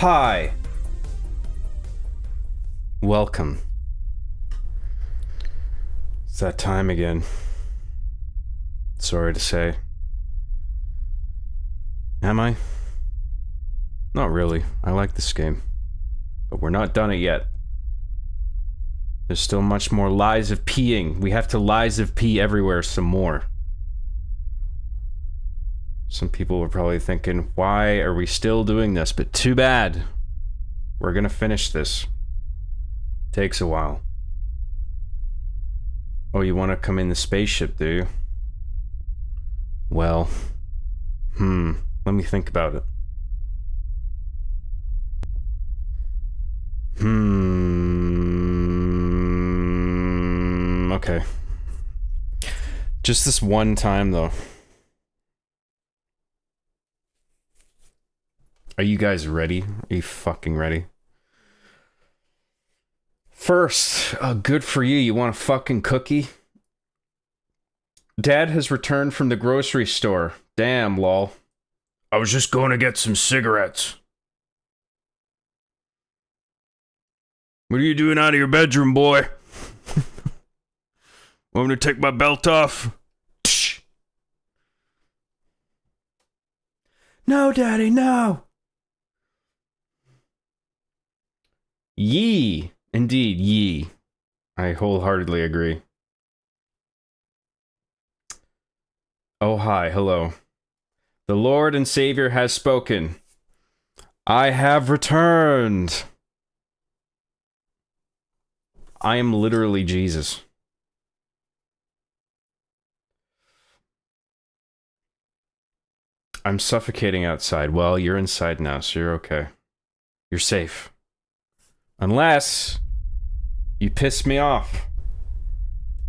hi. Welcome. It's that time again. Sorry to say. Am I? Not really. I like this game. But we're not done it yet. There's still much more Lies of P-ing. We have to Lies of P everywhere some more. Some people were probably thinking, why are we still doing this? But too bad. We're gonna finish this. Takes a while. Oh, you want to come in the spaceship, do you? Well, let me think about it. Okay. Just this one time, though. Are you guys ready? Are you fucking ready? First, good for you. You want a fucking cookie? Dad has returned from the grocery store. Damn, lol. I was just going to get some cigarettes. What are you doing out of your bedroom, boy? Want me to take my belt off? No, Daddy, no. Yee. Indeed, yee. I wholeheartedly agree. Oh, hi, hello. The Lord and Savior has spoken. I have returned. I am literally Jesus. I'm suffocating outside. Well, you're inside now, so you're okay. You're safe. Unless you piss me off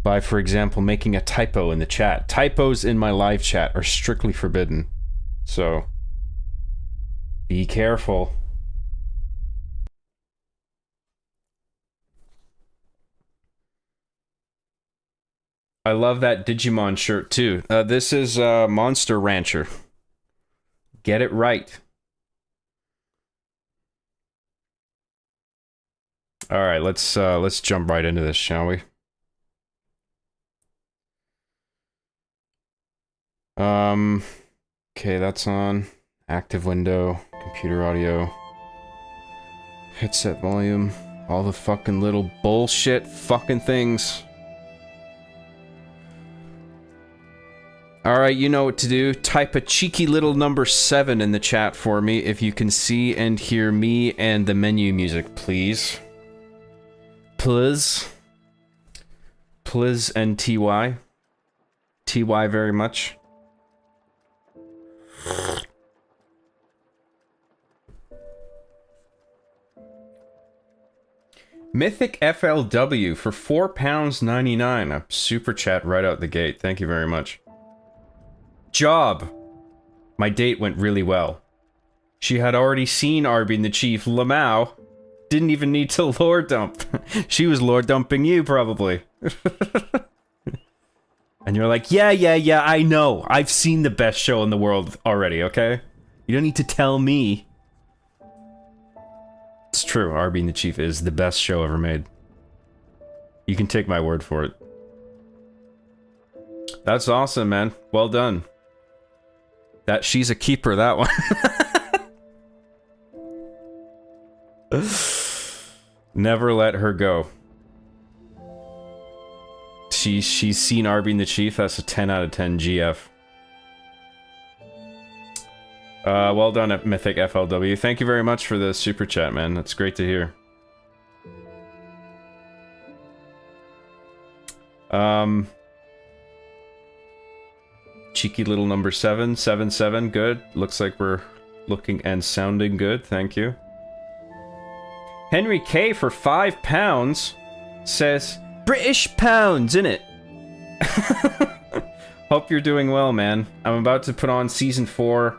by, for example, making a typo in the chat. Typos in my live chat are strictly forbidden. So, be careful. I love that Digimon shirt, too. This is Monster Rancher. Get it right. Alright, let's jump right into this, shall we? Okay, that's on. Active window, computer audio, headset volume, all the fucking little bullshit fucking things. Alright, you know what to do. Type a cheeky little number 7 in the chat for me if you can see and hear me and the menu music, please. Please. Please and TY. TY very much. Mythic FLW for £4.99. A super chat right out the gate. Thank you very much. Job. My date went really well. She had already seen Arby and the Chief. Lamau didn't even need to lore dump. She was lore dumping you, probably. And you're like, yeah, I know. I've seen the best show in the world already, okay? You don't need to tell me. It's true, Arby and the Chief is the best show ever made. You can take my word for it. That's awesome, man. Well done. She's a keeper, that one. Never let her go. She's seen Arby and the Chief. That's a 10 out of 10 GF. Well done at Mythic FLW. Thank you very much for the super chat, man. That's great to hear. Cheeky little number 7. 7-7. Good. Looks like we're looking and sounding good. Thank you. Henry K for £5 says, British pounds, innit? Hope you're doing well, man. I'm about to put on Season 4,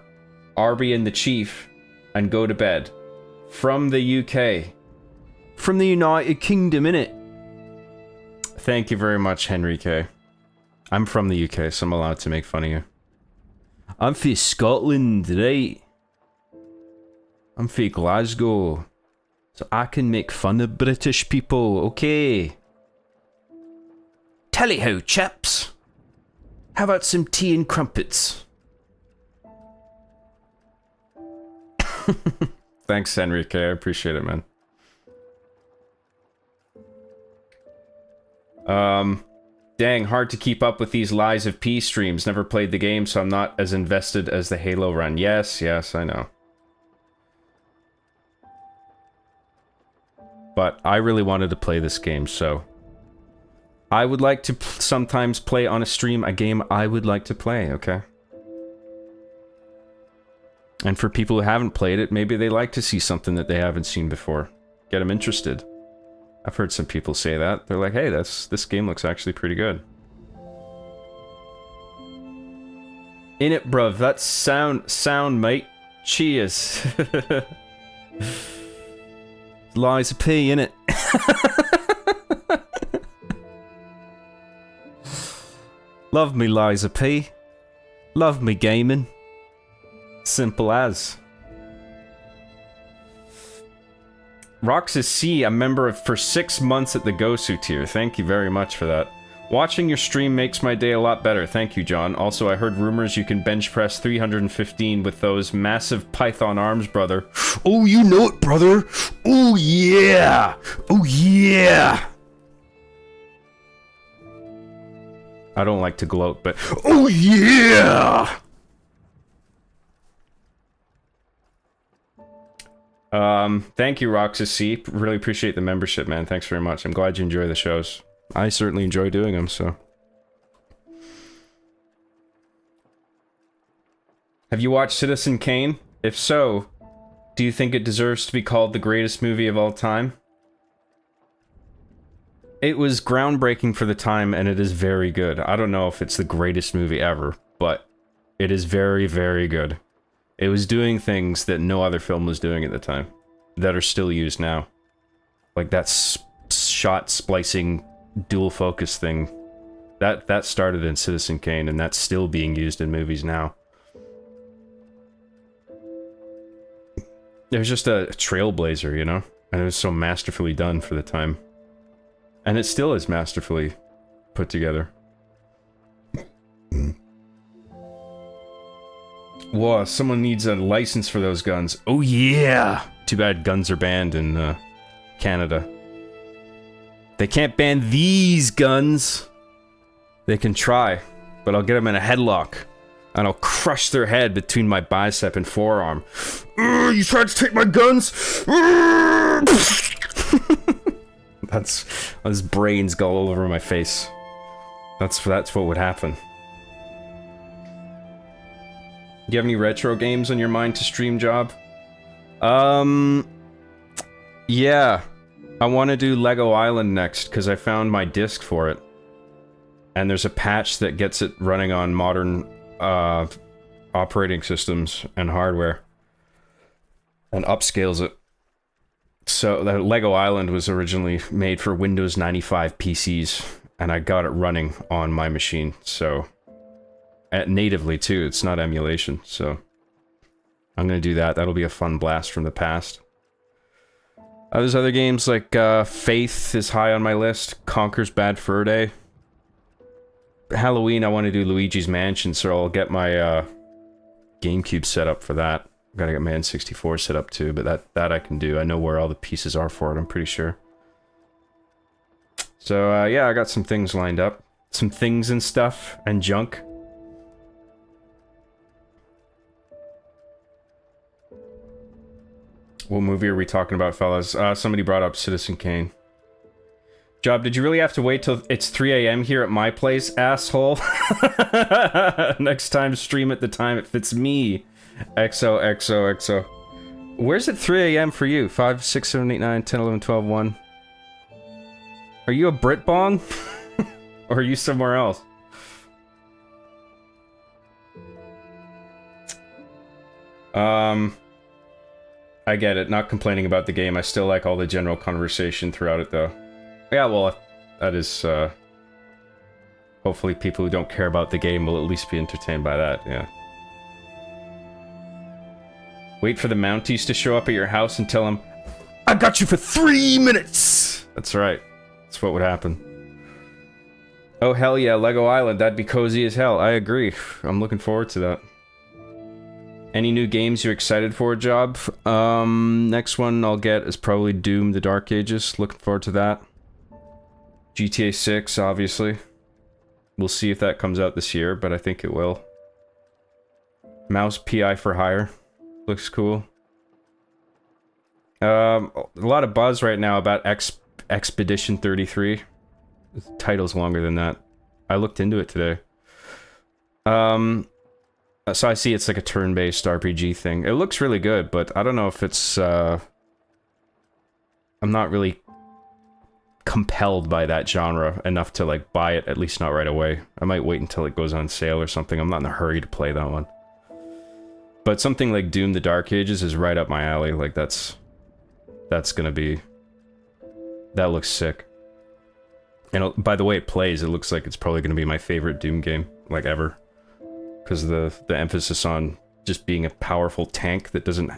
Arby and the Chief, and go to bed. From the UK. From the United Kingdom, innit? Thank you very much, Henry K. I'm from the UK, so I'm allowed to make fun of you. I'm from Scotland, right? I'm from Glasgow. So I can make fun of British people, okay? Tally ho, chaps. How about some tea and crumpets? Thanks, Enrique. I appreciate it, man. Dang, hard to keep up with these Lies of P streams. Never played the game, so I'm not as invested as the Halo run. Yes, I know. But I really wanted to play this game, so... I would like to sometimes play on a stream a game I would like to play, okay? And for people who haven't played it, maybe they like to see something that they haven't seen before. Get them interested. I've heard some people say that. They're like, hey, this game looks actually pretty good. In it, bruv. That's sound, mate. Cheers. Lies of P, innit? Love me, Liza P. Love me, gaming. Simple as. Roxas C, a member of for 6 months at the Gosu tier. Thank you very much for that. Watching your stream makes my day a lot better. Thank you, John. Also, I heard rumors you can bench press 315 with those massive Python arms, brother. Oh, you know it, brother. Oh, yeah. Oh, yeah. I don't like to gloat, but... Oh, yeah! Thank you, Roxas C. Really appreciate the membership, man. Thanks very much. I'm glad you enjoy the shows. I certainly enjoy doing them, so... Have you watched Citizen Kane? If so, do you think it deserves to be called the greatest movie of all time? It was groundbreaking for the time, and it is very good. I don't know if it's the greatest movie ever, but it is very, very good. It was doing things that no other film was doing at the time, that are still used now. Like that shot splicing dual focus thing. That started in Citizen Kane, and that's still being used in movies now. It was just a trailblazer, you know? And it was so masterfully done for the time. And it still is masterfully put together. Whoa, someone needs a license for those guns. Oh yeah! Too bad guns are banned in Canada. They can't ban these guns. They can try, but I'll get them in a headlock. And I'll crush their head between my bicep and forearm. You tried to take my guns? That's his brains go all over my face. That's what would happen. Do you have any retro games on your mind to stream, Job? Yeah. I want to do Lego Island next, because I found my disc for it. And there's a patch that gets it running on modern operating systems and hardware. And upscales it. So, the Lego Island was originally made for Windows 95 PCs, and I got it running on my machine, so... natively, too, it's not emulation, so... I'm gonna do that, that'll be a fun blast from the past. There's other games like, Faith is high on my list, Conker's Bad Fur Day. Halloween, I want to do Luigi's Mansion, so I'll get my, GameCube set up for that. Gotta get my N64 set up too, but that I can do. I know where all the pieces are for it, I'm pretty sure. So, yeah, I got some things lined up. Some things and stuff, and junk. What movie are we talking about, fellas? Somebody brought up Citizen Kane. Job, did you really have to wait till it's 3 AM here at my place, asshole? Next time, stream at the time it fits me. XOXOXO. Where's it 3 AM for you? 5, 6, 7, 8, 9, 10, 11, 12, 1. Are you a Britbong? Or are you somewhere else? I get it. Not complaining about the game. I still like all the general conversation throughout it, though. Yeah, well, that is, hopefully people who don't care about the game will at least be entertained by that, yeah. Wait for the Mounties to show up at your house and tell them, I got you for 3 minutes! That's right. That's what would happen. Oh, hell yeah, Lego Island. That'd be cozy as hell. I agree. I'm looking forward to that. Any new games you're excited for, Job? Next one I'll get is probably Doom: The Dark Ages. Looking forward to that. GTA 6, obviously. We'll see if that comes out this year, but I think it will. Mouse PI for Hire. Looks cool. A lot of buzz right now about Expedition 33. The title's longer than that. I looked into it today. So I see it's like a turn-based RPG thing. It looks really good, but I don't know if it's, I'm not really compelled by that genre enough to, like, buy it, at least not right away. I might wait until it goes on sale or something. I'm not in a hurry to play that one. But something like Doom: The Dark Ages is right up my alley. Like, that's gonna be... That looks sick. And by the way it plays, it looks like it's probably gonna be my favorite Doom game, like, ever. Because the emphasis on just being a powerful tank that doesn't...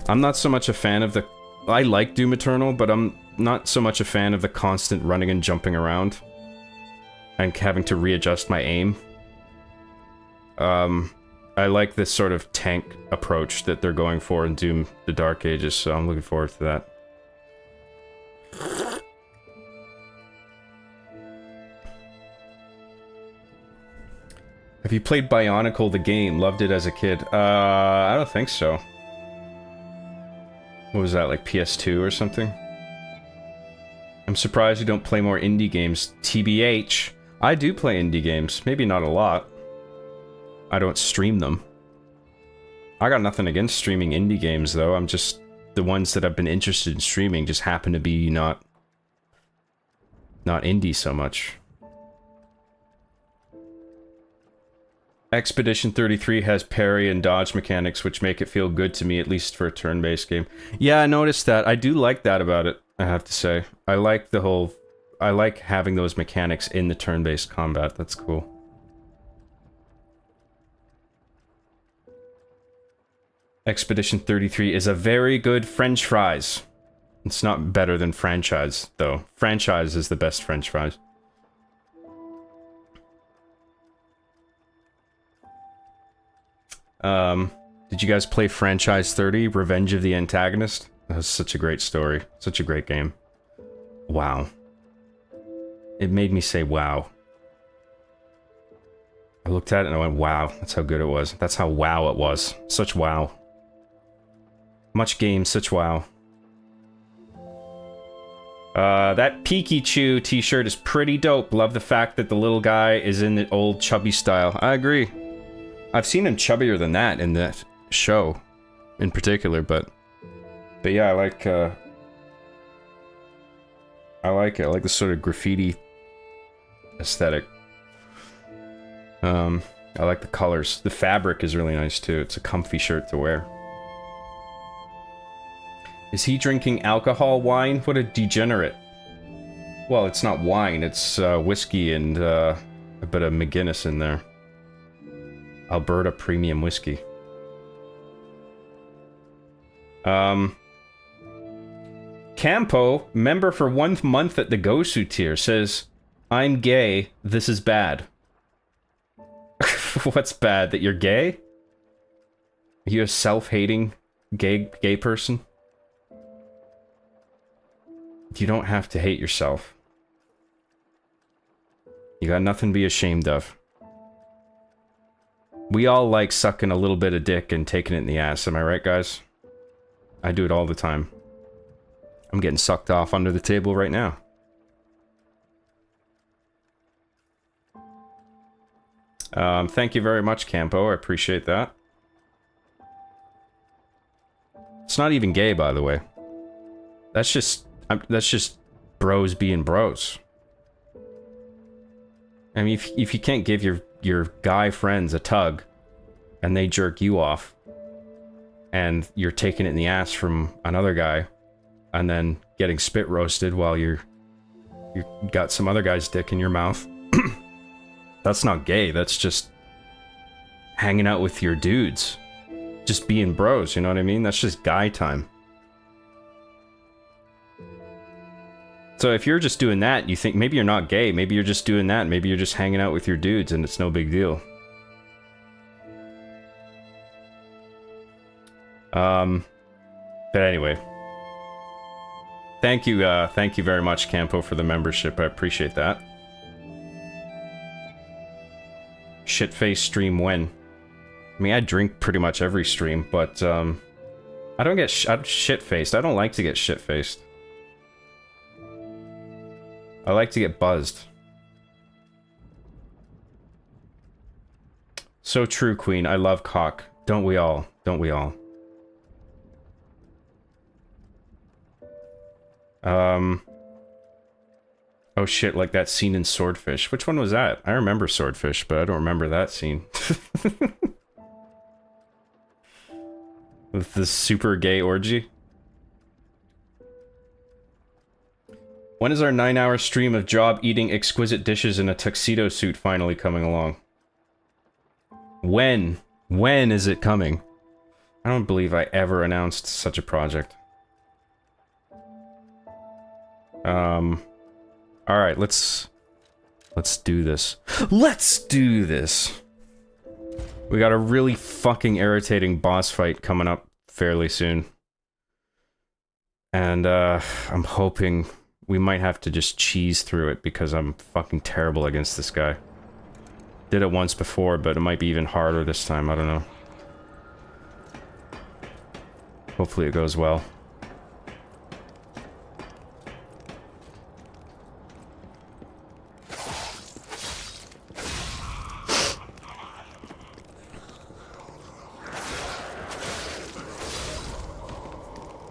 I'm not so much a fan of the... I like Doom Eternal, but I'm not so much a fan of the constant running and jumping around. And having to readjust my aim. I like this sort of tank approach that they're going for in Doom: The Dark Ages, so I'm looking forward to that. Have you played Bionicle the game? Loved it as a kid. I don't think so. What was that, like PS2 or something? I'm surprised you don't play more indie games. TBH. I do play indie games. Maybe not a lot. I don't stream them. I got nothing against streaming indie games, though. I'm just... The ones that I've been interested in streaming just happen to be not indie so much. Expedition 33 has parry and dodge mechanics, which make it feel good to me, at least for a turn-based game. Yeah, I noticed that. I do like that about it, I have to say. I like the whole... I like having those mechanics in the turn-based combat. That's cool. Expedition 33 is a very good French fries. It's not better than franchise, though. Franchise is the best French fries. Did you guys play Franchise 30, Revenge of the Antagonist? That was such a great story. Such a great game. Wow. It made me say wow. I looked at it and I went, wow, that's how good it was. That's how wow it was. Such wow. Much game, such wow. That Pikachu t-shirt is pretty dope. Love the fact that the little guy is in the old chubby style. I agree. I've seen him chubbier than that in that show, in particular, but yeah, I like it. I like the sort of graffiti aesthetic. I like the colors. The fabric is really nice too. It's a comfy shirt to wear. Is he drinking alcohol wine? What a degenerate. Well, it's not wine, it's whiskey and a bit of McGuinness in there. Alberta Premium Whiskey. Campo, member for 1 month at the Gosu tier, says, I'm gay, this is bad. What's bad? That you're gay? Are you a self-hating gay person? You don't have to hate yourself. You got nothing to be ashamed of. We all like sucking a little bit of dick and taking it in the ass, am I right, guys? I do it all the time. I'm getting sucked off under the table right now. Thank you very much, Campo. I appreciate that. It's not even gay, by the way. That's just bros being bros. I mean, if you can't give your guy friends a tug, and they jerk you off, and you're taking it in the ass from another guy, and then getting spit roasted while you got some other guy's dick in your mouth, that's not gay. That's just hanging out with your dudes, just being bros, you know what I mean? That's just guy time. So if you're just doing that, you think maybe you're not gay, maybe you're just doing that, maybe you're just hanging out with your dudes and it's no big deal. But anyway. Thank you very much, Campo, for the membership. I appreciate that. Shitface stream when? I mean, I drink pretty much every stream, but, I don't get shit-faced. I don't like to get shit-faced. I like to get buzzed. So true, Queen. I love cock. Don't we all? Don't we all? Oh shit, like that scene in Swordfish. Which one was that? I remember Swordfish, but I don't remember that scene. With the super gay orgy? When is our 9-hour stream of Job eating exquisite dishes in a tuxedo suit finally coming along? When? When is it coming? I don't believe I ever announced such a project. Alright, let's do this. Let's do this! We got a really fucking irritating boss fight coming up fairly soon. And, I'm hoping we might have to just cheese through it because I'm fucking terrible against this guy. Did it once before, but it might be even harder this time, I don't know. Hopefully it goes well.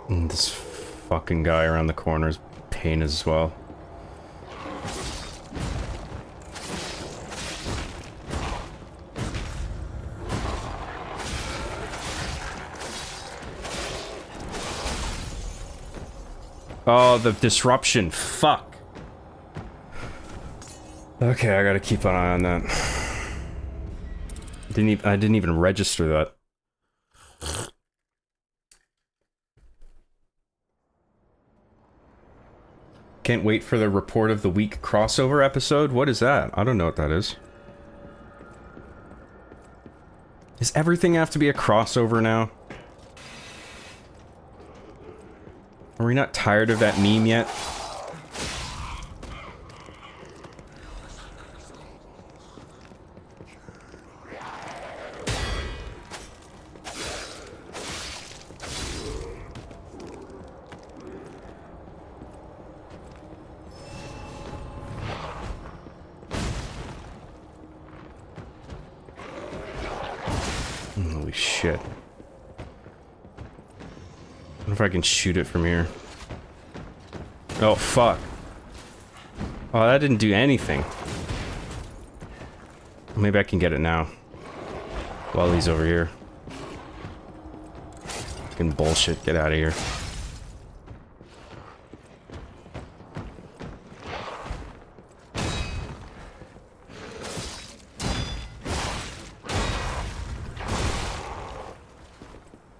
And this fucking guy around the corner is a pain as well. Oh, the disruption. Fuck. Okay, I gotta keep an eye on that. I didn't even register that. Can't wait for the Report of the Week crossover episode? What is that? I don't know what that is. Does everything have to be a crossover now? Are we not tired of that meme yet? Holy shit. I wonder if I can shoot it from here. Oh, fuck. Oh, that didn't do anything. Maybe I can get it now. While he's over here. Fucking bullshit, get out of here.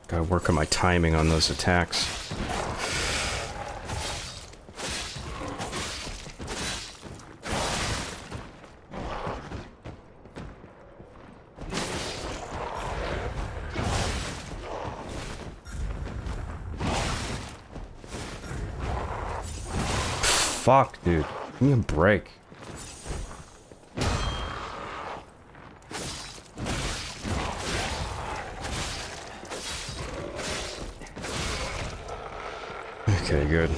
Gotta work on my timing on those attacks. Fuck, dude. Give me a break. Okay, good.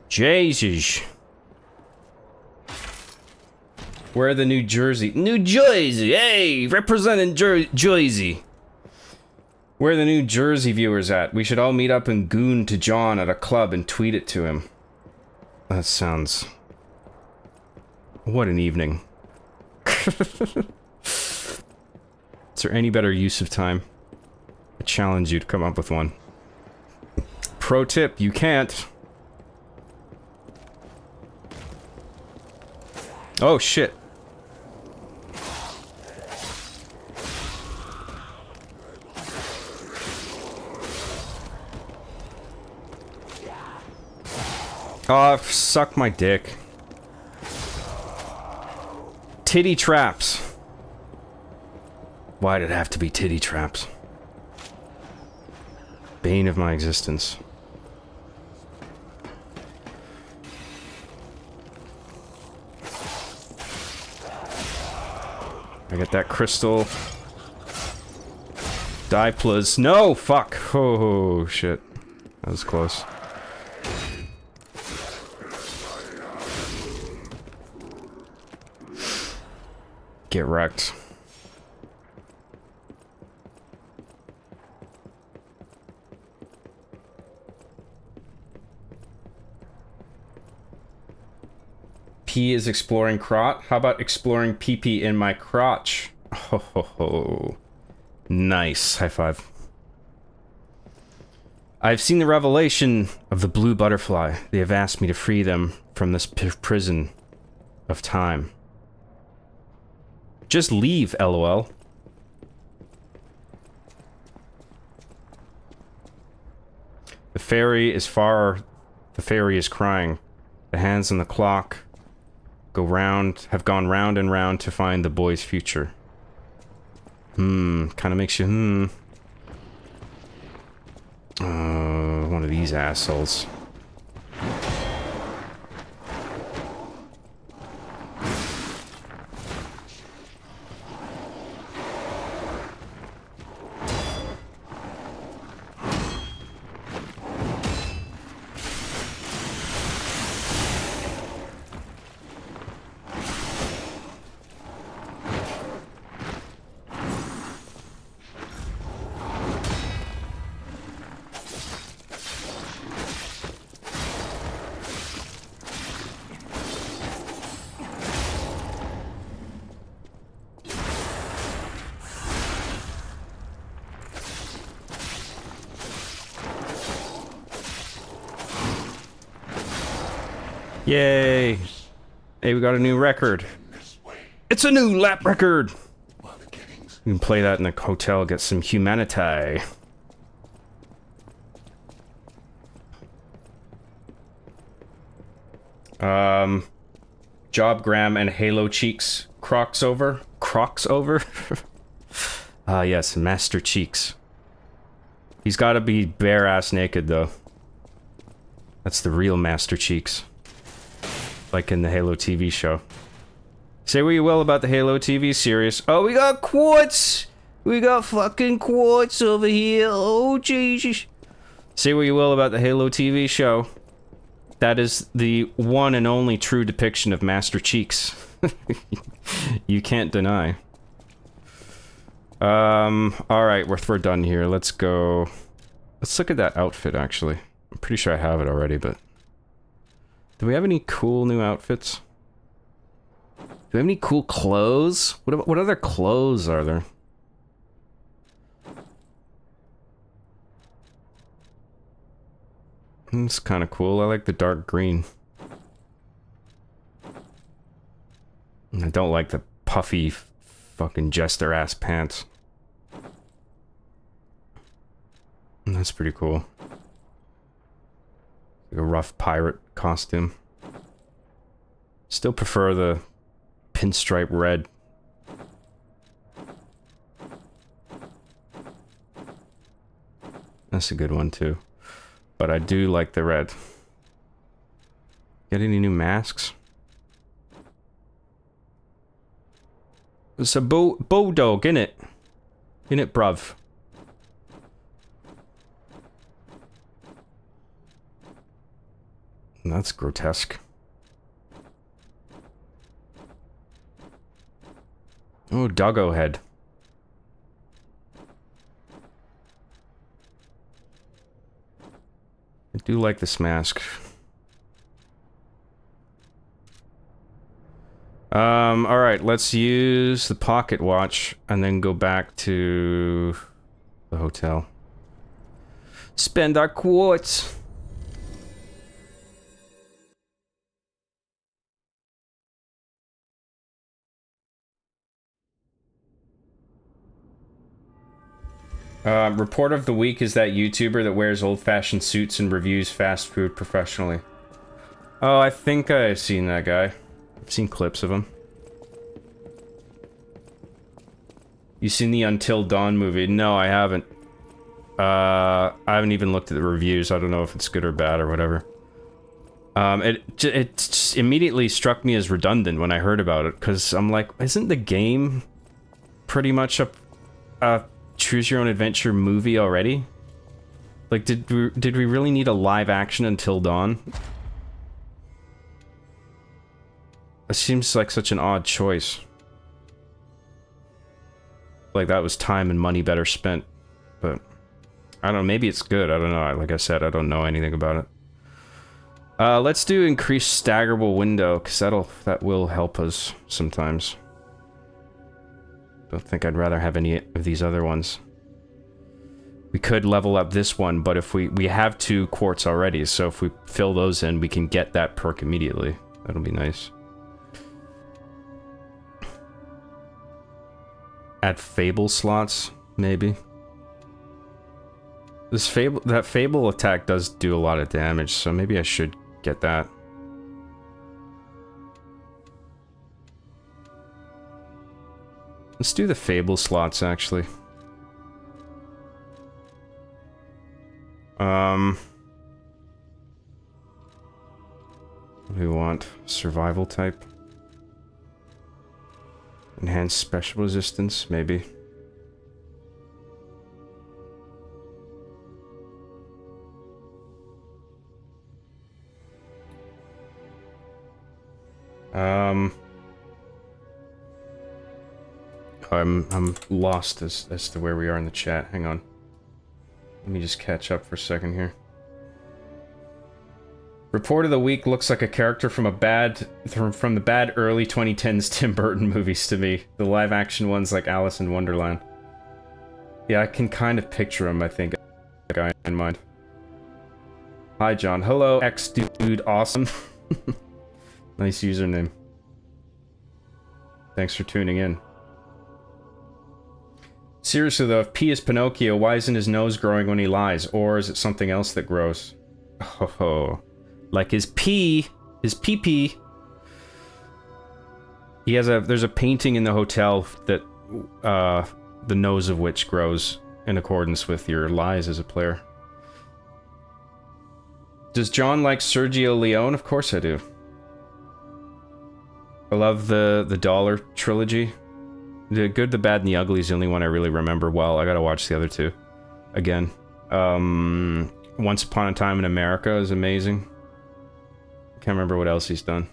Jesus. Where are the New Jersey? New Jersey! Hey! Representing Jersey! Where are the New Jersey viewers at? We should all meet up and goon to John at a club and tweet it to him. That sounds... What an evening. Is there any better use of time? I challenge you to come up with one. Pro tip, you can't. Oh, shit. Oh, suck my dick. Titty traps. Why did it have to be titty traps? Bane of my existence. I got that crystal. Die, plus. No! Fuck! Oh, shit. That was close. Get wrecked. P is exploring crotch. How about exploring pee-pee in my crotch? Ho ho ho. Nice. High five. I've seen the revelation of the blue butterfly. They have asked me to free them from this prison of time. Just leave, LOL. The fairy is far. The fairy is crying. The hands on the clock have gone round and round to find the boy's future. Kind of makes you, one of these assholes. Yay! Hey, we got a new record. It's a new lap record! You can play that in the hotel, get some humanity. Jobgram and Halo Cheeks Crocs over? Crocs over? Ah, yes, Master Cheeks. He's gotta be bare-ass naked, though. That's the real Master Cheeks. Like in the Halo TV show. Say what you will about the Halo TV series. Oh, we got quartz! We got fucking quartz over here. Oh, Jesus. Say what you will about the Halo TV show. That is the one and only true depiction of Master Cheeks. You can't deny. Alright, we're done here. Let's go. Let's look at that outfit, actually. I'm pretty sure I have it already, but... Do we have any cool new outfits? Do we have any cool clothes? What other clothes are there? It's kind of cool. I like the dark green. I don't like the puffy fucking jester-ass pants. That's pretty cool. Like a rough pirate costume. Still prefer the pinstripe red. That's a good one too. But I do like the red. Got any new masks? It's a bulldog, innit? Innit, bruv? That's grotesque. Oh, doggo head. I do like this mask. Alright, let's use the pocket watch and then go back to the hotel. Spend our quartz. Report of the week is that YouTuber that wears old-fashioned suits and reviews fast food professionally. Oh, I think I've seen that guy. I've seen clips of him. You seen the Until Dawn movie? No, I haven't. I haven't even looked at the reviews. I don't know if it's good or bad or whatever. It just immediately struck me as redundant when I heard about it, because I'm like, isn't the game pretty much a choose your own adventure movie already? Like, did we really need a live action Until Dawn? It seems like such an odd choice. Like, that was time and money better spent. But I don't know, maybe it's good. I don't know. Like I said, I don't know anything about it. Let's do increased staggerable window, because that will help us sometimes. Don't think I'd rather have any of these other ones. We could level up this one, but if we have 2 quartz already, so if we fill those in, we can get that perk immediately. That'll be nice. Add Fable slots, maybe. That Fable attack does do a lot of damage, so maybe I should get that. Let's do the Fable slots, actually. What do we want? Survival type? Enhanced special resistance, maybe. I'm lost as to where we are in the chat. Hang on. Let me just catch up for a second here. Report of the week looks like a character from the bad early 2010s Tim Burton movies to me. The live action ones like Alice in Wonderland. Yeah, I can kind of picture him, I think. A guy in mind. Hi, John. Hello, X-Dude Awesome. Nice username. Thanks for tuning in. Seriously though, if P is Pinocchio, why isn't his nose growing when he lies? Or is it something else that grows? Oh, like his pee-pee. He has there's a painting in the hotel that, the nose of which grows in accordance with your lies as a player. Does John like Sergio Leone? Of course I do. I love the Dollar trilogy. The Good, the Bad, and the Ugly is the only one I really remember well. I gotta watch the other 2 again. Once Upon a Time in America is amazing. Can't remember what else he's done.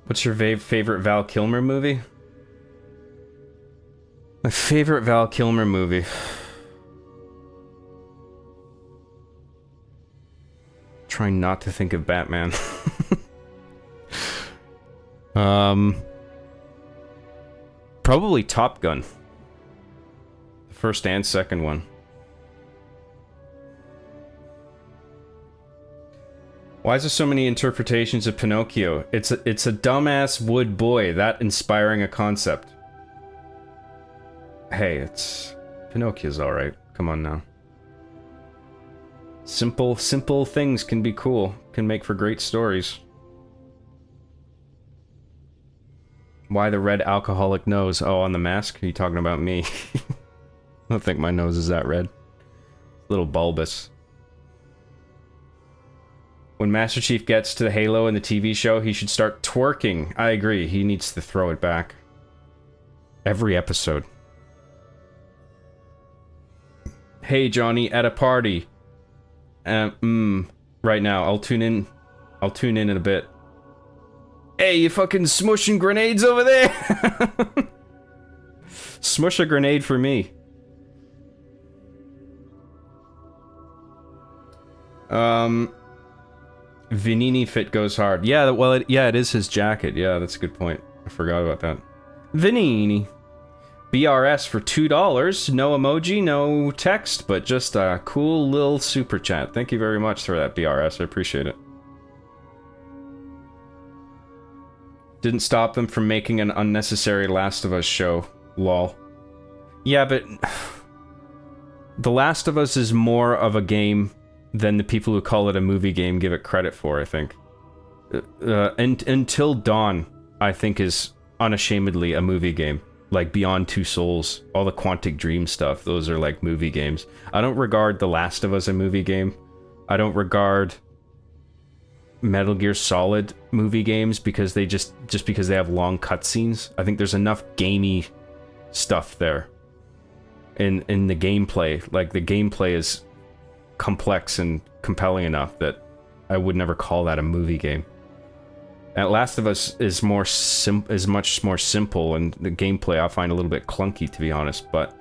What's your favorite Val Kilmer movie? My favorite Val Kilmer movie. Trying not to think of Batman. Probably Top Gun. The first and second one. Why is there so many interpretations of Pinocchio? It's a dumbass wood boy, that inspiring a concept. Hey, Pinocchio's alright. Come on now. Simple things can be cool. Can make for great stories. Why the red alcoholic nose? Oh, on the mask? Are you talking about me? I don't think my nose is that red. A little bulbous. When Master Chief gets to the Halo in the TV show, he should start twerking. I agree. He needs to throw it back. Every episode. Hey, Johnny, at a party. Right now. I'll tune in in a bit. Hey, you fucking smushing grenades over there? Smush a grenade for me. Vinini fit goes hard. Yeah, well, it is his jacket. Yeah, that's a good point. I forgot about that. Vinini. BRS for $2. No emoji, no text, but just a cool little super chat. Thank you very much for that, BRS. I appreciate it. Didn't stop them from making an unnecessary Last of Us show. Lol. Yeah, but The Last of Us is more of a game than the people who call it a movie game give it credit for, I think. Until Dawn, I think, is unashamedly a movie game. Like Beyond Two Souls, all the Quantic Dream stuff, those are like movie games. I don't regard The Last of Us a movie game. I don't regard Metal Gear Solid movie games because they just because they have long cutscenes. I think there's enough gamey stuff there in the gameplay. Like the gameplay is complex and compelling enough that I would never call that a movie game. And Last of Us is much more simple, and the gameplay I find a little bit clunky, to be honest, but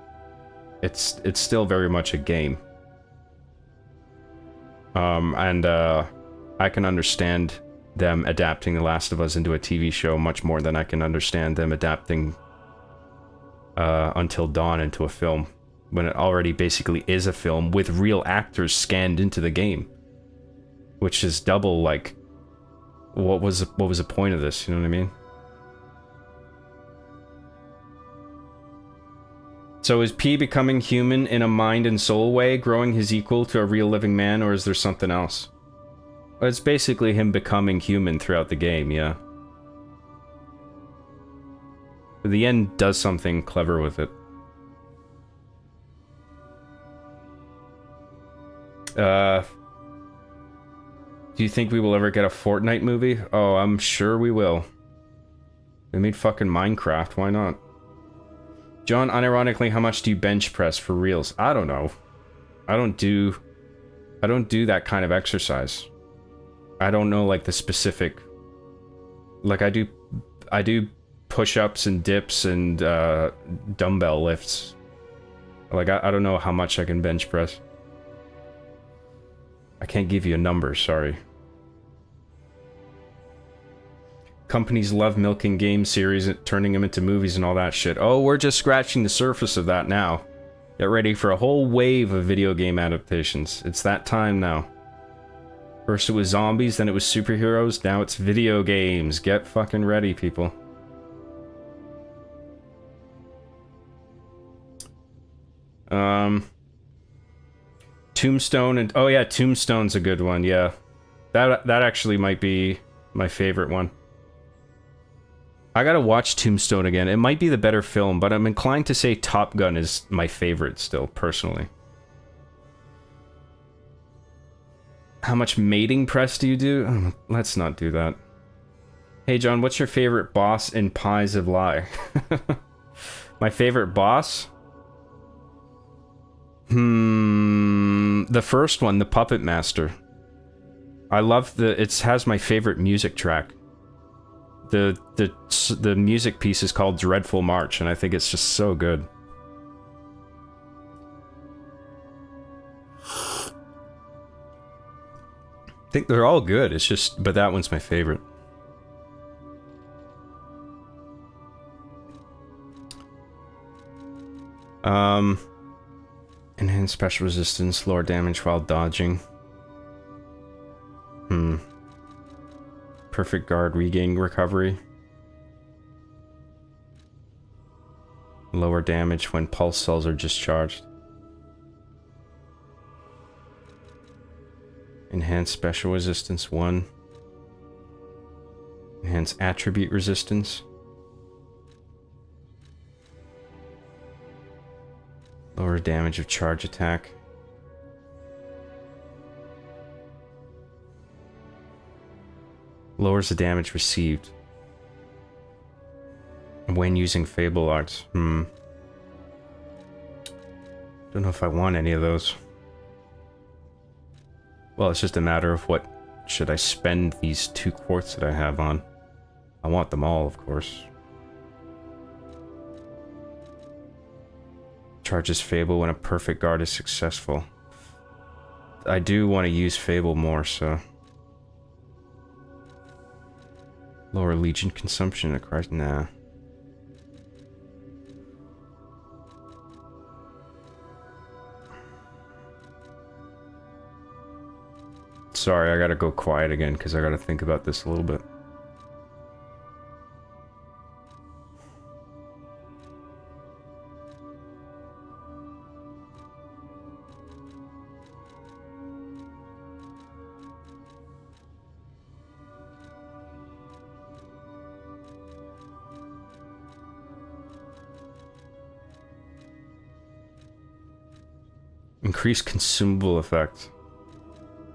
it's still very much a game. I can understand them adapting The Last of Us into a TV show much more than I can understand them adapting Until Dawn into a film, when it already basically is a film with real actors scanned into the game, which is double, like, what was the point of this, you know what I mean? So is P becoming human in a mind and soul way, growing his equal to a real living man, or is there something else? Well, it's basically him becoming human throughout the game, yeah. But the end does something clever with it. Do you think we will ever get a Fortnite movie? Oh, I'm sure we will. They made fucking Minecraft, why not? John, unironically, how much do you bench press for reals? I don't know. I don't do that kind of exercise. I don't know, like, the specific... Like, I do push-ups and dips and dumbbell lifts. Like, I don't know how much I can bench press. I can't give you a number, sorry. Companies love milking game series and turning them into movies and all that shit. Oh, we're just scratching the surface of that now. Get ready for a whole wave of video game adaptations. It's that time now. First it was zombies, then it was superheroes, now it's video games. Get fucking ready, people. Tombstone and... Oh yeah, Tombstone's a good one, yeah. That actually might be my favorite one. I gotta watch Tombstone again. It might be the better film, but I'm inclined to say Top Gun is my favorite still, personally. How much mating press do you do? Oh, let's not do that. Hey John, what's your favorite boss in Pies of Lie? My favorite boss? The first one, the Puppet Master. I love it has my favorite music track. The music piece is called Dreadful March, and I think it's just so good. I think they're all good, it's just, but that one's my favorite. Enhanced special resistance, lower damage while dodging. Perfect guard, regain recovery. Lower damage when pulse cells are discharged. Enhanced special resistance 1. Enhanced attribute resistance. Lower damage of charge attack. Lowers the damage received when using Fable Arts. Don't know if I want any of those. Well, it's just a matter of what should I spend these 2 quartz that I have on. I want them all, of course. Charges Fable when a perfect guard is successful. I do want to use Fable more, so... Lower Legion consumption across... Nah. Sorry, I gotta go quiet again because I gotta think about this a little bit. Increase consumable effect.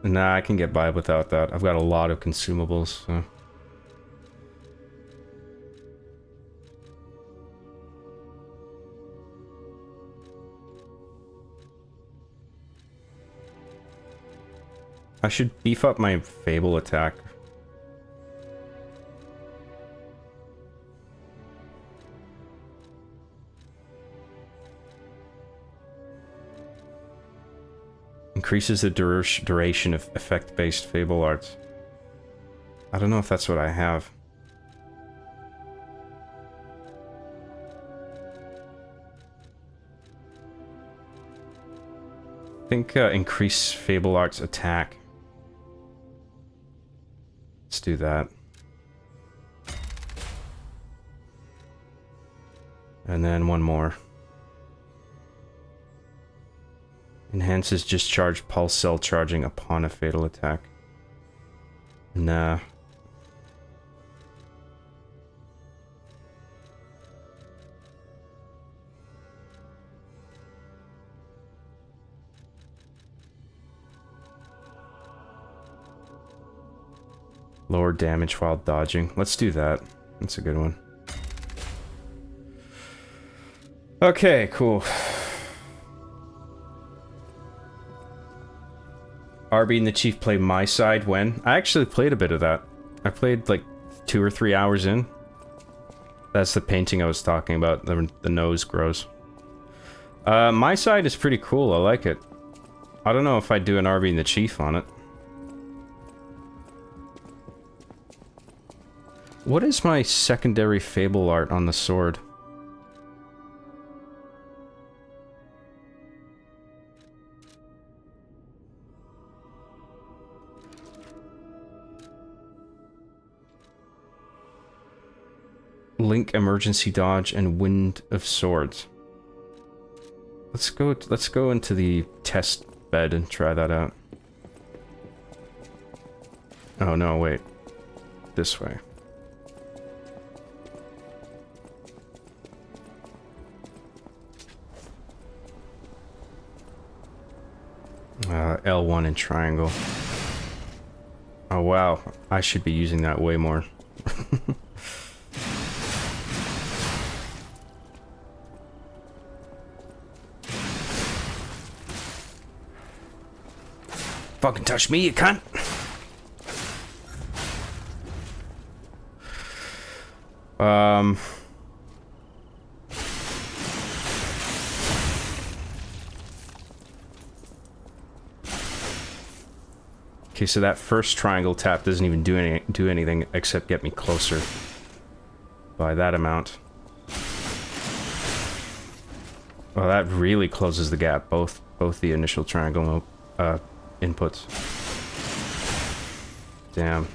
Nah, I can get by without that. I've got a lot of consumables, so. I should beef up my Fable attack. Increases the duration of effect-based Fable arts. I don't know if that's what I have. I think increase Fable arts attack. Let's do that. And then one more. Enhances discharge pulse cell charging upon a fatal attack. Nah. Lower damage while dodging. Let's do that. That's a good one. Okay, cool. Arby and the Chief play my side when? I actually played a bit of that. I played like 2 or 3 hours in. That's the painting I was talking about. The nose grows. My side is pretty cool. I like it. I don't know if I'd do an Arby and the Chief on it. What is my secondary Fable art on the sword? Link emergency dodge and wind of swords. Let's go into the test bed and try that out. Oh no, wait. This way. L1 and triangle. Oh wow, I should be using that way more. Fucking touch me, you cunt! Okay, so that first triangle tap doesn't even do anything except get me closer by that amount. Well, that really closes the gap, both the initial triangle inputs. Damn.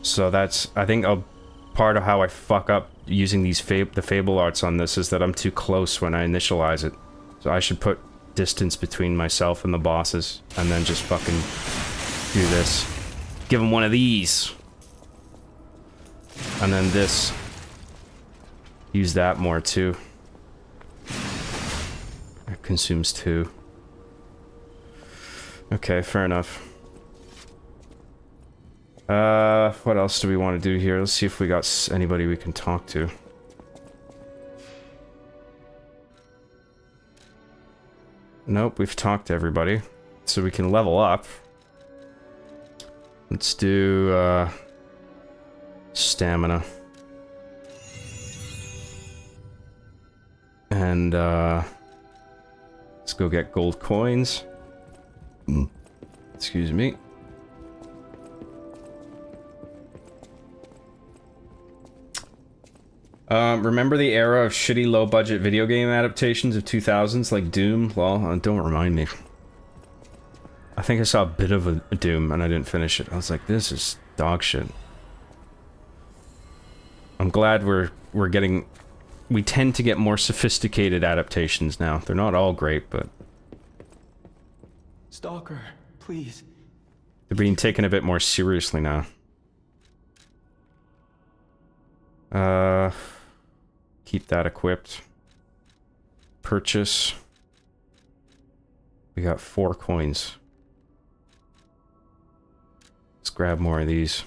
So that's, I think, a part of how I fuck up using these the Fable arts on this is that I'm too close when I initialize it. So I should put distance between myself and the bosses, and then just fucking do this. Give them one of these. And then this. Use that more too. It consumes 2. Okay, fair enough. What else do we want to do here? Let's see if we got anybody we can talk to. Nope, we've talked to everybody. So we can level up. Let's do, stamina. And, let's go get gold coins. Excuse me. Remember the era of shitty low-budget video game adaptations of 2000s like Doom? Well, don't remind me. I think I saw a bit of a Doom and I didn't finish it. I was like, this is dog shit. I'm glad we're getting... We tend to get more sophisticated adaptations now. They're not all great, but... Stalker, please. They're being taken a bit more seriously now. Keep that equipped. purchase. We got 4 coins. Let's grab more of these.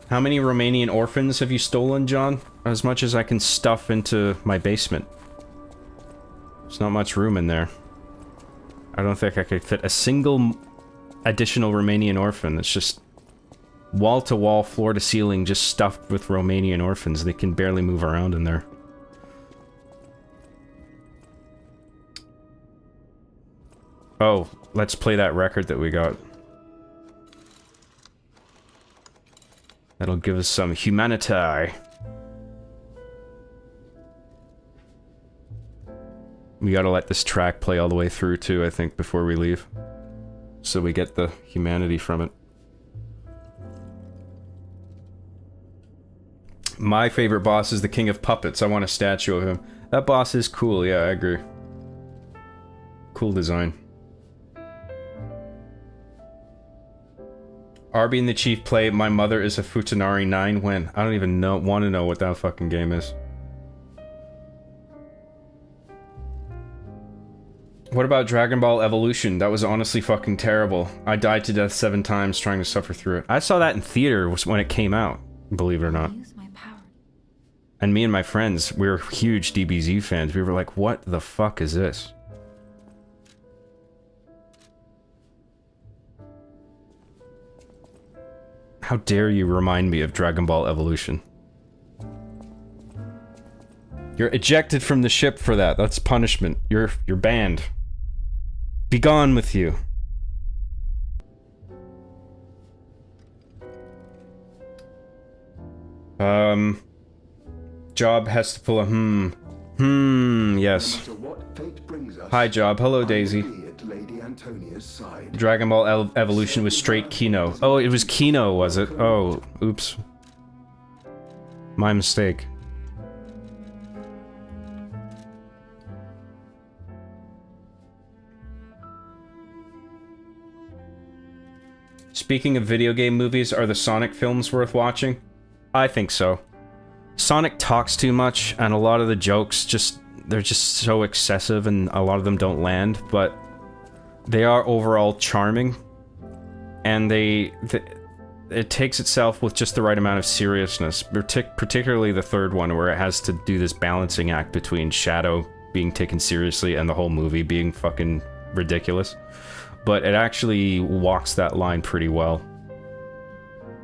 How many Romanian orphans have you stolen, John? As much as I can stuff into my basement. There's not much room in there. I don't think I could fit a single additional Romanian orphan. It's just wall-to-wall, floor-to-ceiling, just stuffed with Romanian orphans. They can barely move around in there. Oh, let's play that record that we got. That'll give us some humanity. We gotta let this track play all the way through too, I think, before we leave. So we get the humanity from it. My favorite boss is the King of Puppets. I want a statue of him. That boss is cool, yeah, I agree. Cool design. Arby and the Chief play My Mother is a Futanari 9 when? I don't even want to know what that fucking game is. What about Dragon Ball Evolution? That was honestly fucking terrible. I died to death 7 times trying to suffer through it. I saw that in theater when it came out, believe it or not. And me and my friends, we were huge DBZ fans. We were like, what the fuck is this? How dare you remind me of Dragon Ball Evolution? You're ejected from the ship for that. That's punishment. You're banned. Be gone with you. Job has to pull a yes. Hi, Job. Hello, Daisy. Dragon Ball Evolution was straight Kino. Oh, it was Kino, was it? Oh, oops. My mistake. Speaking of video game movies, are the Sonic films worth watching? I think so. Sonic talks too much, and a lot of the jokes they're just so excessive, and a lot of them don't land, but they are overall charming, and it takes itself with just the right amount of seriousness, particularly the third one, where it has to do this balancing act between Shadow being taken seriously and the whole movie being fucking ridiculous. But it actually walks that line pretty well.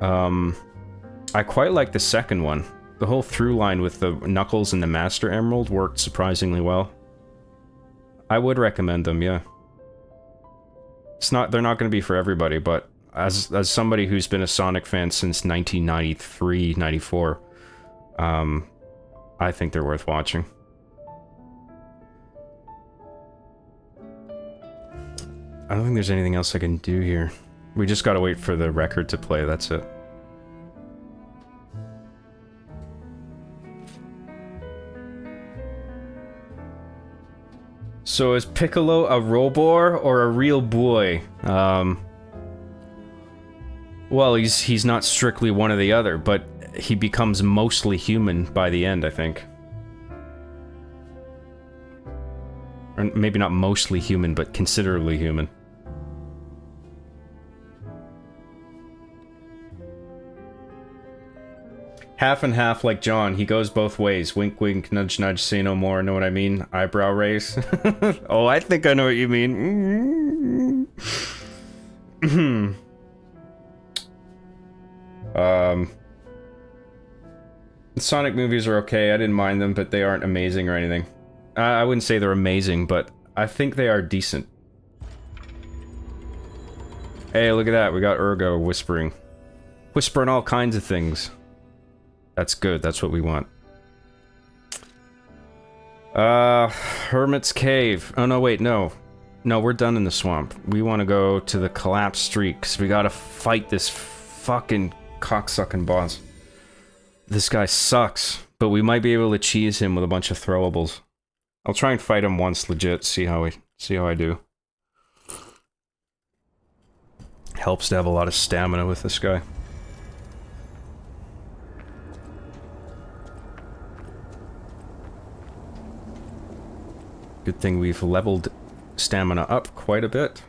I quite like the second one. The whole through line with the Knuckles and the Master Emerald worked surprisingly well. I would recommend them, yeah. They're not going to be for everybody, but as somebody who's been a Sonic fan since 1993, 94, I think they're worth watching. I don't think there's anything else I can do here. We just gotta wait for the record to play, that's it. So is Piccolo a Robor or a real boy? Well, he's not strictly one or the other, but he becomes mostly human by the end, I think. Or maybe not mostly human, but considerably human. Half and half like John, he goes both ways. Wink wink, nudge nudge, say no more, know what I mean? Eyebrow raise. Oh, I think I know what you mean. The Sonic movies are okay, I didn't mind them, but they aren't amazing or anything. I wouldn't say they're amazing, but I think they are decent. Hey, look at that, we got Ergo whispering. Whispering all kinds of things. That's good, that's what we want. Hermit's Cave. Oh no, wait, no. No, we're done in the swamp. We want to go to the Collapsed Street, because we gotta fight this fucking cocksucking boss. This guy sucks, but we might be able to cheese him with a bunch of throwables. I'll try and fight him once legit, see how I do. Helps to have a lot of stamina with this guy. Good thing we've leveled stamina up quite a bit.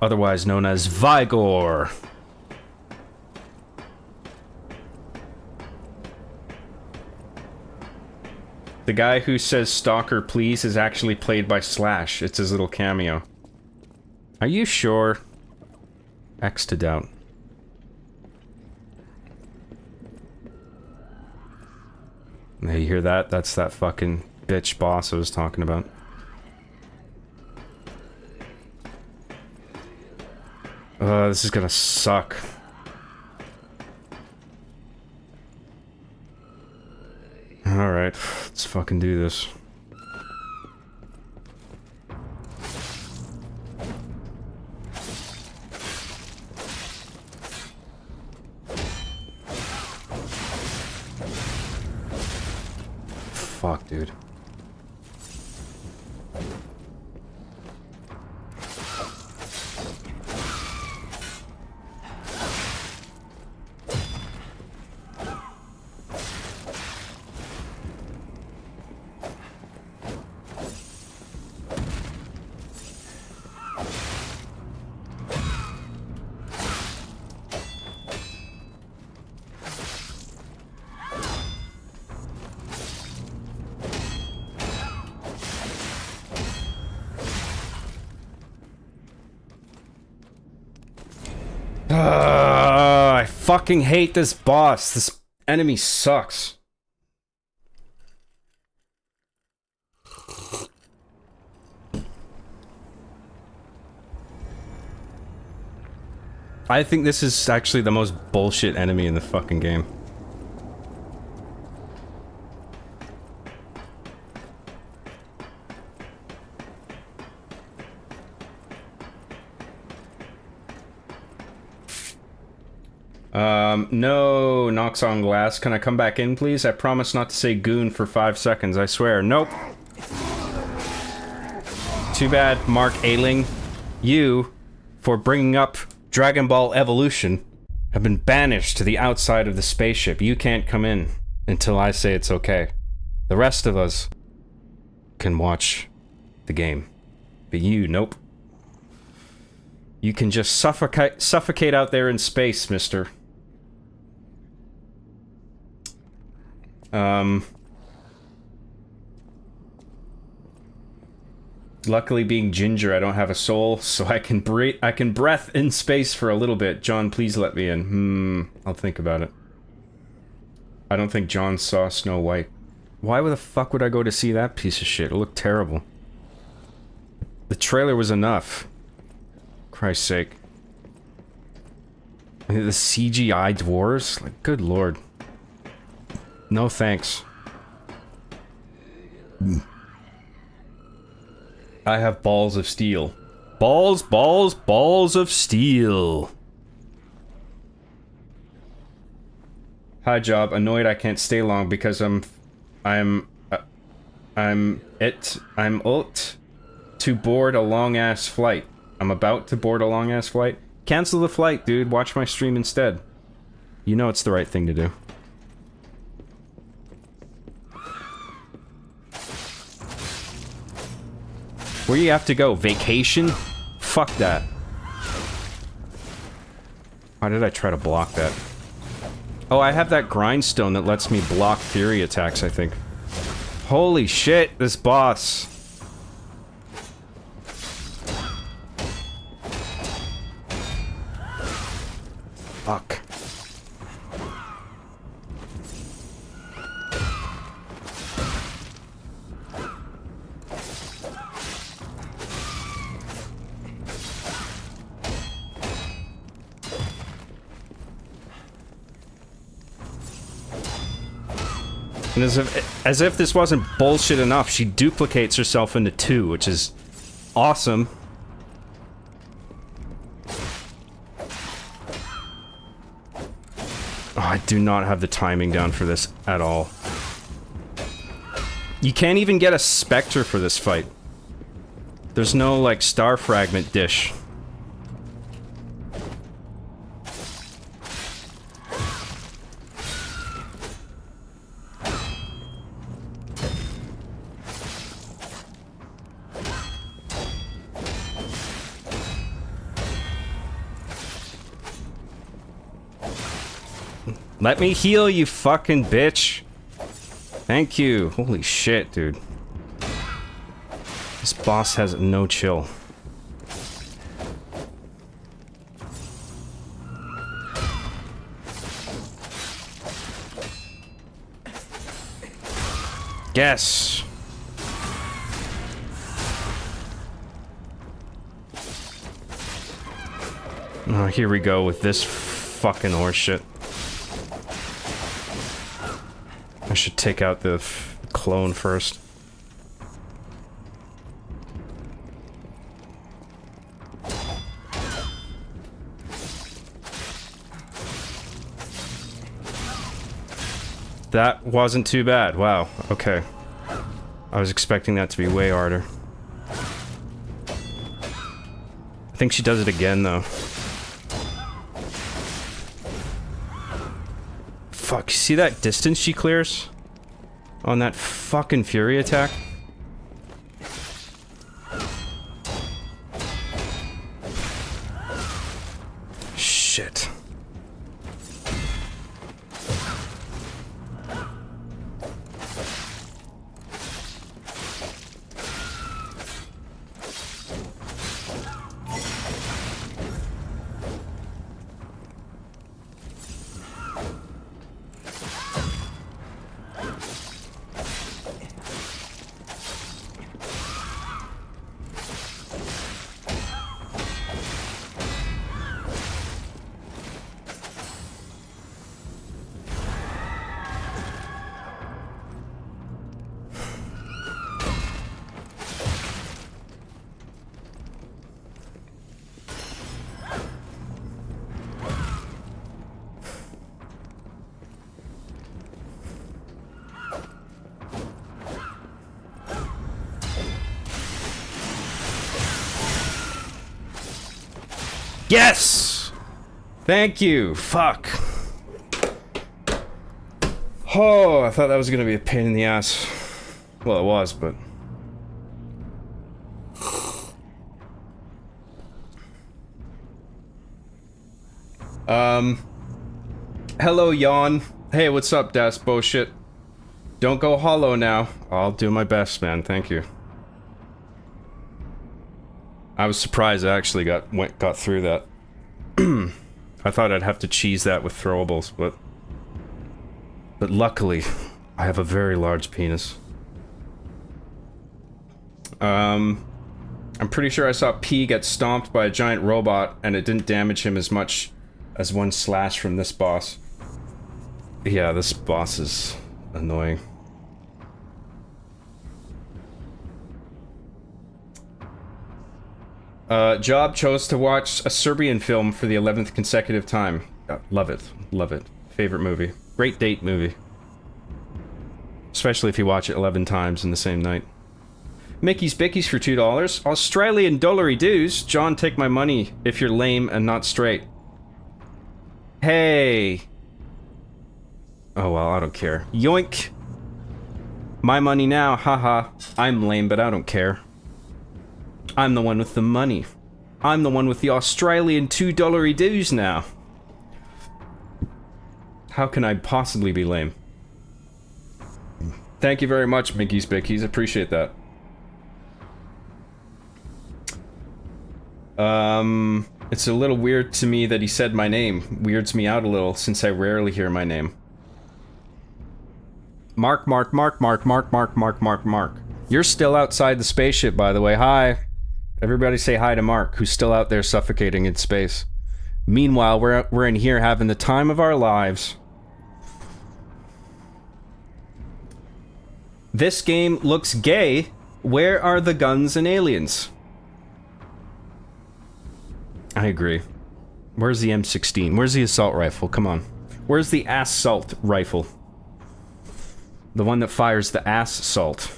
Otherwise known as Vigor. The guy who says "Stalker, please" is actually played by Slash. It's his little cameo. Are you sure? X to doubt. Now you hear that? That's that fucking bitch boss I was talking about. This is gonna suck. Alright, let's fucking do this. Fuck, dude. I fucking hate this boss. This enemy sucks. I think this is actually the most bullshit enemy in the fucking game. No, knocks on glass. Can I come back in, please? I promise not to say goon for 5 seconds, I swear. Nope. Too bad, Mark Ailing. You, for bringing up Dragon Ball Evolution, have been banished to the outside of the spaceship. You can't come in until I say it's okay. The rest of us can watch the game. But you, nope. You can just suffocate out there in space, mister. Luckily, being ginger, I don't have a soul, so I can breath in space for a little bit. John, please let me in. I'll think about it. I don't think John saw Snow White. Why the fuck would I go to see that piece of shit? It looked terrible. The trailer was enough. Christ's sake. The CGI dwarves? Like, good lord. No thanks. I have balls of steel. Balls of steel. Hi, Job. Annoyed I can't stay long because I'm to board a long-ass flight. I'm about to board a long-ass flight. Cancel the flight, dude. Watch my stream instead. You know it's the right thing to do. Where you have to go? Vacation? Fuck that. Why did I try to block that? Oh, I have that grindstone that lets me block fury attacks, I think. Holy shit, this boss. Fuck. And as if this wasn't bullshit enough, she duplicates herself into 2, which is awesome. Oh, I do not have the timing down for this at all. You can't even get a Spectre for this fight. There's no, like, star fragment dish. Let me heal, you fucking bitch. Thank you. Holy shit, dude. This boss has no chill. Yes. Oh, here we go with this fucking horseshit. I should take out the clone first. That wasn't too bad. Wow. Okay. I was expecting that to be way harder. I think she does it again, though. Fuck, you see that distance she clears? On that fucking Fury attack? Shit. Yes! Thank you. Fuck. Oh, I thought that was gonna be a pain in the ass. Well, it was, but... Hello, Yawn. Hey, what's up, Das Bullshit? Don't go hollow now. I'll do my best, man. Thank you. I was surprised I actually got through that. I thought I'd have to cheese that with throwables, but luckily, I have a very large penis. I'm pretty sure I saw P get stomped by a giant robot, and it didn't damage him as much as one slash from this boss. Yeah, this boss is annoying. Job chose to watch a Serbian film for the 11th consecutive time. Love it. Love it. Favorite movie. Great date movie. Especially if you watch it 11 times in the same night. Mickey's Bickies for $2. Australian dollary dues. John, take my money if you're lame and not straight. Hey. Oh well, I don't care. Yoink. My money now, haha. I'm lame, but I don't care. I'm the one with the money. I'm the one with the Australian $2 dues now. How can I possibly be lame? Thank you very much, Mickey's Bickies. Appreciate that. It's a little weird to me that he said my name. Weirds me out a little, since I rarely hear my name. Mark. You're still outside the spaceship, by the way. Hi. Everybody say hi to Mark, who's still out there suffocating in space. Meanwhile, we're in here having the time of our lives. This game looks gay. Where are the guns and aliens? I agree. Where's the M16? Where's the assault rifle? Come on. Where's the assault rifle? The one that fires the ass salt.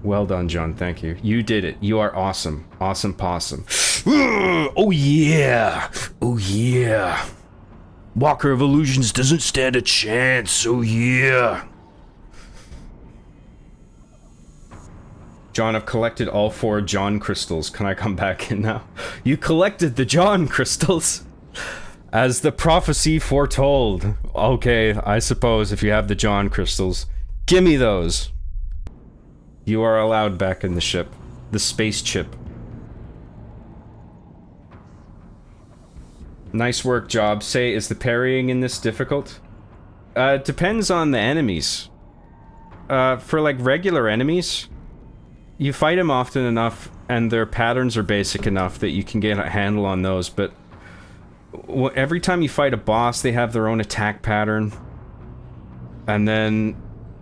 Well done, John. Thank you. You did it. You are awesome. Awesome possum. Oh yeah. Oh yeah. Walker of Illusions doesn't stand a chance. Oh yeah. John, I've collected all 4 John crystals. Can I come back in now? You collected the John crystals? As the prophecy foretold. Okay, I suppose if you have the John crystals. Gimme those. You are allowed back in the ship. The space chip. Nice work, Job. Say, is the parrying in this difficult? It depends on the enemies. For like regular enemies, you fight them often enough and their patterns are basic enough that you can get a handle on those, but every time you fight a boss, they have their own attack pattern. And then,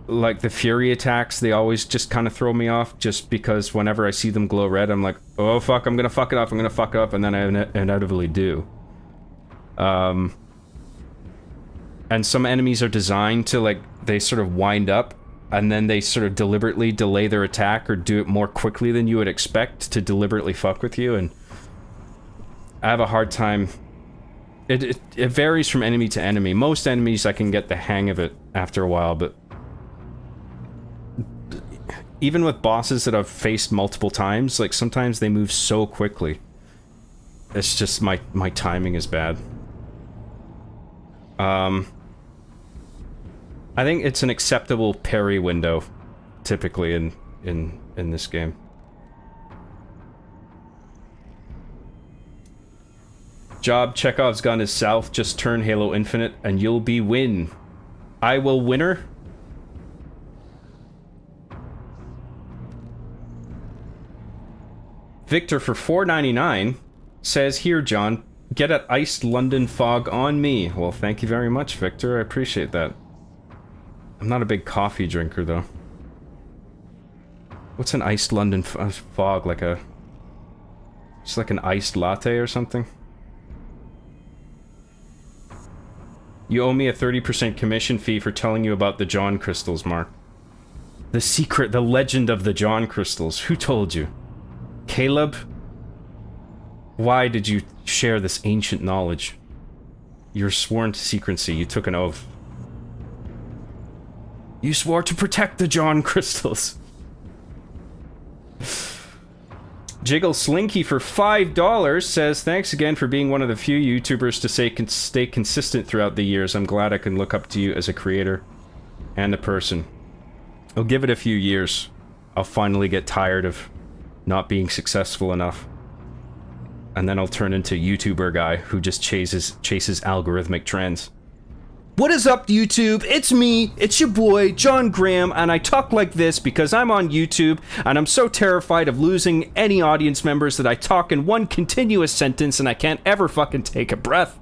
like, the fury attacks, they always just kind of throw me off, just because whenever I see them glow red, I'm like, oh fuck, I'm gonna fuck it up, and then I inevitably do. And some enemies are designed to, like, they sort of wind up, and then they sort of deliberately delay their attack or do it more quickly than you would expect to deliberately fuck with you, and I have a hard time. It varies from enemy to enemy. Most enemies I can get the hang of it after a while, but even with bosses that I've faced multiple times, like, sometimes they move so quickly. It's just my timing is bad. I think it's an acceptable parry window, typically, in this game. Job, Chekhov's gun is south, just turn Halo Infinite, and you'll be win. I will winner. Victor for $4.99 says, here, John, get an iced London fog on me. Well, thank you very much, Victor. I appreciate that. I'm not a big coffee drinker, though. What's an iced London fog? Like a... Just like an iced latte or something? You owe me a 30% commission fee for telling you about the John crystals, Mark. The secret, the legend of the John crystals. Who told you? Caleb? Why did you share this ancient knowledge? You're sworn to secrecy. You took an oath. You swore to protect the John crystals. Jiggle Slinky for $5 says, thanks again for being one of the few YouTubers to stay consistent throughout the years. I'm glad I can look up to you as a creator and a person. I'll give it a few years. I'll finally get tired of not being successful enough. And then I'll turn into YouTuber guy who just chases algorithmic trends. What is up, YouTube? It's me, it's your boy, John Graham, and I talk like this because I'm on YouTube, and I'm so terrified of losing any audience members that I talk in one continuous sentence and I can't ever fucking take a breath.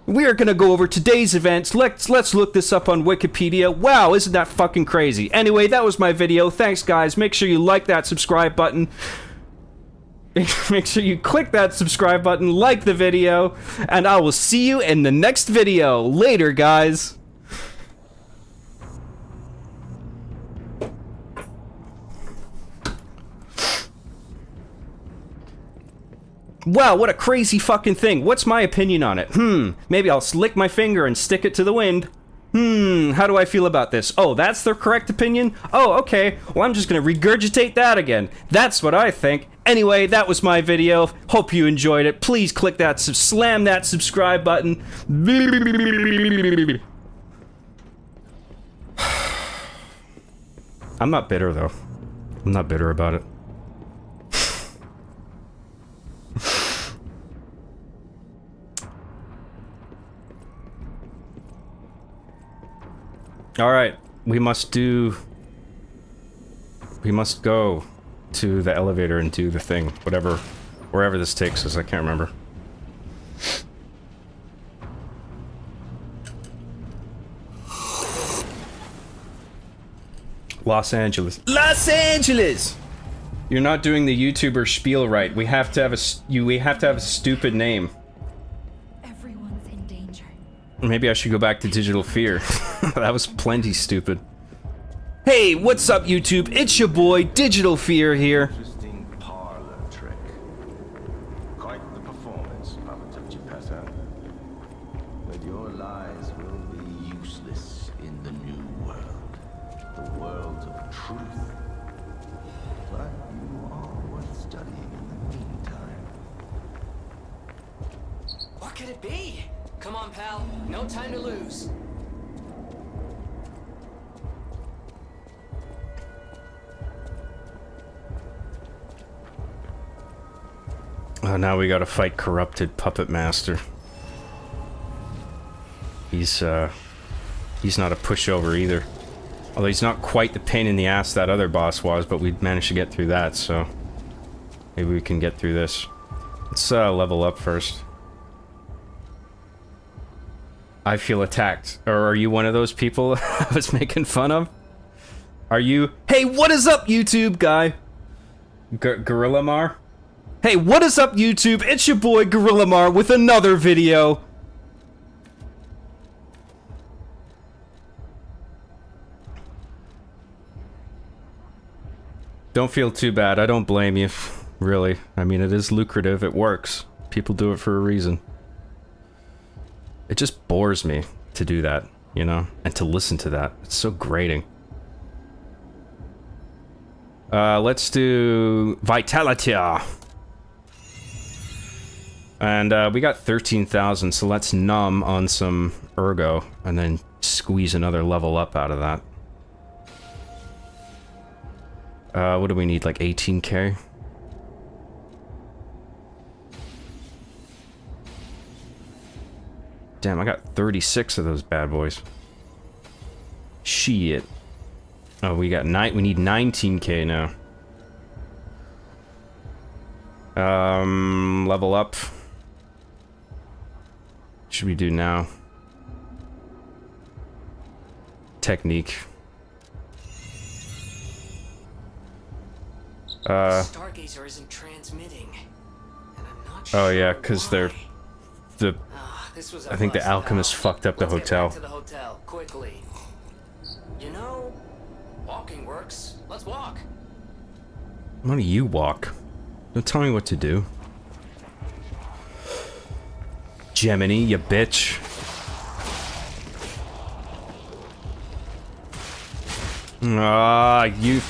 We are gonna go over today's events. Let's look this up on Wikipedia. Wow, isn't that fucking crazy? Anyway, that was my video. Thanks, guys. Make sure you like that subscribe button. Make sure you click that subscribe button, like the video, and I will see you in the next video. Later, guys. Wow, what a crazy fucking thing. What's my opinion on it? Maybe I'll lick my finger and stick it to the wind. How do I feel about this? Oh, that's the correct opinion? Oh, okay. Well, I'm just gonna regurgitate that again. That's what I think. Anyway, that was my video. Hope you enjoyed it. Please click that, slam that subscribe button. I'm not bitter, though. I'm not bitter about it. Alright, we must go to the elevator and do the thing. Wherever this takes us, I can't remember. Los Angeles. Los Angeles! You're not doing the YouTuber spiel right. We have to have a stupid name. Everyone's in danger. Maybe I should go back to Digital Fear. That was plenty stupid. Hey, what's up, YouTube? It's your boy, Digital Fear here. Interesting parlor trick. Quite the performance, Papa Touchy Pata. But your lies will be useless in the new world. The world of truth. But you are worth studying in the meantime. could it be? Come on, pal. No time to lose. Oh, now we gotta fight corrupted Puppet Master. He's not a pushover either. Although he's not quite the pain in the ass that other boss was, but we managed to get through that, so... maybe we can get through this. Let's level up first. I feel attacked. Or are you one of those people I was making fun of? Are you... Hey, what is up, YouTube guy? Gorilla Mar? Hey, what is up, YouTube? It's your boy, Gorilla Mar, with another video. Don't feel too bad. I don't blame you, really. I mean, it is lucrative. It works. People do it for a reason. It just bores me to do that, you know? And to listen to that. It's so grating. Let's do Vitality. And we got 13,000, so let's numb on some Ergo and then squeeze another level up out of that. What do we need, like 18k? Damn, I got 36 of those bad boys. Shit. Oh, we need 19k now. Level up. Should we do now? Technique. Stargazer isn't transmitting. And I'm not Oh yeah, sure because why. they're... the... This was a I think the bust. alchemist fucked up the Let's get hotel. back to the hotel, quickly. You know, walking works. Let's walk. Why don't you walk? Don't tell me what to do. Gemini, you bitch. Ah, you...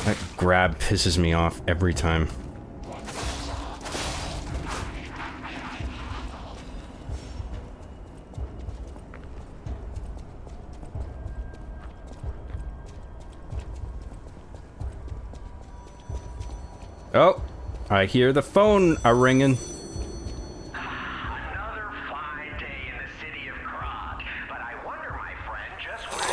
That grab pisses me off every time. Oh, I hear the phone a-ringing. Another fine day in the city of Krat, but I wonder, my friend, just where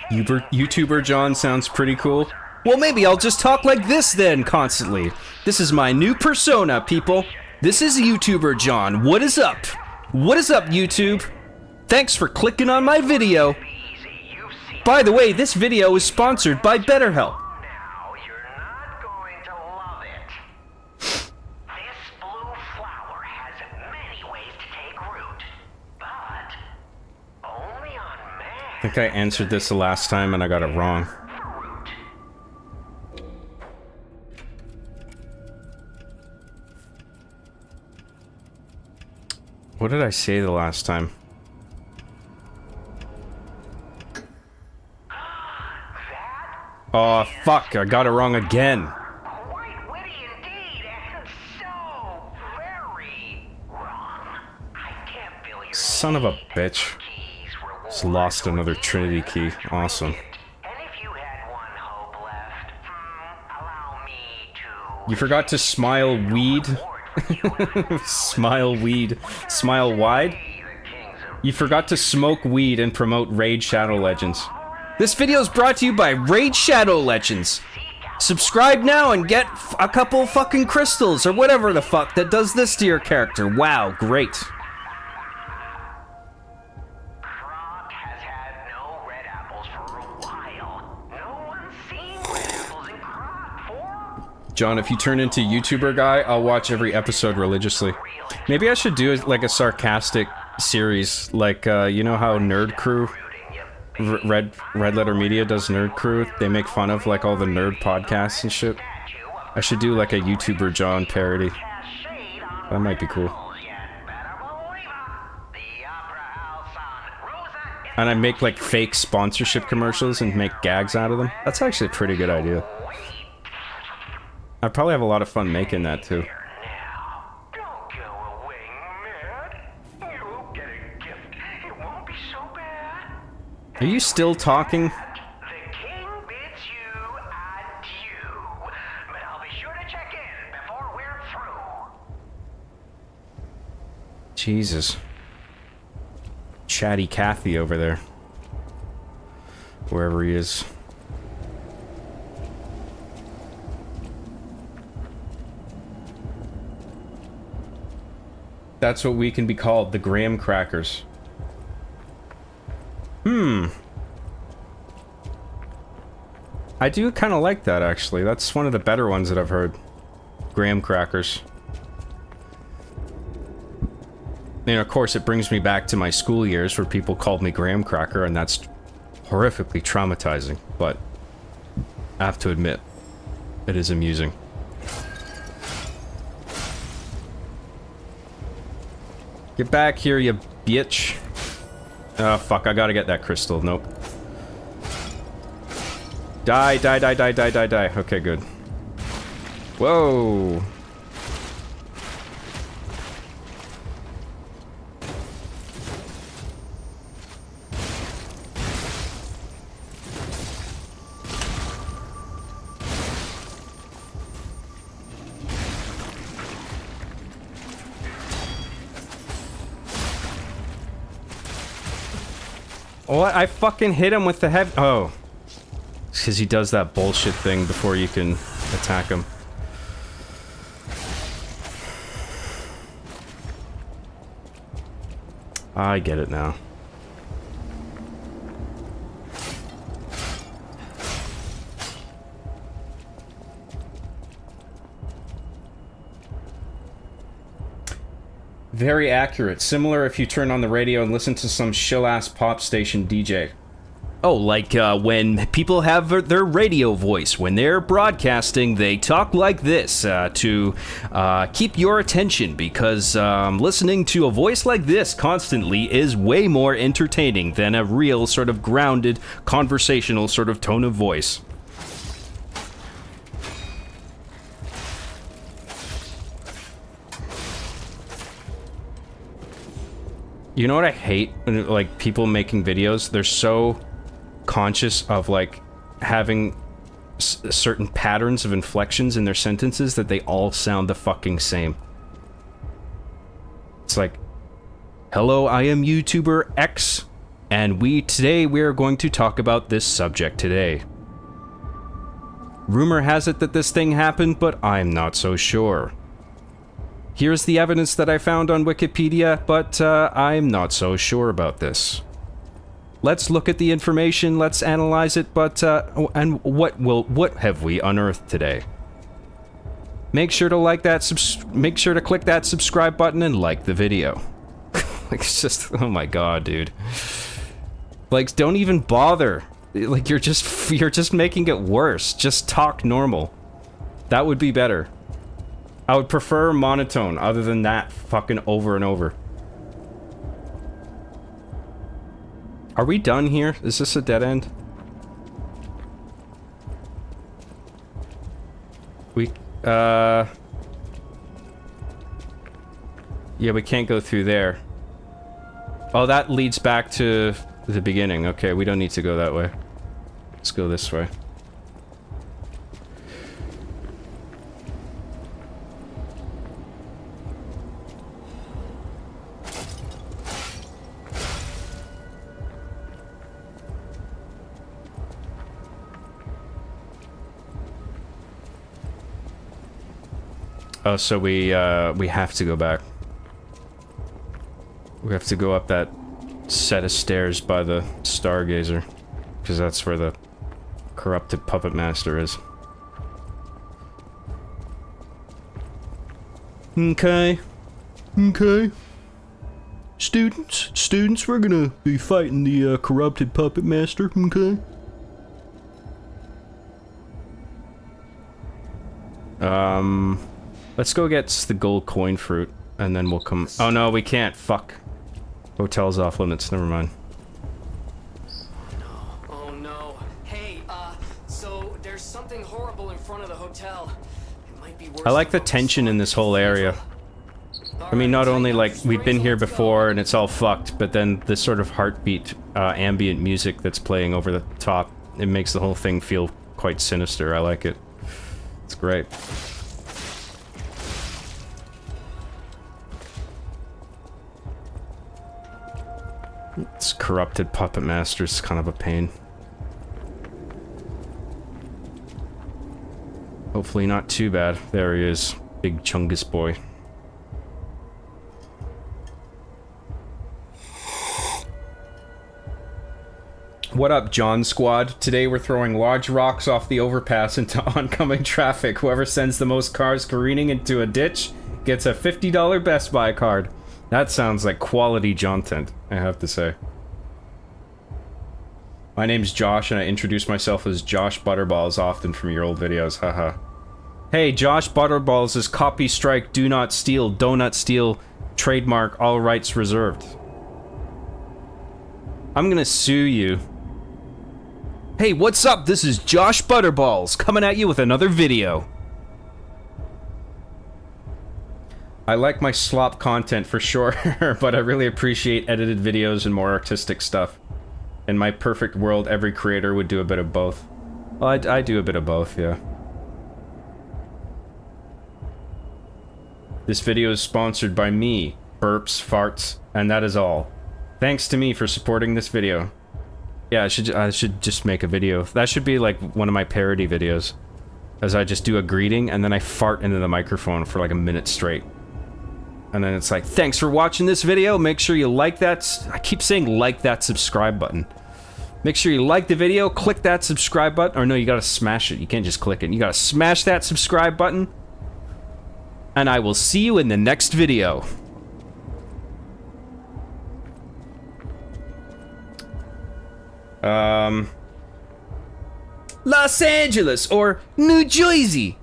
you've been? YouTuber John sounds pretty cool. Well, maybe I'll just talk like this then, constantly. This is my new persona, people. This is YouTuber John. What is up? What is up, YouTube? Thanks for clicking on my video. By the way, this video is sponsored by BetterHelp. Now, you're not going to love it. This blue flower has many ways to take root, but only on man. I think I answered this the last time and I got it wrong. Fruit. What did I say the last time? Oh, fuck, I got it wrong again. Quite witty indeed, and so very wrong. I can't feel your Son of a bitch. keys Just lost another Trinity key. Awesome. And if you had one hope left, allow me to... You forgot to smile weed. Smile weed. Smile wide? You forgot to smoke weed and promote Raid Shadow Legends. This video is brought to you by Raid Shadow Legends. Subscribe now and get a couple fucking crystals or whatever the fuck that does this to your character. Wow, great. Krat has had no red apples for a while. No one's seen red apples in Krat for... John, if you turn into YouTuber guy, I'll watch every episode religiously. Maybe I should do like a sarcastic series, like you know how Nerd Crew, Red Letter Media does Nerd Crew. They make fun of like all the nerd podcasts and shit. I should do like a YouTuber John parody. That might be cool. And I make like fake sponsorship commercials and make gags out of them. That's actually a pretty good idea. I probably have a lot of fun making that too. Now, don't go away, man. You'll get a gift. It won't be so bad. Are you still talking? The king bids you adieu. But I'll be sure to check in before we're through. Jesus. Chatty Cathy over there. Wherever he is. That's what we can be called, the graham crackers. I do kind of like that, actually. That's one of the better ones that I've heard. Graham crackers. And of course, it brings me back to my school years where people called me graham cracker, and that's horrifically traumatizing. But I have to admit, it is amusing. Get back here, you bitch. Oh, fuck, I gotta get that crystal. Nope. Die, die, die, die, die, die, die. Okay, good. Whoa. What? I fucking hit him with the heavy... Oh. Because he does that bullshit thing before you can attack him. I get it now. Very accurate. Similar if you turn on the radio and listen to some shill-ass pop station DJ. Oh, like when people have their radio voice. When they're broadcasting, they talk like this to keep your attention, because listening to a voice like this constantly is way more entertaining than a real sort of grounded, conversational sort of tone of voice. You know what I hate? Like, people making videos, they're so conscious of, like, having certain patterns of inflections in their sentences that they all sound the fucking same. It's like, hello, I am YouTuber X, and today we are going to talk about this subject today. Rumor has it that this thing happened, but I'm not so sure. Here's the evidence that I found on Wikipedia, but I'm not so sure about this. Let's look at the information, let's analyze it, but and what have we unearthed today? Make sure to like that make sure to click that subscribe button and like the video. Like, it's just, oh my god, dude. Like, don't even bother. Like, you're just making it worse. Just talk normal. That would be better. I would prefer monotone, other than that fucking over and over. Are we done here? Is this a dead end? Yeah, we can't go through there. Oh, that leads back to the beginning. Okay, we don't need to go that way. Let's go this way. Oh, so we have to go back. We have to go up that set of stairs by the Stargazer, because that's where the corrupted puppet master is. Okay. Okay. Students, we're gonna be fighting the corrupted puppet master, okay? Let's go get the gold coin fruit, and then we'll come... Oh no, we can't. Fuck. Hotel's off limits. Never mind. Oh no. Hey, so there's something horrible in front of the hotel. It I like the tension in this whole area. I mean, not only like we've been here before and it's all fucked, but then this sort of heartbeat ambient music that's playing over the top, it makes the whole thing feel quite sinister. I like it. It's great. This corrupted puppet master's kind of a pain. Hopefully not too bad. There he is. Big Chungus boy. What up, John Squad? Today we're throwing large rocks off the overpass into oncoming traffic. Whoever sends the most cars careening into a ditch gets a $50 Best Buy card. That sounds like quality content, I have to say. My name's Josh, and I introduce myself as Josh Butterballs often from your old videos, haha. Hey, Josh Butterballs is copy strike, do not steal, donut steal, trademark, all rights reserved. I'm gonna sue you. Hey, what's up? This is Josh Butterballs, coming at you with another video. I like my slop content for sure, but I really appreciate edited videos and more artistic stuff. In my perfect world, every creator would do a bit of both. Well, I do a bit of both, yeah. This video is sponsored by me, burps, farts, and that is all. Thanks to me for supporting this video. Yeah, I should just make a video. That should be like one of my parody videos. As I just do a greeting and then I fart into the microphone for like a minute straight. And then it's like, thanks for watching this video. Make sure you like that. I keep saying like that subscribe button. Make sure you like the video, click that subscribe button. Or no, you gotta smash it. You can't just click it. You gotta smash that subscribe button. And I will see you in the next video. Los Angeles or New Jersey?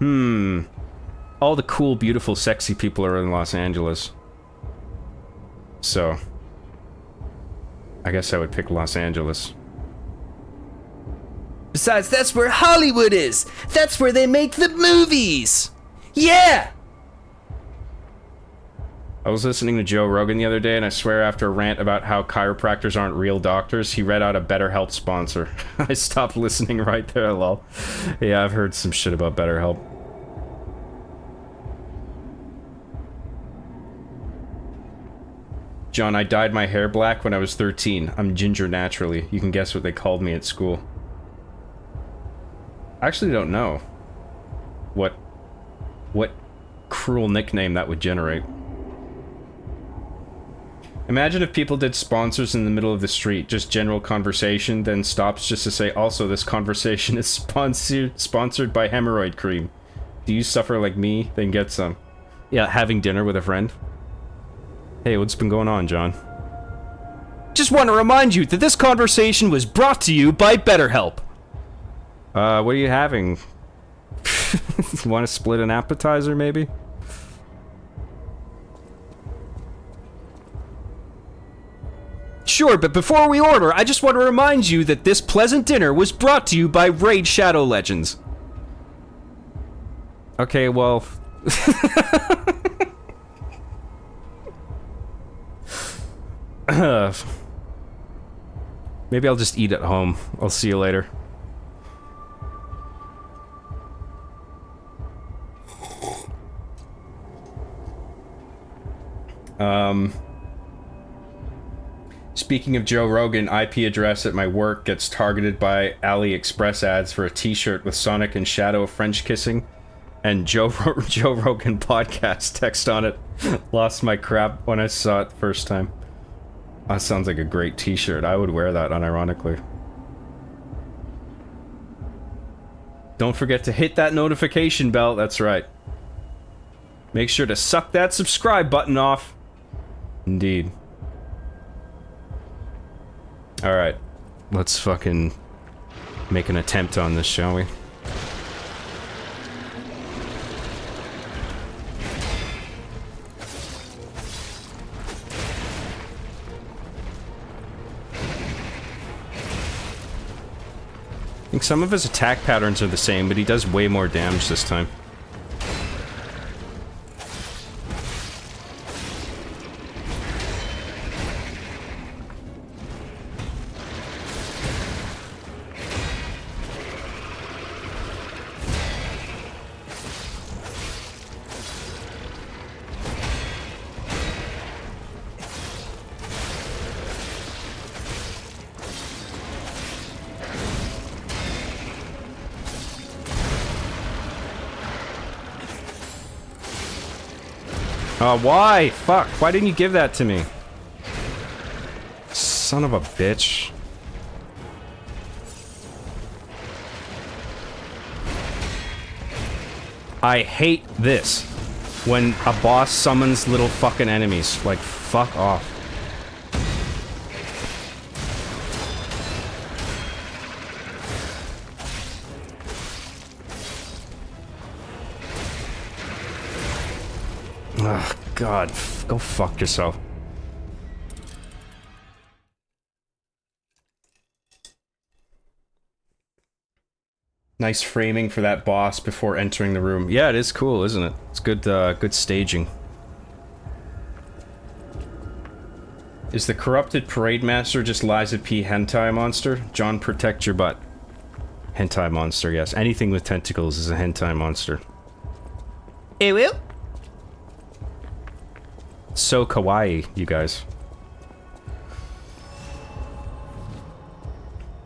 All the cool, beautiful, sexy people are in Los Angeles. So, I guess I would pick Los Angeles. Besides, that's where Hollywood is! That's where they make the movies! Yeah! I was listening to Joe Rogan the other day, and I swear after a rant about how chiropractors aren't real doctors, he read out a BetterHelp sponsor. I stopped listening right there, lol. Yeah, I've heard some shit about BetterHelp. John, I dyed my hair black when I was 13. I'm ginger naturally. You can guess what they called me at school. I actually don't know what cruel nickname that would generate. Imagine if people did sponsors in the middle of the street, just general conversation, then stops just to say, also, this conversation is sponsored by hemorrhoid cream. Do you suffer like me? Then get some. Yeah, having dinner with a friend. Hey, what's been going on, John? Just want to remind you that this conversation was brought to you by BetterHelp. What are you having? You want to split an appetizer, maybe? Sure, but before we order, I just want to remind you that this pleasant dinner was brought to you by Raid Shadow Legends. Okay, well... Maybe I'll just eat at home. I'll see you later. Speaking of Joe Rogan, IP address at my work gets targeted by AliExpress ads for a t-shirt with Sonic and Shadow French kissing and Joe Rogan podcast text on it. Lost my crap when I saw it the first time. That sounds like a great t-shirt. I would wear that unironically. Don't forget to hit that notification bell. That's right. Make sure to suck that subscribe button off. Indeed. Alright. Let's fucking make an attempt on this, shall we? I think some of his attack patterns are the same, but he does way more damage this time. Why? Fuck, why didn't you give that to me? Son of a bitch. I hate this. When a boss summons little fucking enemies. Like, fuck off. Ugh, God. Go fuck yourself. Nice framing for that boss before entering the room. Yeah, it is cool, isn't it? It's good, good staging. Is the corrupted parade master just Liza P. hentai monster? John, protect your butt. Hentai monster, yes. Anything with tentacles is a hentai monster. Ew, ew. So kawaii, you guys.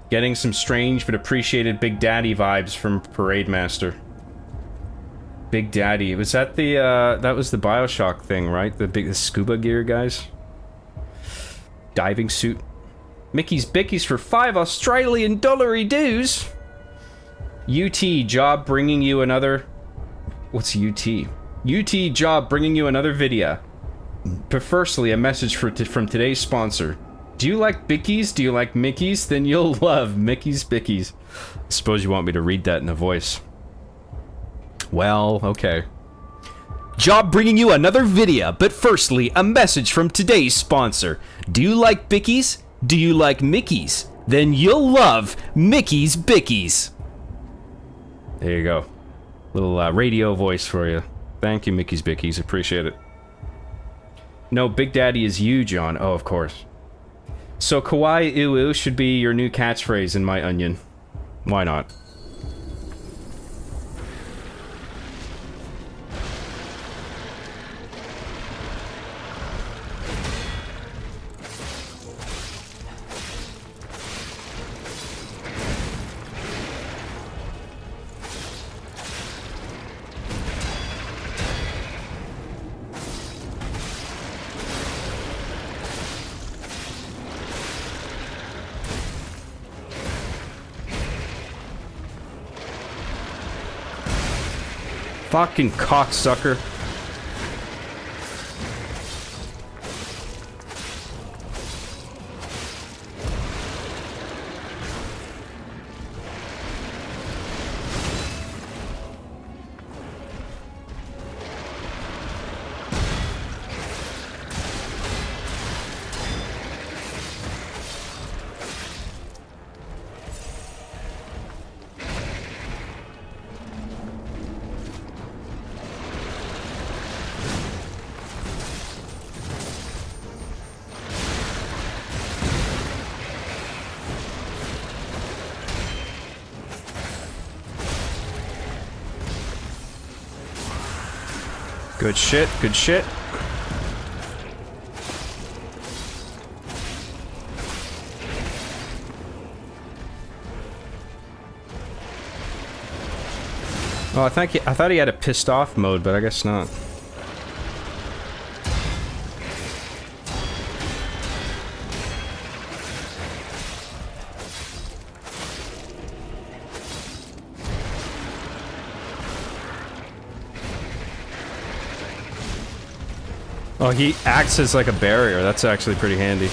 Getting some strange but appreciated Big Daddy vibes from Parade Master. Big Daddy. Was that the, that was the Bioshock thing, right? The scuba gear guys? Diving suit. Mickey's Bickies for 5 Australian dollary dues! UT job bringing you another... What's UT? UT job bringing you another video. But firstly, a message from today's sponsor. Do you like Bickies? Do you like Mickeys? Then you'll love Mickey's Bickies. I suppose you want me to read that in a voice. Well, okay. Job bringing you another video, but firstly, a message from today's sponsor. Do you like Bickies? Do you like Mickeys? Then you'll love Mickey's Bickies. There you go. Little radio voice for you. Thank you, Mickey's Bickies. Appreciate it. No, Big Daddy is you, John. Oh, of course. So kawaii uwu should be your new catchphrase in My Onion. Why not? Fucking cocksucker. Good shit, good shit. Oh, I thought he had a pissed off mode, but I guess not. Oh, he acts as like a barrier. That's actually pretty handy.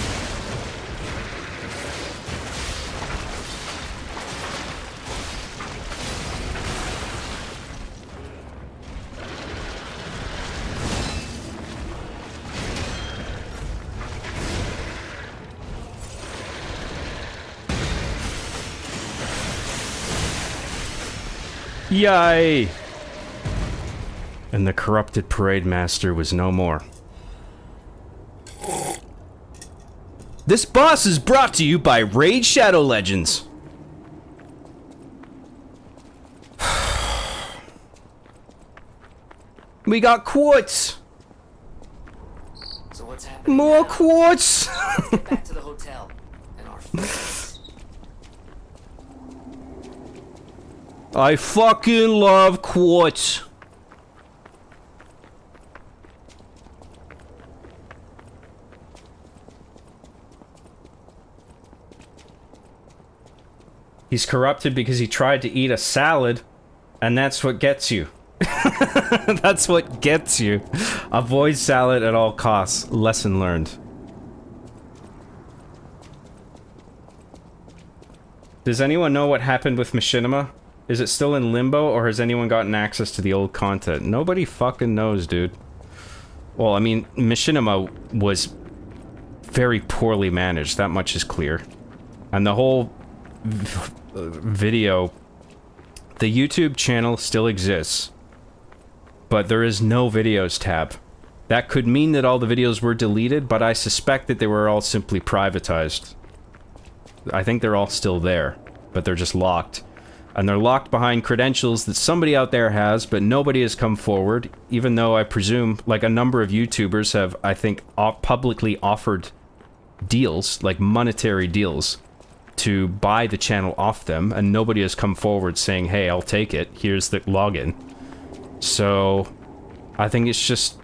Yay! And the corrupted parade master was no more. This boss is brought to you by Raid Shadow Legends. We got quartz. So what's happening? More now? quartz. Let's get back to the hotel and our friends. I fucking love quartz. He's corrupted because he tried to eat a salad, and that's what gets you. That's what gets you. Avoid salad at all costs. Lesson learned. Does anyone know what happened with Machinima? Is it still in limbo, or has anyone gotten access to the old content? Nobody fucking knows, dude. Well, I mean, Machinima was very poorly managed, that much is clear. And the whole video... The YouTube channel still exists, but there is no videos tab. That could mean that all the videos were deleted, but I suspect that they were all simply privatized. I think they're all still there, but they're just locked. And they're locked behind credentials that somebody out there has, but nobody has come forward, even though I presume, like, a number of YouTubers have, I think, publicly offered deals, like monetary deals, to buy the channel off them, and nobody has come forward saying, hey, I'll take it, here's the login. So, I think it's just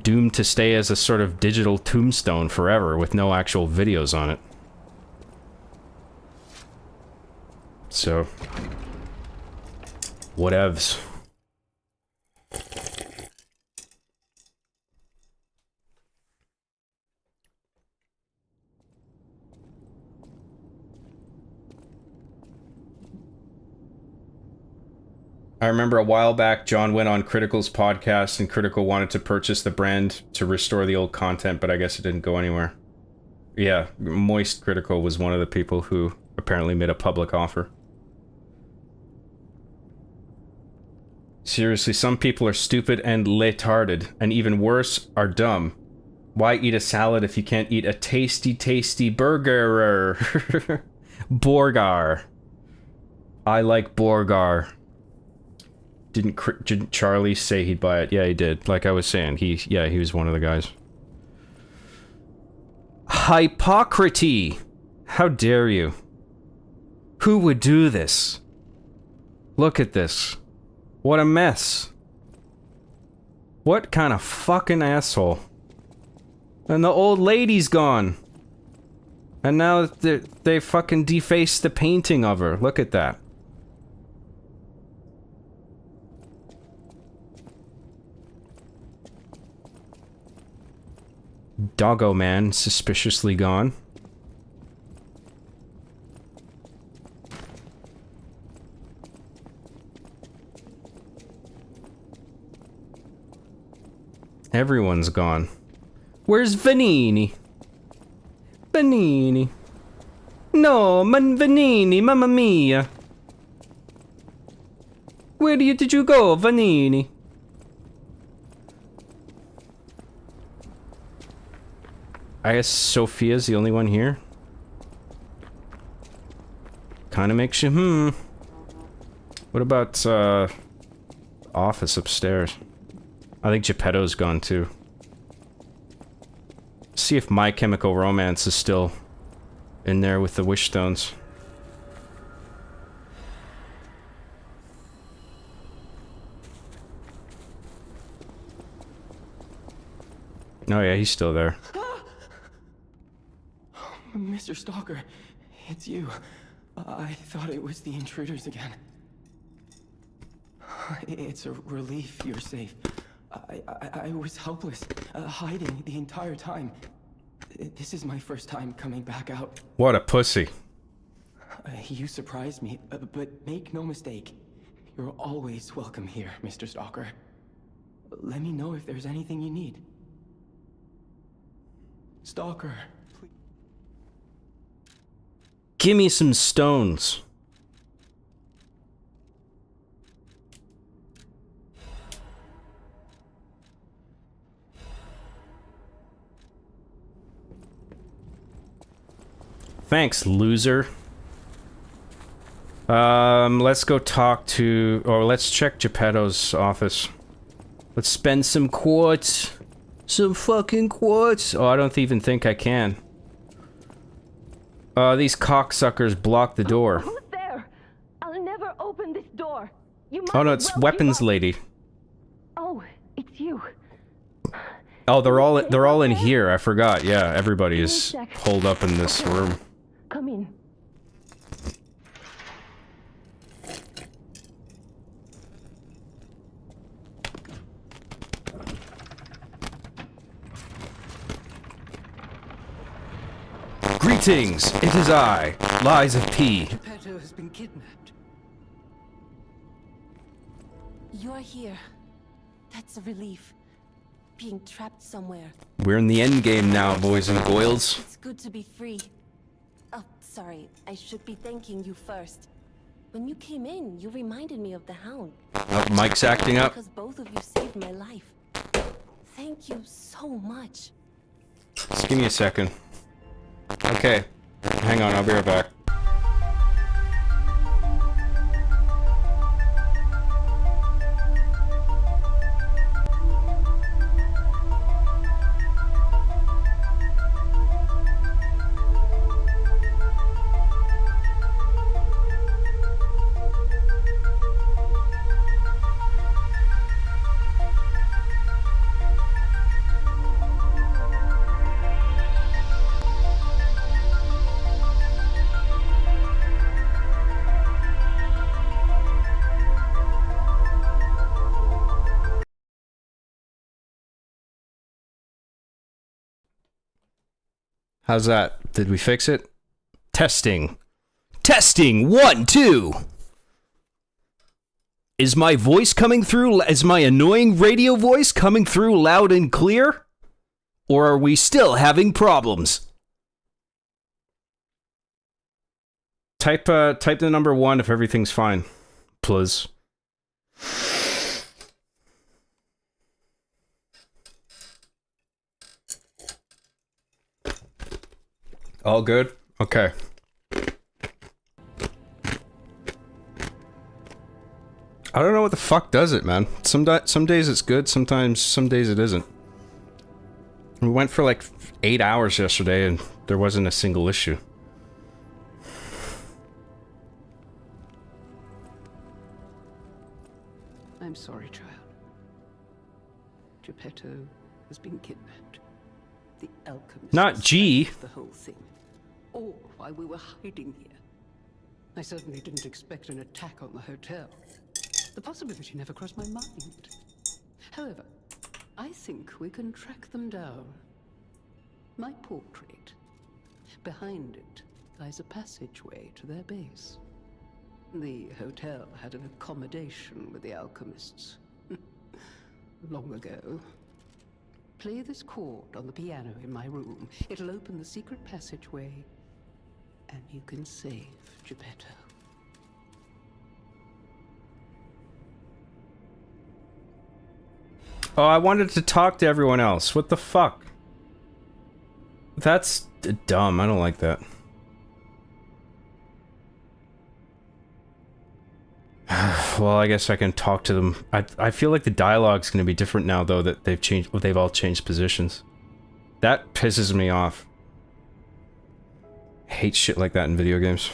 doomed to stay as a sort of digital tombstone forever with no actual videos on it. So, whatevs. I remember a while back, John went on Critical's podcast, and Critical wanted to purchase the brand to restore the old content, but I guess it didn't go anywhere. Yeah, Moist Critical was one of the people who apparently made a public offer. Seriously, some people are stupid and letarded, and even worse, are dumb. Why eat a salad if you can't eat a tasty, tasty burger? Borgar. I like Borgar. Didn't Charlie say he'd buy it? Yeah, he did. Like I was saying, he was one of the guys. Hypocrisy! How dare you? Who would do this? Look at this. What a mess. What kind of fucking asshole? And the old lady's gone. And now they fucking defaced the painting of her. Look at that. Doggo Man suspiciously gone. Everyone's gone. Where's Vanini? Vanini. No, Vanini, mamma mia. Where did you go, Vanini? I guess Sophia's the only one here. Kinda makes you, What about, office upstairs? I think Geppetto's gone too. See if My Chemical Romance is still in there with the wish stones. Oh yeah, he's still there. Mr. Stalker, it's you. I thought it was the intruders again. It's a relief you're safe. I was helpless, hiding the entire time. This is my first time coming back out. What a pussy. You surprised me, but make no mistake. You're always welcome here, Mr. Stalker. Let me know if there's anything you need. Stalker, please. Give me some stones. Thanks, loser. Let's go talk to... or let's check Geppetto's office. Let's spend some quartz. Some fucking quartz. Oh, I don't even think I can. These cocksuckers blocked the door. Who's there? I'll never open this door. You might Oh no, as it's well weapons give up. lady. Oh, it's you. Oh, they're all in here. I forgot. Yeah, everybody is holed up in this room. Come in. Greetings, it is I, Lies of P. Geppetto has been kidnapped. You're here. That's a relief. Being trapped somewhere. We're in the end game now, boys and girls. It's good to be free. Oh, sorry. I should be thanking you first. When you came in, you reminded me of the Hound. Mike's acting up. Because both of you saved my life. Thank you so much. Just give me a second. Okay. Hang on, I'll be right back. How's that? Did we fix it? Testing. Testing! 1, 2! Is my voice coming through? Is my annoying radio voice coming through loud and clear? Or are we still having problems? Type the number 1 if everything's fine. Please. All good? Okay. I don't know what the fuck does it, man. Some days it's good, some days it isn't. We went for like 8 hours yesterday and there wasn't a single issue. I'm sorry, child. Geppetto has been kidnapped. The alchemist... Not G. The whole thing. All while we were hiding here. I certainly didn't expect an attack on the hotel. The possibility never crossed my mind. However, I think we can track them down. My portrait. Behind it lies a passageway to their base. The hotel had an accommodation with the alchemists. Long ago. Play this chord on the piano in my room. It'll open the secret passageway, and you can save Geppetto. Oh, I wanted to talk to everyone else. What the fuck? That's dumb. I don't like that. Well, I guess I can talk to them. I feel like the dialogue's going to be different now, though, that they've all changed positions. That pisses me off. I hate shit like that in video games.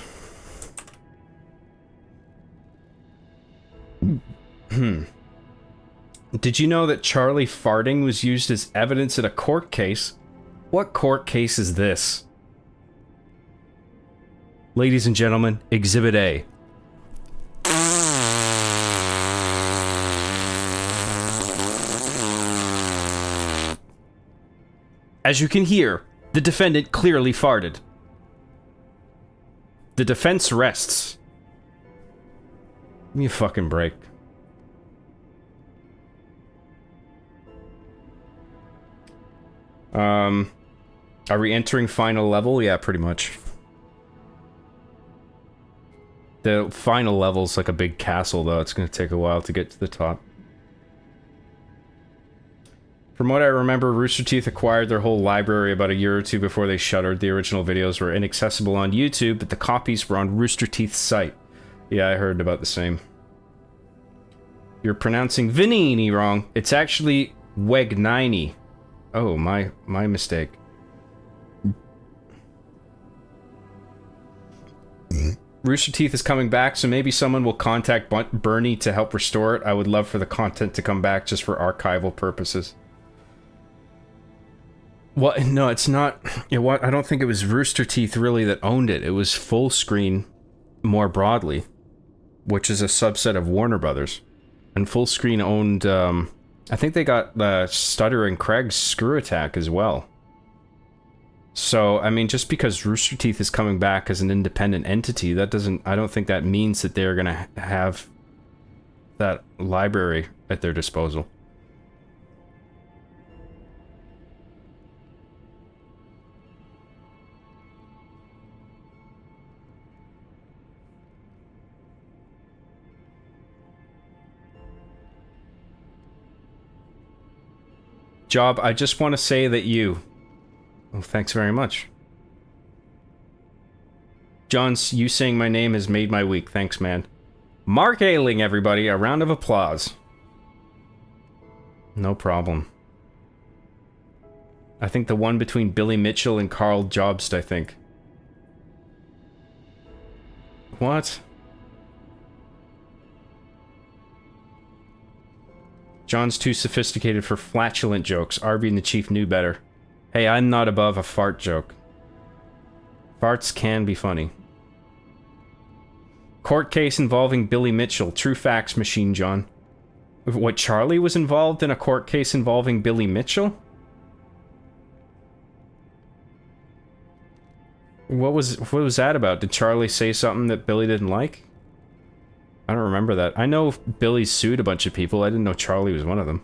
Did you know that Charlie farting was used as evidence in a court case? What court case is this? Ladies and gentlemen, Exhibit A. As you can hear, the defendant clearly farted. The defense rests. Give me a fucking break. Are we entering final level? Yeah, pretty much. The final level's like a big castle, though. It's gonna take a while to get to the top. From what I remember, Rooster Teeth acquired their whole library about a year or two before they shuttered. The original videos were inaccessible on YouTube, but the copies were on Rooster Teeth's site. Yeah, I heard about the same. You're pronouncing Vinini wrong. It's actually Wegnini. Oh, my mistake. Rooster Teeth is coming back, so maybe someone will contact Bernie to help restore it. I would love for the content to come back just for archival purposes. What? No, it's not. You know what? I don't think it was Rooster Teeth really that owned it. It was Fullscreen more broadly, which is a subset of Warner Brothers. And Fullscreen owned, I think they got Stutter and Craig's Screw Attack as well. So, I mean, just because Rooster Teeth is coming back as an independent entity, that doesn't... I don't think that means that they're gonna have that library at their disposal. Job, I just want to say that you... Oh, thanks very much. John, you saying my name has made my week. Thanks, man. Mark Ailing, everybody. A round of applause. No problem. I think the one between Billy Mitchell and Carl Jobst, I think. What? John's too sophisticated for flatulent jokes. Arby and the Chief knew better. Hey, I'm not above a fart joke. Farts can be funny. Court case involving Billy Mitchell. True facts, Machine John. What, Charlie was involved in a court case involving Billy Mitchell? What was that about? Did Charlie say something that Billy didn't like? I don't remember that. I know Billy sued a bunch of people. I didn't know Charlie was one of them.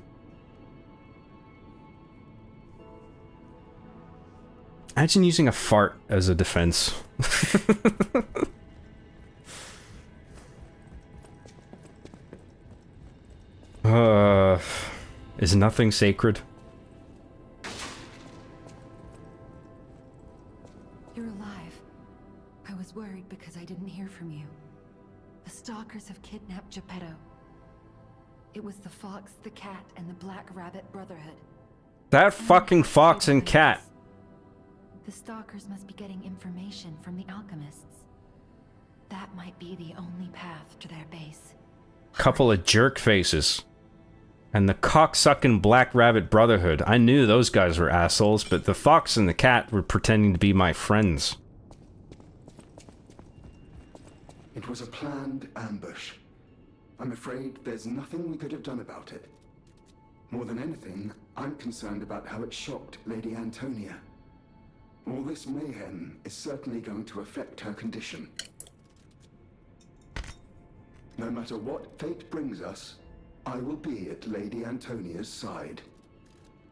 Imagine using a fart as a defense. Is nothing sacred? You're alive. I was worried because I didn't hear from you. The stalkers have kidnapped Geppetto. It was the Fox, the Cat, and the Black Rabbit Brotherhood. That fucking Fox and Cat. The stalkers must be getting information from the alchemists. That might be the only path to their base. Couple of jerk faces. And the cocksucking Black Rabbit Brotherhood. I knew those guys were assholes, but the Fox and the Cat were pretending to be my friends. It was a planned ambush. I'm afraid there's nothing we could have done about it. More than anything, I'm concerned about how it shocked Lady Antonia. All this mayhem is certainly going to affect her condition. No matter what fate brings us, I will be at Lady Antonia's side.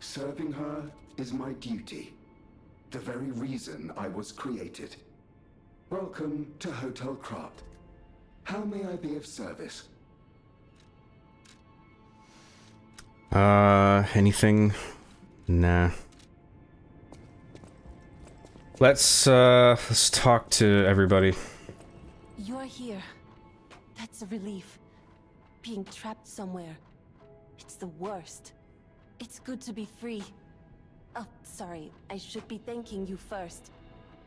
Serving her is my duty. The very reason I was created. Welcome to Hotel Krat. How may I be of service? Anything? Nah. Let's talk to everybody. You're here. That's a relief. Being trapped somewhere. It's the worst. It's good to be free. Oh, sorry. I should be thanking you first.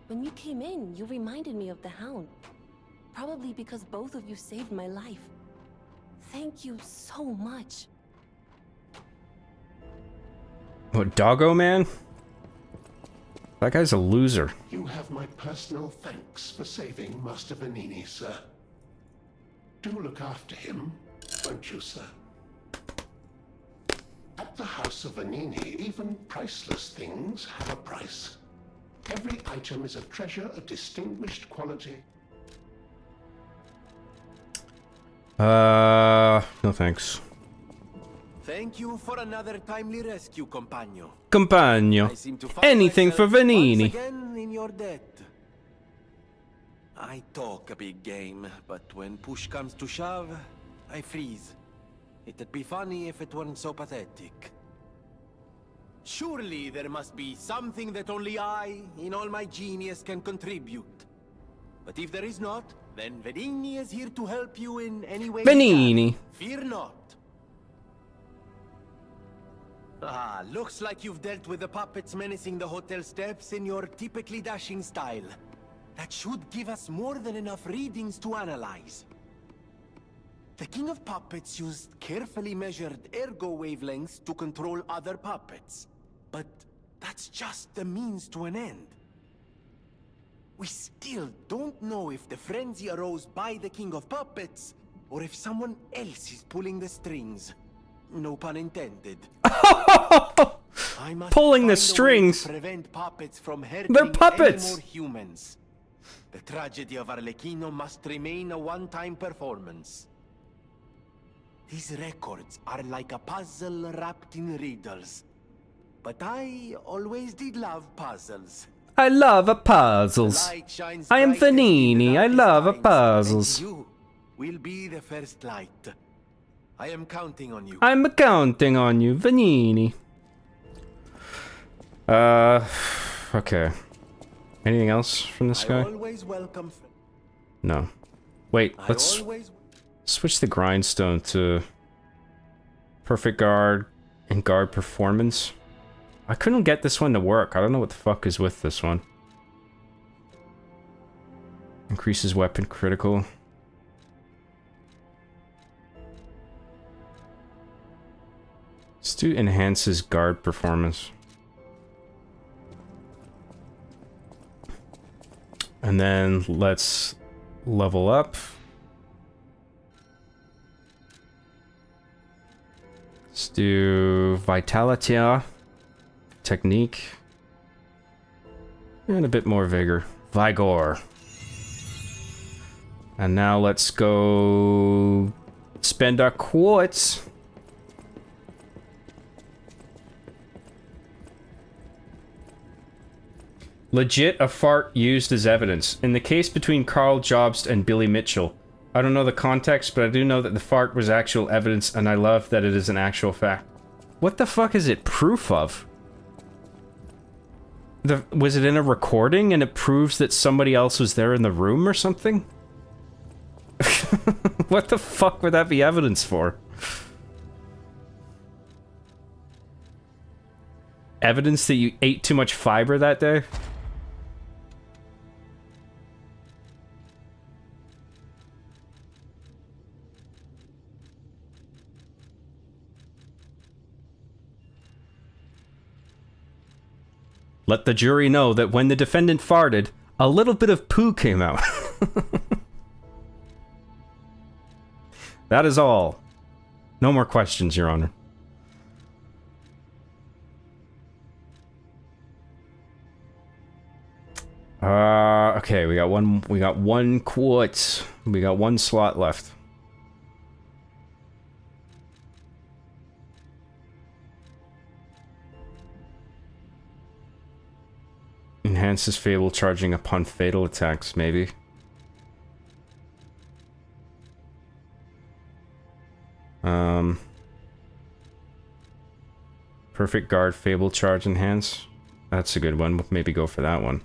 When you came in, you reminded me of the Hound. Probably because both of you saved my life. Thank you so much. What, Doggo Man? That guy's a loser. You have my personal thanks for saving Master Venini, sir. Do look after him, won't you, sir? At the House of Venini, even priceless things have a price. Every item is a treasure of distinguished quality. No thanks. Thank you for another timely rescue, compagno. Compagno. I seem to find Anything for myself Venini. once again in your debt. I talk a big game, but when push comes to shove, I freeze. It'd be funny if it weren't so pathetic. Surely there must be something that only I, in all my genius, can contribute. But if there is not, then Venini is here to help you in any way. Venini. Fear not. Ah, looks like you've dealt with the puppets menacing the hotel steps in your typically dashing style. That should give us more than enough readings to analyze. The King of Puppets used carefully measured ergo wavelengths to control other puppets. But that's just the means to an end. We still don't know if the frenzy arose by the King of Puppets, or if someone else is pulling the strings. No pun intended. pulling the strings. Prevent puppets from hurting They're puppets. any more humans. The tragedy of Arlecchino must remain a one-time performance. These records are like a puzzle wrapped in riddles. But I always did love puzzles. I love a puzzles. Light shines I am brightest in the Vanini. I darkest love a times, puzzles. and you will be the first light. I am counting on you. I'm counting on you, Vanini. Okay. Anything else from this guy? Always welcome. No. Wait, I let's always switch the grindstone to perfect guard and guard performance. I couldn't get this one to work. I don't know what the fuck is with this one. Increases weapon critical. Let's do enhances guard performance. And then let's level up. Let's do Vitality, Technique, and a bit more Vigor. Vigor. And now let's go spend our quartz. Legit a fart used as evidence. In the case between Carl Jobst and Billy Mitchell. I don't know the context, but I do know that the fart was actual evidence, and I love that it is an actual fact. What the fuck is it proof of? Was it in a recording and it proves that somebody else was there in the room or something? What the fuck would that be evidence for? Evidence that you ate too much fiber that day? Let the jury know that when the defendant farted, a little bit of poo came out. That is all. No more questions, Your Honor. Okay, we got one quartz. We got one slot left. Enhances Fable charging upon fatal attacks, maybe. Perfect Guard Fable charge enhance. That's a good one. We'll maybe go for that one.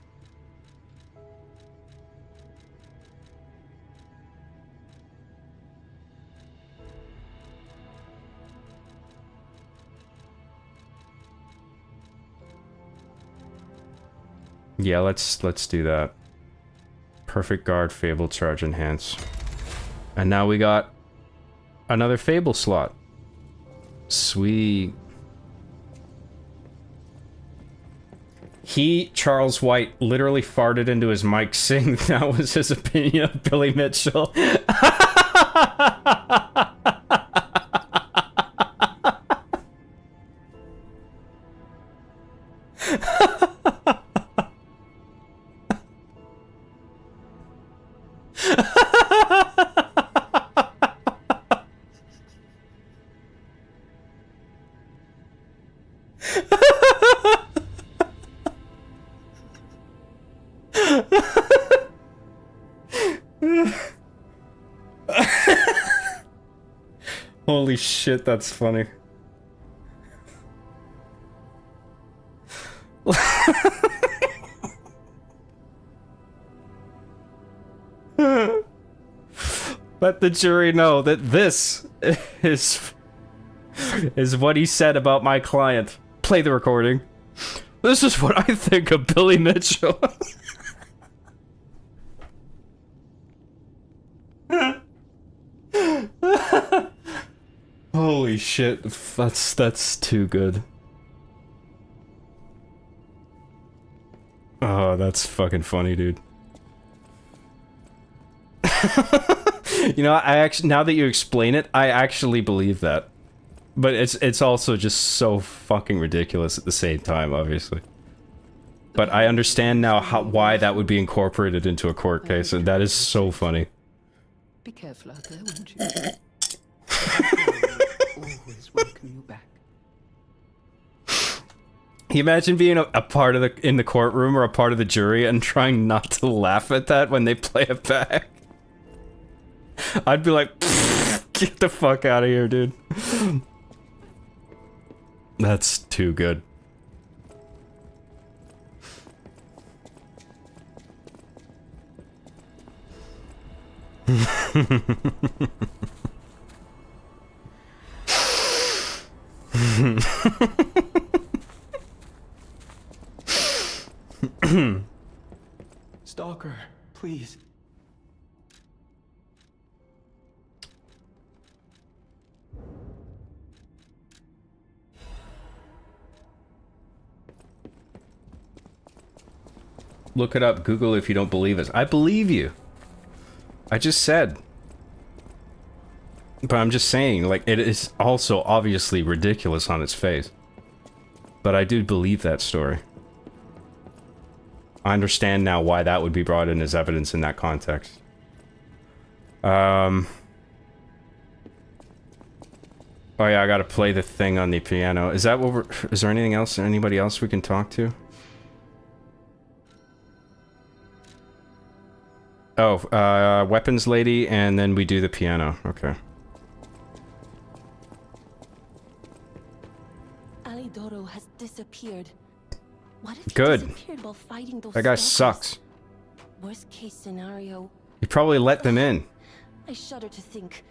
Yeah, let's do that. Perfect Guard, Fable Charge, Enhance. And now we got another Fable slot. Sweet. Charles White, literally farted into his mic saying that was his opinion of Billy Mitchell. Holy shit, that's funny. Let the jury know that this is what he said about my client. Play the recording. This is what I think of Billy Mitchell. Holy shit, that's too good. Oh, that's fucking funny, dude. You know, I actually, now that you explain it, I actually believe that. But it's also just so fucking ridiculous at the same time, obviously. But I understand now why that would be incorporated into a court case, and that is so funny. Be careful out there, won't you? Always welcome you back. Can you imagine being a part of in the courtroom or a part of the jury and trying not to laugh at that when they play it back? I'd be like, get the fuck out of here, dude. That's too good. Stalker, please. Look it up. Google if you don't believe us. I believe you. I just said. But I'm just saying, like, it is also obviously ridiculous on its face. But I do believe that story. I understand now why that would be brought in as evidence in that context. Oh yeah, I gotta play the thing on the piano. Is that what we're... Is there anything else? Anybody else we can talk to? Oh, weapons lady, and then we do the piano. Okay. Alidoro has disappeared. What if he Good. disappeared while fighting those That guy stalkers? sucks. Worst case scenario. You probably let them in. I shudder to think.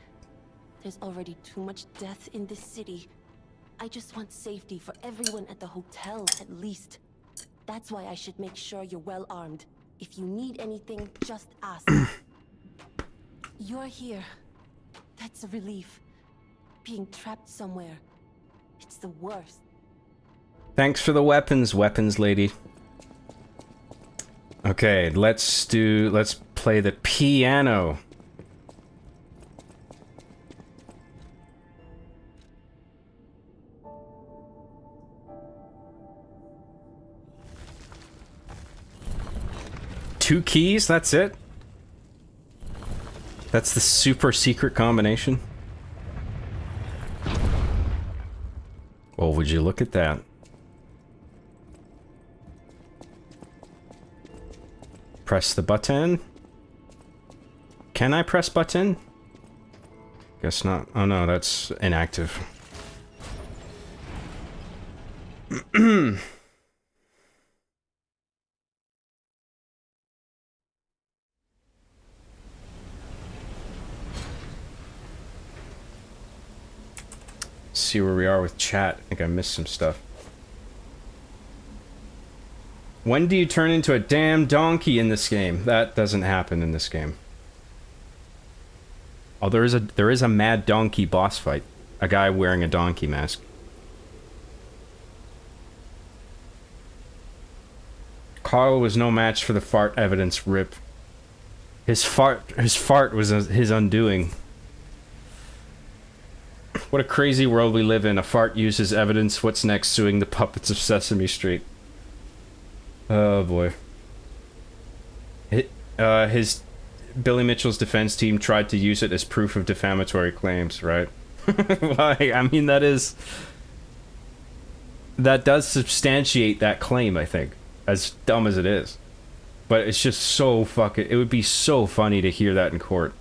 There's already too much death in this city. I just want safety for everyone at the hotel, at least. That's why I should make sure you're well armed. If you need anything, just ask. You're here. That's a relief. Being trapped somewhere. It's the worst. Thanks for the weapons, weapons lady. Okay, let's play the piano. Two keys, that's it? That's the super secret combination? Well, would you look at that? Press the button. Can I press button? Guess not. Oh no, that's inactive. See where we are with chat. I think I missed some stuff. When do you turn into a damn donkey in this game? That doesn't happen in this game. Oh, there is a mad donkey boss fight. A guy wearing a donkey mask. Carl was no match for the fart evidence, rip. His fart was his undoing. What a crazy world we live in. A fart uses evidence. What's next? Suing the puppets of Sesame Street. Oh boy. His Billy Mitchell's defense team tried to use it as proof of defamatory claims, right? Why? I mean, that does substantiate that claim, I think. As dumb as it is. But it's just so fucking... It would be so funny to hear that in court.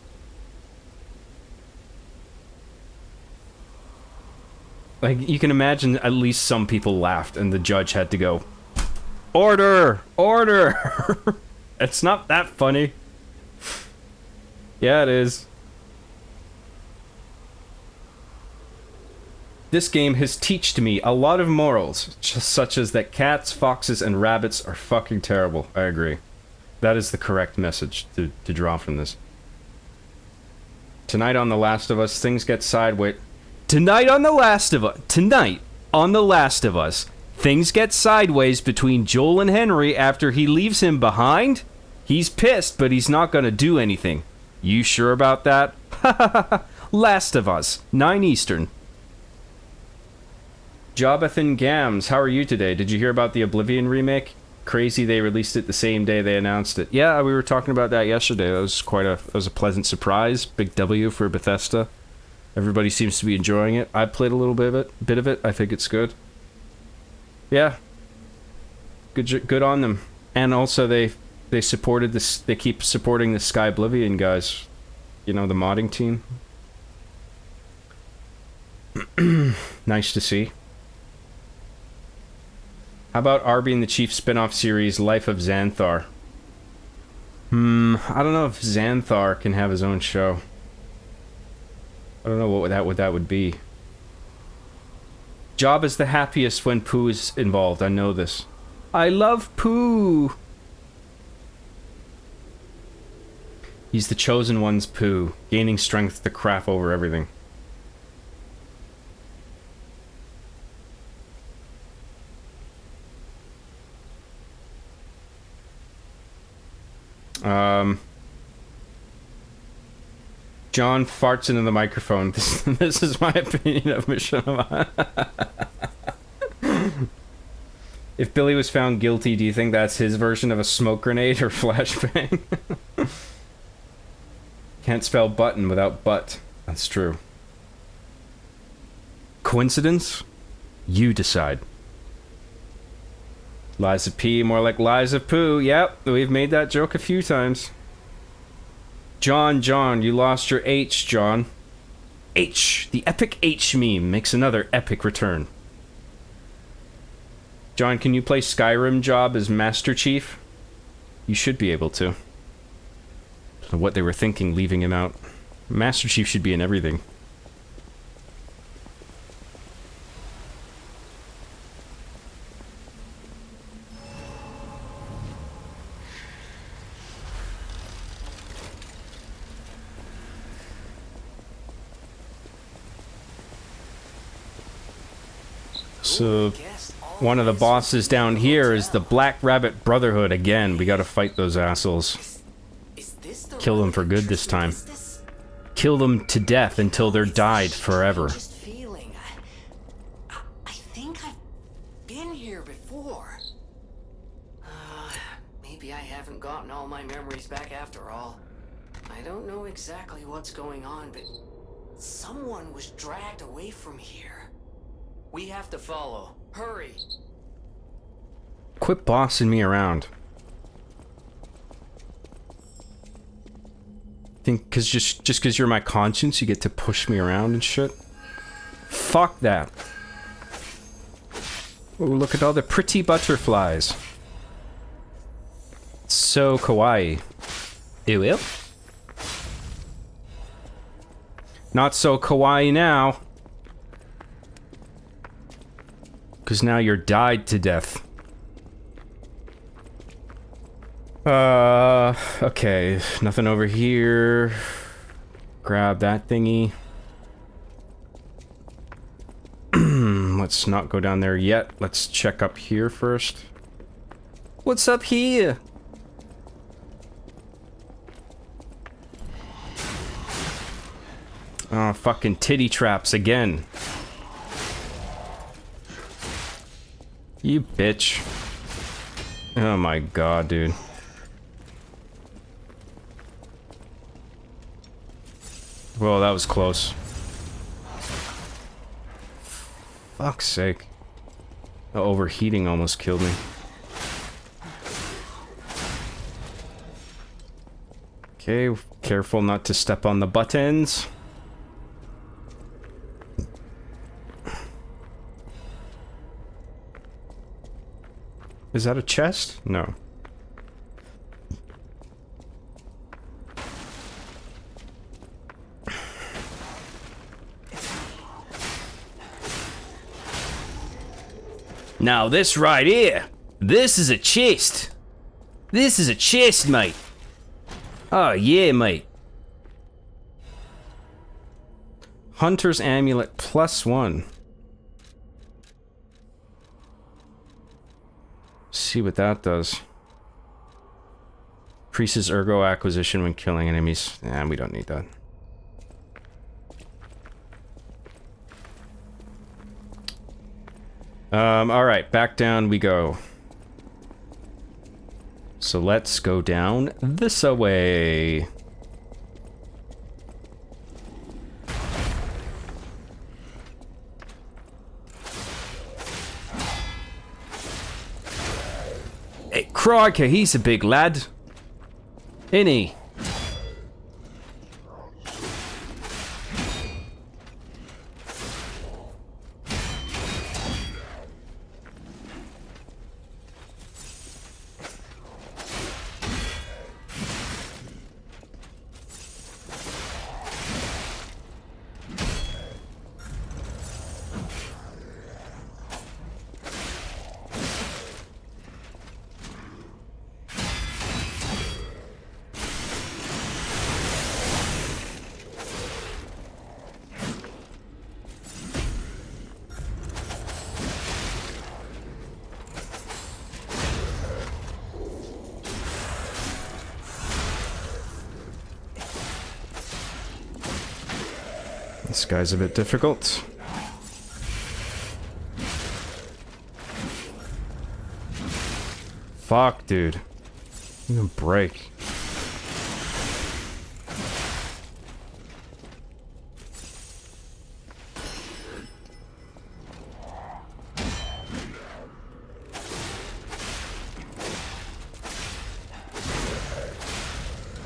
Like, you can imagine at least some people laughed and the judge had to go, "Order! Order!" It's not that funny. Yeah, it is. This game has taught me a lot of morals, such as that cats, foxes, and rabbits are fucking terrible. I agree. That is the correct message to draw from this. Tonight on The Last of Us, things get sideways. Tonight on The Last of Us, things get sideways between Joel and Henry after he leaves him behind. He's pissed, but he's not gonna do anything. You sure about that? Last of Us, 9 Eastern. Jobathan Gams, how are you today? Did you hear about the Oblivion remake? Crazy they released it the same day they announced it. Yeah, we were talking about that yesterday. That was a pleasant surprise. Big W for Bethesda. Everybody seems to be enjoying it. I played a little bit of it. I think it's good. Yeah. Good on them. And also they supported this. They keep supporting the Sky Oblivion guys. You know, the modding team. Nice to see. How about Arby and the Chief spin-off series Life of Xanthar? I don't know if Xanthar can have his own show. I don't know what that would be. Job is the happiest when Pooh is involved. I know this. I love Pooh. He's the chosen one's Pooh, gaining strength to craft over everything. John farts into the microphone. This is my opinion of Machinima. If Billy was found guilty, do you think that's his version of a smoke grenade or flashbang? Can't spell button without butt. That's true. Coincidence? You decide. Lies of P, more like lies of Pooh. Yep, we've made that joke a few times. John, you lost your H, John. H, the epic H meme makes another epic return. John, can you play Skyrim Job as Master Chief? You should be able to. So what they were thinking, leaving him out. Master Chief should be in everything. So, one of the bosses down here is the Black Rabbit Brotherhood again. We gotta fight those assholes. Kill them for good this time. Kill them to death until they're died forever. I think I've been here before. Maybe I haven't gotten all my memories back after all. I don't know exactly what's going on, but someone was dragged away from here. We have to follow. Hurry. Quit bossing me around. Think just because you're my conscience, you get to push me around and shit? Fuck that. Oh, look at all the pretty butterflies. So kawaii. Ew. Not so kawaii now. Because now you're died to death. Okay. Nothing over here. Grab that thingy. Let's not go down there yet. Let's check up here first. What's up here? Oh, fucking titty traps again. You bitch. Oh my god, dude. Whoa, that was close. Fuck's sake. The overheating almost killed me. Okay, careful not to step on the buttons. Is that a chest? No. Now this right here, this is a chest. This is a chest, mate. Oh yeah, mate. Hunter's Amulet +1. See what that does. Increases ergo acquisition when killing enemies. Nah, we don't need that. Alright, back down we go. So let's go down this way. Hey, crikey, he's a big lad. Isn't he? This guy's a bit difficult. Fuck, dude. Give me a break.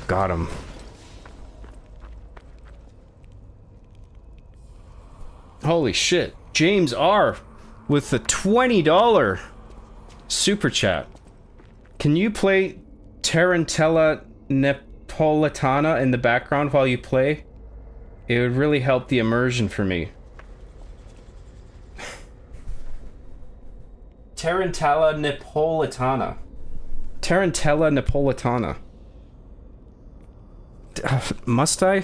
Got him. Holy shit. James R. with the $20 super chat. Can you play Tarantella Napolitana in the background while you play? It would really help the immersion for me. Tarantella Napolitana. Tarantella Napolitana. Must I?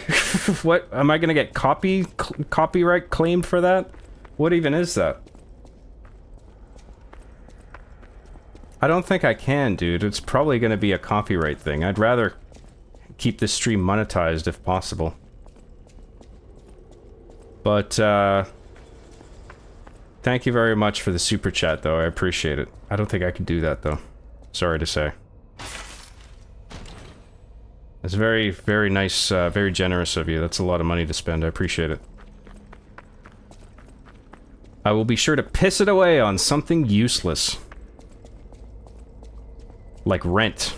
What? Am I gonna get copyright claimed for that? What even is that? I don't think I can, dude. It's probably gonna be a copyright thing. I'd rather keep this stream monetized if possible. But, thank you very much for the super chat, though. I appreciate it. I don't think I can do that, though. Sorry to say. It's very, very nice, very generous of you. That's a lot of money to spend. I appreciate it. I will be sure to piss it away on something useless. Like rent.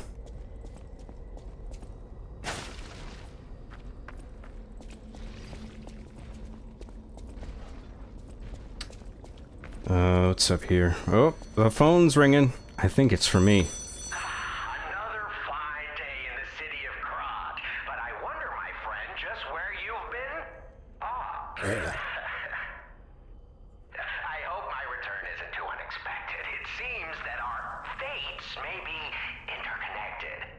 What's up here? Oh, the phone's ringing. I think it's for me. Another fine day in the city of Krat, but I wonder, my friend, just where you've been? I hope my return isn't too unexpected. It seems that our fates may be interconnected.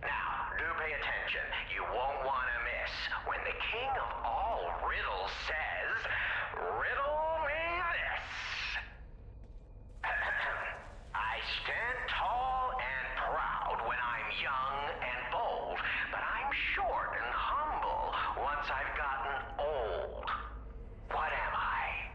Now, do pay attention. You won't want to miss when the king of all riddles says, "Riddle me this." I stand tall and proud when I'm young and bold, but I'm short and humble once I've gotten old. What am I?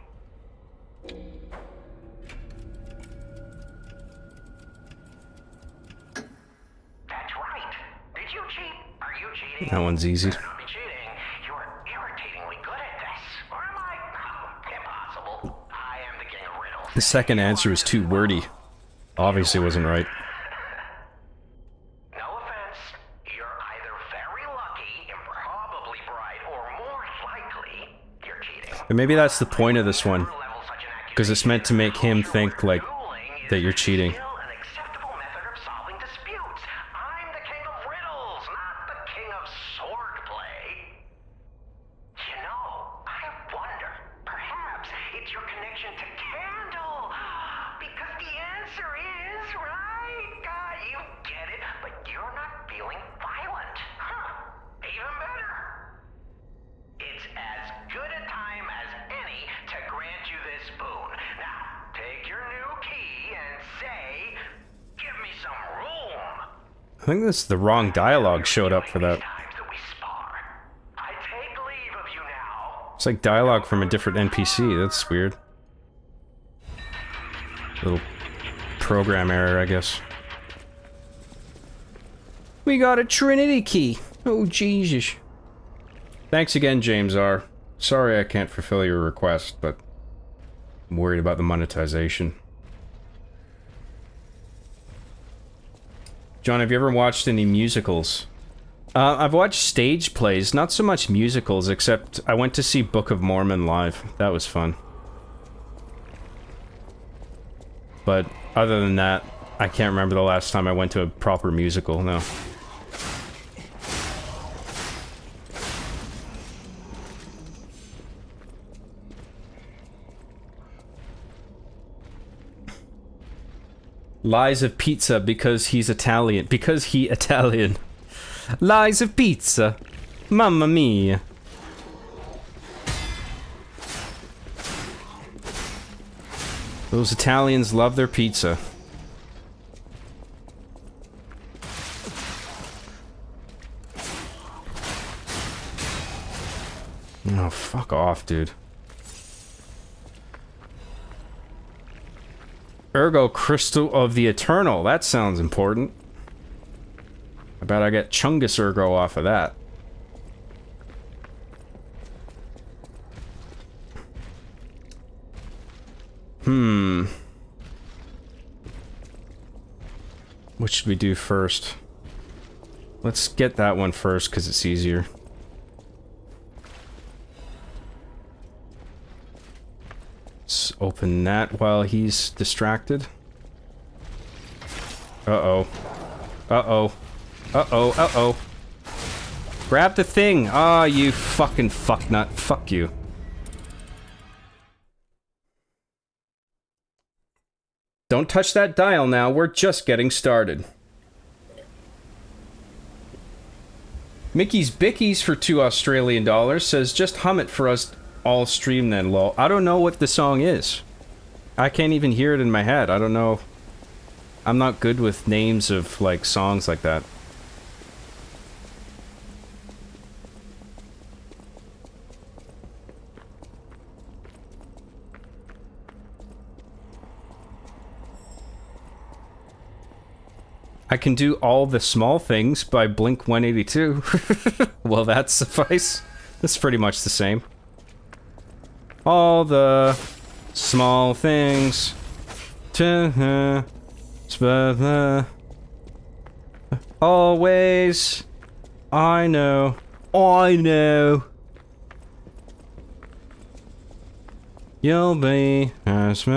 That's right. Did you cheat? Are you cheating? That one's easy. Better not be cheating. You're irritatingly good at this. Or am I? Impossible. I am the king of riddles. The second answer was too wordy. Obviously wasn't right. No offense. You're either very lucky, improbably bright, or more likely, you're cheating. But maybe that's the point of this one. Because it's meant to make him think, like, that you're cheating. Still an acceptable method of solving disputes. I'm the king of riddles, not the king of swordplay. You know, I wonder, perhaps it's your connection to Candle. Because the answer is, right? You get it, but you're not feeling violent. Huh. Even better. It's as good a time as any to grant you this boon. Now, take your new key and say, "Give me some room." I think this the wrong dialogue showed up for that. Times that we spar. I take leave of you now. It's like dialogue from a different NPC. That's weird. Little program error, I guess. We got a Trinity key. Oh, Jesus. Thanks again, James R. Sorry I can't fulfill your request, but I'm worried about the monetization. John, have you ever watched any musicals? I've watched stage plays, not so much musicals, except I went to see Book of Mormon live. That was fun. But other than that, I can't remember the last time I went to a proper musical, no. Lies of pizza because he's Italian. Because he Italian. Lies of pizza. Mamma mia. Those Italians love their pizza. Oh, fuck off, dude. Ergo Crystal of the Eternal. That sounds important. I bet I get Chungus Ergo off of that. What should we do first? Let's get that one first, because it's easier. Let's open that while he's distracted. Uh-oh. Uh-oh. Uh-oh. Uh-oh. Grab the thing! Ah, you fucking fucknut. Fuck you. Don't touch that dial now, we're just getting started. Mickey's Bickies for $2 Australian says, just hum it for us all stream then, lol. I don't know what the song is. I can't even hear it in my head. I don't know. I'm not good with names of, like, songs like that. I can do All the Small Things by Blink-182. Well, that suffice. That's pretty much the same. All the small things. Always. I know. I know. You'll be as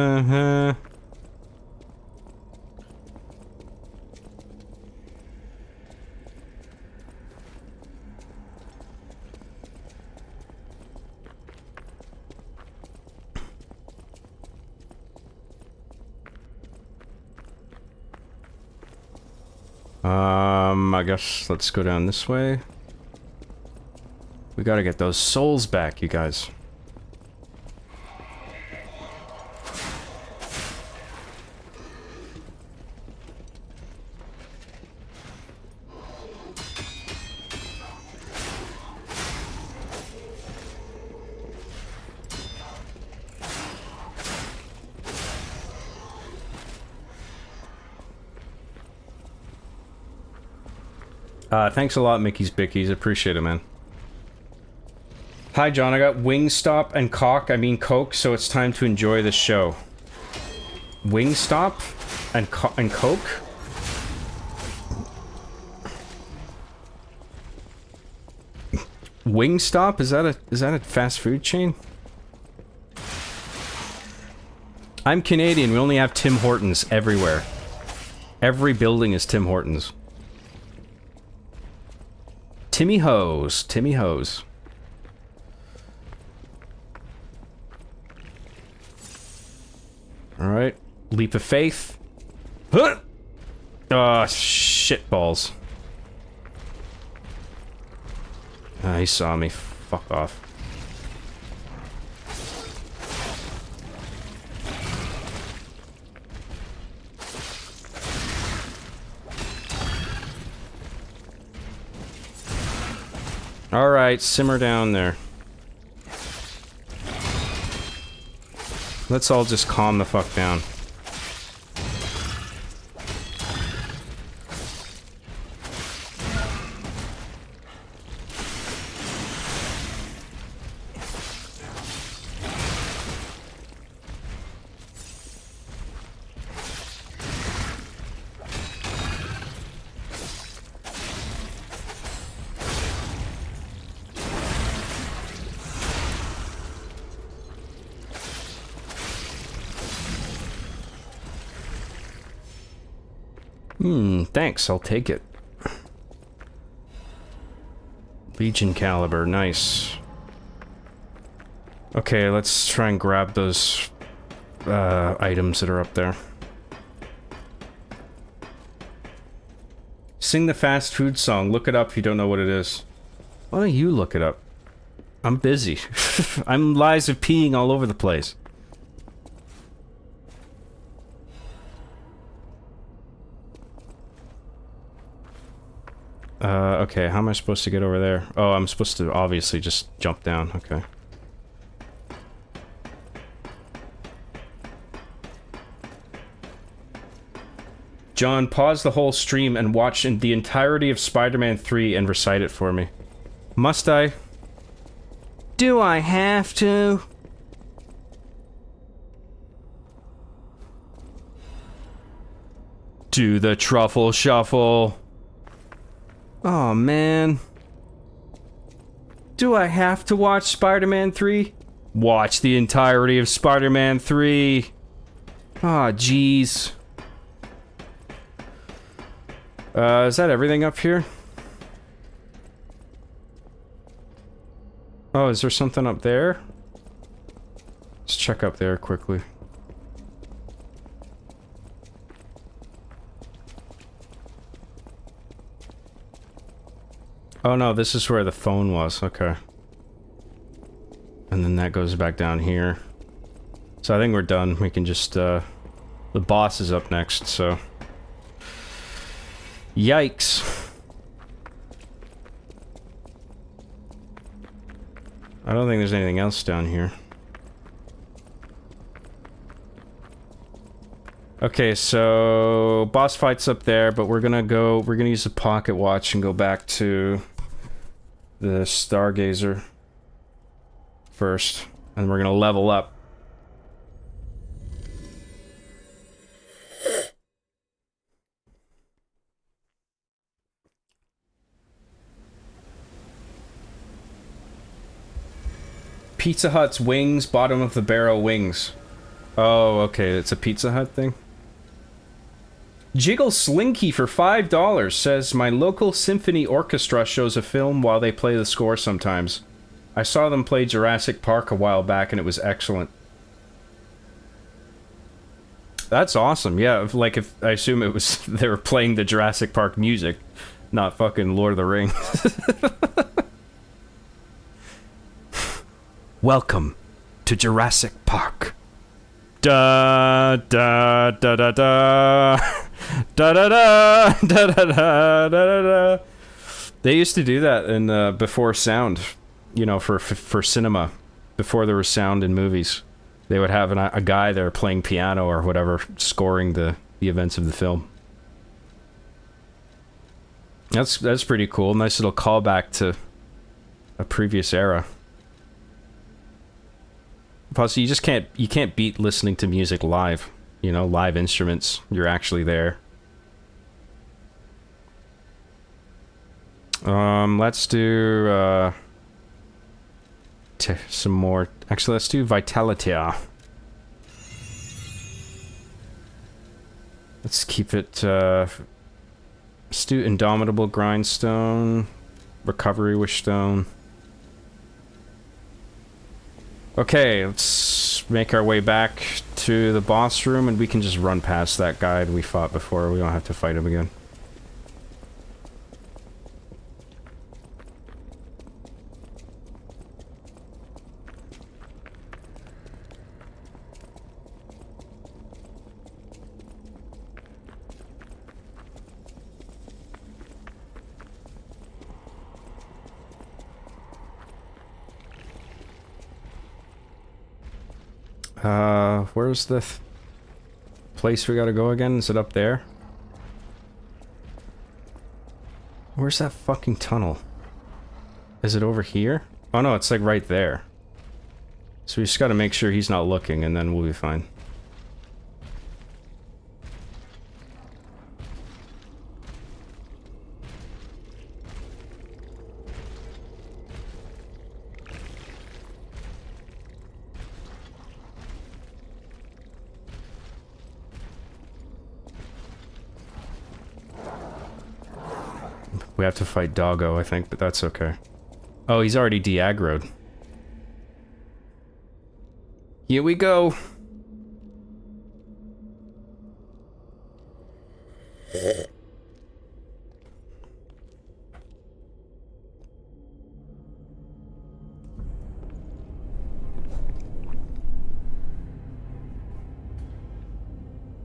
I guess let's go down this way. We gotta get those souls back, you guys. Thanks a lot, Mickey's Bickies. Appreciate it, man. Hi, John. I got Wingstop and Coke, so it's time to enjoy the show. Wingstop and Coke? Wingstop? Is that a fast food chain? I'm Canadian. We only have Tim Hortons everywhere. Every building is Tim Hortons. Timmy Hose. Timmy Hose. Alright. Leap of faith. Huh! Oh, shit balls. Ah, he saw me. Fuck off. Alright, simmer down there. Let's all just calm the fuck down. Thanks, I'll take it. Legion caliber, nice. Okay, let's try and grab those items that are up there. Sing the fast food song. Look it up if you don't know what it is. Why don't you look it up? I'm busy. I'm lies of peeing all over the place. Okay, how am I supposed to get over there? Oh, I'm supposed to obviously just jump down, okay. John, pause the whole stream and watch in the entirety of Spider-Man 3 and recite it for me. Must I? Do I have to? Do the truffle shuffle. Oh man. Do I have to watch Spider-Man 3? Watch the entirety of Spider-Man 3. Ah, jeez. Is that everything up here? Oh, is there something up there? Let's check up there quickly. Oh no, this is where the phone was, okay. And then that goes back down here. So I think we're done. We can just, the boss is up next, so... Yikes. I don't think there's anything else down here. Okay, so... boss fight's up there, but we're gonna use the pocket watch and go back to... the Stargazer first, and we're gonna level up. Pizza Hut's wings, bottom of the barrel wings. Oh, okay, it's a Pizza Hut thing. Jiggle Slinky for $5 says, my local symphony orchestra shows a film while they play the score sometimes. I saw them play Jurassic Park a while back and it was excellent. That's awesome, yeah, like if, I assume it was, they were playing the Jurassic Park music, not fucking Lord of the Rings. Welcome to Jurassic Park. Da da da da da da da da da da da da da. They used to do that in before sound, you know, for cinema, before there was sound in movies. They would have a guy there playing piano or whatever, scoring the events of the film. That's pretty cool. Nice little callback to a previous era. Plus, you can't beat listening to music live. You know, live instruments. You're actually there. Let's do some more. Actually, let's do Vitality. Let's keep it. Let's do Indomitable Grindstone, Recovery Wishstone. Okay, let's make our way back to the boss room, and we can just run past that guy we fought before. We don't have to fight him again. Where's the place we gotta go again? Is it up there? Where's that fucking tunnel? Is it over here? Oh no, it's like right there. So we just gotta make sure he's not looking and then we'll be fine. We have to fight Doggo, I think, but that's okay. Oh, he's already de-aggroed. Here we go.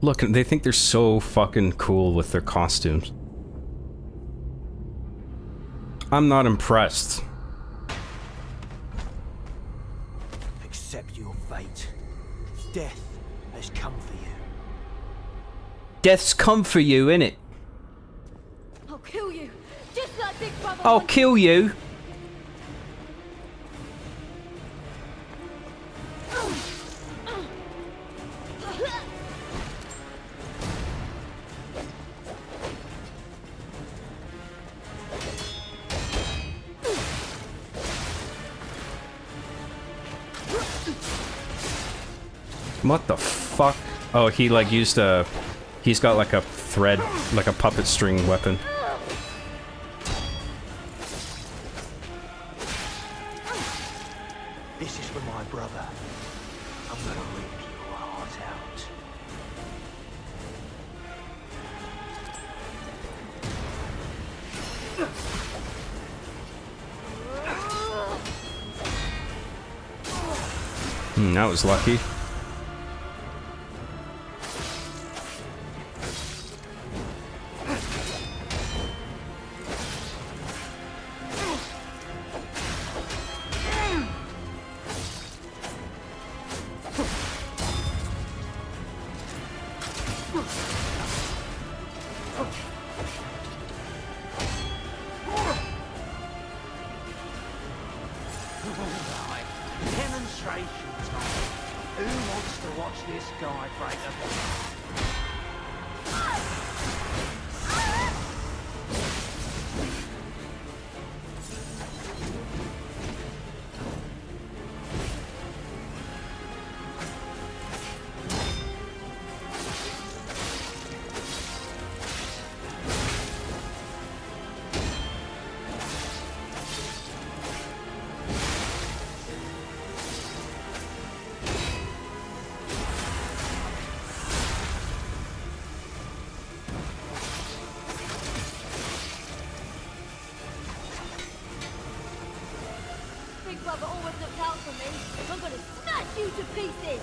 Look, they think they're so fucking cool with their costumes. I'm not impressed. Accept your fate. Death has come for you. Death's come for you, innit? I'll kill you, just like Big Brother. I'll kill you. What the fuck? Oh, he like used a... He's got like a thread, like a puppet string weapon. This is for my brother. I'm gonna rip your heart out. That was lucky. Big Brother always looked out for me. I'm gonna smash you to pieces.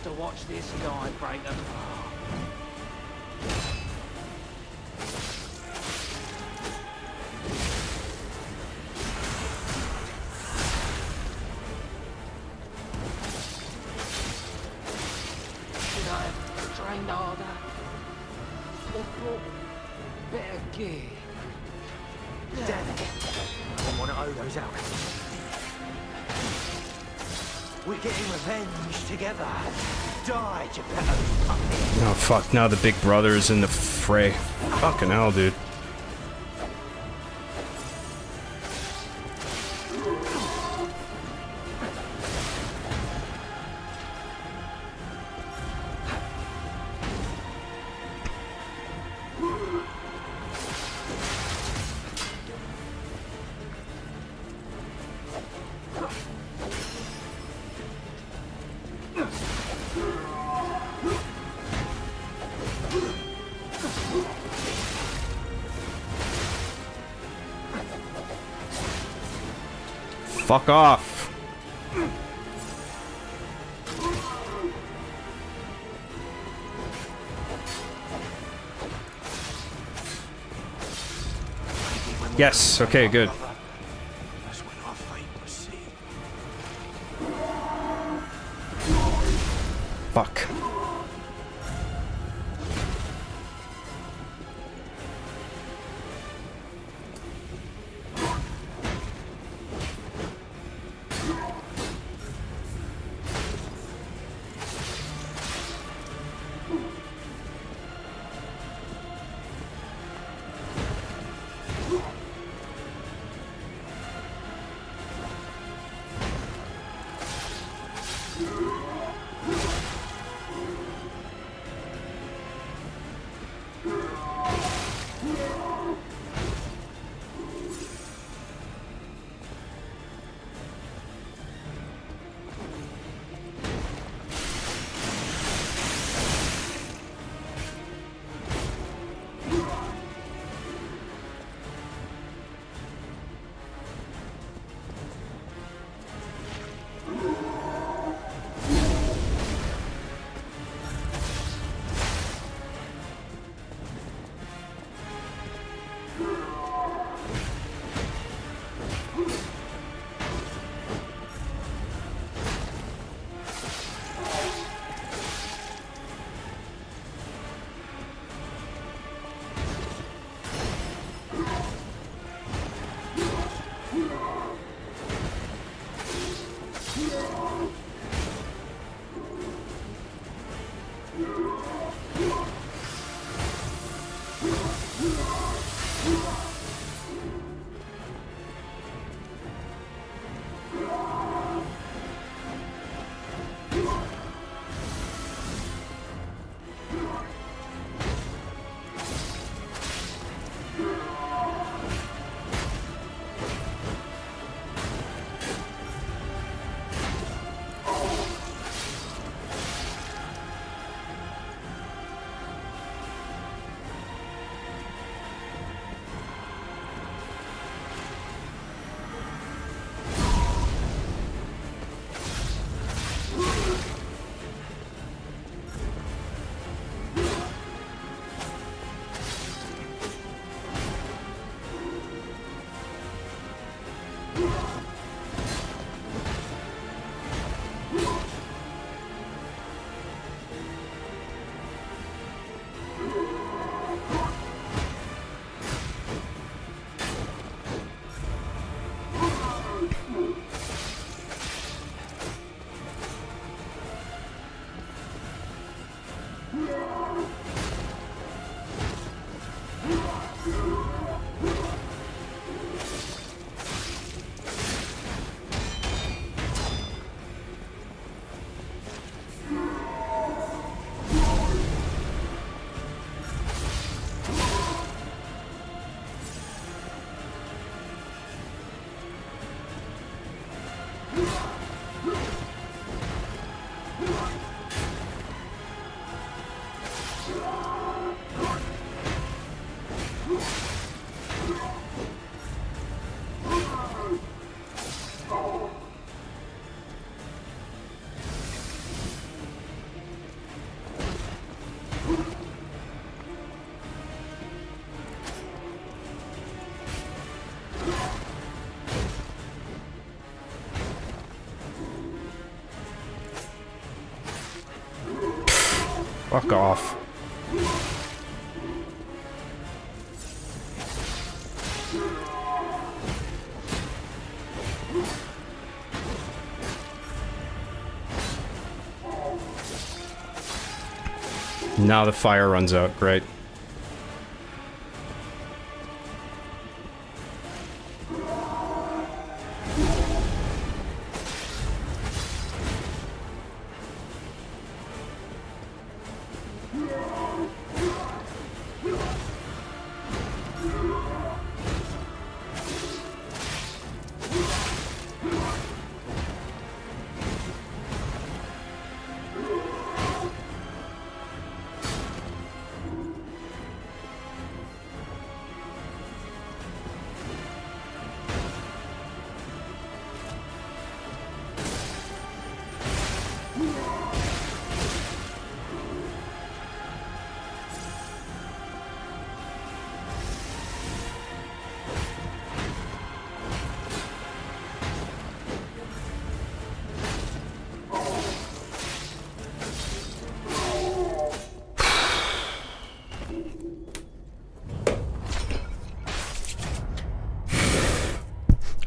To watch this guy break apart. Should I have trained harder? Or brought better gear? Damn it. I don't want to owe those outcomes. We're getting revenge together. Die, Geppetto. Oh fuck, now the big brother is in the fray. Fucking hell, dude. Fuck off! Yes, okay, good. Fuck. Fuck off. Now the fire runs out, great.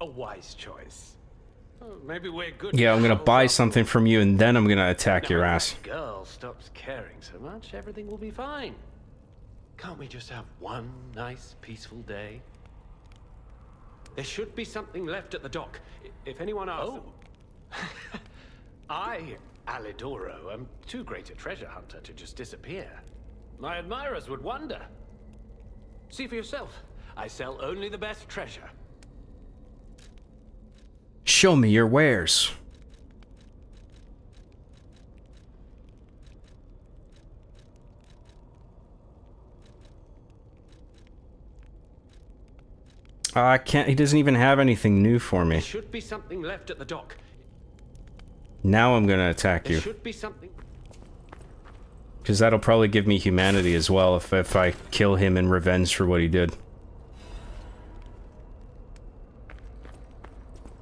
a wise choice. Oh, maybe we're good. Yeah, I'm gonna pals buy after something from you and then I'm gonna attack Now, your if ass. that girl stops caring so much, everything will be fine. Can't we just have one nice, peaceful day? There should be something left at the dock. If anyone asks... Oh. I, Alidoro, am too great a treasure hunter to just disappear. My admirers would wonder. See for yourself. I sell only the best treasure. Show me your wares. I can't. He doesn't even have anything new for me. There should be something left at the dock. Now I'm gonna attack There you. should be something. Because that'll probably give me humanity as well if I kill him in revenge for what he did.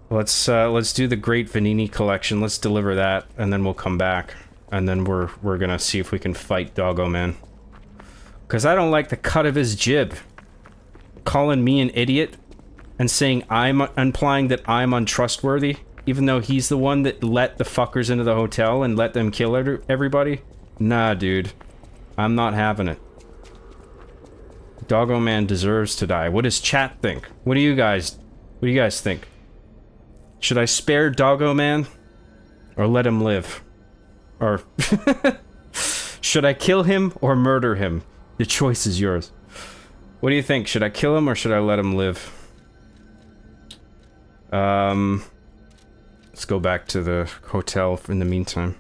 Let's do the Great Venini collection. Let's deliver that, and then we'll come back, and then we're gonna see if we can fight Doggo Man. Because I don't like the cut of his jib. Calling me an idiot and saying implying that I'm untrustworthy, even though he's the one that let the fuckers into the hotel and let them kill everybody. Nah, dude. I'm not having it. Doggo Man deserves to die. What does chat think? What do you guys think? Should I spare Doggo Man? Or let him live? Or... should I kill him or murder him? The choice is yours. What do you think? Should I kill him or should I let him live? Let's go back to the hotel in the meantime.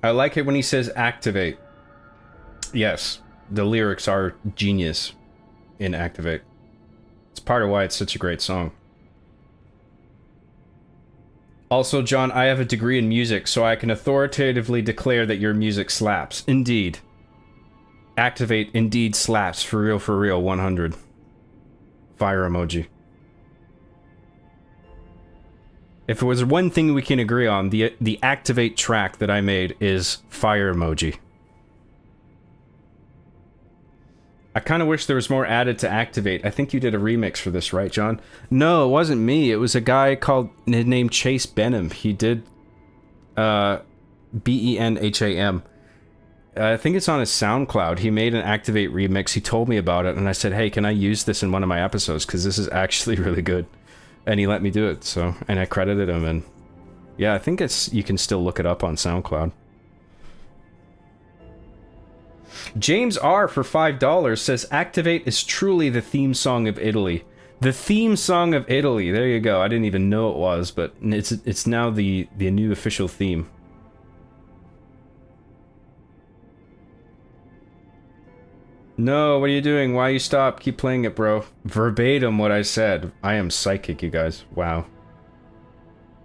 I like it when he says activate. Yes, the lyrics are genius in Activate. It's part of why it's such a great song. Also, John, I have a degree in music, so I can authoritatively declare that your music slaps. Indeed. Activate indeed slaps, for real, 100. Fire emoji. If there was one thing we can agree on, the Activate track that I made is fire emoji. I kind of wish there was more added to Activate. I think you did a remix for this, right, John? No, it wasn't me. It was a guy named Chase Benham. He did Benham. I think it's on his SoundCloud. He made an Activate remix. He told me about it, and I said, hey, can I use this in one of my episodes? Because this is actually really good. And he let me do it, so... And I credited him, and... Yeah, I think you can still look it up on SoundCloud. James R. for $5 says, Activate is truly the theme song of Italy. The theme song of Italy. There you go. I didn't even know it was, but it's now the new official theme. No, what are you doing? Why you stop? Keep playing it, bro. Verbatim what I said. I am psychic, you guys. Wow.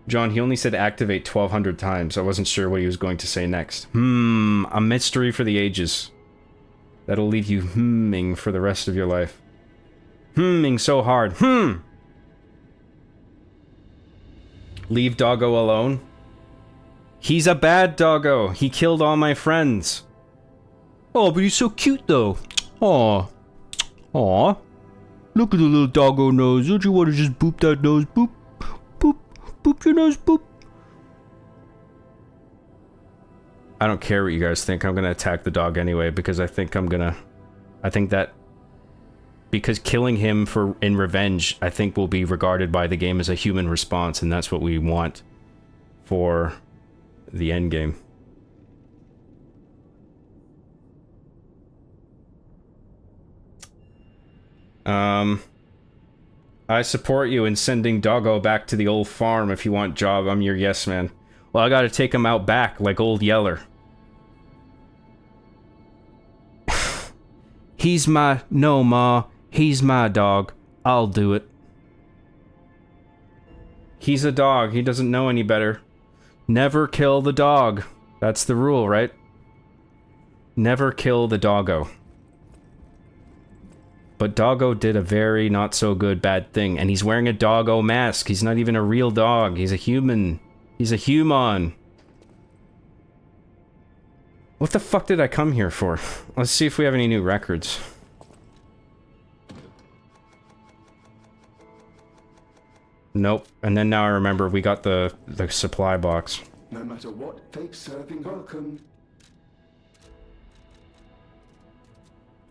John, he only said activate 1,200 times. I wasn't sure what he was going to say next. A mystery for the ages. That'll leave you hmming for the rest of your life. Hmming so hard. Leave Doggo alone? He's a bad doggo. He killed all my friends. Oh, but he's so cute though. Aw. Aw. Look at the little doggo nose. Don't you want to just boop that nose? Boop. Boop. Boop your nose. Boop. I don't care what you guys think. I'm gonna attack the dog anyway because I think that because killing him in revenge, I think will be regarded by the game as a human response, and that's what we want for the end game. I support you in sending Doggo back to the old farm if you want job. I'm your yes man. Well, I gotta take him out back like old Yeller. No, Ma. He's my dog. I'll do it. He's a dog. He doesn't know any better. Never kill the dog. That's the rule, right? Never kill the doggo. but Doggo did a very not so good bad thing, and he's wearing a Doggo mask. He's not even a real dog. He's a human. He's a human. What the fuck did I come here for? Let's see if we have any new records. Nope. And then now I remember we got the supply box. No matter what fate serving, welcome.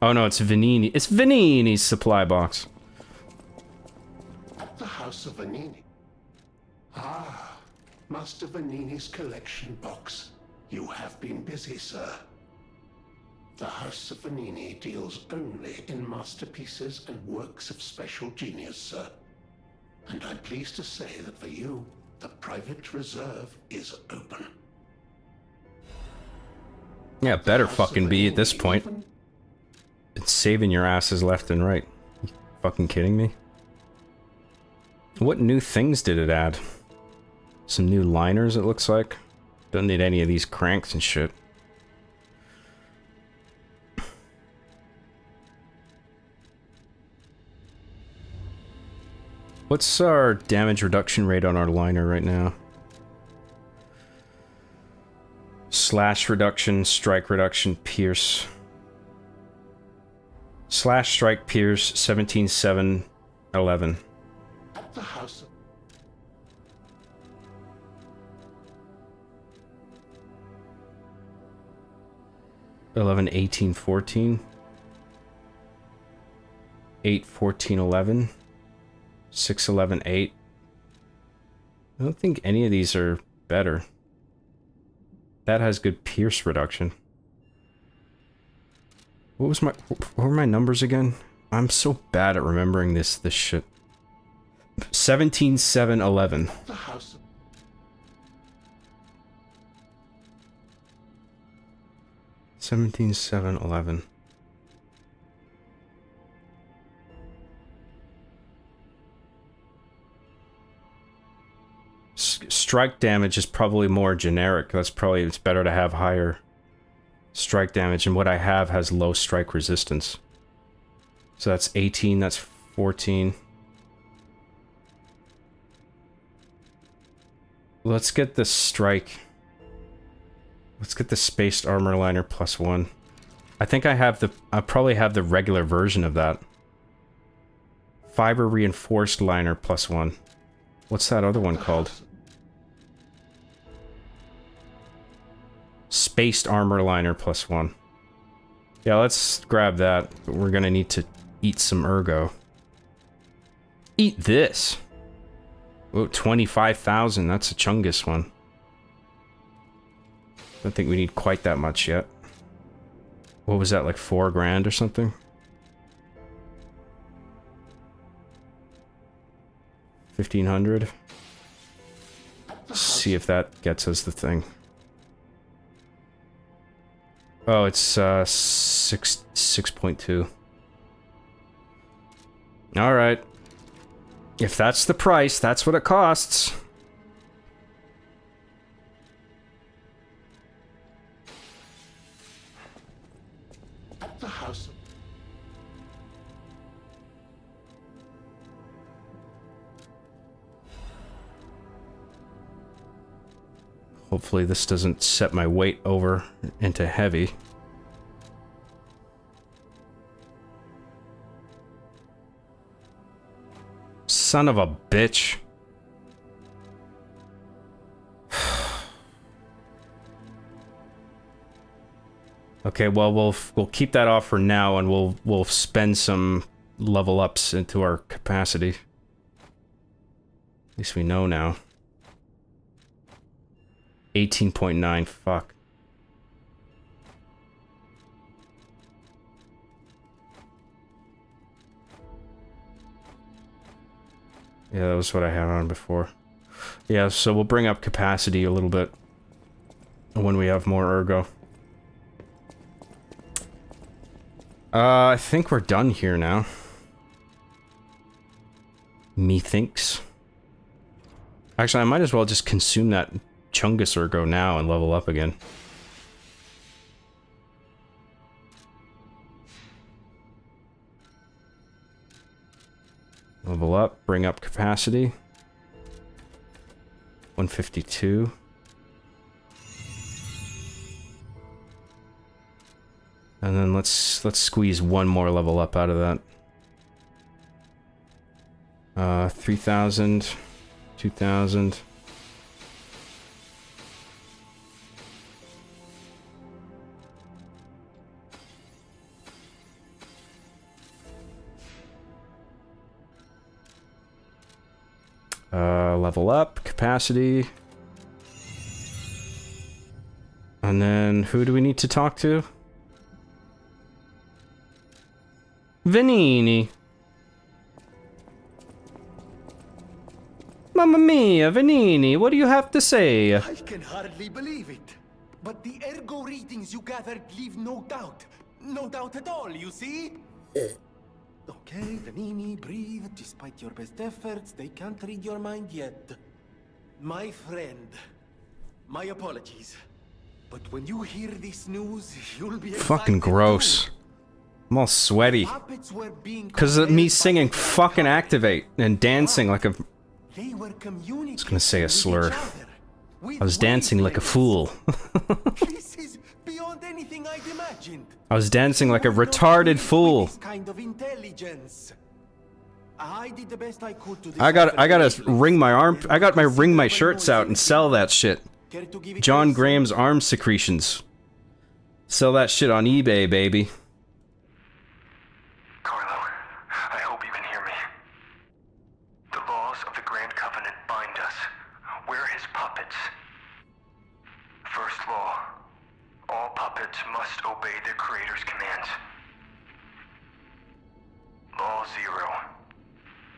Oh no, it's Vanini. It's Vanini's supply box. At the House of Vanini. Ah, Master Vanini's collection box. You have been busy, sir. The House of Vanini deals only in masterpieces and works of special genius, sir. And I'm pleased to say that for you, the private reserve is open. Yeah, better fucking be at this point. Been saving your asses left and right. You fucking kidding me? What new things did it add? Some new liners, it looks like. Don't need any of these cranks and shit. What's our damage reduction rate on our liner right now? Slash reduction, strike reduction, pierce. Slash, strike, pierce, 17, 7, 11. At the House of 11, 18, 14. 8, 14, 11. 6, 11, 8. I don't think any of these are better. That has good pierce reduction. What were my numbers again? I'm so bad at remembering this shit. 17, 7, 11. the House of 17, 7, 11. Strike damage is probably more generic. It's better to have higher strike damage, and what I have has low strike resistance. So that's 18, that's 14. Let's get the strike. Let's get the spaced armor liner +1. I think I probably have the regular version of that. Fiber reinforced liner +1. What's that other one called? Spaced armor liner +1. Yeah, let's grab that. But we're gonna need to eat some ergo. Eat this! Oh, 25,000. That's a Chungus one. Don't think we need quite that much yet. What was that, like 4 grand or something? 1,500. See if that gets us the thing. Oh, it's 6.2. All right. If that's the price, that's what it costs. At the House of Hopefully this doesn't set my weight over into heavy. Son of a bitch. Okay, well we'll keep that off for now, and we'll spend some level ups into our capacity. At least we know now. 18.9, fuck. Yeah, that was what I had on before. Yeah, so we'll bring up capacity a little bit when we have more ergo. I think we're done here now. Methinks. Actually, I might as well just consume that Chungus ergo now and level up again. Level up, bring up capacity. 152. And then let's squeeze one more level up out of that. 3,000, 2,000. Level up, capacity. And then, who do we need to talk to? Venini. Mamma mia, Venini, what do you have to say? I can hardly believe it. But the ergo readings you gathered leave no doubt. No doubt at all, you see? Okay, Venini, breathe. Despite your best efforts, they can't read your mind yet. My friend, my apologies. But when you hear this news, you'll be Fucking excited gross. too. I'm all sweaty. Puppets were being Because of me controlled by singing the fucking Activate and dancing like a... They were I was gonna say a slur. with I was dancing like a fool. This is beyond anything I'd imagined. I was dancing like a retarded fool. This kind of intelligence. I did the best I could to I gotta ring my arm. I got my ring my shirts out and sell that shit. John Graham's arm secretions. Sell that shit on eBay, baby. Carlo, I hope you can hear me. The laws of the Grand Covenant bind us. We're his puppets. First law, all puppets must obey their creator's commands. Law 0.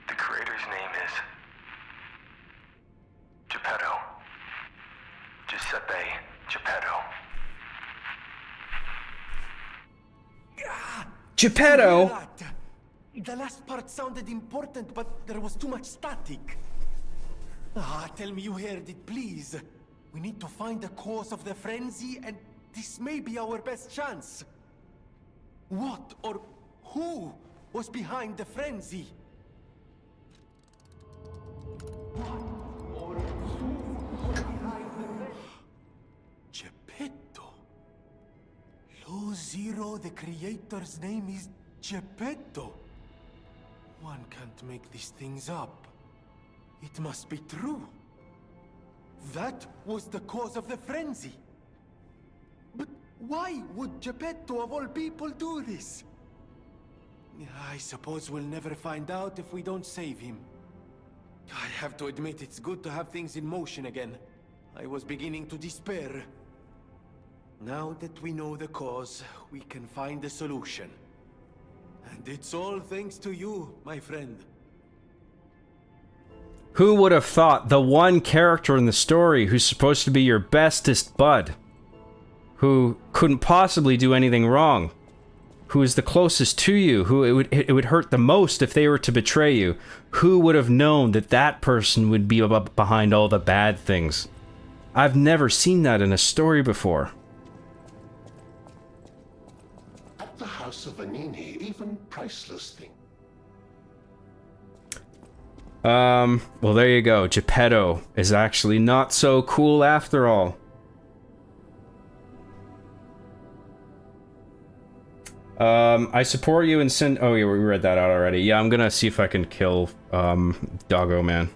The creator's name is Geppetto. Giuseppe Geppetto. Geppetto? The last part sounded important, but there was too much static. Tell me you heard it, please. We need to find the cause of the frenzy, and this may be our best chance. What or who was behind the frenzy? Geppetto. Law 0, the creator's name is Geppetto. One can't make these things up. It must be true. That was the cause of the frenzy. But why would Geppetto of all people do this? I suppose we'll never find out if we don't save him. I have to admit it's good to have things in motion again. I was beginning to despair. Now that we know the cause, we can find a solution. And it's all thanks to you, my friend. Who would have thought the one character in the story who's supposed to be your bestest bud, who couldn't possibly do anything wrong, who is the closest to you, who it would hurt the most if they were to betray you, who would have known that that person would be behind all the bad things? I've never seen that in a story before. At the House of Venini, even priceless things. Well, there you go. Geppetto is actually not so cool after all. I support you and send... Oh, yeah, we read that out already. Yeah, I'm gonna see if I can kill, Doggo Man.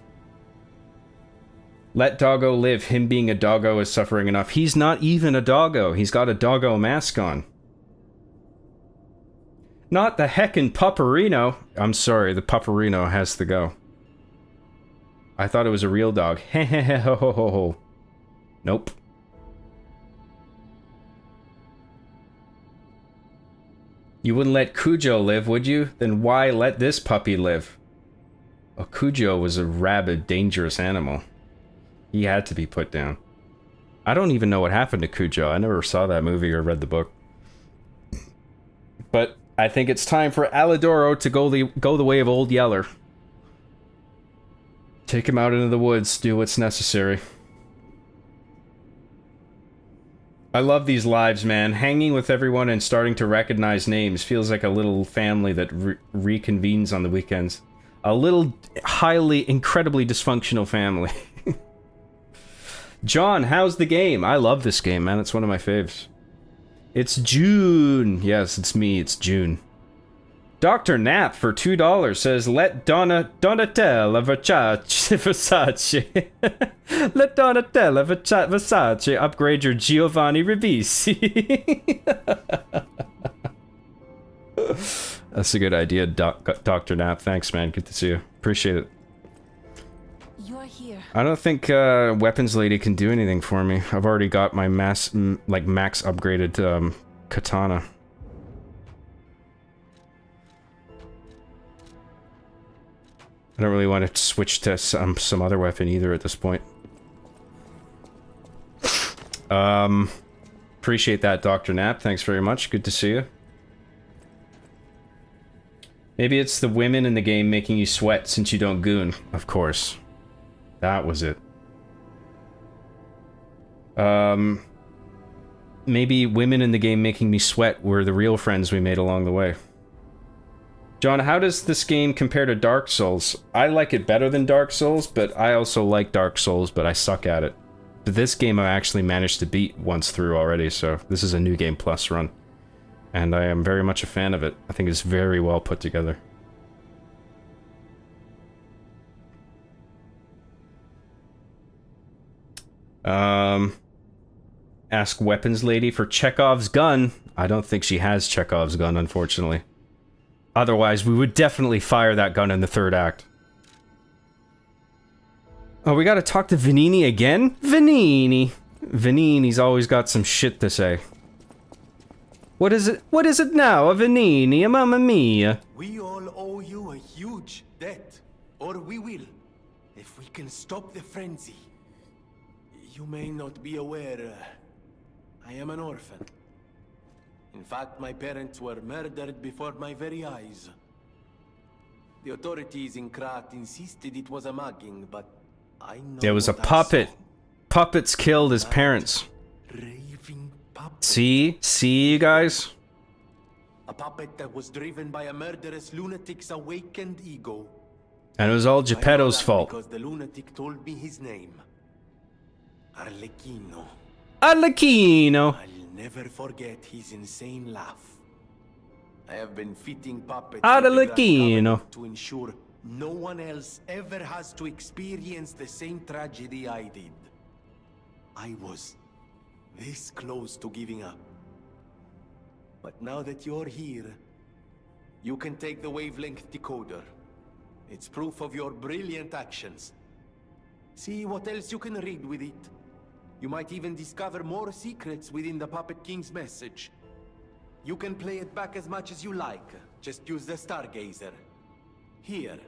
Let Doggo live. Him being a doggo is suffering enough. He's not even a doggo. He's got a doggo mask on. Not the heckin' Pupperino. I'm sorry, the Pupperino has to go. I thought it was a real dog. Hehehehohoho. Nope. You wouldn't let Cujo live, would you? Then why let this puppy live? Well, Cujo was a rabid, dangerous animal. He had to be put down. I don't even know what happened to Cujo. I never saw that movie or read the book. But I think it's time for Alidoro to go the way of Old Yeller. Take him out into the woods, do what's necessary. I love these lives, man. Hanging with everyone and starting to recognize names feels like a little family that reconvenes on the weekends. a little incredibly dysfunctional family. John, how's the game? I love this game, man. It's one of my faves. It's June. Yes, it's me. It's June. Dr. Nap for $2 says, let Donatella Versace let Donatella Versace upgrade your Giovanni Ribisi. That's a good idea, Dr. Nap. Thanks, man. Good to see you. Appreciate it. You're here. I don't think Weapons Lady can do anything for me. I've already got my max upgraded katana. I don't really want to switch to some other weapon either at this point. Appreciate that, Dr. Nap. Thanks very much. Good to see you. Maybe it's the women in the game making you sweat since you don't goon. Of course. That was it. Maybe women in the game making me sweat were the real friends we made along the way. John, how does this game compare to Dark Souls? I like it better than Dark Souls, but I also like Dark Souls, but I suck at it. But this game I actually managed to beat once through already, so this is a New Game Plus run. And I am very much a fan of it. I think it's very well put together. Ask Weapons Lady for Chekhov's gun. I don't think she has Chekhov's gun, unfortunately. Otherwise, we would definitely fire that gun in the third act. Oh, we gotta talk to Venini again? Venini! Venini's always got some shit to say. What is it? What is it now? A Venini, a Mamma Mia. We all owe you a huge debt. Or we will. If we can stop the frenzy. You may not be aware, I am an orphan. In fact, my parents were murdered before my very eyes. The authorities in Krat insisted it was a mugging, but I know There was a puppet. Puppets killed his parents. See? See, you guys? A puppet that was driven by a murderous lunatic's awakened ego. And it was all Geppetto's fault. Because the lunatic told me his name. Arlecchino. Arlecchino! I'll never forget his insane laugh. I have been fitting puppets Arlecchino. to ensure no one else ever has to experience the same tragedy I did. I was this close to giving up. But now that you're here, you can take the wavelength decoder. It's proof of your brilliant actions. See what else you can read with it. You might even discover more secrets within the Puppet King's message. You can play it back as much as you like. Just use the Stargazer. Here.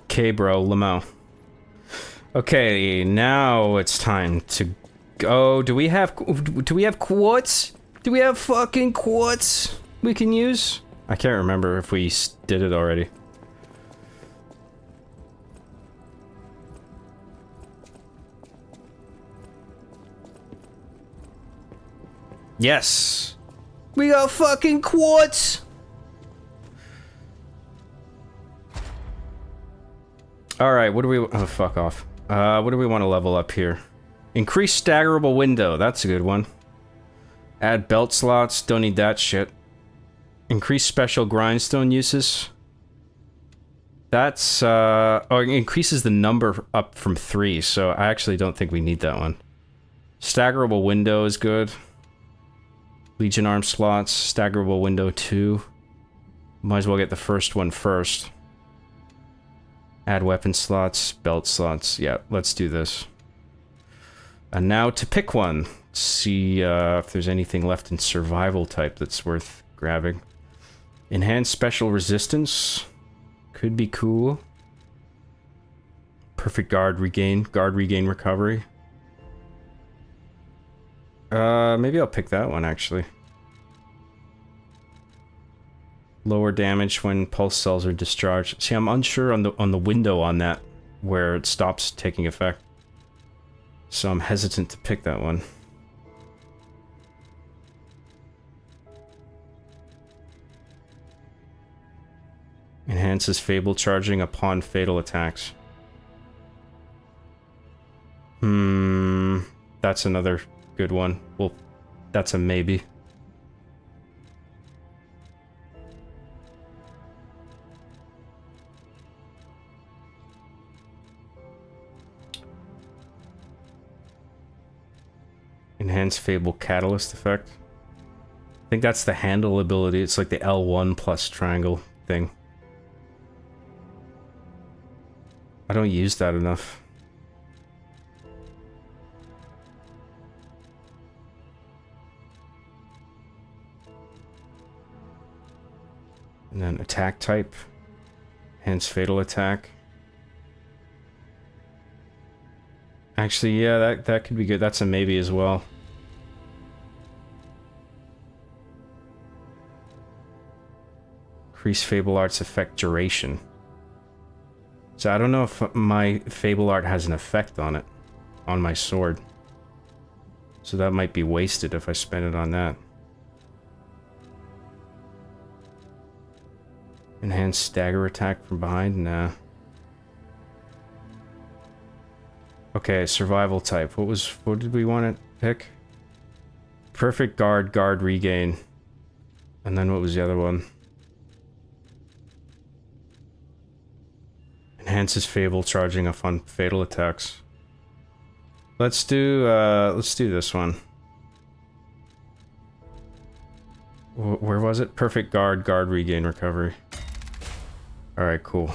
Okay, bro, Lamo. Okay, now it's time to go. Do we have quartz? Do we have fucking quartz we can use? I can't remember if we did it already. Yes! We got fucking quartz! Alright, what do we... Oh, fuck off. What do we want to level up here? Increase staggerable window, that's a good one. Add belt slots, don't need that shit. Increase special grindstone uses. That's, oh, it increases the number up from 3, so I actually don't think we need that one. Staggerable window is good. Legion arm slots, staggerable window 2. Might as well get the first one first. Add weapon slots, belt slots. Yeah, let's do this. And now to pick one. See if there's anything left in survival type that's worth grabbing. Enhanced special resistance. Could be cool. Perfect guard regain recovery. Maybe I'll pick that one, actually. Lower damage when pulse cells are discharged. See, I'm unsure on the window on that, where it stops taking effect. So I'm hesitant to pick that one. enhances Fable charging upon fatal attacks. That's another good one. Well, that's a maybe. Enhanced Fable Catalyst effect. I think that's the handle ability. It's like the L1 plus triangle thing. I don't use that enough. And then attack type. Hence fatal attack. Actually, yeah, that could be good. That's a maybe as well. Increase Fable Art's effect duration. So I don't know if my Fable Art has an effect on it. On my sword. So that might be wasted if I spend it on that. Enhanced stagger attack from behind? Nah. Okay, survival type. What did we want to pick? Perfect guard, guard regain. And then what was the other one? Enhances Fable charging up on fatal attacks. Let's do this one. Where was it? Perfect guard, guard regain recovery. Alright, cool.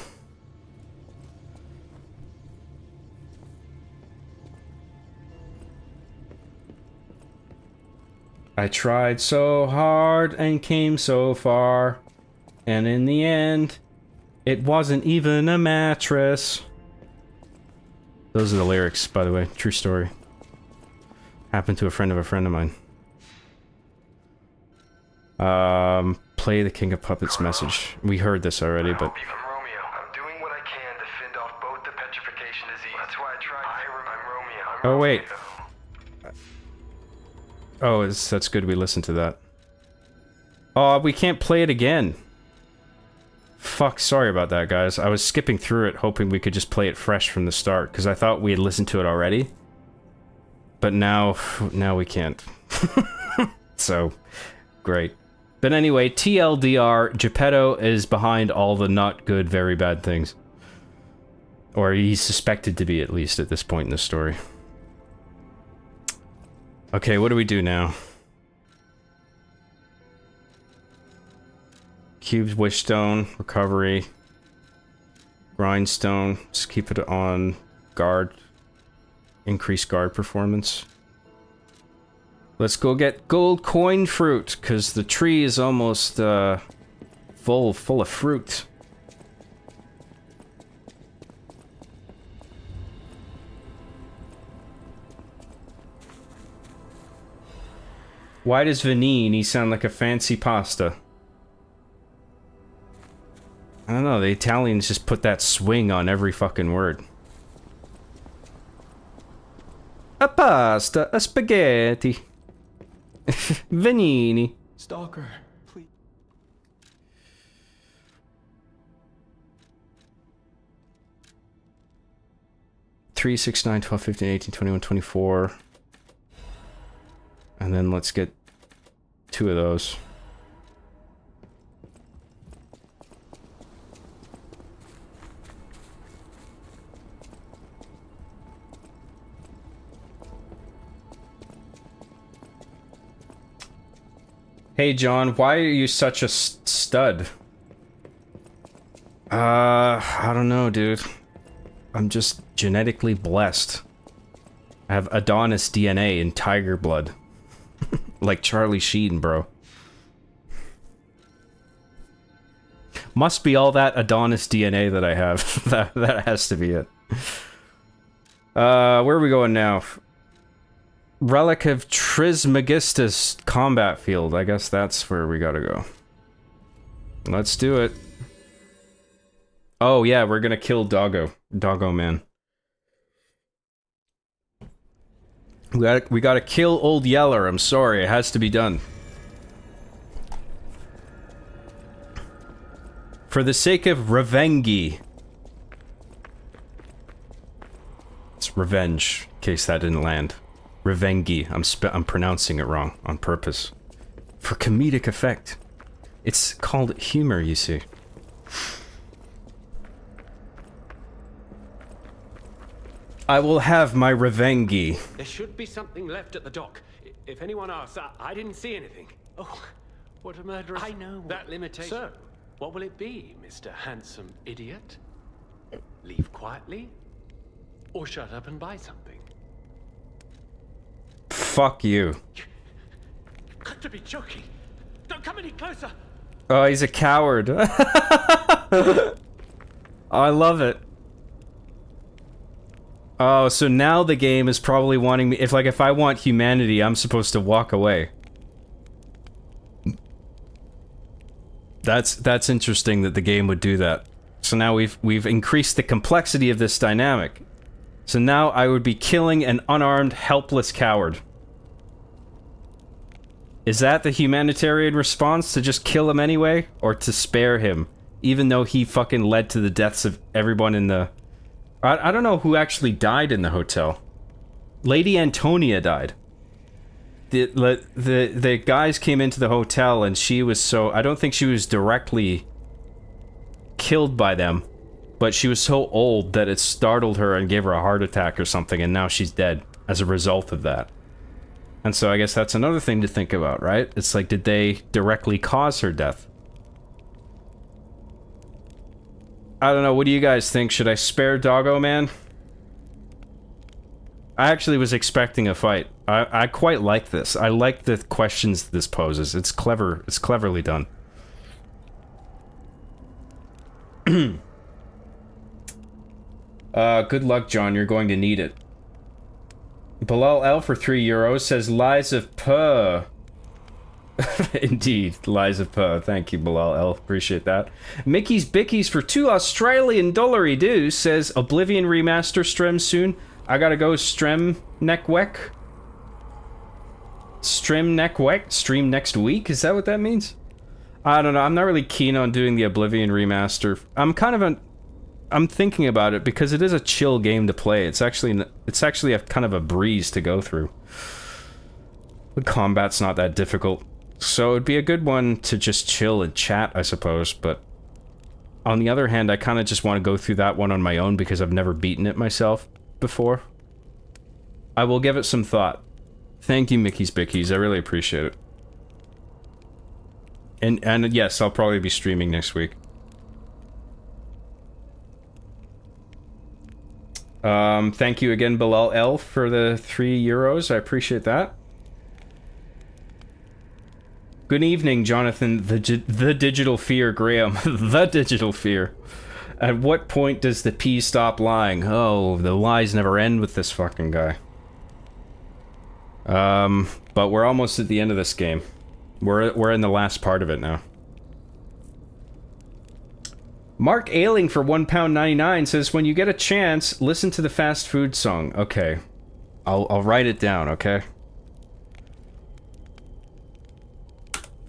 I tried so hard and came so far, and in the end, it wasn't even a mattress. Those are the lyrics, by the way. True story. Happened to a friend of mine. Play the King of Puppets message. We heard this already, but... From Romeo. I'm doing what I can to fend off both the petrification disease. That's why I tried. I'm Romeo. Oh, wait. Oh, that's good we listened to that. Oh, we can't play it again. Fuck, sorry about that, guys. I was skipping through it, hoping we could just play it fresh from the start, because I thought we had listened to it already. But now we can't. So, great. But anyway, TLDR, Geppetto is behind all the not good, very bad things. Or he's suspected to be, at least, at this point in the story. Okay, what do we do now? Cubes, Wishstone, Recovery, Grindstone, just keep it on guard, increase guard performance. Let's go get gold coin fruit, because the tree is almost full of fruit. Why does Venini sound like a fancy pasta? I don't know, the Italians just put that swing on every fucking word. A pasta, a spaghetti. Venini. Stalker, please. Three, 6, 9, 12, 15, 18, 21, 24. And then let's get 2 of those. Hey John, why are you such a stud? I don't know, dude. I'm just genetically blessed. I have Adonis DNA and tiger blood. Like Charlie Sheen, bro. Must be all that Adonis DNA that I have. that has to be it. Where are we going now? Relic of Trismegistus combat field. I guess that's where we gotta go. Let's do it. Oh yeah, we're gonna kill Doggo. Doggo Man. We gotta kill Old Yeller. I'm sorry, it has to be done. For the sake of Revengi. It's revenge, in case that didn't land. Revengi. I'm pronouncing it wrong on purpose. For comedic effect. It's called humor, you see. I will have my Revengi. There should be something left at the dock. If anyone asks, I didn't see anything. Oh, what a murderous... I know that limitation. So, what will it be, Mr. Handsome Idiot? Leave quietly? Or shut up and buy something? Fuck you. You've got to be joking. Don't come any closer. Oh, he's a coward. Oh, I love it. Oh, so now the game is probably wanting me... If I want humanity, I'm supposed to walk away. That's interesting that the game would do that. So now we've increased the complexity of this dynamic. So now I would be killing an unarmed, helpless coward. Is that the humanitarian response, to just kill him anyway? Or to spare him? Even though he fucking led to the deaths of everyone in the... I don't know who actually died in the hotel. Lady Antonia died. The guys came into the hotel and she was so... I don't think she was directly killed by them, but she was so old that it startled her and gave her a heart attack or something, and now she's dead as a result of that. And so I guess that's another thing to think about, right? It's like, did they directly cause her death? I don't know, what do you guys think? Should I spare Doggo Man? I actually was expecting a fight. I quite like this. I like the questions this poses. It's clever. It's cleverly done. Good luck, John. You're going to need it. Bilal L for €3 says Lies of Puh. Indeed, Lies of Puh. Thank you, Bilal L. Appreciate that. Mickey's Bickies for $2 Australian dollary do says Oblivion Remaster stream soon. I gotta go stream next week. Stream next week? Is that what that means? I don't know. I'm not really keen on doing the Oblivion Remaster. I'm thinking about it because it is a chill game to play. It's actually a kind of a breeze to go through. The combat's not that difficult. So it'd be a good one to just chill and chat, I suppose, but on the other hand, I kind of just want to go through that one on my own because I've never beaten it myself before. I will give it some thought. Thank you, Mickey's Bickies. I really appreciate it. And yes, I'll probably be streaming next week. Thank you again, Bilal L, for the €3. I appreciate that. Good evening, Jonathan, the Digital Fear Graham. The Digital Fear. At what point does the P stop lying? Oh, the lies never end with this fucking guy. But we're almost at the end of this game. We're in the last part of it now. Mark Ailing for £1.99 says, when you get a chance, listen to the fast food song. Okay. I'll write it down, okay?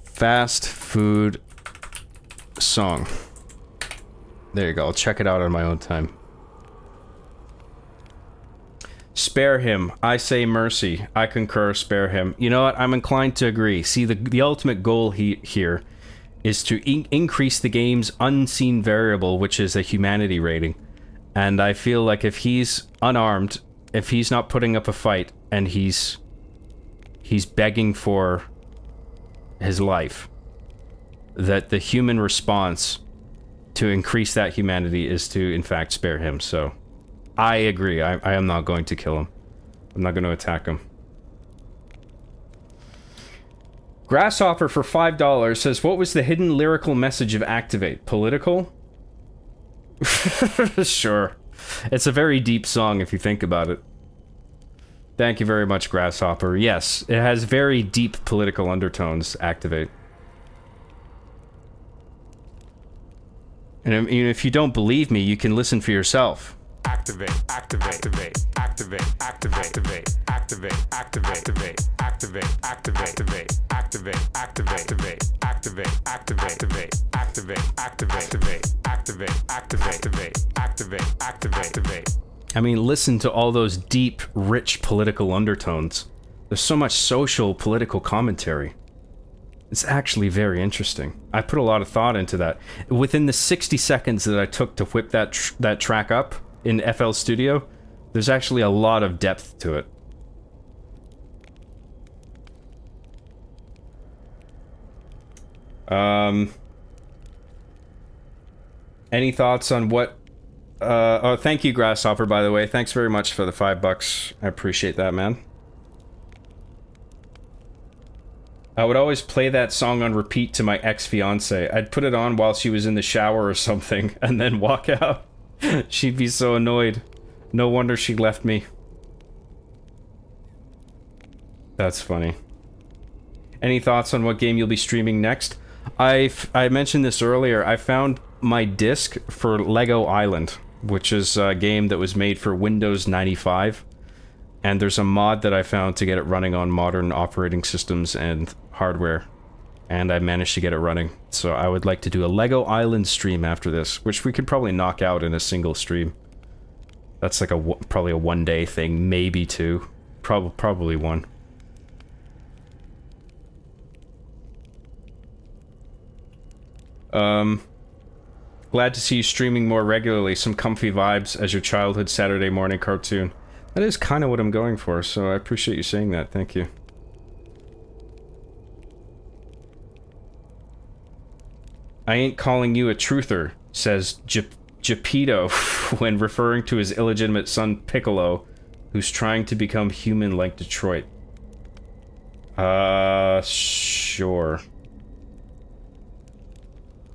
Fast food song. There you go. I'll check it out on my own time. Spare him. I say mercy. I concur, spare him. You know what? I'm inclined to agree. See, the ultimate goal here is to increase the game's unseen variable, which is a humanity rating. And I feel like if he's unarmed, if he's not putting up a fight, and he's begging for his life, that the human response to increase that humanity is to, in fact, spare him. So, I agree. I am not going to kill him. I'm not going to attack him. Grasshopper for $5 says, what was the hidden lyrical message of Activate? Political? Sure. It's a very deep song if you think about it. Thank you very much, Grasshopper. Yes, it has very deep political undertones, Activate. And if you don't believe me, you can listen for yourself. Activate, activate, activate, activate. activate, activate, activate, activate, activate, activate, activate, activate, activate, activate, activate, activate, activate, activate, activate, activate, activate, activate, activate. I mean, listen to all those deep, rich political undertones. There's so much social, political commentary. It's actually very interesting. I put a lot of thought into that. Within the 60 seconds that I took to whip that track up in FL Studio, there's actually a lot of depth to it. Any thoughts on what... oh, thank you, Grasshopper, by the way. Thanks very much for the $5. I appreciate that, man. I would always play that song on repeat to my ex-fiance. I'd put it on while she was in the shower or something, and then walk out. She'd be so annoyed. No wonder she left me. That's funny. Any thoughts on what game you'll be streaming next? I mentioned this earlier. I found my disc for Lego Island, which is a game that was made for Windows 95. And there's a mod that I found to get it running on modern operating systems and hardware. And I managed to get it running. So I would like to do a Lego Island stream after this, which we could probably knock out in a single stream. That's like probably a one-day thing, maybe two. Probably one. Glad to see you streaming more regularly. Some comfy vibes as your childhood Saturday morning cartoon. That is kind of what I'm going for, so I appreciate you saying that. Thank you. I ain't calling you a truther, says Geppetto when referring to his illegitimate son Piccolo, who's trying to become human like Detroit. Sure.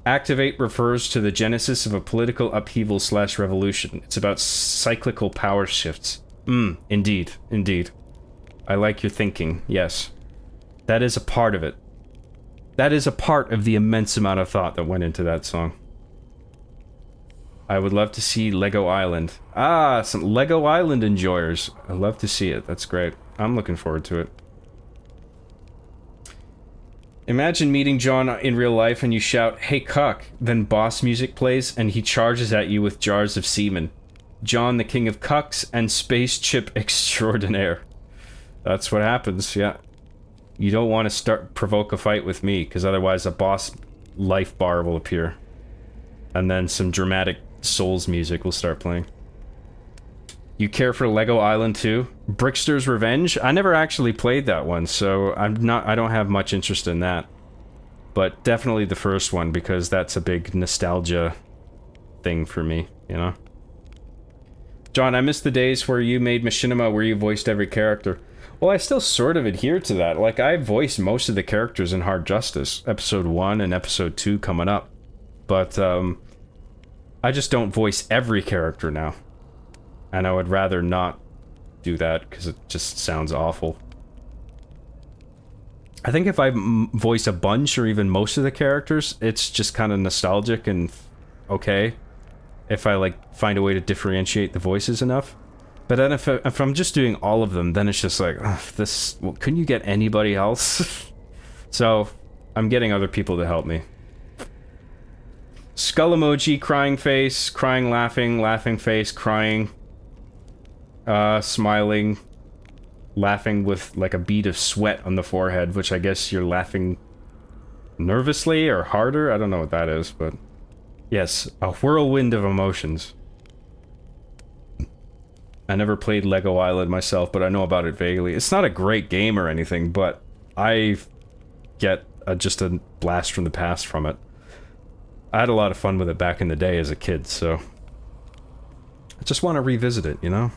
Activate refers to the genesis of a political upheaval / revolution. It's about cyclical power shifts. Indeed. I like your thinking, yes. That is a part of it. That is a part of the immense amount of thought that went into that song. I would love to see Lego Island. Ah, some Lego Island enjoyers. I'd love to see it. That's great. I'm looking forward to it. Imagine meeting John in real life and you shout, "Hey cuck," then boss music plays and he charges at you with jars of semen. John, the king of cucks and space chip extraordinaire. That's what happens, yeah. You don't want to provoke a fight with me, because otherwise a boss life bar will appear. And then some dramatic Souls music will start playing. You care for Lego Island 2? Brickster's Revenge? I never actually played that one, so I don't have much interest in that. But definitely the first one, because that's a big nostalgia thing for me, you know? John, I miss the days where you made Machinima where you voiced every character. Well, I still sort of adhere to that. Like, I voiced most of the characters in Hard Justice. Episode 1 and Episode 2 coming up. But, I just don't voice every character now. And I would rather not do that, because it just sounds awful. I think if I voice a bunch, or even most of the characters, it's just kind of nostalgic and okay. If I, like, find a way to differentiate the voices enough. But then if I'm just doing all of them, then it's just like, well, couldn't you get anybody else? So, I'm getting other people to help me. Skull emoji, crying face, crying, laughing face, crying, smiling, laughing with like a bead of sweat on the forehead, which I guess you're laughing nervously or harder. I don't know what that is, but yes, a whirlwind of emotions. I never played Lego Island myself, but I know about it vaguely. It's not a great game or anything, but I get just a blast from the past from it. I had a lot of fun with it back in the day as a kid, so I just want to revisit it, you know?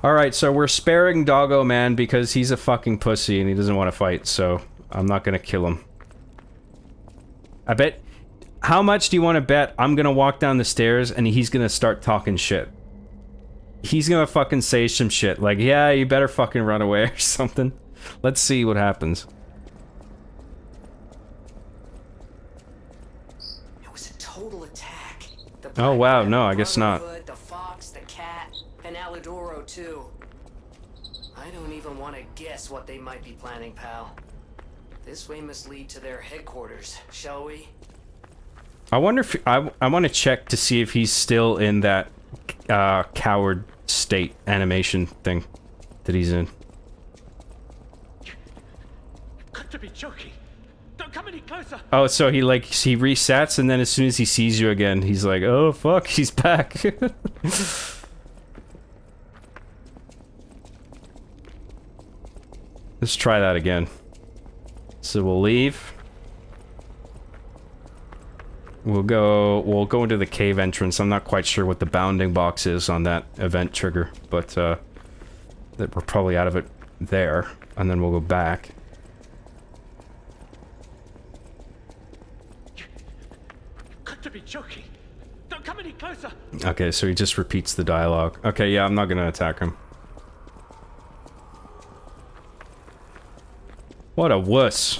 Alright, so we're sparing Doggo Man because he's a fucking pussy and he doesn't want to fight, so I'm not gonna kill him. I bet... How much do you want to bet I'm gonna walk down the stairs and he's gonna start talking shit? He's gonna fucking say some shit, like, yeah, you better fucking run away or something. Let's see what happens. It was a total attack. Oh wow, no, I guess not. The fox, the cat, and Alidoro I don't even want to guess what they might be planning, pal. This way must lead to their headquarters, shall we? I wonder if I want to check to see if he's still in that coward state animation thing that he's in. You've got to be joking. Don't come any closer. Oh, so he resets, and then as soon as he sees you again, he's like, oh fuck, he's back. Let's try that again. So we'll leave. We'll go into the cave entrance. I'm not quite sure what the bounding box is on that event trigger, but that we're probably out of it there, and then we'll go back. You've got to be joking. Don't come any closer. Okay, so he just repeats the dialogue. Okay, yeah, I'm not gonna attack him. What a wuss.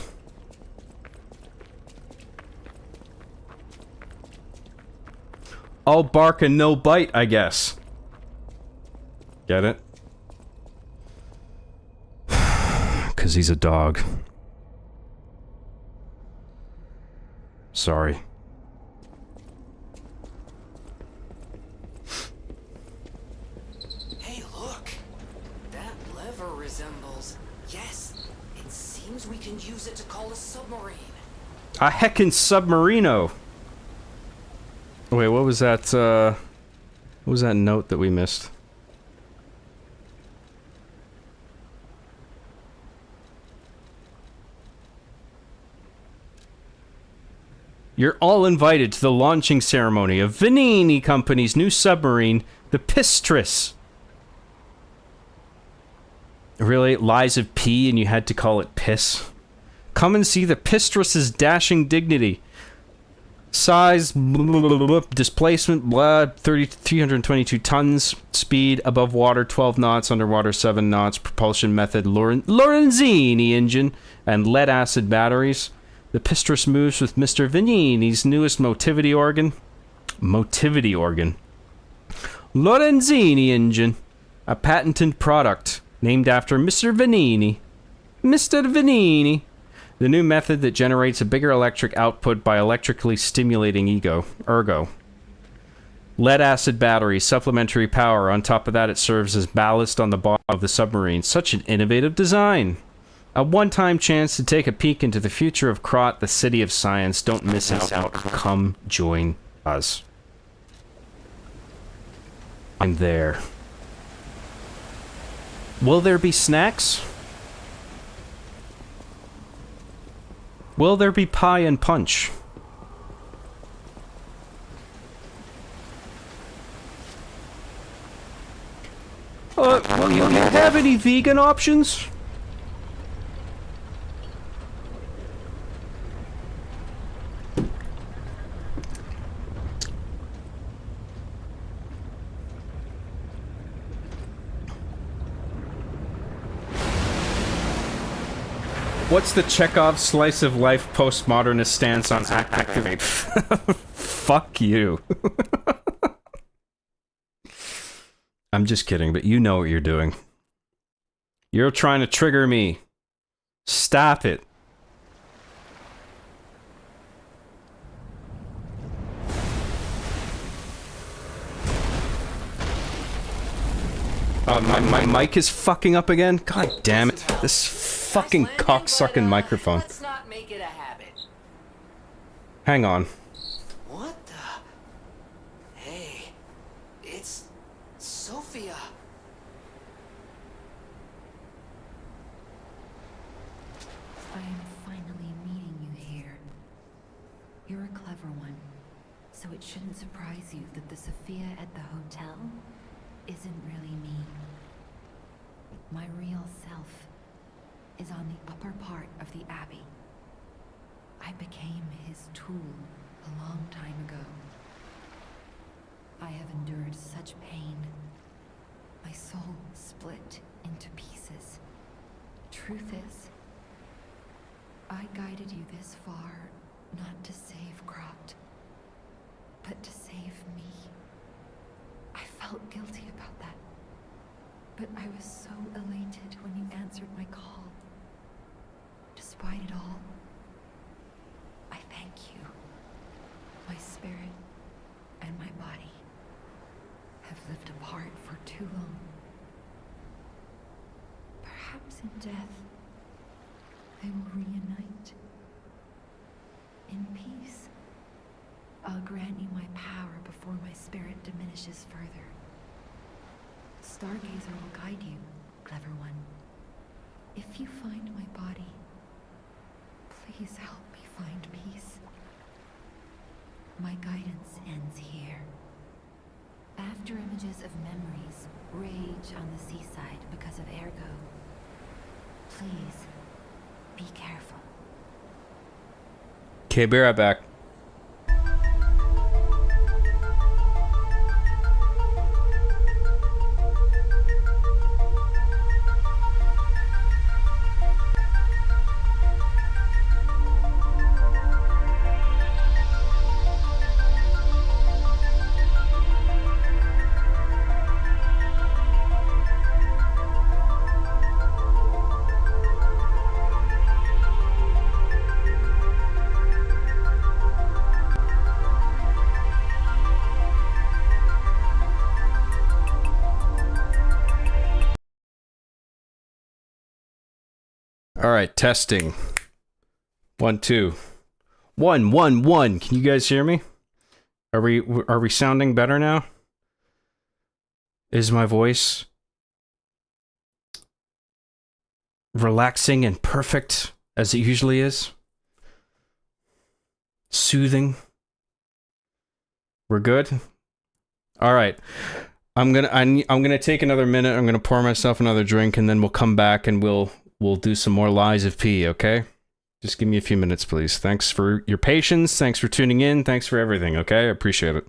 All bark and no bite, I guess. Get it? 'Cause he's a dog. Sorry. Hey, look! That lever resembles... Yes! It seems we can use it to call a submarine. A heckin' submarino! Wait, what was that, what was that note that we missed? You're all invited to the launching ceremony of Venini Company's new submarine, the Pistris. Really? Lies of P and you had to call it piss? Come and see the Pistris's dashing dignity. Size, displacement, 322 tons. Speed, above water, 12 knots. Underwater, 7 knots. Propulsion method, Lorenzini engine. And lead-acid batteries. The Pistris moves with Mr. Venini's newest motivity organ. Motivity organ. Lorenzini engine. A patented product. Named after Mr. Venini. Mr. Venini. The new method that generates a bigger electric output by electrically stimulating ergo. Lead-acid battery, supplementary power. On top of that, it serves as ballast on the bottom of the submarine. Such an innovative design. A one-time chance to take a peek into the future of Krat, the city of science. Don't miss out. Come join us. I'm there. Will there be snacks? Will there be pie and punch? Will you have any vegan options? What's the Chekhov slice of life postmodernist stance on Activate? Fuck you. I'm just kidding, but you know what you're doing. You're trying to trigger me. Stop it. My mic is fucking up again? God damn it. This fucking cocksucking microphone. Let's not make it a habit. Hang on. What the? Hey, it's Sophia. I am finally meeting you here. You're a clever one, so it shouldn't surprise you that the Sophia at the hotel isn't really me. My real self is on the upper part of the Abbey. I became his tool a long time ago. I have endured such pain. My soul split into pieces. Truth is, I guided you this far not to save Krat, but to save me. I felt guilty about that, but I was so elated when in death, they will reunite in peace. I'll grant you my power before my spirit diminishes further. Stargazer will guide you, clever one. If you find my body, please help me find peace. My guidance ends here. After images of memories rage on the seaside because of Ergo, please be careful. Okay, be right back. All right, testing. 1 2 1 1 1. Can you guys hear me? Are we sounding better now? Is my voice relaxing and perfect as it usually is? Soothing? We're good? All right. I'm gonna take another minute. I'm gonna pour myself another drink, and then we'll come back and we'll do some more Lies of P, okay? Just give me a few minutes, please. Thanks for your patience. Thanks for tuning in. Thanks for everything, okay? I appreciate it.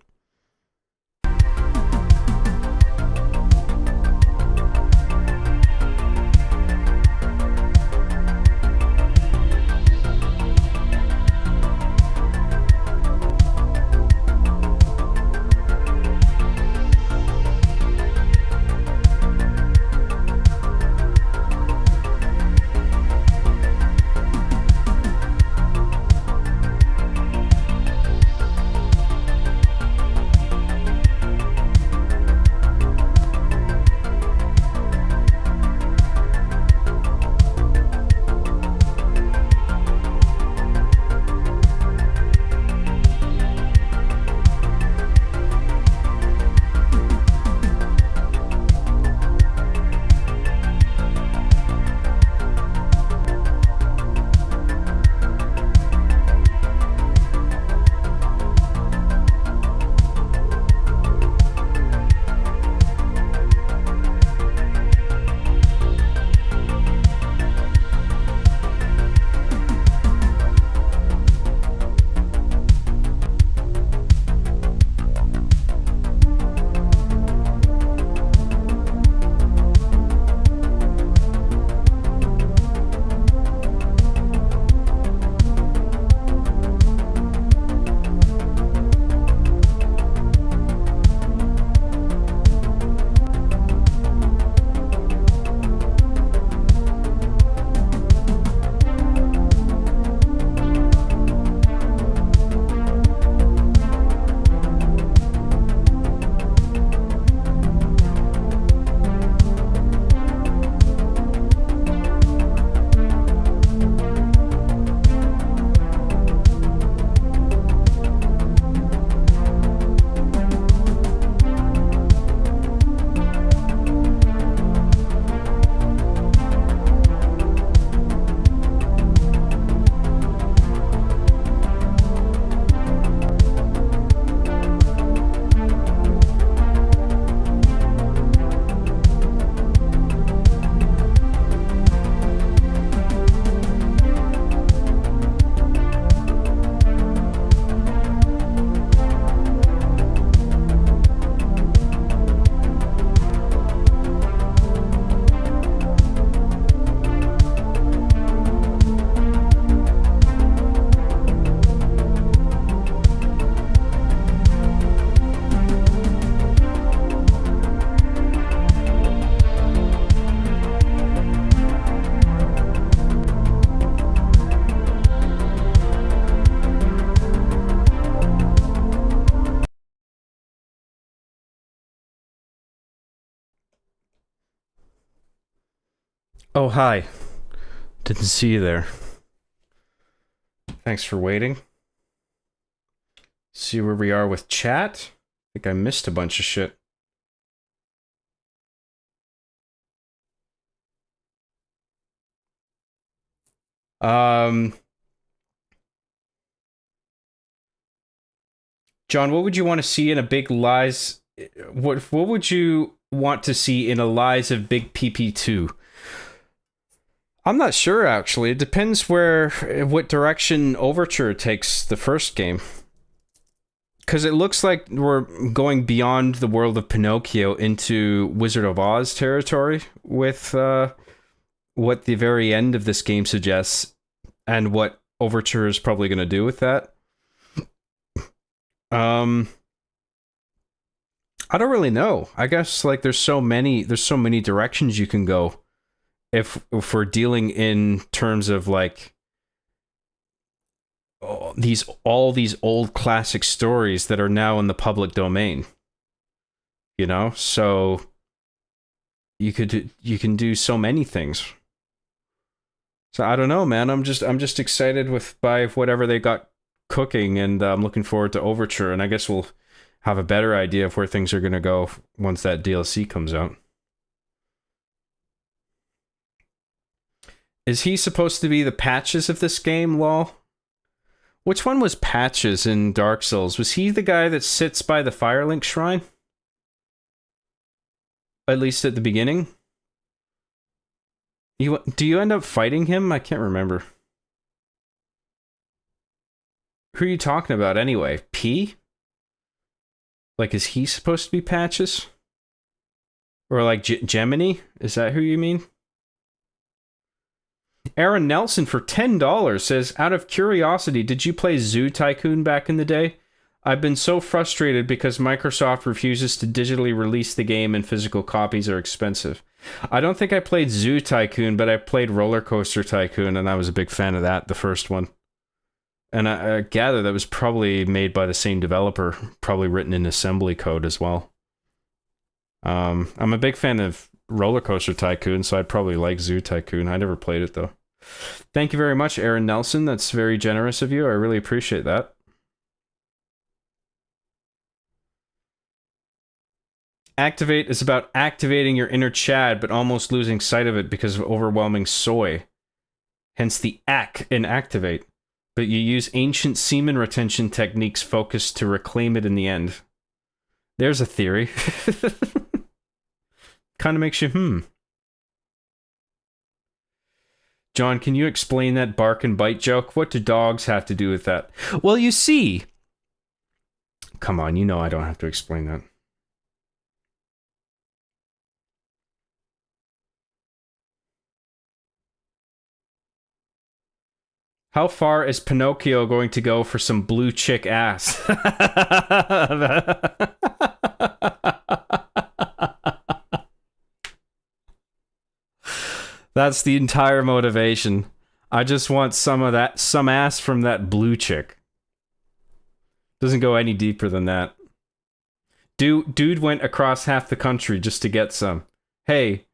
Oh, hi. Didn't see you there. Thanks for waiting. See where we are with chat? I think I missed a bunch of shit. John, what would you want to see in a big Lies? What would you want to see in a Lies of Big PP2? I'm not sure, actually. It depends what direction Overture takes the first game. Because it looks like we're going beyond the world of Pinocchio into Wizard of Oz territory with what the very end of this game suggests and what Overture is probably going to do with that. I don't really know. I guess like there's so many directions you can go if we're dealing in terms of like all these old classic stories that are now in the public domain. You know? So you can do so many things. So I don't know, man. I'm just excited by whatever they got cooking, and I'm looking forward to Overture, and I guess we'll have a better idea of where things are going to go once that DLC comes out. Is he supposed to be the Patches of this game, lol? Which one was Patches in Dark Souls? Was he the guy that sits by the Firelink Shrine? At least at the beginning? Do you end up fighting him? I can't remember. Who are you talking about anyway? P? Like, is he supposed to be Patches? Or like Gemini? Is that who you mean? Aaron Nelson for $10 says, out of curiosity, did you play Zoo Tycoon back in the day? I've been so frustrated because Microsoft refuses to digitally release the game and physical copies are expensive. I don't think I played Zoo Tycoon, but I played Roller Coaster Tycoon, and I was a big fan of that, the first one. And I gather that was probably made by the same developer, probably written in assembly code as well. I'm a big fan of Roller Coaster Tycoon, so I'd probably like Zoo Tycoon. I never played it, though. Thank you very much, Aaron Nelson. That's very generous of you. I really appreciate that. Activate is about activating your inner Chad, but almost losing sight of it because of overwhelming soy. Hence the ack in activate. But you use ancient semen retention techniques focused to reclaim it in the end. There's a theory. Kind of makes you, John, can you explain that bark and bite joke? What do dogs have to do with that? Well, you see... Come on, you know I don't have to explain that. How far is Pinocchio going to go for some blue chick ass? That's the entire motivation. I just want some ass from that blue chick. Doesn't go any deeper than that. Dude went across half the country just to get some. Hey,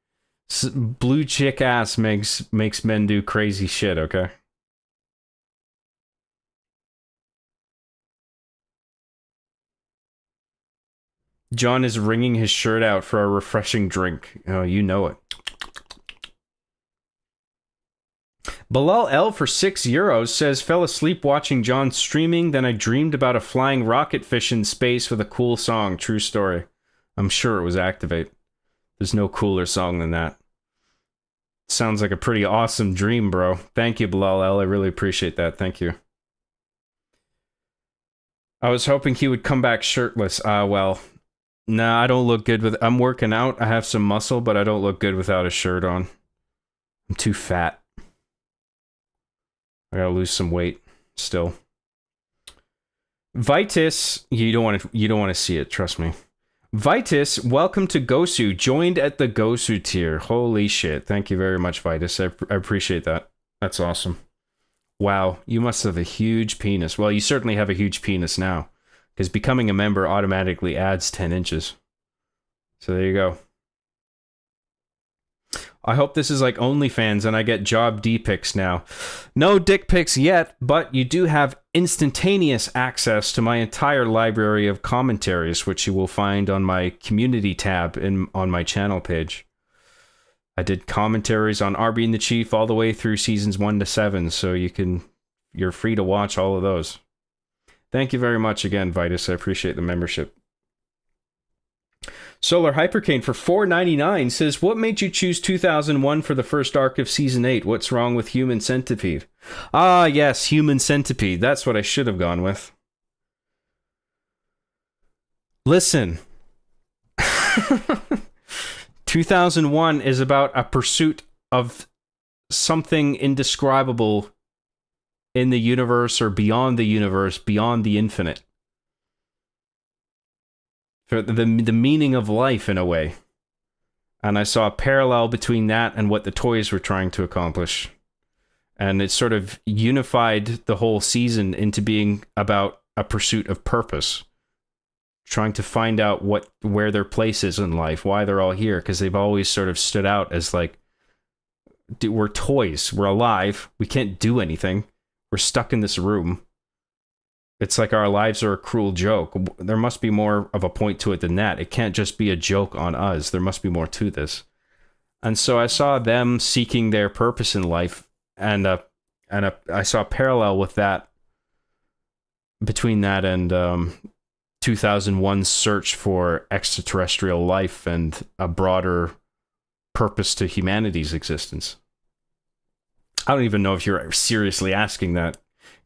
blue chick ass makes men do crazy shit, okay? John is wringing his shirt out for a refreshing drink. Oh, you know it. Bilal L for €6 says, fell asleep watching John streaming, then I dreamed about a flying rocket fish in space with a cool song. True story. I'm sure it was Activate. There's no cooler song than that. Sounds like a pretty awesome dream, bro. Thank you, Bilal L. I really appreciate that. Thank you. I was hoping he would come back shirtless. Well... Nah, I don't look good with... I'm working out. I have some muscle, but I don't look good without a shirt on. I'm too fat. I gotta lose some weight still. Vitus, you don't want to see it, trust me. Vitus, welcome to Gosu. Joined at the Gosu tier. Holy shit. Thank you very much, Vitus. I appreciate that. That's awesome. Wow, you must have a huge penis. Well, you certainly have a huge penis now. Because becoming a member automatically adds 10 inches. So there you go. I hope this is like OnlyFans and I get job D pics now. No dick pics yet, but you do have instantaneous access to my entire library of commentaries, which you will find on my community tab on my channel page. I did commentaries on Arby and the Chief all the way through seasons 1 to 7, so you're free to watch all of those. Thank you very much again, Vitus. I appreciate the membership. Solar Hypercane for $4.99 says, what made you choose 2001 for the first arc of Season 8? What's wrong with Human Centipede? Ah, yes, Human Centipede. That's what I should have gone with. Listen. 2001 is about a pursuit of something indescribable in the universe or beyond the universe, beyond the infinite. For the meaning of life, in a way. And I saw a parallel between that and what the toys were trying to accomplish. And it sort of unified the whole season into being about a pursuit of purpose. Trying to find out where their place is in life, why they're all here, because they've always sort of stood out as like, we're toys, we're alive, we can't do anything, we're stuck in this room. It's like our lives are a cruel joke. There must be more of a point to it than that. It can't just be a joke on us. There must be more to this. And so I saw them seeking their purpose in life, and I saw a parallel with that, between that and 2001's search for extraterrestrial life and a broader purpose to humanity's existence. I don't even know if you're seriously asking that,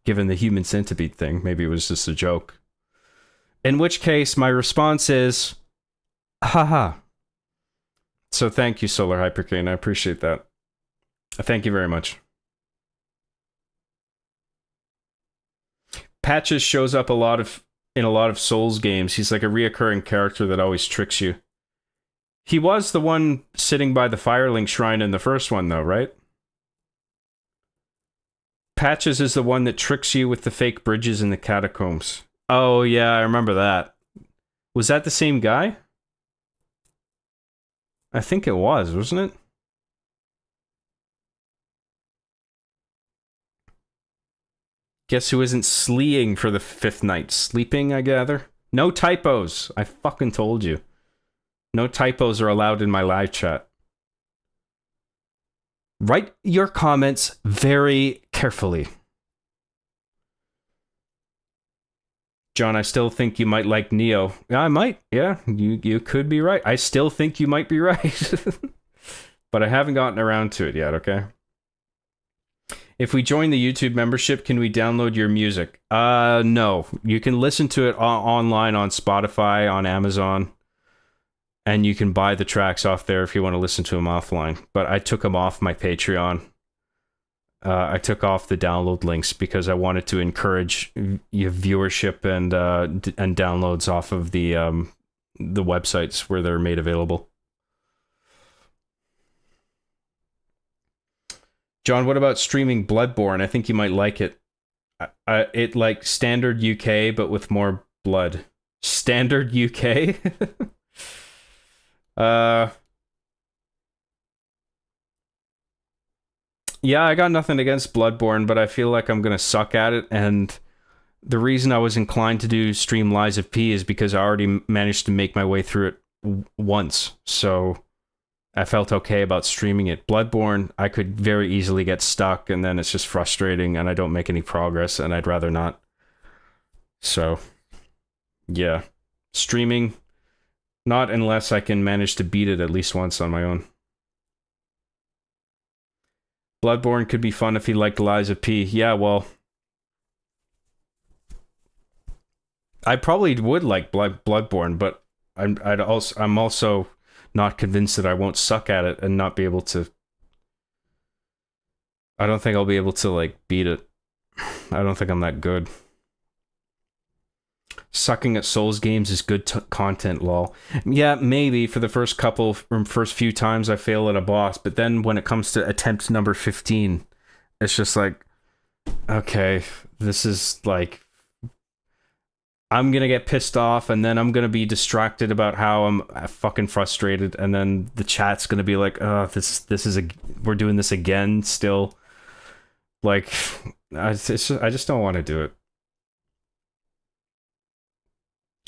given the Human Centipede thing. Maybe it was just a joke. In which case, my response is, haha. So thank you, Solar Hypercane. I appreciate that. Thank you very much. Patches shows up in a lot of Souls games. He's like a reoccurring character that always tricks you. He was the one sitting by the Firelink Shrine in the first one, though, right? Patches is the one that tricks you with the fake bridges in the catacombs. Oh, yeah, I remember that. Was that the same guy? I think it was, wasn't it? Guess who isn't sleeing for the 5th night? Sleeping, I gather? No typos. I fucking told you. No typos are allowed in my live chat. Write your comments very carefully. John, I still think you might like Neo. Yeah, I might. Yeah, you could be right. I still think you might be right. But I haven't gotten around to it yet, okay? If we join the YouTube membership, can we download your music? No. You can listen to it online on Spotify, on Amazon. And you can buy the tracks off there if you want to listen to them offline. But I took them off my Patreon. I took off the download links because I wanted to encourage your viewership and downloads off of the websites where they're made available. John, what about streaming Bloodborne? I think you might like it. It like standard UK, but with more blood. Standard UK? Yeah, I got nothing against Bloodborne, but I feel like I'm gonna suck at it, and the reason I was inclined to do stream Lies of P is because I already managed to make my way through it once, so I felt okay about streaming it. Bloodborne, I could very easily get stuck, and then it's just frustrating, and I don't make any progress, and I'd rather not. So, yeah. Streaming, not unless I can manage to beat it at least once on my own. Bloodborne could be fun if you liked Lies of P. Yeah, well, I probably would like Bloodborne, but I'm also not convinced that I won't suck at it and not be able to. I don't think I'll be able to like beat it. I don't think I'm that good. Sucking at Souls games is good content, lol. Yeah, maybe for the first few times I fail at a boss, but then when it comes to attempt number 15, it's just like, okay, this is like I'm gonna get pissed off, and then I'm gonna be distracted about how I'm fucking frustrated, and then the chat's gonna be like, "Oh, this is we're doing this again still." Like, I just don't want to do it.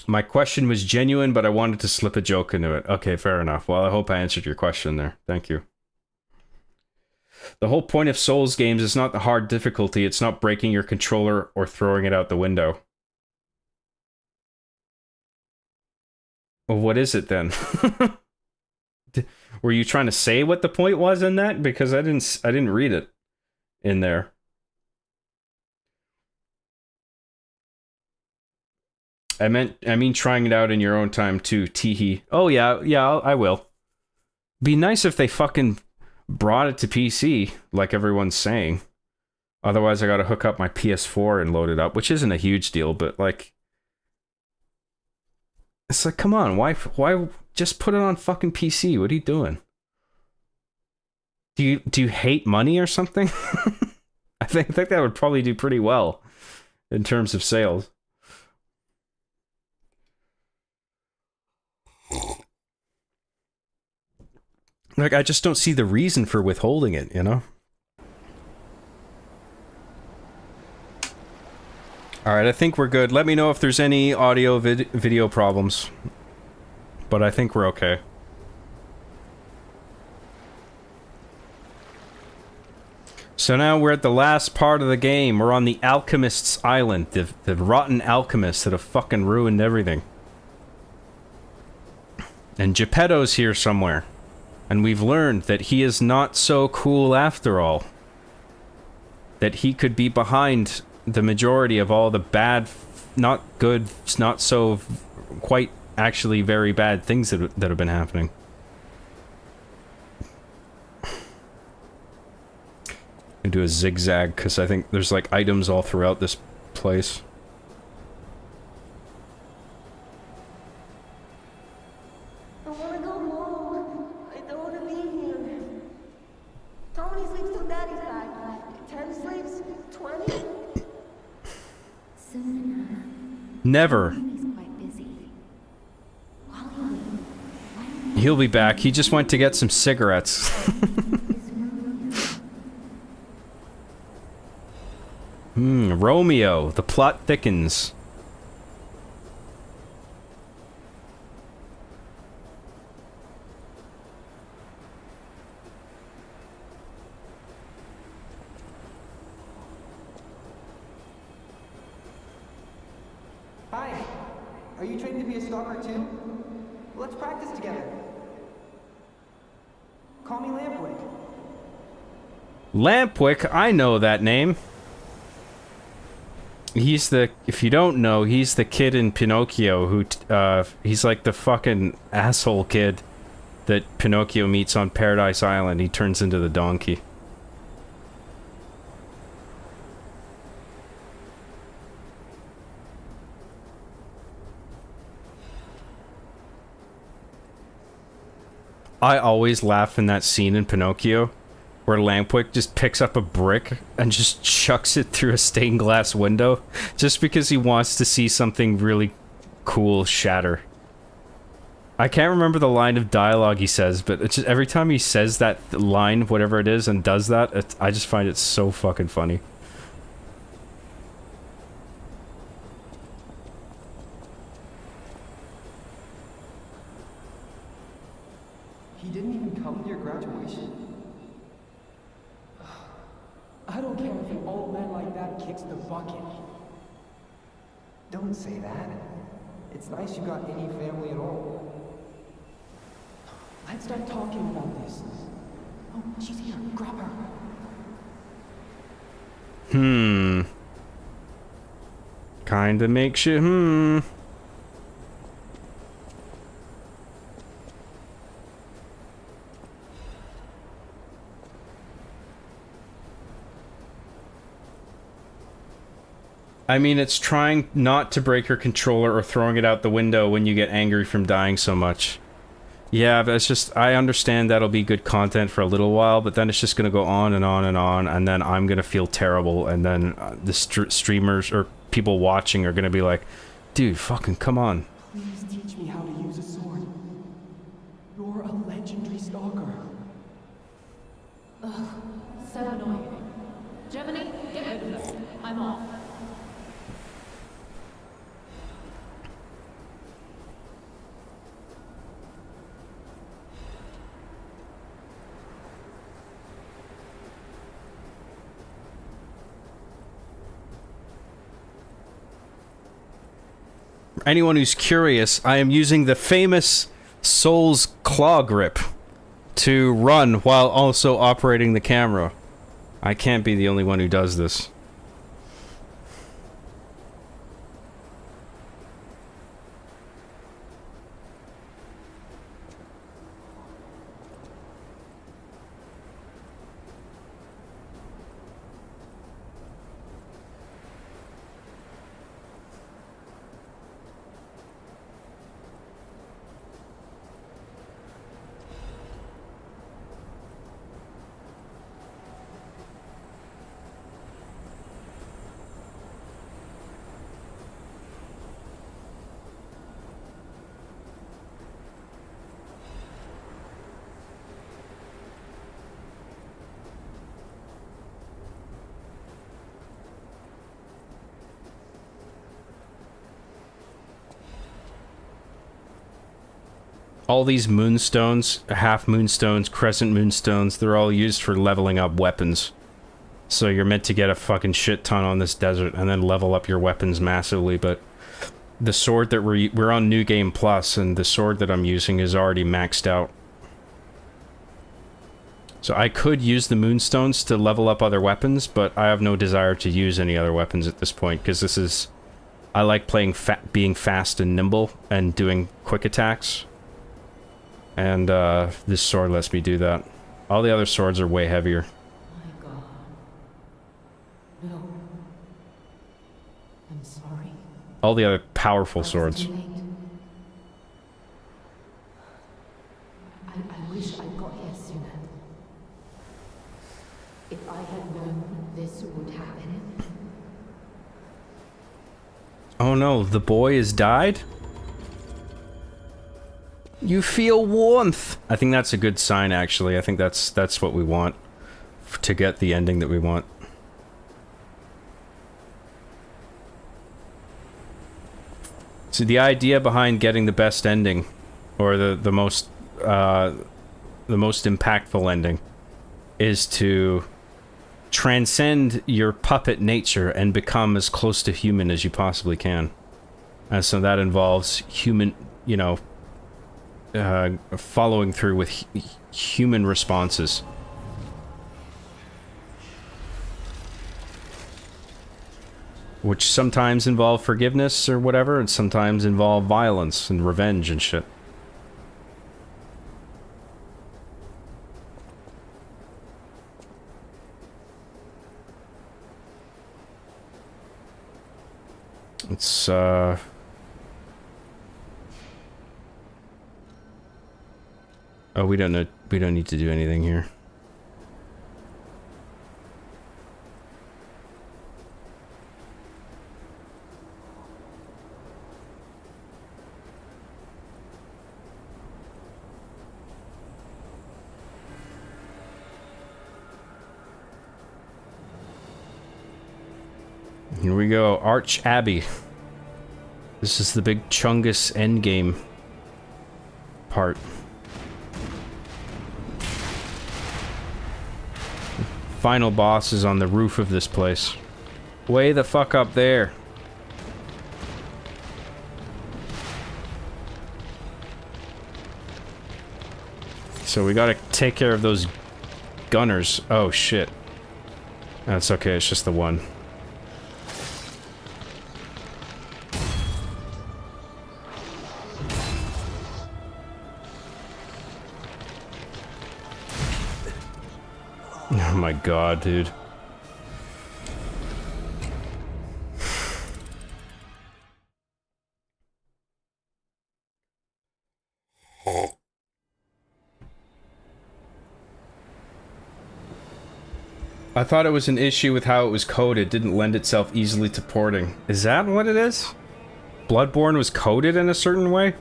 My question was genuine, but I wanted to slip a joke into it. Okay, fair enough. Well, I hope I answered your question there. Thank you. The whole point of Souls games is not the hard difficulty. It's not breaking your controller or throwing it out the window. Well, what is it then? Were you trying to say what the point was in that? Because I didn't read it in there. I mean trying it out in your own time too, teehee. Oh yeah, I will. Be nice if they fucking brought it to PC, like everyone's saying. Otherwise I gotta hook up my PS4 and load it up, which isn't a huge deal, but like... It's like, come on, why just put it on fucking PC? What are you doing? Do you hate money or something? I think that would probably do pretty well in terms of sales. Like, I just don't see the reason for withholding it, you know? Alright, I think we're good. Let me know if there's any audio video problems. But I think we're okay. So now we're at the last part of the game. We're on the Alchemist's Island. The rotten alchemists that have fucking ruined everything. And Geppetto's here somewhere. And we've learned that he is not so cool after all. That he could be behind the majority of all the bad, not good, not so quite actually very bad things that have been happening. And do a zigzag because I think there's like items all throughout this place. Never. He'll be back. He just went to get some cigarettes. Romeo. The plot thickens. Hi. Are you trained to be a stalker too? Let's practice together. Call me Lampwick. Lampwick? I know that name. He's the, if you don't know, he's the kid in Pinocchio who, he's like the fucking asshole kid that Pinocchio meets on Paradise Island. He turns into the donkey. I always laugh in that scene in Pinocchio where Lampwick just picks up a brick and just chucks it through a stained glass window just because he wants to see something really cool shatter. I can't remember the line of dialogue he says, but it's just, every time he says that line, whatever it is, and does that, I just find it so fucking funny. He didn't even come to your graduation? I don't care if an old man like that kicks the bucket. Don't say that. It's nice you got any family at all. Let's start talking about this. Oh, she's here. Grab her. Kinda makes you, I mean, it's trying not to break your controller or throwing it out the window when you get angry from dying so much. Yeah, but it's just, I understand that'll be good content for a little while, but then it's just gonna go on and on and on, and then I'm gonna feel terrible, and then the streamers or people watching are gonna be like, Dude, fucking come on. Please teach me how to use a sword. You're a legendary stalker. Ugh, so annoying. Germany, get rid of them. I'm off. Anyone who's curious, I am using the famous Souls claw grip to run while also operating the camera. I can't be the only one who does this. All these moonstones, half moonstones, crescent moonstones, they're all used for leveling up weapons. So you're meant to get a fucking shit ton on this desert and then level up your weapons massively, but the sword that we're on New Game Plus, and the sword that I'm using is already maxed out. So I could use the moonstones to level up other weapons, but I have no desire to use any other weapons at this point, because this is... I like playing being fast and nimble and doing quick attacks. And this sword lets me do that. All the other swords are way heavier. My God. No. I'm sorry. All the other powerful swords. Too late. I wish I got here sooner. If I had known this would happen. Oh no, the boy has died? You feel warmth! I think that's a good sign, actually. I think that's what we want to get the ending that we want. So the idea behind getting the best ending, or the most impactful ending, is to transcend your puppet nature and become as close to human as you possibly can. And so that involves human, you know, following through with human responses. Which sometimes involve forgiveness or whatever, and sometimes involve violence and revenge and shit. It's, oh, we don't need to do anything here. Here we go, Arch Abbey. This is the big Chungus endgame part. Final boss is on the roof of this place. Way the fuck up there. So we gotta take care of those gunners. Oh shit. That's okay, it's just the one. Oh my god, dude. I thought it was an issue with how it was coded, didn't lend itself easily to porting. Is that what it is? Bloodborne was coded in a certain way?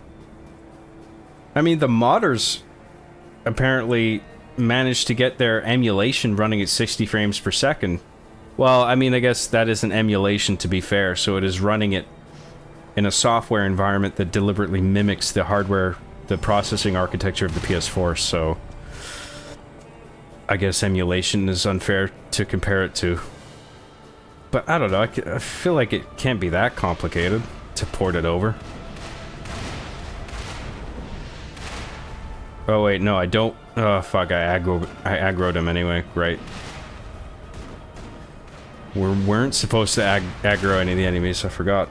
I mean, the modders apparently managed to get their emulation running at 60 frames per second. Well, I mean, I guess that is an emulation, to be fair, so it is running it in a software environment that deliberately mimics the hardware, the processing architecture of the PS4, so I guess emulation is unfair to compare it to. But I don't know, I feel like it can't be that complicated to port it over. Oh wait, no, I don't. Oh fuck, I aggroed him anyway, right. We weren't supposed to aggro any of the enemies, I forgot.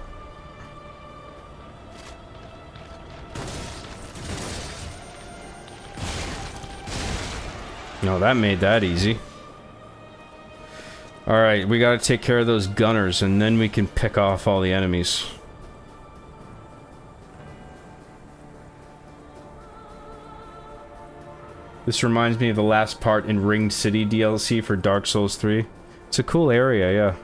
No, that made that easy. Alright, we gotta take care of those gunners, and then we can pick off all the enemies. This reminds me of the last part in Ringed City DLC for Dark Souls 3. It's a cool area, yeah.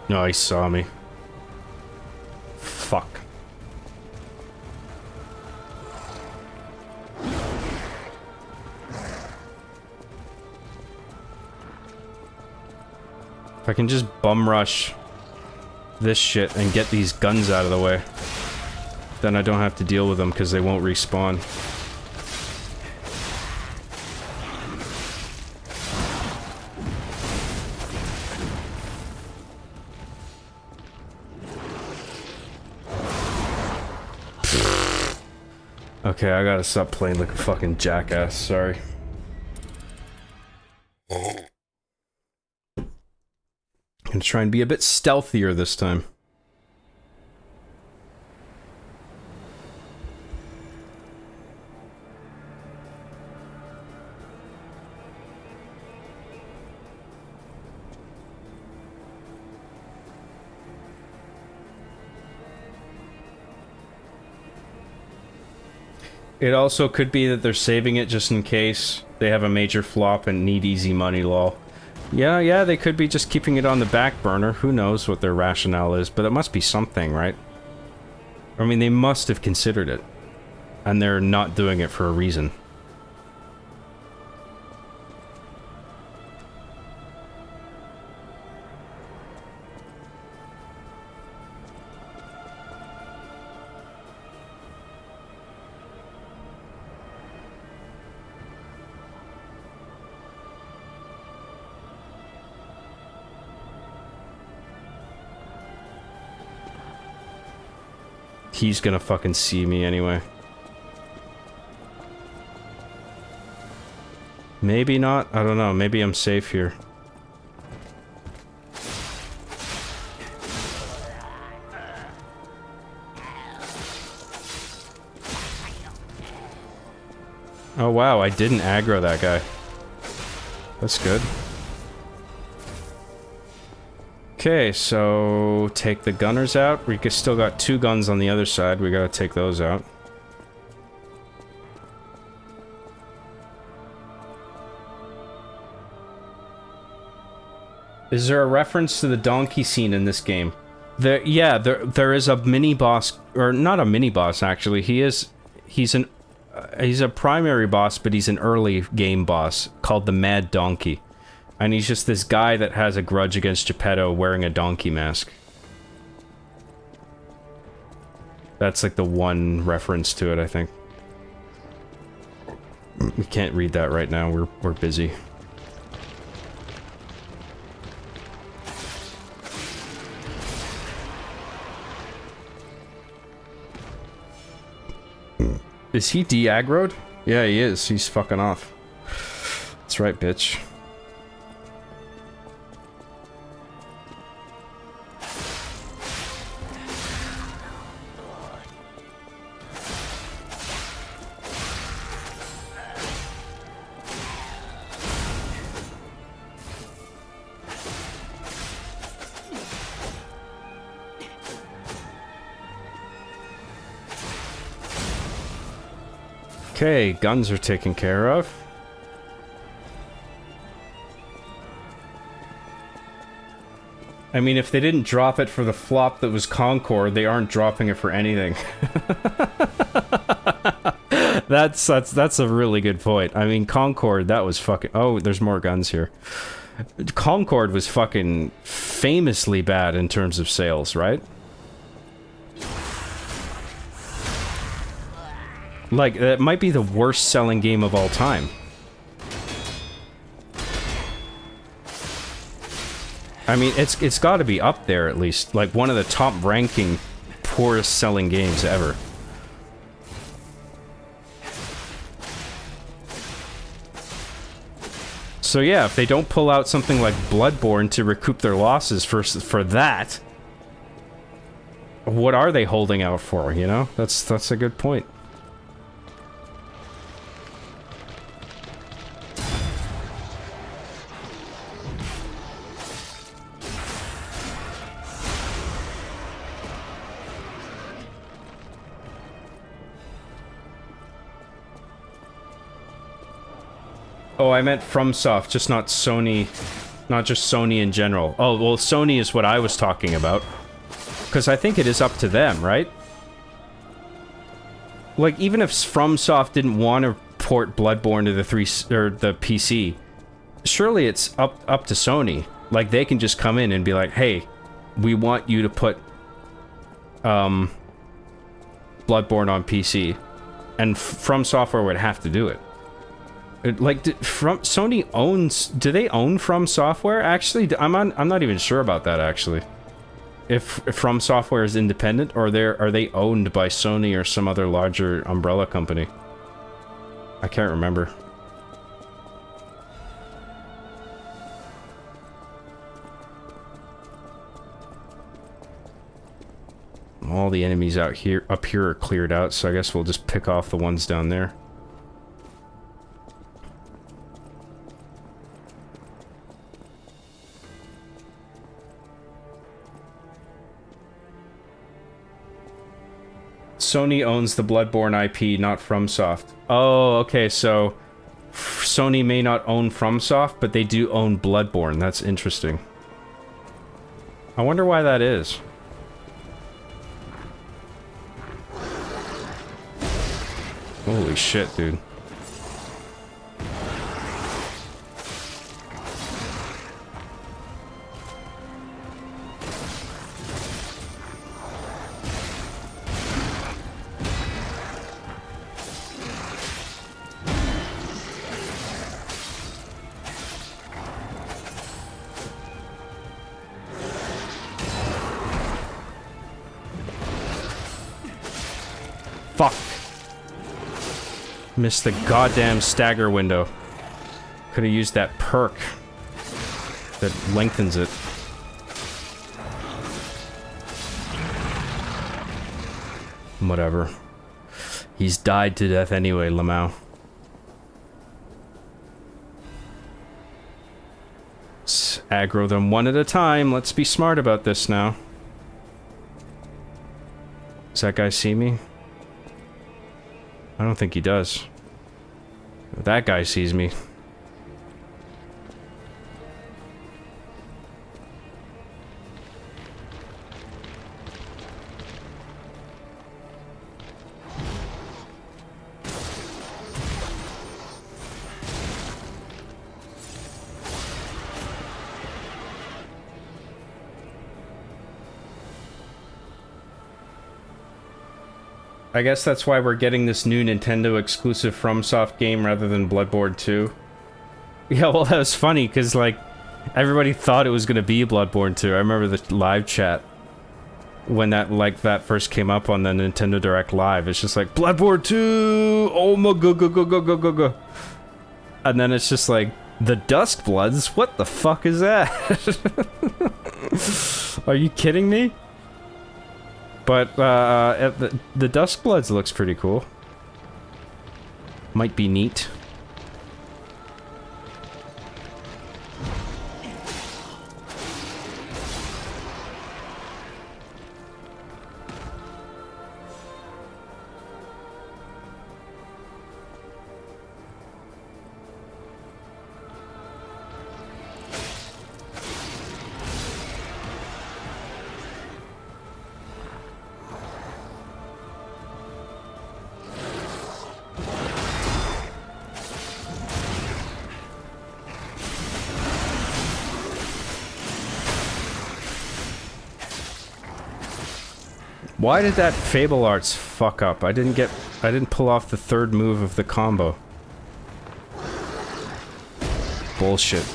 No, he saw me. Fuck. If I can just bum rush this shit and get these guns out of the way, then I don't have to deal with them because they won't respawn. Okay, I gotta stop playing like a fucking jackass, sorry. I'm gonna try and be a bit stealthier this time. It also could be that they're saving it just in case they have a major flop and need easy money, lol. Yeah, they could be just keeping it on the back burner. Who knows what their rationale is, but it must be something, right? I mean, they must have considered it. And they're not doing it for a reason. He's gonna fucking see me anyway. Maybe not. I don't know. Maybe I'm safe here. Oh wow, I didn't aggro that guy. That's good. Okay, so take the gunners out. We still got 2 guns on the other side. We gotta take those out. Is there a reference to the donkey scene in this game? There is a mini boss, or not a mini boss actually. He's a primary boss, but he's an early game boss called the Mad Donkey. And he's just this guy that has a grudge against Geppetto wearing a donkey mask. That's like the one reference to it, I think. We can't read that right now, we're busy. Is he de-aggroed? Yeah, he is. He's fucking off. That's right, bitch. Okay, guns are taken care of. I mean, if they didn't drop it for the flop that was Concord, they aren't dropping it for anything. That's a really good point. I mean, Concord, that was fucking... Oh, there's more guns here. Concord was fucking famously bad in terms of sales, right? Like, that might be the worst selling game of all time. I mean, it's got to be up there at least, like one of the top ranking poorest selling games ever. So yeah, if they don't pull out something like Bloodborne to recoup their losses for that, what are they holding out for, you know? That's a good point. Oh, I meant FromSoft, just not Sony, not just Sony in general. Oh, well, Sony is what I was talking about. Because I think it is up to them, right? Like, even if FromSoft didn't want to port Bloodborne to the PC, surely it's up to Sony. Like, they can just come in and be like, hey, we want you to put Bloodborne on PC. And From Software would have to do it. Like, Sony owns... Do they own From Software? Actually, I'm not even sure about that, actually. If From Software is independent, or are they owned by Sony or some other larger umbrella company? I can't remember. All the enemies up here are cleared out, so I guess we'll just pick off the ones down there. Sony owns the Bloodborne IP, not FromSoft. Oh, okay, so Sony may not own FromSoft, but they do own Bloodborne. That's interesting. I wonder why that is. Holy shit, dude. Fuck. Missed the goddamn stagger window. Could have used that perk that lengthens it. Whatever. He's died to death anyway, Lamau. Let's aggro them one at a time. Let's be smart about this now. Does that guy see me? I don't think he does. That guy sees me. I guess that's why we're getting this new Nintendo exclusive FromSoft game rather than Bloodborne 2. Yeah, well, that was funny, because, like, everybody thought it was going to be Bloodborne 2. I remember the live chat when that first came up on the Nintendo Direct Live. It's just like, Bloodborne 2! Oh my go. And then it's just like, the Duskbloods? What the fuck is that? Are you kidding me? But, the Duskbloods looks pretty cool. Might be neat. Why did that Fable Arts fuck up? I didn't pull off the third move of the combo. Bullshit.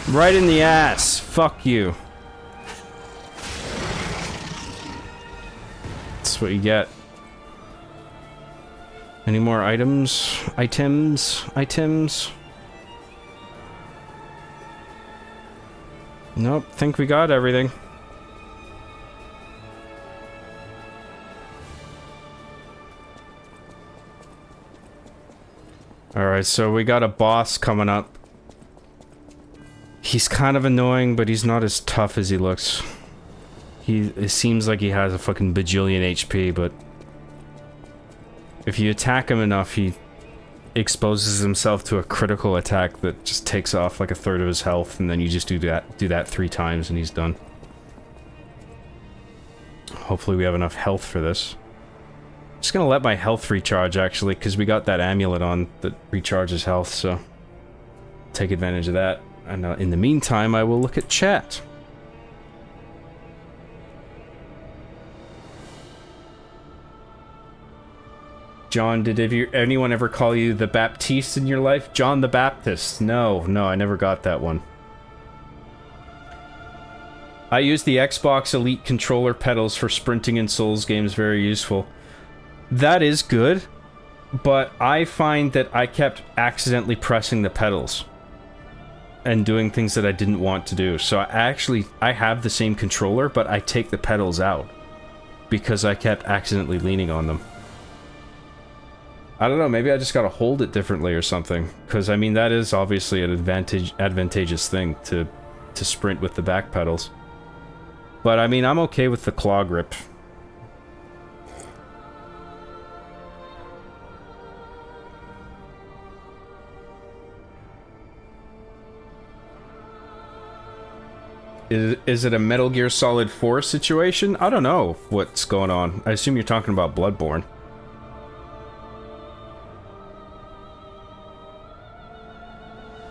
Right in the ass. Fuck you. That's what you get. Any more items? Items? Nope, think we got everything. Alright, so we got a boss coming up. He's kind of annoying, but he's not as tough as he looks. It seems like he has a fucking bajillion HP, but if you attack him enough, he exposes himself to a critical attack that just takes off like a third of his health, and then you just do that 3 times and he's done. Hopefully we have enough health for this. Just gonna let my health recharge, actually, because we got that amulet on that recharges health, so take advantage of that. And in the meantime, I will look at chat. John, did anyone ever call you the Baptiste in your life? John the Baptist. No, I never got that one. I use the Xbox Elite controller pedals for sprinting in Souls games, very useful. That is good, but I find that I kept accidentally pressing the pedals and doing things that I didn't want to do. So I have the same controller, but I take the pedals out because I kept accidentally leaning on them. I don't know, maybe I just gotta hold it differently or something, because I mean that is obviously an advantageous thing to sprint with the back pedals. But I mean, I'm okay with the claw grip. Is it a Metal Gear Solid 4 situation? I don't know what's going on. I assume you're talking about Bloodborne.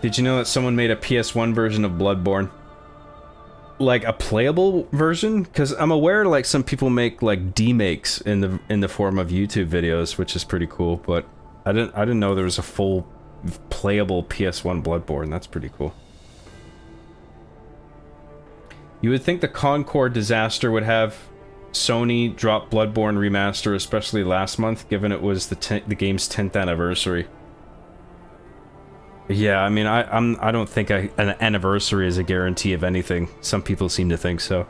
Did you know that someone made a PS1 version of Bloodborne? Like a playable version? Because I'm aware like some people make like demakes in the form of YouTube videos, which is pretty cool, but I didn't know there was a full playable PS1 Bloodborne. That's pretty cool. You would think the Concord disaster would have Sony drop Bloodborne Remaster, especially last month, given it was the game's 10th anniversary. Yeah, I mean, I don't think an anniversary is a guarantee of anything. Some people seem to think so.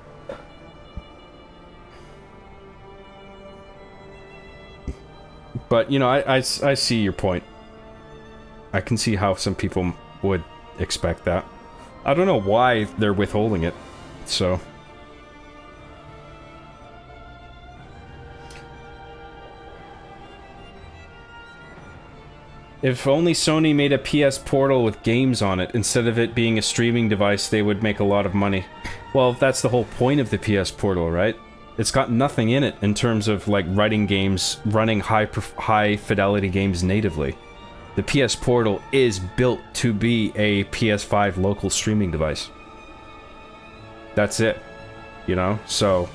But, you know, I see your point. I can see how some people would expect that. I don't know why they're withholding it. So if only Sony made a PS Portal with games on it instead of it being a streaming device, they would make a lot of money. Well, that's the whole point of the PS Portal, right? It's got nothing in it in terms of like running high fidelity games natively. The PS Portal is built to be a PS5 local streaming device. That's it, you know? So,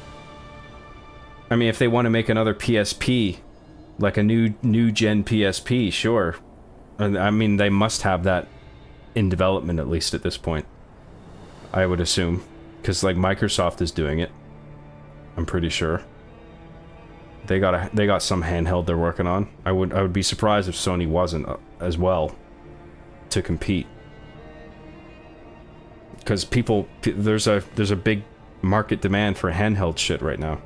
I mean, if they want to make another PSP, like a new gen PSP, sure. I mean, they must have that in development, at least at this point. I would assume. Because, like, Microsoft is doing it. I'm pretty sure. They got some handheld they're working on. I would be surprised if Sony wasn't as well to compete. Because there's a big market demand for handheld shit right now.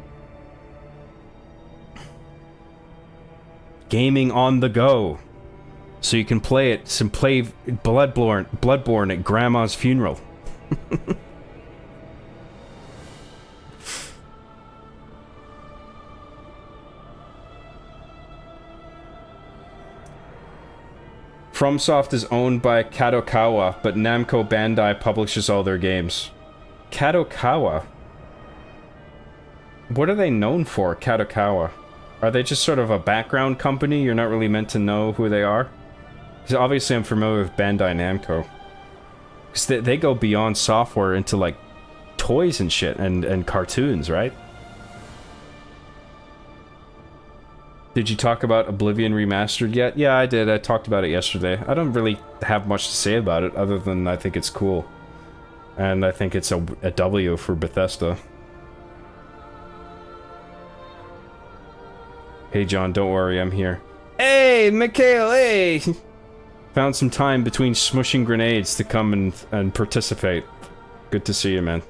Gaming on the go. So you can play it, play Bloodborne at Grandma's funeral. FromSoft is owned by Kadokawa, but Namco Bandai publishes all their games. Kadokawa? What are they known for, Kadokawa? Are they just sort of a background company? You're not really meant to know who they are? Because obviously I'm familiar with Bandai Namco. Because they go beyond software into, like, toys and shit, and cartoons, right? Did you talk about Oblivion Remastered yet? Yeah, I did. I talked about it yesterday. I don't really have much to say about it, other than I think it's cool. And I think it's a W for Bethesda. Hey, John, don't worry, I'm here. Hey, Mikhail, hey! Found some time between smushing grenades to come and participate. Good to see you, man.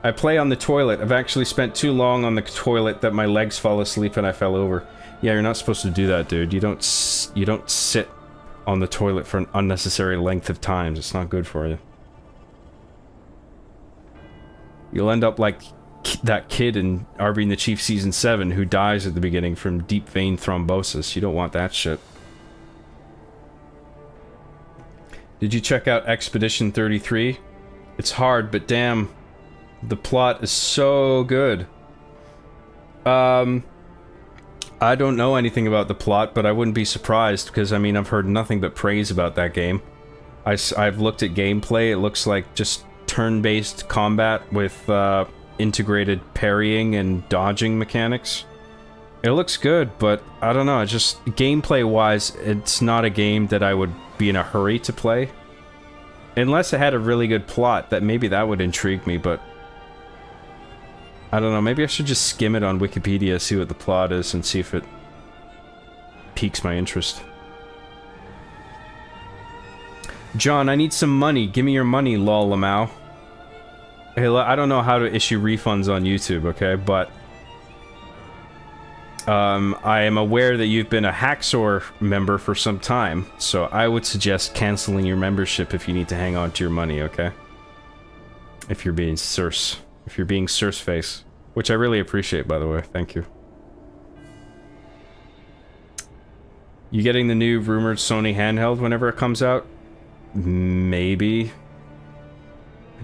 I play on the toilet. I've actually spent too long on the toilet that my legs fall asleep and I fell over. Yeah, you're not supposed to do that, dude. You don't sit on the toilet for an unnecessary length of time. It's not good for you. You'll end up like that kid in Arby and the Chief Season 7 who dies at the beginning from deep vein thrombosis. You don't want that shit. Did you check out Expedition 33? It's hard, but damn, the plot is so good. I don't know anything about the plot, but I wouldn't be surprised, because, I mean, I've heard nothing but praise about that game. I've looked at gameplay. It looks like just turn-based combat with integrated parrying and dodging mechanics. It looks good, but I don't know, just gameplay-wise, it's not a game that I would be in a hurry to play. Unless it had a really good plot, that maybe that would intrigue me, but I don't know, maybe I should just skim it on Wikipedia, see what the plot is, and see if it piques my interest. John, I need some money. Give me your money, lol, Lamau. Hey, I don't know how to issue refunds on YouTube, okay, but I am aware that you've been a Hacksaw member for some time, so I would suggest canceling your membership if you need to hang on to your money, okay? If you're being Circe. If you're being Circe-face. Which I really appreciate, by the way. Thank you. You getting the new rumored Sony handheld whenever it comes out? Maybe.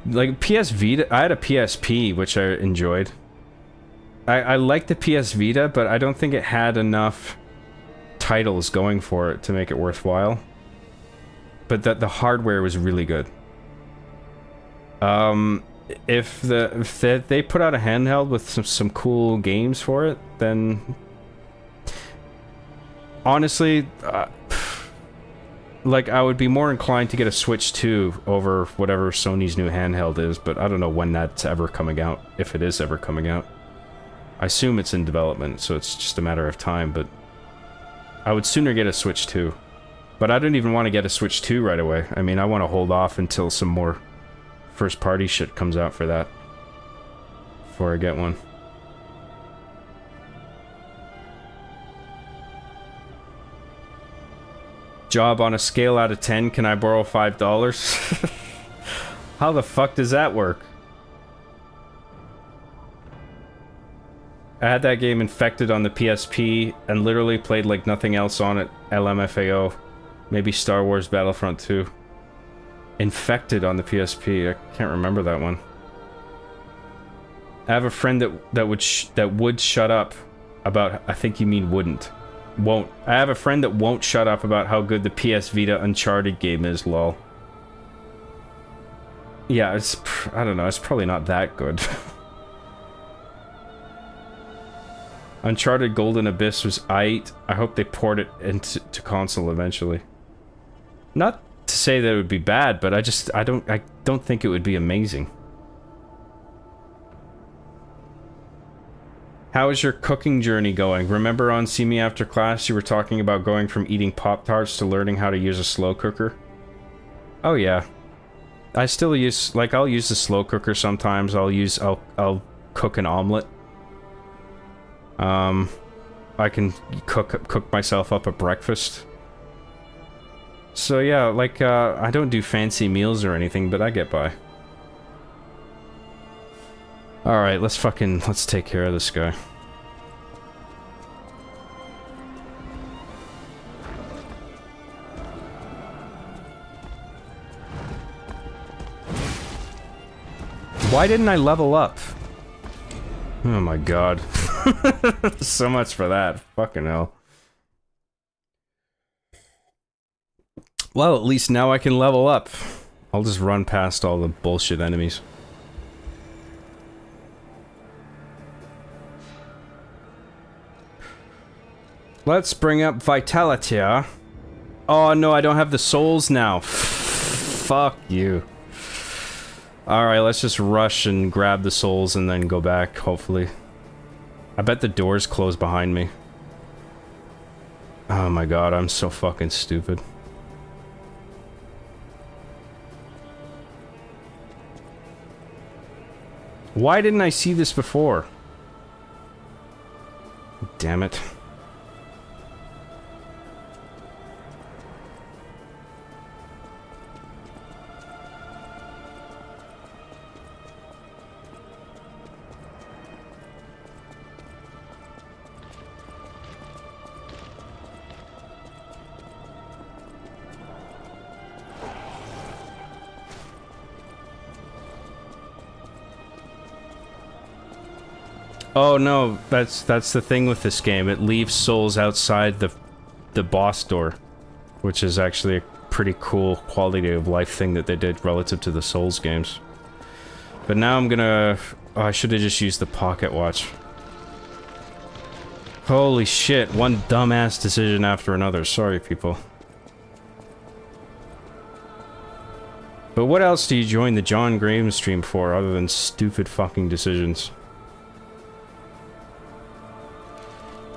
Like, PS Vita... I had a PSP, which I enjoyed. I like the PS Vita, but I don't think it had enough titles going for it to make it worthwhile. But the hardware was really good. If they put out a handheld with some cool games for it, then honestly, like, I would be more inclined to get a Switch 2 over whatever Sony's new handheld is, but I don't know when that's ever coming out, if it is ever coming out. I assume it's in development, so it's just a matter of time, but I would sooner get a Switch 2. But I don't even want to get a Switch 2 right away. I mean, I want to hold off until some more first-party shit comes out for that before I get one. Job on a scale out of 10, can I borrow $5? How the fuck does that work? I had that game Infected on the PSP and literally played like nothing else on it. LMFAO. Maybe Star Wars Battlefront 2. Infected on the PSP. I can't remember that one. I have a friend that would shut up about... I think you mean wouldn't. Won't. I have a friend that won't shut up about how good the PS Vita Uncharted game is, lol. Yeah, it's... I don't know, it's probably not that good. Uncharted Golden Abyss was aight. I hope they port it into console eventually. Not to say that it would be bad, but I don't think it would be amazing. How is your cooking journey going? Remember on See Me After Class you were talking about going from eating Pop-Tarts to learning how to use a slow cooker? Oh yeah. I still use, like, I'll use the slow cooker sometimes. I'll cook an omelet. I can cook myself up a breakfast. So yeah, like, I don't do fancy meals or anything, but I get by. Alright, let's take care of this guy. Why didn't I level up? Oh my god. So much for that. Fucking hell. Well, at least now I can level up. I'll just run past all the bullshit enemies. Let's bring up Vitality. Oh no, I don't have the souls now. Fuck you. Alright, let's just rush and grab the souls and then go back, hopefully. I bet the doors close behind me. Oh my god, I'm so fucking stupid. Why didn't I see this before? Damn it. Oh no, that's the thing with this game. It leaves souls outside the boss door, which is actually a pretty cool quality of life thing that they did relative to the Souls games. But now I'm gonna... Oh, I should have just used the pocket watch. Holy shit, one dumbass decision after another. Sorry, people. But what else do you join the John Graham stream for other than stupid fucking decisions?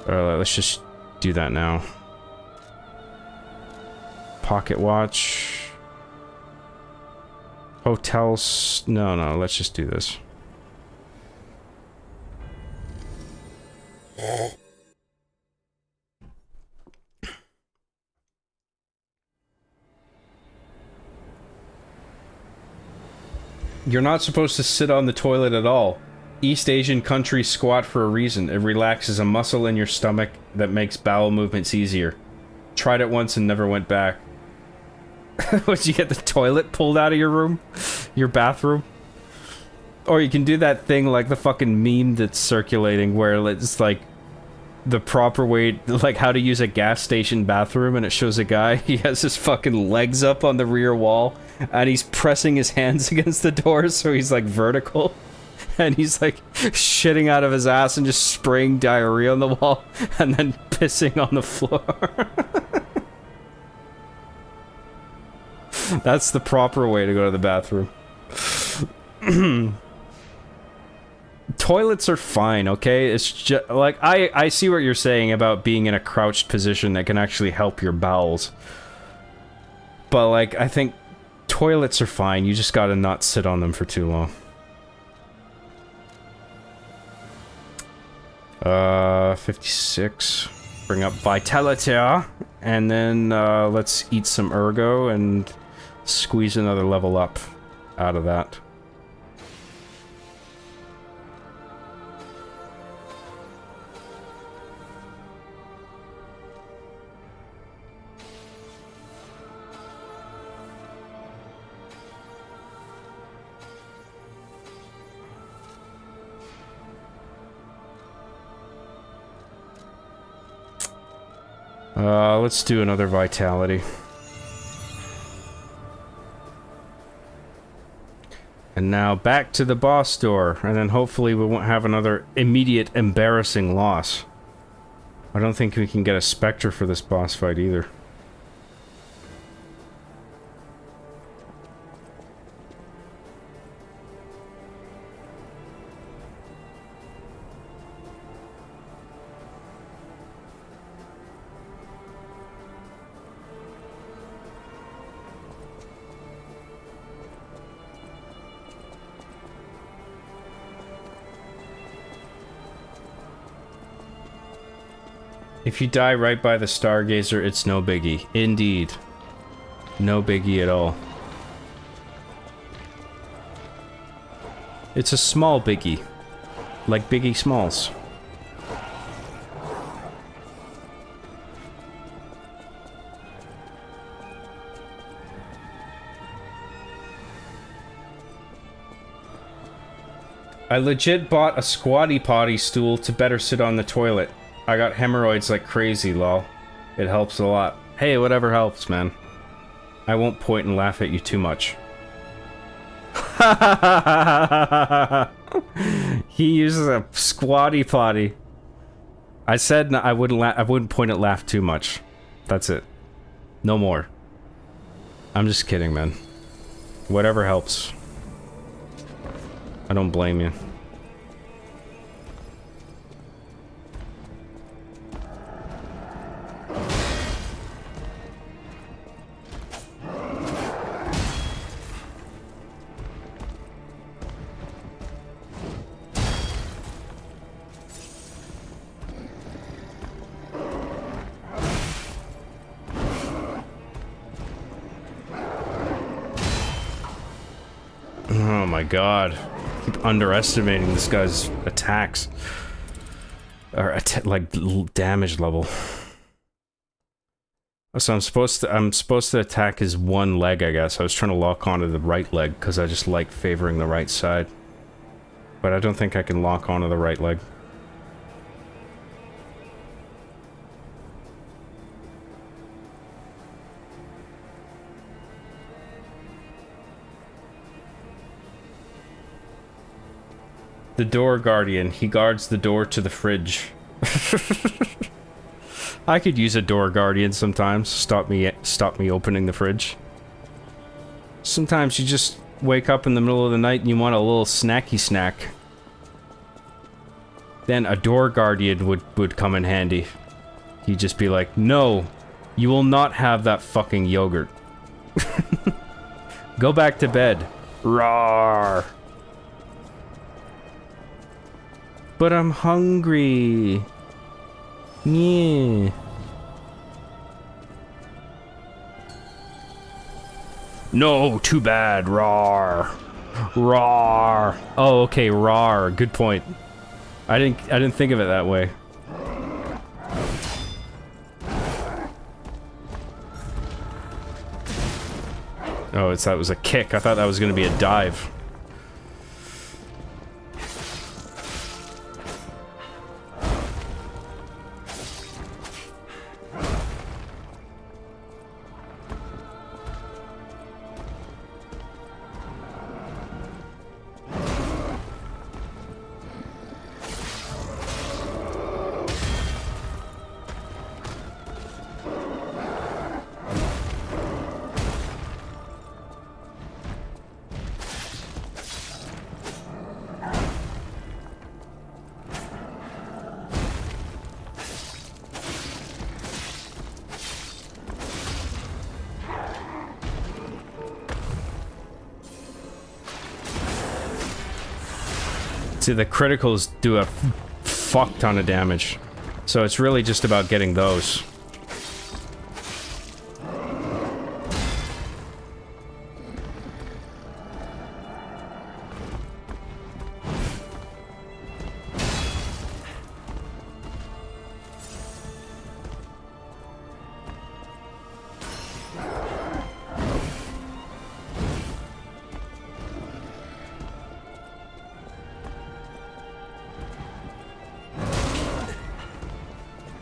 Let's just do that now. Pocket watch. Hotels. No, let's just do this. You're not supposed to sit on the toilet at all. East Asian countries squat for a reason. It relaxes a muscle in your stomach that makes bowel movements easier. Tried it once and never went back. Would you get the toilet pulled out of your room? Your bathroom? Or you can do that thing like the fucking meme that's circulating where it's like the proper way, like how to use a gas station bathroom, and it shows a guy, he has his fucking legs up on the rear wall and he's pressing his hands against the door so he's like vertical. And he's like shitting out of his ass and just spraying diarrhea on the wall and then pissing on the floor. That's the proper way to go to the bathroom. Toilets are fine, okay? It's just like I see what you're saying about being in a crouched position that can actually help your bowels. But like I think toilets are fine. You just gotta not sit on them for too long. 56. Bring up Vitality, and then let's eat some Ergo and squeeze another level up out of that. Let's do another Vitality. And now back to the boss door, and then hopefully we won't have another immediate embarrassing loss. I don't think we can get a Spectre for this boss fight either. If you die right by the Stargazer, it's no biggie. Indeed. No biggie at all. It's a small biggie. Like Biggie Smalls. I legit bought a squatty potty stool to better sit on the toilet. I got hemorrhoids like crazy, lol. It helps a lot. Hey, whatever helps, man. I won't point and laugh at you too much. He uses a squatty potty. I said I wouldn't point and laugh too much. That's it. No more. I'm just kidding, man. Whatever helps. I don't blame you. Oh my god. I keep underestimating this guy's attacks. Or like damage level. So I'm supposed to attack his one leg, I guess. I was trying to lock onto the right leg because I just like favoring the right side. But I don't think I can lock onto the right leg. The door guardian. He guards the door to the fridge. I could use a door guardian sometimes. Stop me opening the fridge. Sometimes you just wake up in the middle of the night and you want a little snacky snack. Then a door guardian would come in handy. He'd just be like, "No, you will not have that fucking yogurt. Go back to bed." Rawr. But I'm hungry. Yeah. No, too bad. Rawr. Rawr. Oh, okay, rawr. Good point. I didn't think of it that way. Oh, that was a kick. I thought that was going to be a dive. See, the criticals do a fuck ton of damage. So it's really just about getting those.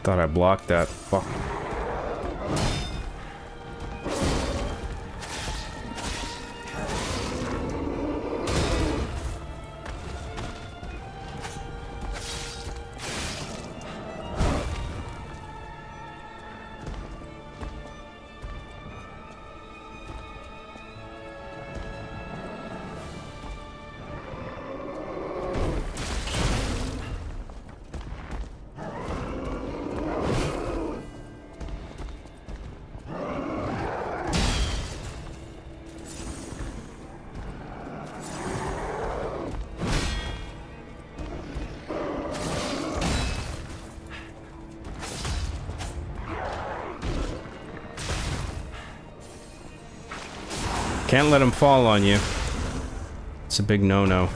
Thought I blocked that. Fuck. Can't let him fall on you. It's a big no-no.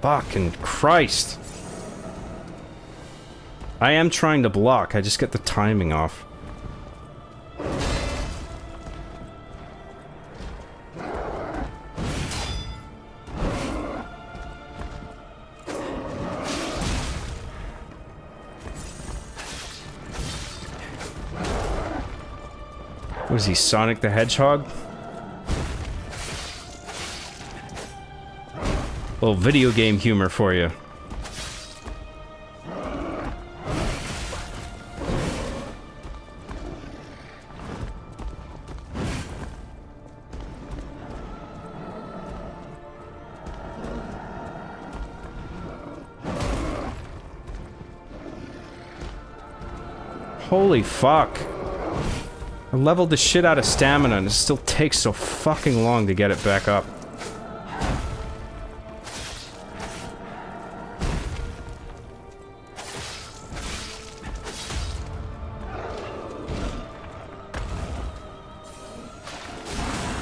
Fucking Christ. I am trying to block, I just get the timing off. What is he, Sonic the Hedgehog? Little video game humor for you. Holy fuck. I leveled the shit out of stamina and it still takes so fucking long to get it back up.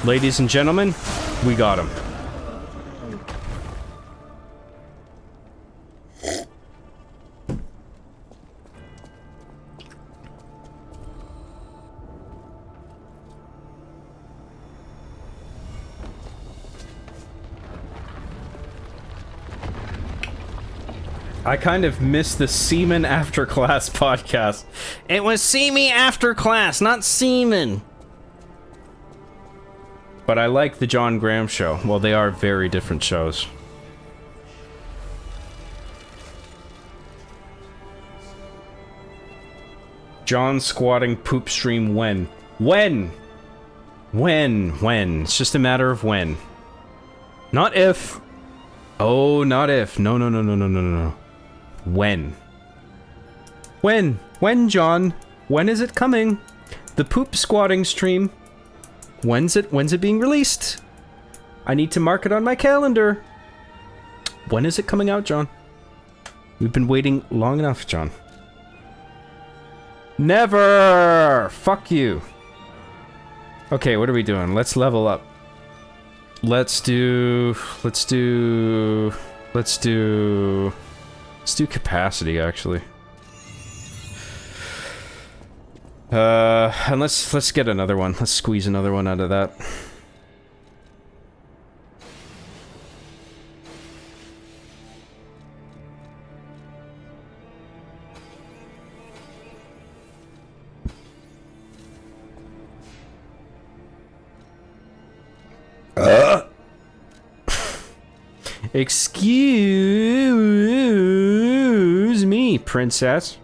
Ladies and gentlemen, we got him. I kind of missed the Seaman After Class podcast. It was See Me After Class, not Seaman. But I like the John Graham show. Well, they are very different shows. John squatting poop stream when? When? When? It's just a matter of when. Not if. Oh, not if. No. When? When, John? When is it coming? The poop squatting stream. When's it being released? I need to mark it on my calendar. When is it coming out, John? We've been waiting long enough, John. Never! Fuck you. Okay, what are we doing? Let's level up. Let's do capacity, actually. And let's get another one. Let's squeeze another one out of that. Excuse me, princess.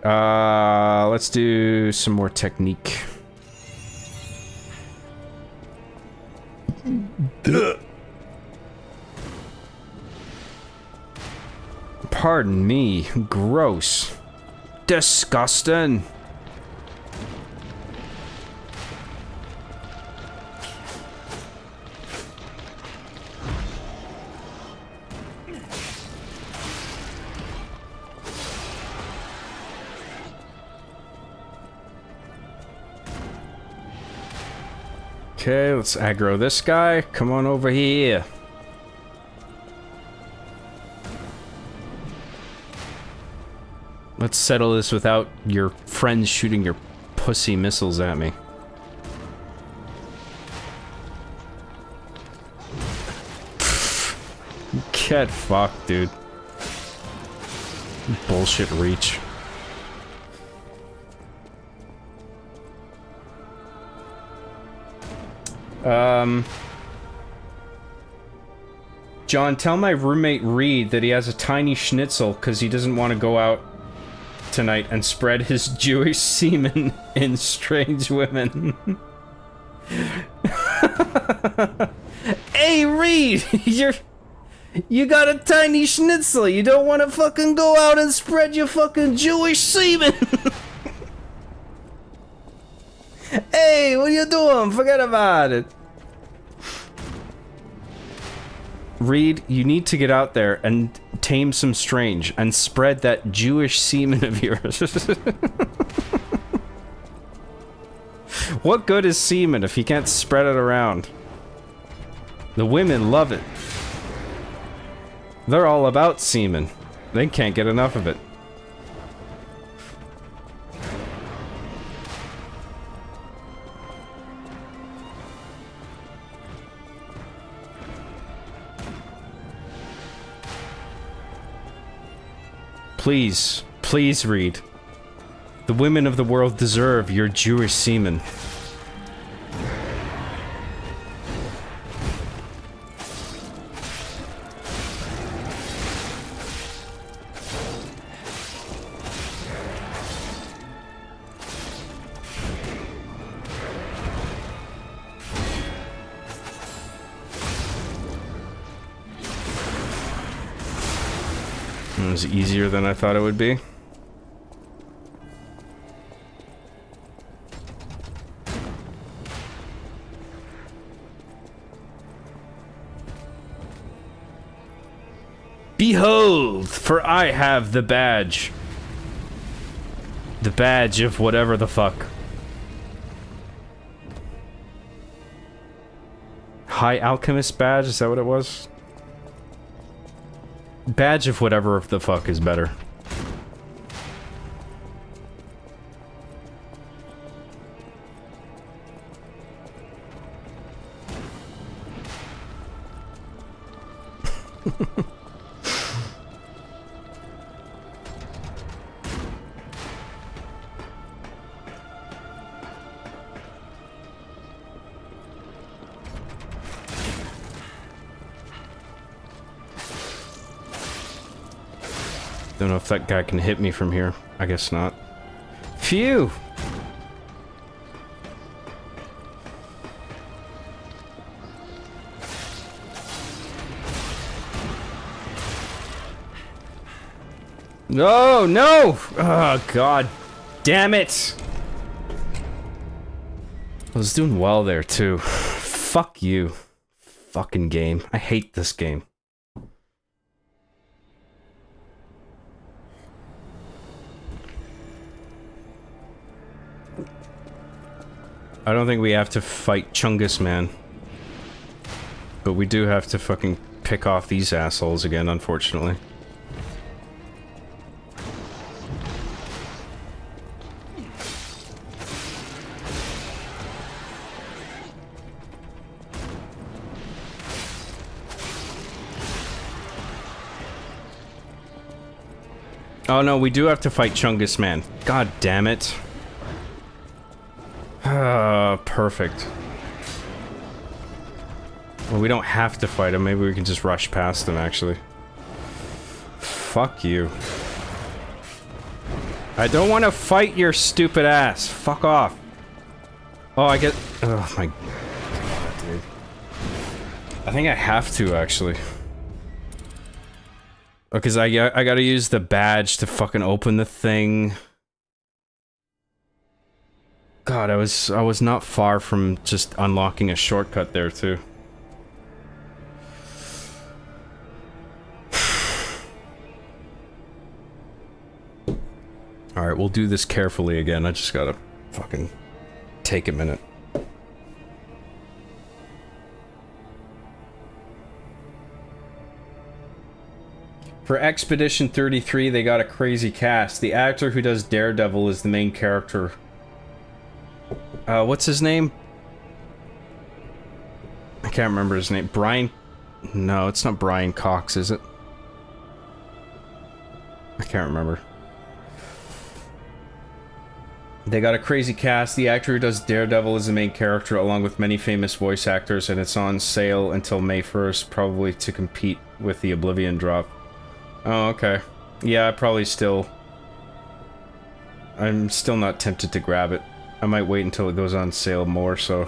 Let's do some more technique. Pardon me. Gross. Disgusting. Okay, let's aggro this guy. Come on over here. Let's settle this without your friends shooting your pussy missiles at me. Get fucked, dude. Bullshit reach. John, tell my roommate Reed that he has a tiny schnitzel because he doesn't want to go out tonight and spread his Jewish semen in strange women. Hey, Reed! You got a tiny schnitzel. You don't want to fucking go out and spread your fucking Jewish semen. Hey, what are you doing? Forget about it. Reed, you need to get out there and tame some strange and spread that Jewish semen of yours. What good is semen if you can't spread it around? The women love it. They're all about semen. They can't get enough of it. Please, please read. The women of the world deserve your Jewish semen. It was easier than I thought it would be. Behold, for I have the badge. The badge of whatever the fuck. High Alchemist badge, is that what it was? Badge of whatever the fuck is better. Don't know if that guy can hit me from here. I guess not. Phew! No, no! Oh, God damn it! I was doing well there, too. Fuck you. Fucking game. I hate this game. I don't think we have to fight Chungus Man. But we do have to fucking pick off these assholes again, unfortunately. Oh no, we do have to fight Chungus Man. God damn it. Perfect. Well, we don't have to fight him. Maybe we can just rush past him, actually. Fuck you. I don't want to fight your stupid ass. Fuck off. Oh, I get... Oh, my God, dude. I think I have to, actually. Because I gotta use the badge to fucking open the thing. God, I was not far from just unlocking a shortcut there too. Alright, we'll do this carefully again. I just gotta fucking take a minute. For Expedition 33, they got a crazy cast. The actor who does Daredevil is the main character. What's his name? I can't remember his name. Brian... No, it's not Brian Cox, is it? I can't remember. They got a crazy cast. The actor who does Daredevil is the main character, along with many famous voice actors, and it's on sale until May 1st, probably to compete with the Oblivion drop. Oh, okay. Yeah, I'm still not tempted to grab it. I might wait until it goes on sale more, so...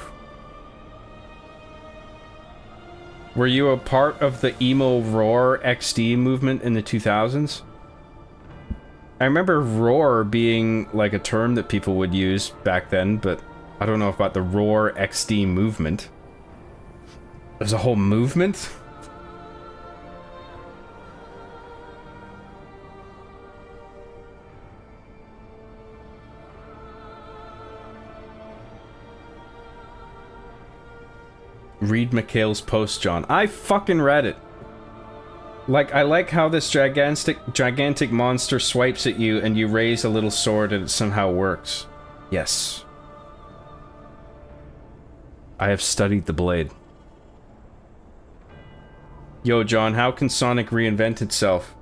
Were you a part of the emo roar XD movement in the 2000s? I remember roar being like a term that people would use back then, but I don't know about the roar XD movement. There's a whole movement? Read Mikhail's post, John. I fucking read it. Like, I like how this gigantic monster swipes at you and you raise a little sword and it somehow works. Yes. I have studied the blade. Yo, John, how can Sonic reinvent itself?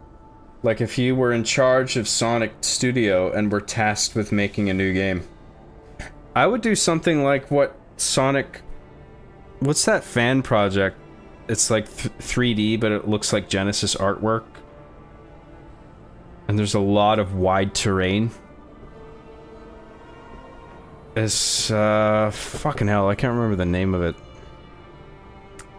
Like, if you were in charge of Sonic Studio and were tasked with making a new game. I would do something like what Sonic... What's that fan project? It's like 3D, but it looks like Genesis artwork. And there's a lot of wide terrain. It's, fucking hell, I can't remember the name of it.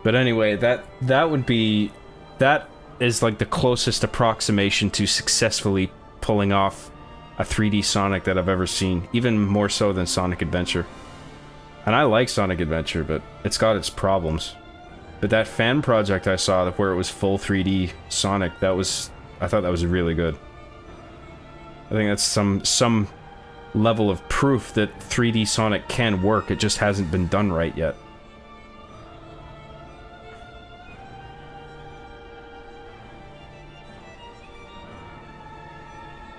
But anyway, that would be... That is like the closest approximation to successfully pulling off a 3D Sonic that I've ever seen. Even more so than Sonic Adventure. And I like Sonic Adventure, but it's got its problems. But that fan project I saw where it was full 3D Sonic, I thought that was really good. I think that's some level of proof that 3D Sonic can work, it just hasn't been done right yet.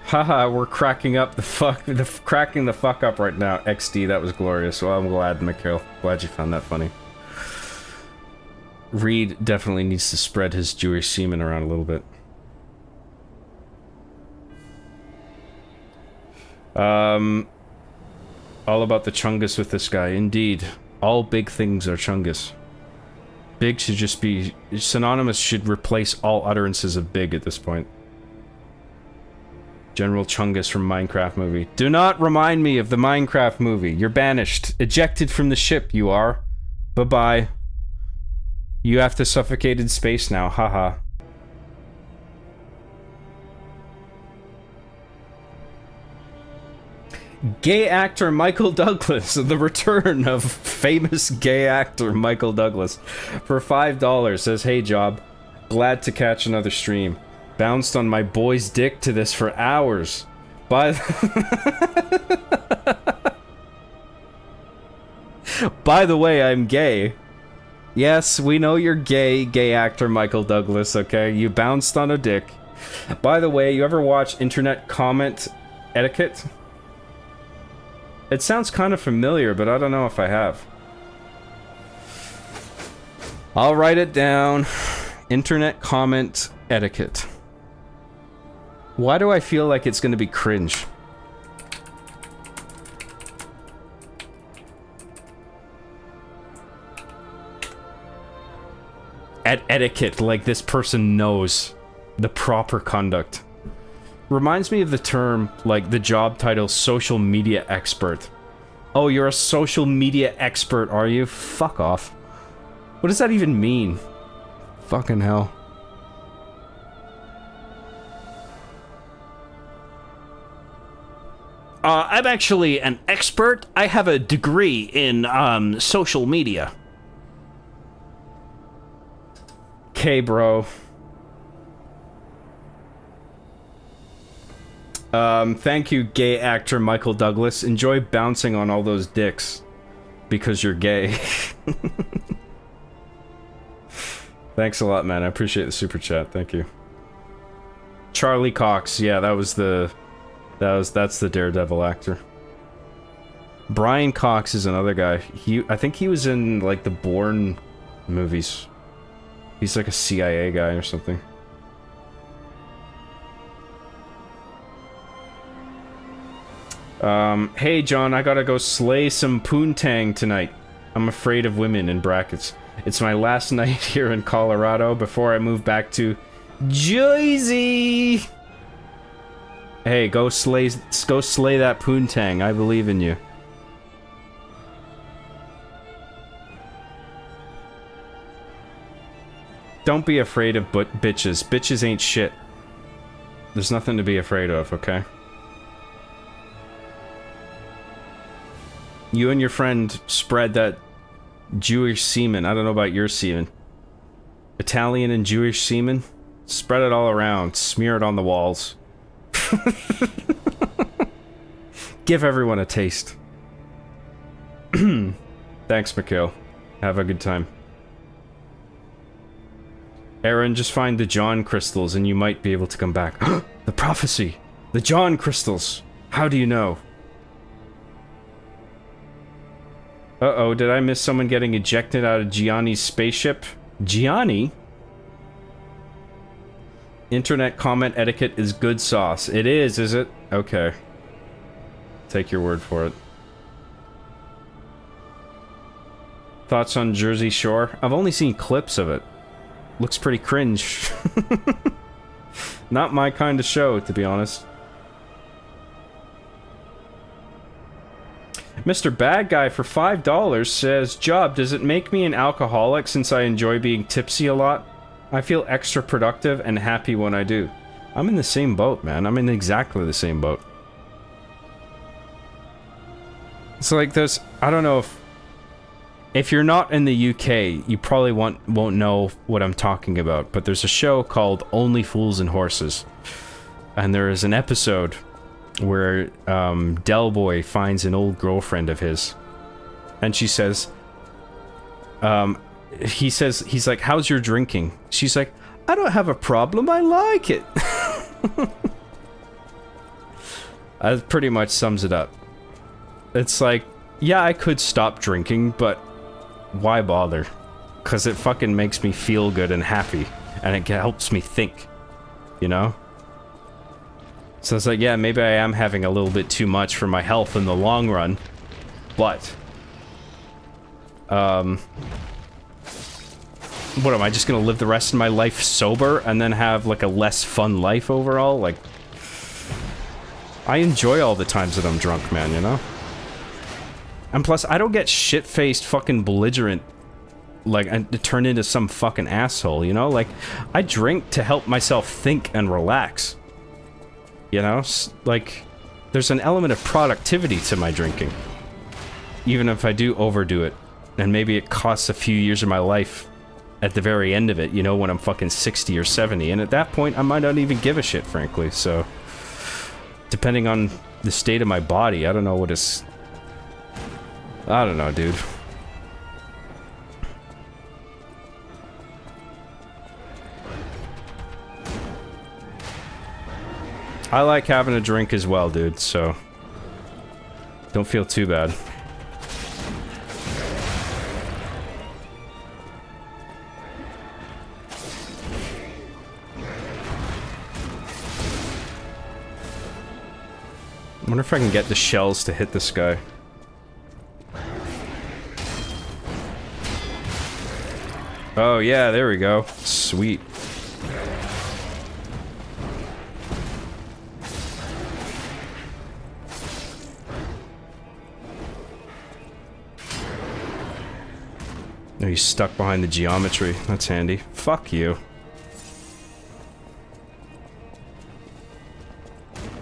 Haha, we're cracking up cracking the fuck up right now. XD, that was glorious. Well, I'm glad, Mikhail. Glad you found that funny. Reed definitely needs to spread his Jewish semen around a little bit. All about the Chungus with this guy. Indeed. All big things are Chungus. Big should just be... Synonymous should replace all utterances of big at this point. General Chungus from Minecraft movie. Do not remind me of the Minecraft movie. You're banished. Ejected from the ship, you are. Bye-bye. You have to suffocate in space now, haha. Gay actor Michael Douglas. The return of famous gay actor Michael Douglas. For $5 says, hey Job, glad to catch another stream. Bounced on my boy's dick to this for hours. By the way, I'm gay. Yes, we know you're gay actor Michael Douglas, okay? You bounced on a dick. By the way, you ever watch Internet Comment Etiquette? It sounds kind of familiar, but I don't know if I have. I'll write it down. Internet Comment Etiquette. Why do I feel like it's going to be cringe? Etiquette, like this person knows the proper conduct. Reminds me of the term, like the job title, social media expert. Oh, you're a social media expert, are you? Fuck off. What does that even mean? Fucking hell. I'm actually an expert. I have a degree in, social media. Okay, bro. Thank you, gay actor Michael Douglas. Enjoy bouncing on all those dicks. Because you're gay. Thanks a lot, man. I appreciate the super chat. Thank you. Charlie Cox. Yeah, that's the Daredevil actor. Brian Cox is another guy. I think he was in, like, the Bourne movies. He's like a CIA guy or something. Hey John, I gotta go slay some poontang tonight. I'm afraid of women, in brackets. It's my last night here in Colorado before I move back to Jersey. Hey, go slay that poontang. I believe in you. Don't be afraid of bitches. Bitches ain't shit. There's nothing to be afraid of, okay? You and your friend spread that Jewish semen. I don't know about your semen. Italian and Jewish semen? Spread it all around. Smear it on the walls. Give everyone a taste. Thanks, Mikhail. Have a good time. Aaron, just find the John crystals and you might be able to come back. The prophecy! The John crystals! How do you know? Uh-oh, did I miss someone getting ejected out of Gianni's spaceship? Gianni? Internet comment etiquette is good sauce. It is it? Okay. Take your word for it. Thoughts on Jersey Shore? I've only seen clips of it. Looks pretty cringe. Not my kind of show, to be honest. Mr. Bad Guy for $5 says, Job, does it make me an alcoholic since I enjoy being tipsy a lot? I feel extra productive and happy when I do. I'm in the same boat, man. I'm in exactly the same boat. It's like there's... I don't know if you're not in the UK, you probably won't know what I'm talking about, but there's a show called Only Fools and Horses. And there is an episode where Del Boy finds an old girlfriend of his. And she says... he's like, how's your drinking? She's like, I don't have a problem, I like it. That pretty much sums it up. It's like, yeah, I could stop drinking, but why bother? Because it fucking makes me feel good and happy, and it helps me think, you know? So it's like, yeah, maybe I am having a little bit too much for my health in the long run, but... what am I just gonna live the rest of my life sober and then have like a less fun life overall? Like, I enjoy all the times that I'm drunk, man, you know? And plus, I don't get shit-faced fucking belligerent, like, and to turn into some fucking asshole, you know? Like, I drink to help myself think and relax. You know? Like, there's an element of productivity to my drinking. Even if I do overdo it. And maybe it costs a few years of my life at the very end of it, you know, when I'm fucking 60 or 70. And at that point, I might not even give a shit, frankly, so... Depending on the state of my body, I don't know what it's... I don't know, dude. I like having a drink as well, dude, so... Don't feel too bad. I wonder if I can get the shells to hit this guy. Oh yeah, there we go. Sweet. Oh, he's stuck behind the geometry. That's handy. Fuck you.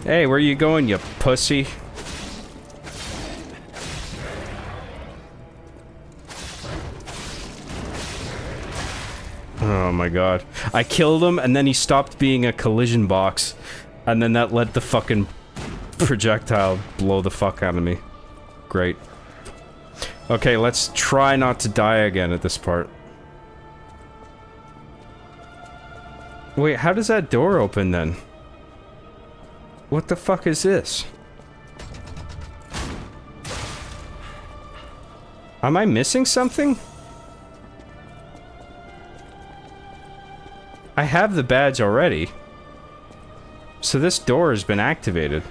Hey, where you going, you pussy? Oh my god. I killed him, and then he stopped being a collision box. And then that let the fucking projectile blow the fuck out of me. Great. Okay, let's try not to die again at this part. Wait, how does that door open then? What the fuck is this? Am I missing something? I have the badge already. So this door has been activated.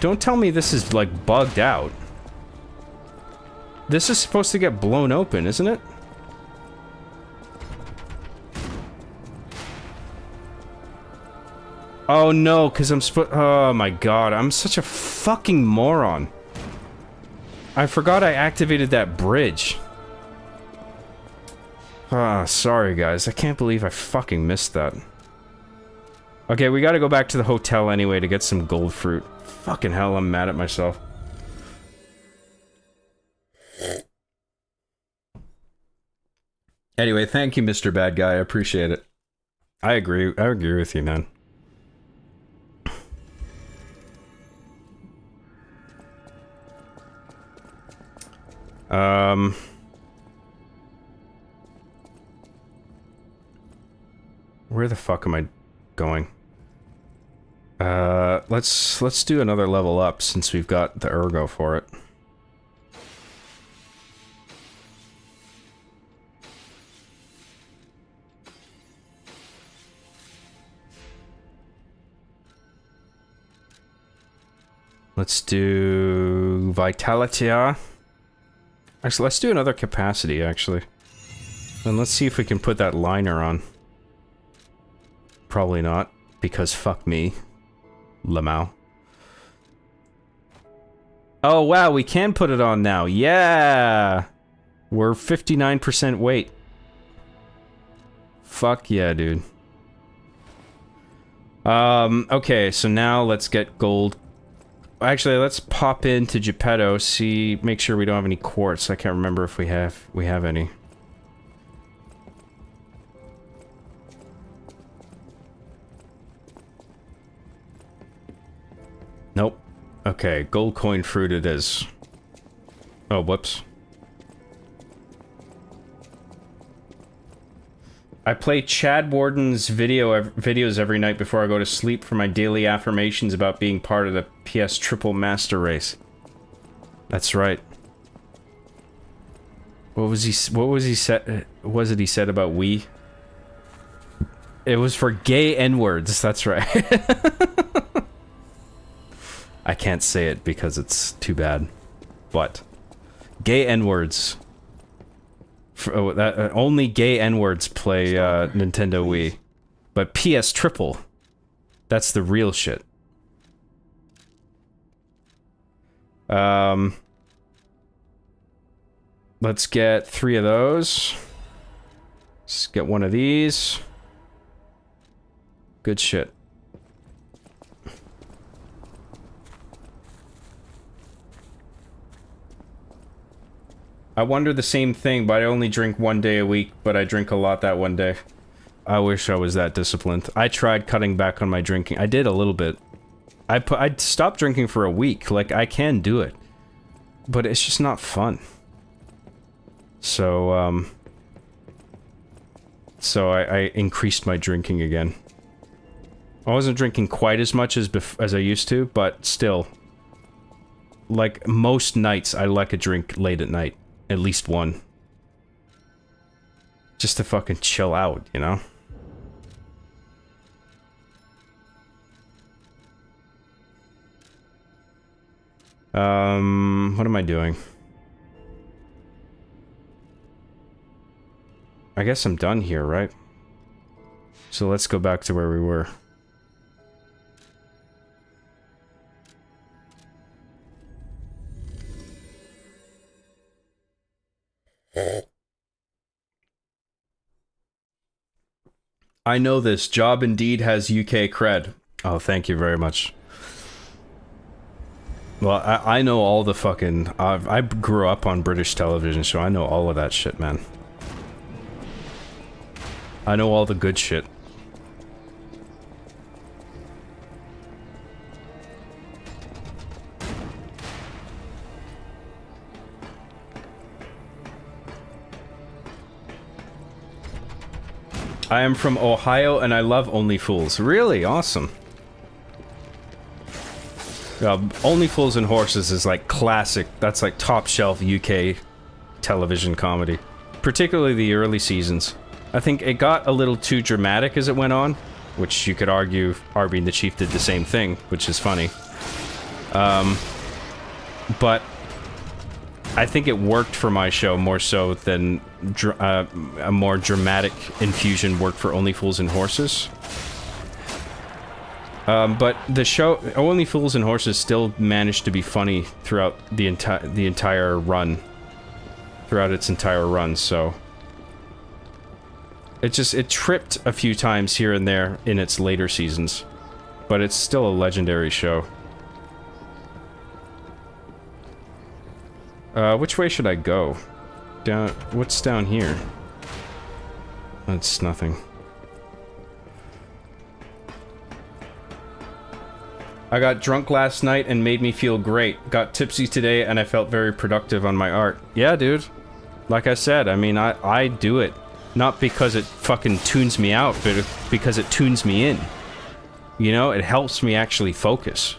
Don't tell me this is, like, bugged out. This is supposed to get blown open, isn't it? Oh no, because I'm oh my god, I'm such a fucking moron. I forgot I activated that bridge. Ah, sorry guys, I can't believe I fucking missed that. Okay, we gotta go back to the hotel anyway to get some gold fruit. Fucking hell, I'm mad at myself. Anyway, thank you, Mr. Bad Guy, I appreciate it. I agree with you, man. Where the fuck am I going? Let's do another level up since we've got the ergo for it. Let's do Vitality. Actually, let's do another capacity, actually. And let's see if we can put that liner on. Probably not, because fuck me. Lamau. Oh, wow, we can put it on now. Yeah! We're 59% weight. Fuck yeah, dude. Okay, so now let's get gold. Actually, let's pop into Geppetto, make sure we don't have any quartz. I can't remember if we have any. Nope. Okay, gold coin fruit it is. Oh, whoops. I play Chad Warden's videos every night before I go to sleep for my daily affirmations about being part of the PS Triple Master Race. That's right. What was he said about we? It was for gay N-words, that's right. I can't say it because it's too bad. But gay N-words. Only gay N-words play Nintendo Wii. But PS Triple, that's the real shit. Let's get 3 of those. Let's get 1 of these. Good shit. I wonder the same thing, but I only drink 1 day a week, but I drink a lot that one day. I wish I was that disciplined. I tried cutting back on my drinking. I did a little bit. I stopped drinking for a week. Like, I can do it. But it's just not fun. So, I increased my drinking again. I wasn't drinking quite as much as I used to, but still. Like, most nights, I like a drink late at night. At least 1. Just to fucking chill out, you know? What am I doing? I guess I'm done here, right? So let's go back to where we were. I know this job indeed has UK cred. Oh, thank you very much. Well, I know all the fucking... I grew up on British television, so I know all of that shit, man. I know all the good shit. I am from Ohio and I love Only Fools. Really? Awesome. Only Fools and Horses is like classic. That's like top shelf UK television comedy. Particularly the early seasons. I think it got a little too dramatic as it went on. Which you could argue Arby and the Chief did the same thing, which is funny. But I think it worked for my show more so than a more dramatic infusion worked for Only Fools and Horses. But the show Only Fools and Horses still managed to be funny throughout the entire run. Throughout its entire run, so it tripped a few times here and there in its later seasons, but it's still a legendary show. Which way should I go? Down... What's down here? That's nothing. I got drunk last night and made me feel great. Got tipsy today and I felt very productive on my art. Yeah, dude. Like I said, I mean, I do it Not because it fucking tunes me out, but because it tunes me in. You know, it helps me actually focus.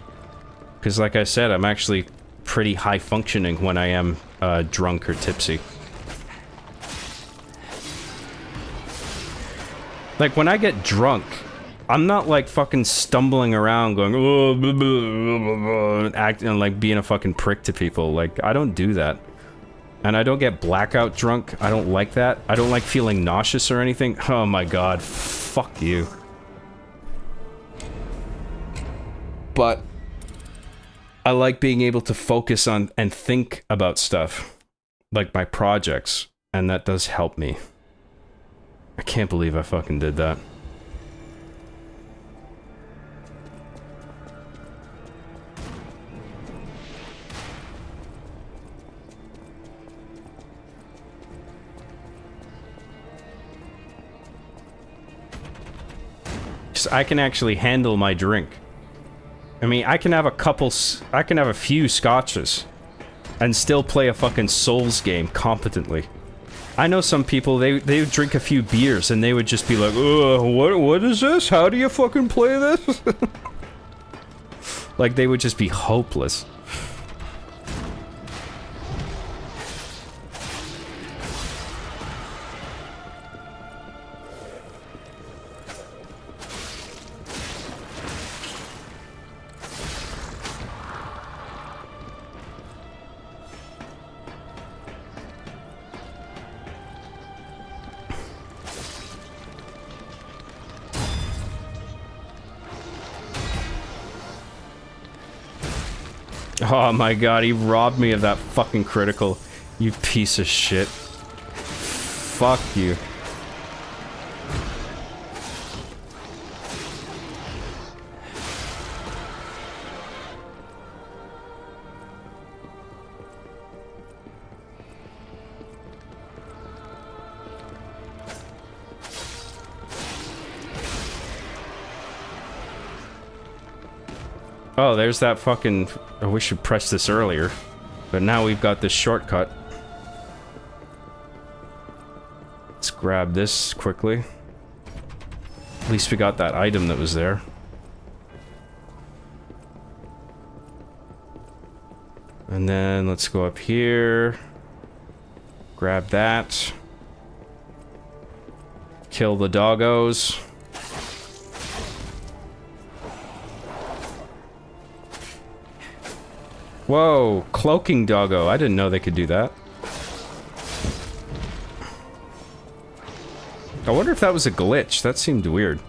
Because like I said, I'm actually pretty high functioning when I am drunk or tipsy. Like, when I get drunk, I'm not like fucking stumbling around going, oh, blah, blah, blah, blah, blah, acting like being a fucking prick to people. Like, I don't do that. And I don't get blackout drunk. I don't like that. I don't like feeling nauseous or anything. Oh my god. Fuck you. But I like being able to focus on and think about stuff. Like my projects. And that does help me. I can't believe I fucking did that. I can actually handle my drink. I mean, I can have a few scotches and still play a fucking Souls game competently. I know some people, they would drink a few beers and they would just be like, what is this? How do you fucking play this? Like, they would just be hopeless. Oh my god, he robbed me of that fucking critical. You piece of shit. Fuck you. Oh, there's that fucking... Oh, we should press this earlier. But now we've got this shortcut. Let's grab this quickly. At least we got that item that was there. And then let's go up here. Grab that. Kill the doggos. Whoa, cloaking doggo. I didn't know they could do that. I wonder if that was a glitch. That seemed weird.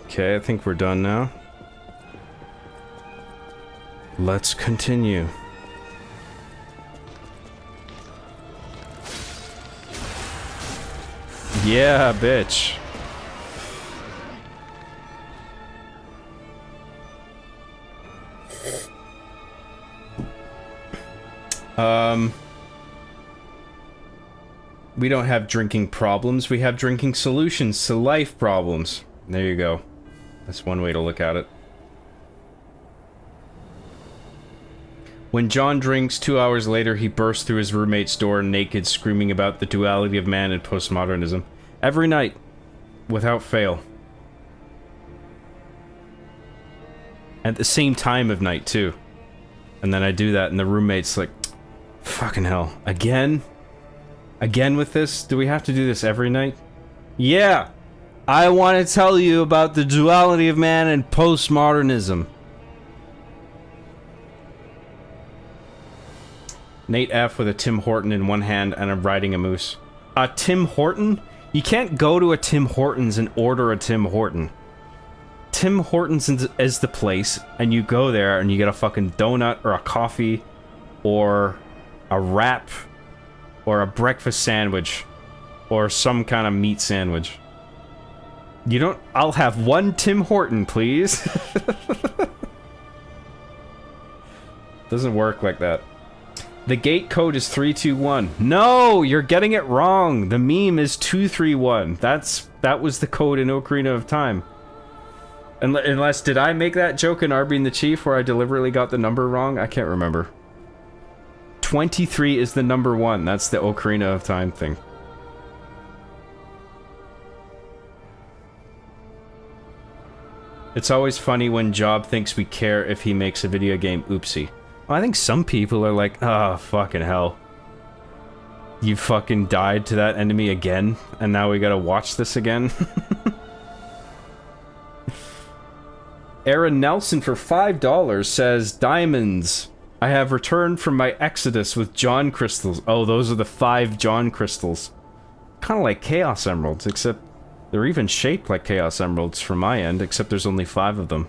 Okay, I think we're done now. Let's continue. Yeah, bitch. We don't have drinking problems, we have drinking solutions to life problems. There you go. That's one way to look at it. When John drinks, 2 hours later he bursts through his roommate's door naked, screaming about the duality of man and postmodernism. Every night. Without fail. At the same time of night, too. And then I do that and the roommate's like, fucking hell. Again? Again with this? Do we have to do this every night? Yeah! I want to tell you about the duality of man and postmodernism. Nate F with a Tim Horton in one hand and I'm riding a moose. A Tim Horton? You can't go to a Tim Hortons and order a Tim Horton. Tim Hortons is the place, and you go there and you get a fucking donut or a coffee or a wrap or a breakfast sandwich or some kind of meat sandwich. You don't... I'll have one Tim Horton, please. Doesn't work like that. The gate code is 321. No, you're getting it wrong. The meme is 231. That was the code in Ocarina of Time. Unless, did I make that joke in Arby and the Chief where I deliberately got the number wrong? I can't remember. 23 is the number 1. That's the Ocarina of Time thing. It's always funny when Job thinks we care if he makes a video game. Oopsie. Well, I think some people are like, oh, fucking hell. You fucking died to that enemy again, and now we gotta watch this again? Aaron Nelson for $5 says, Diamonds. I have returned from my exodus with John Crystals. Oh, those are the 5 John Crystals. Kind of like Chaos Emeralds, except they're even shaped like Chaos Emeralds from my end, except there's only 5 of them.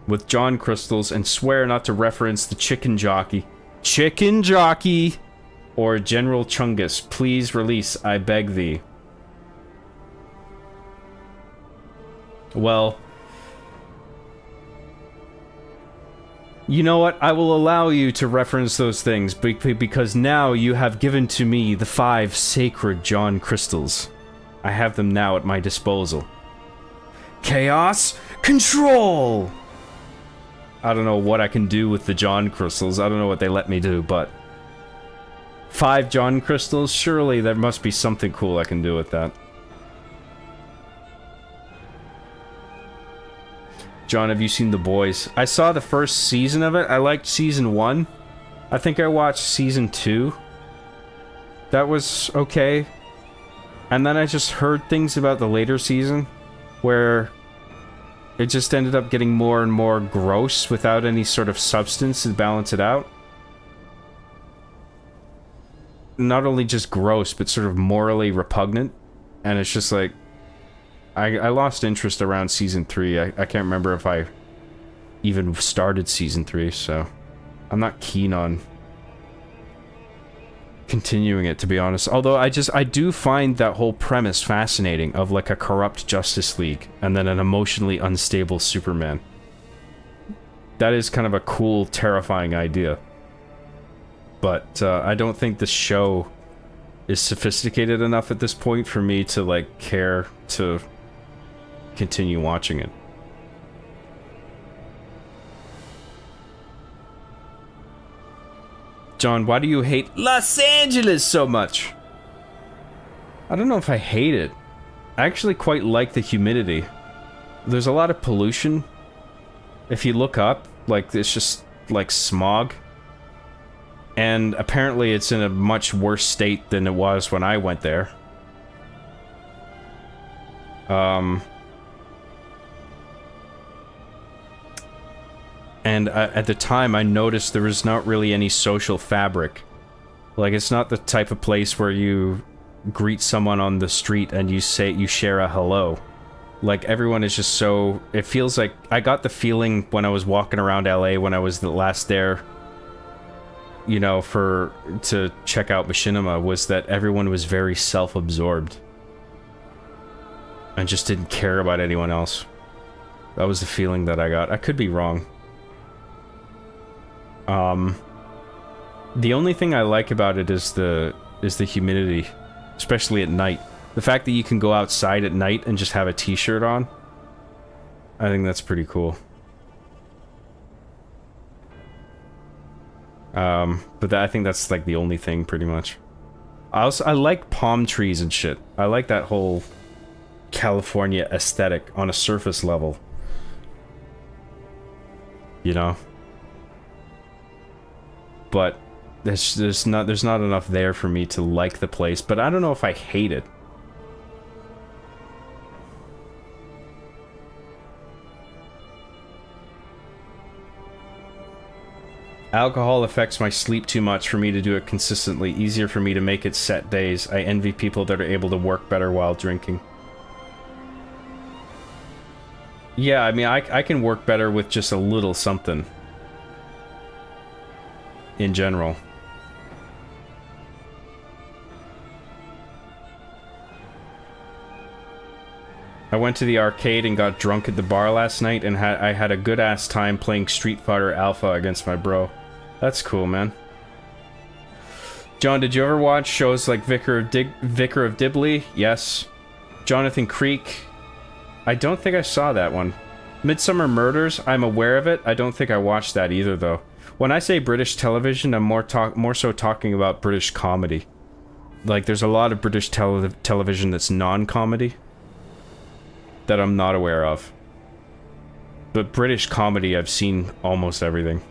With John Crystals, and swear not to reference the Chicken Jockey. Chicken Jockey! Or General Chungus. Please release, I beg thee. Well... You know what? I will allow you to reference those things, because now you have given to me the 5 sacred John Crystals. I have them now at my disposal. Chaos Control! I don't know what I can do with the John Crystals. I don't know what they let me do, but... 5 John Crystals? Surely there must be something cool I can do with that. John, have you seen The Boys? I saw the first season of it. I liked season 1. I think I watched season 2. That was okay. And then I just heard things about the later season where it just ended up getting more and more gross without any sort of substance to balance it out. Not only just gross, but sort of morally repugnant. And it's just like... I lost interest around season 3. I can't remember if I even started season 3, so... I'm not keen on continuing it, to be honest. Although I do find that whole premise fascinating of like a corrupt Justice League and then an emotionally unstable Superman. That is kind of a cool, terrifying idea. But I don't think the show is sophisticated enough at this point for me to like care to continue watching it. John, why do you hate Los Angeles so much? I don't know if I hate it. I actually quite like the humidity. There's a lot of pollution. If you look up, like, it's just, like, smog. And apparently it's in a much worse state than it was when I went there. And at the time, I noticed there was not really any social fabric. Like, it's not the type of place where you greet someone on the street and you share a hello. Like, everyone is just so... It feels like... I got the feeling when I was walking around LA when I was the last there, you know, to check out Machinima, was that everyone was very self-absorbed. And just didn't care about anyone else. That was the feeling that I got. I could be wrong. The only thing I like about it is the humidity, especially at night. The fact that you can go outside at night and just have a t-shirt on, I think that's pretty cool. But I think that's like the only thing, pretty much. I like palm trees and shit. I like that whole California aesthetic on a surface level. You know? But there's not enough there for me to like the place, but I don't know if I hate it. Alcohol affects my sleep too much for me to do it consistently. Easier for me to make it set days. I envy people that are able to work better while drinking. Yeah, I mean, I can work better with just a little something. In general. I went to the arcade and got drunk at the bar last night and I had a good ass time playing Street Fighter Alpha against my bro. That's cool, man. John, did you ever watch shows like Vicar of Dibley? Yes. Jonathan Creek? I don't think I saw that one. Midsummer Murders? I'm aware of it. I don't think I watched that either, though. When I say British television, I'm more so talking about British comedy. Like, there's a lot of British television that's non-comedy that I'm not aware of. But British comedy, I've seen almost everything.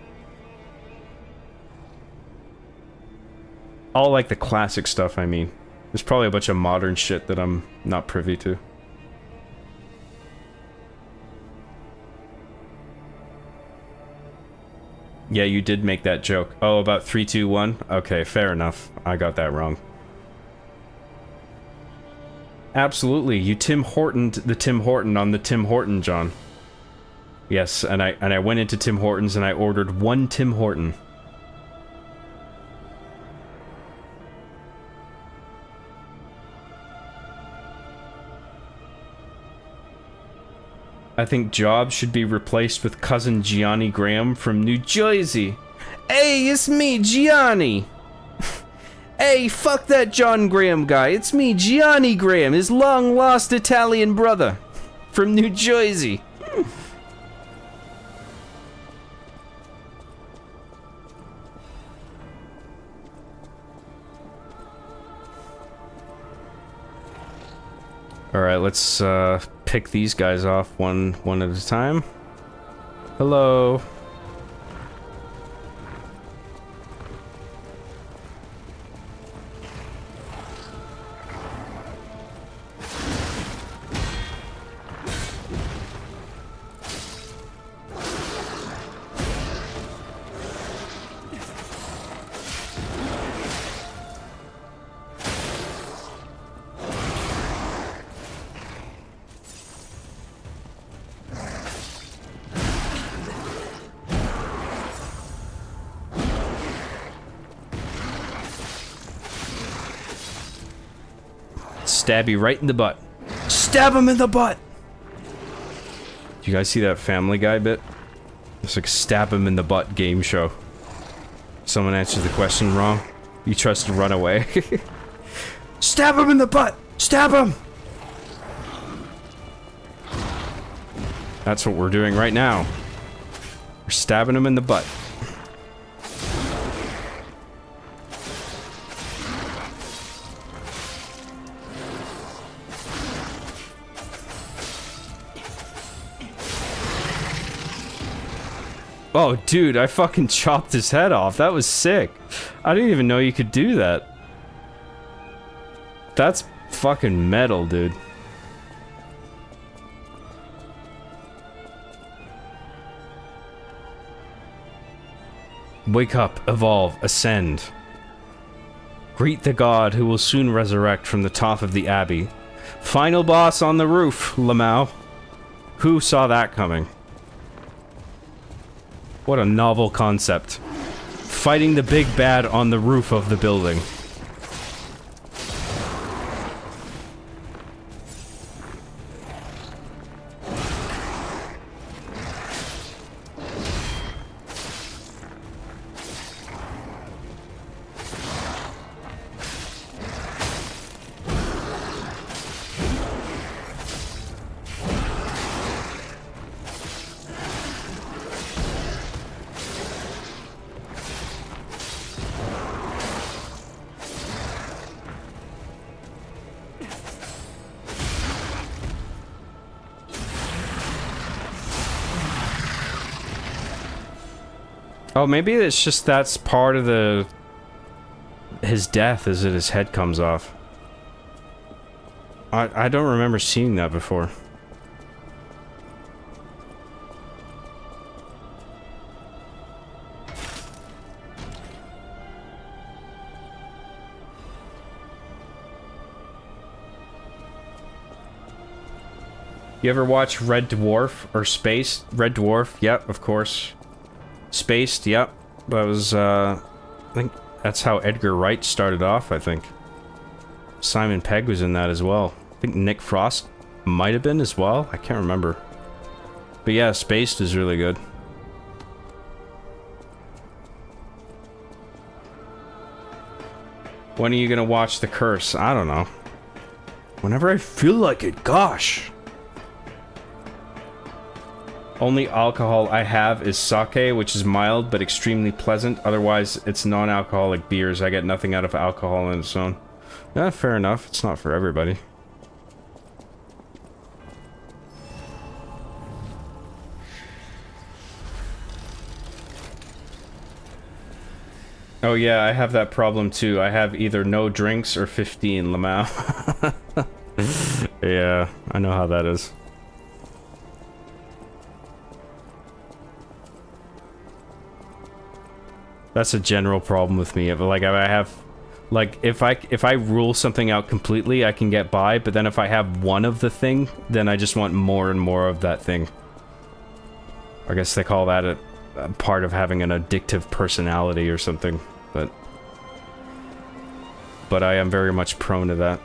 All like the classic stuff, I mean. There's probably a bunch of modern shit that I'm not privy to. Yeah, you did make that joke. Oh, about 3, 2, 1? Okay, fair enough. I got that wrong. Absolutely, you Tim Hortoned the Tim Horton on the Tim Horton, John. Yes, and I went into Tim Hortons and I ordered 1 Tim Horton. I think Jobs should be replaced with cousin Gianni Graham from New Jersey. Hey, it's me, Gianni! Hey, fuck that John Graham guy. It's me, Gianni Graham, his long-lost Italian brother. From New Jersey. Alright, let's pick these guys off one at a time. Hello. Stab you right in the butt. Stab him in the butt! Do you guys see that Family Guy bit? It's like stab him in the butt game show. Someone answered the question wrong. You tries to run away. Stab him in the butt! Stab him! That's what we're doing right now. We're stabbing him in the butt. Oh, dude, I fucking chopped his head off. That was sick. I didn't even know you could do that. That's fucking metal, dude. Wake up, evolve, ascend. Greet the god who will soon resurrect from the top of the abbey. Final boss on the roof, Lamau. Who saw that coming? What a novel concept. Fighting the big bad on the roof of the building. Oh, maybe it's just that's part of his death is that his head comes off. I don't remember seeing that before. You ever watch Red Dwarf or Space? Red Dwarf, yep, of course. Spaced, yep. That was, I think that's how Edgar Wright started off, I think. Simon Pegg was in that as well. I think Nick Frost might have been as well. I can't remember. But yeah, Spaced is really good. When are you gonna watch The Curse? I don't know. Whenever I feel like it, gosh. Only alcohol I have is sake, which is mild but extremely pleasant. Otherwise, it's non-alcoholic beers. I get nothing out of alcohol on its own. Yeah, fair enough. It's not for everybody. Oh yeah, I have that problem too. I have either no drinks or 15 Lamau. Yeah, I know how that is. That's a general problem with me. Like, I have, like, if I rule something out completely, I can get by. But then if I have one of the thing, then I just want more and more of that thing. I guess they call that a part of having an addictive personality or something. But I am very much prone to that.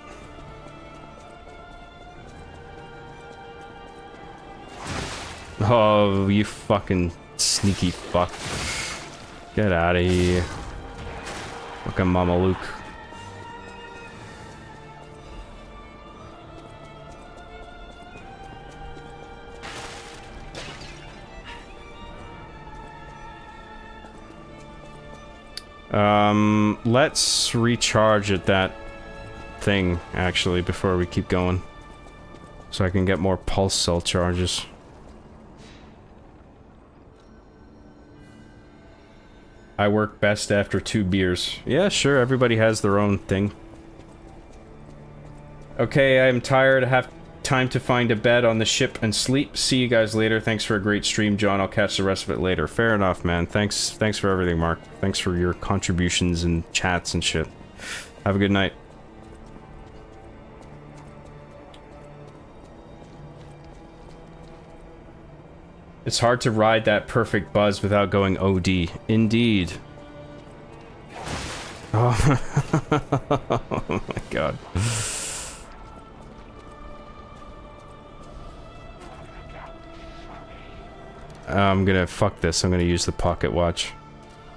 Oh, you fucking sneaky fuck. Get out of here. Fucking Mama Luke. Let's recharge at that thing, actually, before we keep going. So I can get more pulse cell charges. I work best after 2 beers. Yeah, sure, everybody has their own thing. Okay, I'm tired. I have time to find a bed on the ship and sleep. See you guys later. Thanks for a great stream, John. I'll catch the rest of it later. Fair enough, man. Thanks for everything, Mark. Thanks for your contributions and chats and shit. Have a good night. It's hard to ride that perfect buzz without going OD. Indeed. Oh, oh my god. I'm gonna fuck this. I'm gonna use the pocket watch.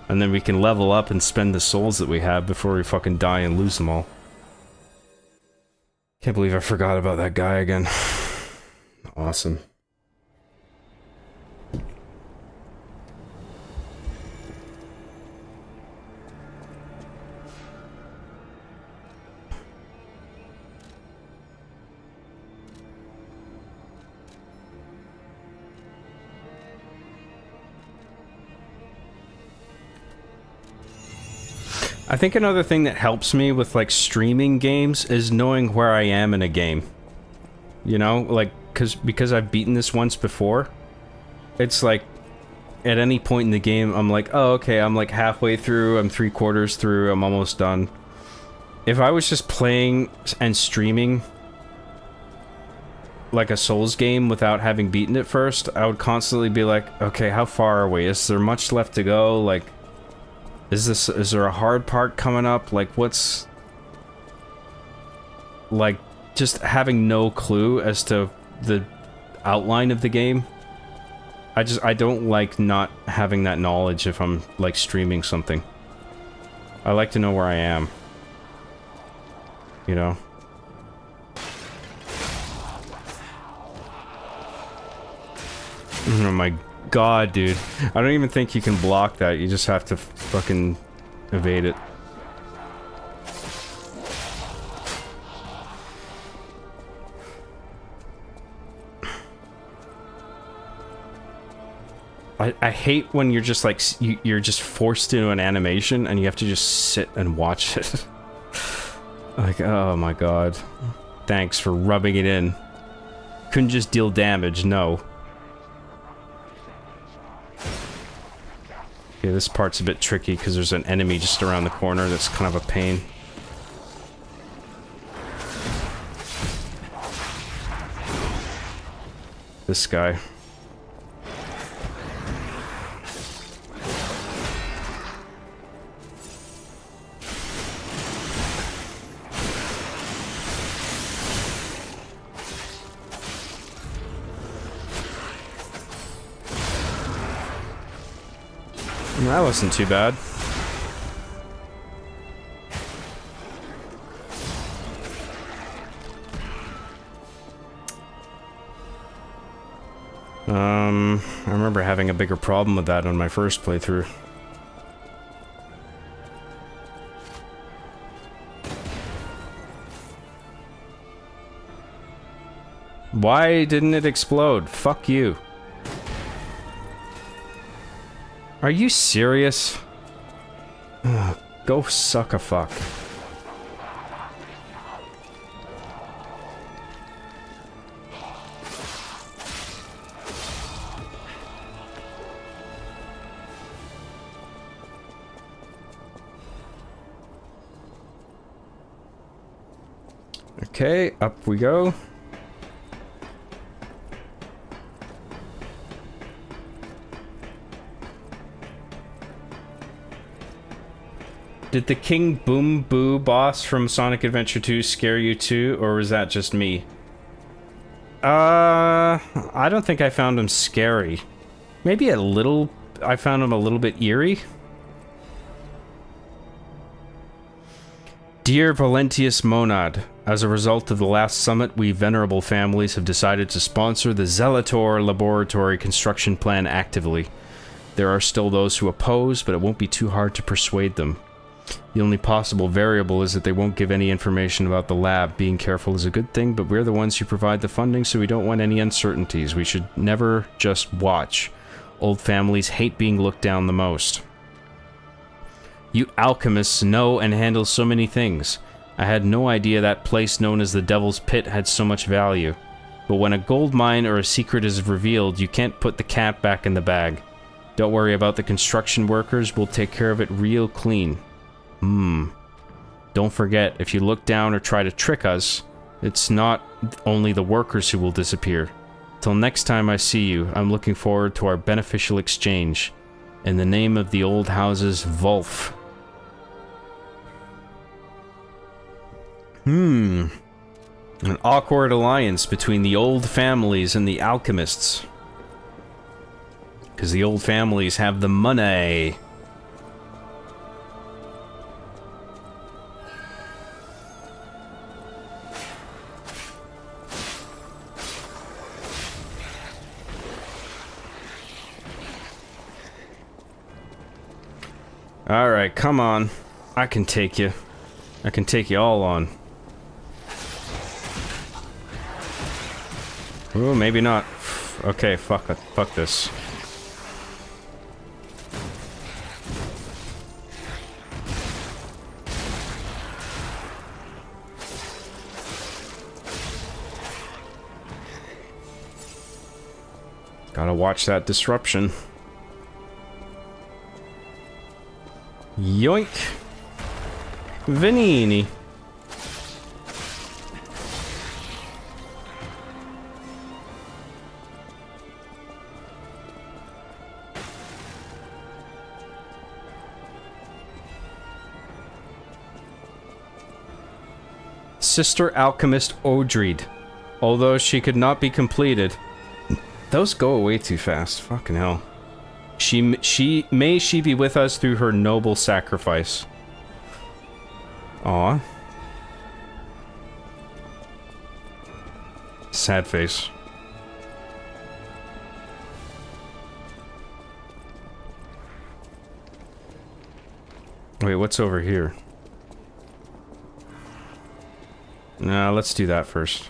And then we can level up and spend the souls that we have before we fucking die and lose them all. Can't believe I forgot about that guy again. Awesome. I think another thing that helps me with, like, streaming games is knowing where I am in a game. You know? Like, because I've beaten this once before, it's like, at any point in the game, I'm like, oh, okay, I'm like halfway through, I'm 3/4 through, I'm almost done. If I was just playing and streaming, like, a Souls game without having beaten it first, I would constantly be like, okay, how far are we? Is there much left to go? Like, is there a hard part coming up? Like, what's... Like, just having no clue as to the outline of the game. I don't like not having that knowledge if I'm, like, streaming something. I like to know where I am. You know? Oh my god, dude. I don't even think you can block that. You just have to fucking evade it. I hate when you're just like, you're just forced into an animation and you have to just sit and watch it. Like, oh my god. Thanks for rubbing it in. Couldn't just deal damage, no. Yeah, this part's a bit tricky because there's an enemy just around the corner that's kind of a pain. This guy. That wasn't too bad. I remember having a bigger problem with that on my first playthrough. Why didn't it explode? Fuck you. Are you serious? Ugh, go suck a fuck. Okay, up we go. Did the King Boom Boo boss from Sonic Adventure 2 scare you too, or was that just me? I don't think I found him scary. Maybe a little... I found him a little bit eerie. Dear Valentius Monad, as a result of the last summit, we venerable families have decided to sponsor the Zelator Laboratory construction plan actively. There are still those who oppose, but it won't be too hard to persuade them. The only possible variable is that they won't give any information about the lab. Being careful is a good thing, but we're the ones who provide the funding, so we don't want any uncertainties. We should never just watch. Old families hate being looked down the most. You alchemists know and handle so many things. I had no idea that place known as the Devil's Pit had so much value. But when a gold mine or a secret is revealed, you can't put the cat back in the bag. Don't worry about the construction workers, we'll take care of it real clean. Don't forget, if you look down or try to trick us, it's not only the workers who will disappear. Till next time I see you, I'm looking forward to our beneficial exchange. In the name of the old houses, Volf. An awkward alliance between the old families and the alchemists. Because the old families have the money. Alright, come on. I can take you. I can take you all on. Ooh, maybe not. Okay, fuck it. Fuck this. Gotta watch that disruption. Yoink! Venini. Sister Alchemist Odrid. Although she could not be completed. Those go away too fast. Fucking hell. May she be with us through her noble sacrifice. Aw. Sad face. Wait, what's over here? Nah, let's do that first.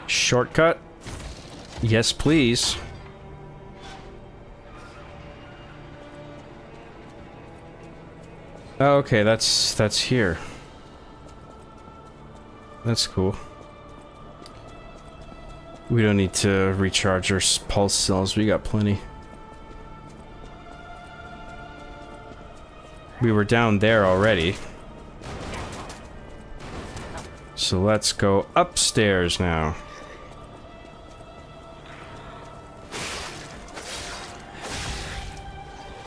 Shortcut? Yes, please. Oh, okay, that's here. That's cool. We don't need to recharge our pulse cells, we got plenty. We were down there already. So let's go upstairs now.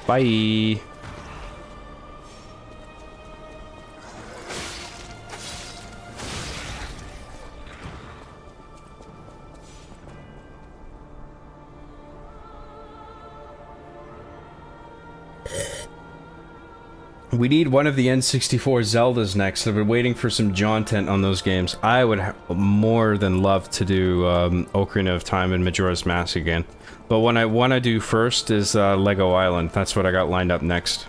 Bye. We need one of the N64 Zeldas next. I've been waiting for some content on those games. I would more than love to do Ocarina of Time and Majora's Mask again. But what I want to do first is Lego Island. That's what I got lined up next.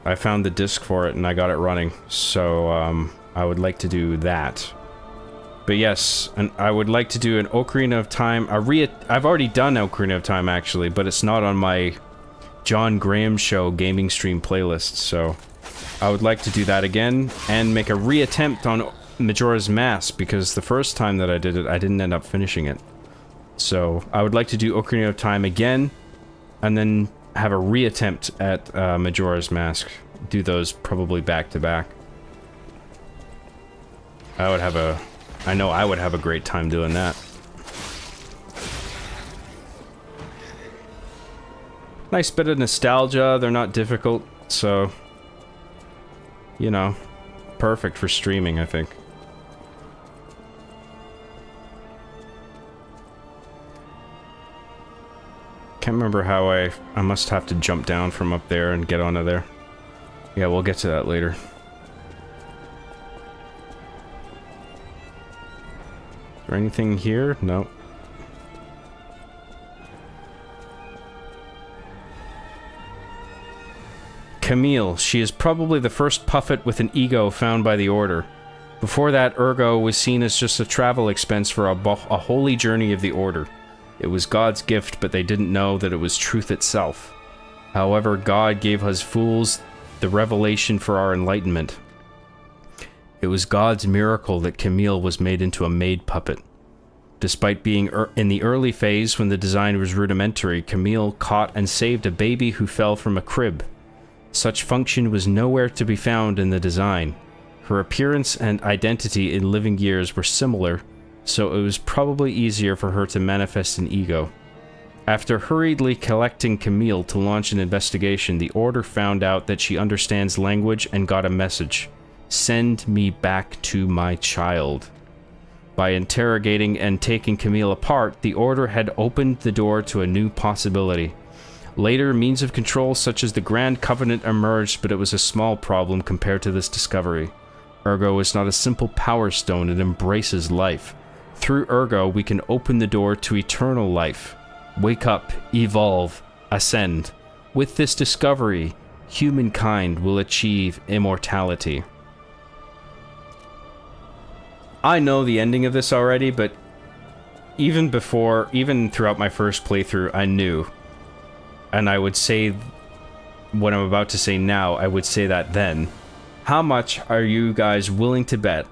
I found the disc for it and I got it running. So I would like to do that. But yes, and I would like to do an Ocarina of Time. I've already done Ocarina of Time actually, but it's not on my John Graham Show gaming stream playlist, so I would like to do that again and make a reattempt on Majora's Mask, because the first time that I did it, I didn't end up finishing it. So I would like to do Ocarina of Time again and then have a reattempt at Majora's Mask. Do those probably back to back. I know I would have a great time doing that. Nice bit of nostalgia, they're not difficult, so, you know, perfect for streaming, I think. Can't remember how I must have to jump down from up there and get onto there. Yeah, we'll get to that later. Is there anything here? No. Camille. She is probably the first puppet with an ego found by the Order. Before that, Ergo was seen as just a travel expense for a holy journey of the Order. It was God's gift, but they didn't know that it was truth itself. However, God gave us fools the revelation for our enlightenment. It was God's miracle that Camille was made into a maid puppet. Despite being in the early phase when the design was rudimentary, Camille caught and saved a baby who fell from a crib. Such function was nowhere to be found in the design. Her appearance and identity in living years were similar, so it was probably easier for her to manifest an ego. After hurriedly collecting Camille to launch an investigation, the Order found out that she understands language and got a message. Send me back to my child. By interrogating and taking Camille apart, the Order had opened the door to a new possibility. Later, means of control such as the Grand Covenant emerged, but it was a small problem compared to this discovery. Ergo is not a simple power stone, it embraces life. Through Ergo, we can open the door to eternal life. Wake up, evolve, ascend. With this discovery, humankind will achieve immortality. I know the ending of this already, but even throughout my first playthrough, I knew. And I would say what I'm about to say now, I would say that then. How much are you guys willing to bet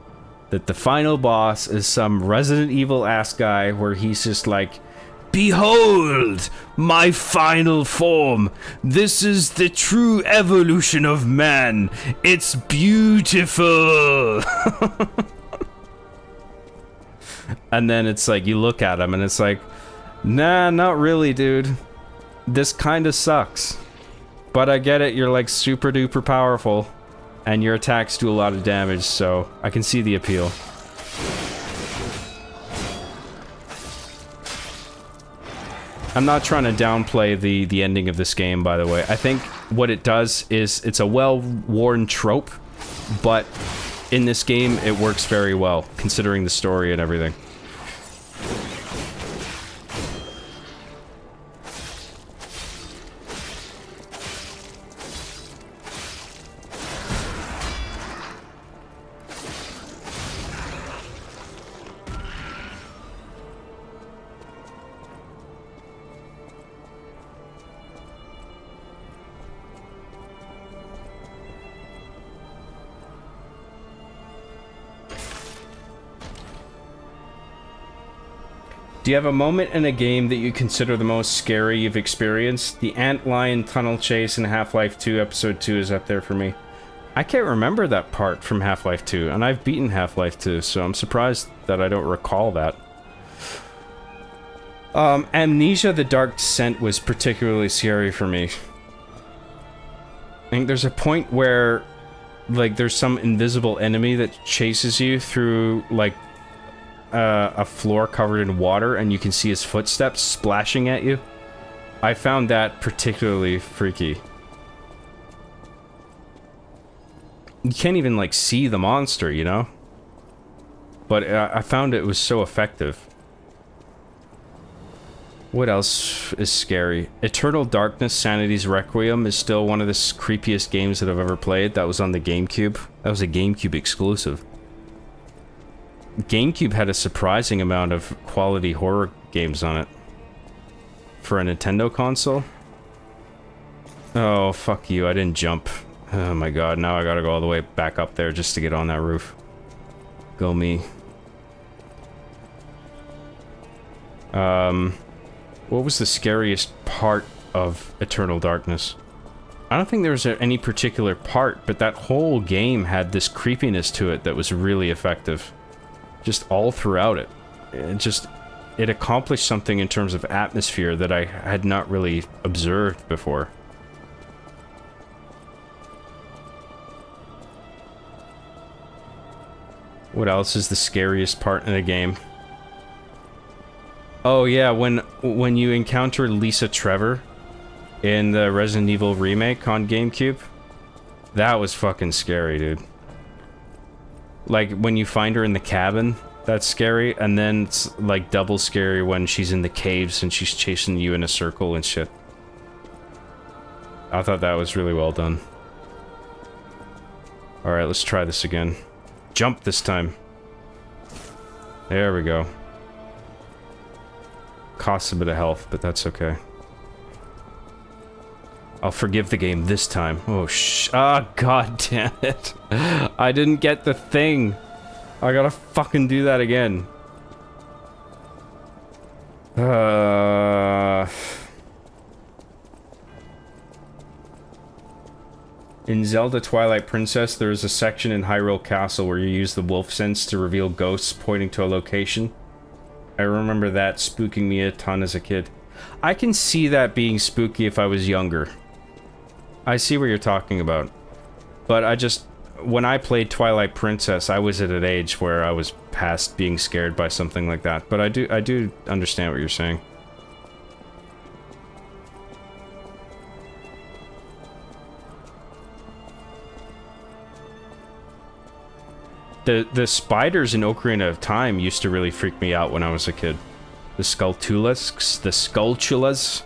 that the final boss is some Resident Evil ass guy where he's just like, behold my final form. This is the true evolution of man. It's beautiful. And then it's like, you look at him and it's like, nah, not really, dude. This kind of sucks. But I get it, you're like super duper powerful. And your attacks do a lot of damage, so I can see the appeal. I'm not trying to downplay the ending of this game, by the way. I think what it does is, it's a well-worn trope, but in this game it works very well, considering the story and everything. Do you have a moment in a game that you consider the most scary you've experienced? The Ant-Lion Tunnel Chase in Half-Life 2 Episode 2 is up there for me. I can't remember that part from Half-Life 2, and I've beaten Half-Life 2, so I'm surprised that I don't recall that. Amnesia: The Dark Descent was particularly scary for me. I think there's a point where, like, there's some invisible enemy that chases you through, like, a floor covered in water, and you can see his footsteps splashing at you. I found that particularly freaky. you can't even like see the monster, you know? But I found it was so effective. What else is scary? Eternal Darkness: Sanity's Requiem is still one of the creepiest games that I've ever played. That was on the GameCube. That was a GameCube exclusive. GameCube had a surprising amount of quality horror games on it. For a Nintendo console? Oh, fuck you. I didn't jump. Oh my god, now I gotta go all the way back up there just to get on that roof. Go me. What was the scariest part of Eternal Darkness? I don't think there was any particular part, but that whole game had this creepiness to it that was really effective. Just all throughout it. It accomplished something in terms of atmosphere that I had not really observed before. What else is the scariest part in a game? Oh yeah, when you encounter Lisa Trevor in the Resident Evil remake on GameCube, that was fucking scary, dude. Like when you find her in the cabin, that's scary, and then it's like double scary when she's in the caves and she's chasing you in a circle and shit. I thought that was really well done. Alright, let's try this again. Jump this time. There we go. Costs a bit of health, but that's okay. I'll forgive the game this time. Oh, god damn it. I didn't get the thing. I gotta fucking do that again. In Zelda Twilight Princess, there is a section in Hyrule Castle where you use the wolf sense to reveal ghosts pointing to a location. I remember that spooking me a ton as a kid. I can see that being spooky if I was younger. I see what you're talking about. But when I played Twilight Princess, I was at an age where I was past being scared by something like that. But I do understand what you're saying. The spiders in Ocarina of Time used to really freak me out when I was a kid. The Skulltulas, the Skulltulas.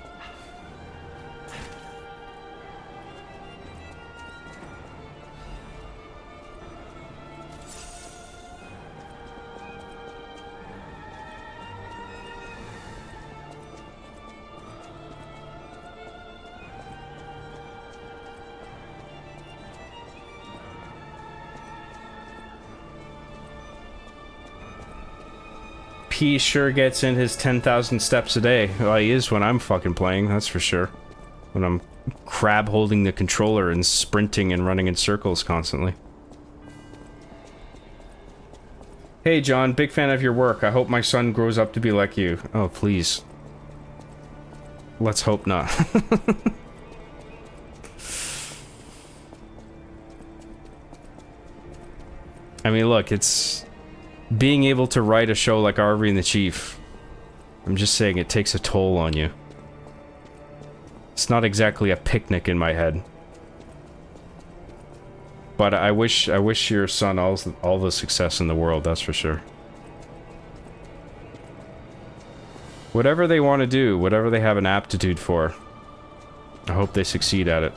He sure gets in his 10,000 steps a day. Well, he is when I'm fucking playing, that's for sure. When I'm crab holding the controller and sprinting and running in circles constantly. Hey John, big fan of your work. I hope my son grows up to be like you. Oh, please. Let's hope not. I mean, look, it's... being able to write a show like Arby and the Chief, I'm just saying it takes a toll on you. It's not exactly a picnic in my head. But I wish your son all the success in the world, that's for sure. Whatever they want to do, whatever they have an aptitude for, I hope they succeed at it.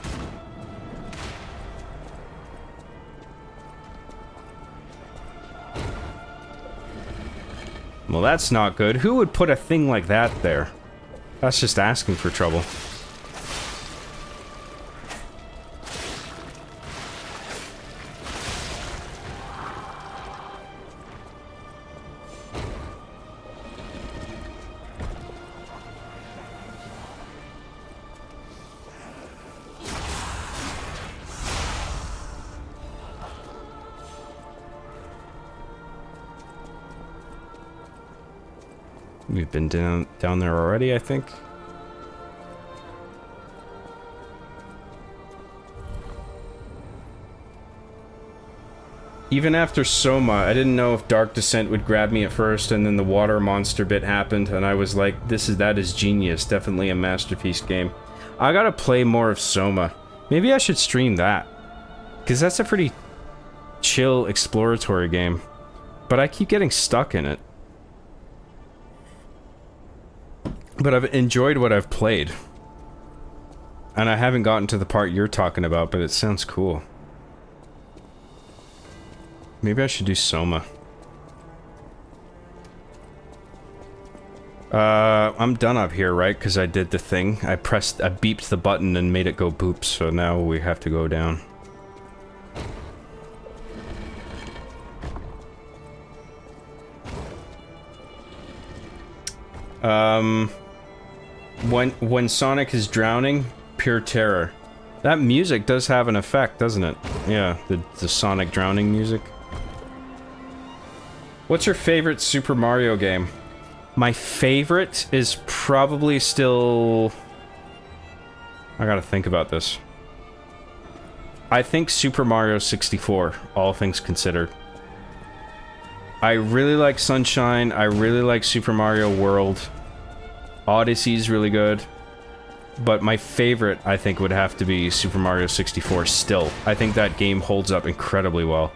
Well, that's not good. Who would put a thing like that there? That's just asking for trouble. We've been down there already, I think. Even after Soma, I didn't know if Dark Descent would grab me at first, and then the water monster bit happened, and I was like, that is genius. Definitely a masterpiece game. I gotta play more of Soma. Maybe I should stream that. Because that's a pretty chill exploratory game, but I keep getting stuck in it. But I've enjoyed what I've played. And I haven't gotten to the part you're talking about, but it sounds cool. Maybe I should do Soma. I'm done up here, right? Because I did the thing. I beeped the button and made it go boop, so now we have to go down. When Sonic is drowning, pure terror. That music does have an effect, doesn't it? Yeah, the Sonic drowning music. What's your favorite Super Mario game? My favorite is probably still... I gotta think about this. I think Super Mario 64, all things considered. I really like Sunshine, I really like Super Mario World. Odyssey's really good. But my favorite, I think, would have to be Super Mario 64 still. I think that game holds up incredibly well.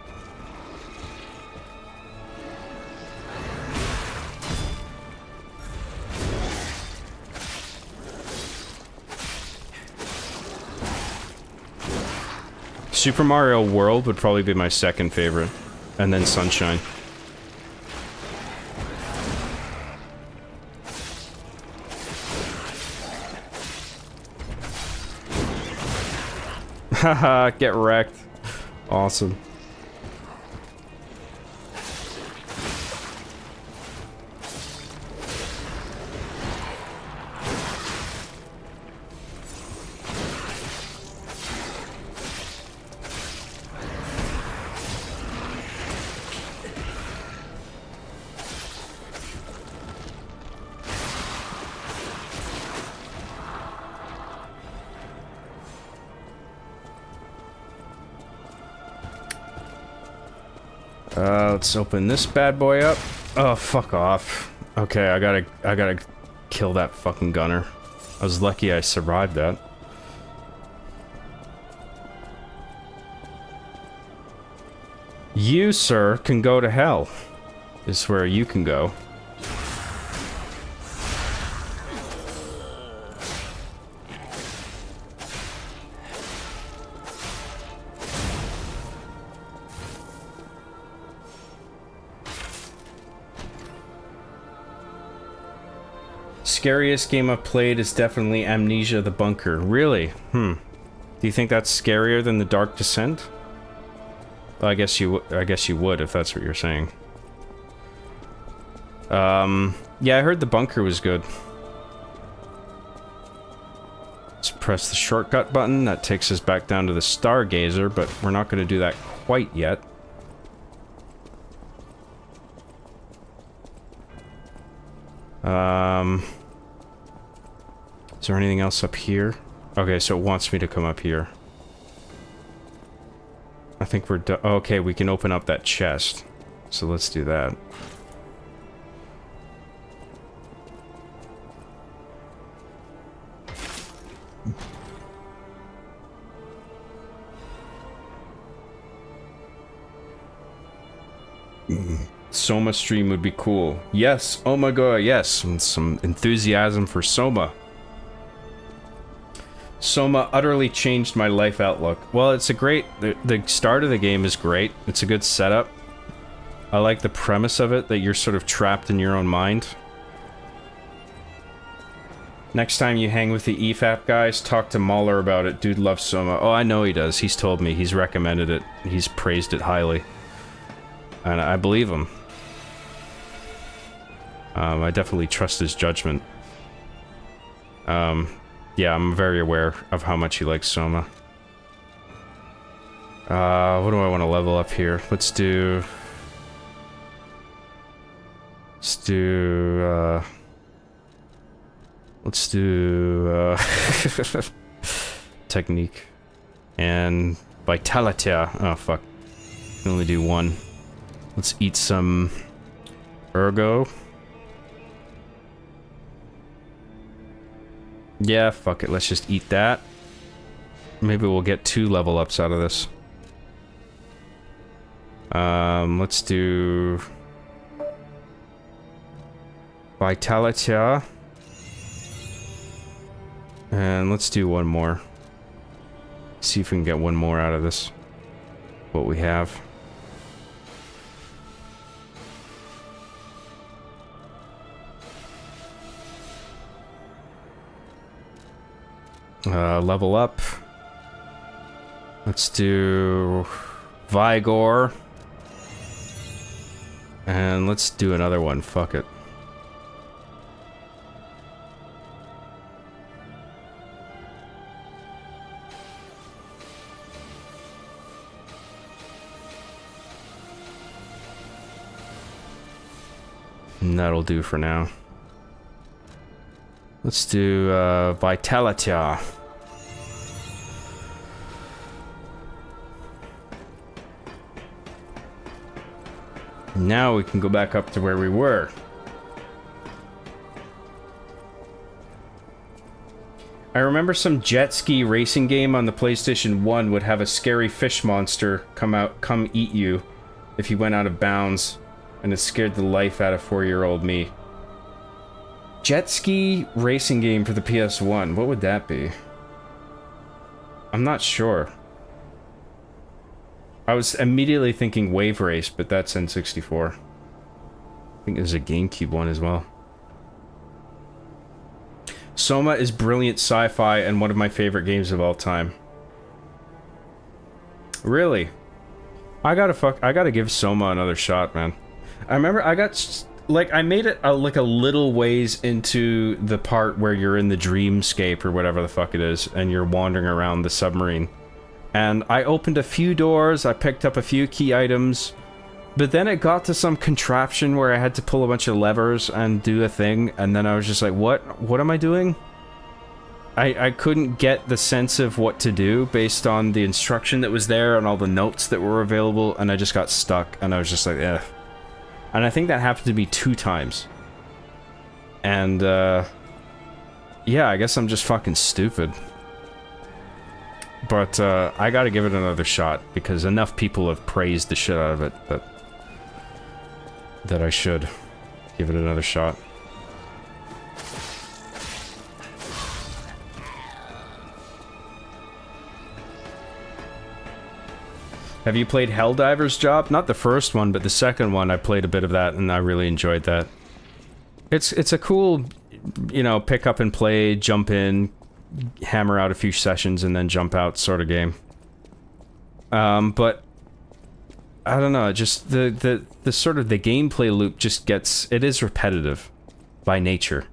Super Mario World would probably be my second favorite, and then Sunshine. Haha, get wrecked. Awesome. Let's open this bad boy up. Oh, fuck off. Okay, I gotta kill that fucking gunner. I was lucky I survived that. You, sir, can go to hell. Is where you can go. Scariest game I've played is definitely Amnesia: The Bunker. Really? Do you think that's scarier than The Dark Descent? Well, I guess you would if that's what you're saying. Yeah, I heard The Bunker was good. Let's press the shortcut button. That takes us back down to the Stargazer, but we're not going to do that quite yet. Is there anything else up here? Okay, so it wants me to come up here. I think we're done. Okay, we can open up that chest. So let's do that. Soma stream would be cool. Yes, oh my god, yes. And some enthusiasm for Soma. Soma utterly changed my life outlook. Well, it's a great... The start of the game is great. It's a good setup. I like the premise of it, that you're sort of trapped in your own mind. Next time you hang with the EFAP guys, talk to Mahler about it. Dude loves Soma. Oh, I know he does. He's told me. He's recommended it. He's praised it highly. And I believe him. I definitely trust his judgment. Yeah, I'm very aware of how much he likes Soma. What do I want to level up here? Let's do... Technique. And Vitality. Oh, fuck. I can only do one. Let's eat some... Ergo. Yeah, fuck it. Let's just eat that. Maybe we'll get 2 level ups out of this. Let's do Vitality. And let's do one more. See if we can get one more out of this. What we have. Level up. Let's do Vigor. And let's do another one. Fuck it. And that'll do for now. Let's do Vitality. Now we can go back up to where we were. I remember some jet ski racing game on the PlayStation 1 would have a scary fish monster come eat you if you went out of bounds, and it scared the life out of 4-year-old me. Jet ski racing game for the PS1, what would that be? I'm not sure. I was immediately thinking Wave Race, but that's N64. I think there's a GameCube one as well. Soma is brilliant sci-fi and one of my favorite games of all time. Really? I gotta give Soma another shot, man. I remember I made it like a little ways into the part where you're in the dreamscape or whatever the fuck it is, and you're wandering around the submarine. And I opened a few doors, I picked up a few key items, but then it got to some contraption where I had to pull a bunch of levers and do a thing, and then I was just like, what am I doing? I couldn't get the sense of what to do based on the instruction that was there and all the notes that were available, and I just got stuck, and I was just like, eh. And I think that happened to me 2 times. And, yeah, I guess I'm just fucking stupid. But, I gotta give it another shot, because enough people have praised the shit out of it that I should give it another shot. Have you played Helldiver's Job? Not the first one, but the second one, I played a bit of that, and I really enjoyed that. It's a cool, you know, pick up and play, jump in, hammer out a few sessions, and then jump out sort of game. But I don't know, just the sort of the gameplay loop just gets, it is repetitive by nature.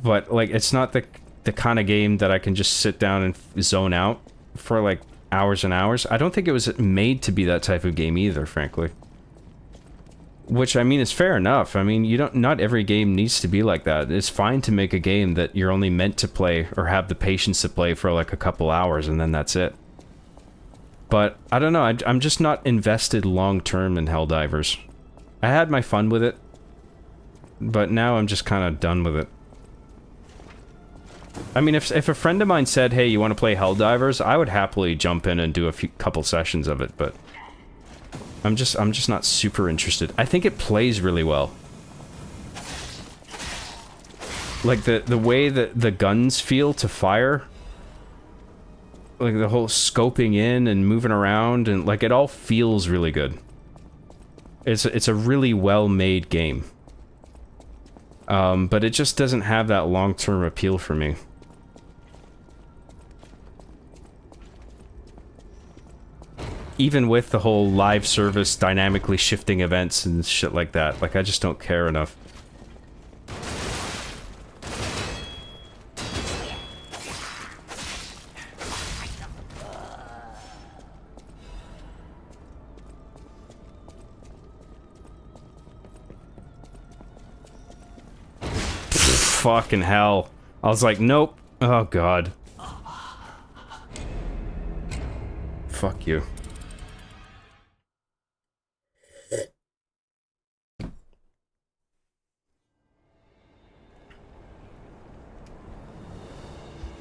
But like, it's not the kind of game that I can just sit down and zone out for like hours and hours. I don't think it was made to be that type of game either, frankly. Which, I mean, is fair enough. I mean, not every game needs to be like that. It's fine to make a game that you're only meant to play or have the patience to play for like a couple hours and then that's it. But, I don't know, I'm just not invested long-term in Helldivers. I had my fun with it, but now I'm just kind of done with it. I mean, if a friend of mine said, hey, you want to play Helldivers, I would happily jump in and do a couple sessions of it, but I'm just not super interested. I think it plays really well. Like, the way that the guns feel to fire, like the whole scoping in and moving around, and like, it all feels really good. It's a really well-made game. But it just doesn't have that long-term appeal for me. Even with the whole live service dynamically shifting events and shit like that, like, I just don't care enough. Fucking hell. I was like, nope. Oh, God. Fuck you.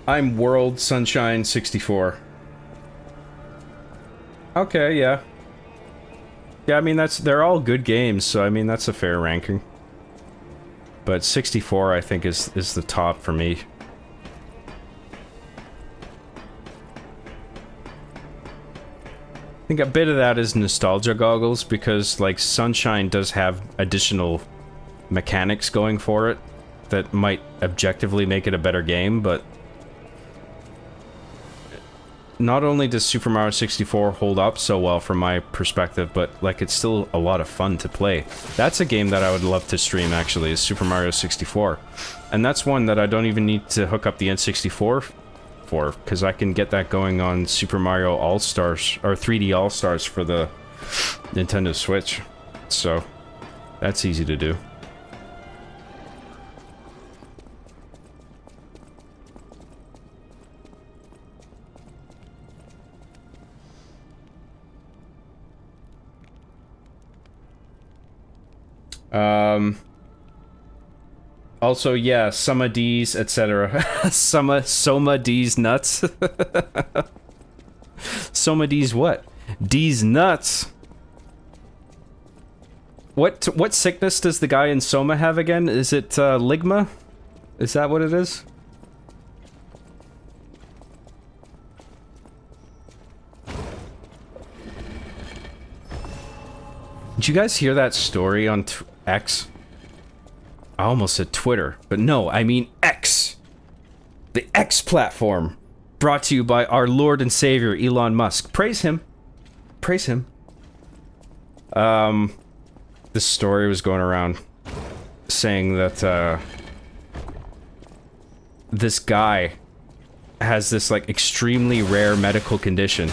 I'm World Sunshine 64. Okay, yeah. Yeah, I mean, they're all good games, so I mean, that's a fair ranking. But 64, I think, is the top for me. I think a bit of that is nostalgia goggles, because, like, Sunshine does have additional mechanics going for it that might objectively make it a better game, but not only does Super Mario 64 hold up so well from my perspective, but, like, it's still a lot of fun to play. That's a game that I would love to stream, actually, is Super Mario 64. And that's one that I don't even need to hook up the N64 for, because I can get that going on Super Mario All-Stars, or 3D All-Stars for the Nintendo Switch. So, that's easy to do. Also, yeah, Soma D's, etc. Soma D's nuts. Soma D's what? D's nuts. What sickness does the guy in Soma have again? Is it, Ligma? Is that what it is? Did you guys hear that story on X? I almost said Twitter, but no, I mean X. The X platform. Brought to you by our Lord and Savior, Elon Musk. Praise him. Praise him. This story was going around saying that, this guy has this, like, extremely rare medical condition.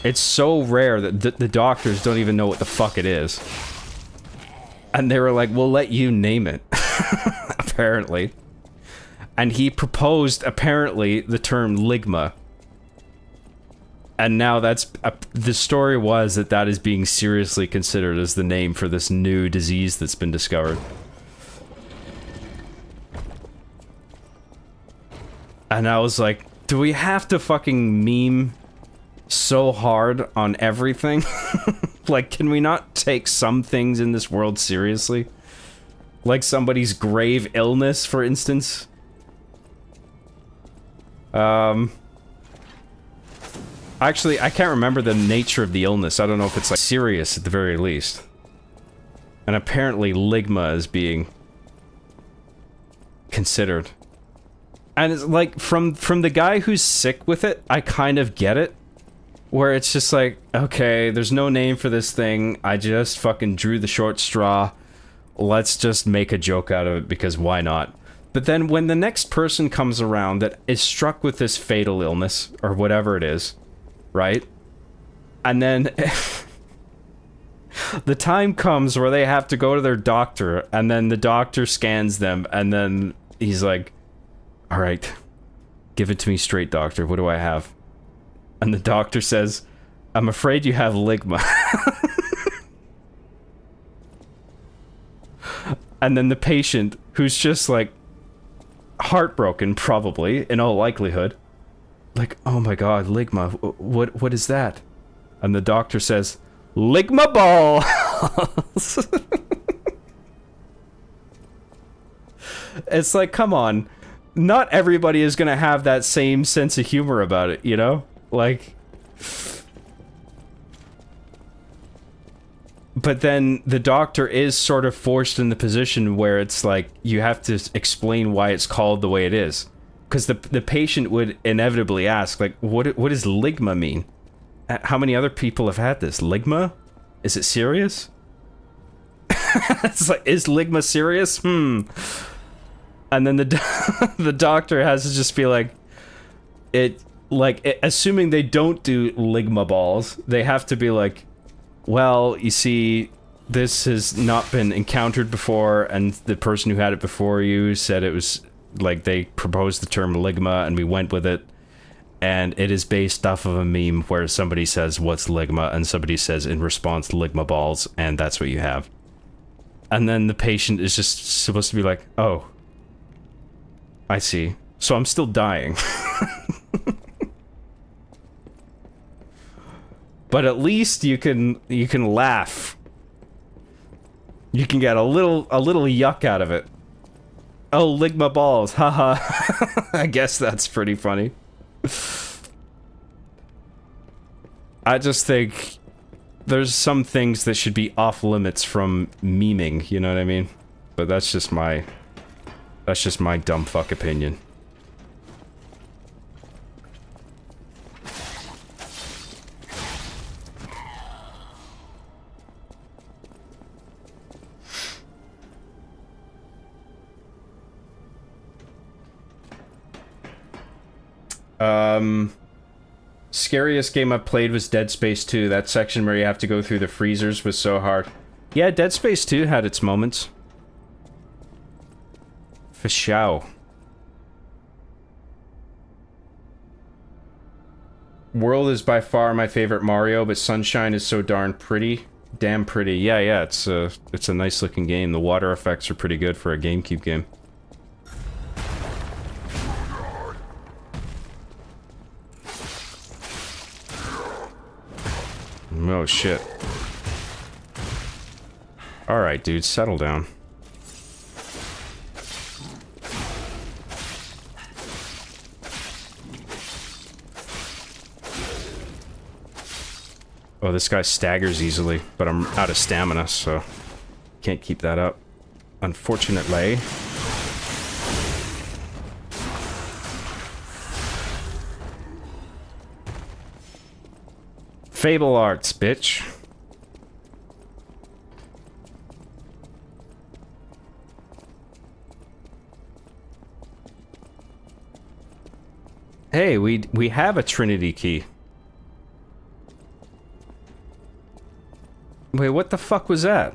It's so rare that the doctors don't even know what the fuck it is. And they were like, we'll let you name it. Apparently. And he proposed, apparently, the term Ligma. And now that's... the story was that is being seriously considered as the name for this new disease that's been discovered. And I was like, do we have to fucking meme so hard on everything? Like, can we not take some things in this world seriously? Like somebody's grave illness, for instance? Actually, I can't remember the nature of the illness. I don't know if it's, like, serious at the very least. And apparently Ligma is being considered. And it's like, from the guy who's sick with it, I kind of get it. Where it's just like, okay, there's no name for this thing. I just fucking drew the short straw. Let's just make a joke out of it, because why not? But then when the next person comes around that is struck with this fatal illness, or whatever it is, right? And then the time comes where they have to go to their doctor, and then the doctor scans them, and then he's like, all right, give it to me straight, doctor. What do I have? And the doctor says, I'm afraid you have Ligma. And then the patient, who's just, like, heartbroken, probably, in all likelihood, like, oh my god, Ligma, what is that? And the doctor says, Ligma balls! It's like, come on. Not everybody is gonna have that same sense of humor about it, you know? Like... But then the doctor is sort of forced in the position where it's like, you have to explain why it's called the way it is. Because the patient would inevitably ask, like, what does Ligma mean? How many other people have had this? Ligma? Is it serious? It's like, is Ligma serious? And then the doctor has to just be like, assuming they don't do Ligma balls, they have to be like, well, you see, this has not been encountered before, and the person who had it before you said it was, like, they proposed the term Ligma, and we went with it, and it is based off of a meme where somebody says, what's Ligma, and somebody says in response, Ligma balls, and that's what you have. And then the patient is just supposed to be like, oh, I see. So I'm still dying. But at least you can laugh. You can get a little yuck out of it. Oh, lick my balls, haha. I guess that's pretty funny. I just think there's some things that should be off limits from memeing, you know what I mean? But that's just my dumb fuck opinion. Scariest game I've played was Dead Space 2. That section where you have to go through the freezers was so hard. Yeah, Dead Space 2 had its moments. For sure. World is by far my favorite Mario, but Sunshine is so darn pretty. Damn pretty. Yeah, it's a nice looking game. The water effects are pretty good for a GameCube game. Oh shit. Alright, dude, settle down. Oh, this guy staggers easily, but I'm out of stamina, so can't keep that up. Unfortunately. Fable Arts, bitch. Hey, we have a Trinity key. Wait, what the fuck was that?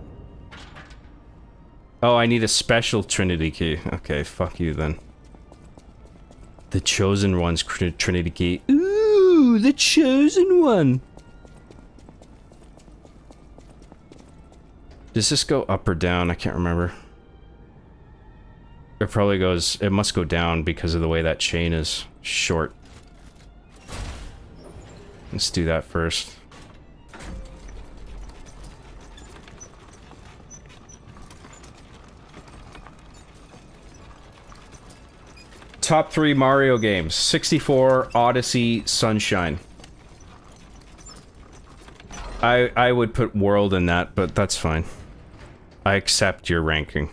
Oh, I need a special Trinity key. Okay, fuck you then. The Chosen One's Trinity key. Ooh, the Chosen One. Does this go up or down? I can't remember. It probably goes... It must go down because of the way that chain is short. Let's do that first. Top 3 Mario games. 64, Odyssey, Sunshine. I would put World in that, but that's fine. I accept your ranking.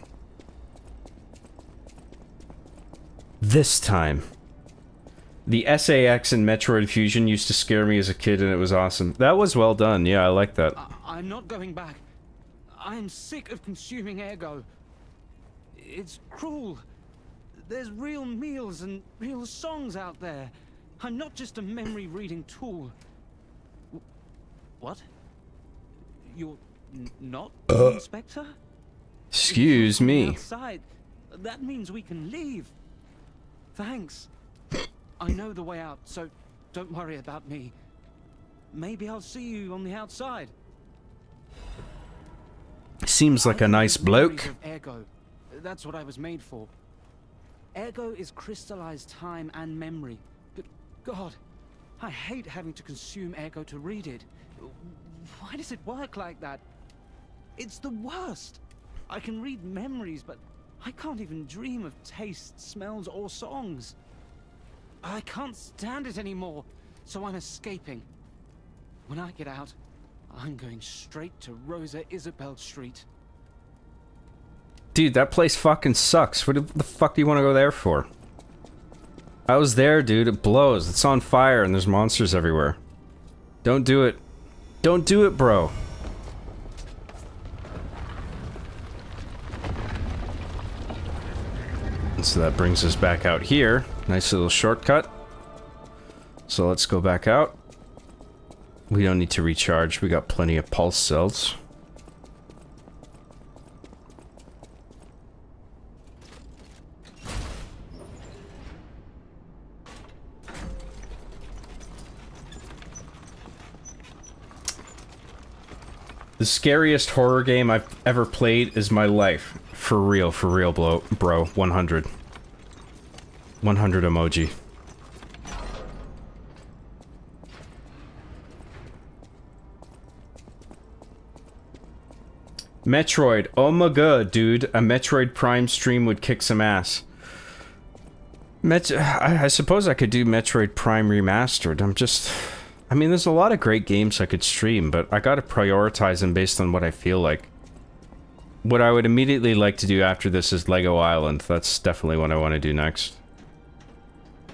This time. The SAX in Metroid Fusion used to scare me as a kid and it was awesome. That was well done, yeah, I like that. I'm not going back. I'm sick of consuming Ergo. It's cruel. There's real meals and real songs out there. I'm not just a memory-reading tool. What? You're not the Inspector? Excuse me. Outside. That means we can leave. Thanks. I know the way out, so don't worry about me. Maybe I'll see you on the outside. Seems like a nice bloke. Ergo. That's what I was made for. Ergo is crystallized time and memory. But God, I hate having to consume Ergo to read it. Why does it work like that? It's the worst. I can read memories, but I can't even dream of tastes, smells, or songs. I can't stand it anymore, so I'm escaping. When I get out, I'm going straight to Rosa Isabel Street. Dude, that place fucking sucks. What the fuck do you want to go there for? I was there, dude. It blows. It's on fire and there's monsters everywhere. Don't do it. Don't do it, bro. And so that brings us back out here. Nice little shortcut. So let's go back out. We don't need to recharge. We got plenty of pulse cells. The scariest horror game I've ever played is my life. For real, bro. 100. 100 emoji. Metroid. Oh my god, dude. A Metroid Prime stream would kick some ass. I suppose I could do Metroid Prime Remastered. I mean, there's a lot of great games I could stream, but I gotta prioritize them based on what I feel like. What I would immediately like to do after this is Lego Island. That's definitely what I want to do next.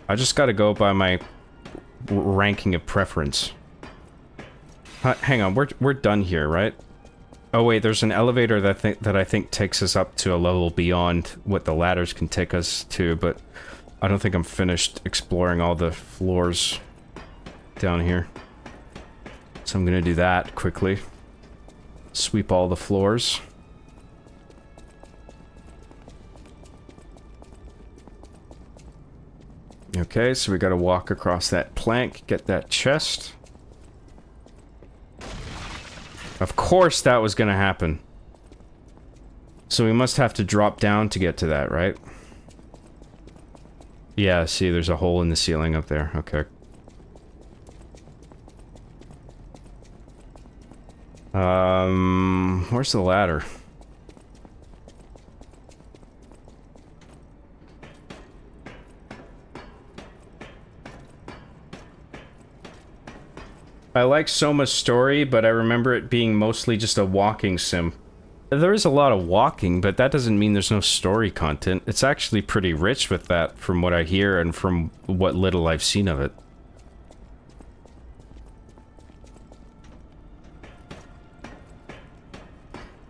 I just gotta go by my ranking of preference. Hang on, we're done here, right? Oh wait, there's an elevator that I think takes us up to a level beyond what the ladders can take us to, but I don't think I'm finished exploring all the floors down here. So I'm gonna do that quickly. Sweep all the floors. Okay, so we gotta walk across that plank, get that chest. Of course that was gonna happen. So we must have to drop down to get to that, right? Yeah, see, there's a hole in the ceiling up there. Okay. Where's the ladder? I like Soma's story, but I remember it being mostly just a walking sim. There is a lot of walking, but that doesn't mean there's no story content. It's actually pretty rich with that, from what I hear and from what little I've seen of it.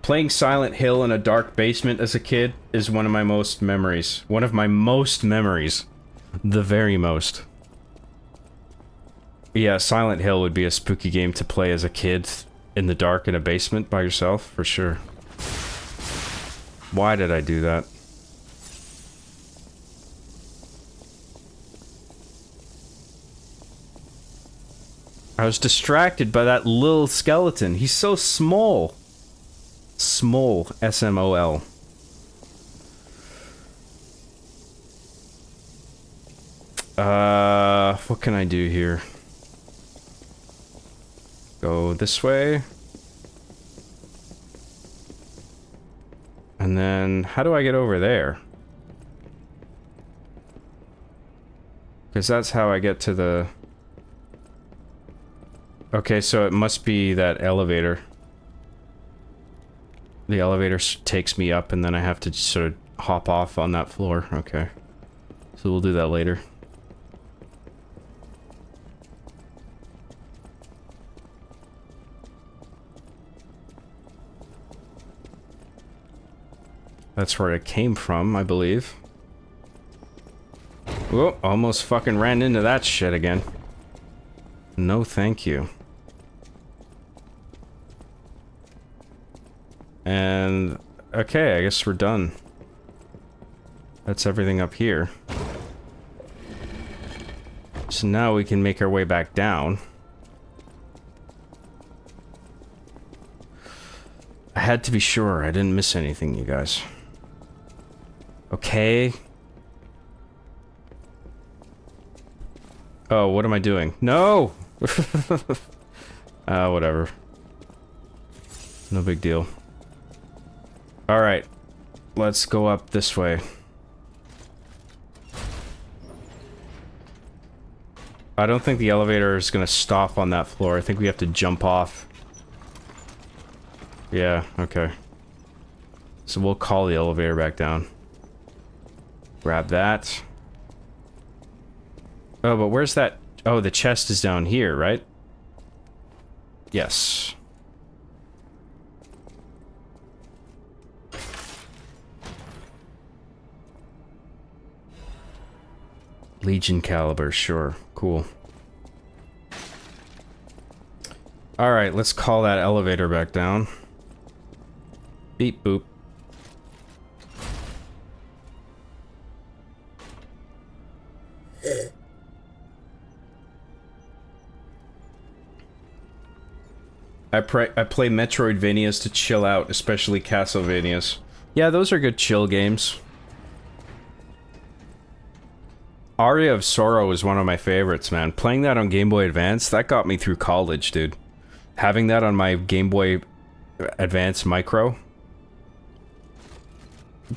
Playing Silent Hill in a dark basement as a kid is one of my most memories. One of my most memories. The very most. Yeah, Silent Hill would be a spooky game to play as a kid in the dark in a basement by yourself, for sure. Why did I do that? I was distracted by that little skeleton. He's so small. Small. S-M-O-L. What can I do here? Go this way. And then, how do I get over there? Because that's how I get to the... Okay, so it must be that elevator. The elevator takes me up and then I have to sort of hop off on that floor. Okay. So we'll do that later. That's where it came from, I believe. Whoa, almost fucking ran into that shit again. No thank you. And... okay, I guess we're done. That's everything up here. So now we can make our way back down. I had to be sure I didn't miss anything, you guys. Okay. Oh, what am I doing? No! Whatever. No big deal. Alright. Let's go up this way. I don't think the elevator is gonna stop on that floor. I think we have to jump off. Yeah, okay. So we'll call the elevator back down. Grab that. Oh, but where's that? Oh, the chest is down here, right? Yes. Legion caliber, sure. Cool. Alright, let's call that elevator back down. Beep boop. I play Metroidvanias to chill out, especially Castlevanias. Yeah, those are good chill games. Aria of Sorrow is one of my favorites, man. Playing that on Game Boy Advance, that got me through college, dude. Having that on my Game Boy Advance Micro,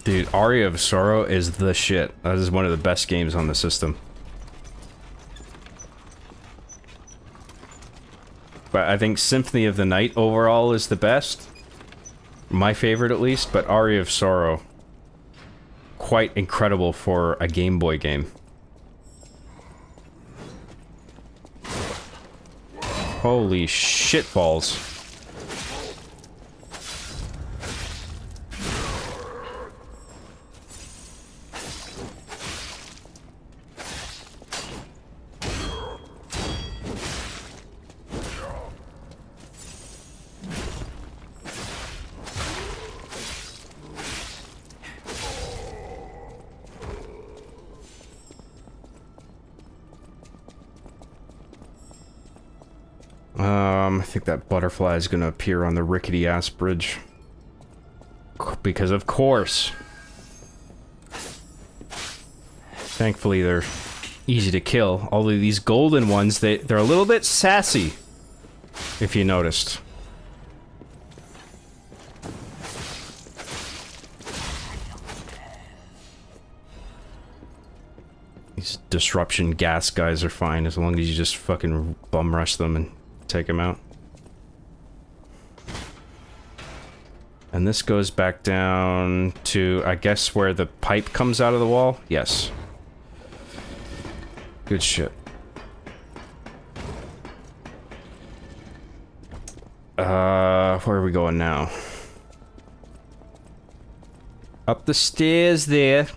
Dude, Aria of Sorrow is the shit. That is one of the best games on the system. But I think Symphony of the Night overall is the best. My favorite at least, but Aria of Sorrow. Quite incredible for a Game Boy game. Holy shitballs. I think that butterfly is gonna appear on the rickety-ass bridge. Because of course. Thankfully, they're easy to kill. Although these golden ones, they're a little bit sassy. If you noticed. These disruption gas guys are fine as long as you just fucking bum rush them and take them out. And this goes back down to, I guess, where the pipe comes out of the wall? Yes. Good shit. Where are we going now? Up the stairs there.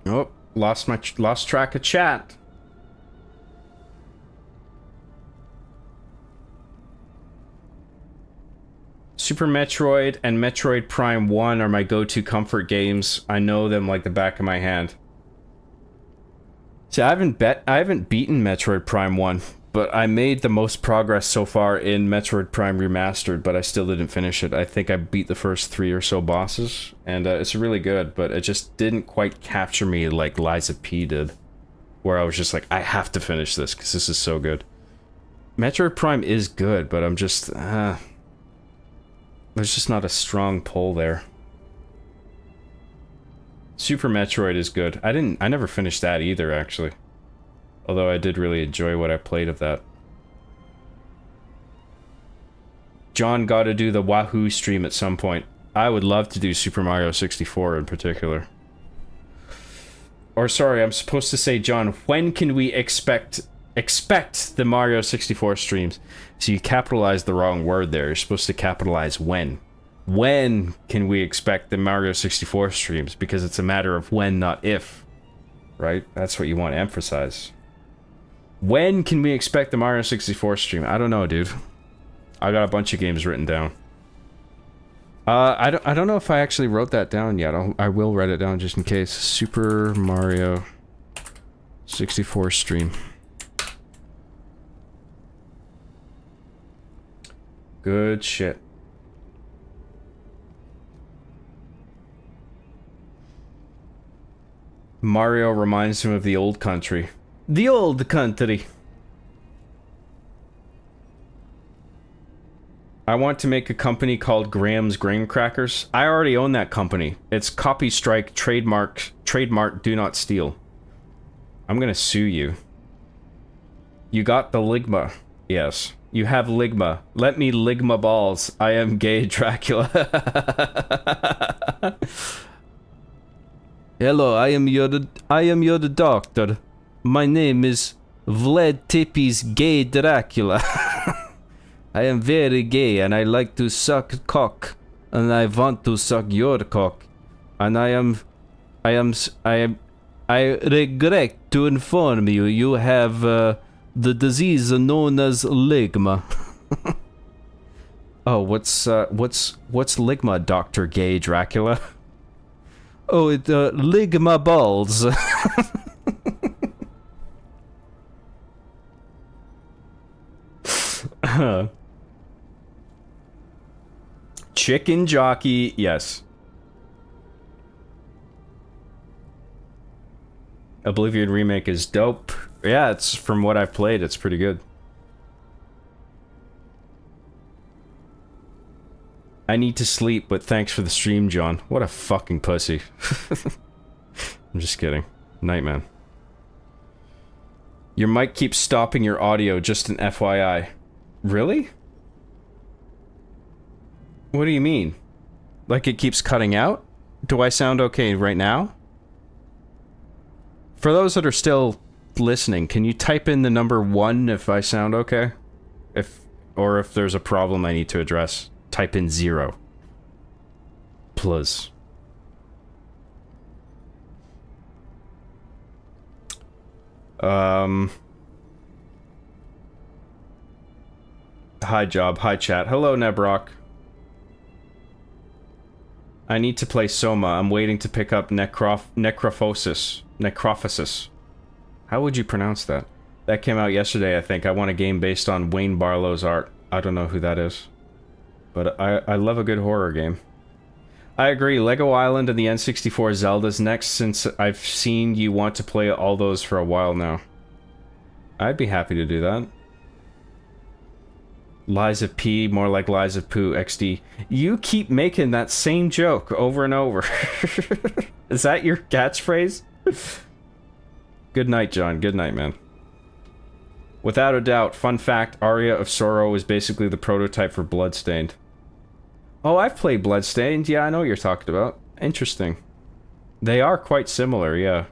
Oh, lost track of chat. Super Metroid and Metroid Prime 1 are my go-to comfort games. I know them like the back of my hand. See, I haven't beaten Metroid Prime 1, but I made the most progress so far in Metroid Prime Remastered, but I still didn't finish it. I think I beat the first 3 or so bosses, and it's really good, but it just didn't quite capture me like Liza P did, where I was just like, I have to finish this, because this is so good. Metroid Prime is good, but I'm just, there's just not a strong pull there. Super Metroid is good. I never finished that either, actually. Although I did really enjoy what I played of that. John got to do the Wahoo stream at some point. I would love to do Super Mario 64 in particular. Or sorry, I'm supposed to say, John, when can we expect the Mario 64 streams? So you capitalized the wrong word there. You're supposed to capitalize when. When can we expect the Mario 64 streams? Because it's a matter of when, not if. Right? That's what you want to emphasize. When can we expect the Mario 64 stream? I don't know, dude. I got a bunch of games written down. I don't know if I actually wrote that down yet. I will write it down just in case. Super Mario 64 stream. Good shit. Mario reminds him of the old country. The old country. I want to make a company called Graham's Graham Crackers. I already own that company. It's copy strike, trademark, do not steal. I'm gonna sue you. You got the Ligma. Yes. You have Ligma. Let me Ligma balls. I am gay Dracula. Hello, I am your doctor. My name is Vlad Tepes Gay Dracula. I am very gay and I like to suck cock. And I want to suck your cock. And I regret to inform you, you have the disease known as Ligma. Oh, what's Ligma, Dr. Gay Dracula? Oh, it Ligma balls. Chicken jockey, yes. Oblivion remake is dope. Yeah, it's from what I've played, it's pretty good. I need to sleep, but thanks for the stream, John. What a fucking pussy. I'm just kidding. Night, man. Your mic keeps stopping your audio, just an FYI. Really? What do you mean? Like it keeps cutting out? Do I sound okay right now? For those that are still listening, can you type in the number 1 if I sound okay? Or if there's a problem I need to address, type in 0. Plus. Hi Job, hi chat. Hello Nebrock. I need to play Soma. I'm waiting to pick up Necrophosis. How would you pronounce that? That came out yesterday, I think. I want a game based on Wayne Barlow's art. I don't know who that is. But I love a good horror game. I agree, Lego Island and the N64 Zelda's next, since I've seen you want to play all those for a while now. I'd be happy to do that. Lies of P, more like Lies of Pooh XD. You keep making that same joke over and over. Is that your catchphrase? Good night, John. Good night, man. Without a doubt, fun fact, Aria of Sorrow is basically the prototype for Bloodstained. Oh, I've played Bloodstained. Yeah, I know what you're talking about. Interesting. They are quite similar, yeah.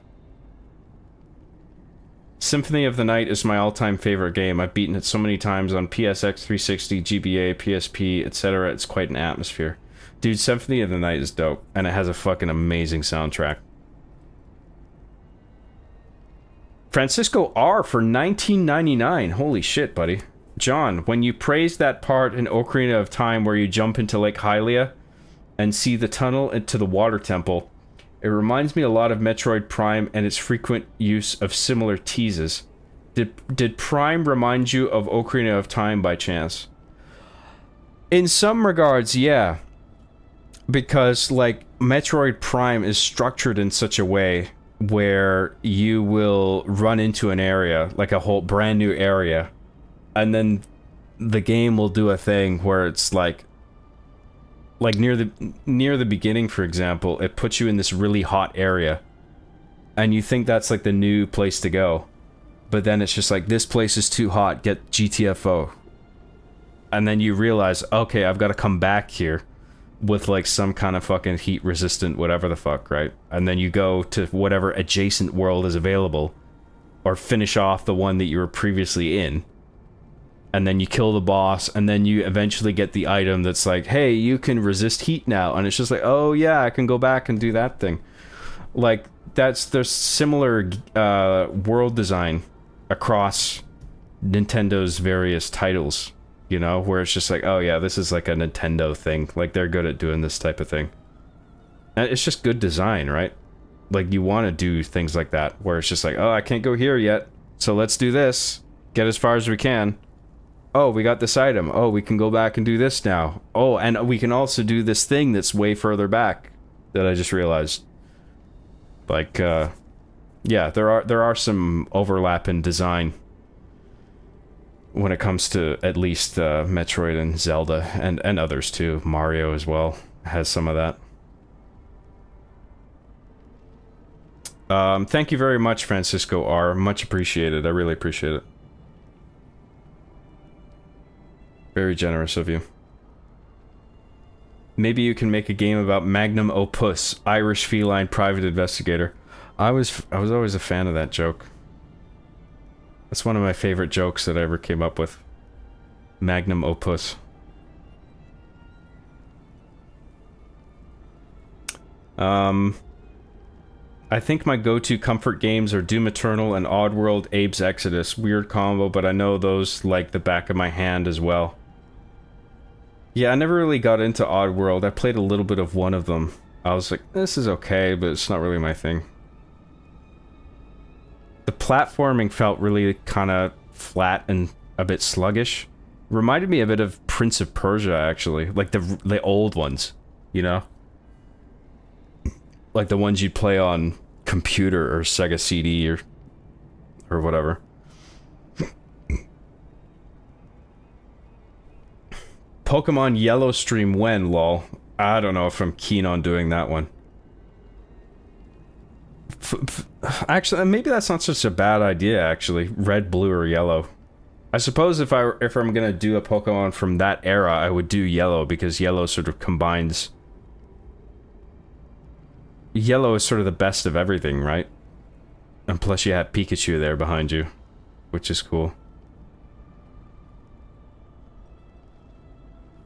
Symphony of the Night is my all-time favorite game. I've beaten it so many times on PSX 360, GBA, PSP, etc. It's quite an atmosphere. Dude, Symphony of the Night is dope, and it has a fucking amazing soundtrack. Francisco R for 19.99. Holy shit, buddy. John, when you praised that part in Ocarina of Time where you jump into Lake Hylia and see the tunnel into the water temple, it reminds me a lot of Metroid Prime and its frequent use of similar teases. Did Prime remind you of Ocarina of Time by chance? In some regards, yeah. Because, like, Metroid Prime is structured in such a way where you will run into an area, like a whole brand new area, and then the game will do a thing where it's like near the beginning, for example, it puts you in this really hot area, and you think that's like the new place to go, but then it's just like, this place is too hot, get GTFO, and then you realize, okay, I've got to come back here with like some kind of fucking heat resistant whatever the fuck, right? And then you go to whatever adjacent world is available, or finish off the one that you were previously in, and then you kill the boss, and then you eventually get the item that's like, hey, you can resist heat now, and it's just like, oh yeah, I can go back and do that thing. Like, there's similar world design across Nintendo's various titles, you know, where it's just like, oh yeah, this is like a Nintendo thing, like they're good at doing this type of thing. And it's just good design, right? Like, you want to do things like that, where it's just like, oh, I can't go here yet, so let's do this, get as far as we can. Oh, we got this item. Oh, we can go back and do this now. Oh, and we can also do this thing that's way further back that I just realized. Like, yeah, there are some overlap in design when it comes to at least Metroid and Zelda, and others too. Mario as well has some of that. Thank you very much, Francisco R. Much appreciated. I really appreciate it. Very generous of you. Maybe you can make a game about Magnum Opus, Irish feline private investigator. I was always a fan of that joke. That's one of my favorite jokes that I ever came up with. Magnum Opus. I think my go-to comfort games are Doom Eternal and Oddworld Abe's Exodus. Weird combo, but I know those like the back of my hand as well. Yeah, I never really got into Oddworld. I played a little bit of one of them. I was like, this is okay, but it's not really my thing. The platforming felt really kind of flat and a bit sluggish. Reminded me a bit of Prince of Persia, actually. Like the old ones, you know? Like the ones you'd play on computer or Sega CD or whatever. Pokemon Yellow stream when, lol. I don't know if I'm keen on doing that one. Actually, maybe that's not such a bad idea, actually. Red, blue, or yellow. I suppose if I'm gonna do a Pokemon from that era, I would do yellow, because yellow sort of combines... Yellow is sort of the best of everything, right? And plus you have Pikachu there behind you, which is cool.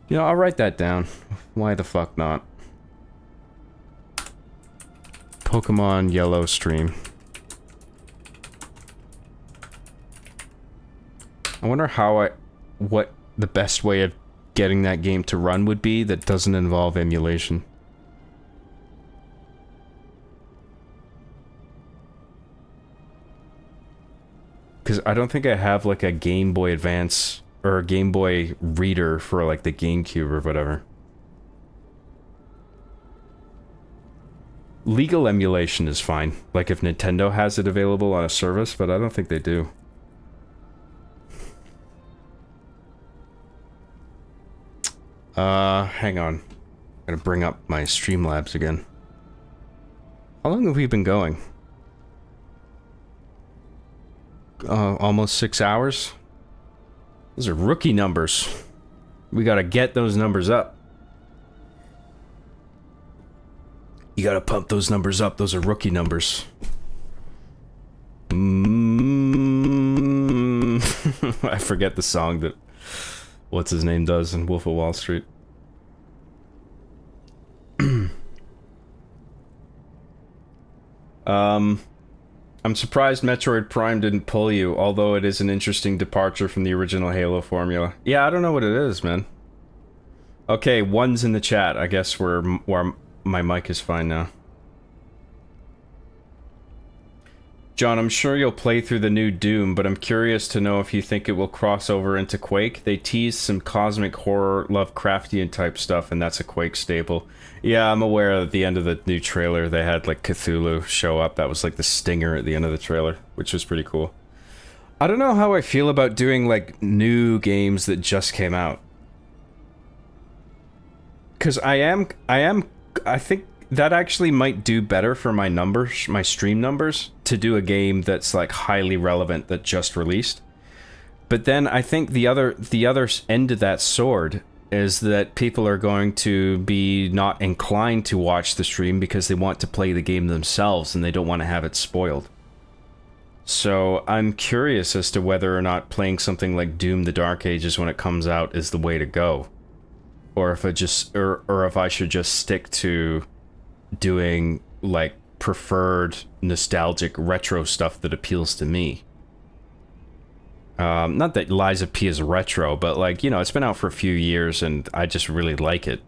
You know, I'll write that down. Why the fuck not? Pokemon Yellow stream. I wonder what the best way of getting that game to run would be that doesn't involve emulation. Because I don't think I have like a Game Boy Advance or a Game Boy reader for like the GameCube or whatever. Legal emulation is fine. Like if Nintendo has it available on a service, but I don't think they do. Hang on. I'm gonna bring up my Streamlabs again. How long have we been going? Almost 6 hours? Those are rookie numbers. We gotta get those numbers up. You gotta pump those numbers up. Those are rookie numbers. I forget the song that what's his name does in Wolf of Wall Street. I'm surprised Metroid Prime didn't pull you, although it is an interesting departure from the original Halo formula. Yeah, I don't know what it is, man. Okay, one's in the chat. I guess where my mic is fine now. John, I'm sure you'll play through the new Doom, but I'm curious to know if you think it will cross over into Quake. They teased some cosmic horror, Lovecraftian type stuff, and that's a Quake staple. Yeah, I'm aware at the end of the new trailer they had like Cthulhu show up. That was like the stinger at the end of the trailer, which was pretty cool. I don't know how I feel about doing like new games that just came out. Cause I think that actually might do better for my numbers, my stream numbers, to do a game that's like highly relevant that just released. But then I think the other end of that sword is that people are going to be not inclined to watch the stream because they want to play the game themselves and they don't want to have it spoiled. So I'm curious as to whether or not playing something like Doom: The Dark Ages when it comes out is the way to go. Or if if I should just stick to doing like preferred nostalgic retro stuff that appeals to me. Not that Lies of P is retro, but like, you know, it's been out for a few years and I just really like it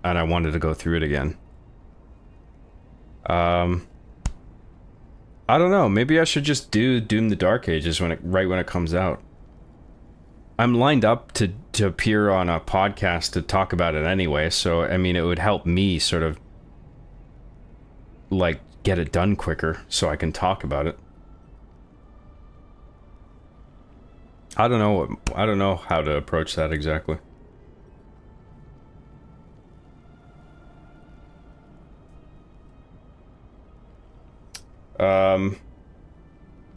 and I wanted to go through it again. I don't know, maybe I should just do Doom: The Dark Ages right when it comes out. I'm lined up to appear on a podcast to talk about it anyway, so I mean it would help me sort of like get it done quicker so I can talk about it. I don't know how to approach that exactly.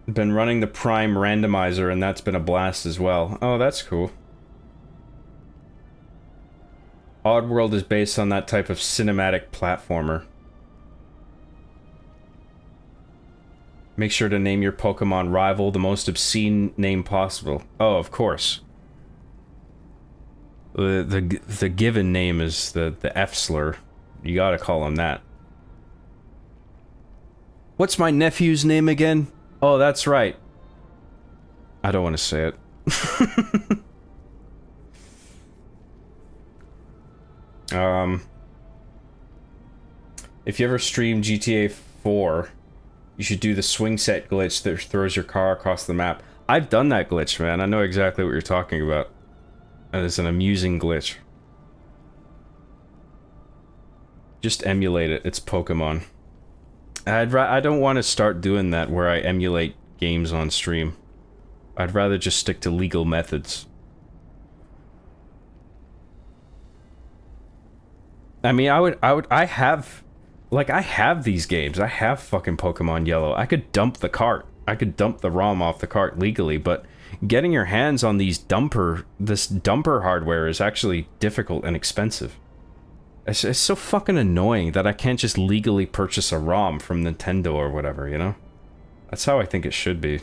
Been running the Prime randomizer and that's been a blast as well. Oh, that's cool. Oddworld is based on that type of cinematic platformer. Make sure to name your Pokemon rival the most obscene name possible. Oh, of course. The given name is the F slur. You gotta call him that. What's my nephew's name again? Oh, that's right. I don't want to say it. If you ever stream GTA 4, you should do the swing set glitch that throws your car across the map. I've done that glitch, man. I know exactly what you're talking about. And it's an amusing glitch. Just emulate it. It's Pokemon. I don't want to start doing that where I emulate games on stream. I'd rather just stick to legal methods. I mean, I have these games. I have fucking Pokemon Yellow. I could dump the cart. I could dump the ROM off the cart legally, but getting your hands on this dumper hardware is actually difficult and expensive. It's so fucking annoying that I can't just legally purchase a ROM from Nintendo or whatever, you know? That's how I think it should be.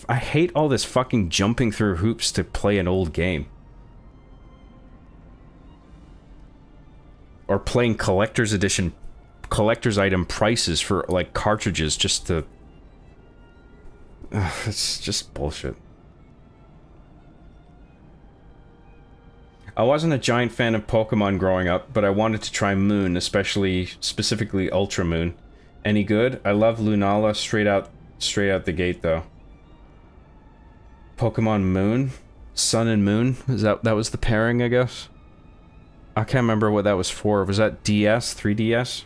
I hate all this fucking jumping through hoops to play an old game. Or playing collector's edition, collector's item prices for, like, cartridges just to... Ugh, it's just bullshit. I wasn't a giant fan of Pokemon growing up, but I wanted to try Moon, specifically Ultra Moon. Any good? I love Lunala straight out the gate, though. Pokemon Moon? Sun and Moon? That was the pairing, I guess? I can't remember what that was for. Was that DS? 3DS?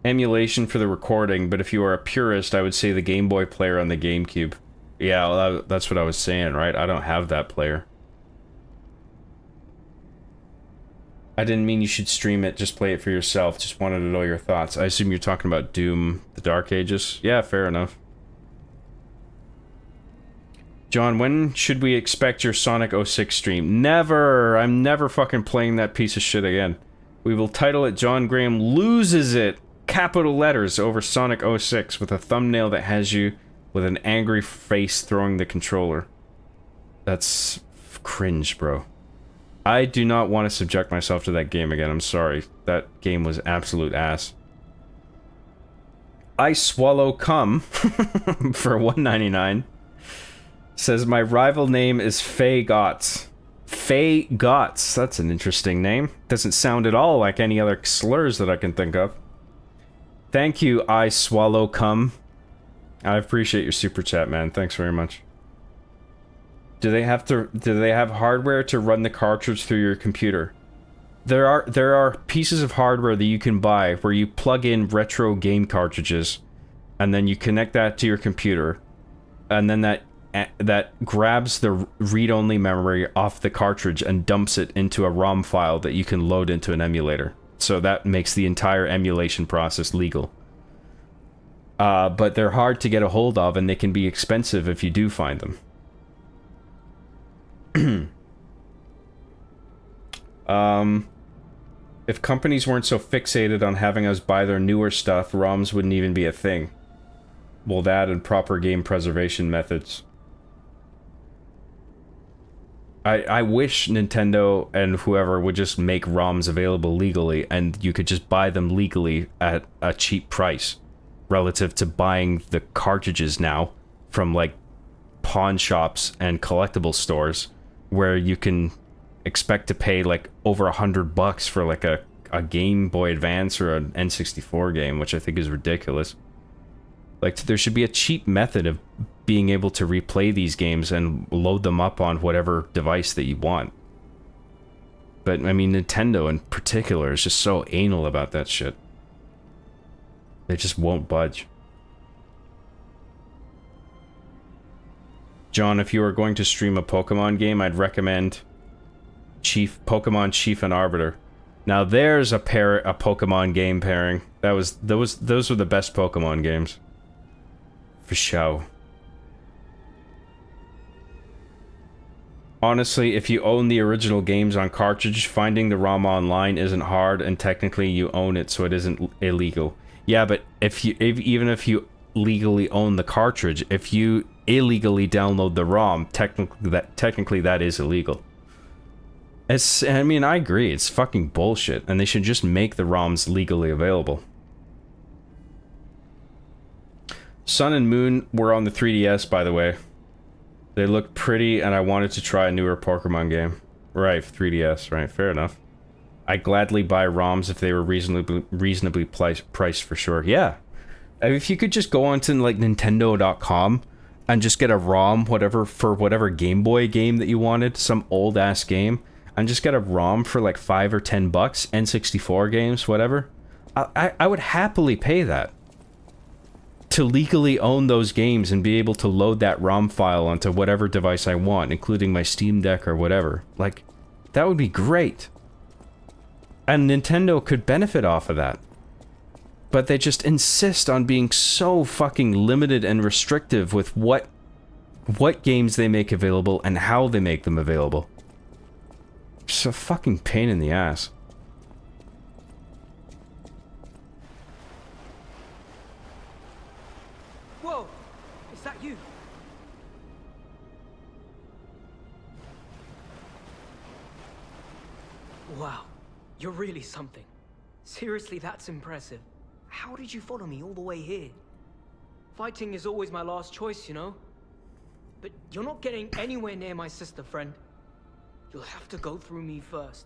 Emulation for the recording, but if you are a purist, I would say the Game Boy player on the GameCube. Yeah, well, that's what I was saying, right? I don't have that player. I didn't mean you should stream it, just play it for yourself. Just wanted to know your thoughts. I assume you're talking about Doom, the Dark Ages? Yeah, fair enough. John, when should we expect your Sonic 06 stream? Never! I'm never fucking playing that piece of shit again. We will title it John Graham Loses It, capital letters, over Sonic 06 with a thumbnail that has you with an angry face throwing the controller. That's cringe, bro. I do not want to subject myself to that game again. I'm sorry. That game was absolute ass. I swallow cum for $1.99. Says my rival name is Faye Gotts. Faye Gotts. That's an interesting name. Doesn't sound at all like any other slurs that I can think of. Thank you, I swallow cum. I appreciate your super chat, man. Thanks very much. Do they have hardware to run the cartridge through your computer? There are pieces of hardware that you can buy where you plug in retro game cartridges and then you connect that to your computer, and then that grabs the read-only memory off the cartridge and dumps it into a ROM file that you can load into an emulator. So that makes the entire emulation process legal. But they're hard to get a hold of, and they can be expensive if you do find them. If companies weren't so fixated on having us buy their newer stuff, ROMs wouldn't even be a thing. Well, that and proper game preservation methods. I wish Nintendo and whoever would just make ROMs available legally, and you could just buy them legally at a cheap price relative to buying the cartridges now from, like, pawn shops and collectible stores where you can expect to pay like over $100 for like a Game Boy Advance or an N64 game, which I think is ridiculous. Like, there should be a cheap method of being able to replay these games and load them up on whatever device that you want. But, I mean, Nintendo in particular is just so anal about that shit. They just won't budge. John, if you are going to stream a Pokemon game, I'd recommend Pokemon Chief and Arbiter. Now there's a Pokemon game pairing. Those were the best Pokemon games. For sure. Honestly, if you own the original games on cartridge, finding the ROM online isn't hard, and technically you own it, so it isn't illegal. Yeah, but even if you legally own the cartridge, if you illegally download the ROM, technically that is illegal. I mean, I agree, it's fucking bullshit, and they should just make the ROMs legally available. Sun and Moon were on the 3DS, by the way. They look pretty, and I wanted to try a newer Pokemon game. Right, 3DS, right, fair enough. I'd gladly buy ROMs if they were reasonably priced for sure. Yeah. If you could just go onto, like, Nintendo.com and just get a ROM, for whatever Game Boy game that you wanted, some old-ass game, and just get a ROM for, like, $5 or $10, N64 games, whatever, I would happily pay that. to legally own those games and be able to load that ROM file onto whatever device I want, including my Steam Deck or whatever. Like, that would be great. And Nintendo could benefit off of that. But they just insist on being so fucking limited and restrictive with what games they make available and how they make them available. It's a fucking pain in the ass. Whoa! Is that you? Wow. You're really something. Seriously, that's impressive. How did you follow me all the way here? Fighting is always my last choice, you know? But you're not getting anywhere near my sister, friend. You'll have to go through me first.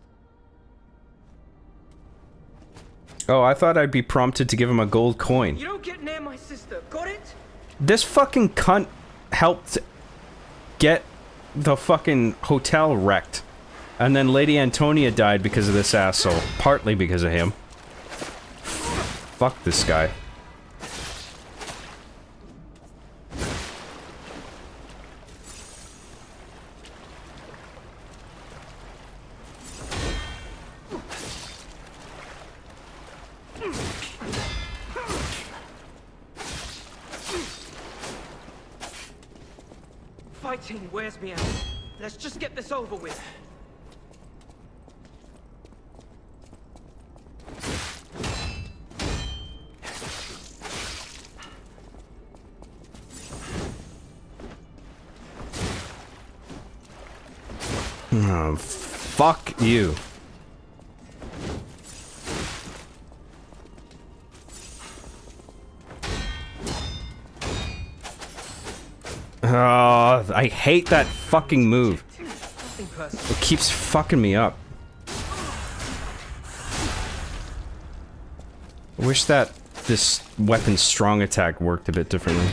Oh, I thought I'd be prompted to give him a gold coin. You don't get near my sister, got it? This fucking cunt helped get the fucking hotel wrecked. And then Lady Antonia died because of this asshole. Partly because of him. Fuck this guy. Fighting wears me out. Let's just get this over with. Oh, fuck you. Oh, I hate that fucking move. It keeps fucking me up. I wish that this weapon's strong attack worked a bit differently.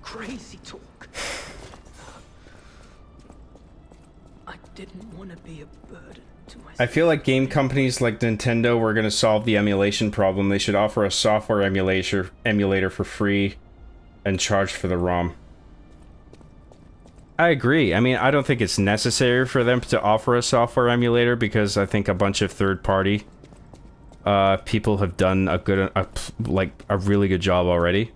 Crazy talk. I didn't want to be a burden to myself. I feel like game companies like Nintendo were going to solve the emulation problem. They should offer a software emulator for free and charge for the ROM. I agree. I mean, I don't think it's necessary for them to offer a software emulator because I think a bunch of third-party people have done a really good job already.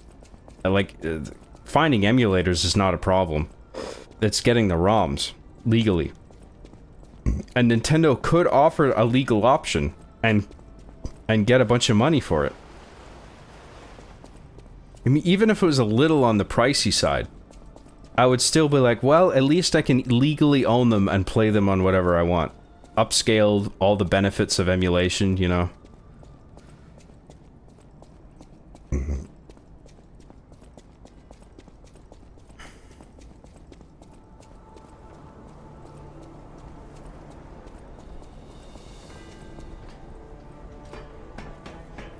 Finding emulators is not a problem. It's getting the ROMs legally. And Nintendo could offer a legal option and get a bunch of money for it. I mean, even if it was a little on the pricey side, I would still be like, well, at least I can legally own them and play them on whatever I want. Upscaled, all the benefits of emulation, you know.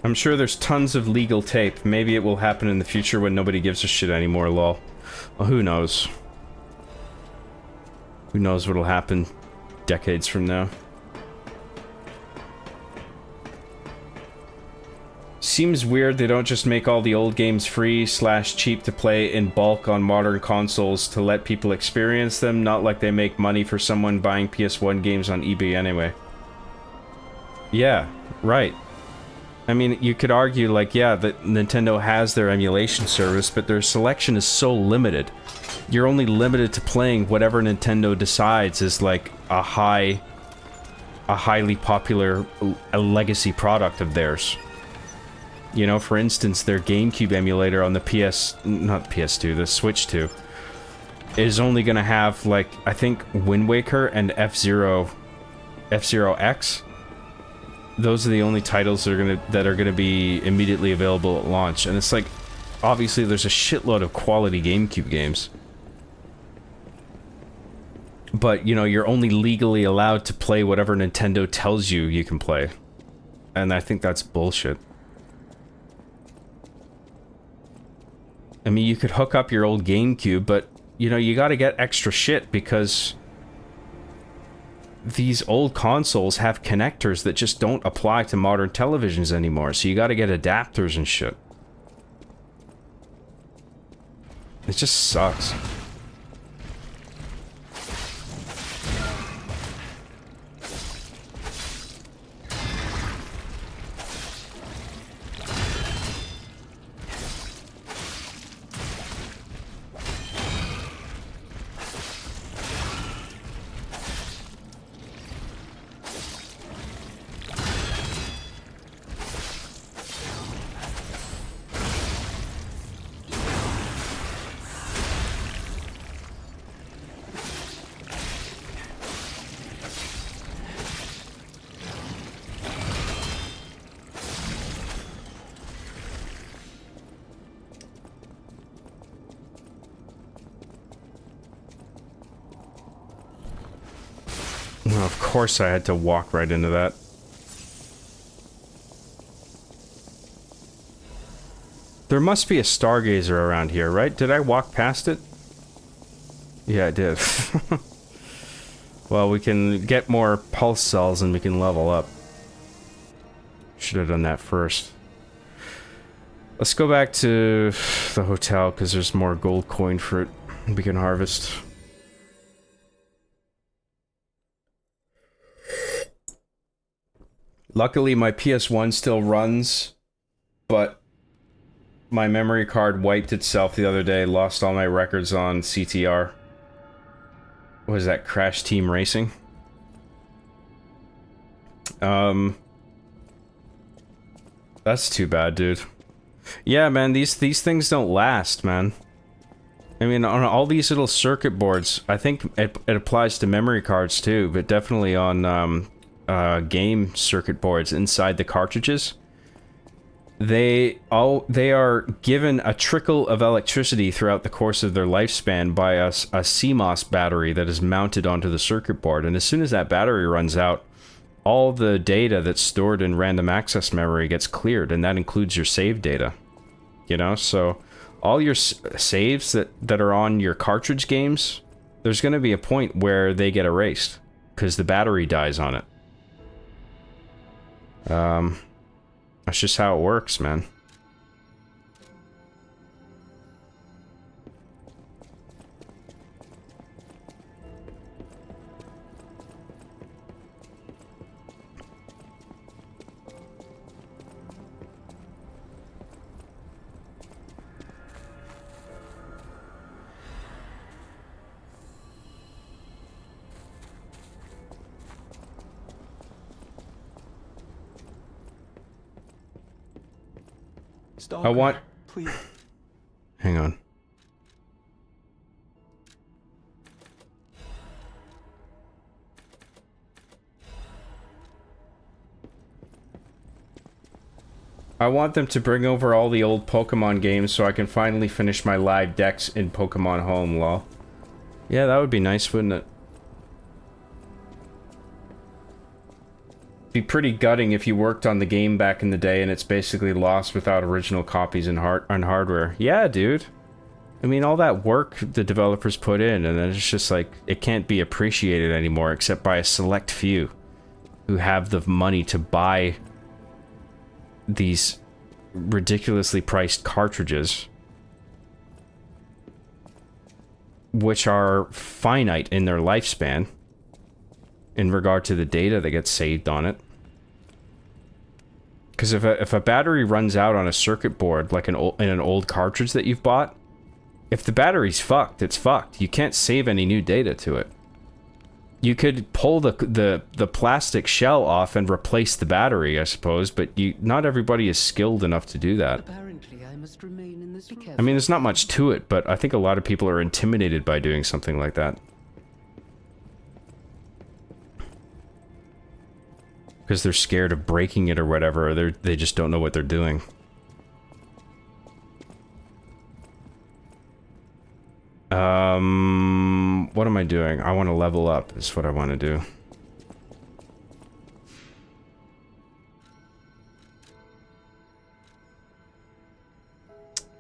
I'm sure there's tons of legal tape. Maybe it will happen in the future when nobody gives a shit anymore, lol. Well, who knows? Who knows what'll happen decades from now? Seems weird they don't just make all the old games free / cheap to play in bulk on modern consoles to let people experience them, not like they make money for someone buying PS1 games on eBay anyway. Yeah, right. I mean, you could argue, like, yeah, that Nintendo has their emulation service, but their selection is so limited. You're only limited to playing whatever Nintendo decides is, like, a highly popular legacy product of theirs. You know, for instance, their GameCube emulator on the not PS2, the Switch 2, is only gonna have, like, I think Wind Waker and F-Zero X. Those are the only titles that are gonna be immediately available at launch, and it's like, obviously there's a shitload of quality GameCube games, but you know, you're only legally allowed to play whatever Nintendo tells you you can play, and I think that's bullshit. I mean, you could hook up your old GameCube, but you know, you gotta get extra shit because these old consoles have connectors that just don't apply to modern televisions anymore, so you gotta get adapters and shit. It just sucks. Well, of course I had to walk right into that. There must be a Stargazer around here, right? Did I walk past it? Yeah, I did. Well, we can get more pulse cells and we can level up. Should have done that first. Let's go back to the hotel because there's more gold coin fruit we can harvest. Luckily, my PS1 still runs, but my memory card wiped itself the other day, lost all my records on CTR. What is that, Crash Team Racing? That's too bad, dude. Yeah, man, these things don't last, man. I mean, on all these little circuit boards, I think it applies to memory cards too, but definitely on, game circuit boards inside the cartridges, they are given a trickle of electricity throughout the course of their lifespan by a CMOS battery that is mounted onto the circuit board, and as soon as that battery runs out, all the data that's stored in random access memory gets cleared, and that includes your save data. You know, so all your saves that are on your cartridge games, there's going to be a point where they get erased because the battery dies on it. That's just how it works, man. Stalker, I want... please. Hang on. I want them to bring over all the old Pokemon games so I can finally finish my live decks in Pokemon Home, lol. Yeah, that would be nice, wouldn't it? Be pretty gutting if you worked on the game back in the day and it's basically lost without original copies on hardware. Yeah, dude. I mean, all that work the developers put in, and then it's just like, it can't be appreciated anymore except by a select few who have the money to buy these ridiculously priced cartridges, which are finite in their lifespan in regard to the data that gets saved on it. Because if a battery runs out on a circuit board, like in an old cartridge that you've bought, if the battery's fucked, it's fucked. You can't save any new data to it. You could pull the plastic shell off and replace the battery, I suppose, but not everybody is skilled enough to do that. Apparently, I must remain in this. I mean, there's not much to it, but I think a lot of people are intimidated by doing something like that. Because they're scared of breaking it or whatever, or they just don't know what they're doing. What am I doing? I want to level up, is what I want to do.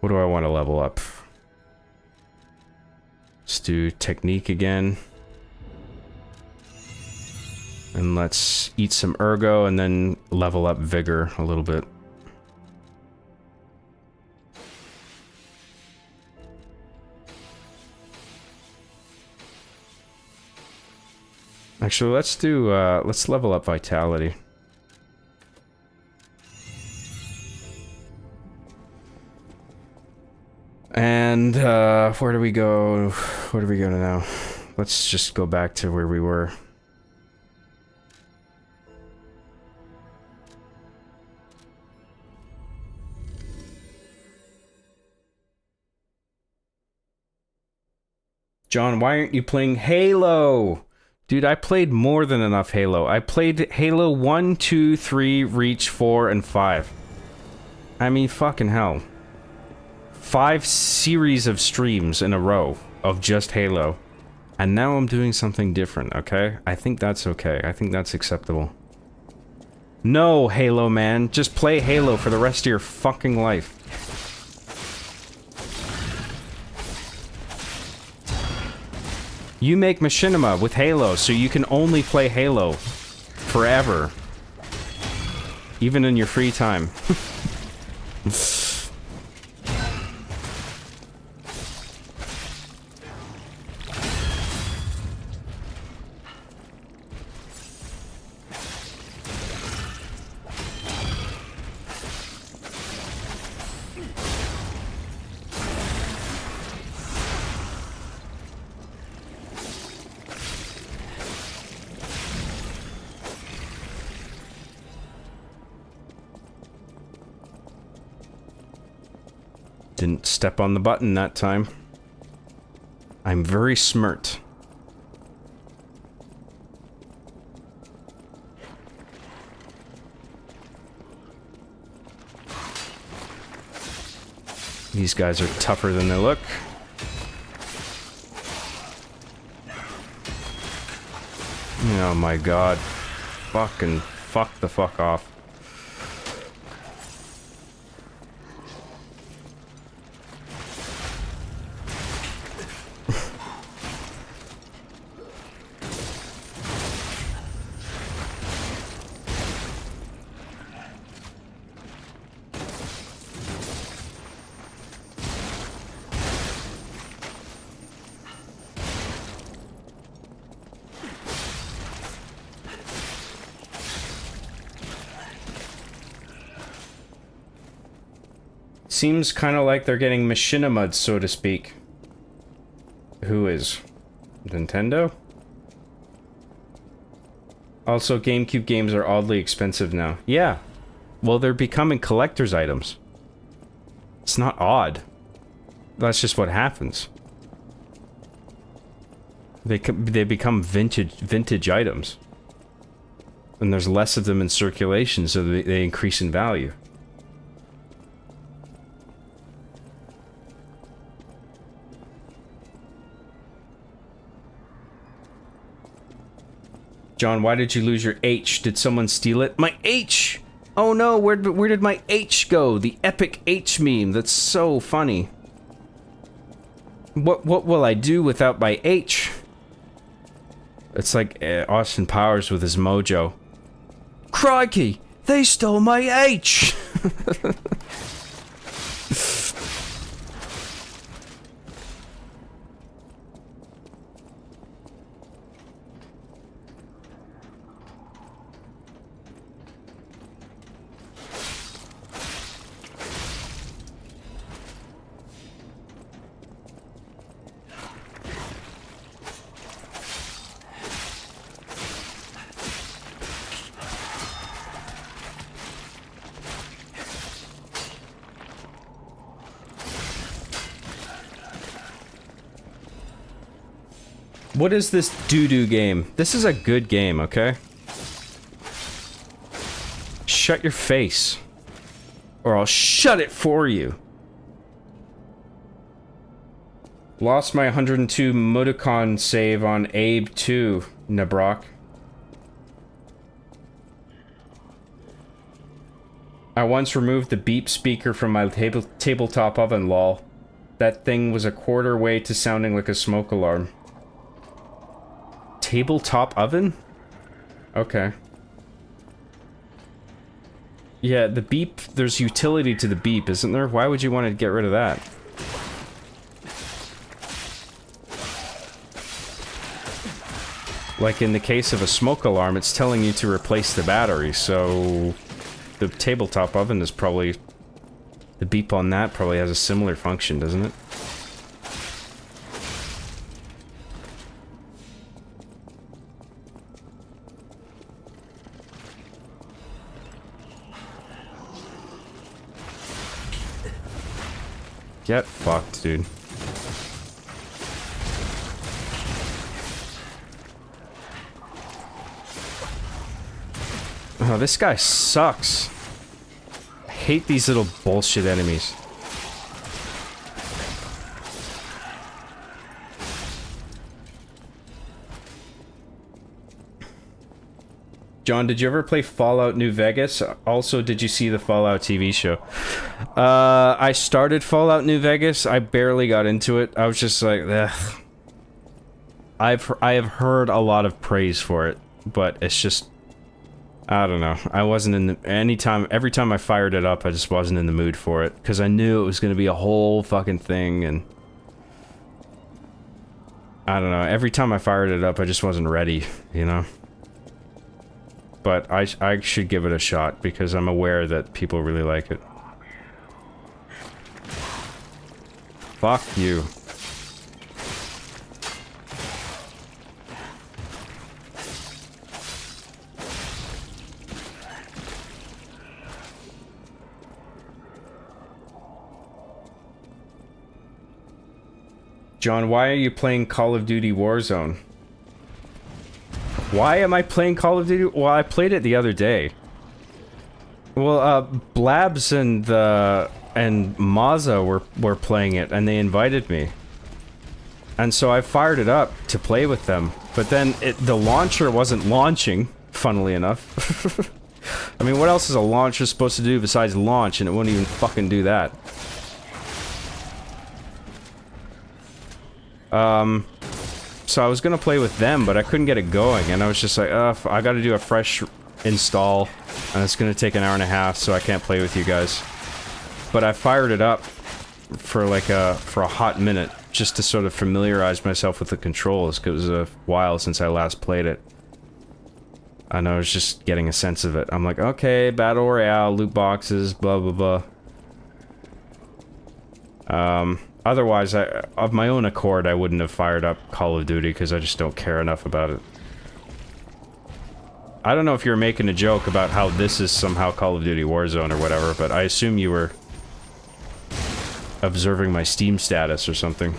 What do I want to level up? Let's do technique again. And let's eat some ergo and then level up vigor a little bit. Actually, let's level up vitality. And where do we go? Where do we go now? Let's just go back to where we were. John, why aren't you playing Halo? Dude, I played more than enough Halo. I played Halo 1, 2, 3, Reach, 4, and 5. I mean, fucking hell. 5 series of streams in a row of just Halo. And now I'm doing something different, okay? I think that's okay. I think that's acceptable. No, Halo man. Just play Halo for the rest of your fucking life. You make machinima with Halo, so you can only play Halo forever. Even in your free time. Didn't step on the button that time. I'm very smart. These guys are tougher than they look. Oh my god. Fucking fuck the fuck off. Seems kind of like they're getting machinima, so to speak. Who is? Nintendo? Also, GameCube games are oddly expensive now. Yeah. Well, they're becoming collector's items. It's not odd. That's just what happens. They become vintage items. And there's less of them in circulation, so they increase in value. John, why did you lose your H? Did someone steal it? My H! Oh no, where did my H go? The epic H meme. That's so funny. What will I do without my H? It's like Austin Powers with his mojo. Crikey! They stole my H! What is this doo-doo game? This is a good game, okay? Shut your face. Or I'll shut it for you. Lost my 102 Modicon save on Abe 2, Nabrock. I once removed the beep speaker from my tabletop oven, lol. That thing was a quarter way to sounding like a smoke alarm. Tabletop oven? Okay. Yeah, the beep, there's utility to the beep, isn't there? Why would you want to get rid of that? Like in the case of a smoke alarm, it's telling you to replace the battery, so the tabletop oven is probably... The beep on that probably has a similar function, doesn't it? Get fucked, dude. Oh, this guy sucks. I hate these little bullshit enemies. John, did you ever play Fallout New Vegas? Also, did you see the Fallout TV show? I started Fallout New Vegas. I barely got into it. I was just like, ugh. I have heard a lot of praise for it, but it's just, I don't know. I wasn't in the, every time I fired it up, I just wasn't in the mood for it, because I knew it was going to be a whole fucking thing, and I don't know. Every time I fired it up, I just wasn't ready, you know? But I should give it a shot, because I'm aware that people really like it. Fuck you. John, why are you playing Call of Duty Warzone? Why am I playing Call of Duty? Well, I played it the other day. Well, Blabs and Mazza were playing it, and they invited me. And so I fired it up to play with them. But then the launcher wasn't launching, funnily enough. I mean, what else is a launcher supposed to do besides launch, and it won't even fucking do that. So I was gonna play with them, but I couldn't get it going, and I was just like, I gotta do a fresh install, and it's gonna take an hour and a half, so I can't play with you guys. But I fired it up for like for a hot minute, just to sort of familiarize myself with the controls, because it was a while since I last played it. And I was just getting a sense of it. I'm like, okay, Battle Royale, loot boxes, blah blah blah. Otherwise, of my own accord, I wouldn't have fired up Call of Duty, because I just don't care enough about it. I don't know if you're making a joke about how this is somehow Call of Duty Warzone or whatever, but I assume you were observing my Steam status or something.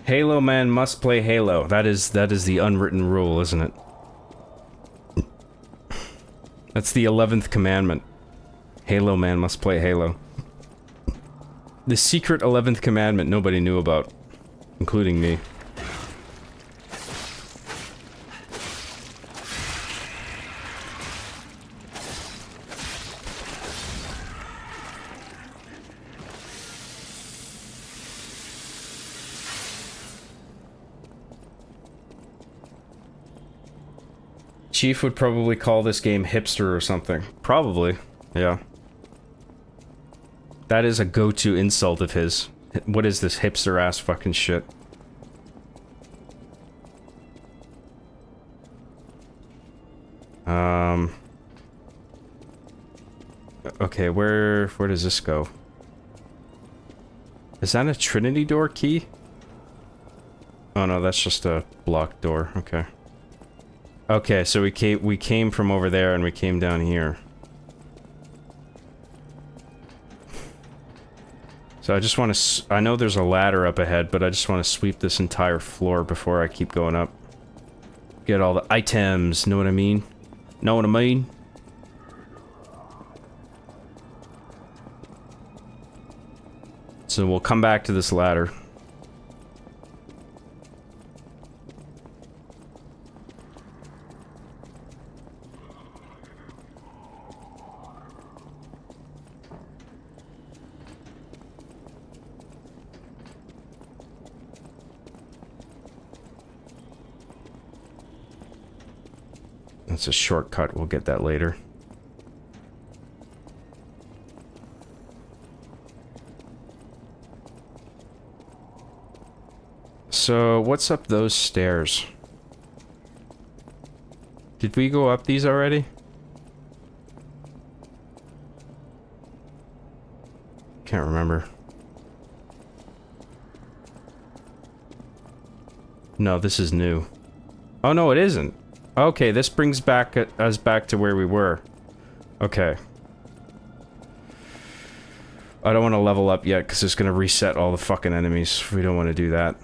Halo man must play Halo. That is the unwritten rule, isn't it? That's the 11th commandment. Halo man must play Halo. The secret 11th commandment nobody knew about, including me. Chief would probably call this game hipster or something. Probably, yeah. That is a go-to insult of his. What is this hipster-ass fucking shit? Okay, where does this go? Is that a Trinity door key? Oh no, that's just a blocked door. Okay. Okay, so we came from over there and we came down here. So I just want to... I know there's a ladder up ahead, but I just want to sweep this entire floor before I keep going up. Get all the items, know what I mean? Know what I mean? So we'll come back to this ladder. That's a shortcut, we'll get that later. So, what's up those stairs? Did we go up these already? Can't remember. No, this is new. Oh no, it isn't. Okay, this brings us back to where we were. Okay. I don't want to level up yet because it's going to reset all the fucking enemies. We don't want to do that.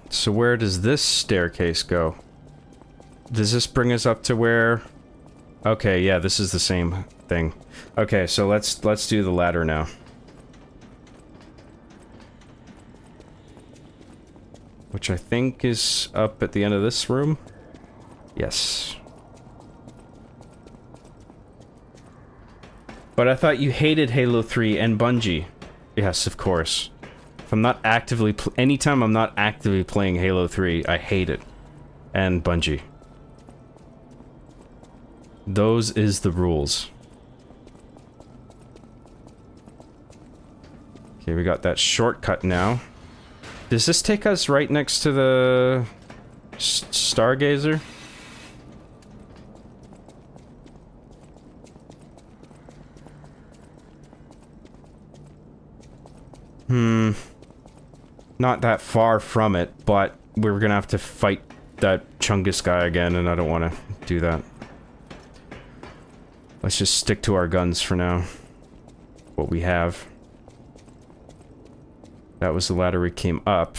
So where does this staircase go? Does this bring us up to where... Okay, yeah, this is the same thing. Okay, so let's do the ladder now. Which I think is up at the end of this room. Yes. But I thought you hated Halo 3 and Bungie. Yes, of course. If I'm not actively... Anytime I'm not actively playing Halo 3, I hate it. And Bungie. Those is the rules. Okay, we got that shortcut now. Does this take us right next to the... Stargazer? Not that far from it, but we're gonna have to fight that Chungus guy again, and I don't want to do that. Let's just stick to our guns for now. What we have. That was the ladder we came up.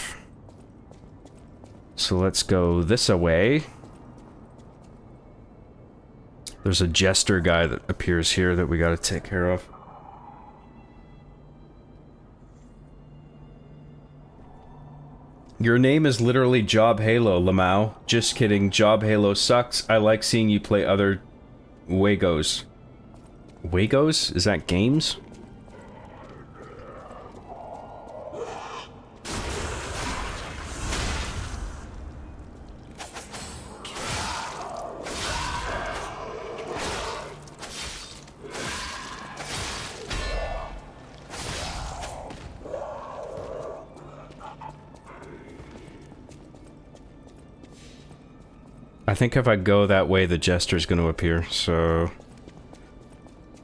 So let's go this away. There's a jester guy that appears here that we gotta take care of. Your name is literally Job Halo, Lamau. Just kidding, Job Halo sucks. I like seeing you play other Wagos. Wagos? Is that games? I think if I go that way, the Jester's going to appear, so...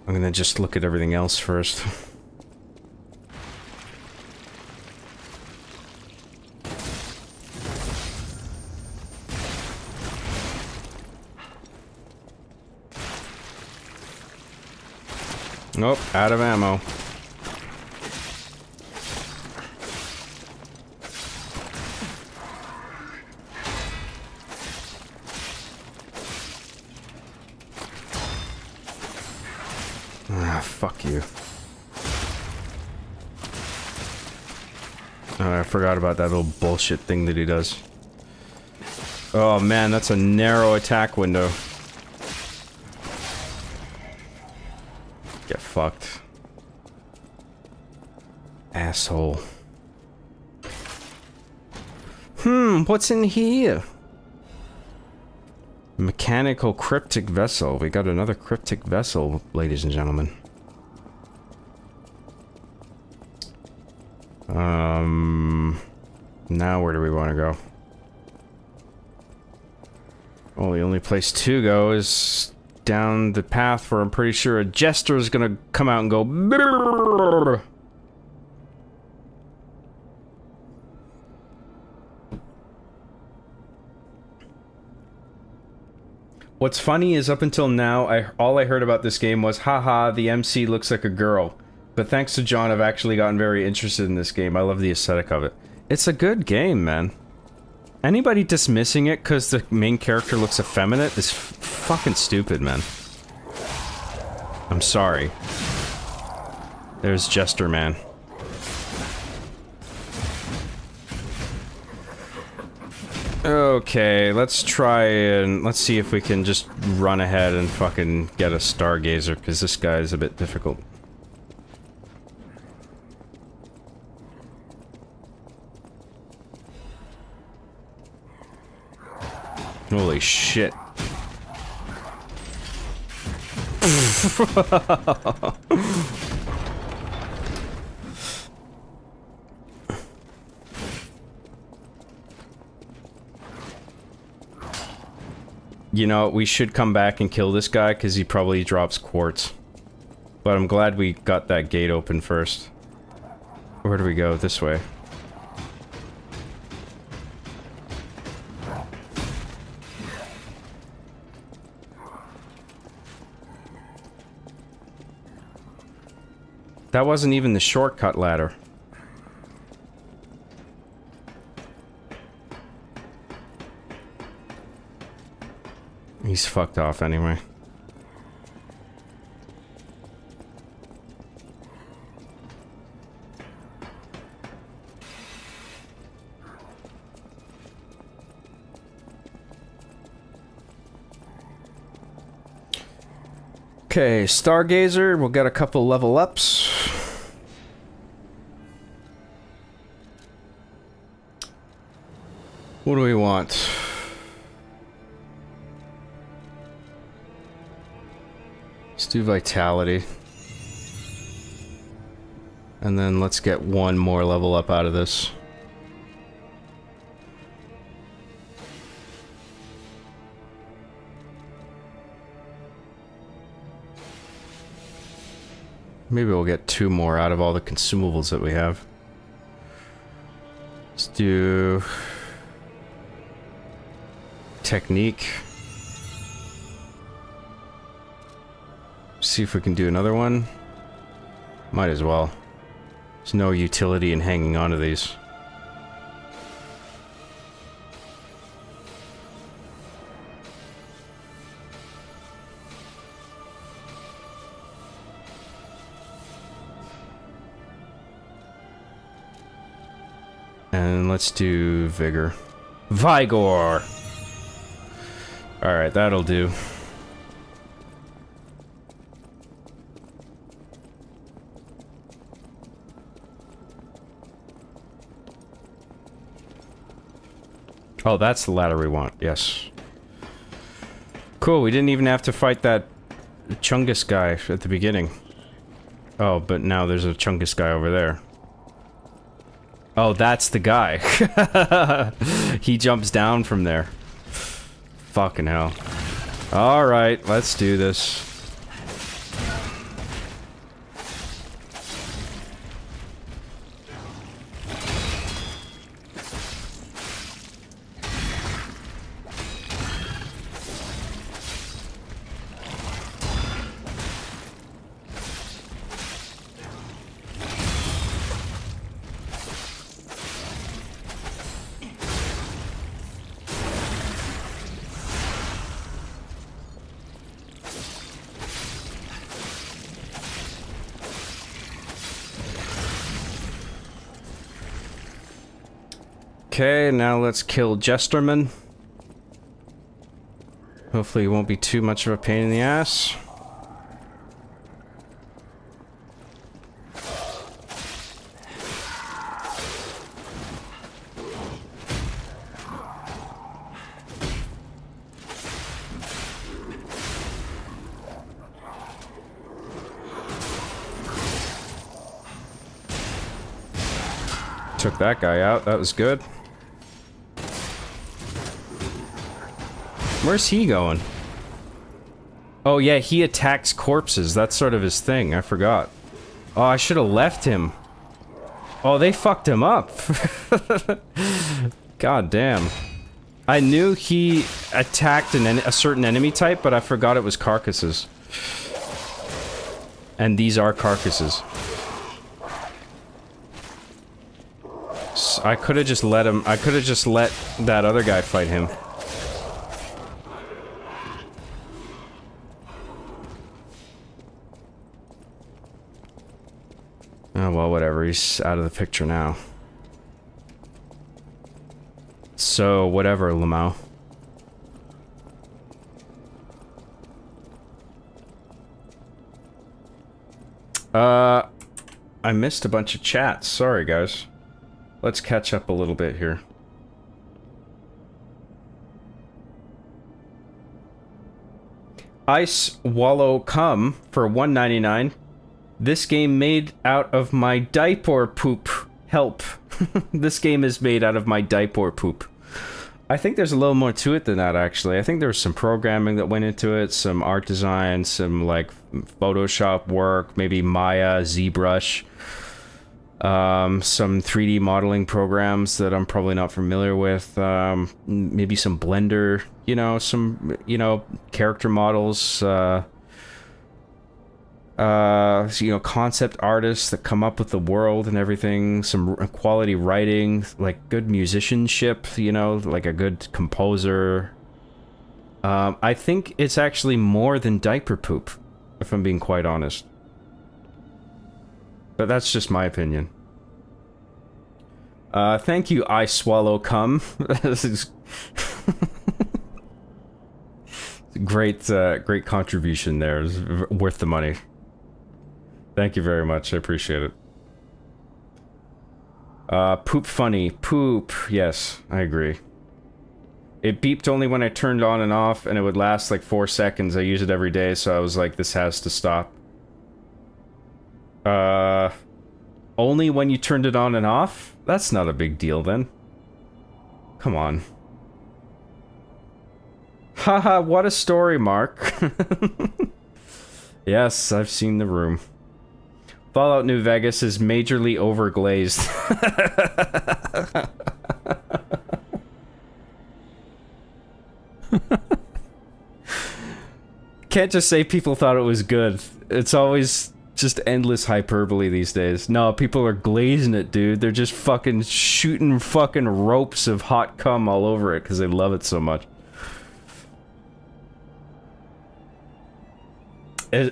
I'm going to just look at everything else first. Nope, out of ammo. Fuck you. Oh, I forgot about that little bullshit thing that he does. Oh man, that's a narrow attack window. Get fucked. What's in here? Mechanical cryptic vessel. We got another cryptic vessel, ladies and gentlemen. Now where do we want to go? Well, the only place to go is down the path where I'm pretty sure a jester is gonna come out and go. Brrr. What's funny is up until now, all I heard about this game was, haha, the MC looks like a girl. But thanks to John, I've actually gotten very interested in this game. I love the aesthetic of it. It's a good game, man. Anybody dismissing it because the main character looks effeminate is fucking stupid, man. I'm sorry. There's Jester Man. Okay, let's try and let's see if we can just run ahead and fucking get a Stargazer, because this guy is a bit difficult. Holy shit. You know, we should come back and kill this guy because he probably drops quartz. But I'm glad we got that gate open first. Where do we go? This way. That wasn't even the shortcut ladder. He's fucked off anyway. Okay, Stargazer, we'll get a couple level ups. What do we want? Let's do Vitality. And then let's get one more level up out of this. Maybe we'll get two more out of all the consumables that we have. Let's do Technique. See if we can do another one. Might as well. There's no utility in hanging on to these. And let's do Vigor. Vigor! Alright, that'll do. Oh, that's the ladder we want, yes. Cool, we didn't even have to fight that Chungus guy at the beginning. Oh, but now there's a Chungus guy over there. Oh, that's the guy. He jumps down from there. Fucking hell. Alright, let's do this. Okay, now let's kill Jesterman. Hopefully it won't be too much of a pain in the ass. took that guy out. That was good. Where's he going? Oh yeah, he attacks corpses. That's sort of his thing. I forgot. Oh, I should have left him. Oh, they fucked him up. God damn. I knew he attacked a certain enemy type, but I forgot it was carcasses. And these are carcasses. So I could have just let him. I could have just let that other guy fight him. Oh, well, whatever. He's out of the picture now. So, whatever, Lamau. I missed a bunch of chats. Sorry, guys. Let's catch up a little bit here. Ice Wallow Cum for $1.99. This game made out of my diaper poop. Help. This game is made out of my diaper poop. I think there's a little more to it than that, actually. I think there's some programming that went into it, some art design, some, like, Photoshop work, maybe Maya, ZBrush, some 3D modeling programs that I'm probably not familiar with, maybe some Blender, you know, some, you know, character models, you know, concept artists that come up with the world and everything, some quality writing, like good musicianship, you know, like a good composer. I think it's actually more than diaper poop, if I'm being quite honest. But that's just my opinion. Thank you, I Swallow Cum. This is great, great contribution there. It's worth the money. Thank you very much. I appreciate it. Poop funny. Poop. Yes, I agree. It beeped only when I turned on and off, and it would last like 4 seconds. I use it every day, so I was like, this has to stop. Only when you turned it on and off? That's not a big deal then. Come on. Haha, what a story, Mark. Yes, I've seen The Room. Fallout New Vegas is majorly overglazed. Can't just say people thought it was good. It's always just endless hyperbole these days. No, people are glazing it, dude. They're just fucking shooting fucking ropes of hot cum all over it because they love it so much.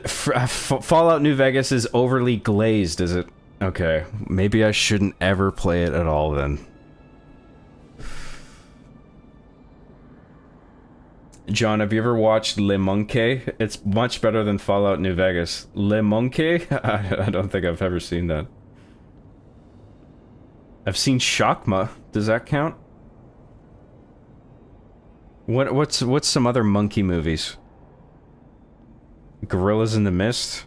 Fallout New Vegas is overly glazed, is it? Okay, maybe I shouldn't ever play it at all then. John, have you ever watched Le Monkey? It's much better than Fallout New Vegas. Le Monkey? I don't think I've ever seen that. I've seen Shakma. Does that count? What's some other monkey movies? Gorillas in the Mist?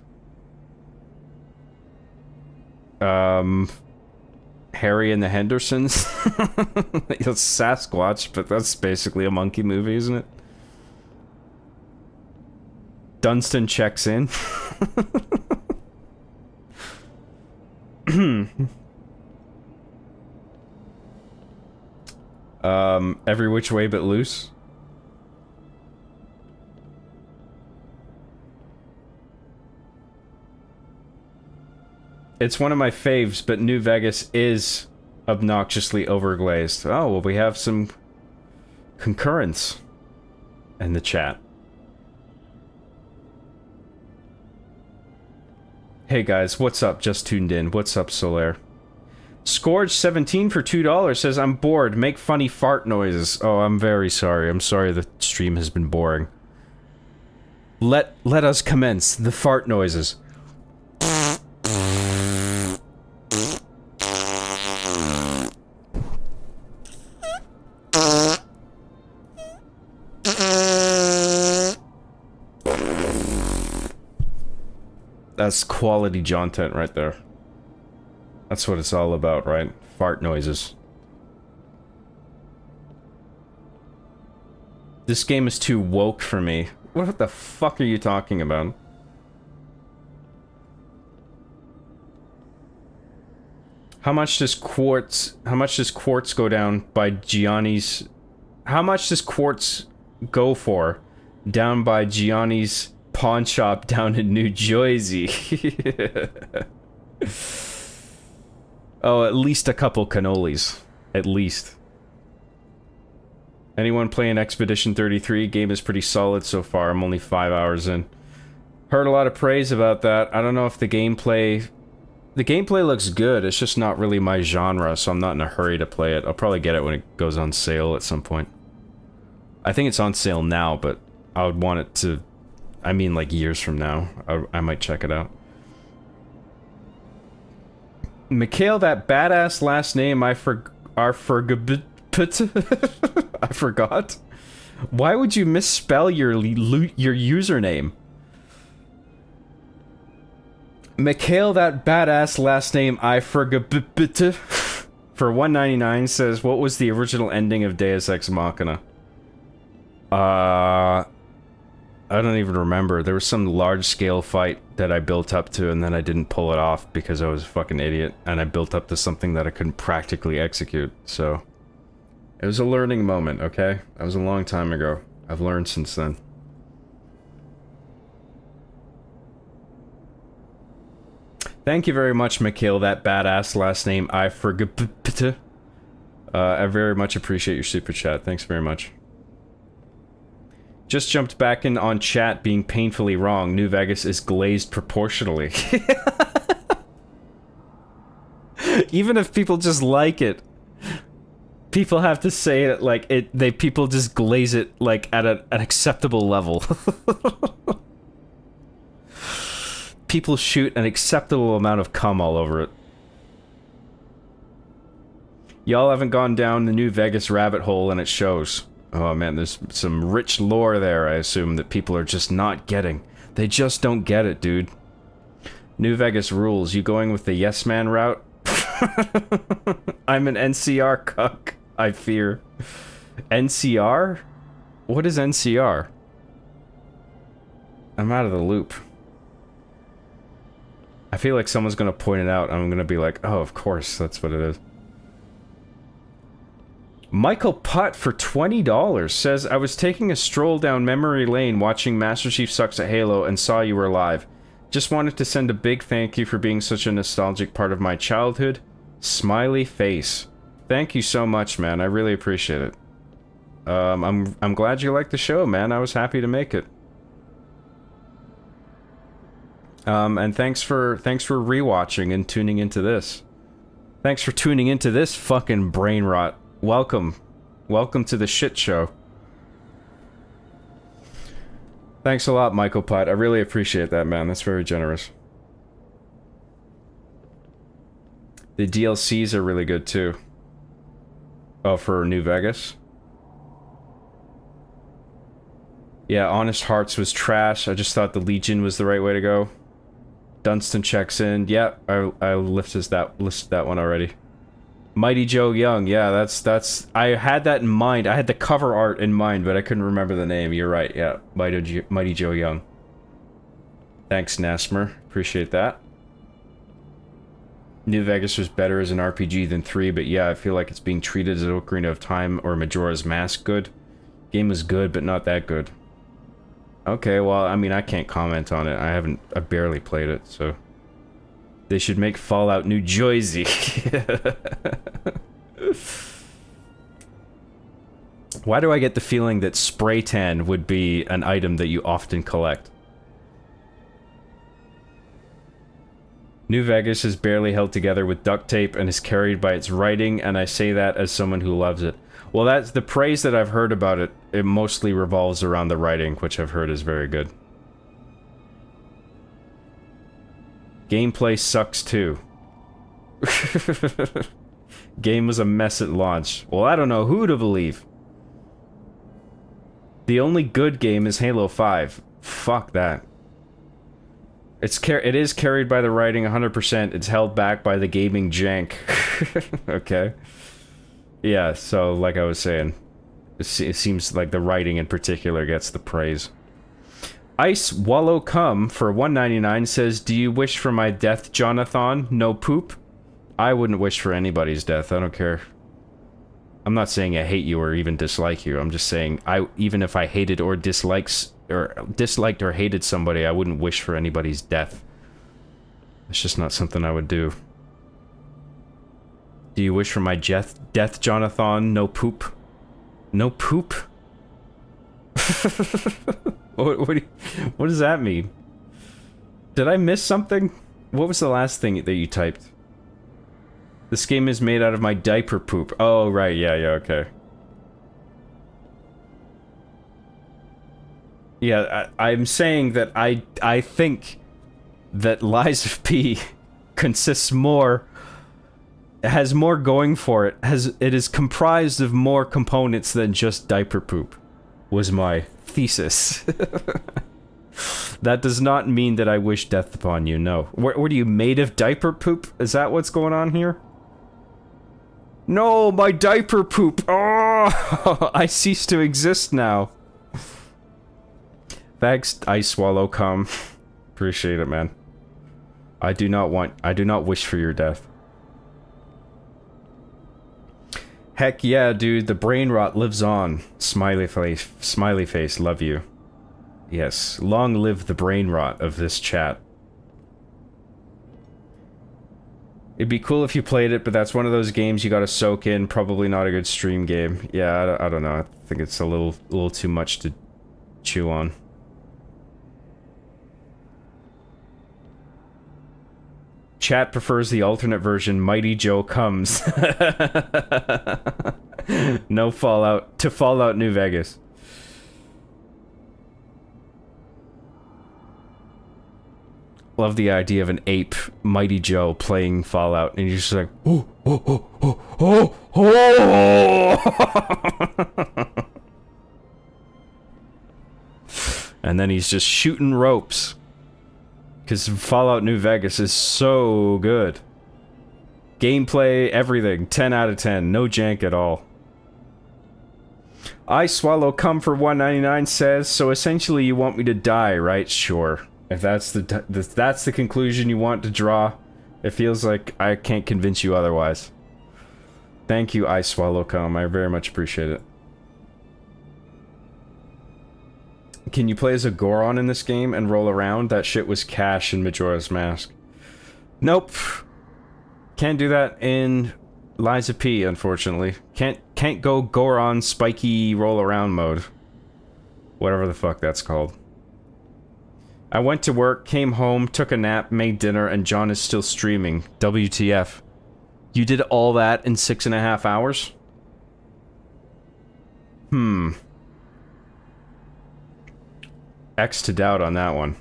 Harry and the Hendersons? It's Sasquatch, but that's basically a monkey movie, isn't it? Dunstan checks in. Every Which Way But Loose. It's one of my faves, but New Vegas is obnoxiously overglazed. Oh, well, we have some concurrence in the chat. Hey guys, what's up? Just tuned in. What's up, Solaire? Scourge17 for $2 says, I'm bored. Make funny fart noises. Oh, I'm very sorry. I'm sorry the stream has been boring. Let us commence the fart noises. That's quality content right there. That's what it's all about, right? Fart noises. This game is too woke for me. What the fuck are you talking about? How much does quartz go down by Gianni's? How much does quartz go for down by Gianni's pawn shop down in New Jersey? Oh, at least a couple cannolis. At least. Anyone playing Expedition 33? Game is pretty solid so far. I'm only 5 hours in. Heard a lot of praise about that. I don't know if the gameplay... The gameplay looks good. It's just not really my genre, so I'm not in a hurry to play it. I'll probably get it when it goes on sale at some point. I think it's on sale now, but I would want it to... I mean, like, years from now. I might check it out. Mikhail, that badass last name I forgot. I forgot. Why would you misspell your username? Mikhail, that badass last name I forgot. For $1.99 says, what was the original ending of Deus Ex Machina? I don't even remember. There was some large-scale fight that I built up to, and then I didn't pull it off because I was a fucking idiot, and I built up to something that I couldn't practically execute, so... It was a learning moment, okay? That was a long time ago. I've learned since then. Thank you very much, Mikhail, that badass last name I forgot. I very much appreciate your super chat. Thanks very much. Just jumped back in on chat being painfully wrong. New Vegas is glazed proportionally. Even if people just like it. People have to say it like people just glaze it like at an acceptable level. People shoot an acceptable amount of cum all over it. Y'all haven't gone down the New Vegas rabbit hole and it shows. Oh man, there's some rich lore there, I assume, that people are just not getting. They just don't get it, dude. New Vegas rules. You going with the yes man route? I'm an NCR cuck, I fear. NCR? What is NCR? I'm out of the loop. I feel like someone's gonna point it out and I'm gonna be like, oh, of course, that's what it is. Michael Putt for $20 says, I was taking a stroll down memory lane watching Master Chief Sucks at Halo and saw you were live. Just wanted to send a big thank you for being such a nostalgic part of my childhood. Smiley face. Thank you so much, man. I really appreciate it. I'm glad you liked the show, man. I was happy to make it. And thanks for rewatching and tuning into this. Thanks for tuning into this fucking brain rot. Welcome. Welcome to the shit show. Thanks a lot, Michael Putt. I really appreciate that, man. That's very generous. The DLCs are really good, too. Oh, for New Vegas? Yeah, Honest Hearts was trash. I just thought the Legion was the right way to go. Dunstan checks in. Yeah, I listed that one already. Mighty Joe Young. Yeah, that's I had that in mind. I had the cover art in mind, but I couldn't remember the name. You're right. Yeah, Mighty Joe Young. Thanks, Nasmer. Appreciate that. New Vegas was better as an RPG than 3, but yeah, I feel like it's being treated as Ocarina of Time or Majora's Mask good. Game was good, but not that good. Okay, well, I mean, I can't comment on it. I barely played it, so... They should make Fallout New Jersey. Why do I get the feeling that spray tan would be an item that you often collect? New Vegas is barely held together with duct tape and is carried by its writing, and I say that as someone who loves it. Well, that's the praise that I've heard about it. It mostly revolves around the writing, which I've heard is very good. Gameplay sucks too. Game was a mess at launch. Well, I don't know who to believe. The only good game is Halo 5. Fuck that. It is carried by the writing 100%. It's held back by the gaming jank. Okay. Yeah, so like I was saying, it seems like the writing in particular gets the praise. Ice Wallow Cum for $1.99 says, "Do you wish for my death, Jonathan? No poop?" I wouldn't wish for anybody's death. I don't care. I'm not saying I hate you or even dislike you. I'm just saying even if I hated or disliked or hated somebody, I wouldn't wish for anybody's death. It's just not something I would do. Do you wish for my death, Jonathan? No poop? No poop? What does that mean? Did I miss something? What was the last thing that you typed? This game is made out of my diaper poop. Oh, right. Yeah, okay. Yeah, I'm saying that I think that Lies of P consists more... has more going for it. It is comprised of more components than just diaper poop, was my thesis. That does not mean that I wish death upon you, no. What are you, made of diaper poop? Is that what's going on here? No, my diaper poop! Oh, I cease to exist now. Thanks, Ice Swallow Cum. Appreciate it, man. I do not wish for your death. Heck yeah, dude, the brain rot lives on. Smiley face, love you. Yes, long live the brain rot of this chat. It'd be cool if you played it, but that's one of those games you gotta soak in. Probably not a good stream game. Yeah, I don't know. I think it's a little too much to chew on. Chat prefers the alternate version, Mighty Joe Comes. No Fallout, to Fallout New Vegas. Love the idea of an ape, Mighty Joe, playing Fallout, and you're just like, oh, oh, oh, oh, oh, oh. And then he's just shooting ropes. Because Fallout New Vegas is so good. Gameplay, everything, 10 out of 10, no jank at all. I Swallow Cum for $1.99 says, so essentially you want me to die, right? Sure. If that's the conclusion you want to draw, it feels like I can't convince you otherwise. Thank you, I Swallow Cum. I very much appreciate it. Can you play as a Goron in this game and roll around? That shit was cash in Majora's Mask. Nope. Can't do that in Lies of P, unfortunately. Can't go Goron spiky roll around mode. Whatever the fuck that's called. I went to work, came home, took a nap, made dinner, and John is still streaming. WTF. You did all that in 6.5 hours? X to doubt on that one.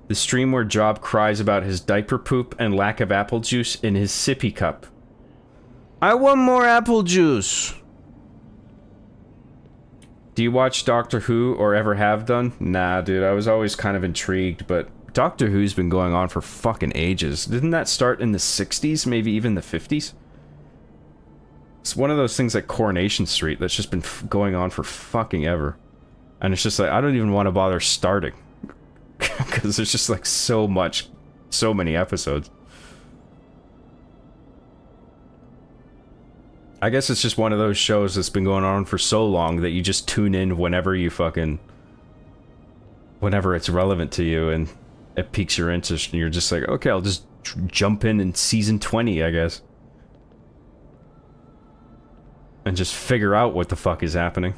The stream where Job cries about his diaper poop and lack of apple juice in his sippy cup. I want more apple juice! Do you watch Doctor Who, or ever have done? Nah, dude, I was always kind of intrigued, but Doctor Who's been going on for fucking ages. Didn't that start in the 60s, maybe even the 50s? It's one of those things like Coronation Street that's just been going on for fucking ever. And it's just like, I don't even want to bother starting. Because there's just like so many episodes. I guess it's just one of those shows that's been going on for so long that you just tune in whenever it's relevant to you and it piques your interest and you're just like, okay, I'll just jump in season 20, I guess. And just figure out what the fuck is happening.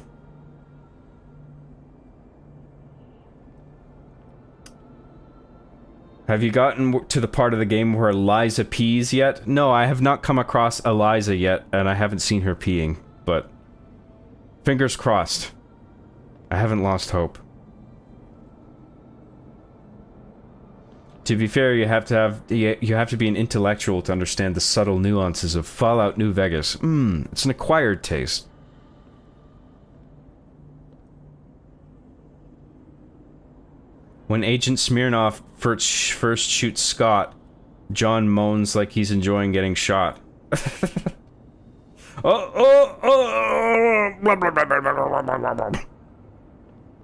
Have you gotten to the part of the game where Eliza pees yet? No, I have not come across Eliza yet, and I haven't seen her peeing, but fingers crossed. I haven't lost hope. To be fair, you have to be an intellectual to understand the subtle nuances of Fallout New Vegas. It's an acquired taste. When Agent Smirnoff first shoots Scott, John moans like he's enjoying getting shot. It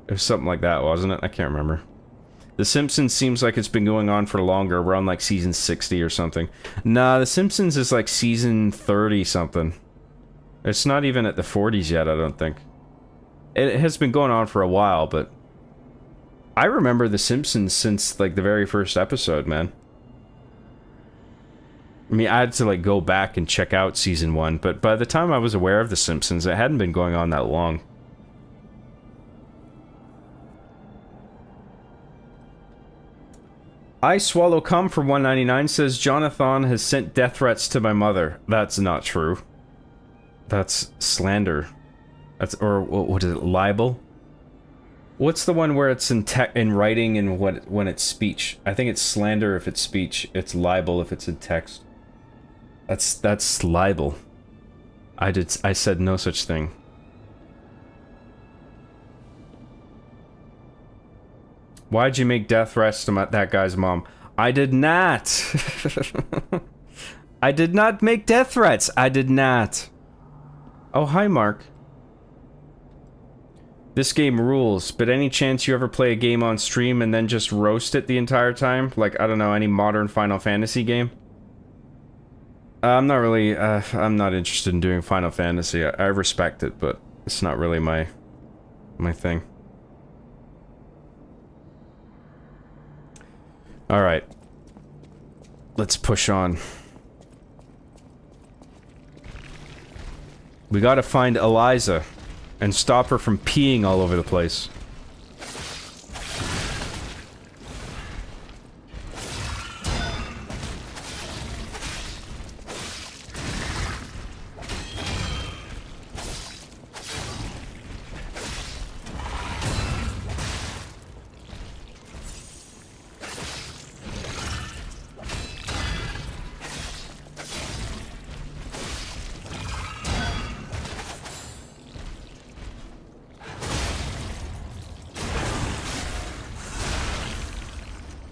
was something like that, wasn't it? I can't remember. The Simpsons seems like it's been going on for longer. We're on like season 60 or something. Nah, The Simpsons is like season 30 something. It's not even at the 40s yet, I don't think. It has been going on for a while, but I remember The Simpsons since like the very first episode, man. I mean, I had to like go back and check out season 1, but by the time I was aware of The Simpsons, it hadn't been going on that long. I Swallow Cum for $1.99 says Jonathan has sent death threats to my mother. That's not true. That's slander. That's, or what is it, libel? What's the one where it's in writing and when it's speech? I think it's slander if it's speech. It's libel if it's in text. That's libel. I said no such thing. Why'd you make death threats to that guy's mom? I did not. I did not make death threats. I did not. Oh, hi, Mark. This game rules, but any chance you ever play a game on stream and then just roast it the entire time? Like, I don't know, any modern Final Fantasy game? I'm not really, I'm not interested in doing Final Fantasy. I respect it, but it's not really my thing. Alright. Let's push on. We gotta find Eliza and stop her from peeing all over the place.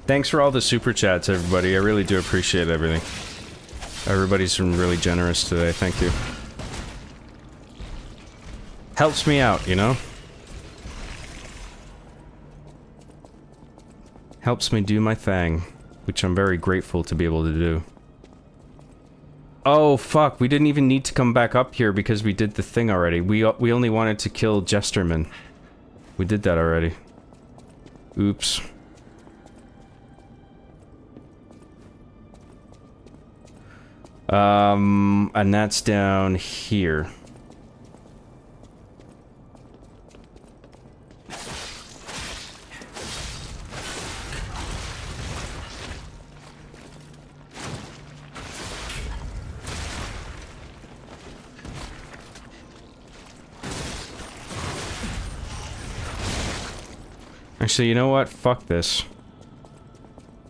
Thanks for all the super chats, everybody. I really do appreciate everything. Everybody's been really generous today. Thank you. Helps me out, you know? Helps me do my thing, which I'm very grateful to be able to do. Oh, fuck. We didn't even need to come back up here because we did the thing already. We only wanted to kill Jesterman. We did that already. Oops. And that's down here. Actually, you know what? Fuck this.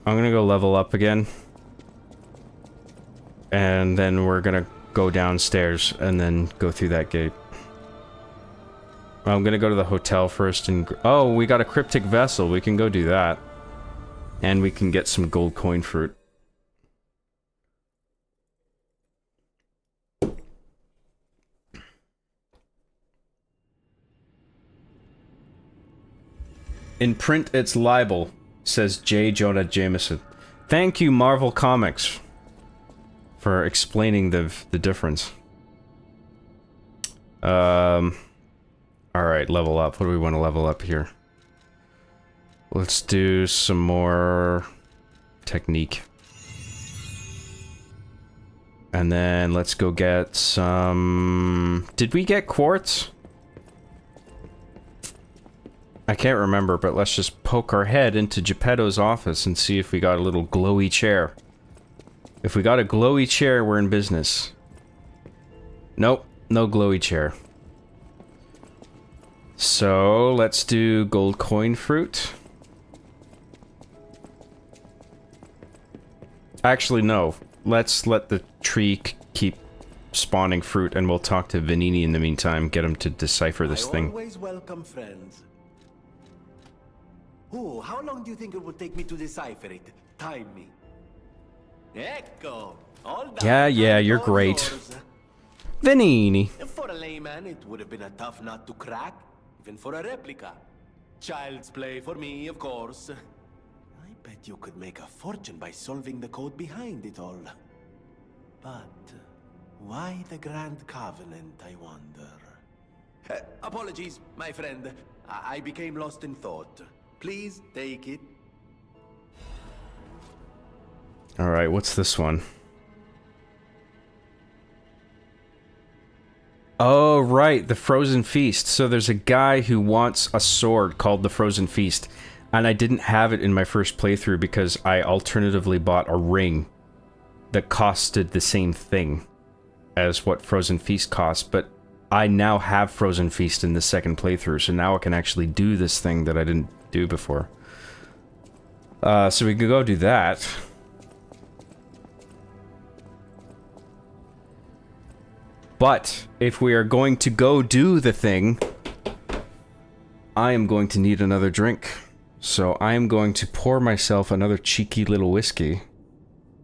I'm gonna go level up again. And then we're gonna go downstairs and then go through that gate. I'm gonna go to the hotel first and... Oh, we got a cryptic vessel. We can go do that. And we can get some gold coin fruit. In print, it's libel, says J. Jonah Jameson. Thank you, Marvel Comics, for explaining the difference. Alright, level up. What do we want to level up here? Let's do some more technique. And then let's go get some... Did we get quartz? I can't remember, but let's just poke our head into Geppetto's office and see if we got a little glowy chair. If we got a glowy chair, we're in business. Nope, no glowy chair. So, let's do gold coin fruit. Actually, no. Let's let the tree keep spawning fruit, and we'll talk to Venini in the meantime, get him to decipher this thing. Always welcome friends. Oh, how long do you think it would take me to decipher it? Time me. Ecco! All done. Yeah, you're All great. yours. Venini. For a layman, it would have been a tough nut to crack, even for a replica. Child's play for me, of course. I bet you could make a fortune by solving the code behind it all. But why the Grand Covenant, I wonder? Apologies, my friend. I became lost in thought. Please take it. Alright, what's this one? Oh, right, the Frozen Feast. So there's a guy who wants a sword called the Frozen Feast, and I didn't have it in my first playthrough because I alternatively bought a ring that costed the same thing as what Frozen Feast costs, but I now have Frozen Feast in the second playthrough, so now I can actually do this thing that I didn't do before. So we can go do that. But if we are going to go do the thing, I am going to need another drink. So I am going to pour myself another cheeky little whiskey.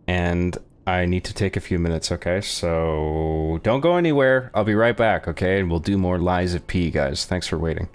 And I need to take a few minutes, okay? So don't go anywhere. I'll be right back, okay? And we'll do more Lies of P, guys. Thanks for waiting.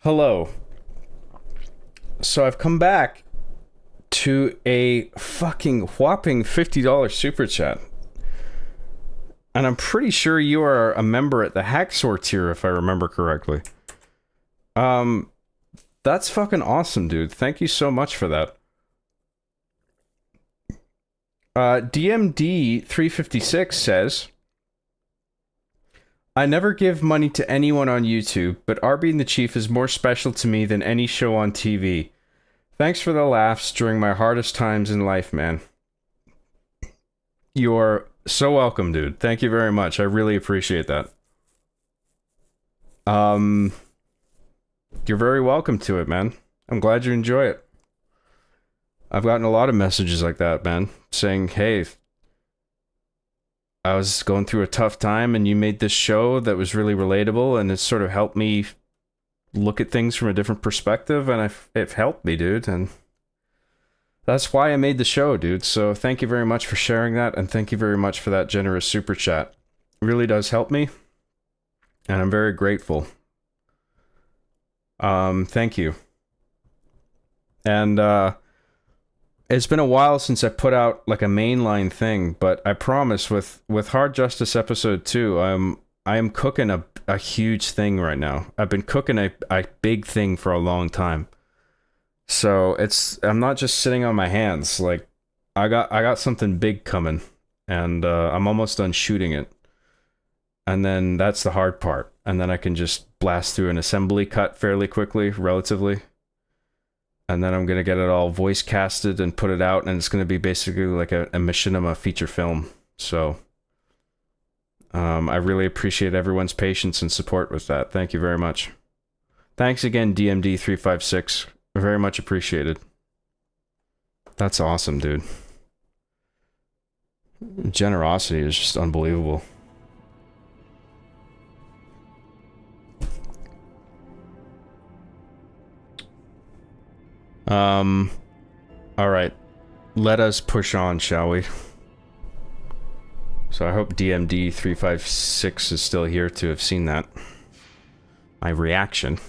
Hello. So I've come back to a fucking whopping $50 super chat. And I'm pretty sure you are a member at the Hacksaw tier, if I remember correctly. That's fucking awesome, dude. Thank you so much for that. DMD356 says, I never give money to anyone on YouTube, but Arby and the Chief is more special to me than any show on TV. Thanks for the laughs during my hardest times in life, man. You're so welcome, dude. Thank you very much. I really appreciate that. You're very welcome to it, man. I'm glad you enjoy it. I've gotten a lot of messages like that, man, saying, hey, I was going through a tough time and you made this show that was really relatable and it sort of helped me look at things from a different perspective, and it helped me, dude, and that's why I made the show, dude. So thank you very much for sharing that, and thank you very much for that generous super chat. It really does help me, and I'm very grateful. Thank you. And it's been a while since I put out like a mainline thing, but I promise with Hard Justice episode 2, I am cooking a huge thing right now. I've been cooking a big thing for a long time. So I'm not just sitting on my hands. Like I got something big coming, and I'm almost done shooting it. And then that's the hard part. And then I can just blast through an assembly cut fairly quickly, relatively. And then I'm going to get it all voice casted and put it out, and it's going to be basically like a machinima feature film. So I really appreciate everyone's patience and support with that. Thank you very much. Thanks again, DMD356. Very much appreciated. That's awesome, dude. Generosity is just unbelievable. Alright. Let us push on, shall we? So I hope DMD356 is still here to have seen that. My reaction.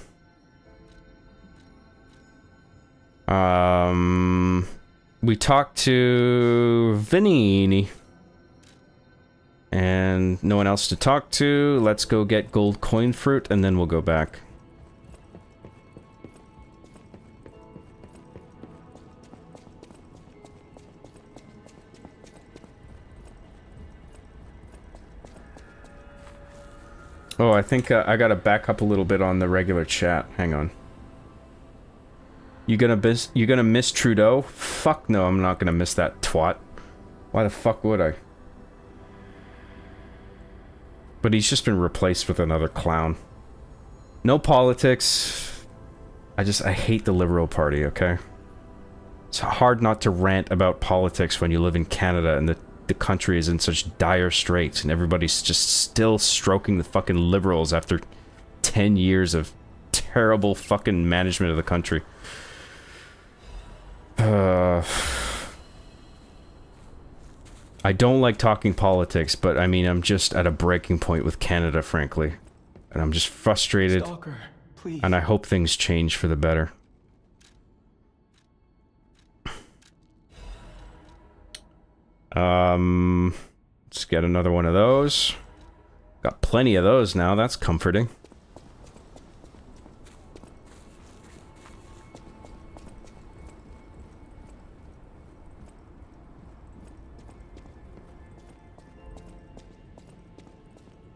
We talked to Vanini. And no one else to talk to. Let's go get gold coin fruit and then we'll go back. Oh, I think I gotta back up a little bit on the regular chat. Hang on. You gonna miss Trudeau? Fuck no, I'm not gonna miss that twat. Why the fuck would I? But he's just been replaced with another clown. No politics. I hate the Liberal Party, okay? It's hard not to rant about politics when you live in Canada and the country is in such dire straits and everybody's just still stroking the fucking Liberals after 10 years of terrible fucking management of the country. I don't like talking politics, but I mean, I'm just at a breaking point with Canada, frankly. And I'm just frustrated. Stalker, please. And I hope things change for the better. Let's get another one of those. Got plenty of those now, that's comforting.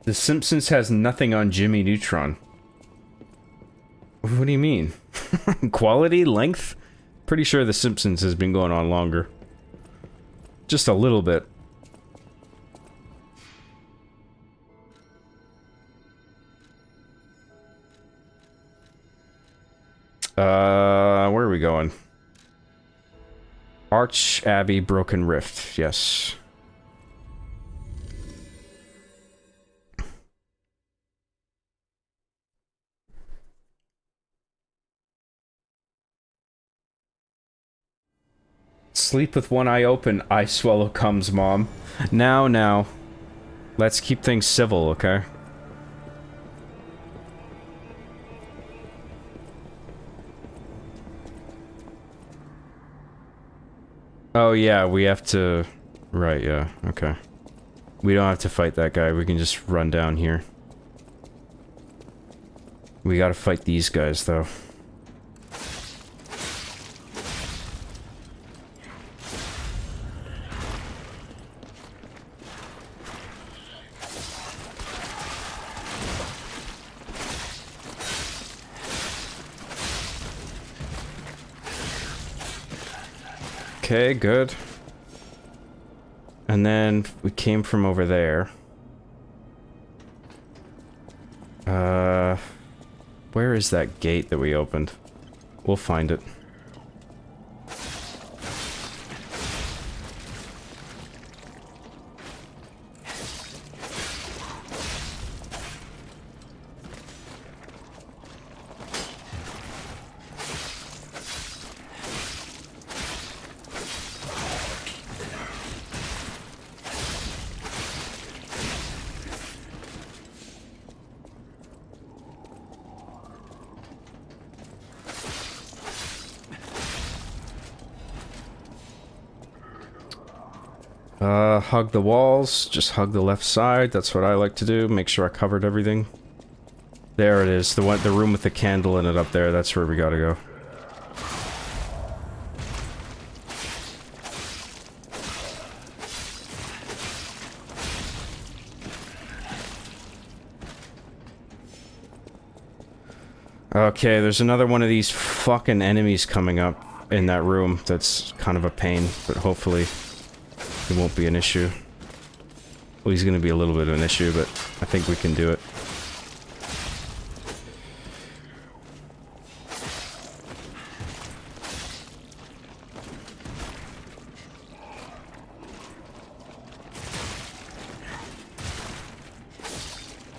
The Simpsons has nothing on Jimmy Neutron. What do you mean? Quality? Length? Pretty sure The Simpsons has been going on longer. Just a little bit. Where are we going? Arch Abbey Broken Rift, yes. Sleep with one eye open, eye swallow comes, Mom. Now. Let's keep things civil, okay? Oh yeah, we have to... Right, yeah, okay. We don't have to fight that guy, we can just run down here. We gotta fight these guys, though. Okay, good. And then we came from over there. Where is that gate that we opened? We'll find it. Hug the walls, just hug the left side, that's what I like to do, make sure I covered everything. There it is, the room with the candle in it up there, that's where we gotta go. Okay, there's another one of these fucking enemies coming up in that room that's kind of a pain, but hopefully it won't be an issue. Well, he's gonna be a little bit of an issue, but I think we can do it.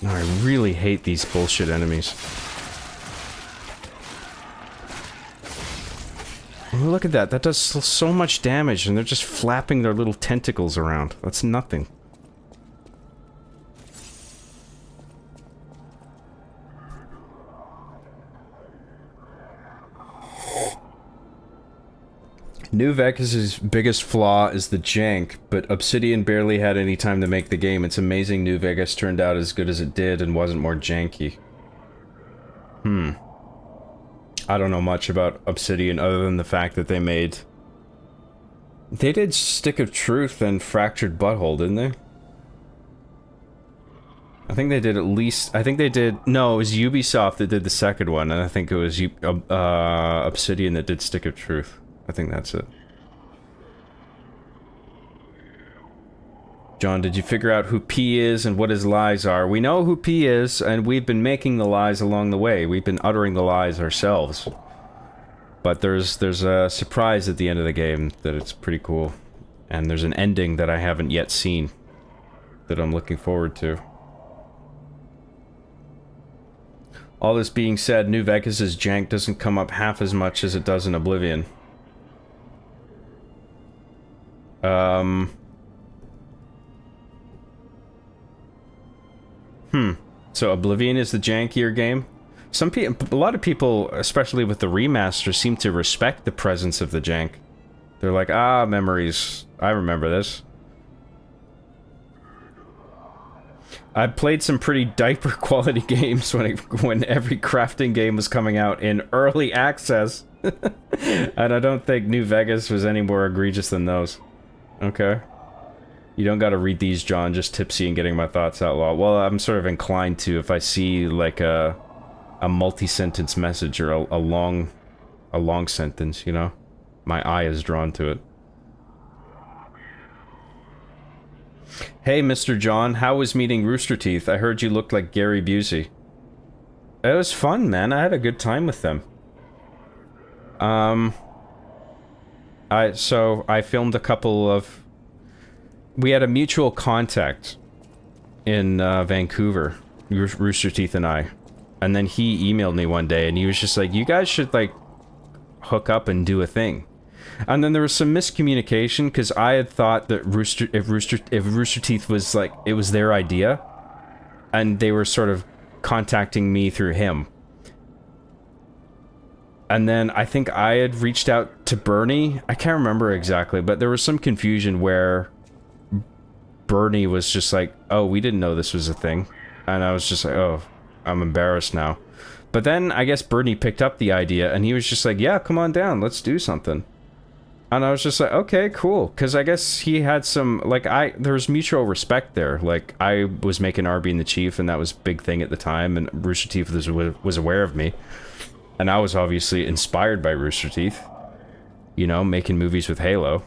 No, I really hate these bullshit enemies. Oh, look at that. That does so much damage, and they're just flapping their little tentacles around. That's nothing. New Vegas' biggest flaw is the jank, but Obsidian barely had any time to make the game. It's amazing New Vegas turned out as good as it did and wasn't more janky. I don't know much about Obsidian other than the fact that they made... They did Stick of Truth and Fractured Butthole, didn't they? I think they did at least... I think they did... No, it was Ubisoft that did the second one, and I think it was Obsidian that did Stick of Truth. I think that's it. John, did you figure out who P is and what his lies are? We know who P is, and we've been making the lies along the way. We've been uttering the lies ourselves. But there's a surprise at the end of the game that it's pretty cool. And there's an ending that I haven't yet seen that I'm looking forward to. All this being said, New Vegas' jank doesn't come up half as much as it does in Oblivion. So Oblivion is the jankier game? A lot of people, especially with the remaster, seem to respect the presence of the jank. They're like, ah, memories. I remember this. I played some pretty diaper quality games when every crafting game was coming out in early access. And I don't think New Vegas was any more egregious than those. Okay. You don't gotta read these, John, just tipsy and getting my thoughts out loud. Well, I'm sort of inclined to if I see, like, a multi-sentence message or a long sentence, you know? My eye is drawn to it. Hey, Mr. John, how was meeting Rooster Teeth? I heard you looked like Gary Busey. It was fun, man. I had a good time with them. So I filmed a couple of... We had a mutual contact in Vancouver, Rooster Teeth and I. And then he emailed me one day and he was just like, you guys should, like, hook up and do a thing. And then there was some miscommunication because I had thought that if Rooster Teeth was, like, it was their idea. And they were sort of contacting me through him. And then I think I had reached out to Bernie. I can't remember exactly, but there was some confusion where Bernie was just like, oh, we didn't know this was a thing. And I was just like, oh, I'm embarrassed now. But then I guess Bernie picked up the idea and he was just like, yeah, come on down, let's do something. And I was just like, okay, cool. Because I guess he had some, like, there was mutual respect there. Like, I was making R being the Chief, and that was a big thing at the time, and Rooster Teeth was aware of me. And I was obviously inspired by Rooster Teeth, you know, making movies with Halo.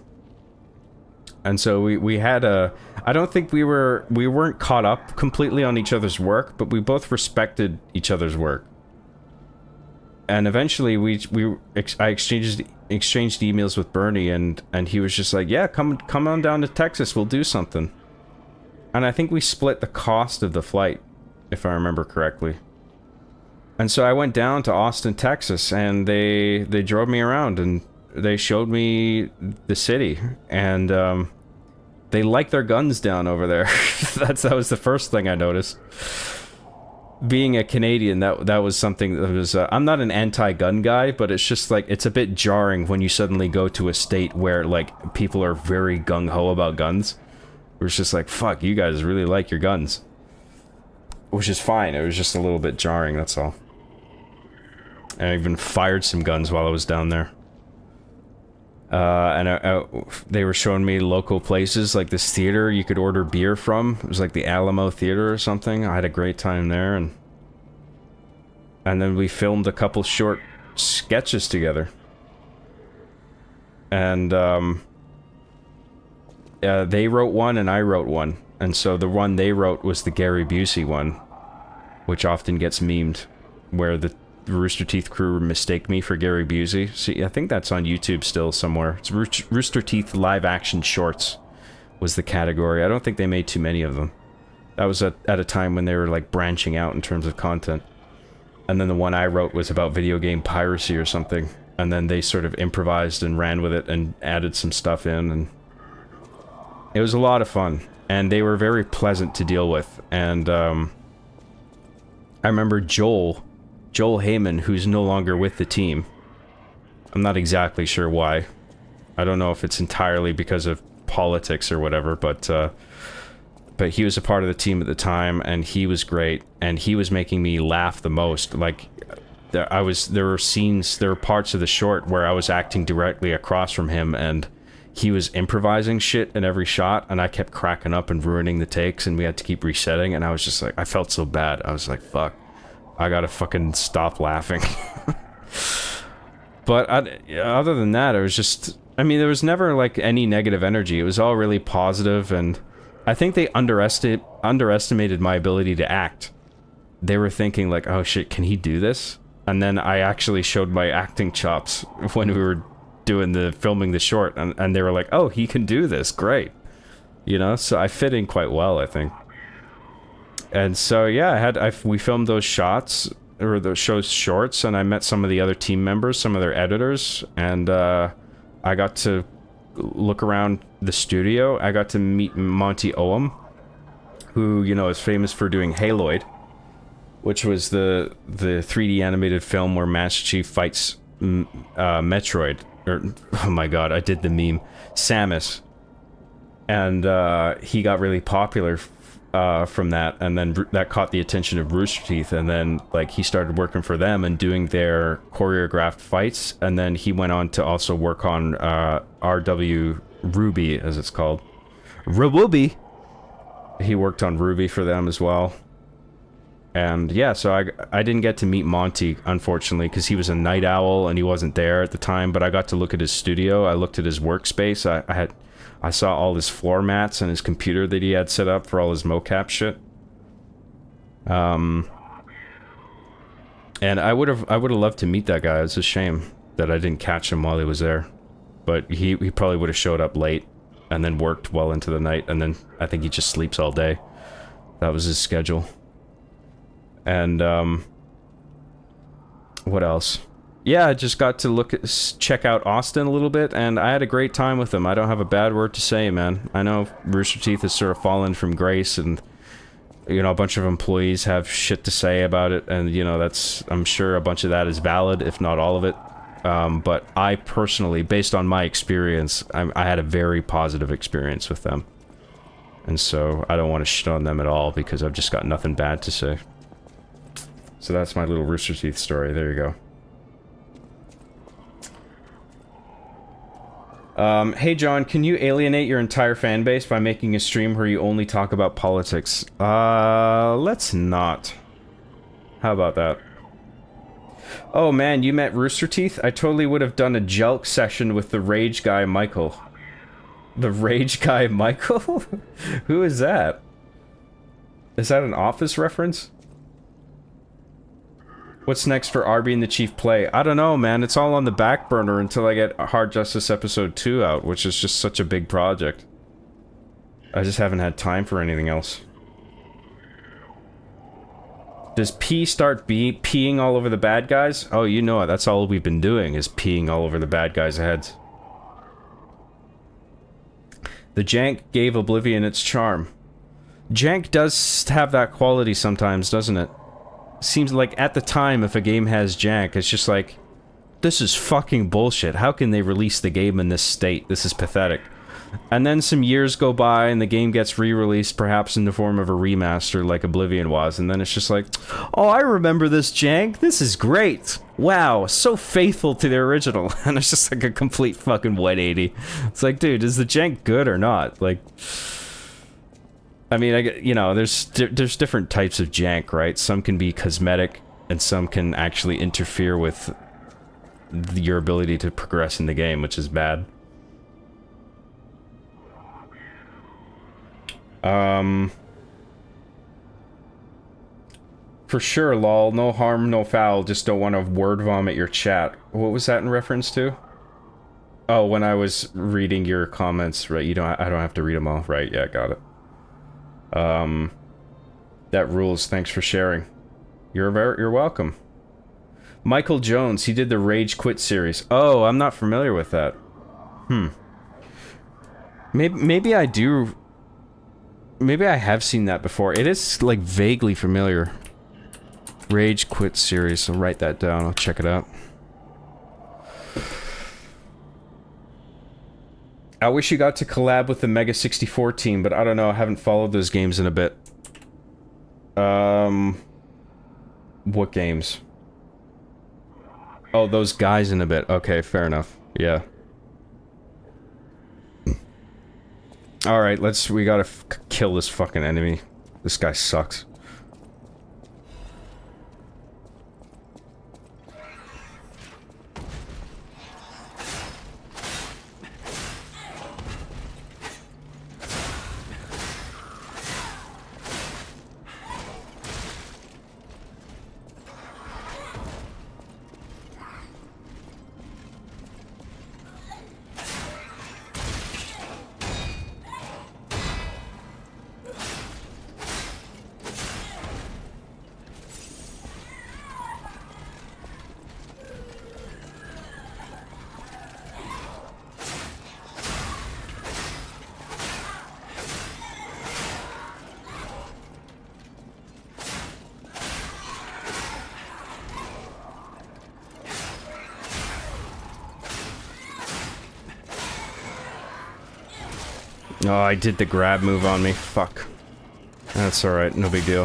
And so we had a, I don't think we weren't caught up completely on each other's work, but we both respected each other's work. And eventually I exchanged emails with Bernie, and he was just like, yeah, come on down to Texas, we'll do something. And I think we split the cost of the flight, if I remember correctly. And so I went down to Austin, Texas, and they drove me around and they showed me the city, and they like their guns down over there. that was the first thing I noticed. Being a Canadian, that was something that was, I'm not an anti-gun guy, but it's just like, it's a bit jarring when you suddenly go to a state where like people are very gung-ho about guns. It's just like, fuck, you guys really like your guns. Which is fine, it was just a little bit jarring, that's all. And I even fired some guns while I was down there. They were showing me local places, like this theater you could order beer from. It was like the Alamo Theater or something. I had a great time there, and then we filmed a couple short sketches together. And they wrote one and I wrote one. And so the one they wrote was the Gary Busey one, which often gets memed, where the Rooster Teeth crew mistake me for Gary Busey. See, I think that's on YouTube still somewhere. It's Rooster Teeth live action shorts was the category. I don't think they made too many of them. That was at a time when they were like branching out in terms of content. And then the one I wrote was about video game piracy or something. And then they sort of improvised and ran with it and added some stuff in, and it was a lot of fun. And they were very pleasant to deal with. And I remember Joel Heyman, who's no longer with the team. I'm not exactly sure why. I don't know if it's entirely because of politics or whatever, but he was a part of the team at the time, and he was great, and he was making me laugh the most. Like, there were parts of the short where I was acting directly across from him, and he was improvising shit in every shot, and I kept cracking up and ruining the takes, and we had to keep resetting, and I was just like, I felt so bad. I was like, fuck. I gotta fucking stop laughing. But other than that, it was just, I mean, there was never like any negative energy. It was all really positive, and I think they underestimated my ability to act. They were thinking like, oh shit, can he do this? And then I actually showed my acting chops when we were doing filming the short, and they were like, oh, he can do this, great. You know, so I fit in quite well, I think. And so yeah, we filmed those shots, or the show's shorts, and I met some of the other team members, some of their editors, and I got to look around the studio. I got to meet Monty Oum, who, you know, is famous for doing Haloid, which was the 3D animated film where Master Chief fights Metroid, or oh my god, I did the meme, Samus, and he got really popular from that, and then that caught the attention of Rooster Teeth, and then like he started working for them and doing their choreographed fights, and then he went on to also work on RW Ruby, as it's called, Ruby. He worked on Ruby for them as well. And yeah, so I didn't get to meet Monty, unfortunately, because he was a night owl and he wasn't there at the time, but I got to look at his studio. I looked at his workspace. I saw all his floor mats and his computer that he had set up for all his mocap shit. And I would have loved to meet that guy. It's a shame that I didn't catch him while he was there. But he probably would have showed up late and then worked well into the night, and then I think he just sleeps all day. That was his schedule. And what else? Yeah, I just got to check out Austin a little bit, and I had a great time with him. I don't have a bad word to say, man. I know Rooster Teeth has sort of fallen from grace, and you know, a bunch of employees have shit to say about it, and you know, I'm sure a bunch of that is valid, if not all of it. but I personally, based on my experience, I had a very positive experience with them. And so I don't want to shit on them at all because I've just got nothing bad to say. So that's my little Rooster Teeth story. There you go. Hey John, can you alienate your entire fan base by making a stream where you only talk about politics? Let's not. How about that? Oh man, you met Rooster Teeth? I totally would have done a Jelk session with the Rage Guy Michael. The Rage Guy Michael? Who is that? Is that an Office reference? What's next for Arby and the Chief Play? I don't know, man. It's all on the back burner until I get Hard Justice Episode 2 out, which is just such a big project. I just haven't had time for anything else. Does P start peeing all over the bad guys? Oh, you know it. That's all we've been doing, is peeing all over the bad guys' heads. The jank gave Oblivion its charm. Jank does have that quality sometimes, doesn't it? Seems like at the time, if a game has jank, it's just like, this is fucking bullshit. How can they release the game in this state? This is pathetic. And then some years go by and the game gets re-released, perhaps in the form of a remaster like Oblivion was, and then it's just like, oh, I remember this jank. This is great. Wow, so faithful to the original. And it's just like a complete fucking 180. It's like, dude, is the jank good or not? Like, I mean, you know, there's different types of jank, right? Some can be cosmetic, and some can actually interfere with your ability to progress in the game, which is bad. For sure, lol. No harm, no foul. Just don't want to word vomit your chat. What was that in reference to? Oh, when I was reading your comments, right? I don't have to read them all, right? Yeah, got it. That rules. Thanks for sharing. You're welcome. Michael Jones, he did the Rage Quit series. Oh, I'm not familiar with that. Maybe I do. Maybe I have seen that before. It is, like, vaguely familiar. Rage Quit series. I'll write that down. I'll check it out. I wish you got to collab with the Mega 64 team, but I don't know. I haven't followed those games in a bit. What games? Oh, those guys in a bit. Okay, fair enough. Yeah. Alright, we gotta kill this fucking enemy. This guy sucks. Oh, I did the grab move on me. Fuck. That's alright, no big deal.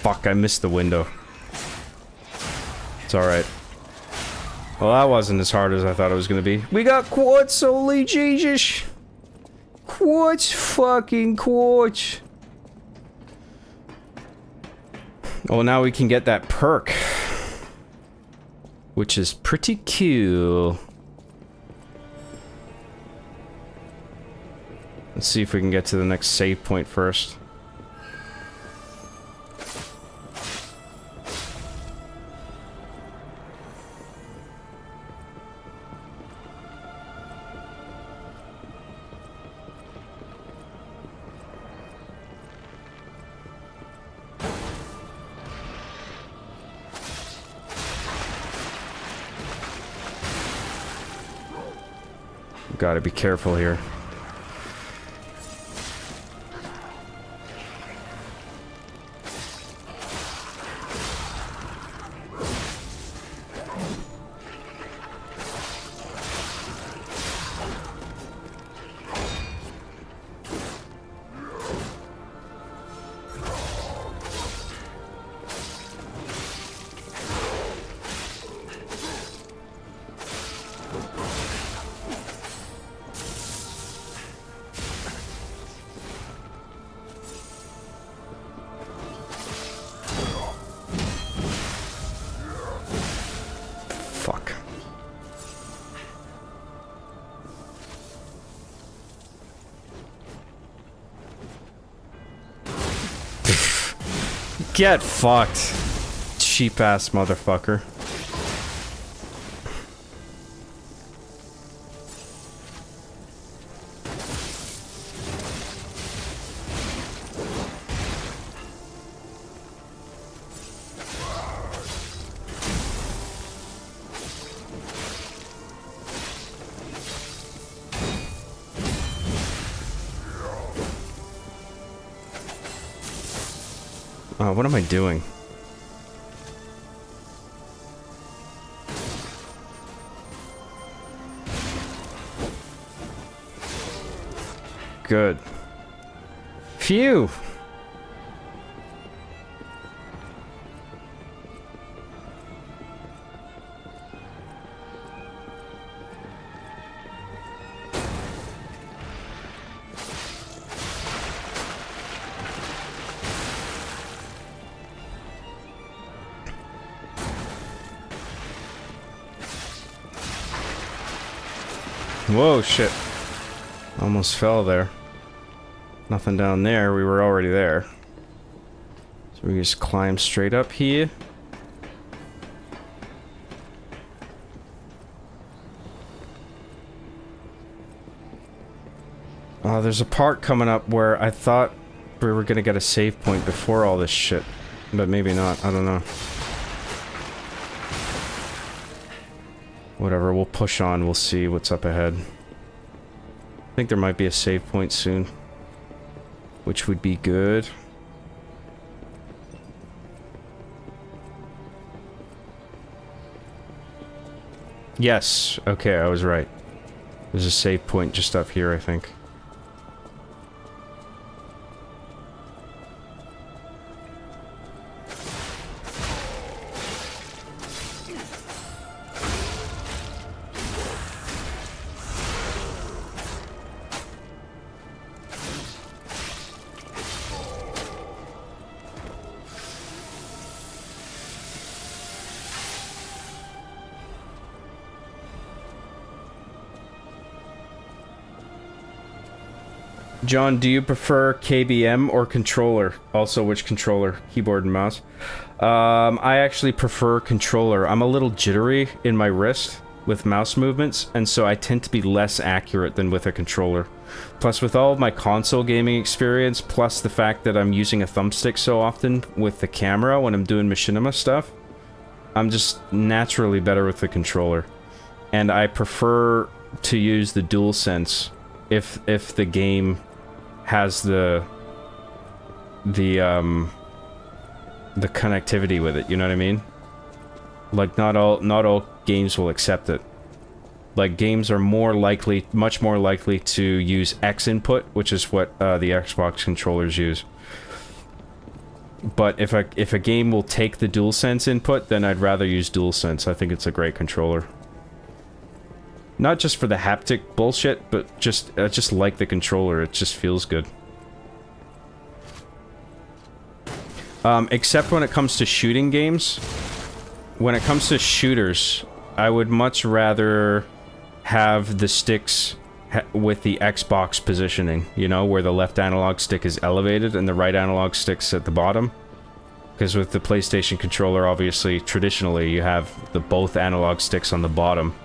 Fuck, I missed the window. It's alright. Well, that wasn't as hard as I thought it was gonna be. We got quartz, holy Jesus! Quartz, fucking quartz! Oh, now we can get that perk. Which is pretty cool. Let's see if we can get to the next save point first. Gotta be careful here. Fuck. Get fucked, cheap ass motherfucker. What am I doing? Good. Phew! Whoa, shit. Almost fell there. Nothing down there, we were already there. So we just climb straight up here. There's a part coming up where I thought we were gonna get a save point before all this shit. But maybe not, I don't know. Whatever, we'll push on, we'll see what's up ahead. I think there might be a save point soon, which would be good. Yes, okay, I was right. There's a save point just up here, I think. John, do you prefer KBM or controller? Also, which controller? Keyboard and mouse? I actually prefer controller. I'm a little jittery in my wrist with mouse movements, and so I tend to be less accurate than with a controller. Plus, with all of my console gaming experience, plus the fact that I'm using a thumbstick so often with the camera when I'm doing machinima stuff, I'm just naturally better with the controller. And I prefer to use the DualSense if the game has the connectivity with it, you know what I mean? Like, not all games will accept it. Like, games are more likely, much more likely to use X input, which is what the Xbox controllers use. But if a game will take the DualSense input, then I'd rather use DualSense. I think it's a great controller. Not just for the haptic bullshit, but I just like the controller. It just feels good. Except when it comes to shooting games. When it comes to shooters, I would much rather have the sticks with the Xbox positioning, you know, where the left analog stick is elevated and the right analog stick's at the bottom. Because with the PlayStation controller, obviously, traditionally, you have the both analog sticks on the bottom.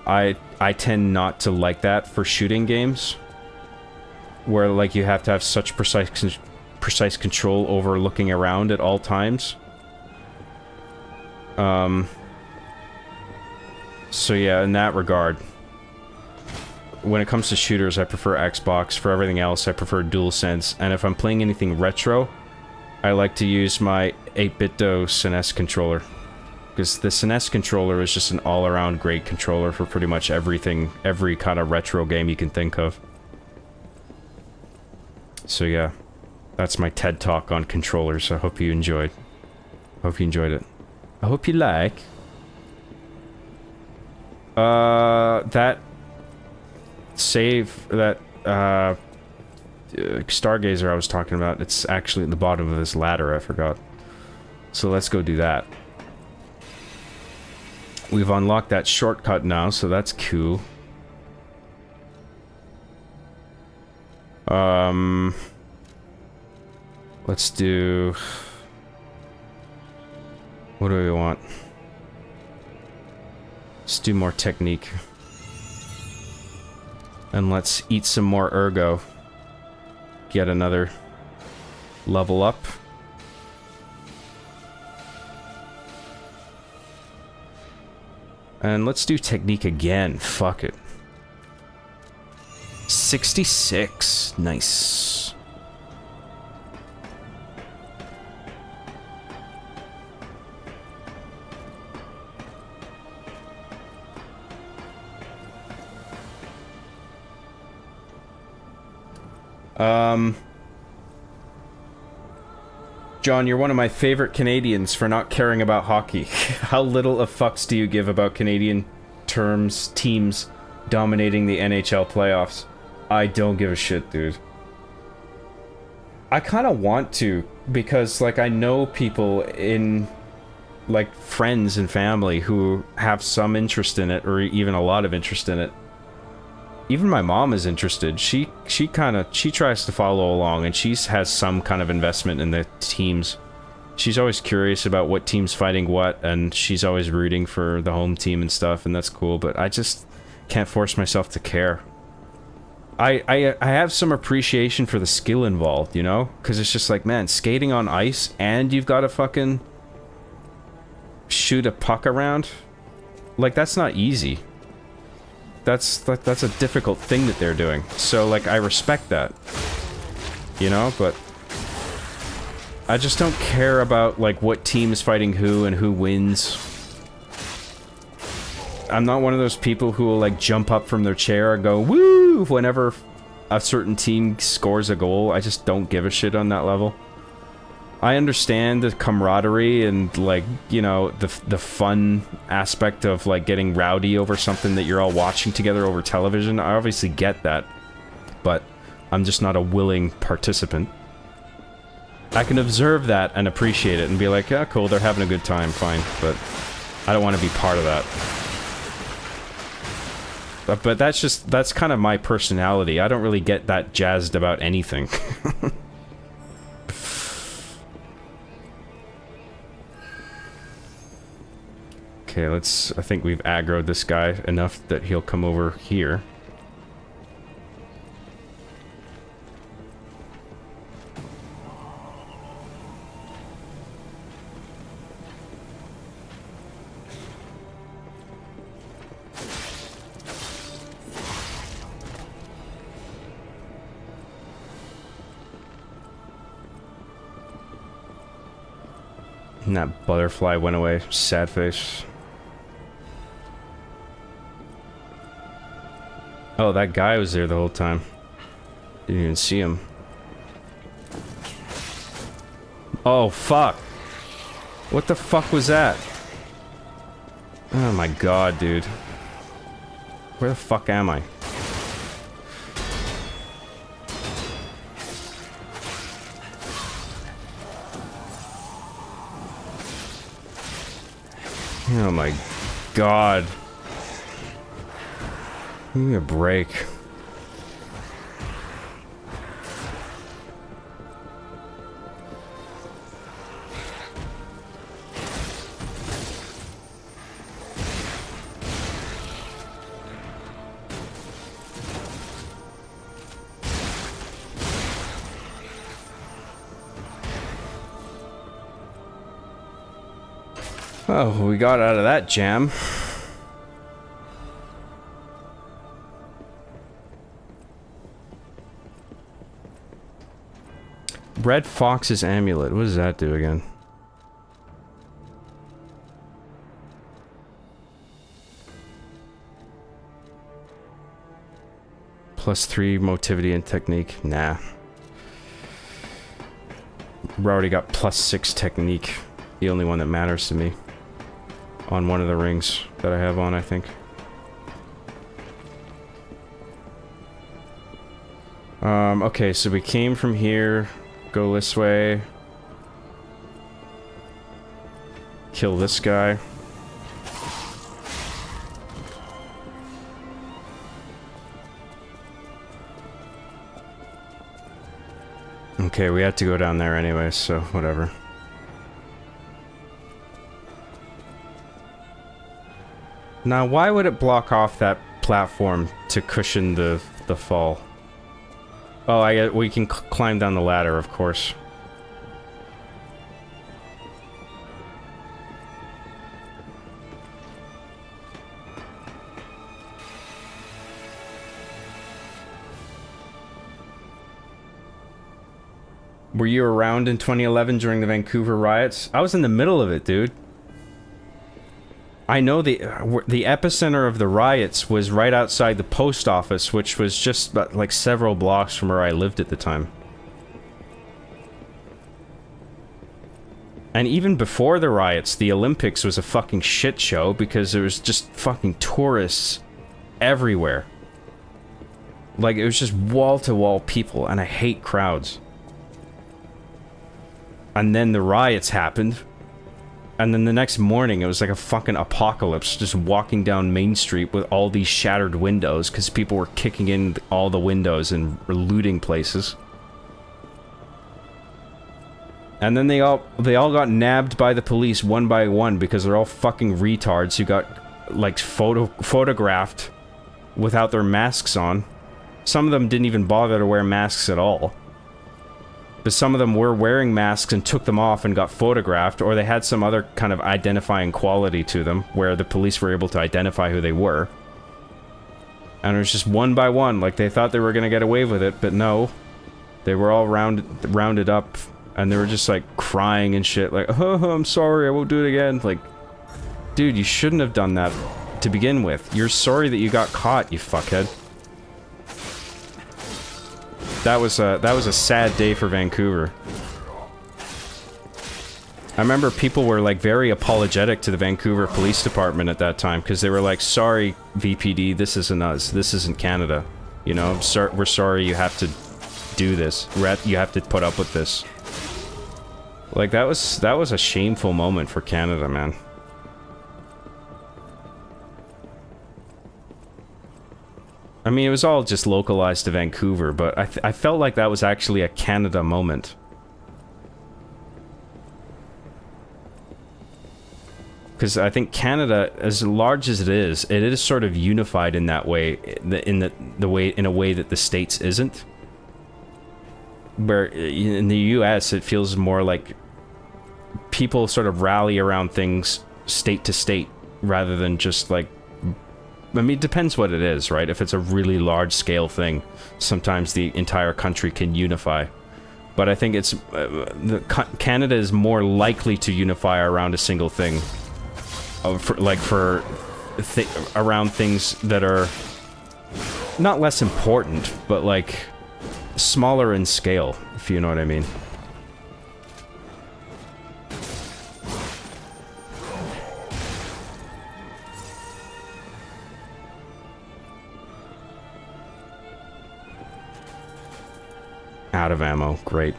I tend not to like that for shooting games, where like you have to have such precise control over looking around at all times. So yeah, in that regard. when it comes to shooters, I prefer Xbox. For everything else, I prefer DualSense. And if I'm playing anything retro, I like to use my 8BitDo SNES controller. Because the SNES controller is just an all-around great controller for pretty much everything, every kind of retro game you can think of. So yeah, that's my TED Talk on controllers. I hope you enjoyed. Hope you enjoyed it. I hope you like. That save, that, Stargazer I was talking about, it's actually at the bottom of this ladder, I forgot. So let's go do that. We've unlocked that shortcut now, so that's cool. Let's do... What do we want? Let's do more technique. And let's eat some more ergo. Get another level up. And let's do technique again. Fuck it. 66. Nice. John, you're one of my favorite Canadians for not caring about hockey. How little of fucks do you give about Canadian teams dominating the NHL playoffs? I don't give a shit, dude. I kind of want to, because, like, I know people in, like, friends and family who have some interest in it, or even a lot of interest in it. Even my mom is interested. She tries to follow along, and she has some kind of investment in the teams. She's always curious about what team's fighting what, and she's always rooting for the home team and stuff, and that's cool, but I just can't force myself to care. I have some appreciation for the skill involved, you know? Because it's just like, man, skating on ice, and you've got to fucking shoot a puck around? Like, that's not easy. That's a difficult thing that they're doing. So, like, I respect that. You know, but I just don't care about, like, what team is fighting who and who wins. I'm not one of those people who will, like, jump up from their chair and go, woo, whenever a certain team scores a goal. I just don't give a shit on that level. I understand the camaraderie and, like, you know, the fun aspect of, like, getting rowdy over something that you're all watching together over television. I obviously get that, but I'm just not a willing participant. I can observe that and appreciate it and be like, yeah, cool, they're having a good time, fine, but I don't want to be part of that. But that's kind of my personality. I don't really get that jazzed about anything. Okay, I think we've aggroed this guy enough that he'll come over here. And that butterfly went away. Sad face. Oh, that guy was there the whole time. Didn't even see him. Oh, fuck. What the fuck was that? Oh my god, dude. Where the fuck am I? Oh my god. Give me a break. Oh, we got out of that jam. Red Fox's amulet. What does that do again? +3 motivity and technique. Nah. We already got +6 technique. The only one that matters to me. On one of the rings that I have on, I think. Okay, so we came from here. Go this way. Kill this guy. Okay, we had to go down there anyway, so whatever. Now, why would it block off that platform to cushion the fall? Oh, we can climb down the ladder, of course. Were you around in 2011 during the Vancouver riots? I was in the middle of it, dude. I know the epicenter of the riots was right outside the post office, which was just like several blocks from where I lived at the time. And even before the riots, the Olympics was a fucking shit show because there was just fucking tourists everywhere. Like, it was just wall-to-wall people, and I hate crowds. And then the riots happened. And then the next morning, it was like a fucking apocalypse, just walking down Main Street with all these shattered windows because people were kicking in all the windows and looting places. And then they all got nabbed by the police one by one because they're all fucking retards who got, like, photographed without their masks on. Some of them didn't even bother to wear masks at all. But some of them were wearing masks and took them off and got photographed, or they had some other kind of identifying quality to them, where the police were able to identify who they were. And it was just one by one, like they thought they were gonna get away with it, but no. They were all rounded up, and they were just like crying and shit, like, oh, I'm sorry, I won't do it again. Like, dude, you shouldn't have done that to begin with. You're sorry that you got caught, you fuckhead. That was a sad day for Vancouver. I remember people were like very apologetic to the Vancouver Police Department at that time because they were like, sorry, VPD, this isn't us. This isn't Canada. You know, we're sorry you have to do this. You have to put up with this. Like, that was a shameful moment for Canada, man. I mean, it was all just localized to Vancouver, but I felt like that was actually a Canada moment. Because I think Canada, as large as it is sort of unified in that way, in a way that the States isn't. Where in the US, it feels more like people sort of rally around things state to state, rather than just like, I mean, it depends what it is, right? If it's a really large-scale thing, sometimes the entire country can unify. But I think it's... Canada is more likely to unify around a single thing. Around things that are... not less important, but, like, smaller in scale, if you know what I mean. Out of ammo, great.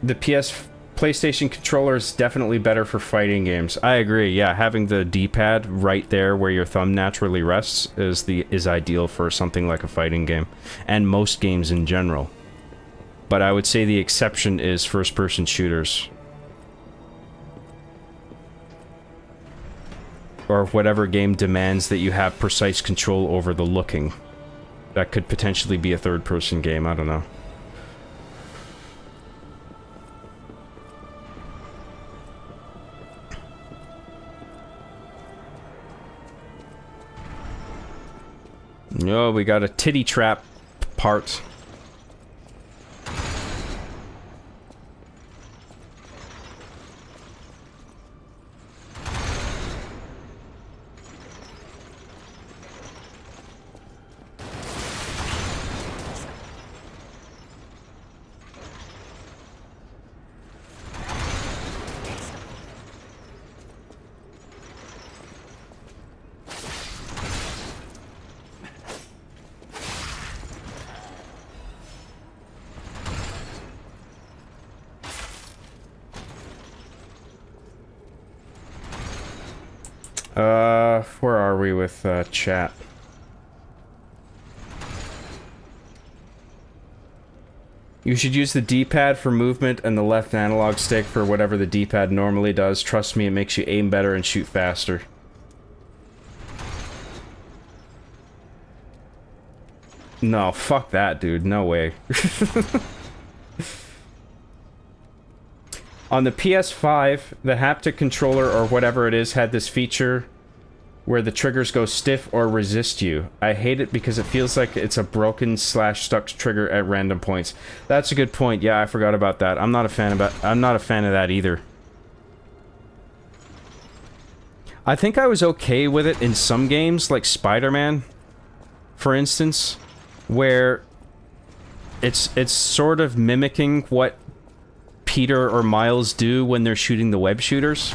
The PlayStation controller is definitely better for fighting games. I agree, yeah, having the D-pad right there where your thumb naturally rests is ideal for something like a fighting game, and most games in general. But I would say the exception is first-person shooters. or whatever game demands that you have precise control over the looking. That could potentially be a third-person game, I don't know. No, we got a titty trap part. Where are we with chat? You should use the D-pad for movement and the left analog stick for whatever the D-pad normally does. Trust me, it makes you aim better and shoot faster. No, fuck that, dude. No way. On the PS5, the haptic controller or whatever it is had this feature where the triggers go stiff or resist you. I hate it because it feels like it's a broken / stuck trigger at random points. That's a good point. Yeah, I forgot about that. I'm not a fan of that either. I think I was okay with it in some games, like Spider-Man, for instance, where it's sort of mimicking what Peter or Miles do when they're shooting the web shooters,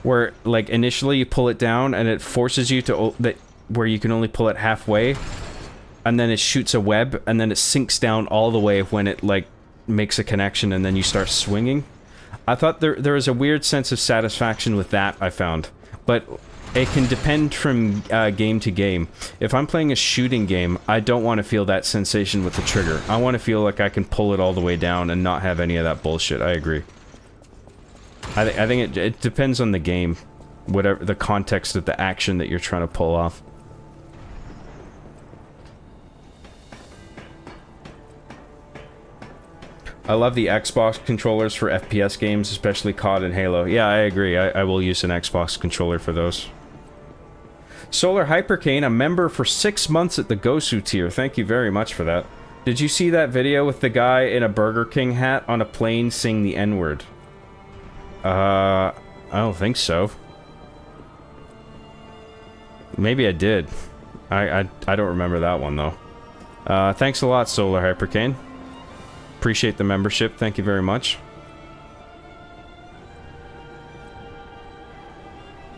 where like initially you pull it down and it forces you to where you can only pull it halfway, and then it shoots a web and then it sinks down all the way when it like makes a connection and then you start swinging. I thought there was a weird sense of satisfaction with that, I found, but it can depend from game to game. If I'm playing a shooting game, I don't want to feel that sensation with the trigger. I want to feel like I can pull it all the way down and not have any of that bullshit. I agree. I think it depends on the game, whatever the context of the action that you're trying to pull off. I love the Xbox controllers for FPS games, especially COD and Halo. Yeah, I agree. I will use an Xbox controller for those. Solar Hypercane, a member for 6 months at the Gosu tier. Thank you very much for that. Did you see that video with the guy in a Burger King hat on a plane saying the N-word? I don't think so. Maybe I did. I don't remember that one, though. Thanks a lot, Solar Hypercane. Appreciate the membership. Thank you very much.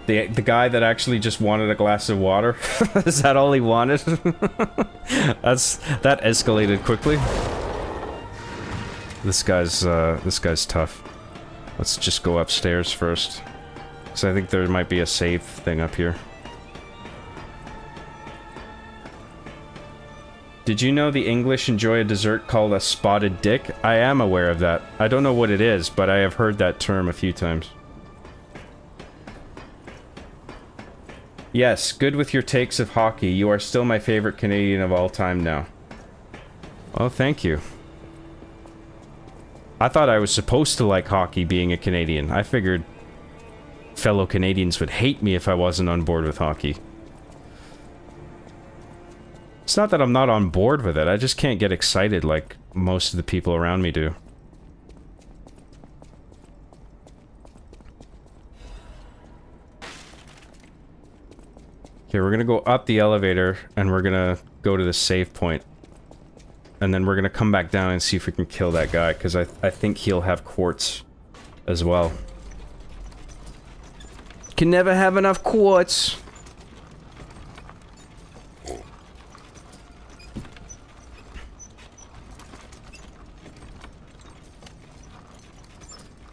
The guy that actually just wanted a glass of water. Is that all he wanted? That escalated quickly. This guy's tough. Let's just go upstairs first, because I think there might be a save thing up here. Did you know the English enjoy a dessert called a spotted dick? I am aware of that. I don't know what it is, but I have heard that term a few times. Yes, good with your takes of hockey. You are still my favorite Canadian of all time now. Well, thank you. I thought I was supposed to like hockey being a Canadian. I figured fellow Canadians would hate me if I wasn't on board with hockey. It's not that I'm not on board with it, I just can't get excited like most of the people around me do. Okay, we're gonna go up the elevator, and we're gonna go to the save point. And then we're gonna come back down and see if we can kill that guy, because I think he'll have quartz as well. Can never have enough quartz!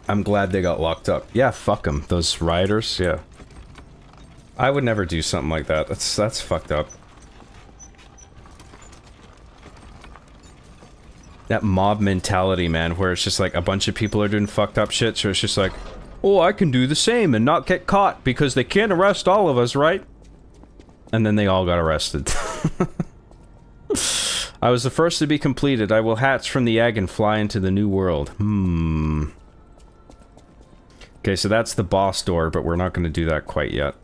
I'm glad they got locked up. Yeah, fuck them. Those rioters, yeah. I would never do something like that. That's fucked up. That mob mentality, man, where it's just like a bunch of people are doing fucked up shit, so it's just like, oh, I can do the same and not get caught because they can't arrest all of us, right? And then they all got arrested. I was the first to be completed. I will hatch from the egg and fly into the new world. Okay, so that's the boss door, but we're not going to do that quite yet.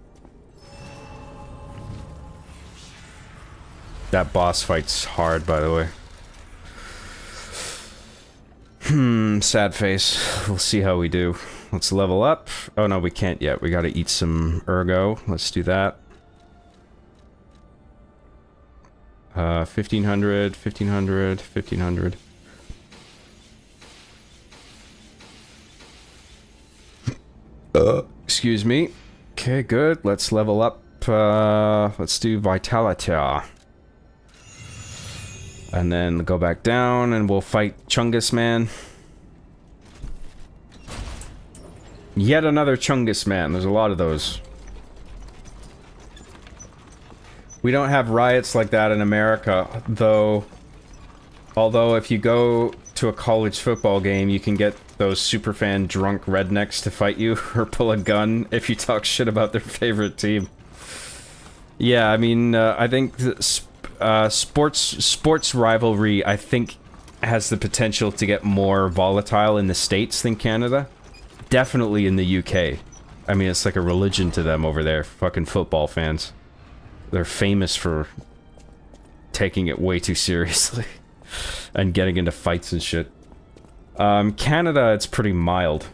That boss fight's hard, by the way. Sad face. We'll see how we do. Let's level up. Oh no, we can't yet. We gotta eat some ergo. Let's do that. 1500, 1500, 1500. Excuse me. Okay, good. Let's level up. Let's do Vitality. And then go back down and we'll fight Chungus Man. Yet another Chungus Man. There's a lot of those. We don't have riots like that in America, though. Although if you go to a college football game, you can get those superfan drunk rednecks to fight you or pull a gun if you talk shit about their favorite team. Yeah, I mean, I think sports rivalry, I think, has the potential to get more volatile in the States than Canada. Definitely in the UK. I mean, it's like a religion to them over there, fucking football fans. They're famous for taking it way too seriously and getting into fights and shit. Canada, it's pretty mild.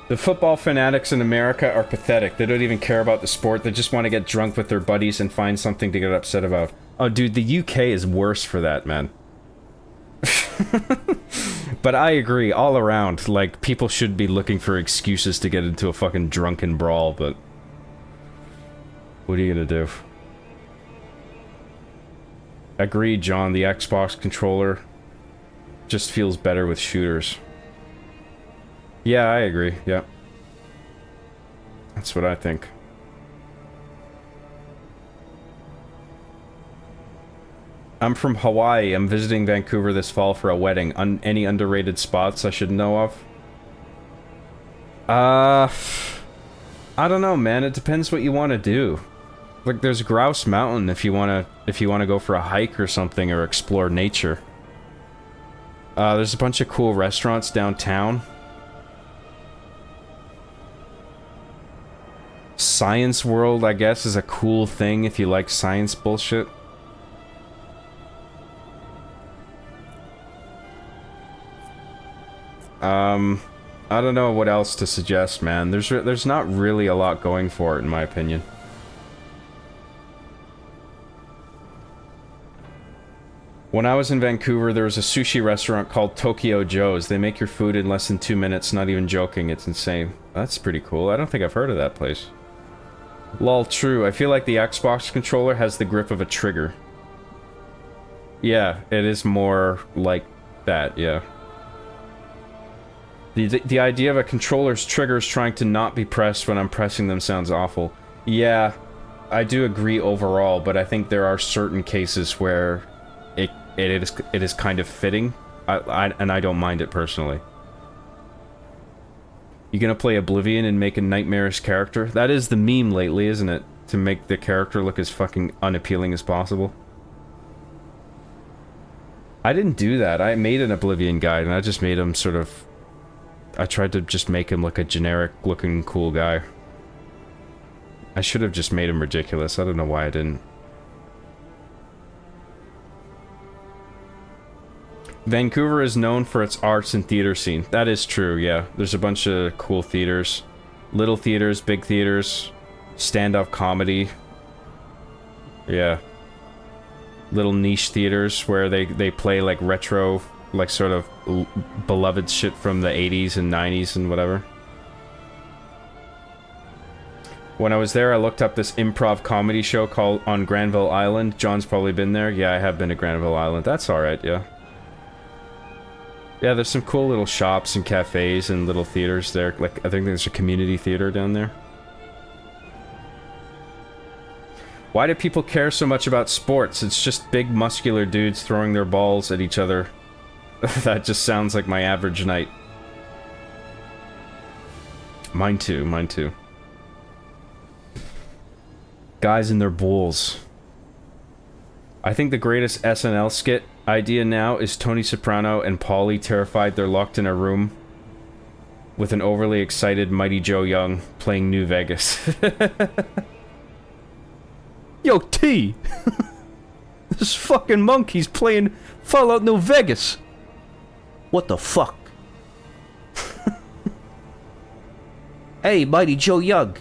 The football fanatics in America are pathetic. They don't even care about the sport. They just want to get drunk with their buddies and find something to get upset about. Oh, dude, the UK is worse for that, man. But I agree, all around, like, people should be looking for excuses to get into a fucking drunken brawl, but... what are you gonna do? Agreed, John, the Xbox controller just feels better with shooters. Yeah, I agree, yeah. That's what I think. I'm from Hawaii. I'm visiting Vancouver this fall for a wedding. Any underrated spots I should know of? I don't know, man. It depends what you want to do. Like, there's Grouse Mountain if you want to go for a hike or something or explore nature. There's a bunch of cool restaurants downtown. Science World, I guess, is a cool thing if you like science bullshit. I don't know what else to suggest, man. There's not really a lot going for it, in my opinion. When I was in Vancouver, there was a sushi restaurant called Tokyo Joe's. They make your food in less than 2 minutes, not even joking. It's insane. That's pretty cool. I don't think I've heard of that place. Lol, true. I feel like the Xbox controller has the grip of a trigger. Yeah, it is more like that, yeah. The idea of a controller's triggers trying to not be pressed when I'm pressing them sounds awful. Yeah, I do agree overall, but I think there are certain cases where it is kind of fitting, and I don't mind it personally. You gonna play Oblivion and make a nightmarish character? That is the meme lately, isn't it? To make the character look as fucking unappealing as possible. I didn't do that. I made an Oblivion guide, and I just made him sort of... I tried to just make him look a generic-looking cool guy. I should have just made him ridiculous. I don't know why I didn't. Vancouver is known for its arts and theater scene. That is true, yeah. There's a bunch of cool theaters. Little theaters, big theaters, stand-up comedy. Yeah. Little niche theaters where they play like retro, like sort of beloved shit from the 80s and 90s and whatever. When I was there, I looked up this improv comedy show called On Granville Island. John's probably been there. Yeah, I have been to Granville Island. That's alright, yeah. Yeah, there's some cool little shops and cafes and little theaters there. Like, I think there's a community theater down there. Why do people care so much about sports? It's just big muscular dudes throwing their balls at each other. That just sounds like my average night. Mine too, mine too. Guys in their bowls. I think the greatest SNL skit idea now is Tony Soprano and Paulie terrified they're locked in a room with an overly excited Mighty Joe Young playing New Vegas. Yo, T! This fucking monkey's playing Fallout New Vegas! What the fuck? Hey, Mighty Joe Young.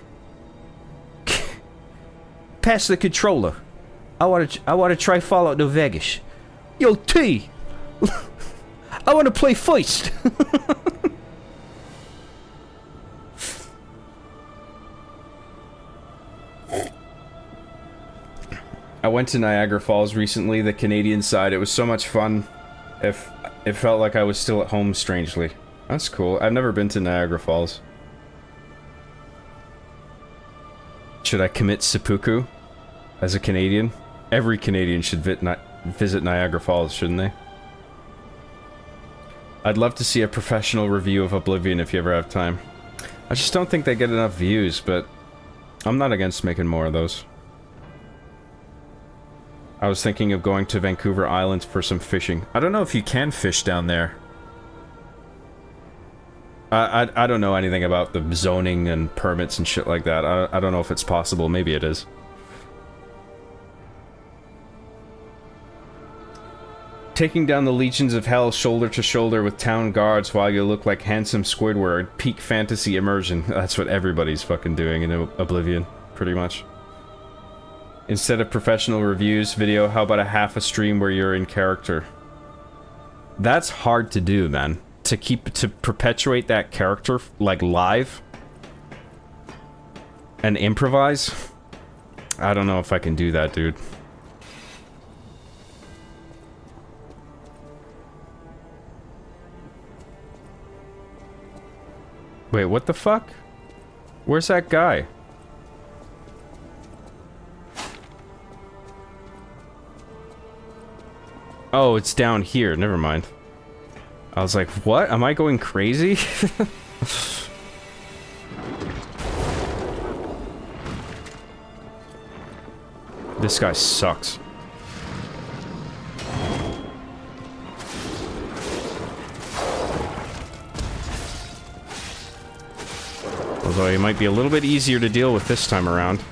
Pass the controller. I wanna try Fallout New Vegas. Yo, T! I wanna play first! I went to Niagara Falls recently, the Canadian side. It was so much fun. It felt like I was still at home, strangely. That's cool. I've never been to Niagara Falls. Should I commit seppuku as a Canadian? Every Canadian should visit Niagara Falls, shouldn't they? I'd love to see a professional review of Oblivion if you ever have time. I just don't think they get enough views, but I'm not against making more of those. I was thinking of going to Vancouver Island for some fishing. I don't know if you can fish down there. I don't know anything about the zoning and permits and shit like that. I don't know if it's possible. Maybe it is. Taking down the legions of hell shoulder to shoulder with town guards while you look like handsome Squidward. Peak fantasy immersion. That's what everybody's fucking doing in Oblivion, pretty much. Instead of professional reviews video, how about a half a stream where you're in character? That's hard to do, man. To perpetuate that character, like, live and improvise? I don't know if I can do that, dude. Wait, what the fuck? Where's that guy? Oh, it's down here. Never mind. I was like, what? Am I going crazy? This guy sucks. Although he might be a little bit easier to deal with this time around.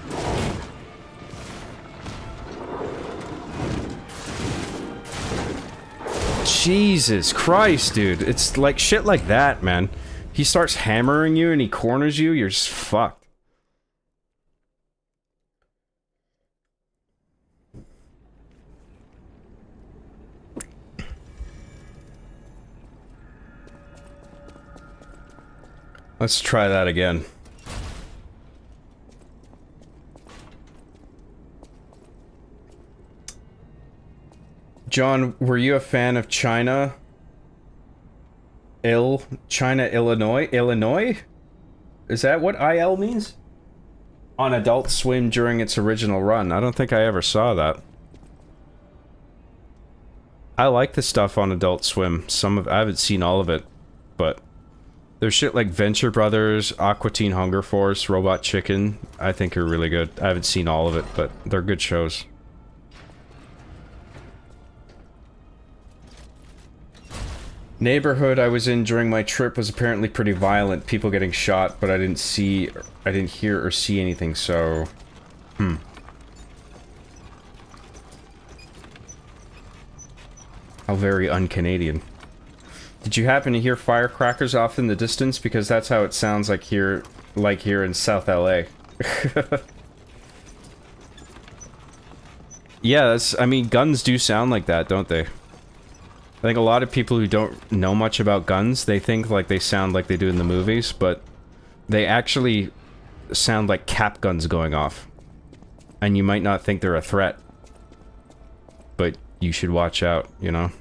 Jesus Christ, dude. It's like shit like that, man. He starts hammering you and he corners you, you're just fucked. Let's try that again. John, were you a fan of China, Illinois? Illinois? Is that what IL means? On Adult Swim during its original run. I don't think I ever saw that. I like the stuff on Adult Swim. I haven't seen all of it, but there's shit like Venture Brothers, Aqua Teen Hunger Force, Robot Chicken, I think are really good. I haven't seen all of it, but they're good shows. Neighborhood I was in during my trip was apparently pretty violent. People getting shot, but I didn't hear or see anything, so... How very un-Canadian. Did you happen to hear firecrackers off in the distance? Because that's how it sounds like here in South LA. Yeah, I mean, guns do sound like that, don't they? I think a lot of people who don't know much about guns, they think like they sound like they do in the movies, but they actually sound like cap guns going off. And you might not think they're a threat. But you should watch out, you know?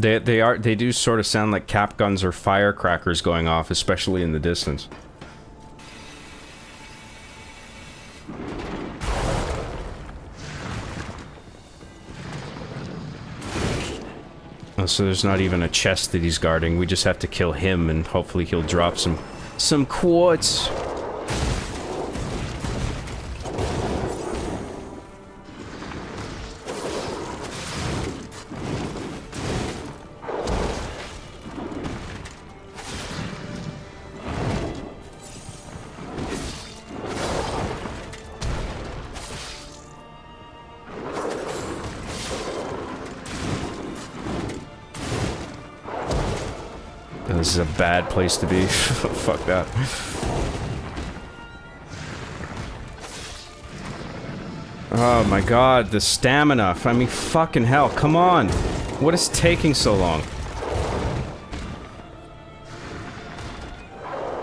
They do sort of sound like cap guns or firecrackers going off, especially in the distance. Oh, so there's not even a chest that he's guarding. We just have to kill him, and hopefully he'll drop some quartz. This is a bad place to be. Fuck that. Oh my god, the stamina. I mean, fucking hell, come on. What is taking so long?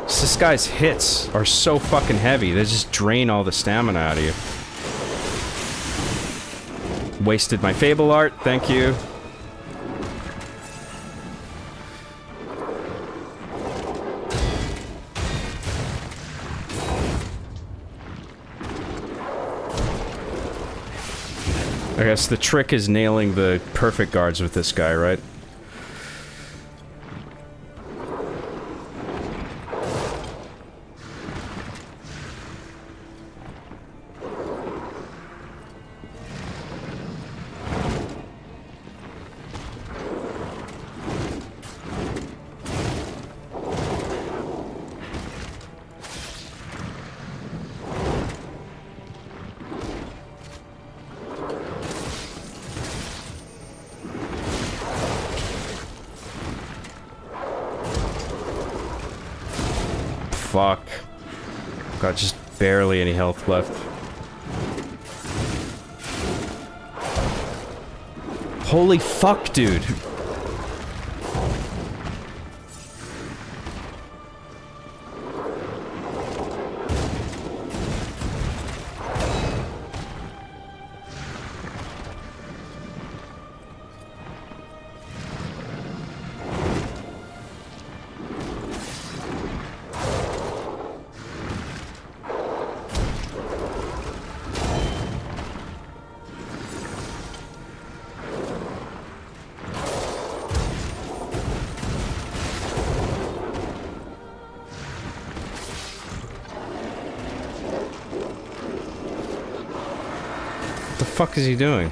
This guy's hits are so fucking heavy. They just drain all the stamina out of you. Wasted my Fable art, thank you. I guess the trick is nailing the perfect guards with this guy, right? Fuck. Got just barely any health left. Holy fuck, dude. What the fuck is he doing?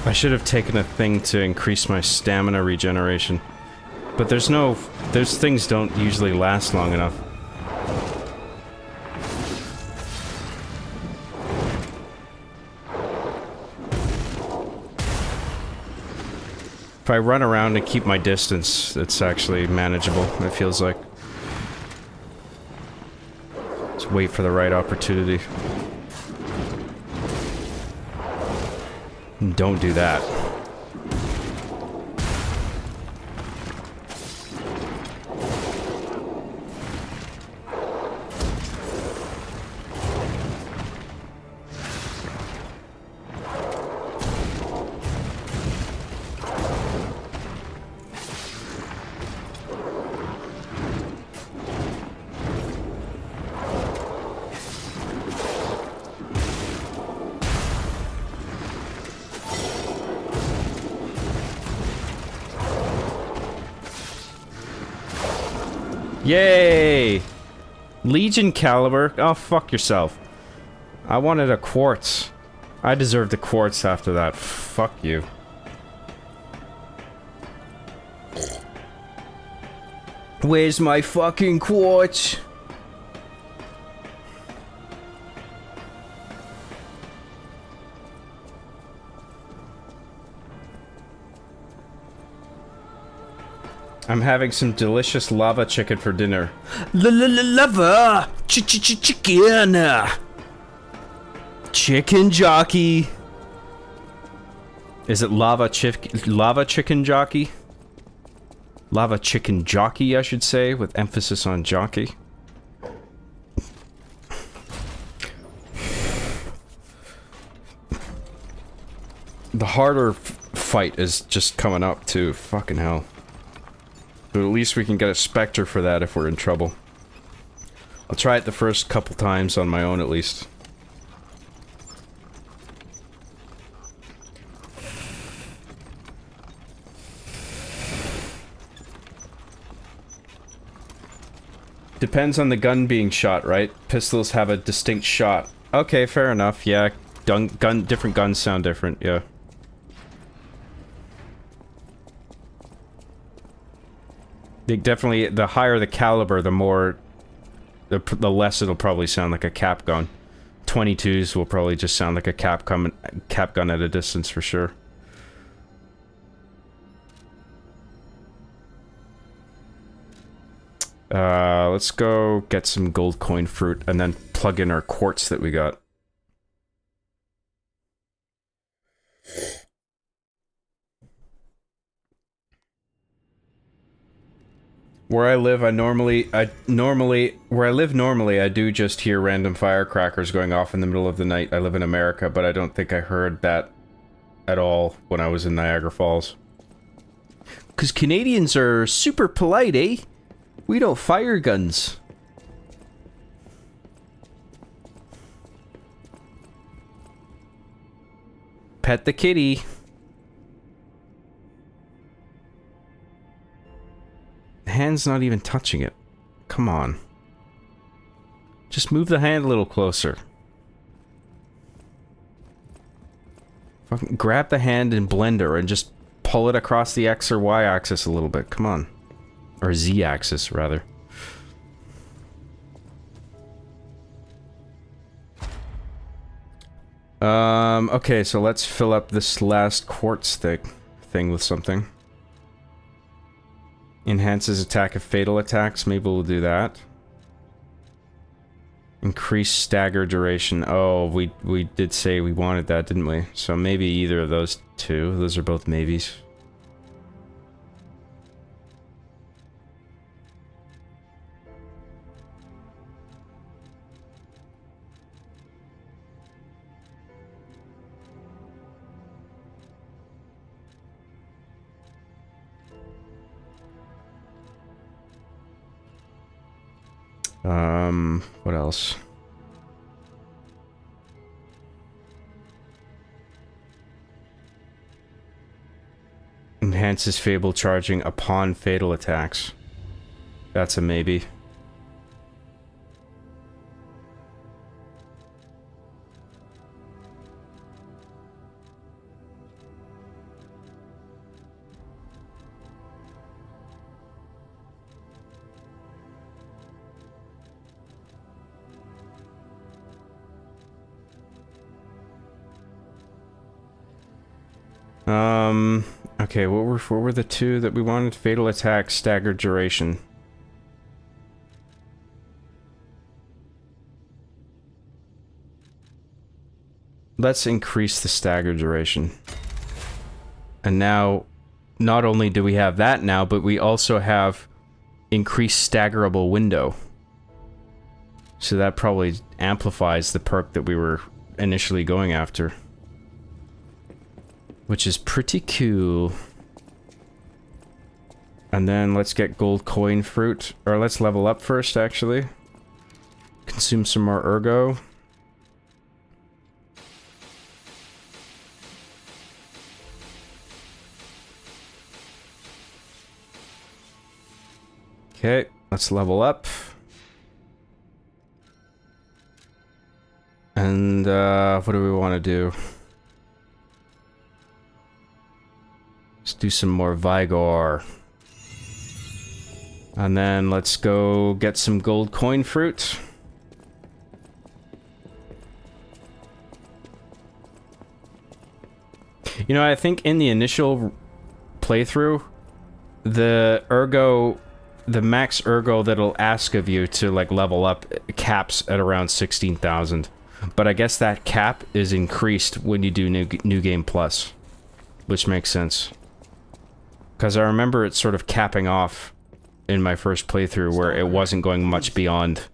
I should have taken a thing to increase my stamina regeneration. But those things don't usually last long enough. If I run around and keep my distance, it's actually manageable, it feels like. Just wait for the right opportunity. Don't do that. Yay! Legion caliber? Oh, fuck yourself. I wanted a quartz. I deserved a quartz after that. Fuck you. Where's my fucking quartz? I'm having some delicious lava chicken for dinner. Lava! Chicken! Chicken jockey! Is it lava chicken jockey? Lava chicken jockey, I should say, with emphasis on jockey. The harder fight is just coming up too. Fucking hell. But at least we can get a Spectre for that if we're in trouble. I'll try it the first couple times on my own at least. Depends on the gun being shot, right? Pistols have a distinct shot. Okay, fair enough. Yeah, different guns sound different, yeah. They definitely, the higher the caliber, the more, the less it'll probably sound like a cap gun. 22s will probably just sound like a cap gun at a distance for sure. Let's go get some gold coin fruit and then plug in our quartz that we got. Where I live, I do just hear random firecrackers going off in the middle of the night. I live in America, but I don't think I heard that at all when I was in Niagara Falls. 'Cause Canadians are super polite, eh? We don't fire guns. Pet the kitty. The hand's not even touching it. Come on. Just move the hand a little closer. Fucking grab the hand in Blender and just pull it across the X or Y axis a little bit. Come on. Or Z axis, rather. Okay, so let's fill up this last quartz thing with something. Enhances attack of fatal attacks. Maybe we'll do that. Increase stagger duration. Oh, we did say we wanted that, didn't we? So maybe either of those two. Those are both maybes. What else? Enhances Fable charging upon fatal attacks. That's a maybe. Okay, what were the two that we wanted? Fatal attack, staggered duration. Let's increase the stagger duration. And now, not only do we have that now, but we also have increased staggerable window. So that probably amplifies the perk that we were initially going after. Which is pretty cool. And then let's get gold coin fruit. Or let's level up first, actually. Consume some more ergo. Okay. Let's level up. And, what do we want to do? Let's do some more Vigor. And then let's go get some gold coin fruit. You know, I think in the initial playthrough, the max ergo that'll ask of you to like level up caps at around 16,000. But I guess that cap is increased when you do New Game Plus, which makes sense. Because I remember it sort of capping off in my first playthrough where it wasn't going much beyond.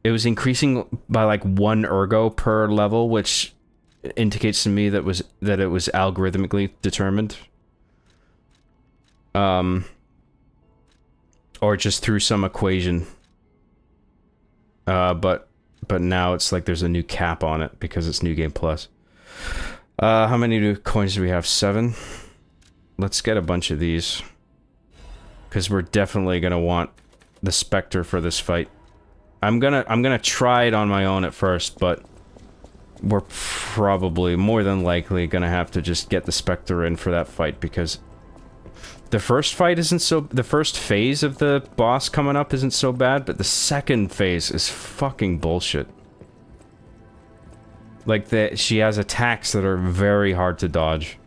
It was increasing by like 1 ergo per level, which indicates to me that it was algorithmically determined. Or just through some equation. But now it's like there's a new cap on it because it's New Game Plus. How many new coins do we have? 7? Let's get a bunch of these. Because we're definitely gonna want the Spectre for this fight. I'm gonna try it on my own at first, but we're probably more than likely gonna have to just get the Spectre in for that fight because the first fight isn't so... The first phase of the boss coming up isn't so bad, but the second phase is fucking bullshit. Like, she has attacks that are very hard to dodge.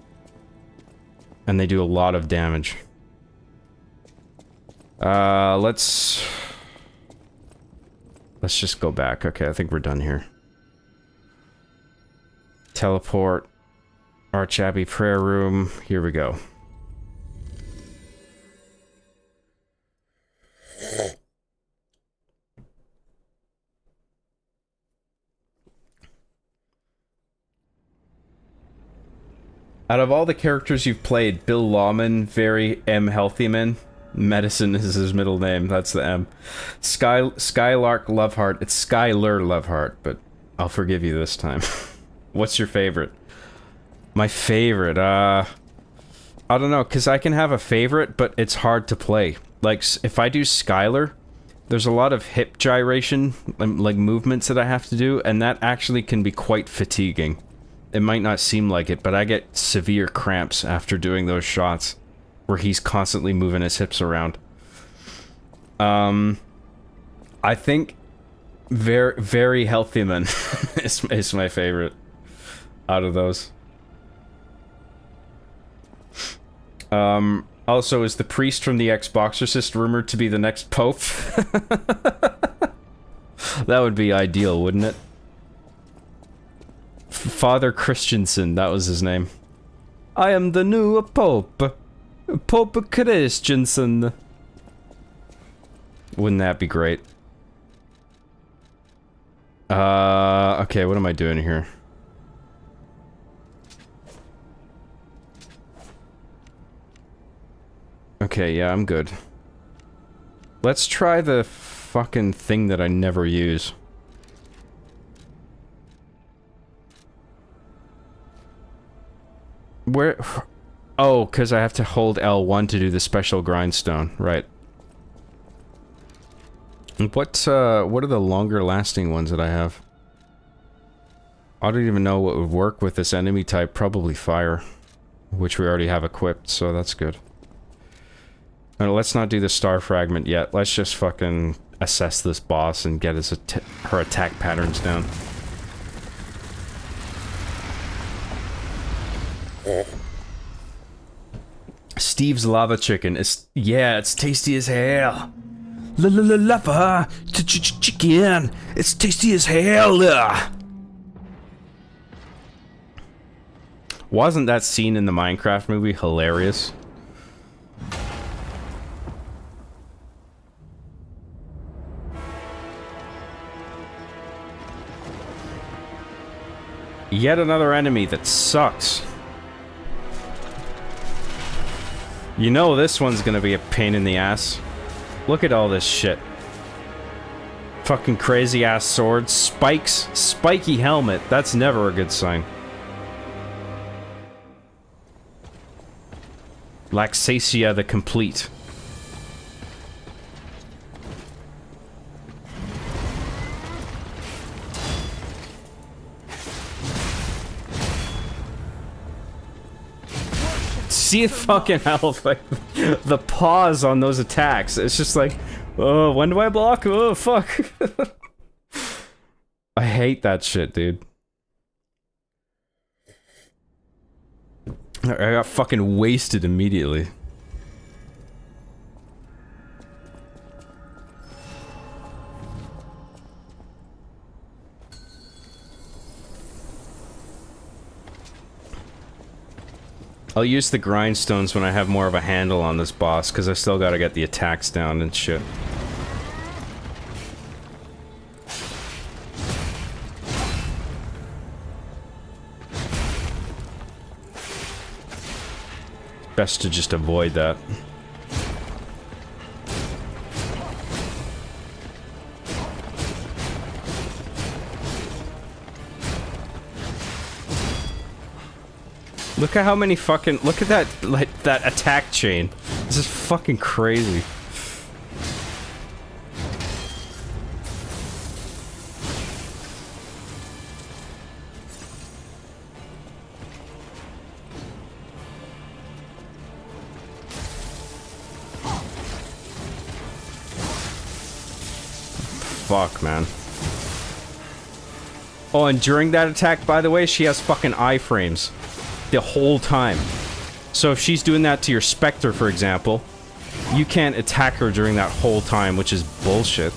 And they do a lot of damage. Let's just go back. Okay, I think we're done here. Teleport. Archabbey prayer room. Here we go. Out of all the characters you've played, Bill Lawman, very M. Healthyman. Medicine is his middle name, that's the M. Skylark Loveheart. It's Skylar Loveheart, but I'll forgive you this time. What's your favorite? My favorite, I don't know, because I can have a favorite, but it's hard to play. Like, if I do Skylar, there's a lot of hip gyration, like movements that I have to do, and that actually can be quite fatiguing. It might not seem like it, but I get severe cramps after doing those shots where he's constantly moving his hips around. I think very Healthy Man is my favorite out of those. Also, is the priest from the Xboxercist rumored to be the next pope? That would be ideal, wouldn't it? Father Christensen, that was his name. I am the new Pope. Pope Christensen. Wouldn't that be great? Okay, what am I doing here? Okay, yeah, I'm good. Let's try the fucking thing that I never use. Where... Oh, because I have to hold L1 to do the special grindstone, right. What are the longer lasting ones that I have? I don't even know what would work with this enemy type, probably fire. Which we already have equipped, so that's good. Now, let's not do the star fragment yet, let's just fucking assess this boss and get her attack patterns down. Steve's lava chicken is... Yeah, it's tasty as hell. Lava chicken. It's tasty as hell. Wasn't that scene in the Minecraft movie hilarious? Yet another enemy that sucks. You know this one's gonna be a pain in the ass. Look at all this shit. Fucking crazy ass swords, spikes, spiky helmet. That's never a good sign. Laxasia the Complete. see it fucking help. Like, the pause on those attacks. It's just like, oh, when do I block? Oh, fuck. I hate that shit, dude. I got fucking wasted immediately. I'll use the grindstones when I have more of a handle on this boss, because I still gotta get the attacks down and shit. Best to just avoid that. Look at how many fucking... Look at that, like, that attack chain. This is fucking crazy. Fuck, man. Oh, and during that attack, by the way, she has fucking iframes. The whole time. So if she's doing that to your Spectre, for example, you can't attack her during that whole time, which is bullshit.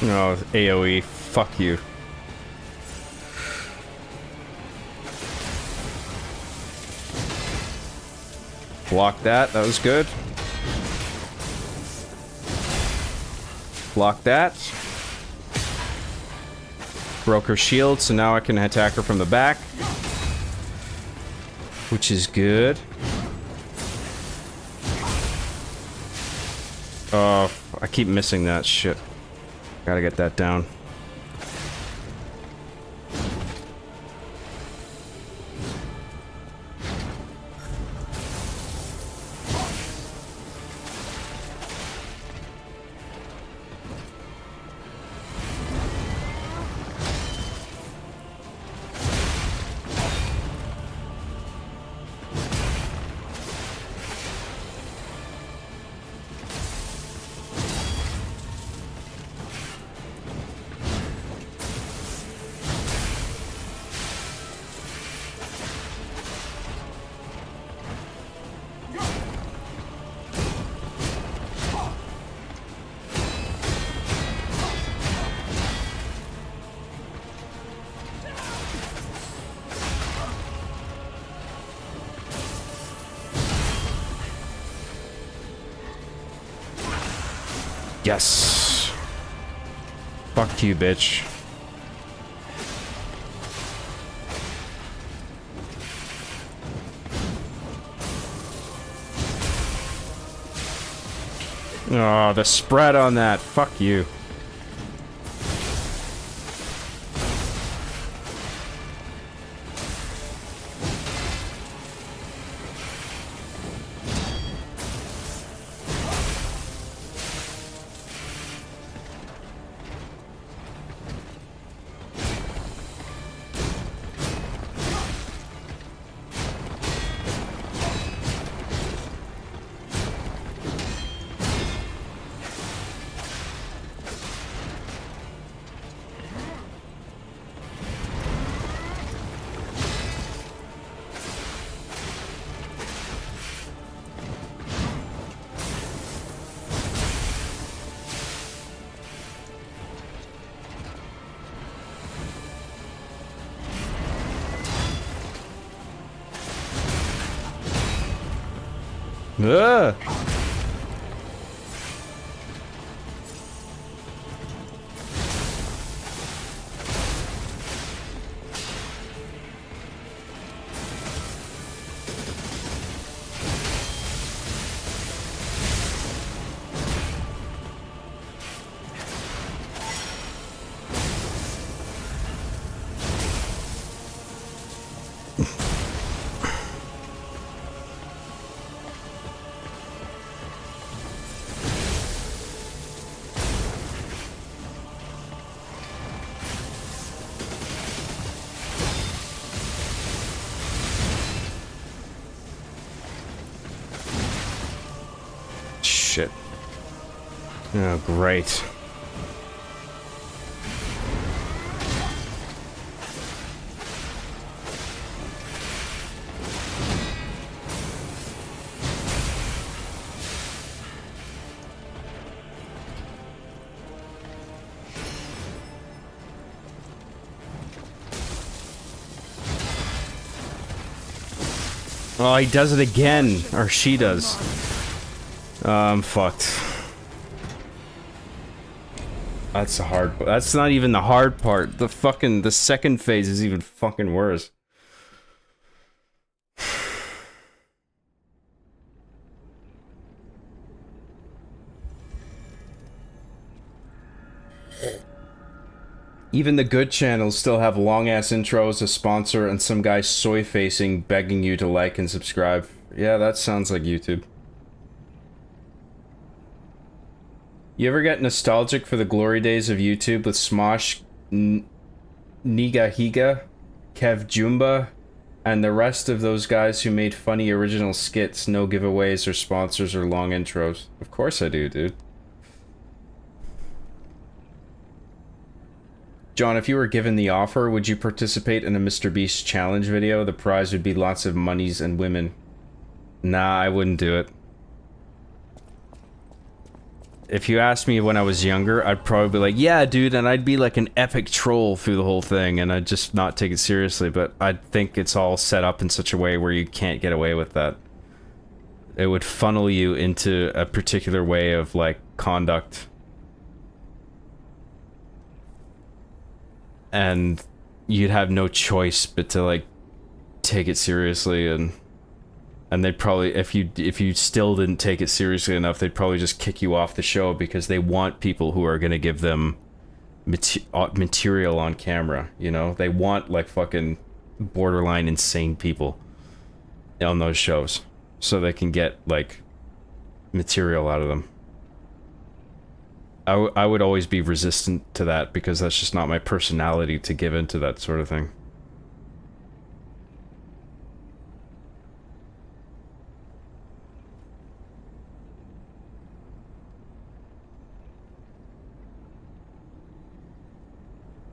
No, AoE. Fuck you. Block that. That was good. Block that. Broke her shield, so now I can attack her from the back. Which is good. Oh, I keep missing that shit. Gotta get that down. Yes. Fuck you, bitch. Oh, the spread on that. Fuck you. Ugh. Shit. Oh, great. Oh, he does it again. Or she does. I'm fucked. That's the hard part. That's not even the hard part. The second phase is even fucking worse. Even the good channels still have long-ass intros, a sponsor, and some guy soy-facing begging you to like and subscribe. Yeah, that sounds like YouTube. You ever get nostalgic for the glory days of YouTube with Smosh, Nigahiga, Kev Jumba, and the rest of those guys who made funny original skits, no giveaways or sponsors or long intros? Of course I do, dude. John, if you were given the offer, would you participate in a Mr. Beast challenge video? The prize would be lots of monies and women. Nah, I wouldn't do it. If you asked me when I was younger, I'd probably be like, yeah, dude, and I'd be like an epic troll through the whole thing, and I'd just not take it seriously, but I think it's all set up in such a way where you can't get away with that. It would funnel you into a particular way of, like, conduct. And you'd have no choice but to, like, take it seriously, and they'd probably, if you still didn't take it seriously enough, they'd probably just kick you off the show because they want people who are gonna give them material on camera, you know? They want, like, fucking borderline insane people on those shows so they can get, like, material out of them. I would always be resistant to that because that's just not my personality to give into that sort of thing.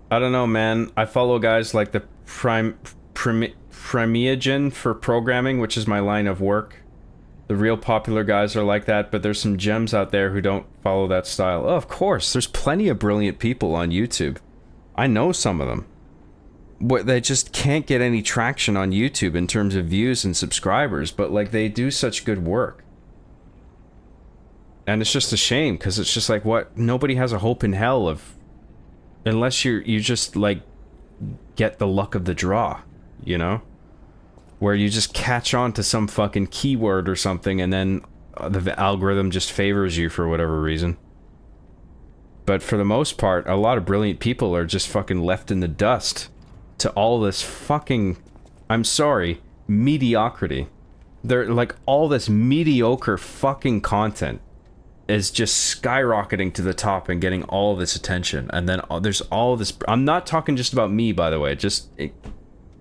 I don't know, man. I follow guys like the Premiagen for programming, which is my line of work. The real popular guys are like that, but there's some gems out there who don't follow that style. Oh, of course, there's plenty of brilliant people on YouTube. I know some of them. But they just can't get any traction on YouTube in terms of views and subscribers, but, like, they do such good work. And it's just a shame, because it's just like, what? Nobody has a hope in hell of... Unless you just, like, get the luck of the draw, you know? Where you just catch on to some fucking keyword or something, and then the algorithm just favors you for whatever reason. But for the most part, a lot of brilliant people are just fucking left in the dust to all this fucking, I'm sorry, mediocrity. They're like, all this mediocre fucking content is just skyrocketing to the top and getting all this attention. And then there's all this, I'm not talking just about me, by the way, just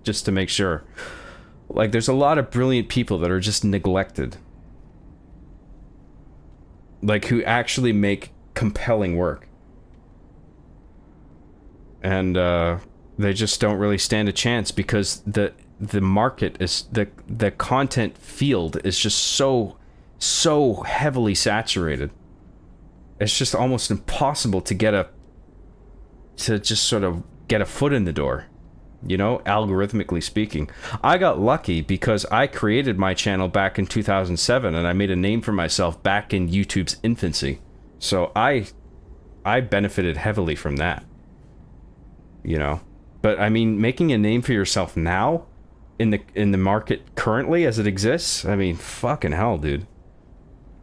to make sure. Like, there's a lot of brilliant people that are just neglected. Like, who actually make compelling work. And, they just don't really stand a chance because the market is, the content field is just so heavily saturated. It's just almost impossible to just sort of get a foot in the door. you know, algorithmically speaking. I got lucky because I created my channel back in 2007 and I made a name for myself back in YouTube's infancy. So I benefited heavily from that. You know, but I mean, making a name for yourself now in the market currently as it exists, I mean, fucking hell, dude.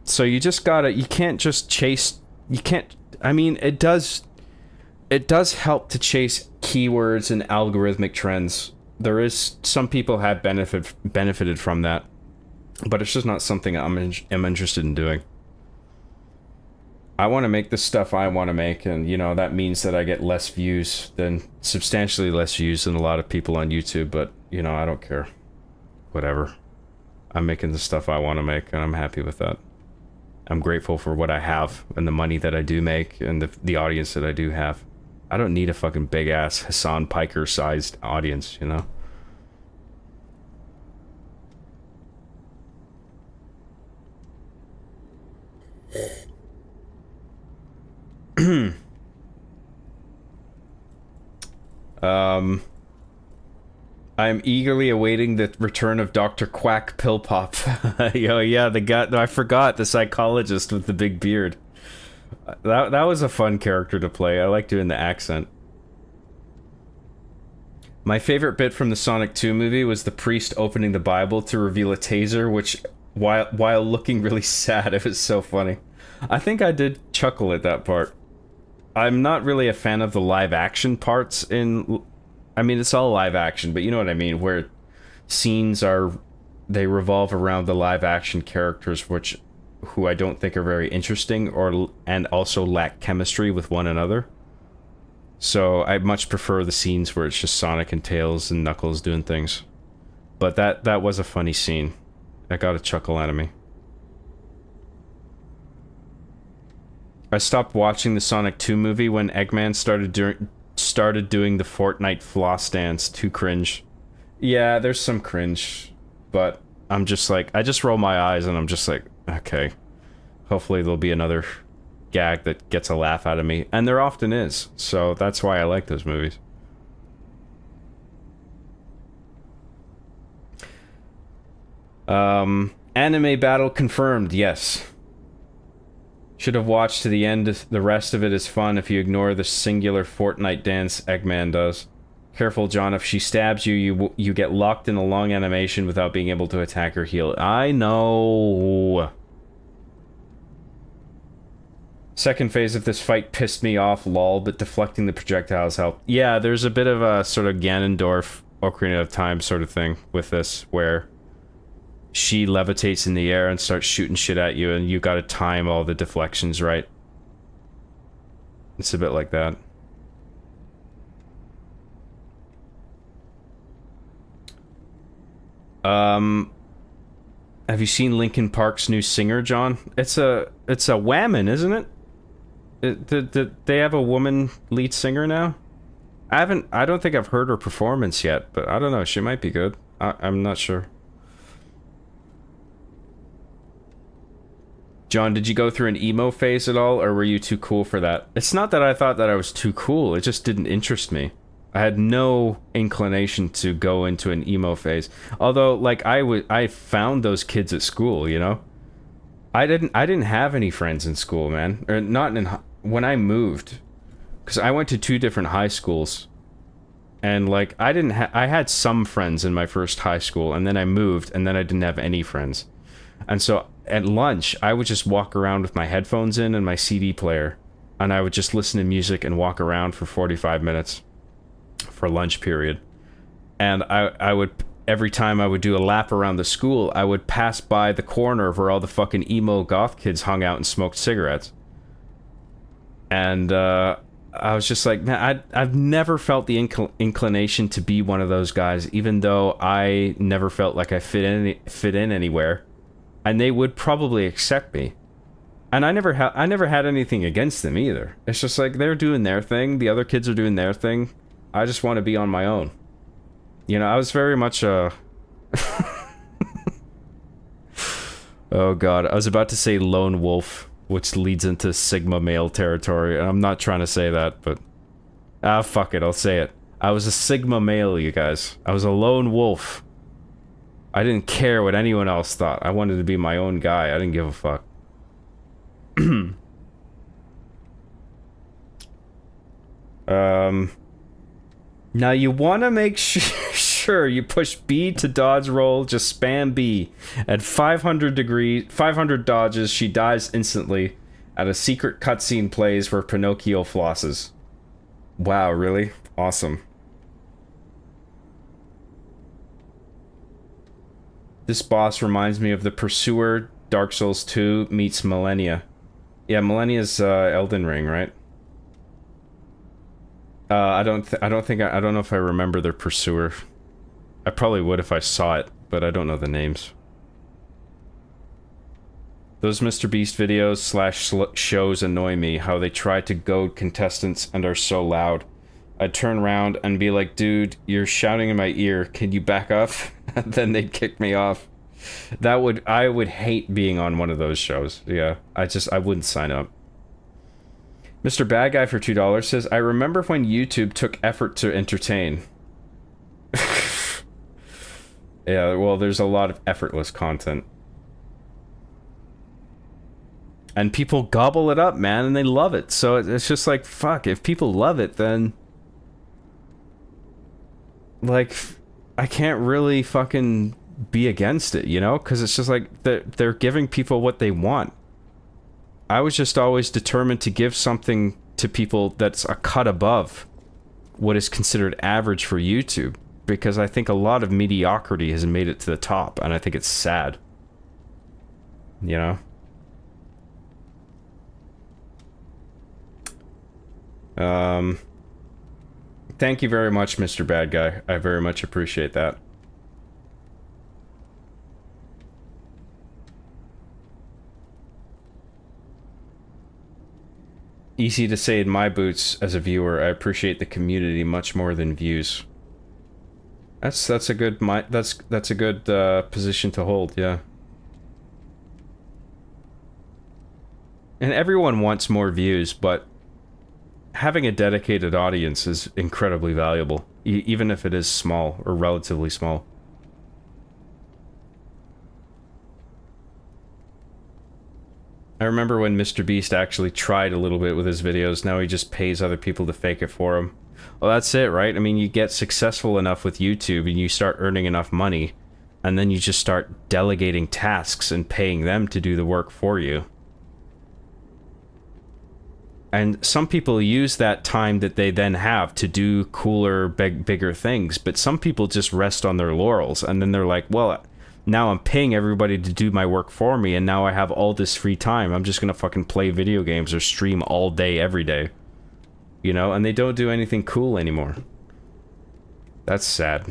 So you just gotta, you can't just chase, you can't, I mean, it does help to chase keywords and algorithmic trends. There is, some people have benefited from that, but it's just not something I'm interested in doing. I want to make the stuff I want to make, and you know, that means that I get less views than, substantially less views than a lot of people on YouTube, but you know, I don't care. Whatever. I'm making the stuff I want to make, and I'm happy with that. I'm grateful for what I have, and the money that I do make, and the audience that I do have. I don't need a fucking big-ass Hassan Piker-sized audience, you know? I'm eagerly awaiting the return of Dr. Quack Pillpop. Yo, yeah, the guy, I forgot, the psychologist with the big beard. That was a fun character to play. I like doing the accent. My favorite bit from the Sonic 2 movie was the priest opening the Bible to reveal a taser, which, while looking really sad, it was so funny. I think I did chuckle at that part. I'm not really a fan of the live action parts in... I mean, it's all live action, but you know what I mean, where scenes they revolve around the live action characters, who I don't think are very interesting, and also lack chemistry with one another. So I much prefer the scenes where it's just Sonic and Tails and Knuckles doing things. But that was a funny scene. That got a chuckle out of me. I stopped watching the Sonic 2 movie when Eggman started doing the Fortnite floss dance. Too cringe. Yeah, there's some cringe, but I'm just like, I just roll my eyes and I'm just like, okay. Hopefully there'll be another gag that gets a laugh out of me, and there often is, so that's why I like those movies. Anime battle confirmed, yes. Should have watched to the end. The rest of it is fun if you ignore the singular Fortnite dance Eggman does. Careful, John. If she stabs you, you get locked in a long animation without being able to attack or heal. I know. Second phase of this fight pissed me off, lol, but deflecting the projectiles helped. Yeah, there's a bit of a sort of Ganondorf, Ocarina of Time sort of thing with this, where she levitates in the air and starts shooting shit at you, and you gotta time all the deflections right. It's a bit like that. Have you seen Linkin Park's new singer, John? It's a woman, isn't it? They have a woman lead singer now? I don't think I've heard her performance yet, but I don't know, she might be good. I'm not sure. John, did you go through an emo phase at all, or were you too cool for that? It's not that I thought that I was too cool, it just didn't interest me. I had no inclination to go into an emo phase. Although, like, I found those kids at school, you know? I didn't have any friends in school, man. Or not in... When I moved, because I went to 2 different high schools, and like I had some friends in my first high school, and then I moved, and then I didn't have any friends. And so at lunch, I would just walk around with my headphones in and my CD player, and I would just listen to music and walk around for 45 minutes for lunch period. And I would, every time I would do a lap around the school, I would pass by the corner where all the fucking emo goth kids hung out and smoked cigarettes. And I was just like, man, I've never felt the inclination to be one of those guys, even though I never felt like I fit in anywhere, and they would probably accept me. And I never had anything against them either. It's just like, they're doing their thing, the other kids are doing their thing. I just want to be on my own. You know, I was very much a... Oh god, I was about to say lone wolf, which leads into Sigma male territory, and I'm not trying to say that, but... fuck it, I'll say it. I was a Sigma male, you guys. I was a lone wolf. I didn't care what anyone else thought. I wanted to be my own guy. I didn't give a fuck. Now you want to make sure you push B to dodge roll. Just spam B. At 500 dodges, she dies instantly. At a secret cutscene plays where Pinocchio flosses. Wow, really? Awesome. This boss reminds me of the Pursuer. Dark Souls 2 meets Millennia. Yeah, Millennia's Elden Ring, right? I don't know if I remember their Pursuer. I probably would if I saw it, but I don't know the names. Those Mr. Beast videos / shows annoy me, how they try to goad contestants and are so loud. I'd turn around and be like, dude, you're shouting in my ear, can you back up? And then they'd kick me off. I would hate being on one of those shows. Yeah, I wouldn't sign up. Mr. Bad Guy for $2 says, I remember when YouTube took effort to entertain. Yeah, well, there's a lot of effortless content. And people gobble it up, man, and they love it. So it's just like, fuck, if people love it, then... like, I can't really fucking be against it, you know? Because it's just like, they're giving people what they want. I was just always determined to give something to people that's a cut above what is considered average for YouTube. Because I think a lot of mediocrity has made it to the top, and I think it's sad. You know? Thank you very much, Mr. Bad Guy. I very much appreciate that. Easy to say in my boots as a viewer. I appreciate the community much more than views. That's a good that's a good position to hold, yeah. And everyone wants more views, but having a dedicated audience is incredibly valuable, even if it is small or relatively small. I remember when Mr. Beast actually tried a little bit with his videos. Now he just pays other people to fake it for him. Well, that's it, right? I mean, you get successful enough with YouTube and you start earning enough money, and then you just start delegating tasks and paying them to do the work for you. And some people use that time that they then have to do cooler, bigger things, but some people just rest on their laurels, and then they're like, well, now I'm paying everybody to do my work for me, and now I have all this free time. I'm just gonna fucking play video games or stream all day, every day. You know, and they don't do anything cool anymore. That's sad.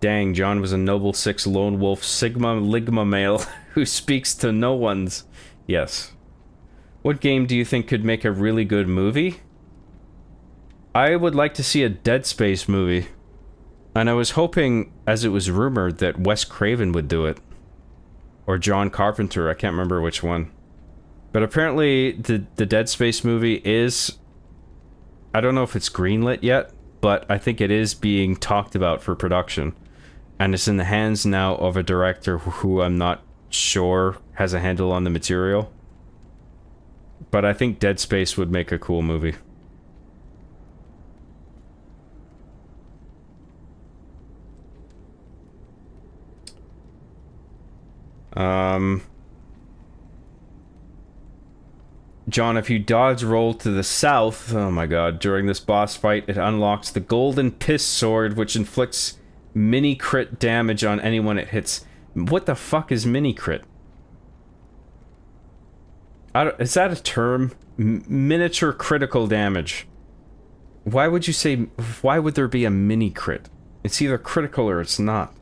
Dang, John was a Noble 6 lone wolf Sigma Ligma male who speaks to no one's. Yes. What game do you think could make a really good movie? I would like to see a Dead Space movie. And I was hoping, as it was rumored, that Wes Craven would do it. Or John Carpenter, I can't remember which one. But apparently, the Dead Space movie is... I don't know if it's greenlit yet, but I think it is being talked about for production. And it's in the hands now of a director who I'm not sure has a handle on the material. But I think Dead Space would make a cool movie. John, if you dodge roll to the south, oh my god, during this boss fight, it unlocks the Golden Piss Sword, which inflicts mini crit damage on anyone it hits. What the fuck is mini crit? Is that a term? Miniature critical damage. Why would you say... Why would there be a mini crit? It's either critical or it's not.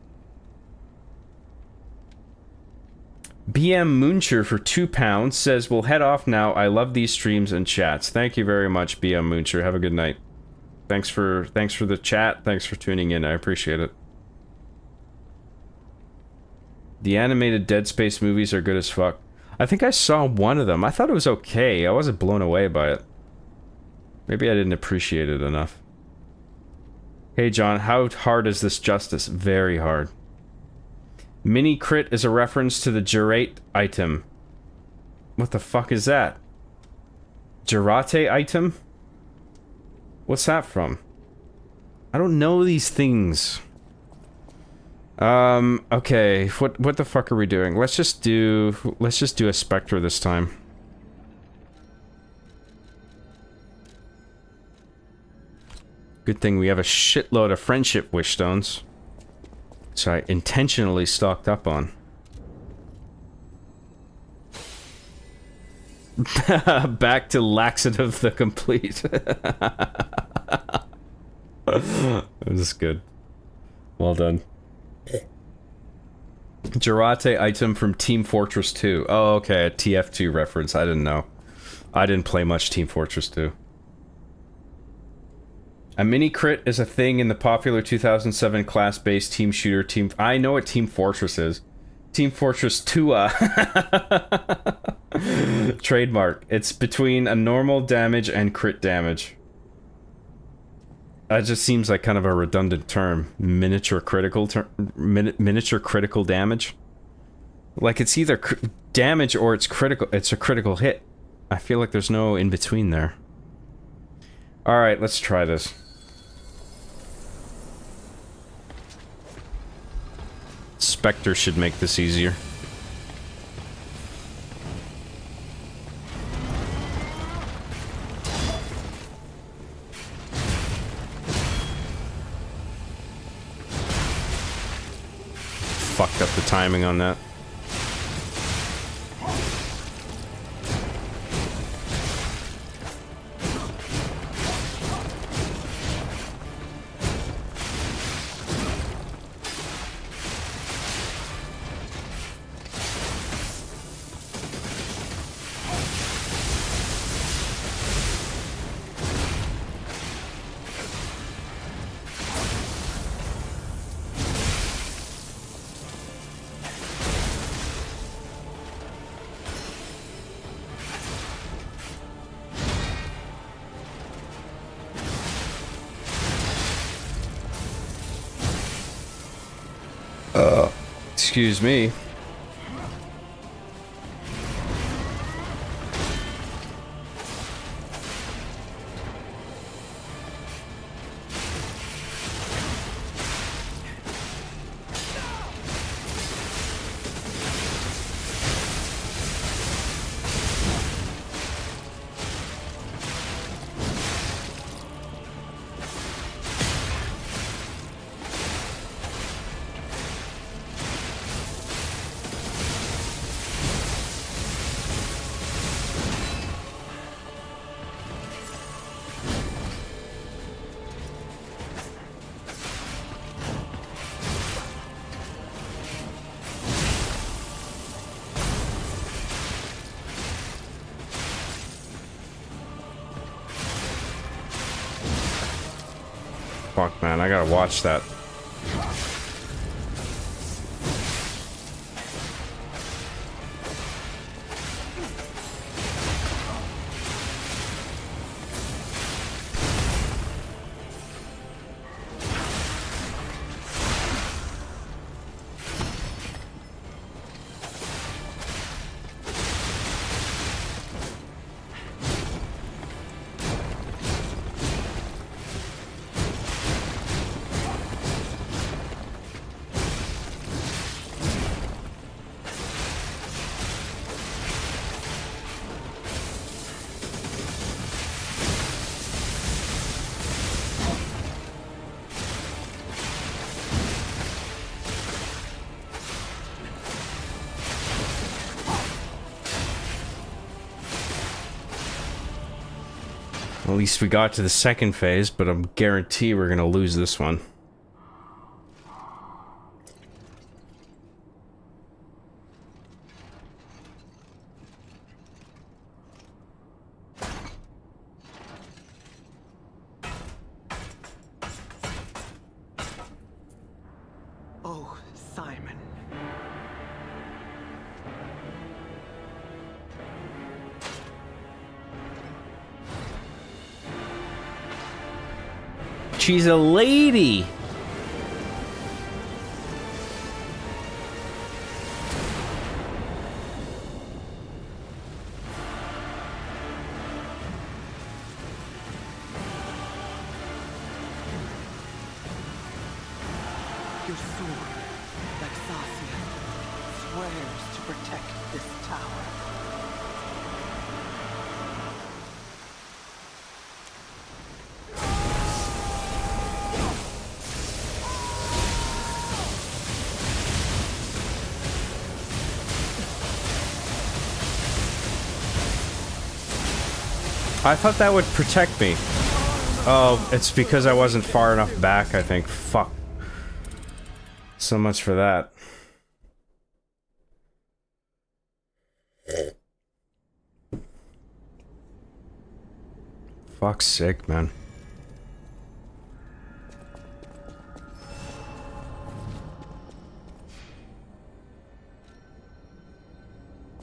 BM Mooncher for £2 says, we'll head off now. I love these streams and chats. Thank you very much, BM Mooncher. Have a good night. Thanks for the chat. Thanks for tuning in. I appreciate it. The animated Dead Space movies are good as fuck. I think I saw one of them. I thought it was okay. I wasn't blown away by it. Maybe I didn't appreciate it enough. Hey John, how hard is this justice? Very hard. Mini crit is a reference to the Jarate item. What the fuck is that? Jarate item? What's that from? I don't know these things. Okay, what the fuck are we doing? Let's just do a Spectre this time. Good thing we have a shitload of friendship wish stones. So I intentionally stocked up on. Back to laxative the complete. This is good. Well done. Jarate item from Team Fortress 2. Oh, okay, a TF2 reference. I didn't know. I didn't play much Team Fortress 2. A mini crit is a thing in the popular 2007 class-based team shooter team... I know what Team Fortress is. Team Fortress 2, trademark. It's between a normal damage and crit damage. That just seems like kind of a redundant term. Miniature critical damage. Like it's either damage or it's critical. It's a critical hit. I feel like there's no in between there. All right, let's try this. Spectre should make this easier. Fucked up the timing on that. Excuse me. Fuck, man, I gotta watch that. At least we got to the second phase, but I'm guarantee we're gonna lose this one. Oh, Simon. She's a lady. Your sword, like Thassia, swears to protect this tower. I thought that would protect me. Oh, it's because I wasn't far enough back, I think. Fuck. So much for that. Fuck's sake, man.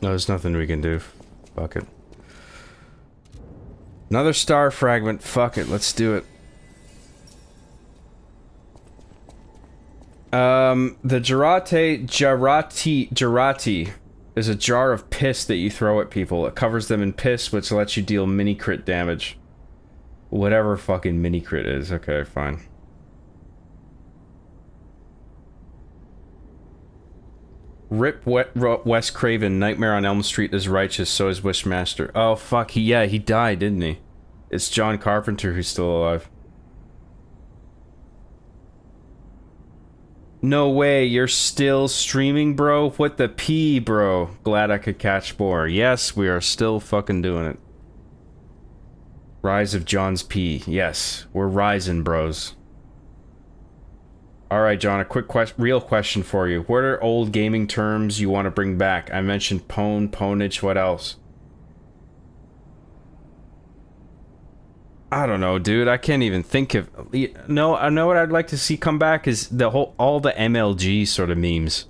No, there's nothing we can do. Fuck it. Another star fragment. Fuck it, let's do it. The Jarati is a jar of piss that you throw at people. It covers them in piss, which lets you deal mini crit damage. Whatever fucking mini crit is. Okay, fine. Rip Wes Craven. Nightmare on Elm Street is righteous, so is Wishmaster. Oh fuck, he died, didn't he? It's John Carpenter who's still alive. No way, you're still streaming, bro? What the P, bro? Glad I could catch more. Yes, we are still fucking doing it. Rise of John's P. Yes, we're rising, bros. Alright, John, a quick real question for you. What are old gaming terms you want to bring back? I mentioned pwn, pwnage, what else? I don't know, dude. I can't even think of... No, I know what I'd like to see come back is all the MLG sort of memes.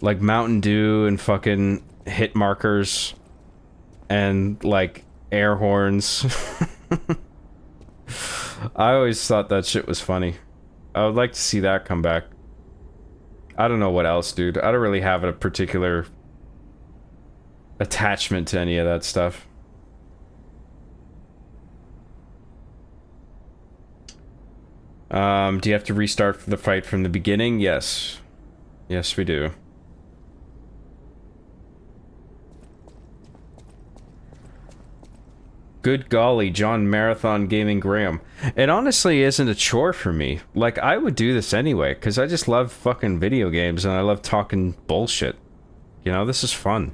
Like Mountain Dew and fucking hit markers. And, like, air horns. I always thought that shit was funny. I would like to see that come back. I don't know what else, dude. I don't really have a particular attachment to any of that stuff. Do you have to restart the fight from the beginning? Yes. Yes, we do. Good golly, John Marathon Gaming Graham. It honestly isn't a chore for me. Like, I would do this anyway, because I just love fucking video games and I love talking bullshit. You know, this is fun.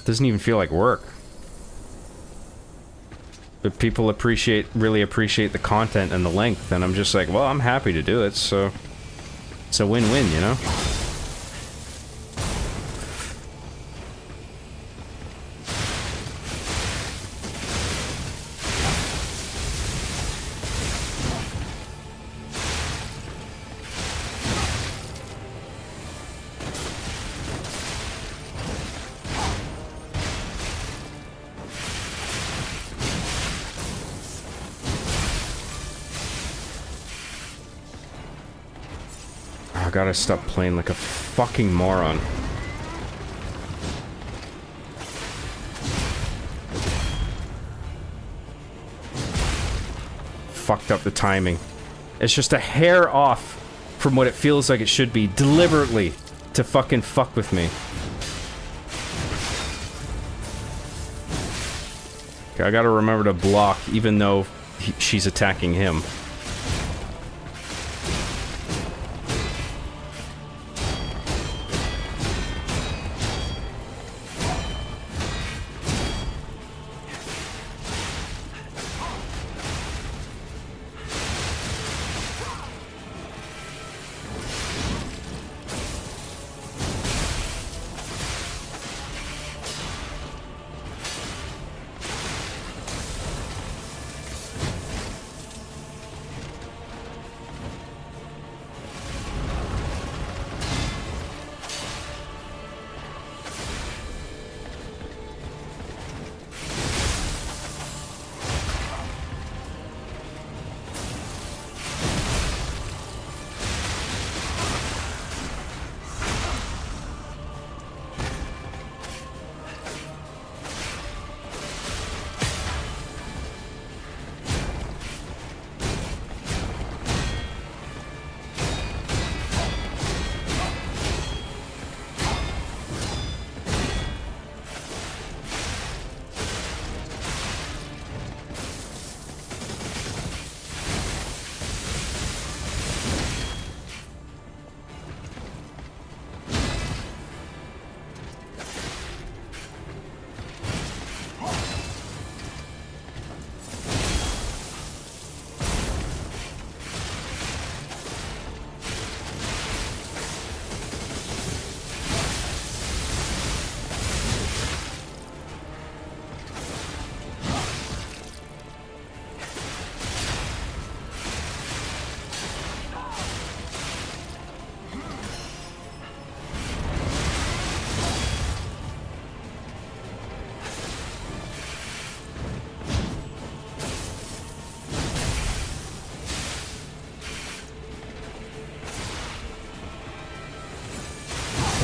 It doesn't even feel like work. But people really appreciate the content and the length, and I'm just like, well, I'm happy to do it, so it's a win-win, you know? I gotta stop playing like a fucking moron. Fucked up the timing. It's just a hair off from what it feels like it should be, deliberately, to fucking fuck with me. Okay, I gotta remember to block, even though she's attacking him.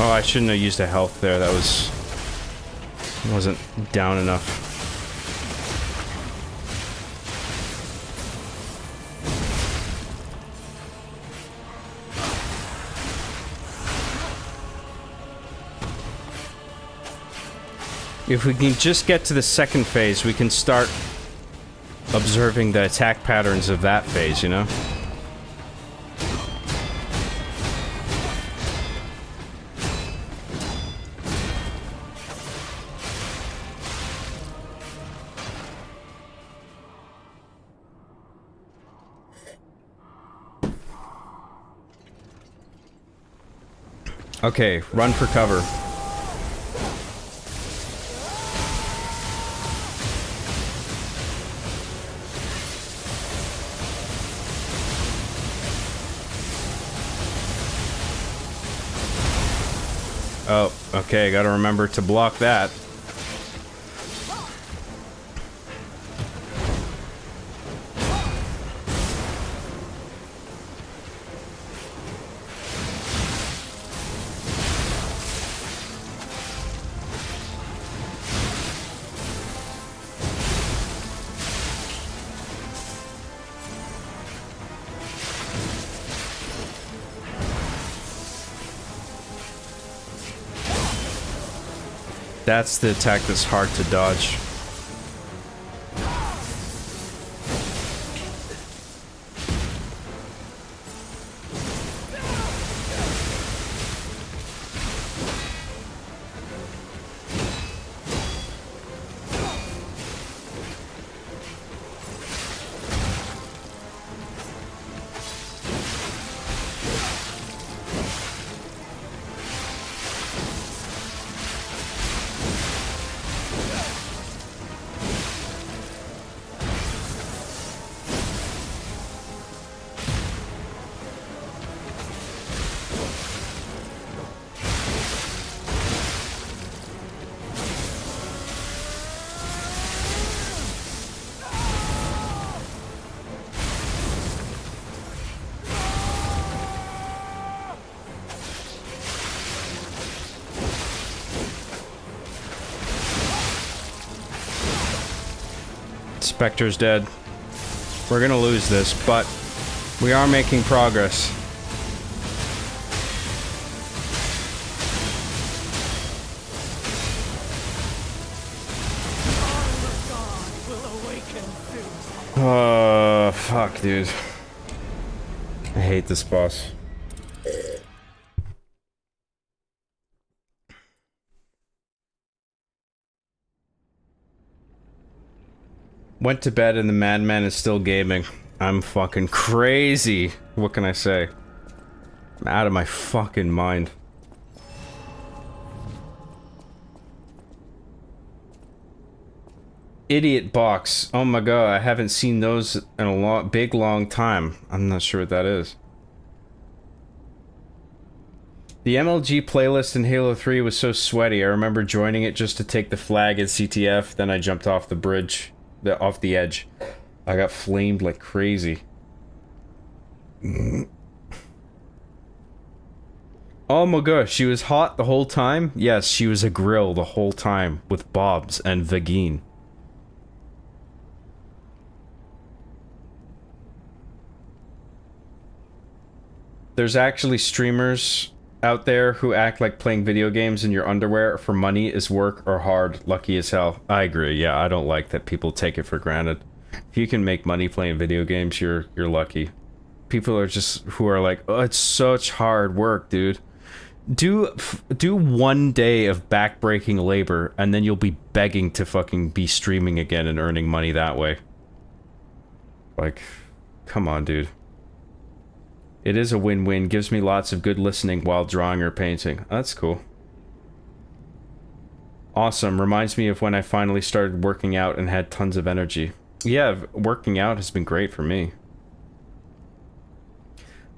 Oh, I shouldn't have used a health there. That wasn't down enough. If we can just get to the second phase, we can start observing the attack patterns of that phase, you know? Okay, run for cover. Oh, okay, gotta remember to block that. That's the attack that's hard to dodge. Spectre's dead. We're gonna lose this, but we are making progress. Oh, fuck, dude. I hate this boss. Went to bed and the madman is still gaming. I'm fucking crazy. What can I say? I'm out of my fucking mind. Idiot box. Oh my god, I haven't seen those in a big long time. I'm not sure what that is. The MLG playlist in Halo 3 was so sweaty. I remember joining it just to take the flag at CTF, then I jumped off the bridge. Off the edge. I got flamed like crazy. Oh my gosh, she was hot the whole time? Yes, she was a grill the whole time with Bob's and Vagine. There's actually streamers out there who act like playing video games in your underwear for money is work or hard. Lucky as hell. I agree. Yeah, I don't like that people take it for granted. If you can make money playing video games, you're lucky. People are just who are like, oh, it's such hard work, dude. Do 1 day of backbreaking labor, and then you'll be begging to fucking be streaming again and earning money that way. Like, come on, dude. It is a win-win. Gives me lots of good listening while drawing or painting. That's cool. Awesome. Reminds me of when I finally started working out and had tons of energy. Yeah, working out has been great for me.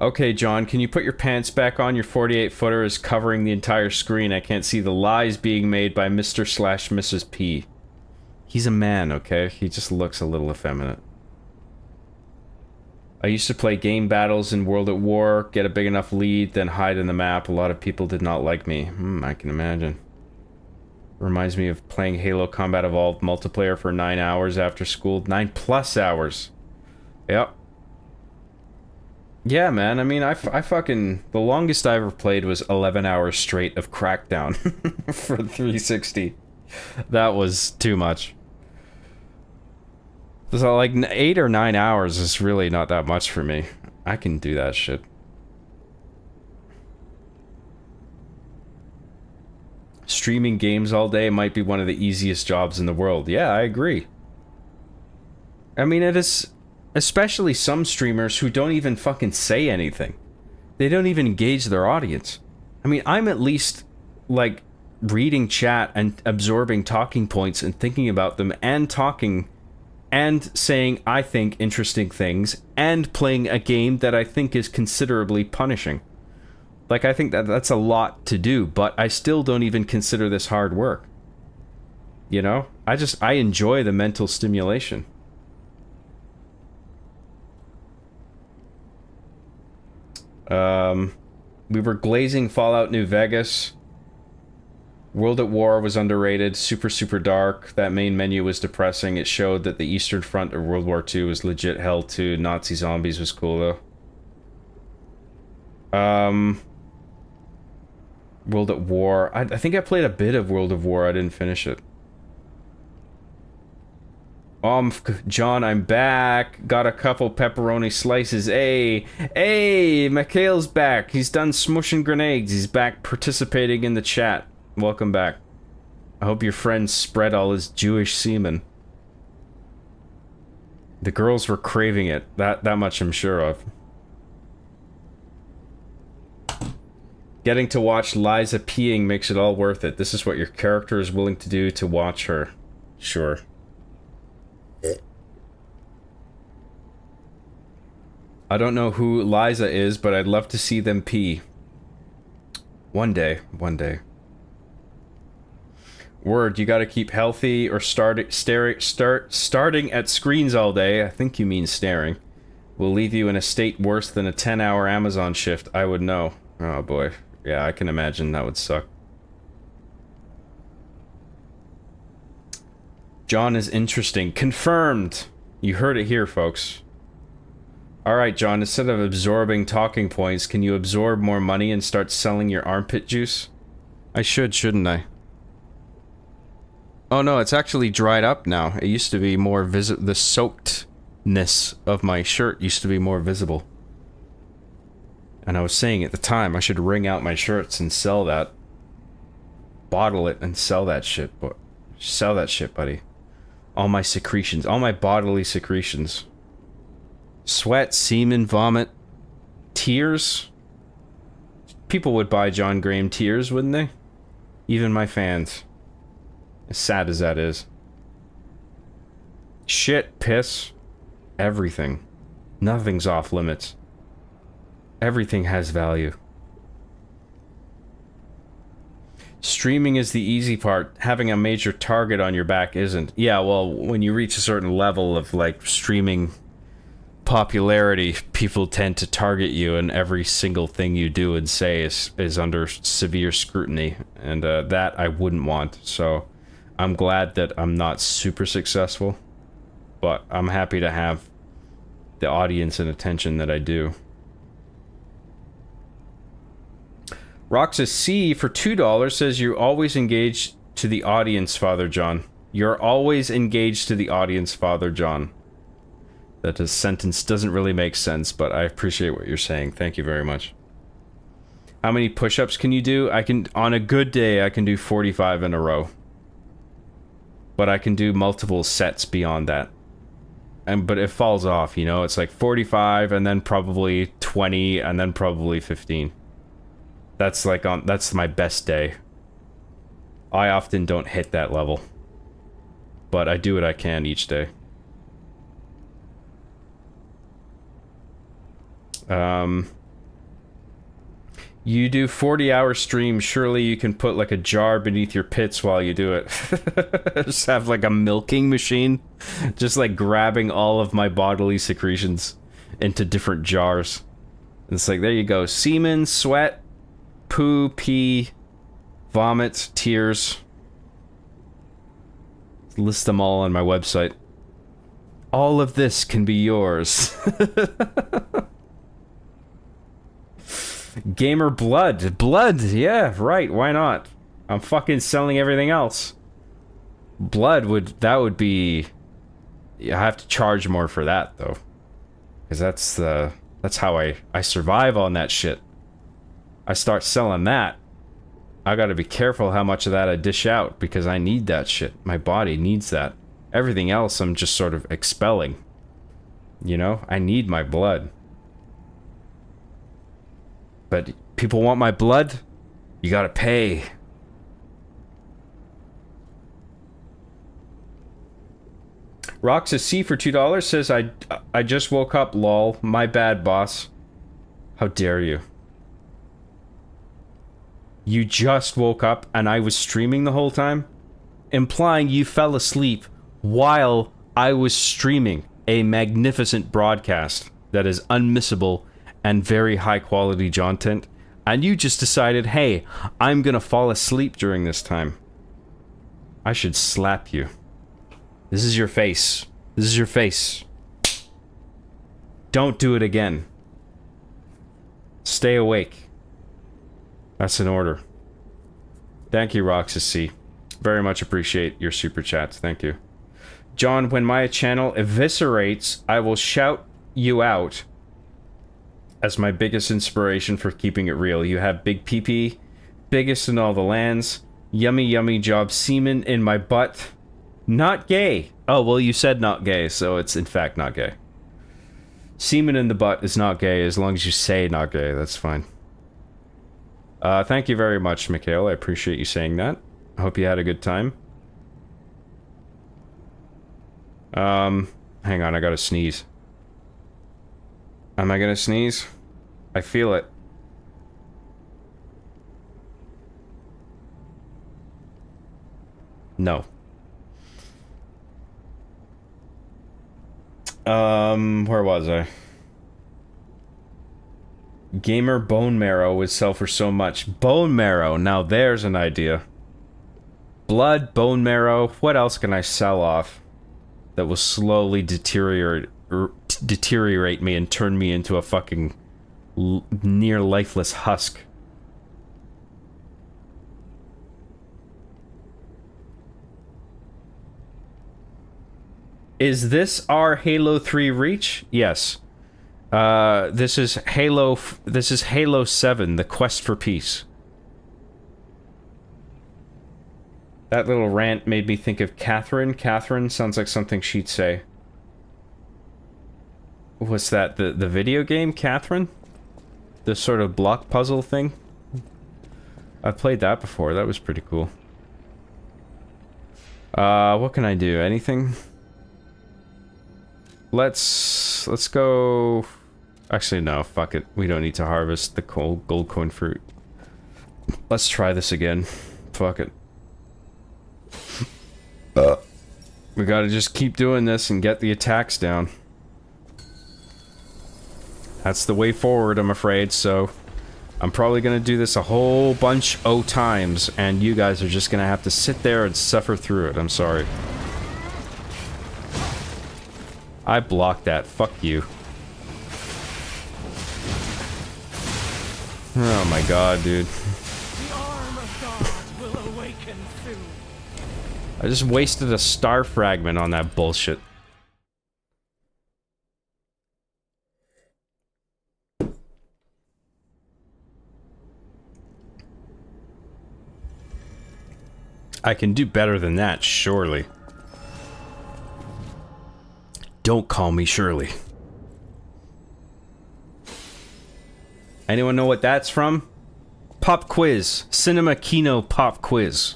Okay, John, can you put your pants back on? Your 48-footer is covering the entire screen. I can't see the lies being made by Mr./Mrs. P. He's a man, okay? He just looks a little effeminate. I used to play game battles in World at War, get a big enough lead, then hide in the map. A lot of people did not like me. I can imagine. Reminds me of playing Halo Combat Evolved multiplayer for 9 hours after school. 9+ hours. Yep. Yeah, man. I mean, I fucking... The longest I ever played was 11 hours straight of Crackdown for 360. That was too much. So, like, 8 or 9 hours is really not that much for me. I can do that shit. Streaming games all day might be one of the easiest jobs in the world. Yeah, I agree. I mean, it is... Especially some streamers who don't even fucking say anything. They don't even engage their audience. I mean, I'm at least, like, reading chat and absorbing talking points and thinking about them and talking and saying, I think, interesting things and playing a game that I think is considerably punishing. Like, I think that that's a lot to do, but I still don't even consider this hard work. You know? I enjoy the mental stimulation. We were glazing Fallout New Vegas. World at War was underrated. Super dark. That main menu was depressing. It showed that the Eastern Front of World War II was legit hell too. Nazi zombies was cool though. World at War. I think I played a bit of World of War. I didn't finish it. John, I'm back. Got a couple pepperoni slices. Hey, Mikhail's back. He's done smushing grenades. He's back participating in the chat. Welcome back. I hope your friend spread all his Jewish semen. The girls were craving it. That much I'm sure of. Getting to watch Liza peeing makes it all worth it. This is what your character is willing to do to watch her. Sure. I don't know who Liza is, but I'd love to see them pee. One day. Word, you gotta keep healthy or starting at screens all day. I think you mean staring. Will leave you in a state worse than a 10-hour Amazon shift. I would know. Oh boy. Yeah, I can imagine that would suck. John is interesting. Confirmed! You heard it here, folks. Alright, John, instead of absorbing talking points, can you absorb more money and start selling your armpit juice? I should, shouldn't I? Oh no, it's actually dried up now. It used to be more visible. The soakedness of my shirt used to be more visible. And I was saying at the time, I should wring out my shirts and sell that. Bottle it and sell that shit, but sell that shit, buddy. All my secretions, all my bodily secretions. Sweat, semen, vomit, tears. People would buy John Graham tears, wouldn't they? Even my fans. As sad as that is. Shit, piss, everything. Nothing's off limits. Everything has value. Streaming is the easy part. Having a major target on your back isn't. Yeah, well, when you reach a certain level of, like, streaming popularity, people tend to target you, and every single thing you do and say is under severe scrutiny, and that I wouldn't want. So I'm glad that I'm not super successful, but I'm happy to have the audience and attention that I do. Roxas C for $2 says you're always engaged to the audience, Father John. You're always engaged to the audience, Father John. That sentence doesn't really make sense, but I appreciate what you're saying. Thank you very much. How many push-ups can you do? On a good day, I can do 45 in a row. But I can do multiple sets beyond that. But it falls off, you know? It's like 45, and then probably 20, and then probably 15. That's like that's my best day. I often don't hit that level. But I do what I can each day. You do 40-hour streams, surely you can put like a jar beneath your pits while you do it. Just have like a milking machine, just like grabbing all of my bodily secretions into different jars. And it's like, there you go. Semen, sweat, poo, pee, vomit, tears. List them all on my website. All of this can be yours. Gamer blood. Blood, yeah, right, why not? I'm fucking selling everything else. Blood that would be... I have to charge more for that, though. Because that's how I survive on that shit. I start selling that, I gotta be careful how much of that I dish out, because I need that shit. My body needs that. Everything else I'm just sort of expelling. You know? I need my blood. But people want my blood? You gotta pay. Roxas C for $2 says, I just woke up, lol. My bad, boss. How dare you? You just woke up and I was streaming the whole time? Implying you fell asleep while I was streaming a magnificent broadcast that is unmissable and very high quality content, and you just decided, hey, I'm gonna fall asleep during this time. I should slap you. This is your face. This is your face. Don't do it again. Stay awake. That's an order. Thank you, Roxas C. Very much appreciate your super chats. Thank you. John, when my channel eviscerates, I will shout you out as my biggest inspiration for keeping it real. You have big pee-pee, biggest in all the lands, yummy yummy job semen in my butt. Not gay. Oh, well, you said not gay, so it's in fact not gay. Semen in the butt is not gay as long as you say not gay. That's fine. Thank you very much, Mikhail. I appreciate you saying that. I hope you had a good time. Hang on, I gotta sneeze. Am I gonna sneeze? I feel it. No. Where was I? Gamer bone marrow would sell for so much. Bone marrow, now there's an idea. Blood, bone marrow, what else can I sell off that will slowly deteriorate me and turn me into a fucking near lifeless husk? Is this our Halo 3 Reach? Yes. This is Halo 7, The Quest for Peace. That little rant made me think of Catherine. Catherine sounds like something she'd say. What's that? The video game, Catherine? The sort of block puzzle thing? I've played that before. That was pretty cool. What can I do? Anything? Let's go... Actually, no. Fuck it. We don't need to harvest the gold coin fruit. Let's try this again. Fuck it. We gotta just keep doing this and get the attacks down. That's the way forward, I'm afraid, so... I'm probably gonna do this a whole bunch of times, and you guys are just gonna have to sit there and suffer through it. I'm sorry. I blocked that. Fuck you. Oh my god, dude. The arm of God will awaken soon. I just wasted a star fragment on that bullshit. I can do better than that, surely. Don't call me Shirley. Anyone know what that's from? Pop quiz. Cinema Kino pop quiz.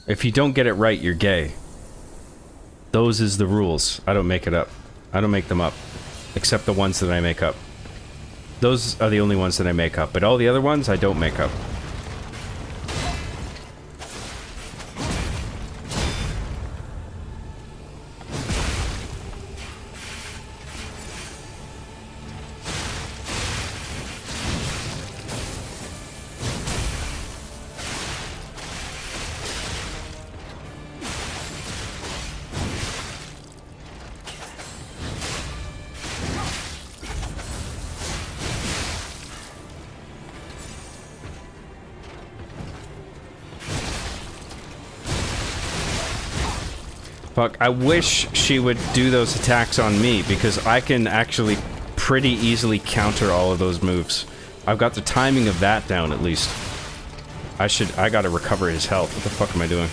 If you don't get it right, you're gay. Those is the rules. I don't make it up. I don't make them up. Except the ones that I make up. Those are the only ones that I make up. But all the other ones, I don't make up. Fuck, I wish she would do those attacks on me, because I can actually pretty easily counter all of those moves. I've got the timing of that down, at least. I gotta recover his health. What the fuck am I doing?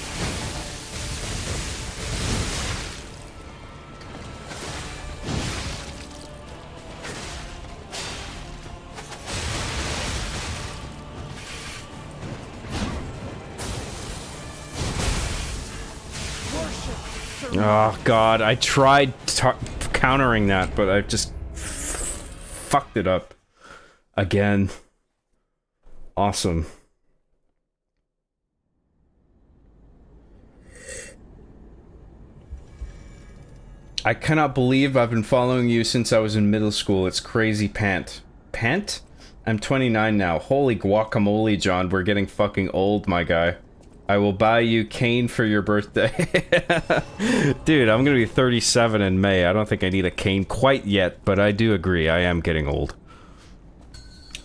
Oh god, I tried countering that, but I just fucked it up. Again. Awesome. I cannot believe I've been following you since I was in middle school. It's crazy, Pant. Pant? I'm 29 now. Holy guacamole, John. We're getting fucking old, my guy. I will buy you cane for your birthday. Dude, I'm gonna be 37 in May. I don't think I need a cane quite yet, but I do agree. I am getting old.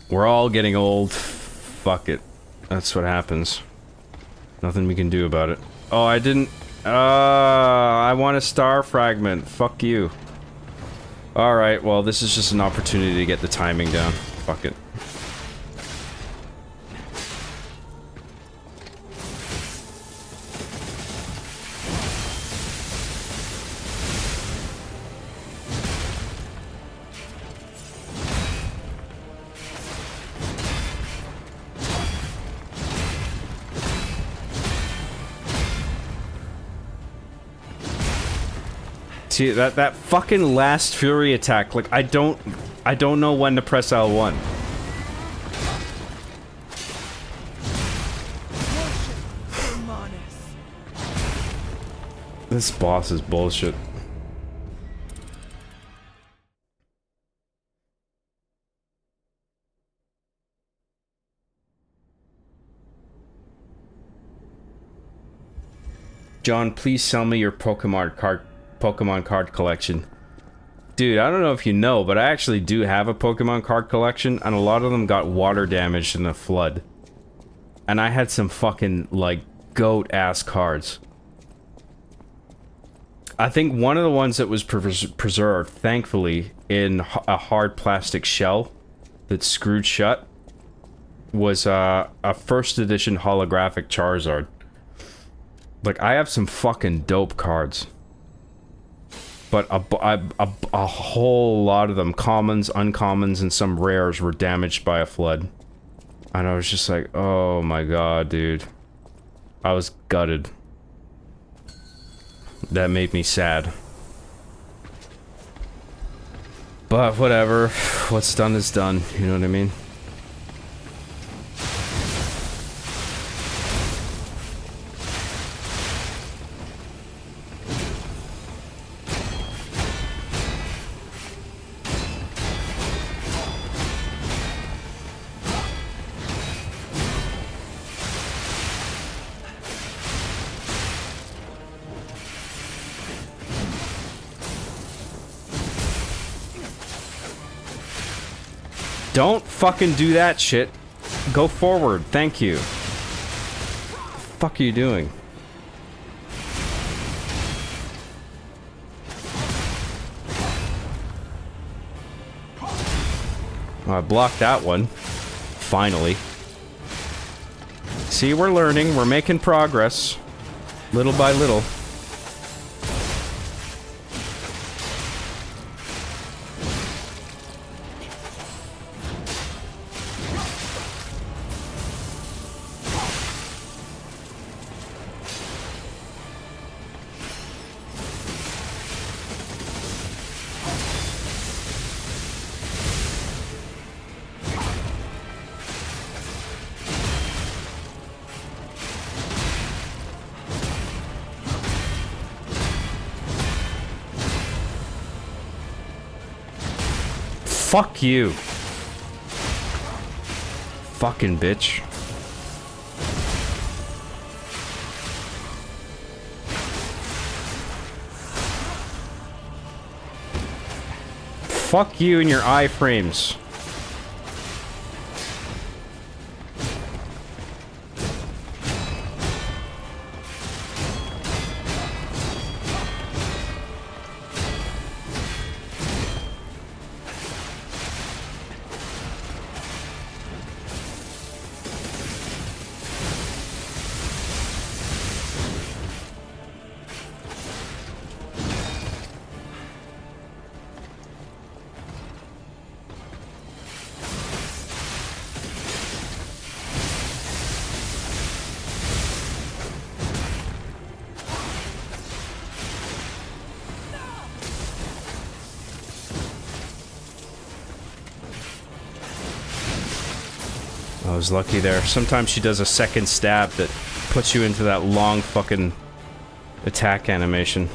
We're all getting old. Fuck it. That's what happens. Nothing we can do about it. Oh, I didn't... I want a star fragment. Fuck you. Alright, well, this is just an opportunity to get the timing down. Fuck it. See, that fucking last Fury attack, like, I don't know when to press L1. This boss is bullshit. John, please sell me your Pokemon card collection. Dude, I don't know if you know, but I actually do have a Pokemon card collection, and a lot of them got water damaged in the flood. And I had some fucking, like, goat-ass cards. I think one of the ones that was preserved, thankfully, in a hard plastic shell that's screwed shut, was a first edition holographic Charizard. Like, I have some fucking dope cards. But a whole lot of them, commons, uncommons, and some rares, were damaged by a flood. And I was just like, oh my god, dude. I was gutted. That made me sad. But whatever. What's done is done, you know what I mean? Don't fucking do that shit. Go forward. Thank you. What the fuck are you doing? Oh, I blocked that one. Finally. See, we're learning. We're making progress. Little by little. Fuck you. Fucking bitch. Fuck you and your iframes. was lucky there. Sometimes she does a second stab that puts you into that long fucking attack animation.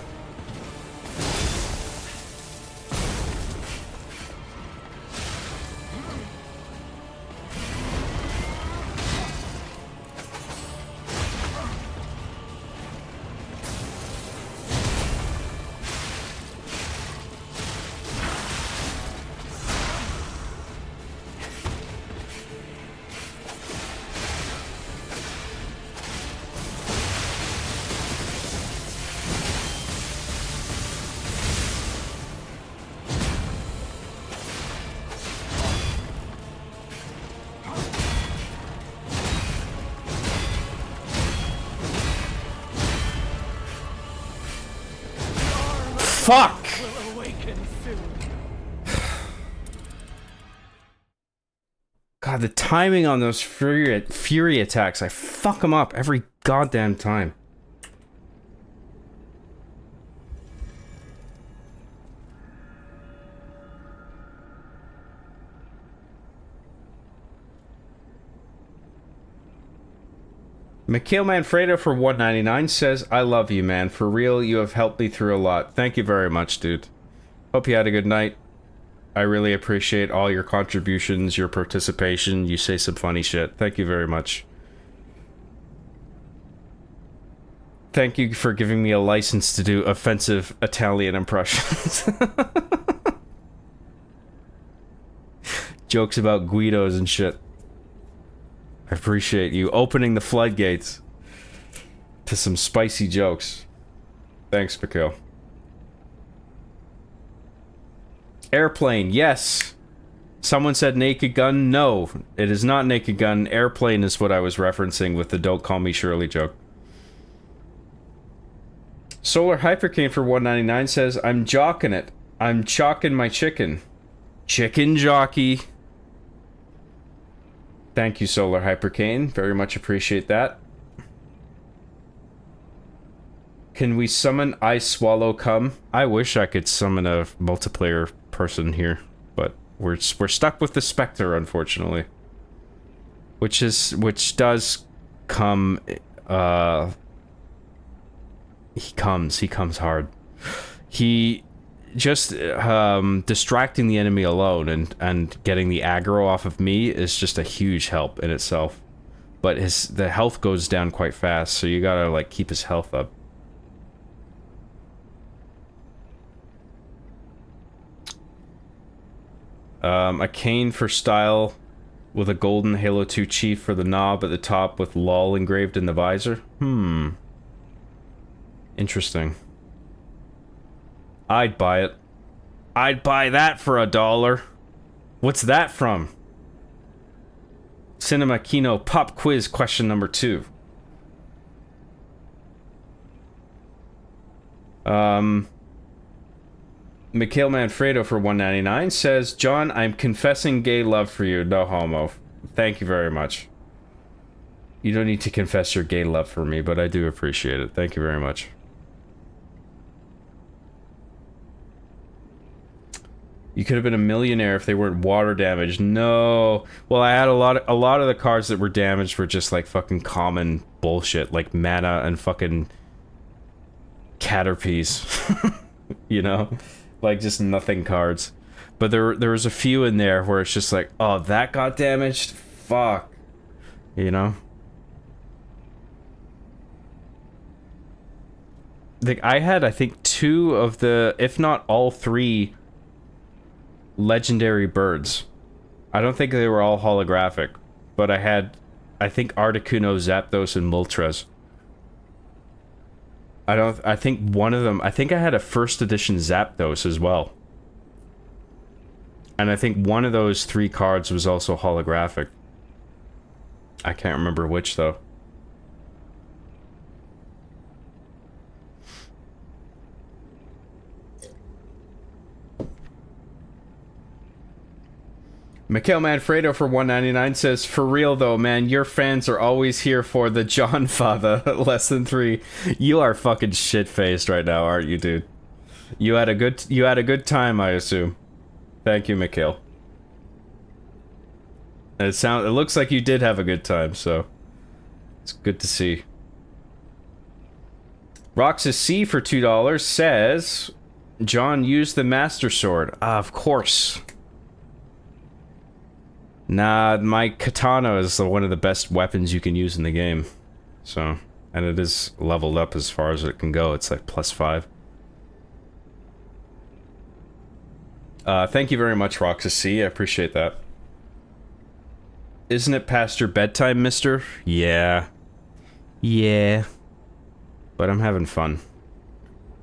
Fuck! God, the timing on those fury attacks, I fuck them up every goddamn time. Mikhail Manfredo for $1.99 says, I love you, man. For real, you have helped me through a lot. Thank you very much, dude. Hope you had a good night. I really appreciate all your contributions, your participation. You say some funny shit. Thank you very much. Thank you for giving me a license to do offensive Italian impressions. Jokes about Guidos and shit. I appreciate you opening the floodgates to some spicy jokes. Thanks, Mikhail. Airplane, yes. Someone said Naked Gun. No, it is not Naked Gun. Airplane is what I was referencing with the Don't Call Me Shirley joke. Solar Hypercane for $1.99 says, I'm jocking it. I'm chalking my chicken. Chicken jockey. Thank you, Solar Hypercane. Very much appreciate that. Can we summon Ice Swallow Come? I wish I could summon a multiplayer person here, but we're stuck with the Spectre, unfortunately. Which does come. He comes hard. He just distracting the enemy alone and getting the aggro off of me is just a huge help in itself. But the health goes down quite fast, so you gotta like keep his health up. A cane for style with a golden Halo 2 chief for the knob at the top with LOL engraved in the visor. Interesting. I'd buy it. I'd buy that for $1. What's that from? Cinema Kino Pop Quiz question number 2. Mikhail Manfredo for $1.99 says, John, I'm confessing gay love for you. No homo. Thank you very much. You don't need to confess your gay love for me, but I do appreciate it. Thank you very much. You could have been a millionaire if they weren't water damaged. No. Well, I had a lot of the cars that were damaged were just like fucking common bullshit, like mana and fucking Caterpies. You know? Like just nothing cards. But there was a few in there where it's just like, oh, that got damaged? Fuck. You know? Like I had, I think, 2 of the, if not all 3 legendary birds. I don't think they were all holographic, but I had, I think, Articuno, Zapdos, and Moltres. I think one of them, I think I had a first edition Zapdos as well. And I think one of those 3 cards was also holographic. I can't remember which though. Mikhail Manfredo for $1.99 says, for real though, man, your fans are always here for the John Father. Less than 3. You are fucking shit-faced right now, aren't you, dude? You had a good time, I assume. Thank you, Mikhail. And it looks like you did have a good time, so it's good to see. Roxas C for $2 says, John used the Master Sword. Of course. Nah, my katana is one of the best weapons you can use in the game. So, and it is leveled up as far as it can go. It's like +5. Thank you very much, Roxas C. I appreciate that. Isn't it past your bedtime, mister? Yeah. Yeah. But I'm having fun.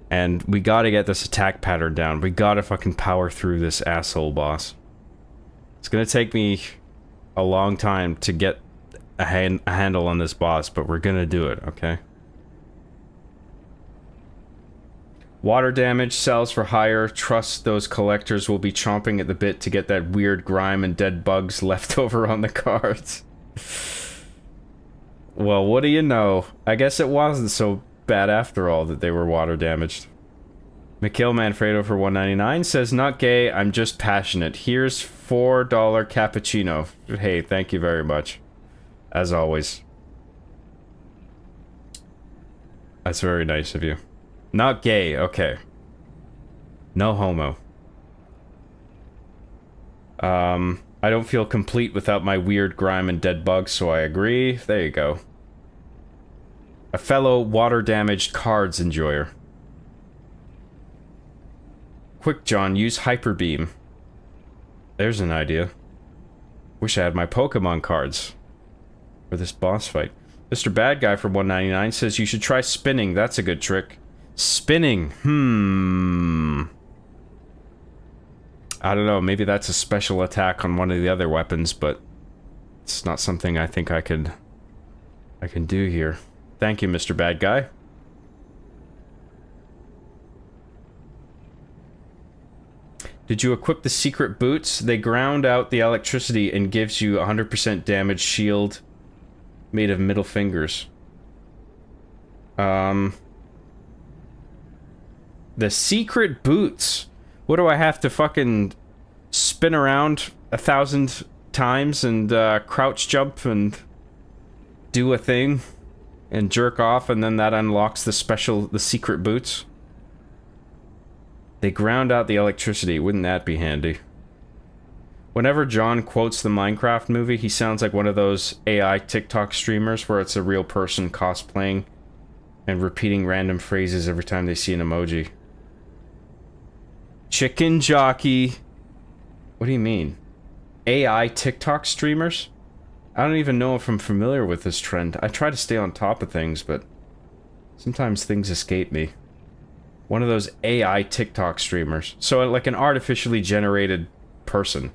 And we gotta get this attack pattern down. We gotta fucking power through this asshole boss. It's gonna take me a long time to get a handle on this boss, but we're gonna do it, okay? Water damage sells for higher. Trust those collectors will be chomping at the bit to get that weird grime and dead bugs left over on the cards. Well, what do you know? I guess it wasn't so bad after all that they were water damaged. Mikhail Manfredo for $1.99 says, not gay, I'm just passionate. Here's $4 cappuccino. Hey, thank you very much. As always. That's very nice of you. Not gay, okay. No homo. I don't feel complete without my weird grime and dead bugs, so I agree. There you go. A fellow water-damaged cards enjoyer. Quick, John, use Hyper Beam. There's an idea. Wish I had my Pokemon cards for this boss fight. Mr. Bad Guy for $1.99 says you should try spinning. That's a good trick. Spinning. I don't know. Maybe that's a special attack on one of the other weapons, but it's not something I think I can do here. Thank you, Mr. Bad Guy. Did you equip the secret boots? They ground out the electricity and gives you 100% damage shield made of middle fingers. The secret boots. What do I have to fucking spin around 1,000 times and crouch jump and do a thing and jerk off, and then that unlocks the secret boots? They ground out the electricity. Wouldn't that be handy? Whenever John quotes the Minecraft movie, he sounds like one of those AI TikTok streamers where it's a real person cosplaying and repeating random phrases every time they see an emoji. Chicken jockey. What do you mean? AI TikTok streamers? I don't even know if I'm familiar with this trend. I try to stay on top of things, but sometimes things escape me. One of those AI TikTok streamers. So like an artificially generated person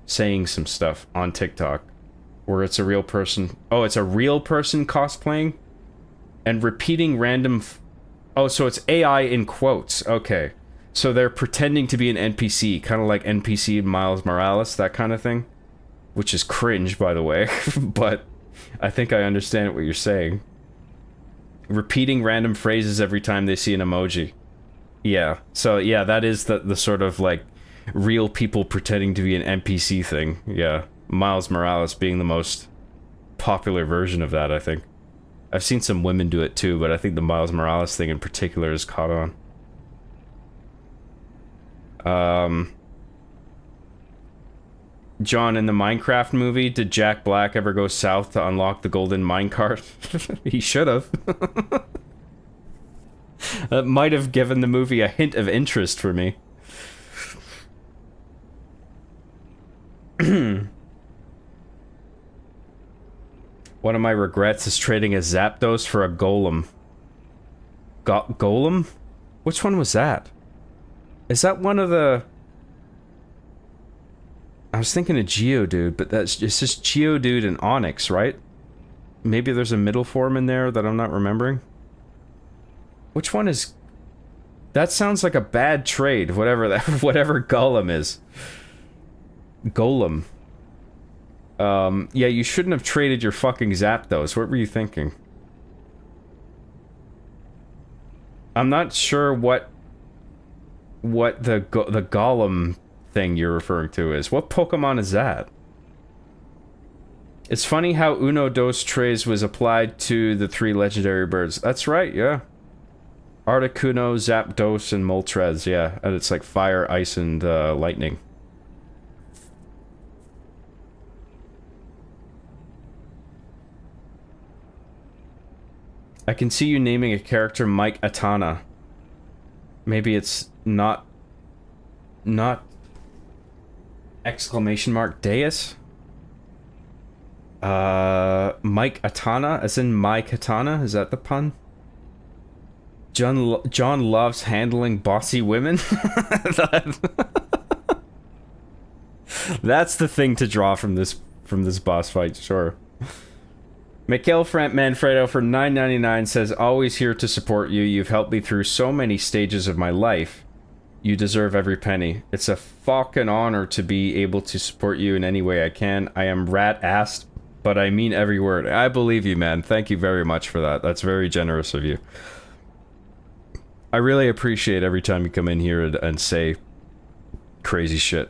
saying some stuff on TikTok where it's a real person. Oh, it's a real person cosplaying and repeating random... Oh, so it's AI in quotes. Okay. So they're pretending to be an NPC, kind of like NPC Miles Morales, that kind of thing. Which is cringe, by the way, but I think I understand what you're saying. Repeating random phrases every time they see an emoji. Yeah, so yeah, that is the sort of like real people pretending to be an NPC thing. Yeah, Miles Morales being the most popular version of that, I think. I've seen some women do it too, but I think the Miles Morales thing in particular is caught on. John, in the Minecraft movie, did Jack Black ever go south to unlock the golden minecart? He should have. That might have given the movie a hint of interest for me. One of my regrets is trading a Zapdos for a Golem. Golem? Which one was that? Is that one of the... I was thinking of Geodude, but it's just Geodude and Onyx, right? Maybe there's a middle form in there that I'm not remembering. Which one is... That sounds like a bad trade, whatever Golem is. Golem. Yeah, you shouldn't have traded your fucking Zapdos. What were you thinking? I'm not sure what the Golem thing you're referring to is. What Pokemon is that? It's funny how Uno Dos Tres was applied to the 3 legendary birds. That's right, yeah. Articuno, Zapdos, and Moltres, yeah. And it's like fire, ice, and lightning. I can see you naming a character Mike Atana. Maybe it's not exclamation mark Deus? Mike Atana, as in my katana? Is that the pun? John loves handling bossy women? That's the thing to draw from this boss fight, sure. Mikhail Manfredo for $9.99 says, always here to support you. You've helped me through so many stages of my life. You deserve every penny. It's a fucking honor to be able to support you in any way I can. I am rat-assed, but I mean every word. I believe you, man. Thank you very much for that. That's very generous of you. I really appreciate every time you come in here and say crazy shit.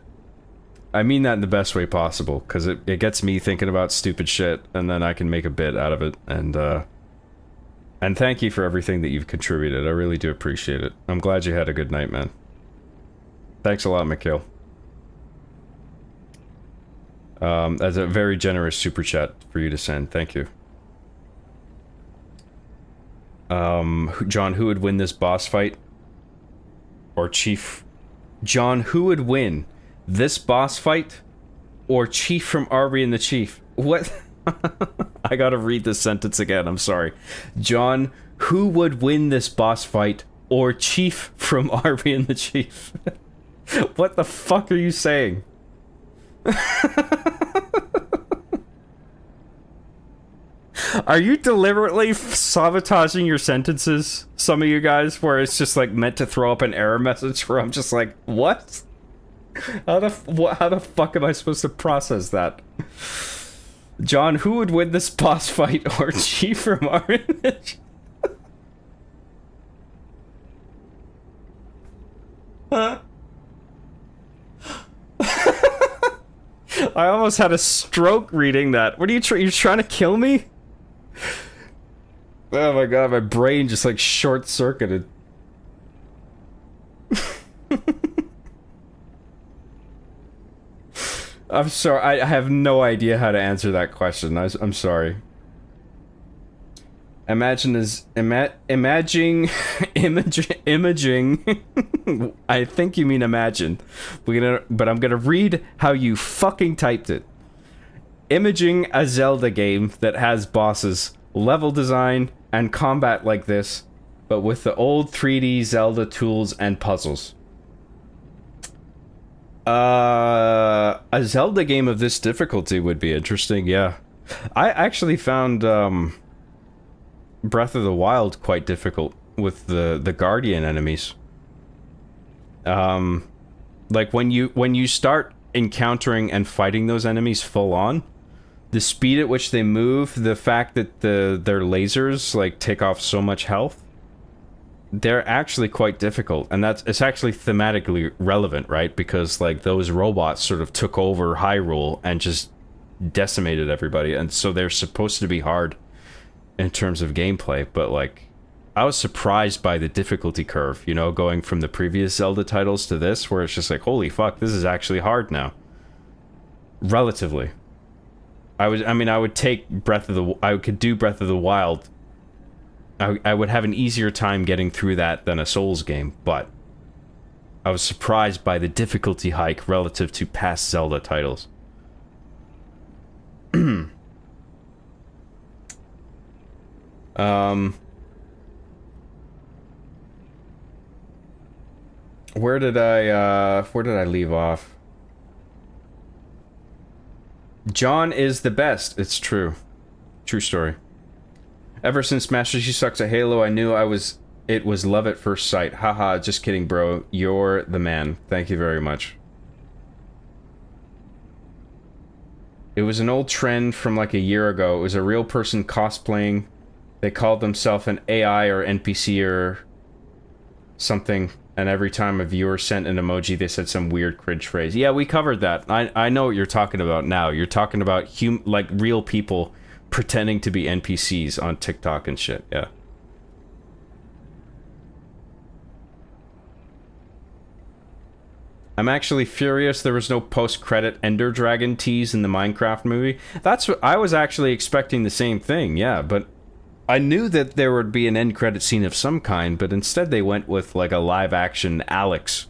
I mean that in the best way possible, because it gets me thinking about stupid shit, and then I can make a bit out of it, and thank you for everything that you've contributed. I really do appreciate it. I'm glad you had a good night, man. Thanks a lot, Mikhail. That's a very generous super chat for you to send. Thank you. John, who would win this boss fight? Or Chief... John, who would win this boss fight? Or Chief from Arby and the Chief? What? I gotta read this sentence again, I'm sorry. John, who would win this boss fight? Or Chief from Arby and the Chief? What the fuck are you saying? Are you deliberately sabotaging your sentences, some of you guys, where it's just like meant to throw up an error message where I'm just like, what? How the fuck am I supposed to process that? John, who would win this boss fight, or Chief from Orange? Huh? I almost had a stroke reading that. What are you're trying to kill me? Oh my god, my brain just like short-circuited. I'm sorry, I have no idea how to answer that question. I'm sorry. Imagine imaging I think you mean imagine. But I'm gonna read how you fucking typed it. Imaging a Zelda game that has bosses, level design, and combat like this, but with the old 3D Zelda tools and puzzles. A Zelda game of this difficulty would be interesting, yeah. I actually found Breath of the Wild quite difficult with the Guardian enemies. Like when you start encountering and fighting those enemies full on, the speed at which they move, the fact that their lasers like take off so much health, they're actually quite difficult, and it's actually thematically relevant, right? Because like those robots sort of took over Hyrule and just decimated everybody, and so they're supposed to be hard in terms of gameplay, but like I was surprised by the difficulty curve, you know, going from the previous Zelda titles to this, where it's just like, holy fuck, this is actually hard now. Relatively. I would take I could do Breath of the Wild. I would have an easier time getting through that than a Souls game, but I was surprised by the difficulty hike relative to past Zelda titles. Where did I leave off? John is the best. It's true. True story. Ever since Master Chief Sucks at Halo, I knew it was love at first sight. Haha, just kidding, bro. You're the man. Thank you very much. It was an old trend from like a year ago. It was a real person cosplaying. They called themselves an AI or NPC or something, and every time a viewer sent an emoji, they said some weird cringe phrase. Yeah, we covered that. I know what you're talking about now. You're talking about like real people pretending to be NPCs on TikTok and shit. Yeah. I'm actually furious there was no post-credit Ender Dragon tease in the Minecraft movie. That's what I was actually expecting, the same thing, yeah, but I knew that there would be an end credit scene of some kind, but instead they went with like a live-action Alex.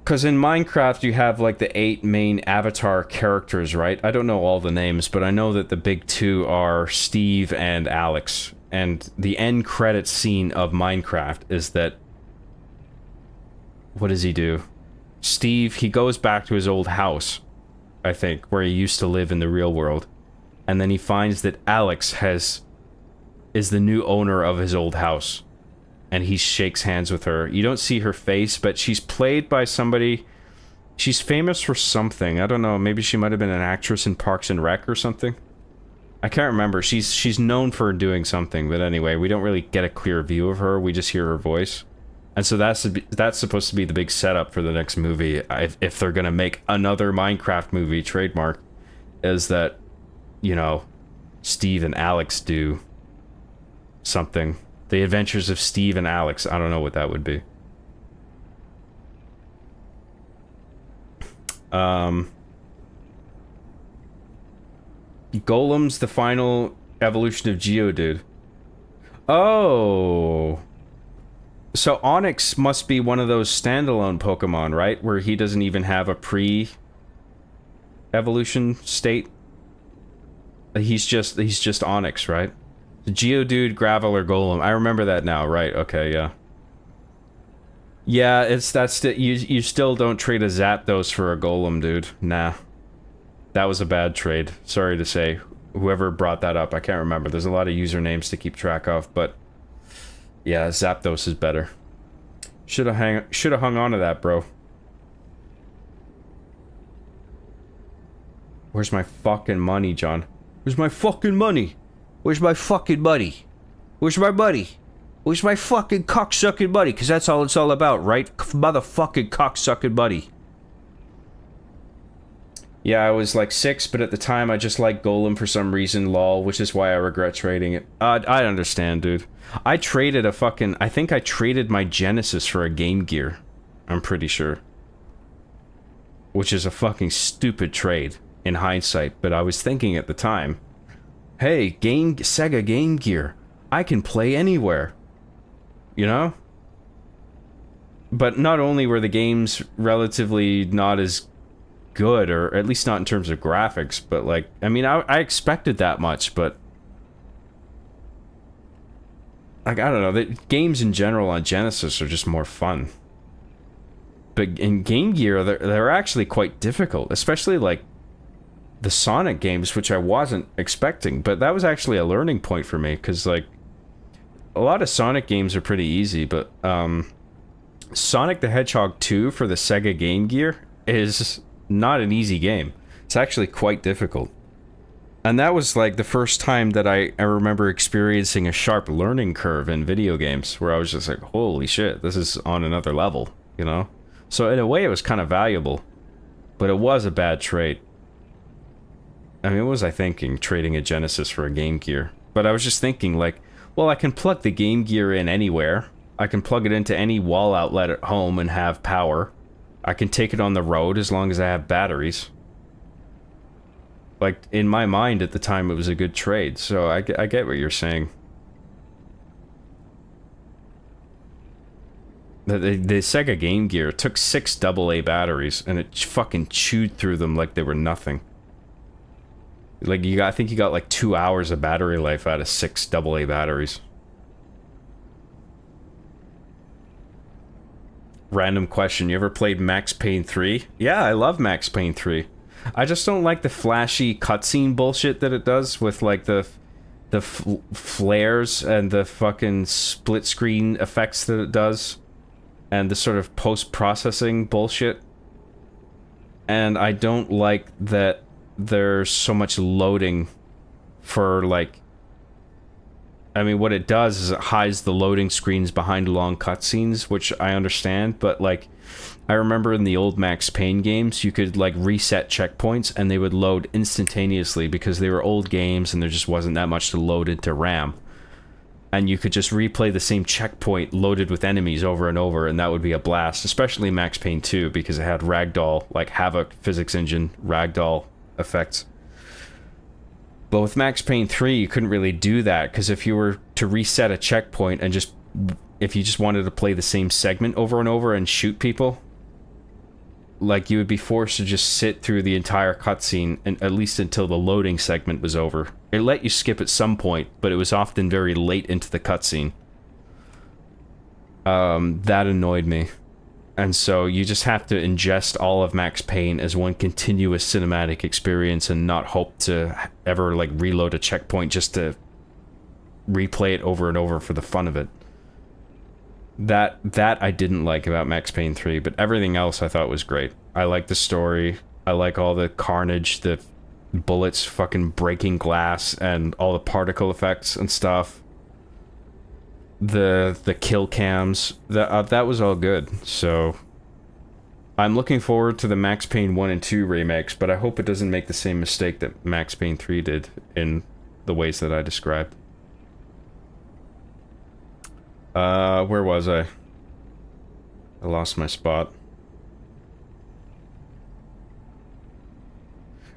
Because in Minecraft you have like the 8 main avatar characters, right? I don't know all the names, but I know that the big two are Steve and Alex. And the end credit scene of Minecraft is that... What does he do? Steve, he goes back to his old house, I think, where he used to live in the real world. And then he finds that Alex is the new owner of his old house. And he shakes hands with her. You don't see her face, but she's played by somebody... She's famous for something. I don't know, maybe she might have been an actress in Parks and Rec or something. I can't remember. She's known for doing something, but anyway, we don't really get a clear view of her. We just hear her voice. And so that's supposed to be the big setup for the next movie, if they're gonna make another Minecraft movie, trademark, is that, you know, Steve and Alex do something. The Adventures of Steve and Alex. I don't know what that would be. Golem's the final evolution of Geodude. Oh... So Onyx must be one of those standalone Pokemon, right? Where he doesn't even have a pre-evolution state. He's just Onyx, right? Geodude, Graveler, Golem. I remember that now, right? Okay, yeah. Yeah, you still don't trade a Zapdos for a Golem, dude. Nah. That was a bad trade. Sorry to say. Whoever brought that up, I can't remember. There's a lot of usernames to keep track of, but yeah, Zapdos is better. Should have hung on to that, bro. Where's my fucking money, John? Where's my fucking money? Where's my fucking money? Where's my money? Where's my fucking cocksucking buddy? Because that's all it's all about, right? Motherfucking cocksucking buddy. Yeah, I was like 6, but at the time I just liked Golem for some reason, lol, which is why I regret trading it. I understand, dude. I traded I think I traded my Genesis for a Game Gear. I'm pretty sure. Which is a fucking stupid trade, in hindsight, but I was thinking at the time, hey, Sega Game Gear, I can play anywhere. You know? But not only were the games relatively not as good, or at least not in terms of graphics, but like, I mean, I expected that much, but like, I don't know, the games in general on Genesis are just more fun. But in Game Gear, they're actually quite difficult, especially like the Sonic games, which I wasn't expecting, but that was actually a learning point for me, because like a lot of Sonic games are pretty easy, but Sonic the Hedgehog 2 for the Sega Game Gear is not an easy game. It's actually quite difficult. And that was like the first time that I remember experiencing a sharp learning curve in video games, where I was just like, holy shit, this is on another level, you know? So in a way it was kind of valuable, but it was a bad trade. I mean, what was I thinking, trading a Genesis for a Game Gear? But I was just thinking like, well, I can plug the Game Gear in anywhere. I can plug it into any wall outlet at home and have power. I can take it on the road as long as I have batteries. Like, in my mind at the time, it was a good trade, so I get what you're saying. The Sega Game Gear took 6 AA batteries, and it fucking chewed through them like they were nothing. Like, I think you got like 2 hours of battery life out of 6 AA batteries. Random question, you ever played Max Payne 3? Yeah, I love Max Payne 3. I just don't like the flashy cutscene bullshit that it does with like the flares and the fucking split screen effects that it does, and the sort of post-processing bullshit. And I don't like that there's so much loading for like I mean, what it does is it hides the loading screens behind long cutscenes, which I understand, but like, I remember in the old Max Payne games, you could like reset checkpoints and they would load instantaneously because they were old games and there just wasn't that much to load into RAM. And you could just replay the same checkpoint loaded with enemies over and over, and that would be a blast, especially Max Payne 2 because it had ragdoll, like Havoc physics engine ragdoll effects. But with Max Payne 3, you couldn't really do that because if you were to reset a checkpoint and if you just wanted to play the same segment over and over and shoot people, like you would be forced to just sit through the entire cutscene, and at least until the loading segment was over. It let you skip at some point, but it was often very late into the cutscene. That annoyed me. And so you just have to ingest all of Max Payne as one continuous cinematic experience and not hope to ever like reload a checkpoint just to replay it over and over for the fun of it. That I didn't like about Max Payne 3, but everything else I thought was great. I like the story. I like all the carnage, the bullets fucking breaking glass, and all the particle effects and stuff. The kill cams, that was all good. So I'm looking forward to the Max Payne 1 and 2 remakes, but I hope it doesn't make the same mistake that Max Payne 3 did in the ways that I described. Where was I? I lost my spot.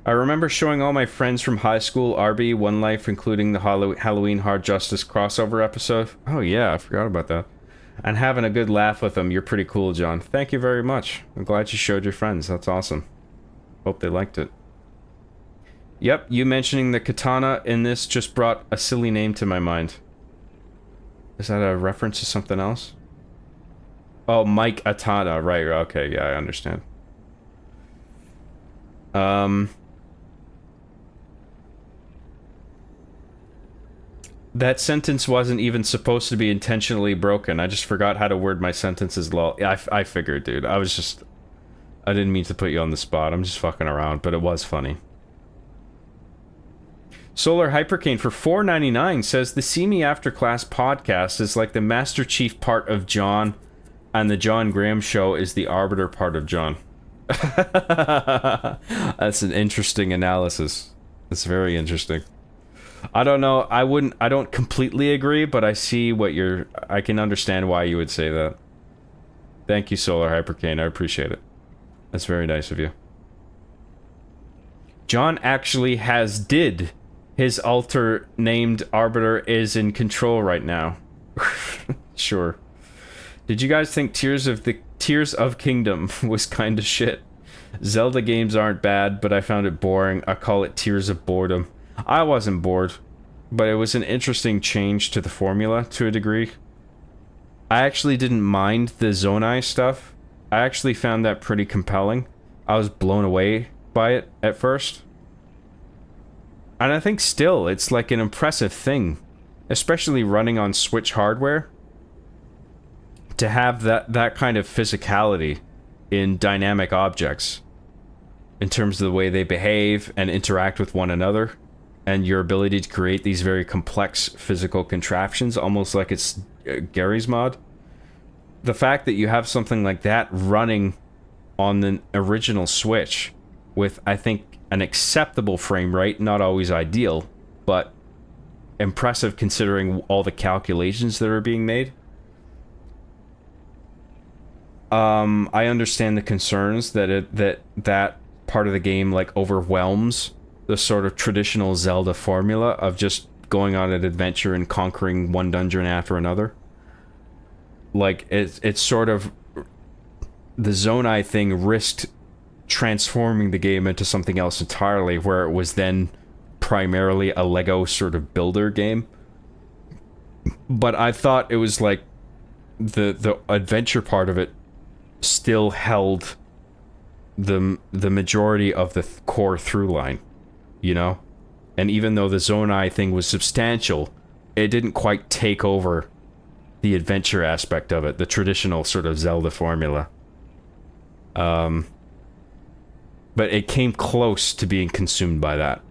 I remember showing all my friends from high school RB One Life, including the Halloween Hard Justice crossover episode. Oh yeah, I forgot about that. And having a good laugh with them. You're pretty cool, John. Thank you very much. I'm glad you showed your friends. That's awesome. Hope they liked it. Yep, you mentioning the katana in this just brought a silly name to my mind. Is that a reference to something else? Oh, Mike Atana. Right, okay, yeah, I understand. That sentence wasn't even supposed to be intentionally broken. I just forgot how to word my sentences, lol. Yeah, I figured, dude. I didn't mean to put you on the spot. I'm just fucking around, but it was funny. Solar Hypercane for $4.99 says the See Me After Class podcast is like the Master Chief part of John, and the John Graham Show is the Arbiter part of John. That's an interesting analysis. It's very interesting. I don't know. I don't completely agree, but I see what I can understand why you would say that. Thank you, Solar Hypercane. I appreciate it. That's very nice of you. John actually did. His alter named Arbiter is in control right now. Sure. Did you guys think Tears of Kingdom was kind of shit? Zelda games aren't bad, but I found it boring. I call it Tears of Boredom. I wasn't bored, but it was an interesting change to the formula to a degree. I actually didn't mind the Zonai stuff. I actually found that pretty compelling. I was blown away by it at first. And I think still, it's like an impressive thing, especially running on Switch hardware, to have that kind of physicality in dynamic objects, in terms of the way they behave and interact with one another, and your ability to create these very complex physical contraptions, almost like it's Gary's mod. The fact that you have something like that running on the original Switch with, I think, an acceptable frame rate, not always ideal, but impressive considering all the calculations that are being made. I understand the concerns that that part of the game like overwhelms the sort of traditional Zelda formula of just going on an adventure and conquering one dungeon after another. Like it's sort of the Zonai thing risked transforming the game into something else entirely, where it was then primarily a Lego sort of builder game. But I thought it was like the adventure part of it still held the majority of the core through line, you know? And even though the Zonai thing was substantial, it didn't quite take over the adventure aspect of it, the traditional sort of Zelda formula. But it came close to being consumed by that.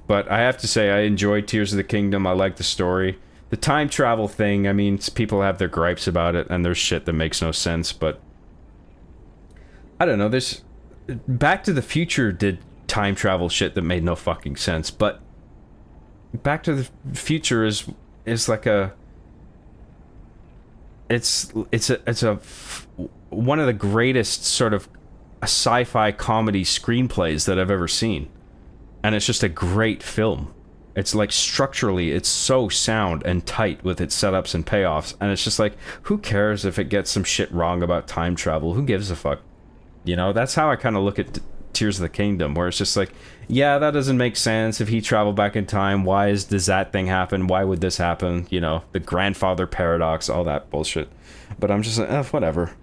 But I have to say, I enjoyed Tears of the Kingdom. I like the story. The time travel thing, I mean, people have their gripes about it, and there's shit that makes no sense, but... I don't know, there's... Back to the Future did time travel shit that made no fucking sense, but... Back to the Future is like a... It's one of the greatest sort of sci-fi comedy screenplays that I've ever seen. And it's just a great film. It's like structurally, it's so sound and tight with its setups and payoffs. And it's just like, who cares if it gets some shit wrong about time travel? Who gives a fuck? You know, that's how I kind of look at Tears of the Kingdom, where it's just like, yeah, that doesn't make sense. If he traveled back in time, does that thing happen? Why would this happen? You know, the grandfather paradox, all that bullshit. But I'm just like, whatever.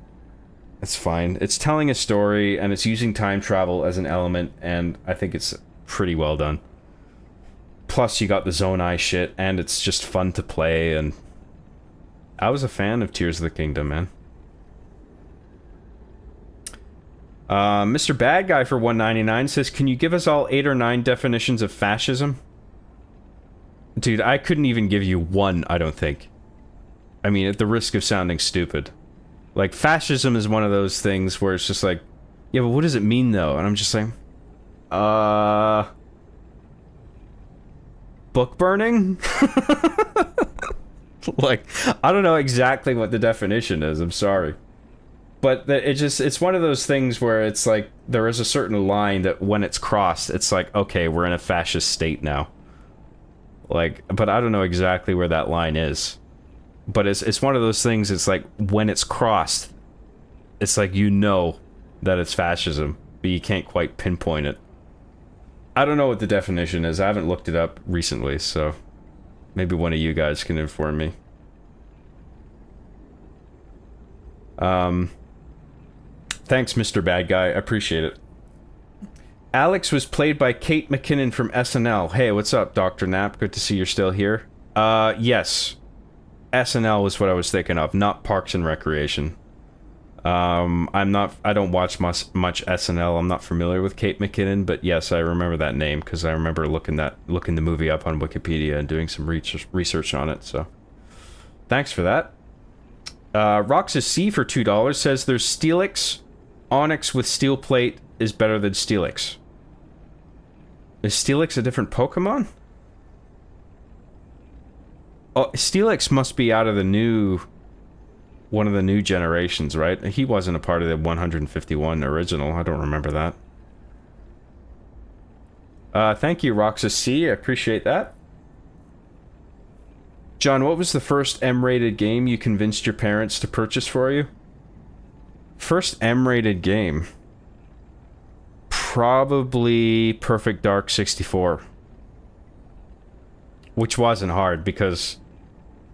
It's fine. It's telling a story, and it's using time travel as an element, and I think it's pretty well done. Plus, you got the Zonai shit, and it's just fun to play, and... I was a fan of Tears of the Kingdom, man. Mr. Bad Guy for $1.99 says, can you give us all 8 or 9 definitions of fascism? Dude, I couldn't even give you one, I don't think. I mean, at the risk of sounding stupid. Like, fascism is one of those things where it's just like, yeah, but what does it mean, though? And I'm just like, book burning? Like, I don't know exactly what the definition is, I'm sorry. But it's one of those things where it's like, there is a certain line that when it's crossed, it's like, okay, we're in a fascist state now. Like, but I don't know exactly where that line is. But it's one of those things, it's like, when it's crossed, it's like, you know that it's fascism, but you can't quite pinpoint it. I don't know what the definition is. I haven't looked it up recently, so maybe one of you guys can inform me. Thanks, Mr. Bad Guy. I appreciate it. Alex was played by Kate McKinnon from SNL. Hey, what's up, Dr. Knapp? Good to see you're still here. Yes. SNL was what I was thinking of, not Parks and Recreation. I don't watch much SNL. I'm not familiar with Kate McKinnon, but yes, I remember that name because I remember looking the movie up on Wikipedia and doing some research on it. So, thanks for that. Roxas C for $2 says there's Steelix. Onyx with steel plate is better than Steelix. Is Steelix a different Pokemon? Oh, Steelix must be out of the new... one of the new generations, right? He wasn't a part of the 151 original. I don't remember that. Thank you, Roxas C. I appreciate that. John, what was the first M-rated game you convinced your parents to purchase for you? First M-rated game? Probably Perfect Dark 64. Which wasn't hard because,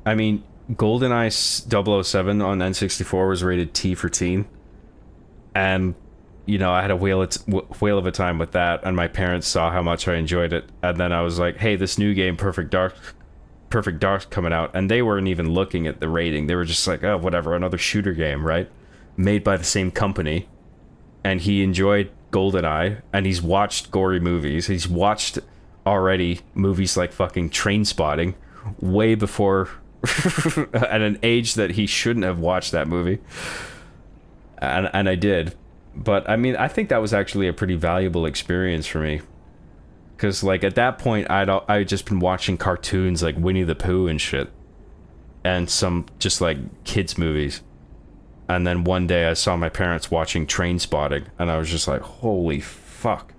I mean, GoldenEye 007 on N64 was rated T for teen. And, you know, I had a whale of a time with that, and my parents saw how much I enjoyed it. And then I was like, hey, this new game, Perfect Dark's coming out. And they weren't even looking at the rating. They were just like, oh, whatever, another shooter game, right? Made by the same company. And he enjoyed GoldenEye, and he's watched gory movies. He's watched already movies like fucking Trainspotting way before... at an age that he shouldn't have watched that movie. And I did. But, I mean, I think that was actually a pretty valuable experience for me. Because, like, at that point, I'd just been watching cartoons like Winnie the Pooh and shit. And some, just, like, kids' movies. And then one day I saw my parents watching Trainspotting. And I was just like, holy fuck.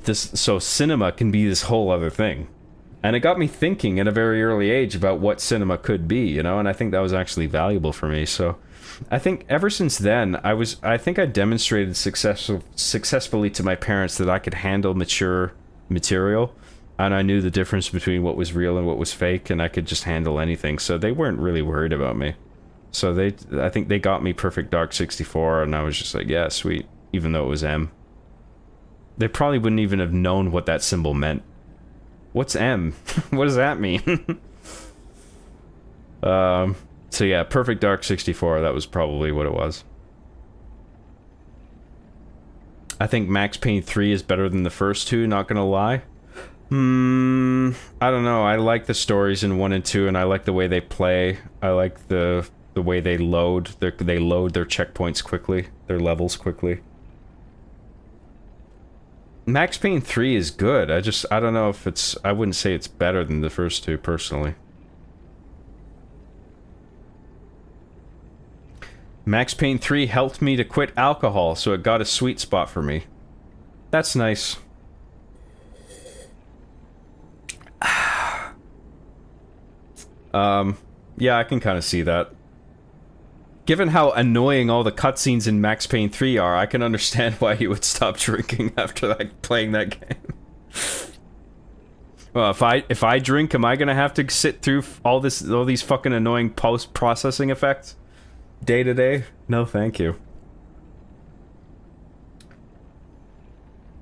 So cinema can be this whole other thing. And it got me thinking at a very early age about what cinema could be, you know? And I think that was actually valuable for me. So I think ever since then, I think I demonstrated successfully to my parents that I could handle mature material. And I knew the difference between what was real and what was fake, and I could just handle anything. So they weren't really worried about me. So I think they got me Perfect Dark 64, and I was just like, yeah, sweet. Even though it was M. They probably wouldn't even have known what that symbol meant. What's M? What does that mean? So yeah, Perfect Dark 64, that was probably what it was. I think Max Payne 3 is better than the first two, not gonna lie. I don't know. I like the stories in 1 and 2, and I like the way they play. I like the way they load. They load their checkpoints quickly, their levels quickly. Max Payne 3 is good. I don't know if it's... I wouldn't say it's better than the first two, personally. Max Payne 3 helped me to quit alcohol, so it got a sweet spot for me. That's nice. Yeah, I can kind of see that. Given how annoying all the cutscenes in Max Payne 3 are, I can understand why you would stop drinking after playing that game. Well, if I drink, am I gonna have to sit through all these fucking annoying post-processing effects day to day? No, thank you.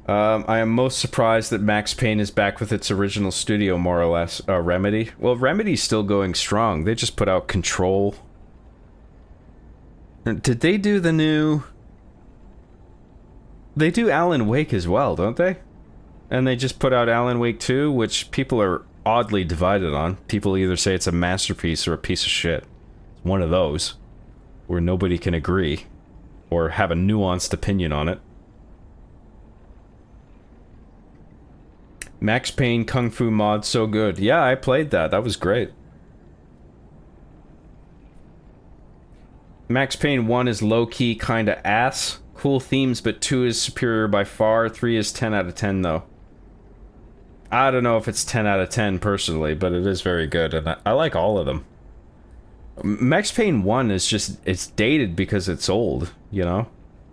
I am most surprised that Max Payne is back with its original studio, more or less. Remedy. Well, Remedy's still going strong. They just put out Control. Did they do the new... They do Alan Wake as well, don't they? And they just put out Alan Wake 2, which people are oddly divided on. People either say it's a masterpiece or a piece of shit. It's one of those, where nobody can agree, or have a nuanced opinion on it. Max Payne Kung Fu mod, so good. Yeah, I played that. That was great. Max Payne 1 is low-key kinda ass. Cool themes, but 2 is superior by far. 3 is 10 out of 10, though. I don't know if it's 10 out of 10, personally, but it is very good, and I like all of them. Max Payne 1 is just... It's dated because it's old, you know?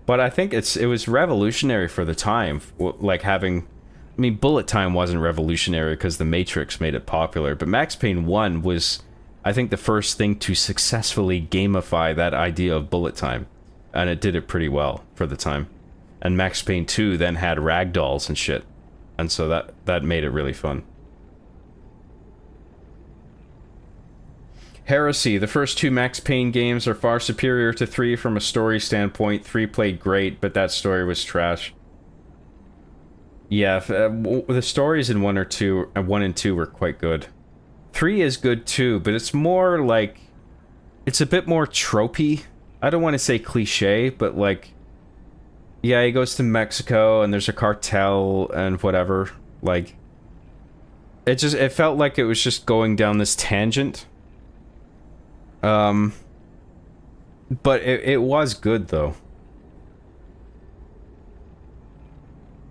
But I think it was revolutionary for the time. Like, having... I mean, bullet time wasn't revolutionary because The Matrix made it popular, but Max Payne 1 was, I think, the first thing to successfully gamify that idea of bullet time. And it did it pretty well for the time. And Max Payne 2 then had ragdolls and shit. And so that made it really fun. Heresy. The first 2 Max Payne games are far superior to 3 from a story standpoint. 3 played great, but that story was trash. Yeah, the stories in 1 and 2 were quite good. 3 is good too, but it's more like... It's a bit more tropey. I don't want to say cliche, but like... Yeah, he goes to Mexico and there's a cartel and whatever. Like... It felt like it was just going down this tangent. But it was good though.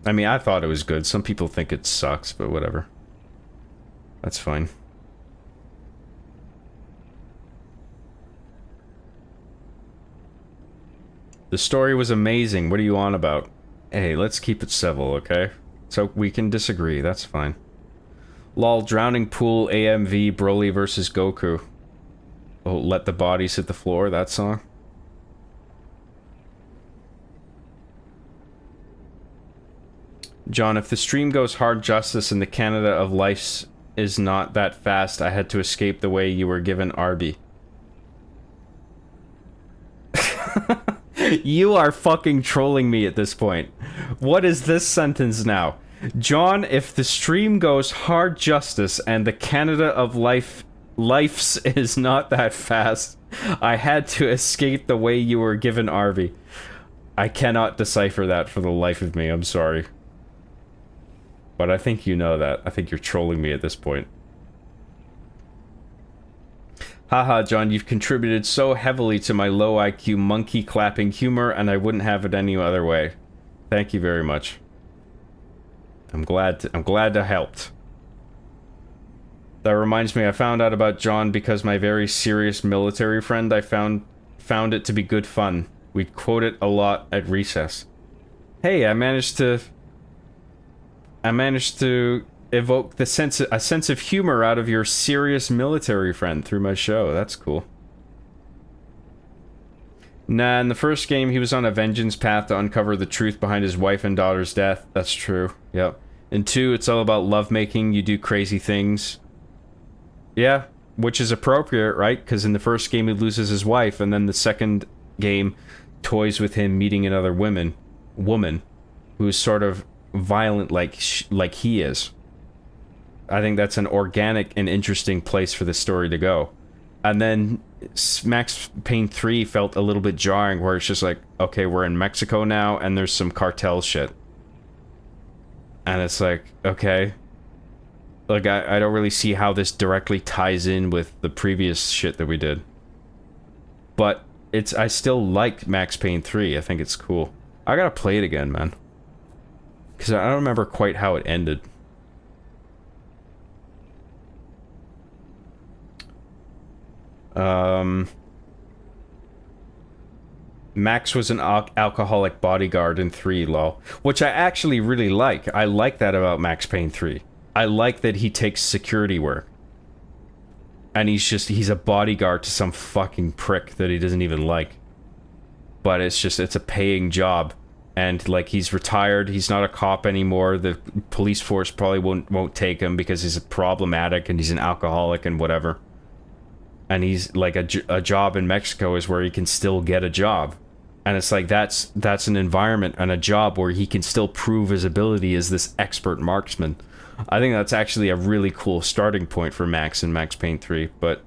I mean, I thought it was good. Some people think it sucks, but whatever. That's fine. The story was amazing. What are you on about? Hey, let's keep it civil, okay? So we can disagree. That's fine. Lol, Drowning Pool, AMV, Broly versus Goku. Oh, Let the Bodies Hit the Floor, that song? John, if the stream goes hard justice and the Canada of Life is not that fast, I had to escape the way you were given Arby. You are fucking trolling me at this point. What is this sentence now? John, if the stream goes hard justice and the Canada of Life's is not that fast, I had to escape the way you were given Arby. I cannot decipher that for the life of me, I'm sorry. But I think you know that. I think you're trolling me at this point. Haha, John, you've contributed so heavily to my low IQ monkey clapping humor, and I wouldn't have it any other way. Thank you very much. I'm glad to helped. That reminds me, I found out about John because my very serious military friend I found it to be good fun. We'd quote it a lot at recess. Hey, I managed to evoke a sense of humor out of your serious military friend through my show. That's cool. Nah, in the first game, he was on a vengeance path to uncover the truth behind his wife and daughter's death. That's true. Yep. In 2, it's all about lovemaking. You do crazy things. Yeah, which is appropriate, right? Because in the first game, he loses his wife, and then the second game toys with him meeting another woman who's sort of violent like he is. I think that's an organic and interesting place for the story to go. And then Max Payne 3 felt a little bit jarring, where it's just like, okay, we're in Mexico now, and there's some cartel shit. And it's like, okay. Like, I don't really see how this directly ties in with the previous shit that we did. But I still like Max Payne 3. I think it's cool. I gotta play it again, man. Because I don't remember quite how it ended. Max was an alcoholic bodyguard in 3, lol. Which I actually really like. I like that about Max Payne 3. I like that he takes security work. And he's a bodyguard to some fucking prick that he doesn't even like. But it's a paying job. And, like, he's retired, he's not a cop anymore, the police force probably won't take him because he's problematic and he's an alcoholic and whatever. And he's, like, a job in Mexico is where he can still get a job. And it's like, that's an environment and a job where he can still prove his ability as this expert marksman. I think that's actually a really cool starting point for Max in Max Payne 3, but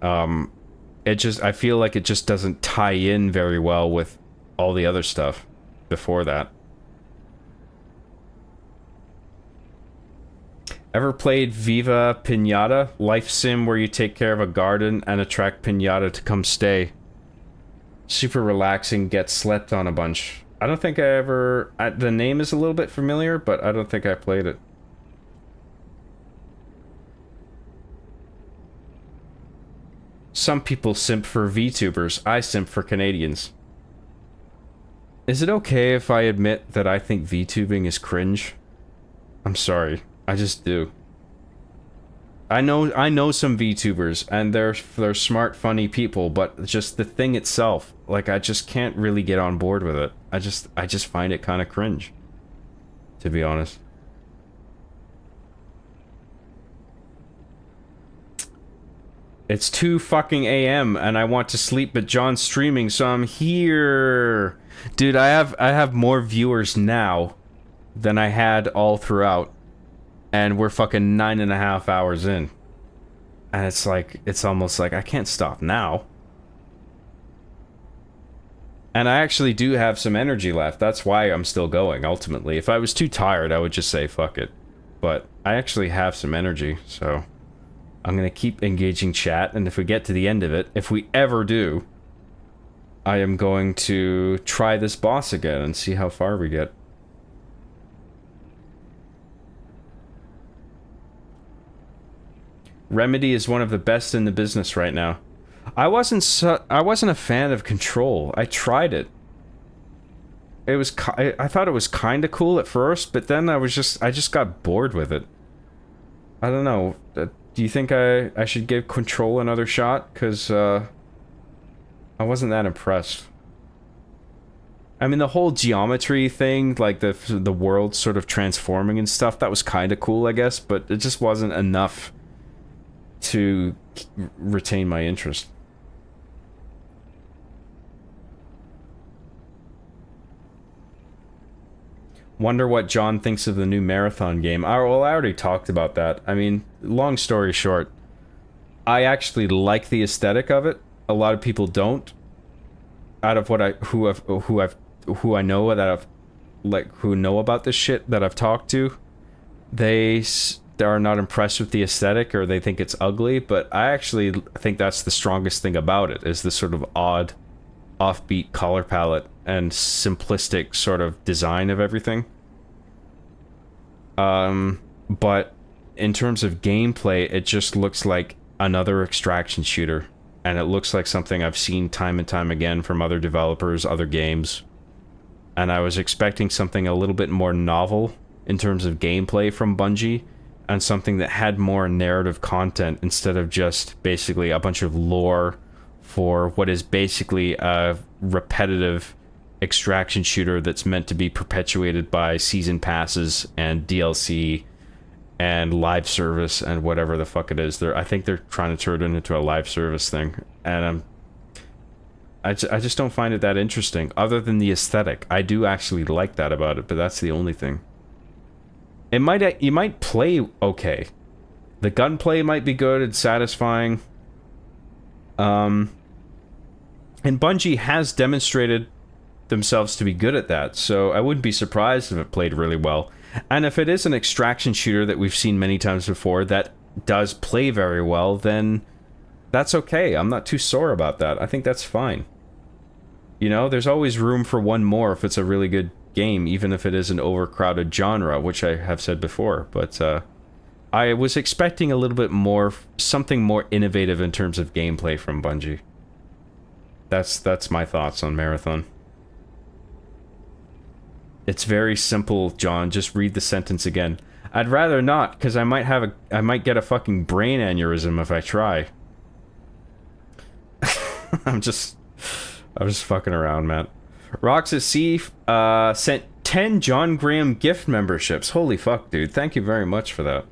I feel like it just doesn't tie in very well with all the other stuff before that. Ever played Viva Pinata? Life sim where you take care of a garden and attract Pinata to come stay. Super relaxing, get slept on a bunch. I don't think I ever... the name is a little bit familiar, but I don't think I played it. Some people simp for VTubers. I simp for Canadians. Is it okay if I admit that I think VTubing is cringe? I'm sorry. I just do. I know some VTubers, and they're smart, funny people, but just the thing itself, like, I just can't really get on board with it. I just find it kind of cringe, to be honest. It's 2 fucking a.m. and I want to sleep, but John's streaming, so I'm here. Dude, I have more viewers now than I had all throughout. And we're fucking 9.5 hours in. And it's like, it's almost like I can't stop now. And I actually do have some energy left. That's why I'm still going, ultimately. If I was too tired, I would just say fuck it. But I actually have some energy, so I'm gonna keep engaging chat, and if we get to the end of it, if we ever do, I am going to try this boss again and see how far we get. Remedy is one of the best in the business right now. I wasn't a fan of Control. I tried it. It was I thought it was kind of cool at first, but then I just got bored with it. I don't know. Do you think I should give Control another shot? Because I wasn't that impressed. I mean, the whole geometry thing, like the world sort of transforming and stuff, that was kind of cool, I guess, but it just wasn't enough to retain my interest. Wonder what John thinks of the new Marathon game. Well, I already talked about that. I mean, long story short, I actually like the aesthetic of it. A lot of people don't. Out of who I know that I've who know about this shit that I've talked to, they are not impressed with the aesthetic, or they think it's ugly. But I actually think that's the strongest thing about it, is this sort of odd, offbeat color palette and simplistic sort of design of everything. But in terms of gameplay, it just looks like another extraction shooter, and it looks like something I've seen time and time again from other developers, other games. And I was expecting something a little bit more novel in terms of gameplay from Bungie, and something that had more narrative content instead of just basically a bunch of lore for what is basically a repetitive extraction shooter that's meant to be perpetuated by season passes and DLC and live service and whatever the fuck it is. I think they're trying to turn it into a live service thing, and I just don't find it that interesting, other than the aesthetic. I do actually like that about it, but that's the only thing. You might play okay. The gunplay might be good and satisfying. And Bungie has demonstrated themselves to be good at that, so I wouldn't be surprised if it played really well. And if it is an extraction shooter that we've seen many times before that does play very well, then that's okay. I'm not too sore about that. I think that's fine. You know, there's always room for one more if it's a really good game, even if it is an overcrowded genre, which I have said before. But I was expecting a little bit more, something more innovative in terms of gameplay from Bungie. That's my thoughts on Marathon. It's very simple, John. Just read the sentence again. I'd rather not, because I might get a fucking brain aneurysm if I try. I'm just fucking around, man. Roxas C sent 10 John Graham gift memberships. Holy fuck, dude. Thank you very much for that.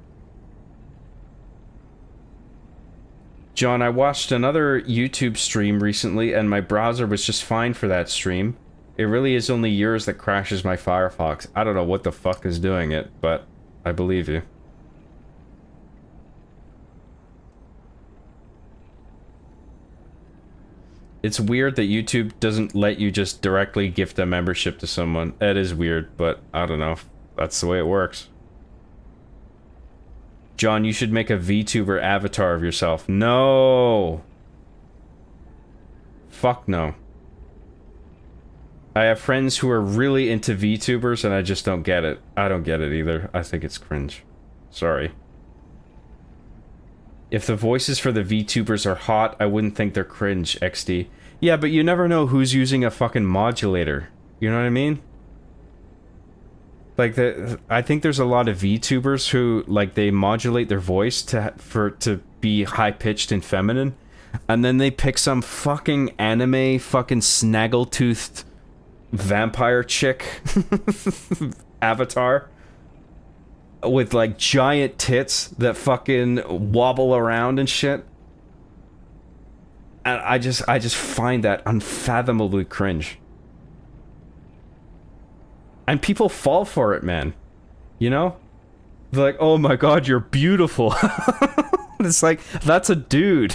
John, I watched another YouTube stream recently, and my browser was just fine for that stream. It really is only yours that crashes my Firefox. I don't know what the fuck is doing it, but I believe you. It's weird that YouTube doesn't let you just directly gift a membership to someone. That is weird, but I don't know. That's the way it works. John, you should make a VTuber avatar of yourself. No! Fuck no. I have friends who are really into VTubers and I just don't get it. I don't get it either. I think it's cringe. Sorry. If the voices for the VTubers are hot, I wouldn't think they're cringe, XD. Yeah, but you never know who's using a fucking modulator. You know what I mean? Like, I think there's a lot of VTubers who, like, they modulate their voice to be high-pitched and feminine. And then they pick some fucking anime fucking snaggle-toothed vampire chick avatar with like giant tits that fucking wobble around and shit, and I just find that unfathomably cringe, and people fall for it, man. You know, they're like, oh my god, you're beautiful. It's like, that's a dude.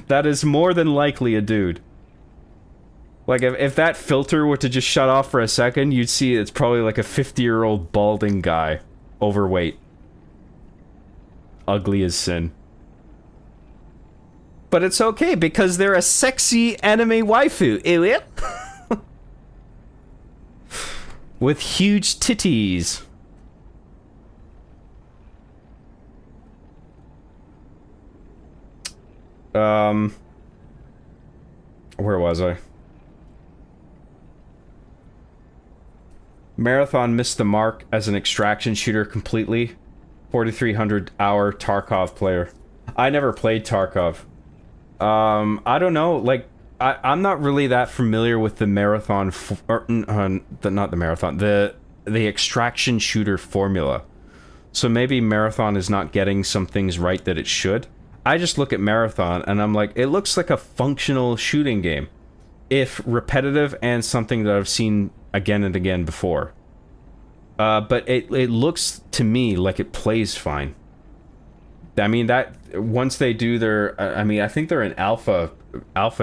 That is more than likely a dude. Like, if that filter were to just shut off for a second, you'd see it's probably like a 50-year-old balding guy. Overweight. Ugly as sin. But it's okay, because they're a sexy anime waifu, Elliot. With huge titties. Where was I? Marathon missed the mark as an extraction shooter completely. 4,300 hour Tarkov player. I never played Tarkov. I don't know, like, I'm not really that familiar with the Marathon, the extraction shooter formula. So maybe Marathon is not getting some things right that it should. I just look at Marathon and I'm like, it looks like a functional shooting game, if repetitive and something that I've seen again and again before. But it looks to me like it plays fine. I mean, that once they do their, I mean, I think they're in alpha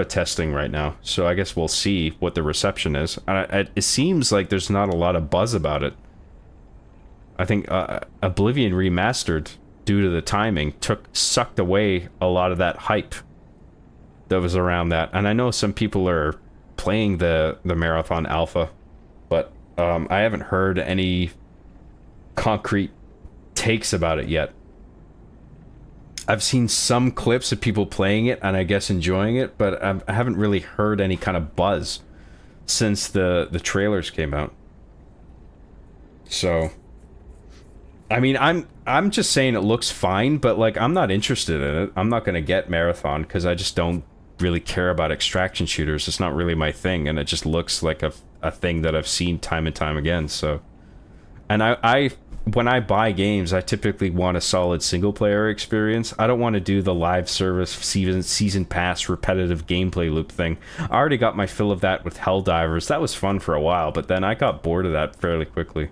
testing right now, so I guess we'll see what the reception is. It seems like there's not a lot of buzz about it. I think Oblivion Remastered, due to the timing, sucked away a lot of that hype that was around that. And I know some people are playing the Marathon Alpha, but I haven't heard any concrete takes about it yet. I've seen some clips of people playing it and I guess enjoying it, but I haven't really heard any kind of buzz since the trailers came out. So, I mean, I'm just saying it looks fine, but like, I'm not interested in it. I'm not gonna get Marathon because I just don't really care about extraction shooters. It's not really my thing, and it just looks like a thing that I've seen time and time again. So, and I when I buy games, I typically want a solid single player experience. I don't want to do the live service season pass repetitive gameplay loop thing. I already got my fill of that with Helldivers. That was fun for a while, but then I got bored of that fairly quickly.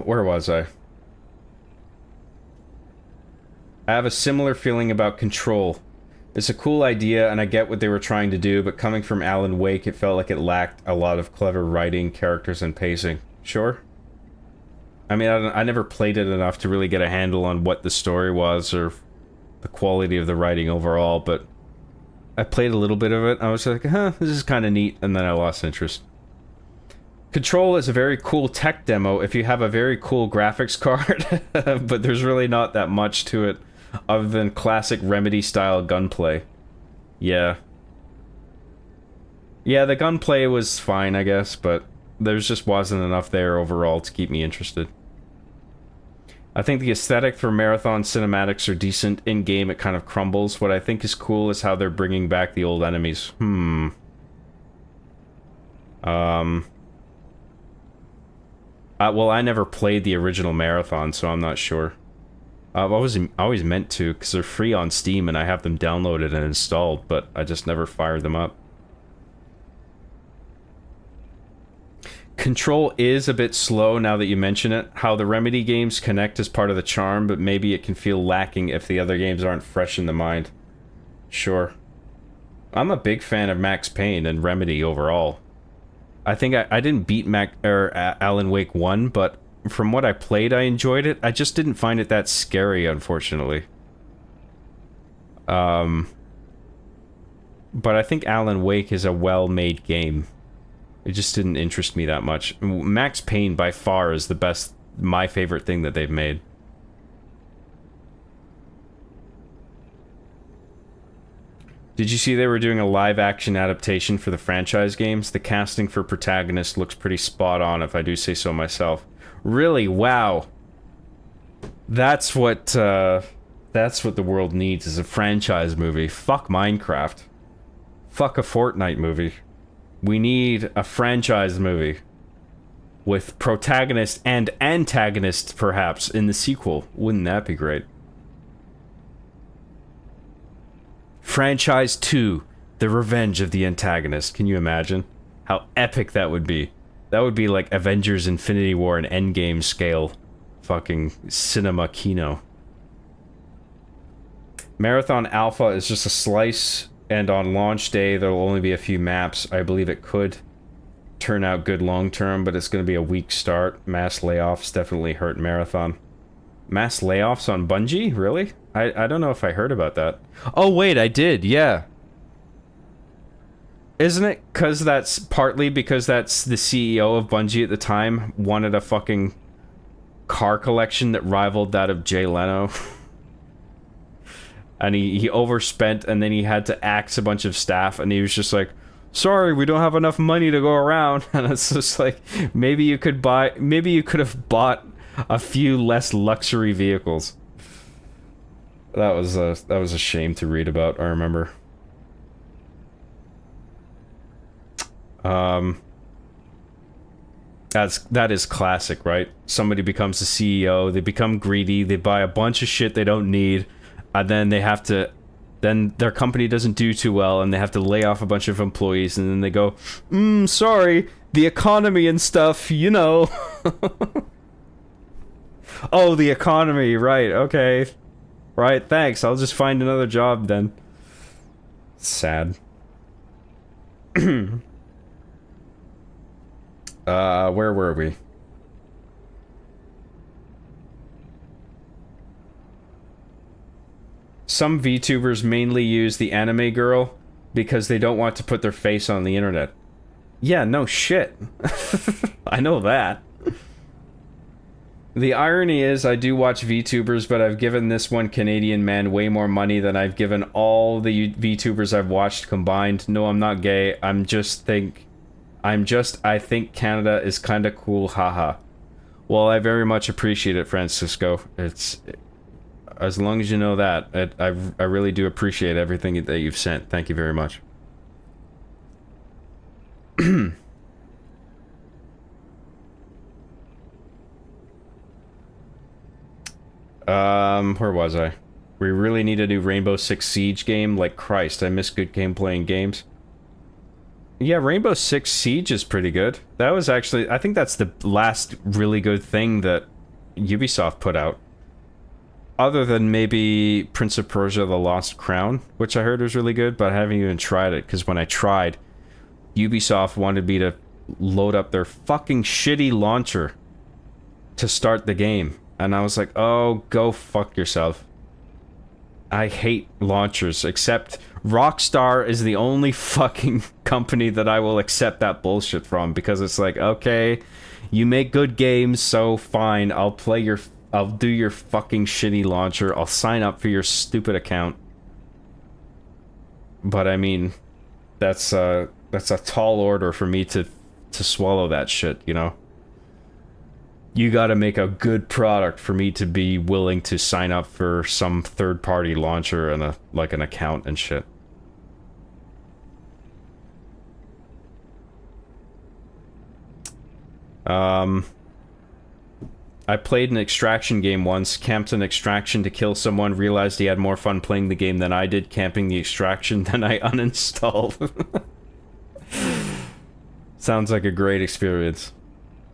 Where was I? I have a similar feeling about Control. It's a cool idea, and I get what they were trying to do, but coming from Alan Wake, it felt like it lacked a lot of clever writing, characters, and pacing. Sure. I mean, I never played it enough to really get a handle on what the story was, or the quality of the writing overall, but I played a little bit of it. I was like, huh, this is kind of neat, and then I lost interest. Control is a very cool tech demo if you have a very cool graphics card, but there's really not that much to it other than classic Remedy-style gunplay. Yeah. Yeah, the gunplay was fine, I guess, but there just wasn't enough there overall to keep me interested. I think the aesthetic for Marathon cinematics are decent. In-game, it kind of crumbles. What I think is cool is how they're bringing back the old enemies. Well, I never played the original Marathon, so I'm not sure. I've always meant to, because they're free on Steam and I have them downloaded and installed, but I just never fired them up. Control is a bit slow now that you mention it. How the Remedy games connect is part of the charm, but maybe it can feel lacking if the other games aren't fresh in the mind. Sure. I'm a big fan of Max Payne and Remedy overall. I think I didn't beat Alan Wake 1, but from what I played, I enjoyed it. I just didn't find it that scary, unfortunately. But I think Alan Wake is a well-made game. It just didn't interest me that much. Max Payne, by far, is the best, my favorite thing that they've made. Did you see they were doing a live-action adaptation for the franchise games? The casting for protagonist looks pretty spot on, if I do say so myself. Really? Wow. That's what the world needs, is a franchise movie. Fuck Minecraft. Fuck a Fortnite movie. We need a franchise movie. With protagonist and antagonist, perhaps, in the sequel. Wouldn't that be great? Franchise 2, The Revenge of the Antagonist. Can you imagine? How epic that would be. That would be like Avengers Infinity War and Endgame scale. Fucking cinema kino. Marathon Alpha is just a slice, and on launch day there will only be a few maps. I believe it could turn out good long term, but it's going to be a weak start. Mass layoffs definitely hurt Marathon. Mass layoffs on Bungie? Really? I don't know if I heard about that. Oh wait, I did, yeah. Isn't it partly because that's the CEO of Bungie at the time wanted a fucking car collection that rivaled that of Jay Leno? And he overspent, and then he had to axe a bunch of staff, and he was just like, sorry, we don't have enough money to go around. And it's just like, maybe you could have bought a few less luxury vehicles. That was a shame to read about, I remember. That is classic, right? Somebody becomes the CEO, they become greedy, they buy a bunch of shit they don't need, and then then their company doesn't do too well, and they have to lay off a bunch of employees, and then they go, sorry, the economy and stuff, you know. Oh, the economy, right, okay. Right, thanks, I'll just find another job then. Sad. Where were we? Some VTubers mainly use the anime girl because they don't want to put their face on the internet. Yeah, no shit. I know that. The irony is, I do watch VTubers, but I've given this one Canadian man way more money than I've given all the VTubers I've watched combined. No, I'm not gay. I think Canada is kinda cool, haha. Well, I very much appreciate it, Francisco. As long as you know that, I really do appreciate everything that you've sent. Thank you very much. Where was I? We really need a new Rainbow Six Siege game. Like Christ, I miss good gameplay in games. Yeah, Rainbow Six Siege is pretty good. That was actually, I think that's the last really good thing that Ubisoft put out. Other than maybe Prince of Persia: The Lost Crown, which I heard was really good, but I haven't even tried it, because when I tried, Ubisoft wanted me to load up their fucking shitty launcher to start the game. And I was like, oh, go fuck yourself. I hate launchers, except Rockstar is the only fucking company that I will accept that bullshit from, because it's like, okay, you make good games, so fine, I'll do your fucking shitty launcher, I'll sign up for your stupid account. But I mean, that's a tall order for me to swallow that shit, you know? You gotta make a good product for me to be willing to sign up for some third-party launcher and an account and shit. I played an extraction game once, camped an extraction to kill someone, realized he had more fun playing the game than I did camping the extraction, then I uninstalled. Sounds like a great experience.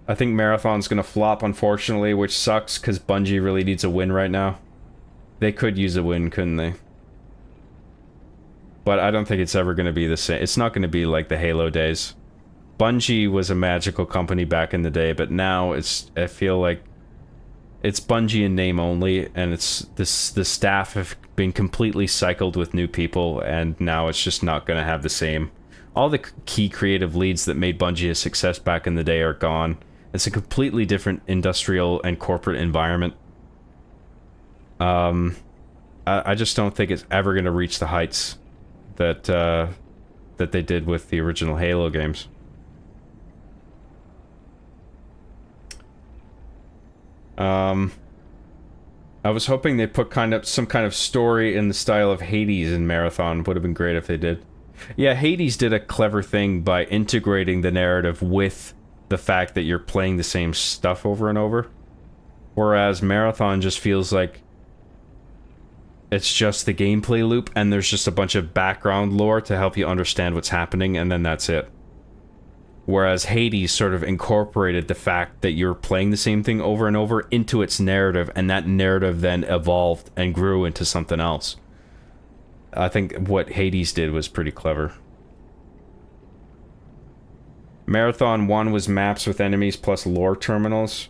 I think Marathon's gonna flop, unfortunately, which sucks, because Bungie really needs a win right now. They could use a win, couldn't they? But I don't think it's ever gonna be the same. It's not gonna be like the Halo days. Bungie was a magical company back in the day, but now I feel like it's Bungie in name only, and the staff have been completely cycled with new people, and now it's just not gonna have the same. All the key creative leads that made Bungie a success back in the day are gone. It's a completely different industrial and corporate environment. I just don't think it's ever going to reach the heights that that they did with the original Halo games. I was hoping they put some kind of story in the style of Hades in Marathon. Would have been great if they did. Yeah, Hades did a clever thing by integrating the narrative with the fact that you're playing the same stuff over and over. Whereas Marathon just feels like it's just the gameplay loop, and there's just a bunch of background lore to help you understand what's happening, and then that's it. Whereas Hades sort of incorporated the fact that you're playing the same thing over and over into its narrative, and that narrative then evolved and grew into something else. I think what Hades did was pretty clever. Marathon 1 was maps with enemies plus lore terminals.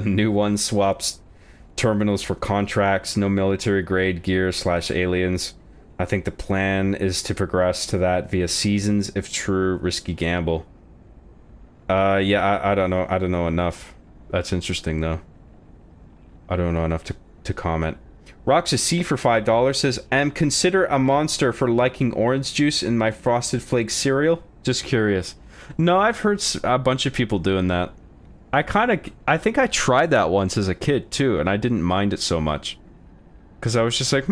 New one swaps terminals for contracts, no military grade gear / aliens. I think the plan is to progress to that via seasons, if true, risky gamble. Yeah, I don't know. I don't know enough. That's interesting, though. I don't know enough to comment. Roxas C for $5 says, consider a monster for liking orange juice in my Frosted Flakes cereal? Just curious. No, I've heard a bunch of people doing that. I think I tried that once as a kid, too, and I didn't mind it so much. Because I was just like,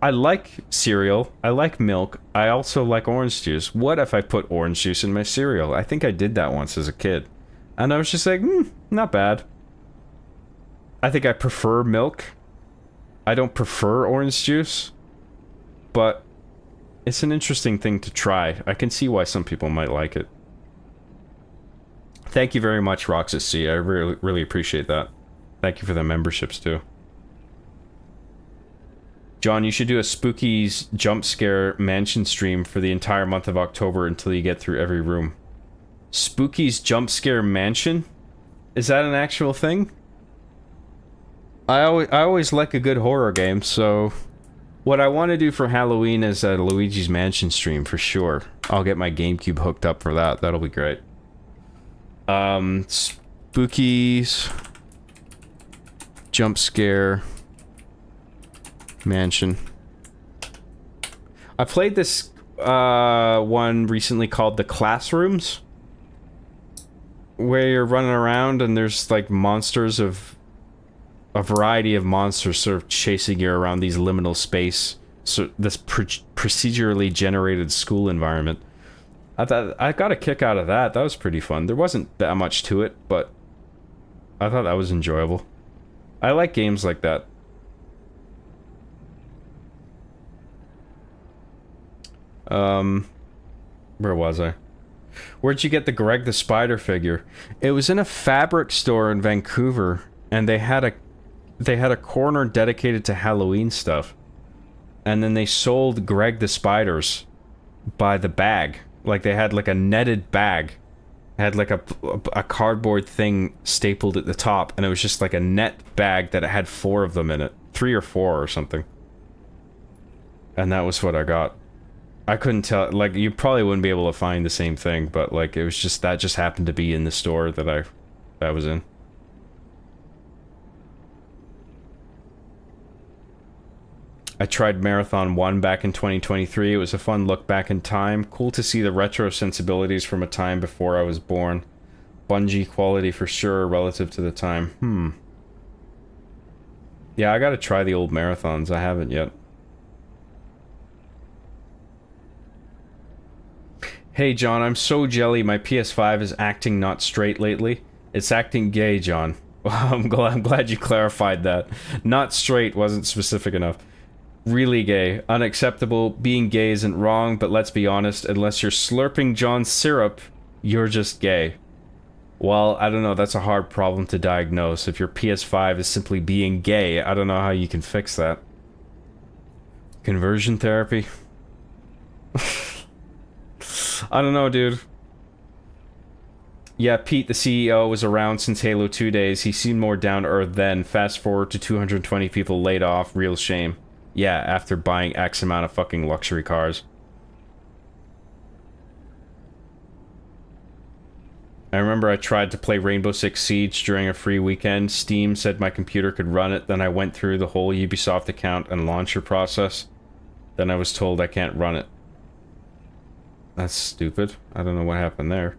I like cereal, I like milk, I also like orange juice. What if I put orange juice in my cereal? I think I did that once as a kid. And I was just like, not bad. I think I prefer milk. I don't prefer orange juice. But it's an interesting thing to try. I can see why some people might like it. Thank you very much, Roxas C. I really, really appreciate that. Thank you for the memberships, too. John, you should do a Spooky's jump scare mansion stream for the entire month of October until you get through every room. Spooky's jump scare mansion? Is that an actual thing? I always like a good horror game, so what I want to do for Halloween is a Luigi's Mansion stream for sure. I'll get my GameCube hooked up for that. That'll be great. Spooky's jump scare mansion. I played this one recently called The Classrooms, where you're running around and there's like monsters of a variety of monsters sort of chasing you around these liminal space, so this procedurally generated school environment. I thought I got a kick out of that. That was pretty fun. There wasn't that much to it, but I thought that was enjoyable. I like games like that. Where was I? Where'd you get the Greg the Spider figure? It was in a fabric store in Vancouver, and they had a corner dedicated to Halloween stuff. And then they sold Greg the Spiders by the bag. Like, they had like a netted bag. It had like a cardboard thing stapled at the top, and it was just like a net bag that it had 4 of them in it. 3 or 4 or something. And that was what I got. I couldn't tell, like, you probably wouldn't be able to find the same thing, but like, it was just, that just happened to be in the store that I was in. I tried Marathon 1 back in 2023. It was a fun look back in time. Cool to see the retro sensibilities from a time before I was born. Bungie quality for sure relative to the time. Yeah, I gotta try the old Marathons. I haven't yet. Hey John, I'm so jelly my PS5 is acting not straight lately. It's acting gay, John. I'm glad you clarified that. Not straight wasn't specific enough. Really gay. Unacceptable. Being gay isn't wrong, but let's be honest, unless you're slurping John's syrup, you're just gay. Well, I don't know, that's a hard problem to diagnose. If your PS5 is simply being gay, I don't know how you can fix that. Conversion therapy? I don't know, dude. Yeah, Pete, the CEO, was around since Halo 2 days. He seemed more down to earth then. Fast forward to 220 people laid off. Real shame. Yeah, after buying X amount of fucking luxury cars. I remember I tried to play Rainbow Six Siege during a free weekend. Steam said my computer could run it. Then I went through the whole Ubisoft account and launcher process. Then I was told I can't run it. That's stupid. I don't know what happened there.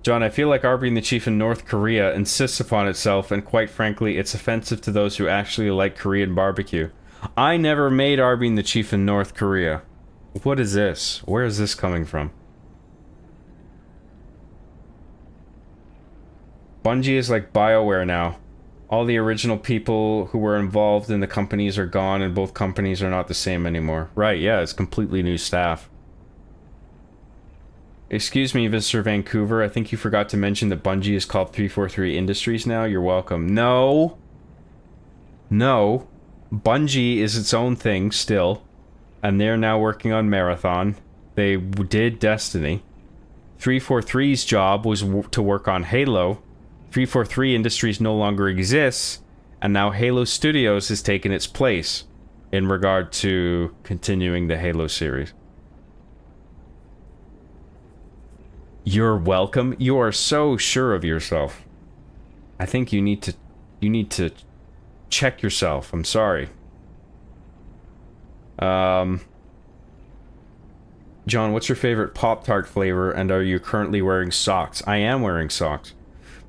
John, I feel like Arby and the Chief in North Korea insists upon itself, and quite frankly, it's offensive to those who actually like Korean barbecue. I never made Arby and the Chief in North Korea. What is this? Where is this coming from? Bungie is like BioWare now. All the original people who were involved in the companies are gone, and both companies are not the same anymore. Right, yeah, it's completely new staff. Excuse me, Mr. Vancouver, I think you forgot to mention that Bungie is called 343 Industries now. You're welcome. No. No. Bungie is its own thing still, and they're now working on Marathon. They did Destiny. 343's job was to work on Halo. 343 Industries no longer exists, and now Halo Studios has taken its place in regard to continuing the Halo series. You're welcome. You are so sure of yourself. I think you need to check yourself. I'm sorry. John, what's your favorite Pop-Tart flavor, and are you currently wearing socks? I am wearing socks.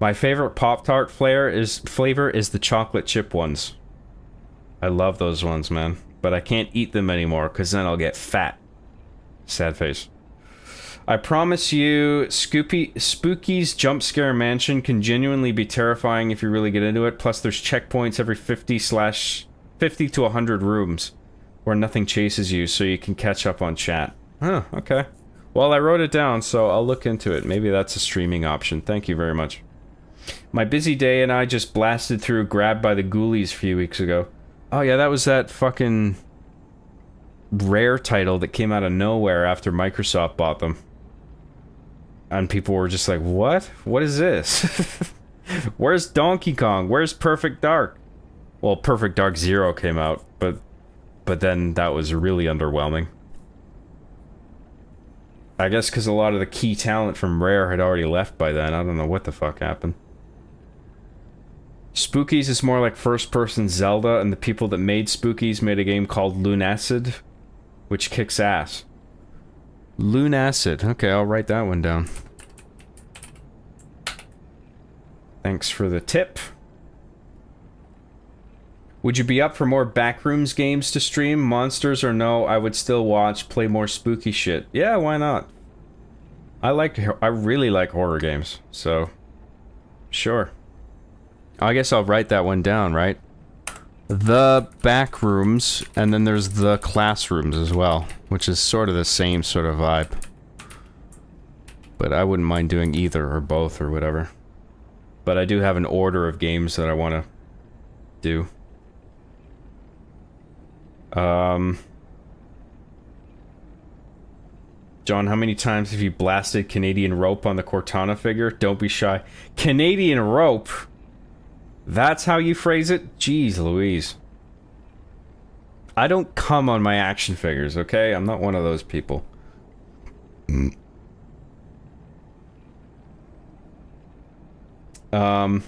My favorite Pop-Tart flavor is the chocolate chip ones. I love those ones, man. But I can't eat them anymore, because then I'll get fat. Sad face. I promise you, Spooky's Jump Scare Mansion can genuinely be terrifying if you really get into it. Plus, there's checkpoints every 50 to 100 rooms where nothing chases you, so you can catch up on chat. Huh, okay. Well, I wrote it down, so I'll look into it. Maybe that's a streaming option. Thank you very much. My busy day and I just blasted through Grabbed by the Ghoulies a few weeks ago. Oh yeah, that was that fucking Rare title that came out of nowhere after Microsoft bought them. And people were just like, what? What is this? Where's Donkey Kong? Where's Perfect Dark? Well, Perfect Dark Zero came out, but then that was really underwhelming. I guess because a lot of the key talent from Rare had already left by then. I don't know what the fuck happened. Spookies is more like first-person Zelda, and the people that made Spookies made a game called Lunacid, which kicks ass. Lunacid. Okay, I'll write that one down. Thanks for the tip. Would you be up for more Backrooms games to stream? Monsters or no, I would still watch, play more spooky shit. Yeah, why not? I really like horror games, so sure. I guess I'll write that one down, right? The Backrooms, and then there's the Classrooms as well, which is sort of the same sort of vibe. But I wouldn't mind doing either or both or whatever. But I do have an order of games that I want to do. John, how many times have you blasted Canadian rope on the Cortana figure? Don't be shy. Canadian rope? That's how you phrase it? Jeez Louise. I don't come on my action figures, okay? I'm not one of those people. John,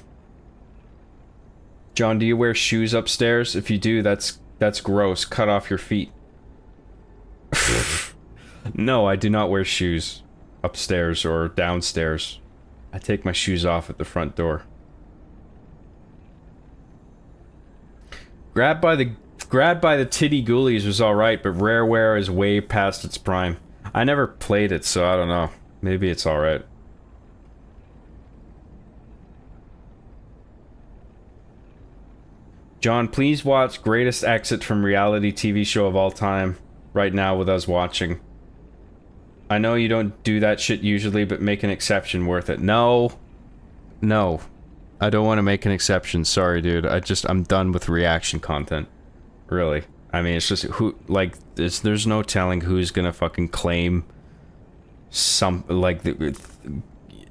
do you wear shoes upstairs? If you do, that's gross. Cut off your feet. No, I do not wear shoes upstairs or downstairs. I take my shoes off at the front door. Grabbed by the Titty Ghoulies was alright, but Rareware is way past its prime. I never played it, so I don't know. Maybe it's alright. John, please watch Greatest Exit from Reality TV Show of All Time right now with us watching. I know you don't do that shit usually, but make an exception worth it. No. No. I don't want to make an exception. Sorry, dude. I'm done with reaction content. Really. I mean, it's just who, like, there's no telling who's gonna fucking claim some, like,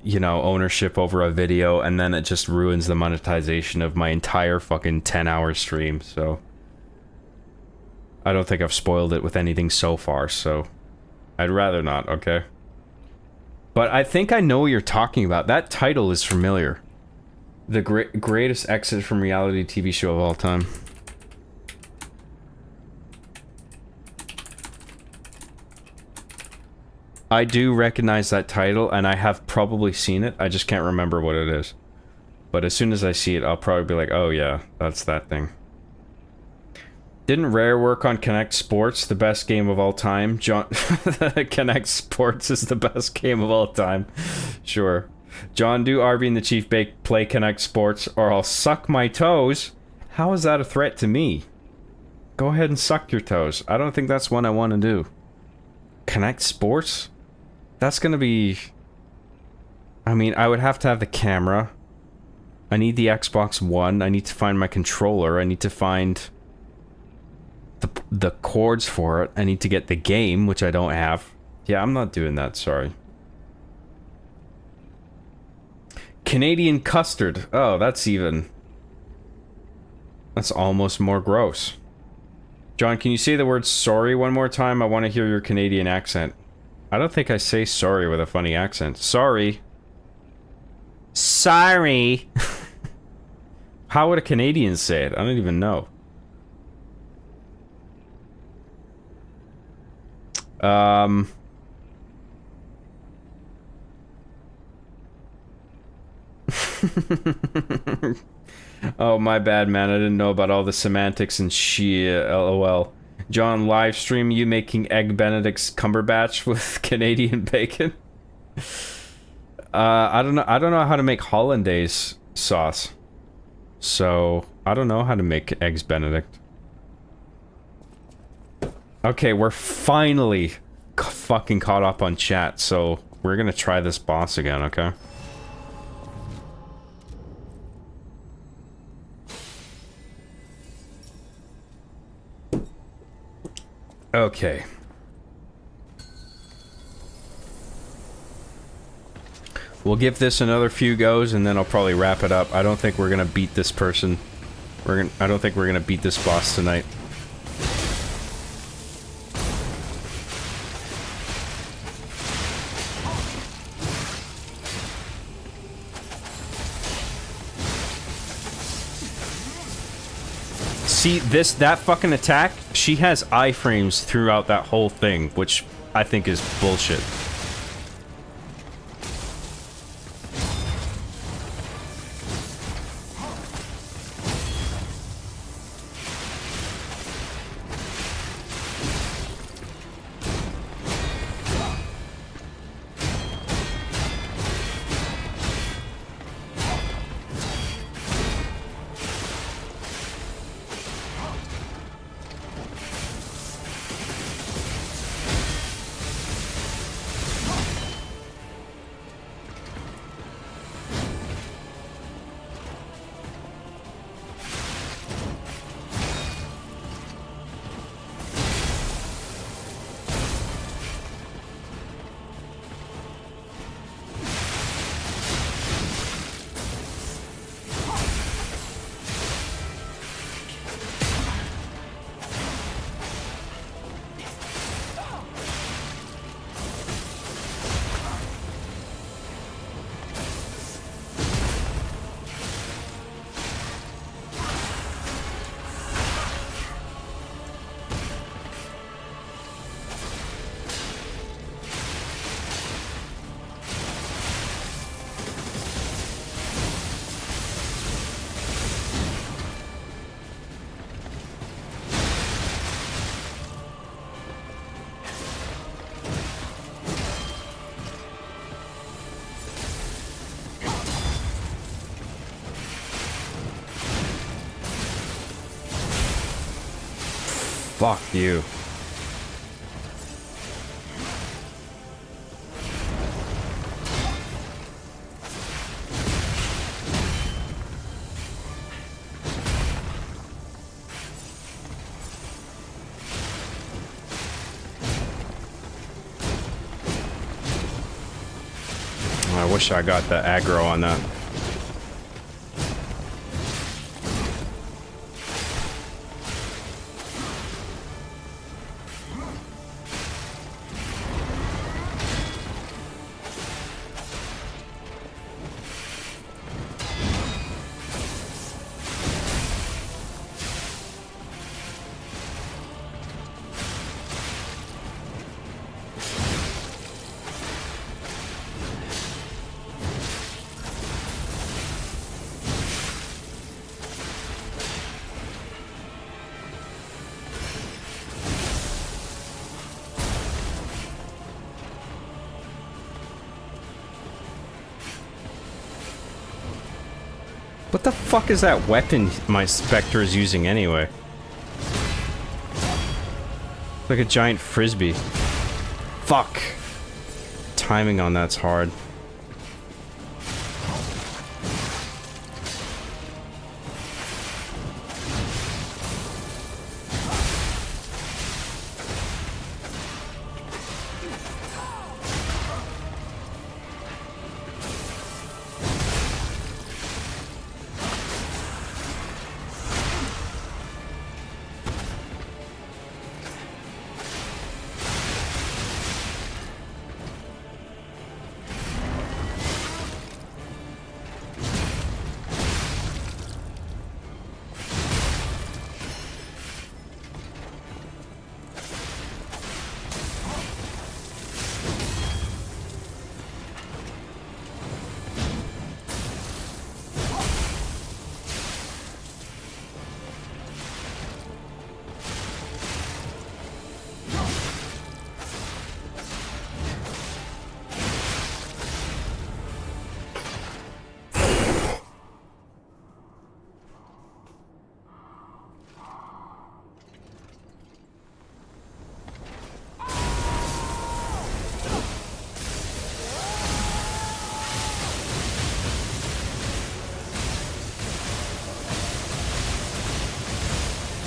you know, ownership over a video, and then it just ruins the monetization of my entire fucking 10-hour stream, so. I don't think I've spoiled it with anything so far, so. I'd rather not, okay? But I think I know what you're talking about. That title is familiar. The Greatest Exit from Reality TV Show of All Time. I do recognize that title, and I have probably seen it. I just can't remember what it is. But as soon as I see it, I'll probably be like, oh yeah, that's that thing. Didn't Rare work on Kinect Sports, the best game of all time? John, Kinect Sports is the best game of all time. Sure. John, do Arby and the Chief Bake play Kinect Sports, or I'll suck my toes? How is that a threat to me? Go ahead and suck your toes. I don't think that's one I want to do. Kinect Sports? That's gonna be... I mean, I would have to have the camera. I need the Xbox One. I need to find my controller. I need to find... the cords for it. I need to get the game, which I don't have. Yeah, I'm not doing that, sorry. Canadian custard. Oh, that's even... That's almost more gross. John, can you say the word sorry one more time? I want to hear your Canadian accent. I don't think I say sorry with a funny accent. Sorry. Sorry. How would a Canadian say it? I don't even know. Oh, my bad, man. I didn't know about all the semantics and shit. LOL. John, live stream you making Egg Benedict's Cumberbatch with Canadian bacon? I don't know how to make hollandaise sauce. So, I don't know how to make Eggs Benedict. Okay, we're finally fucking caught up on chat, so we're gonna try this boss again, okay? Okay. We'll give this another few goes, and then I'll probably wrap it up. I don't think we're gonna beat this person. I don't think we're gonna beat this boss tonight. See, that fucking attack, she has iframes throughout that whole thing, which I think is bullshit. Fuck you. I wish I got the aggro on that. What the fuck is that weapon my Spectre is using anyway? Like a giant frisbee. Fuck. Timing on that's hard.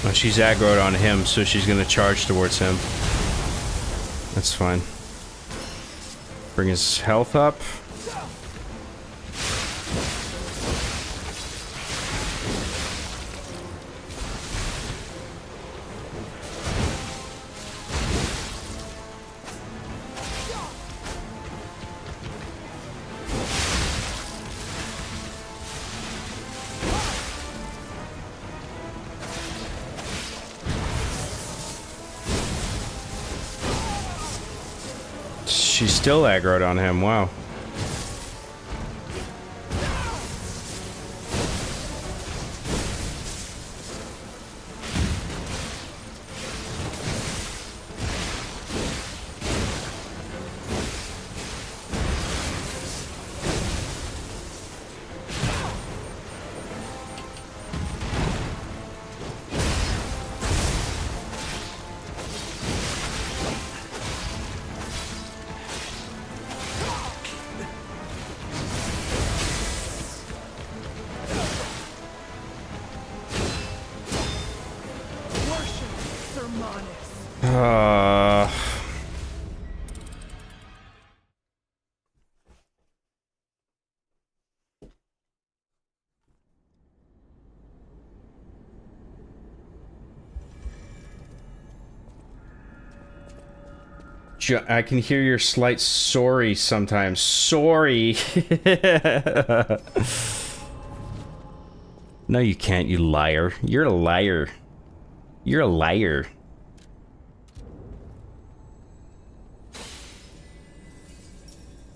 Oh, she's aggroed on him, so she's gonna charge towards him. That's fine. Bring his health up. She's still aggroed on him, wow. I can hear your slight sorry sometimes. Sorry. No, you can't, you liar. You're a liar. You're a liar.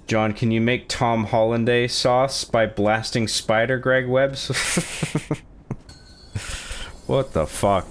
John, can you make Tom Hollanday sauce by blasting spider Greg webs? What the fuck?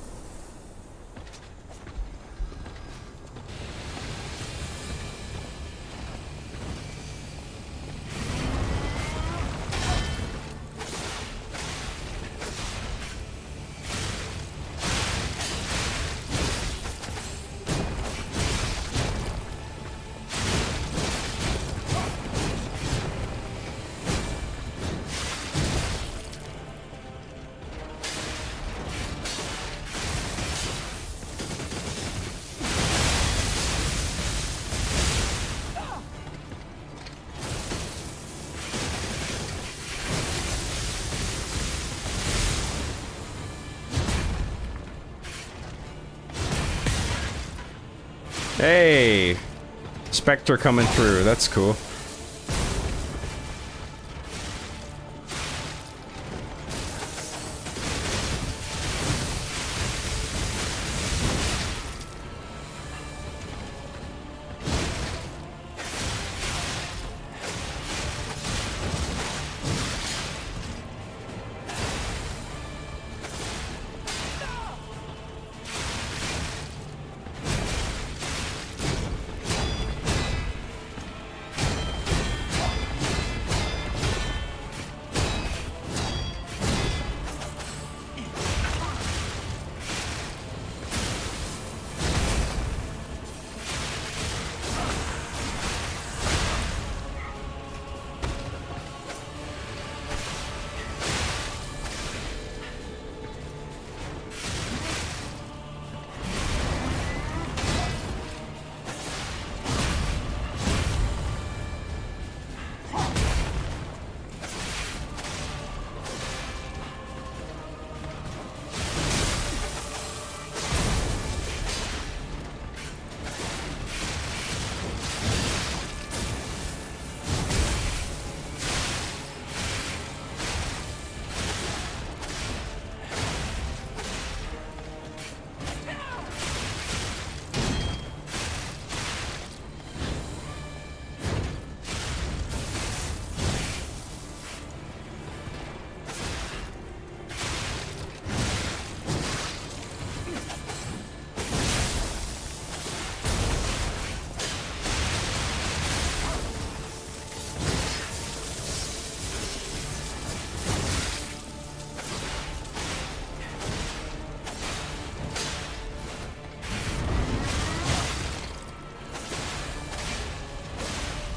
Hey! Spectre coming through, that's cool.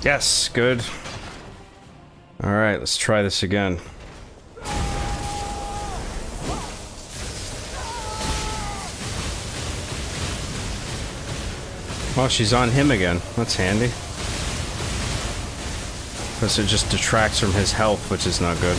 Yes, good. Alright, let's try this again. Oh, she's on him again. That's handy. Plus it just detracts from his health, which is not good.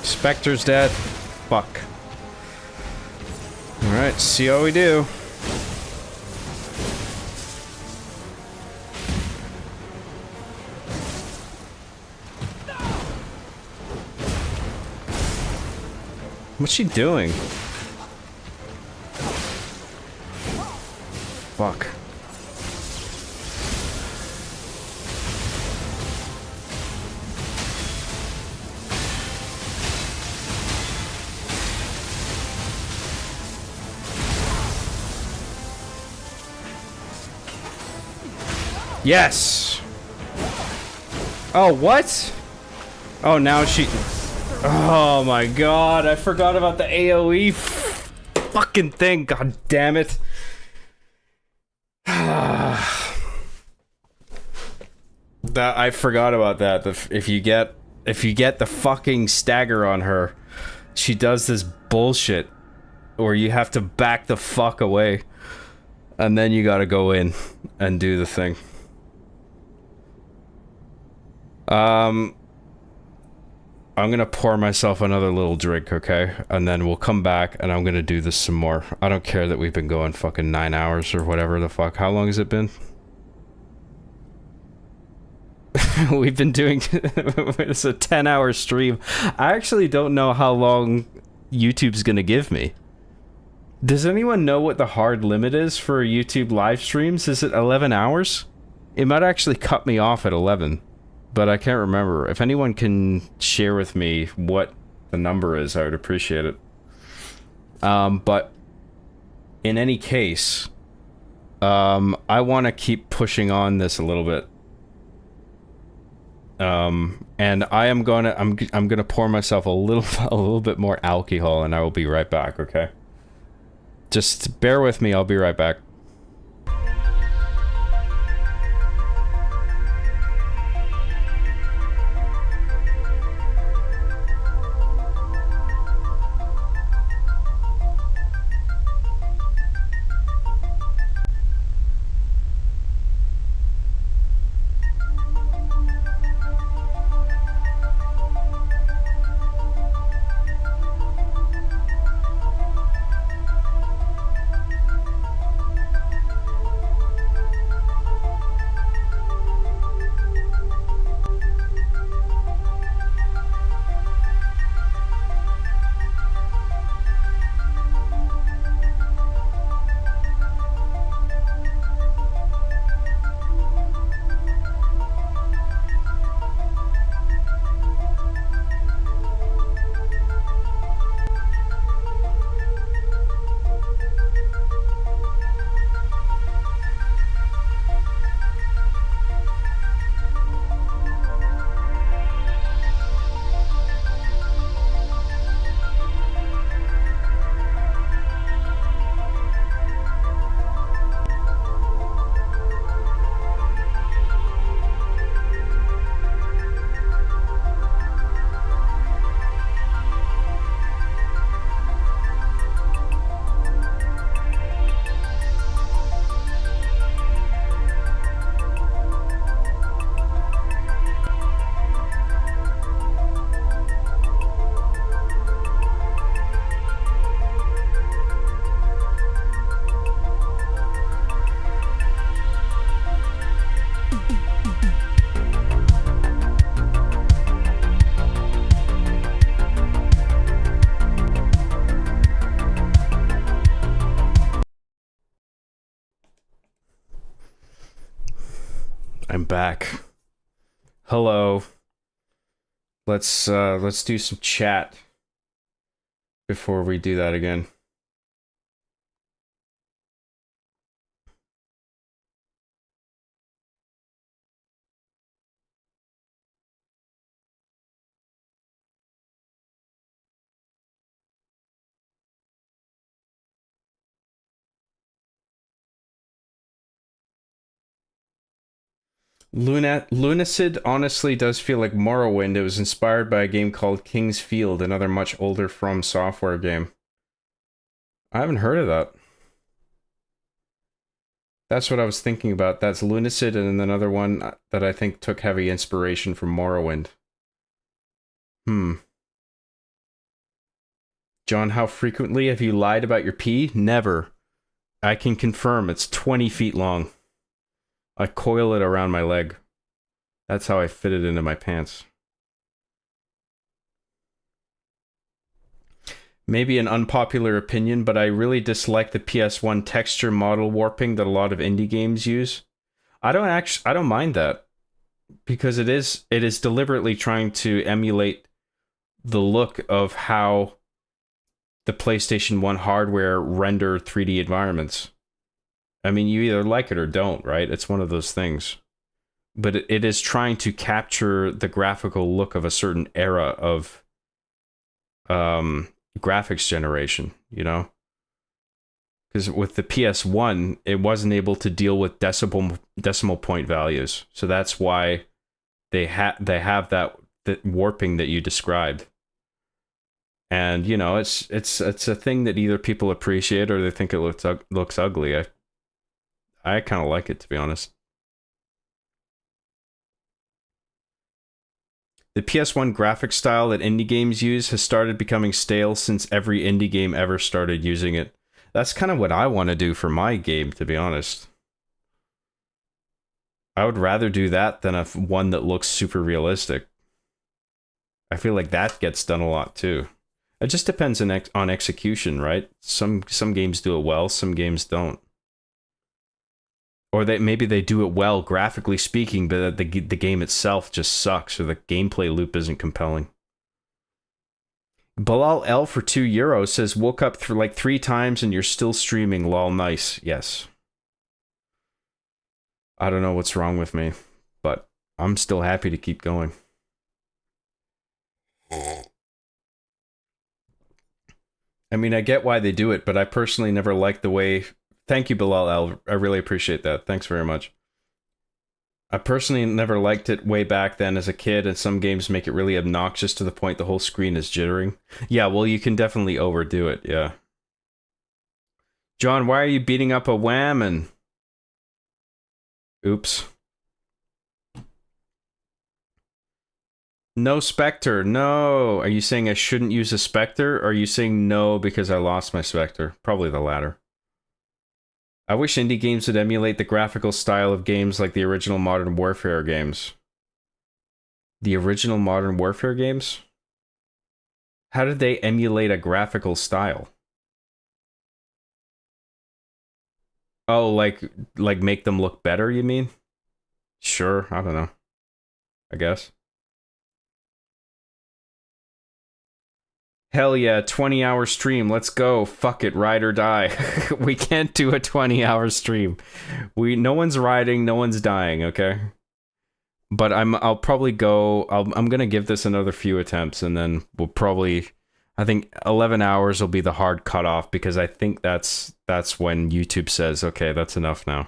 Spectre's dead. Fuck. Alright, see how we do. What's she doing? Fuck. Yes! Oh, what? Oh, now she... Oh my god, I forgot about the AoE fucking thing, god damn it. That I forgot about that. If you get the fucking stagger on her, she does this bullshit where you have to back the fuck away and then you gotta go in and do the thing. I'm gonna pour myself another little drink, okay? And then we'll come back and I'm gonna do this some more. I don't care that we've been going fucking 9 hours or whatever the fuck. How long has it been? we've been doing it's a 10-hour stream. I actually don't know how long YouTube's gonna give me. Does anyone know what the hard limit is for YouTube live streams? Is it 11 hours? It might actually cut me off at 11, but I can't remember. If anyone can share with me what the number is, I would appreciate it. But in any case, I want to keep pushing on this a little bit. And I'm gonna pour myself a little bit more alcohol, and I will be right back. Okay. Just bear with me. I'll be right back. I'm back. Hello. Let's do some chat before we do that again. Lunacid honestly does feel like Morrowind. It was inspired by a game called King's Field, another much older From Software game. I haven't heard of that. That's what I was thinking about. That's Lunacid, and another one that I think took heavy inspiration from Morrowind. John, how frequently have you lied about your pee? Never. I can confirm it's 20 feet long. I coil it around my leg. That's how I fit it into my pants. Maybe an unpopular opinion, but I really dislike the PS1 texture model warping that a lot of indie games use. I don't mind that, because it is deliberately trying to emulate the look of how the PlayStation 1 hardware render 3D environments. I mean, you either like it or don't, right? It's one of those things. But it is trying to capture the graphical look of a certain era of graphics generation, you know? Because with the PS1, it wasn't able to deal with decimal point values. So that's why they have that warping that you described. And, you know, it's a thing that either people appreciate or they think it looks ugly. I kind of like it, to be honest. The PS1 graphic style that indie games use has started becoming stale since every indie game ever started using it. That's kind of what I want to do for my game, to be honest. I would rather do that than one that looks super realistic. I feel like that gets done a lot too. It just depends on execution, right? Some games do it well, some games don't. Or maybe they do it well graphically speaking, but the game itself just sucks, or the gameplay loop isn't compelling. Bilal L for €2 says, woke up like 3 times and you're still streaming, lol, nice. Yes. I don't know what's wrong with me, but I'm still happy to keep going. I mean, I get why they do it, but I personally never liked the way... Thank you, Bilal L. I really appreciate that. Thanks very much. I personally never liked it way back then as a kid, and some games make it really obnoxious to the point the whole screen is jittering. Yeah, well, you can definitely overdo it, yeah. John, why are you beating up a wham and... Oops. No Spectre, no. Are you saying I shouldn't use a Spectre, or are you saying no because I lost my Spectre? Probably the latter. I wish indie games would emulate the graphical style of games like the original Modern Warfare games. The original Modern Warfare games? How did they emulate a graphical style? Oh, like make them look better, you mean? Sure, I don't know. I guess. Hell yeah, 20-hour stream. Let's go. Fuck it, ride or die. We can't do a 20-hour stream. No one's riding, no one's dying, okay? But I'll probably go. I'm gonna give this another few attempts, and then we'll probably. I think 11 hours will be the hard cutoff, because I think that's when YouTube says, okay, that's enough now.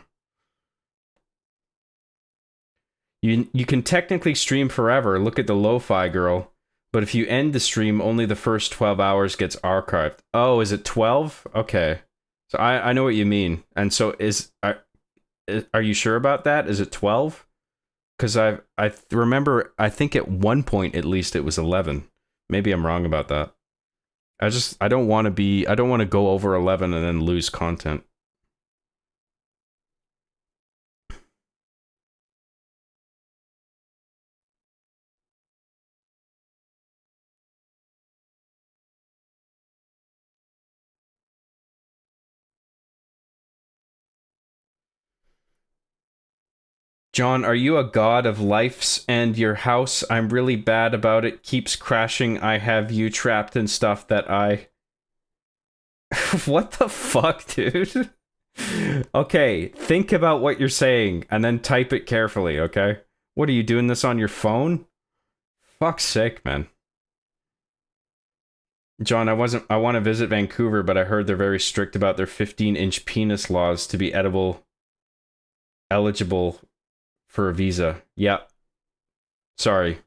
You can technically stream forever. Look at the Lo-Fi Girl. But if you end the stream, only the first 12 hours gets archived. Oh, is it 12? Okay. So I know what you mean. And so are you sure about that? Is it 12? Because I remember, I think at one point at least it was 11. Maybe I'm wrong about that. I don't want to go over 11 and then lose content. John, are you a god of lives and your house? I'm really bad about it. Keeps crashing. I have you trapped in stuff that I... What the fuck, dude? Okay, think about what you're saying and then type it carefully, okay? What, are you doing this on your phone? Fuck's sake, man. John, I want to visit Vancouver, but I heard they're very strict about their 15-inch penis laws to be eligible for a visa. Yep. Sorry.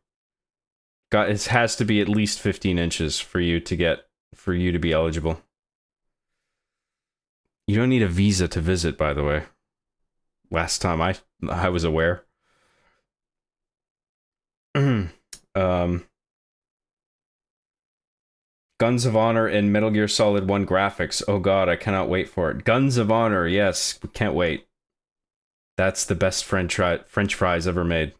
It has to be at least 15 inches for you to be eligible. You don't need a visa to visit, by the way. Last time I was aware. Guns of Honor and Metal Gear Solid 1 graphics. Oh god, I cannot wait for it. Guns of Honor, yes, can't wait. That's the best French fries ever made.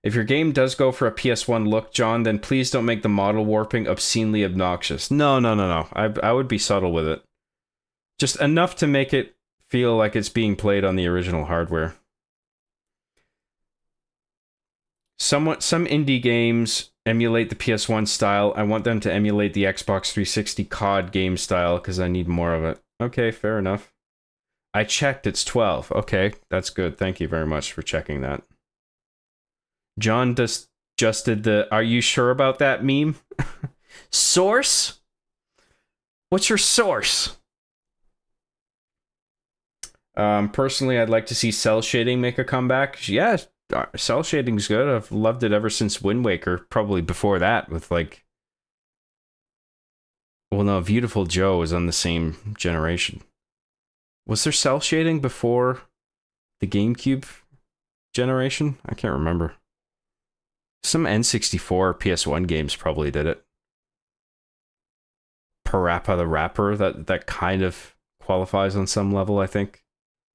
If your game does go for a PS1 look, John, then please don't make the model warping obscenely obnoxious. No. I would be subtle with it. Just enough to make it feel like it's being played on the original hardware. Some indie games emulate the PS1 style. I want them to emulate the Xbox 360 COD game style because I need more of it. Okay, fair enough. I checked, it's 12. Okay, that's good. Thank you very much for checking that. John just did the "are you sure about that" meme. Source? What's your source? Personally, I'd like to see cell shading make a comeback. Yeah, cell shading's good. I've loved it ever since Wind Waker. Probably before that with like... Well, no, Beautiful Joe was on the same generation. Was there cell shading before the GameCube generation? I can't remember. Some N64 PS1 games probably did it. Parappa the Rapper, that kind of qualifies on some level, I think.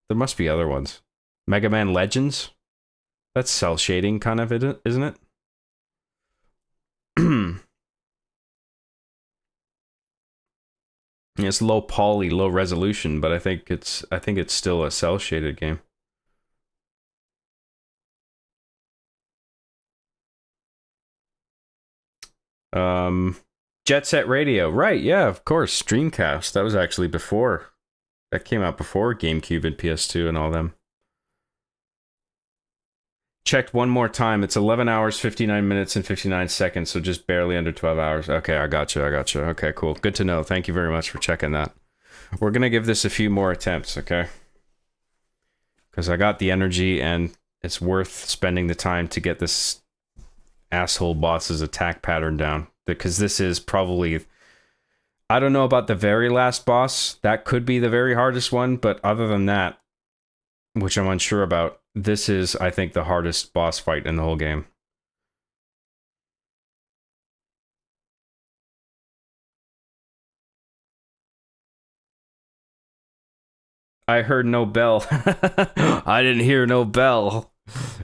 There must be other ones. Mega Man Legends? That's cell shading, kind of, isn't it? It's low poly, low resolution, but I think it's still a cell shaded game. Jet Set Radio, right? Yeah, of course. Dreamcast. That was actually before. That came out before GameCube and PS2 and all them. Checked one more time. It's 11 hours, 59 minutes, and 59 seconds, so just barely under 12 hours. Okay, I gotcha. Okay, cool. Good to know. Thank you very much for checking that. We're going to give this a few more attempts, okay? Because I got the energy, and it's worth spending the time to get this asshole boss's attack pattern down. Because this is probably... I don't know about the very last boss. That could be the very hardest one, but other than that, which I'm unsure about, this is, I think, the hardest boss fight in the whole game. I heard no bell. I didn't hear no bell.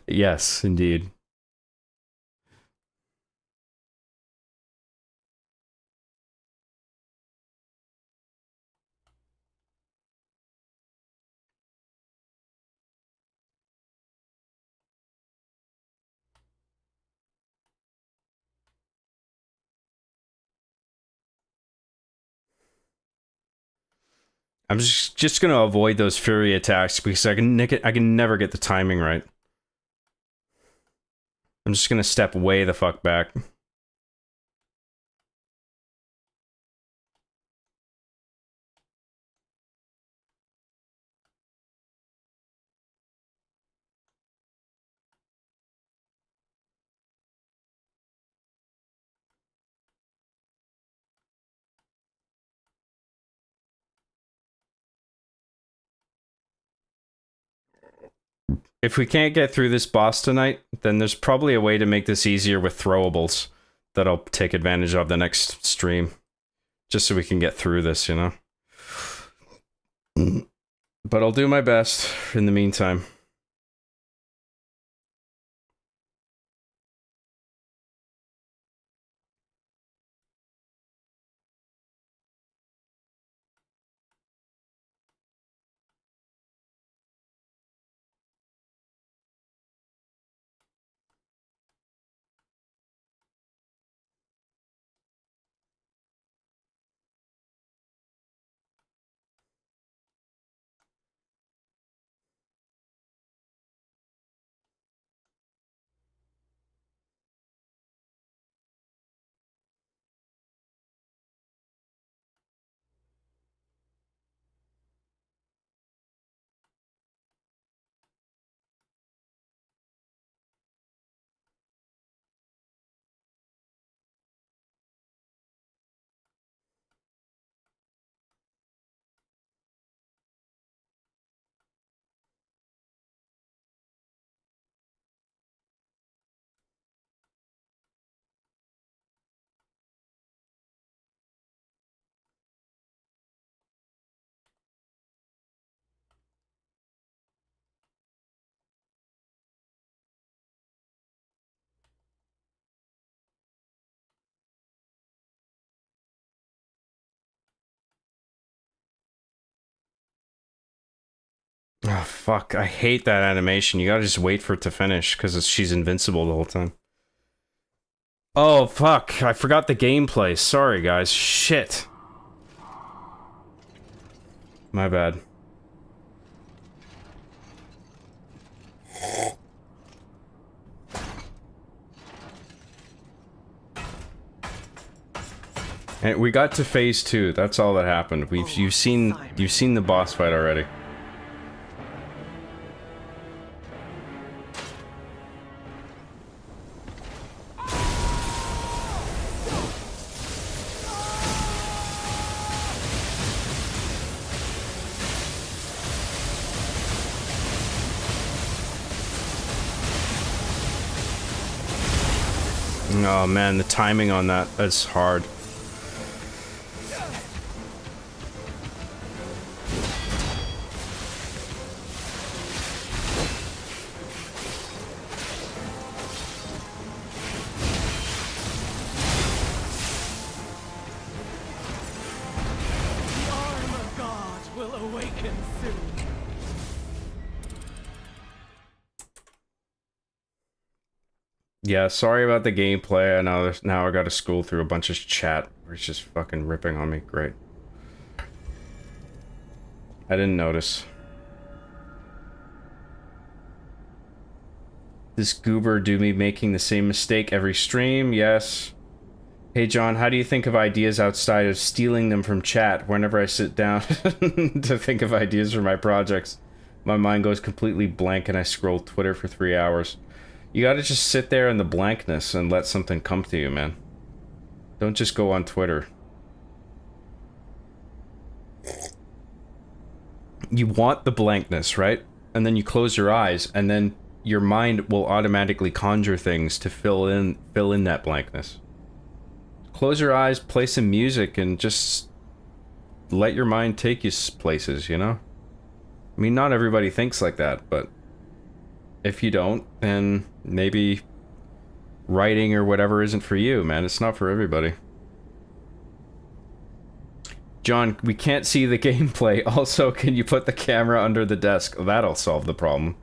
Yes, indeed. I'm just gonna avoid those fury attacks because I can never get the timing right. I'm just gonna step way the fuck back. If we can't get through this boss tonight, then there's probably a way to make this easier with throwables that I'll take advantage of the next stream. Just so we can get through this, you know? But I'll do my best in the meantime. Oh, fuck. I hate that animation. You gotta just wait for it to finish, because she's invincible the whole time. Oh, fuck. I forgot the gameplay. Sorry, guys. Shit. My bad. And we got to phase 2. That's all that happened. You've seen the boss fight already. Oh man, the timing on that's hard. Yeah, sorry about the gameplay. I know now I got to scroll through a bunch of chat where it's just fucking ripping on me. Great. I didn't notice. Does Goober do me making the same mistake every stream? Yes. Hey John, how do you think of ideas outside of stealing them from chat? Whenever I sit down to think of ideas for my projects, my mind goes completely blank and I scroll Twitter for 3 hours. You gotta just sit there in the blankness and let something come to you, man. Don't just go on Twitter. You want the blankness, right? And then you close your eyes, and then your mind will automatically conjure things to fill in that blankness. Close your eyes, play some music, and just let your mind take you places, you know? I mean, not everybody thinks like that, but if you don't, then maybe writing or whatever isn't for you, man. It's not for everybody. John, we can't see the gameplay. Also, can you put the camera under the desk? That'll solve the problem.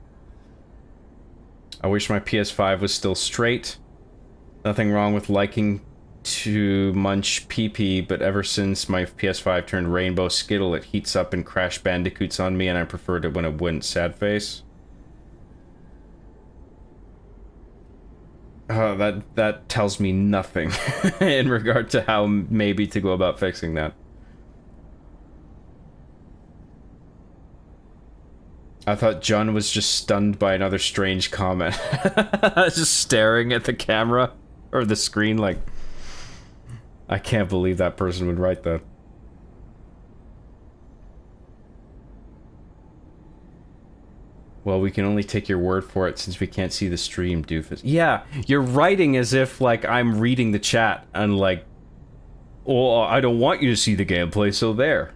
I wish my PS5 was still straight. Nothing wrong with liking to munch pee-pee, but ever since my PS5 turned Rainbow Skittle, it heats up and Crash Bandicoots on me, and I preferred it when it wouldn't. Sad face. That tells me nothing in regard to how maybe to go about fixing that. I thought John was just stunned by another strange comment. Just staring at the camera or the screen like, I can't believe that person would write that. Well, we can only take your word for it since we can't see the stream, doofus. Yeah, you're writing as if, like, I'm reading the chat and, like, oh, I don't want you to see the gameplay, so there.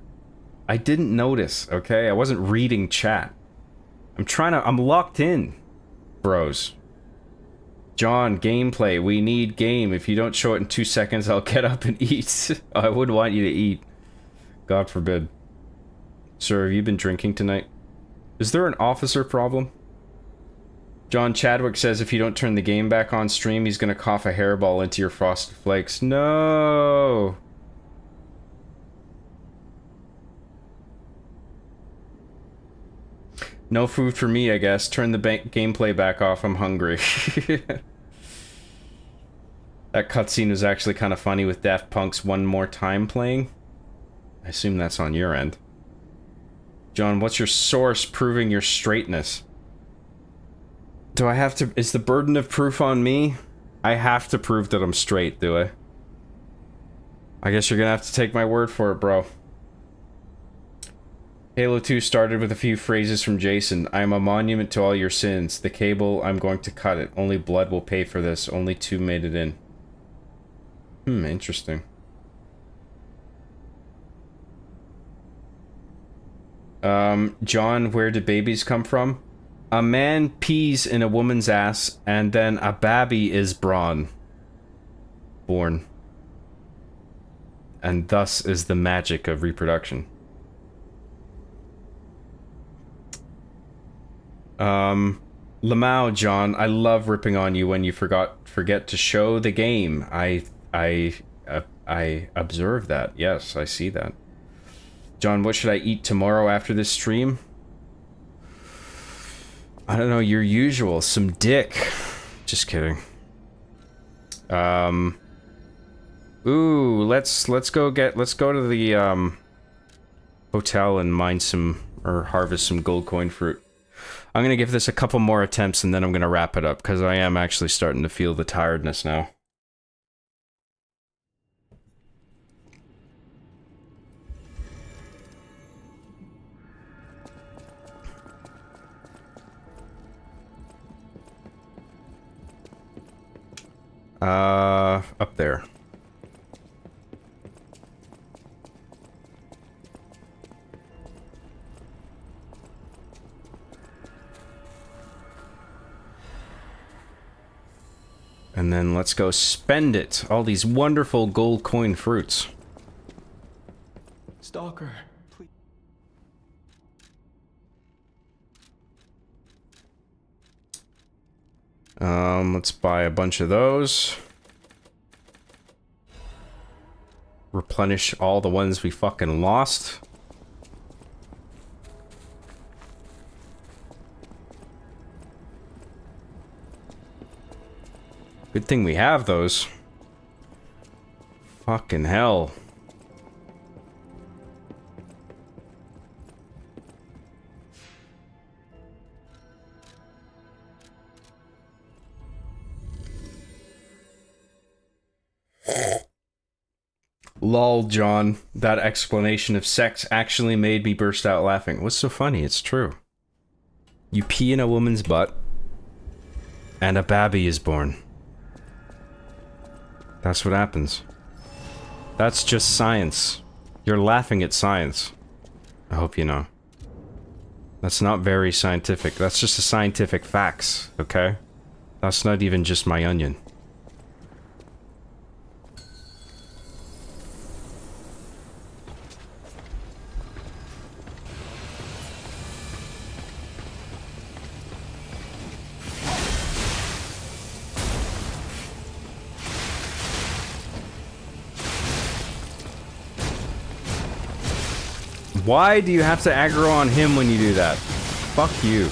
I didn't notice, okay? I wasn't reading chat. I'm locked in, bros. John, gameplay, we need game. If you don't show it in 2 seconds, I'll get up and eat. I wouldn't want you to eat. God forbid. Sir, have you been drinking tonight? Is there an officer problem? John Chadwick says if you don't turn the game back on stream, he's gonna cough a hairball into your Frosted Flakes. No! No food for me, I guess. Turn the gameplay back off. I'm hungry. That cutscene was actually kind of funny with Daft Punk's One More Time playing. I assume that's on your end. John, what's your source proving your straightness? Do I have to... Is the burden of proof on me? I have to prove that I'm straight, do I? I guess you're gonna have to take my word for it, bro. Halo 2 started with a few phrases from Jason. I am a monument to all your sins. The cable, I'm going to cut it. Only blood will pay for this. Only 2 made it in. Interesting. John, where do babies come from? A man pees in a woman's ass, and then a baby is born. And thus is the magic of reproduction. Lamau, John, I love ripping on you when you forget to show the game. I observe that. Yes, I see that. John, what should I eat tomorrow after this stream? I don't know, your usual. Some dick. Just kidding. Ooh, let's go to the hotel and mine some, or harvest some gold coin fruit. I'm gonna give this a couple more attempts and then I'm gonna wrap it up, because I am actually starting to feel the tiredness now. Up there. And then let's go spend it. All these wonderful gold coin fruits. Stalker, please. Let's buy a bunch of those. Replenish all the ones we fucking lost. Good thing we have those. Fucking hell. Lol, John. That explanation of sex actually made me burst out laughing. What's so funny? It's true. You pee in a woman's butt, and a babby is born. That's what happens. That's just science. You're laughing at science. I hope you know. That's not very scientific. That's just a scientific facts, okay? That's not even just my onion. Why do you have to aggro on him when you do that? Fuck you.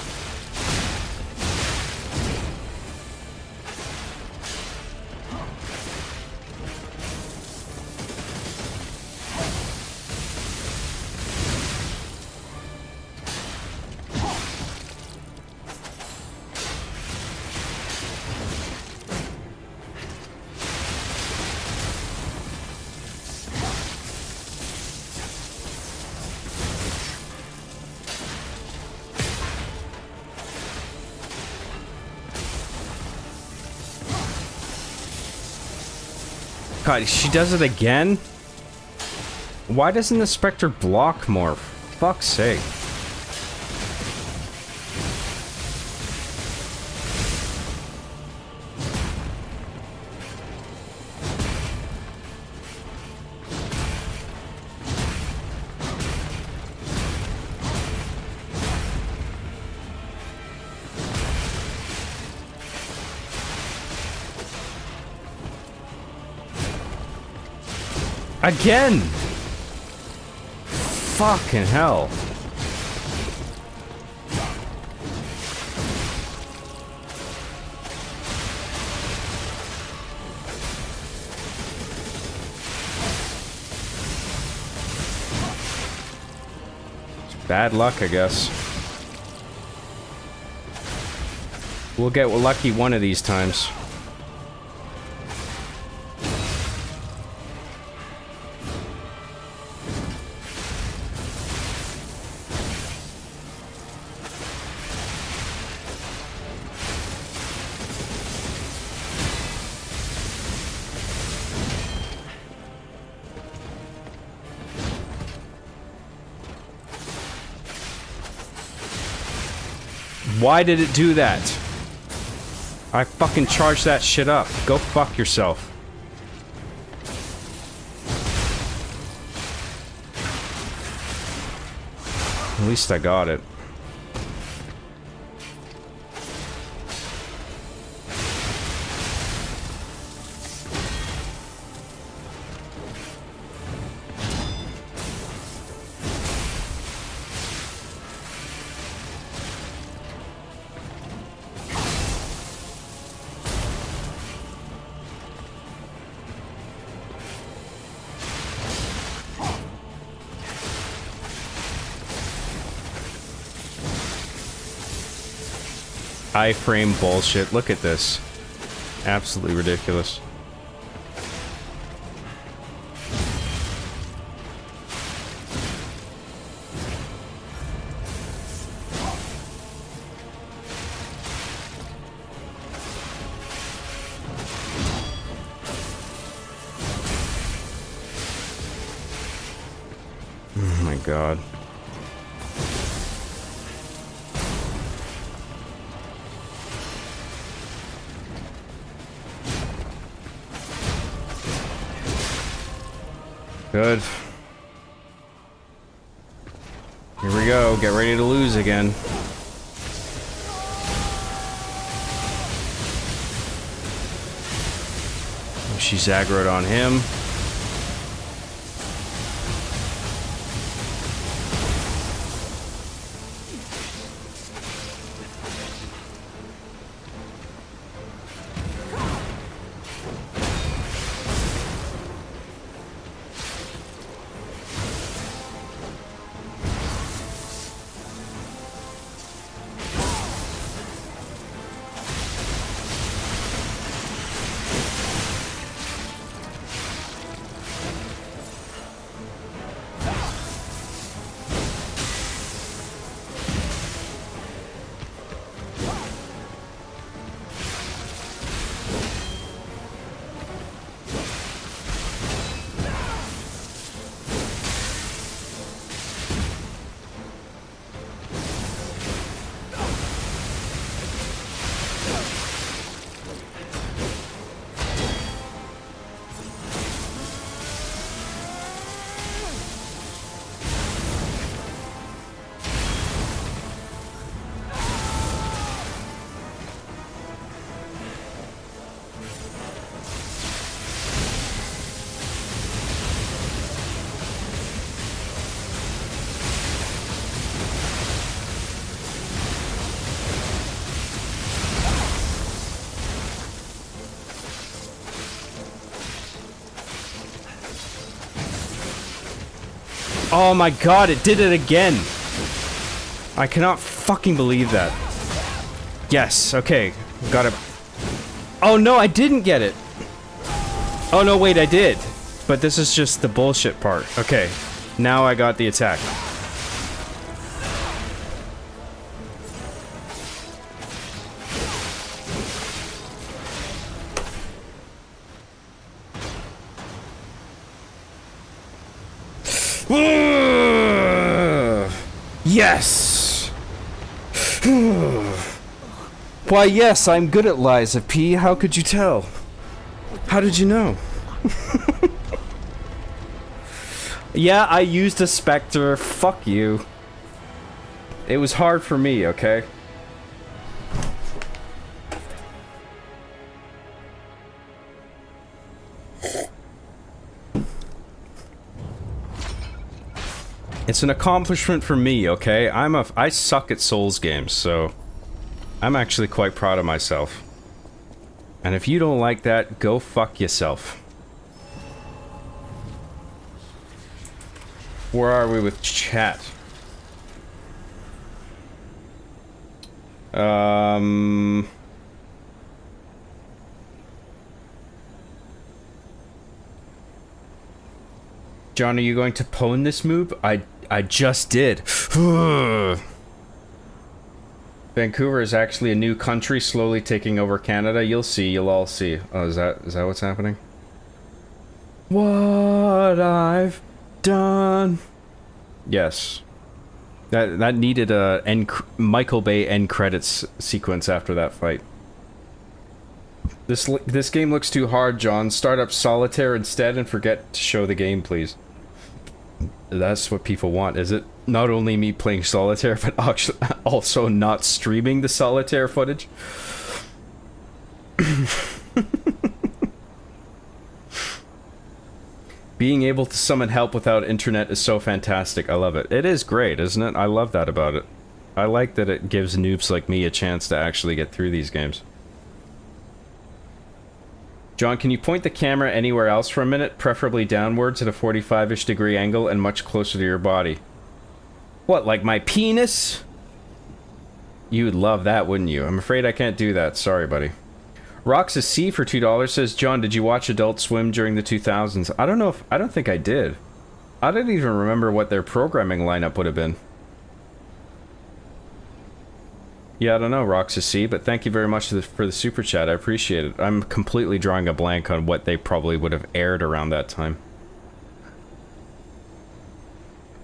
God, she does it again? Why doesn't the Spectre block more? For fuck's sake. Again! Fucking hell. It's bad luck, I guess. We'll get lucky one of these times. Why did it do that? I fucking charged that shit up. Go fuck yourself. At least I got it. Iframe bullshit. Look at this. Absolutely ridiculous. Oh my god. Good. Here we go. Get ready to lose again. she's aggroed on him. Oh my god, it did it again! I cannot fucking believe that. Yes, okay. Got it. Oh no, I didn't get it! Oh no, wait, I did. But this is just the bullshit part. Okay, now I got the attack. Yes! Why, yes, I'm good at lies, P. How could you tell? How did you know? Yeah, I used a Spectre. Fuck you. It was hard for me, okay? It's an accomplishment for me, okay? I suck at Souls games, so I'm actually quite proud of myself. And if you don't like that, go fuck yourself. Where are we with chat? John, are you going to pwn this move? I just did. Vancouver is actually a new country slowly taking over Canada. You'll see, you'll all see. Oh, is that what's happening? What I've done. Yes. That needed a Michael Bay end credits sequence after that fight. This game looks too hard, John. Start up Solitaire instead and forget to show the game, please. That's what people want, is it? Not only me playing Solitaire, but actually also not streaming the Solitaire footage? Being able to summon help without internet is so fantastic. I love it. It is great, isn't it? I love that about it. I like that it gives noobs like me a chance to actually get through these games. John, can you point the camera anywhere else for a minute? Preferably downwards at a 45-ish degree angle and much closer to your body. What, like my penis? You would love that, wouldn't you? I'm afraid I can't do that. Sorry, buddy. Roxas C for $2 says, John, did you watch Adult Swim during the 2000s? I don't think I did. I don't even remember what their programming lineup would have been. Yeah, I don't know, Roxas C, but thank you very much for the super chat. I appreciate it. I'm completely drawing a blank on what they probably would have aired around that time.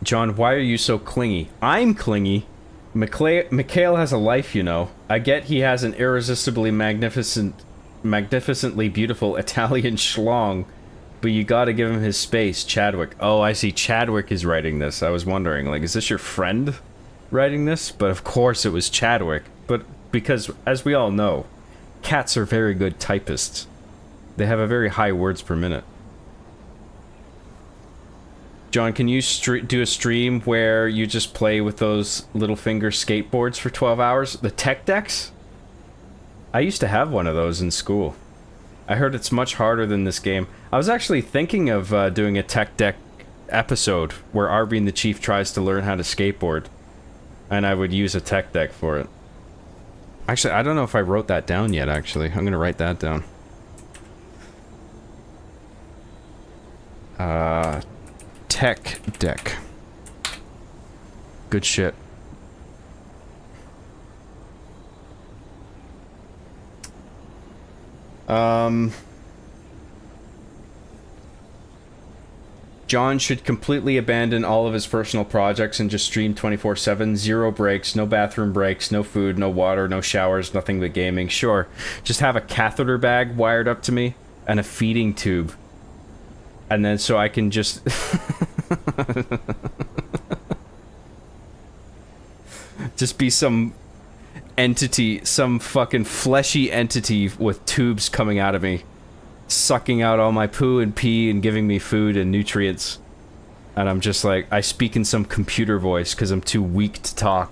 John, why are you so clingy? I'm clingy. Mikhail has a life, you know. I get he has an irresistibly magnificently beautiful Italian schlong, but you gotta give him his space, Chadwick. Oh, I see. Chadwick is writing this. I was wondering, like, is this your friend writing this? But of course it was Chadwick. But because, as we all know, cats are very good typists. They have a very high words per minute. John, can you do a stream where you just play with those little finger skateboards for 12 hours? The tech decks? I used to have one of those in school. I heard it's much harder than this game. I was actually thinking of doing a tech deck episode where Arvine the Chief tries to learn how to skateboard. And I would use a tech deck for it. Actually, I don't know if I wrote that down yet, actually. I'm gonna write that down. Tech deck. Good shit. John should completely abandon all of his personal projects and just stream 24/7. Zero breaks, no bathroom breaks, no food, no water, no showers, nothing but gaming. Sure. Just have a catheter bag wired up to me and a feeding tube. And then so I can just... just be some entity, some fucking fleshy entity with tubes coming out of me, sucking out all my poo and pee and giving me food and nutrients. And I'm just like, I speak in some computer voice because I'm too weak to talk.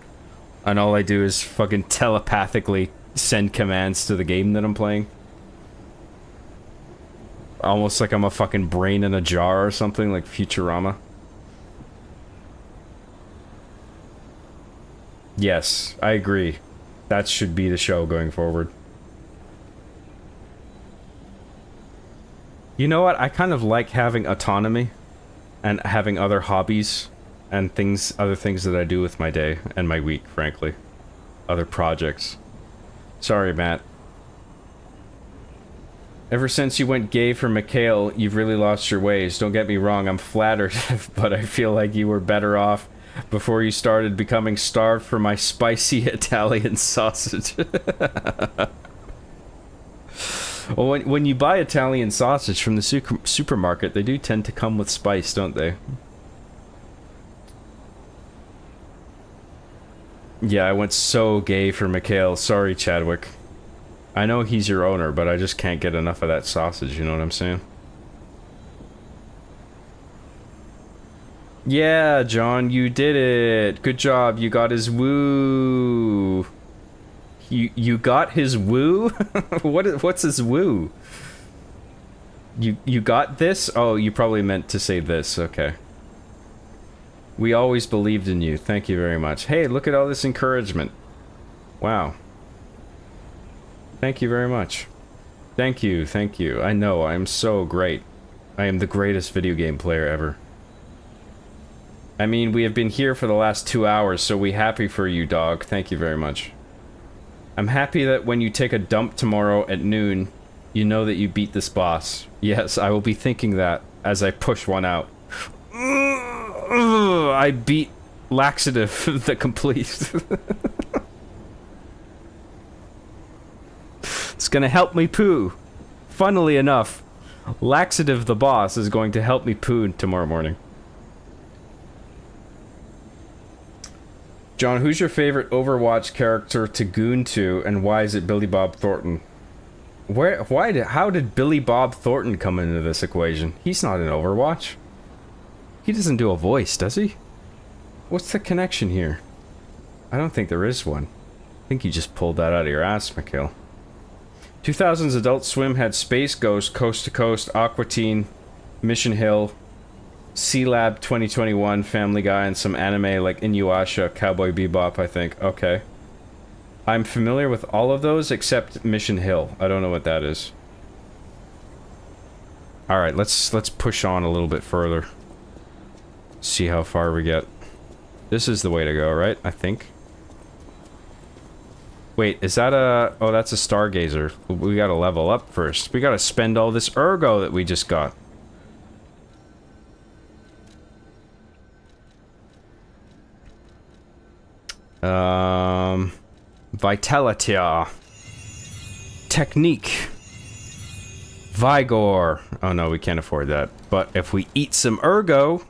And all I do is fucking telepathically send commands to the game that I'm playing. Almost like I'm a fucking brain in a jar or something, like Futurama. Yes, I agree. That should be the show going forward. You know what? I kind of like having autonomy and having other hobbies and things, other things that I do with my day and my week, frankly. Other projects. Sorry, Matt. Ever since you went gay for Mikhail, you've really lost your ways. Don't get me wrong, I'm flattered, but I feel like you were better off before you started becoming starved for my spicy Italian sausage. Well, when you buy Italian sausage from the supermarket, they do tend to come with spice, don't they? Yeah, I went so gay for Mikhail. Sorry, Chadwick. I know he's your owner, but I just can't get enough of that sausage, you know what I'm saying? Yeah, John, you did it. Good job. You got his woo. You got his woo? What's his woo? You got this? Oh, you probably meant to say this. Okay. We always believed in you. Thank you very much. Hey, look at all this encouragement. Wow. Thank you very much. Thank you, thank you. I know, I am so great. I am the greatest video game player ever. I mean, we have been here for the last 2 hours, so we happy for you, dog. Thank you very much. I'm happy that when you take a dump tomorrow at noon, you know that you beat this boss. Yes, I will be thinking that as I push one out. I beat Laxative the Complete. It's gonna help me poo. Funnily enough, Laxative the boss is going to help me poo tomorrow morning. John, who's your favorite Overwatch character to goon to, and why is it Billy Bob Thornton? How did Billy Bob Thornton come into this equation? He's not in Overwatch. He doesn't do a voice, does he? What's the connection here? I don't think there is one. I think you just pulled that out of your ass, Mikhail. 2000's Adult Swim had Space Ghost, Coast to Coast, Aqua Teen, Mission Hill, C-Lab 2021, Family Guy, and some anime like Inuyasha, Cowboy Bebop, I think. Okay. I'm familiar with all of those except Mission Hill. I don't know what that is. Alright, let's push on a little bit further. See how far we get. This is the way to go, right? I think. Wait, is that a... Oh, that's a Stargazer. We gotta level up first. We gotta spend all this Ergo that we just got. Vitality. Technique. Vigor. Oh no, we can't afford that. But if we eat some Ergo...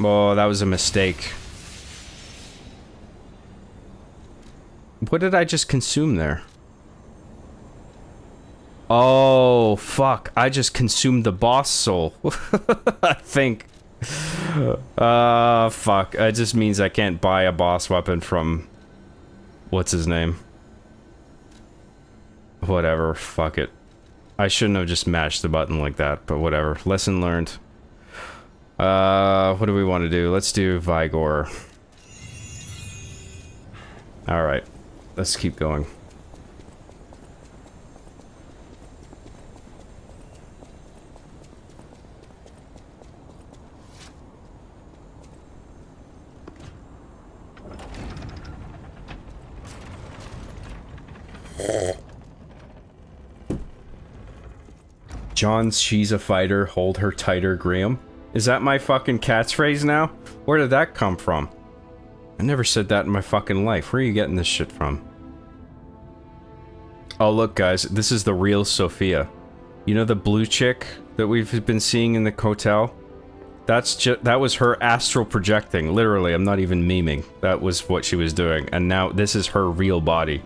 Oh, that was a mistake. What did I just consume there? Oh, fuck. I just consumed the boss soul. I think. Fuck. It just means I can't buy a boss weapon from... What's his name? Whatever. Fuck it. I shouldn't have just mashed the button like that, but whatever. Lesson learned. What do we want to do? Let's do Vigor. Alright. Let's keep going. John's she's a fighter, hold her tighter, Graham. Is that my fucking catchphrase now? Where did that come from? I never said that in my fucking life. Where are you getting this shit from? Oh look guys, this is the real Sophia. You know the blue chick that we've been seeing in the hotel? That was her astral projecting, literally. I'm not even memeing. That was what she was doing, and now this is her real body.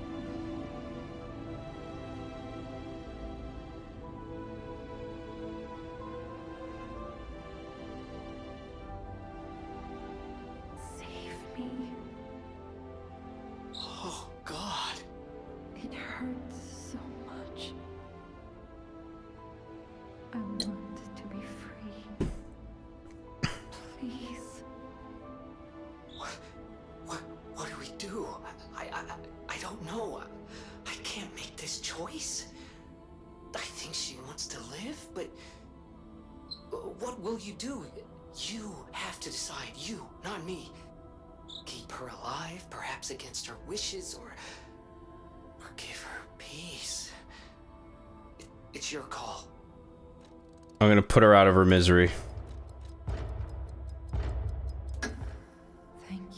I'm gonna put her out of her misery.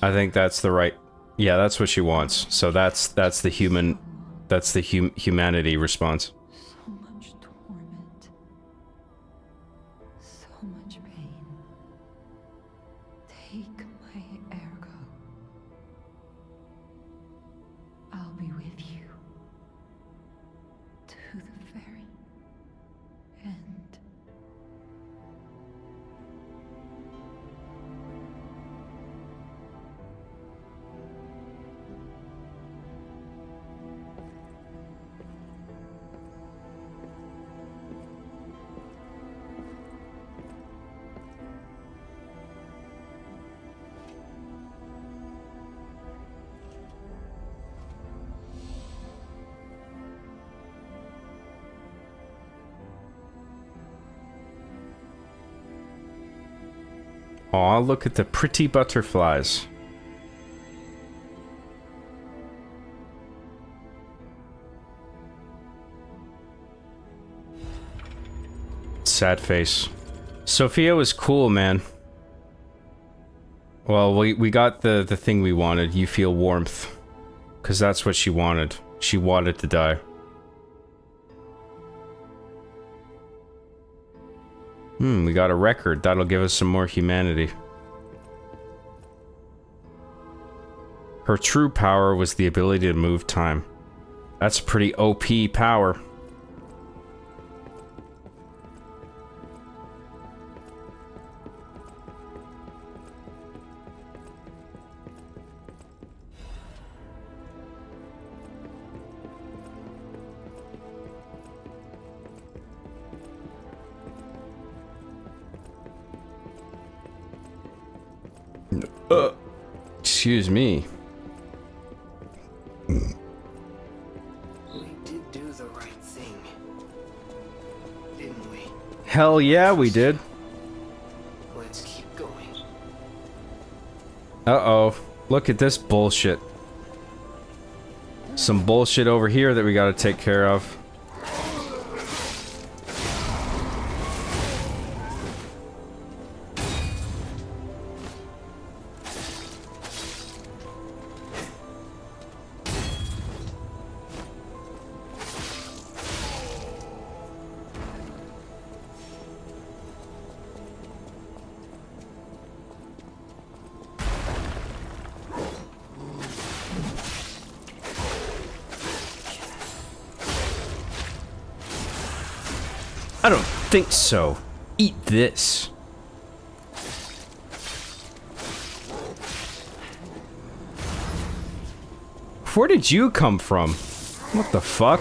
I think that's the right... Yeah, that's what she wants. So that's the human... That's the humanity response. So much torment. So much pain. Take my ergo. I'll be with you. To the very end. Aw, look at the pretty butterflies. Sad face. Sophia was cool, man. Well, we got the thing we wanted. You feel warmth. Because that's what she wanted. She wanted to die. We got a record. That'll give us some more humanity. Her true power was the ability to move time. That's pretty OP power. Excuse me. We did do the right thing, didn't we? Hell yeah, we did. Let's keep going. Uh-oh. Look at this bullshit. Some bullshit over here that we gotta take care of. I don't think so. Eat this. Where did you come from? What the fuck?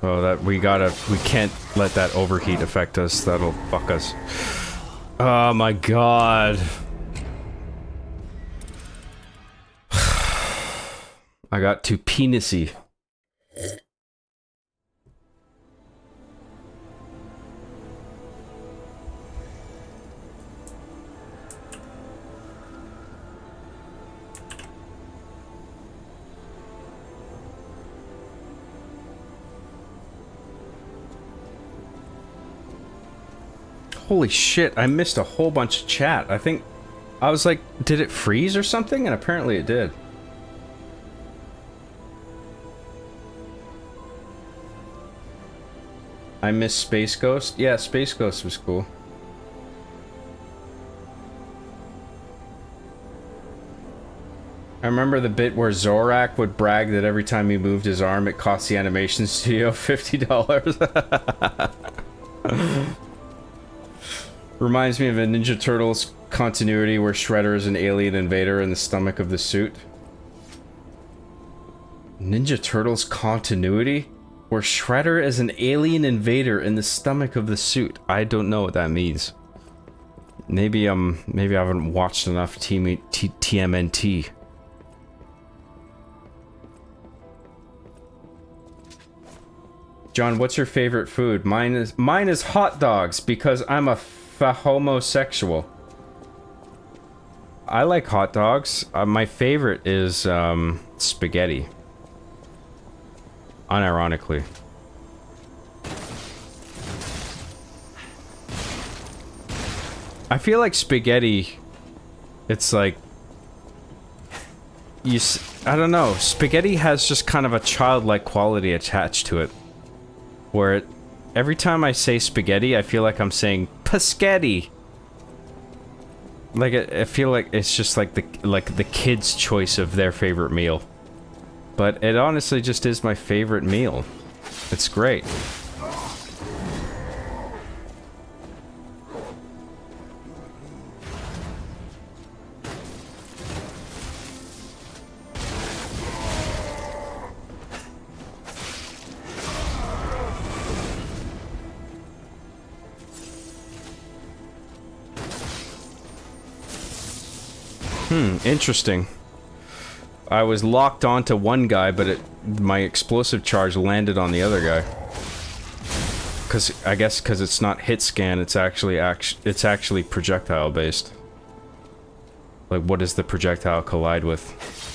Oh, we can't let that overheat affect us. That'll fuck us. Oh my god. I got too penisy. Holy shit, I missed a whole bunch of chat. I think I was like, did it freeze or something? And apparently it did. I missed Space Ghost. Yeah, Space Ghost was cool. I remember the bit where Zorak would brag that every time he moved his arm, it cost the animation studio $50. Reminds me of a Ninja Turtles continuity where Shredder is an alien invader in the stomach of the suit. Ninja Turtles continuity? Where Shredder is an alien invader in the stomach of the suit. I don't know what that means. Maybe I haven't watched enough TMNT. John, what's your favorite food? Mine is hot dogs because I'm a homosexual. I like hot dogs. My favorite is spaghetti. Unironically. I feel like spaghetti, it's like I don't know, spaghetti has just kind of a childlike quality attached to it, where every time I say spaghetti, I feel like I'm saying paschetti. Like I feel like it's just like the kids' choice of their favorite meal. But it honestly just is my favorite meal. It's great. Interesting. I was locked onto one guy, but my explosive charge landed on the other guy. I guess because it's not hit scan, it's actually projectile based. Like, what does the projectile collide with?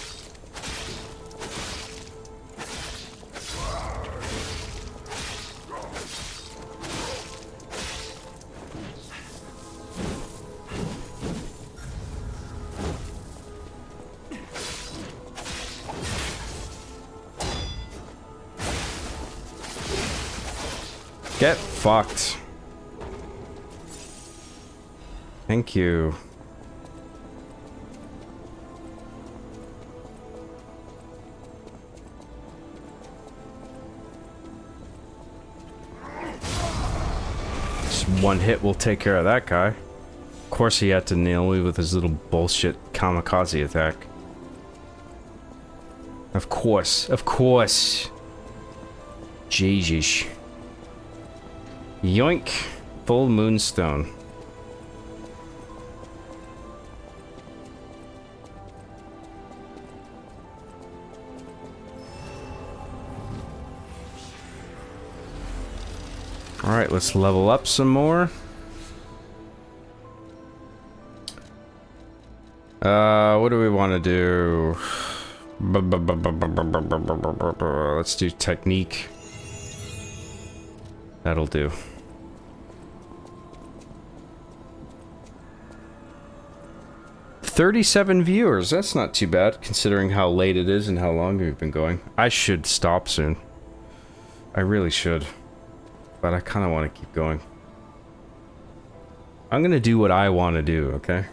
Get fucked. Thank you. Just one hit will take care of that guy. Of course he had to nail me with his little bullshit kamikaze attack. Of course. Of course. Jesus. Yoink. Full moonstone. Alright, let's level up some more. What do we want to do? Let's do technique. That'll do. 37 viewers, that's not too bad, considering how late it is and how long we've been going. I should stop soon. I really should. But I kind of want to keep going. I'm gonna do what I want to do, okay?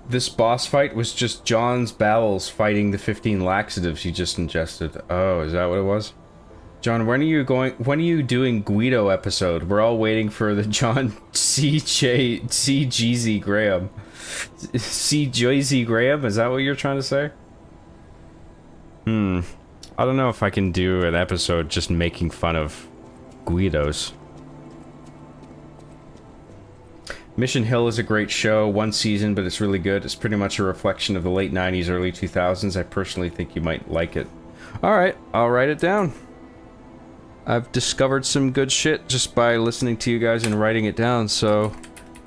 this boss fight was just John's bowels fighting the 15 laxatives he just ingested. Oh, is that what it was? John, when are you doing Guido episode? We're all waiting for the John C. Jeezy Graham. C. Jeezy Graham? Is that what you're trying to say? I don't know if I can do an episode just making fun of Guidos. Mission Hill is a great show, one season, but it's really good. It's pretty much a reflection of the late 90s, early 2000s. I personally think you might like it. Alright, I'll write it down. I've discovered some good shit just by listening to you guys and writing it down, so...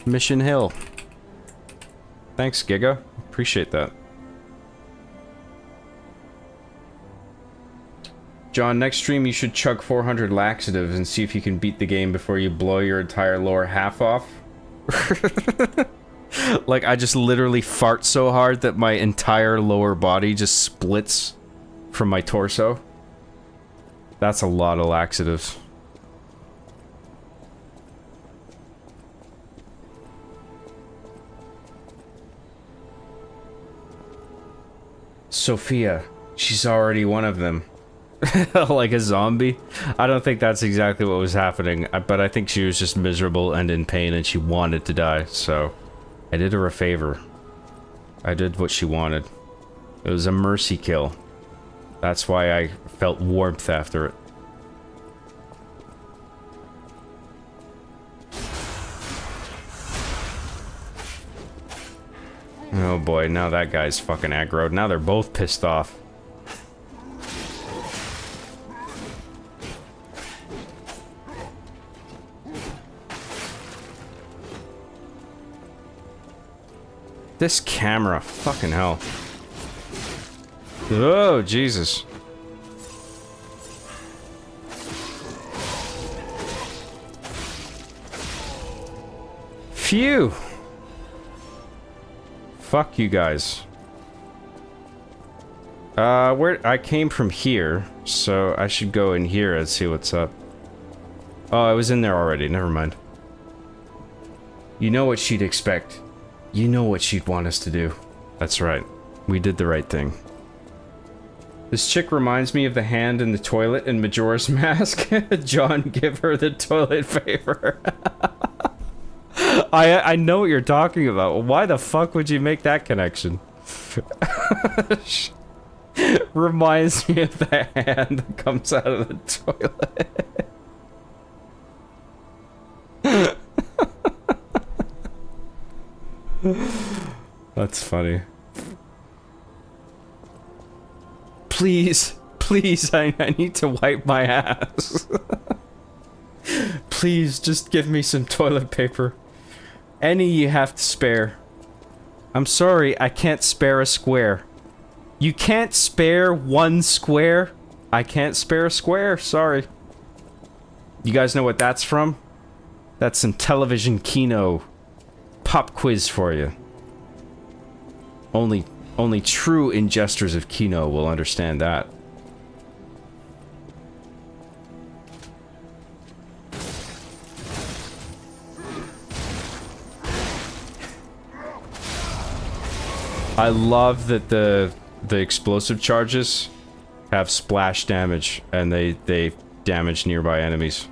Mission Hill. Thanks, Giga. Appreciate that. John, next stream you should chug 400 laxatives and see if you can beat the game before you blow your entire lower half off. Like, I just literally fart so hard that my entire lower body just splits from my torso. That's a lot of laxatives. Sophia, she's already one of them. Like a zombie? I don't think that's exactly what was happening, but I think she was just miserable and in pain and she wanted to die, so I did her a favor. I did what she wanted. It was a mercy kill. That's why I felt warmth after it. Oh boy, now that guy's fucking aggroed. Now they're both pissed off. This camera, fucking hell. Oh, Jesus. Phew. Fuck you guys. Where I came from here, so I should go in here and see what's up. Oh, I was in there already, never mind. You know what she'd expect. You know what she'd want us to do. That's right. We did the right thing. This chick reminds me of the hand in the toilet in Majora's Mask. John, give her the toilet paper. I know what you're talking about. Why the fuck would you make that connection? Reminds me of the hand that comes out of the toilet. That's funny. Please, please, I need to wipe my ass. Please, just give me some toilet paper. Any you have to spare. I'm sorry, I can't spare a square. You can't spare one square? I can't spare a square, sorry. You guys know what that's from? That's some television kino. Pop quiz for you. Only true ingesters of Kino will understand that. I love that the explosive charges have splash damage and they damage nearby enemies.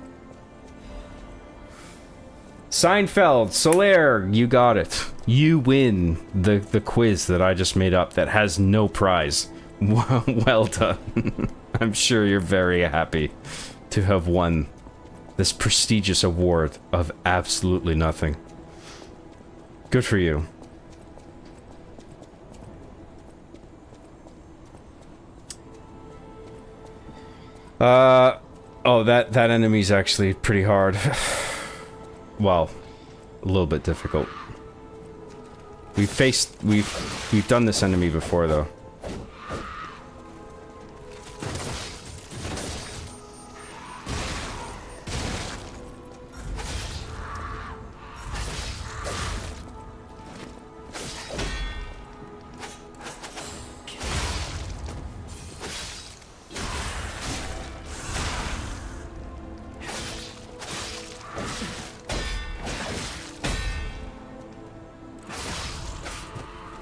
Seinfeld, Solaire, you got it. You win the quiz that I just made up that has no prize. Well done. I'm sure you're very happy to have won this prestigious award of absolutely nothing. Good for you. Oh, that enemy's actually pretty hard. Well, a little bit difficult. We've done this enemy before though.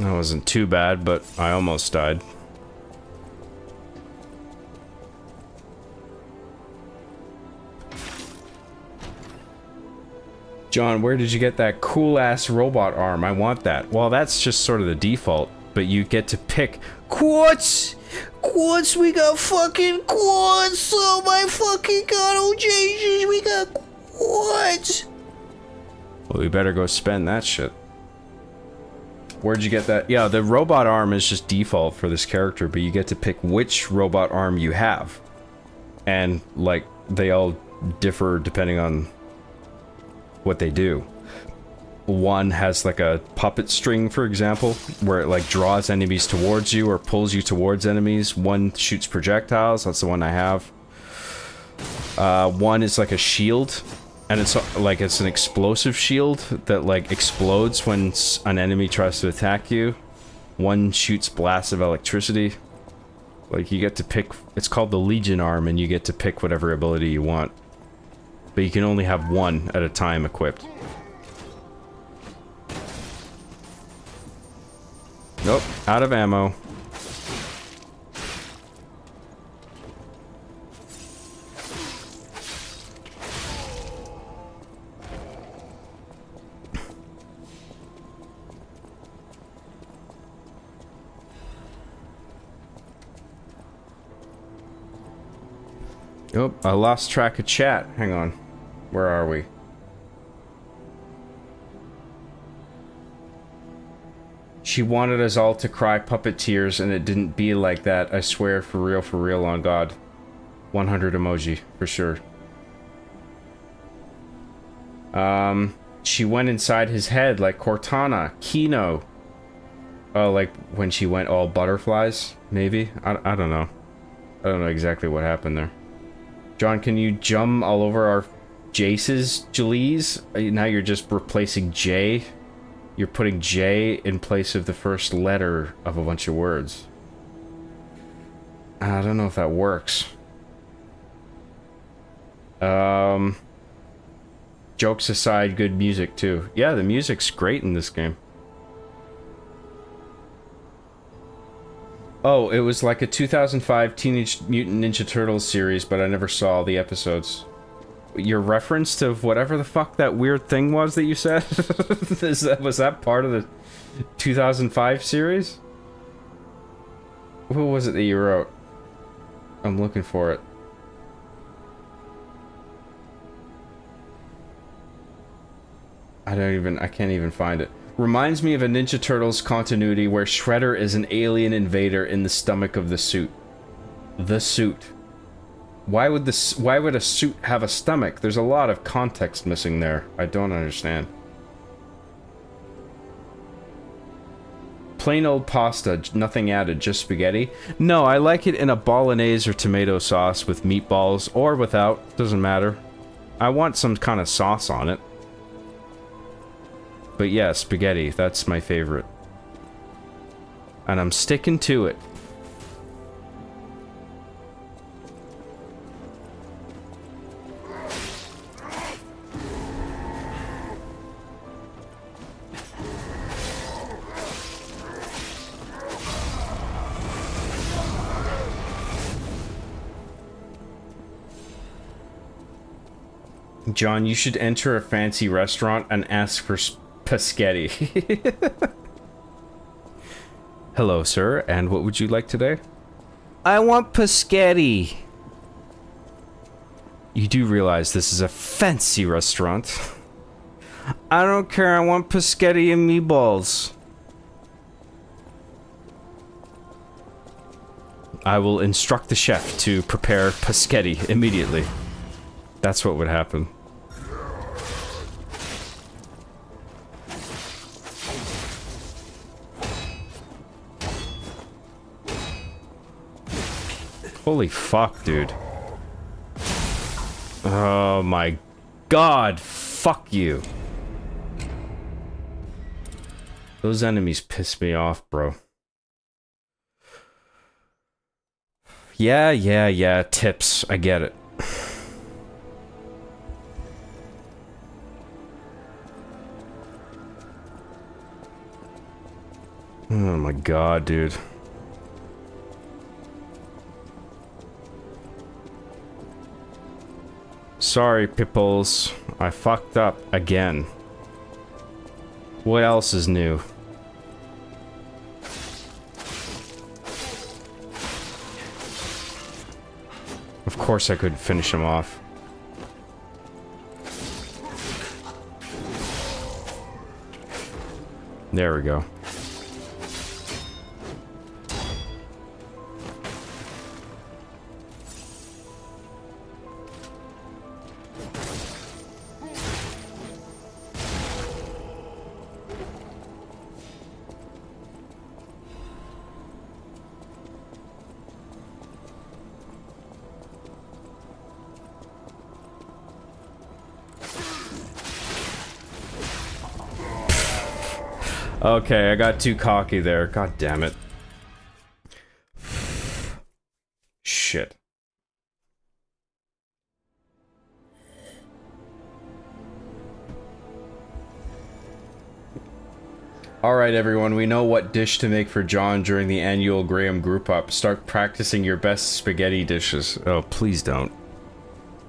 That wasn't too bad, but I almost died. John, where did you get that cool-ass robot arm? I want that. Well, that's just sort of the default, but you get to pick quartz! Quartz, we got fucking quartz! Oh my fucking god, oh Jesus, we got quartz! Well, we better go spend that shit. Where'd you get that? Yeah, the robot arm is just default for this character, but you get to pick which robot arm you have. And, like, they all differ depending on what they do. One has like a puppet string, for example, where it like draws enemies towards you or pulls you towards enemies. One shoots projectiles, that's the one I have. One is like a shield, and it's like it's an explosive shield that like explodes when an enemy tries to attack you. One shoots blasts of electricity. Like you get to pick, it's called the Legion arm, and you get to pick whatever ability you want. But you can only have one at a time equipped. Nope, out of ammo. Oh, I lost track of chat. Hang on. Where are we? She wanted us all to cry puppet tears, and it didn't be like that. I swear, for real, on God. 100 emoji, for sure. She went inside his head like Cortana, Kino. Oh, like when she went all butterflies, maybe? I don't know. I don't know exactly what happened there. John, can you jump all over our Jace's, Jalees? Now you're just replacing J. You're putting J in place of the first letter of a bunch of words. I don't know if that works. Jokes aside, good music too. Yeah, the music's great in this game. Oh, it was like a 2005 Teenage Mutant Ninja Turtles series, but I never saw the episodes. Your reference to whatever the fuck that weird thing was that you said? Was that part of the 2005 series? What was it that you wrote? I'm looking for it. I can't even find it. Reminds me of a Ninja Turtles continuity where Shredder is an alien invader in the stomach of the suit. The suit. Why would a suit have a stomach? There's a lot of context missing there. I don't understand. Plain old pasta, nothing added, just spaghetti. No, I like it in a bolognese or tomato sauce with meatballs, or without, doesn't matter. I want some kind of sauce on it. But yeah, spaghetti, that's my favorite. And I'm sticking to it. John, you should enter a fancy restaurant and ask for Paschetti. Hello, sir, and what would you like today? I want Paschetti. You do realize this is a fancy restaurant. I don't care, I want Paschetti and meatballs. I will instruct the chef to prepare Paschetti immediately. That's what would happen. Holy fuck, dude. Oh my god, fuck you. Those enemies piss me off, bro. Yeah, tips. I get it. Oh my god, dude. Sorry, Pipples. I fucked up again. What else is new? Of course I could finish him off. There we go. Okay, I got too cocky there. God damn it. Shit. Alright everyone, we know what dish to make for John during the annual Graham group up. Start practicing your best spaghetti dishes. Oh, please don't.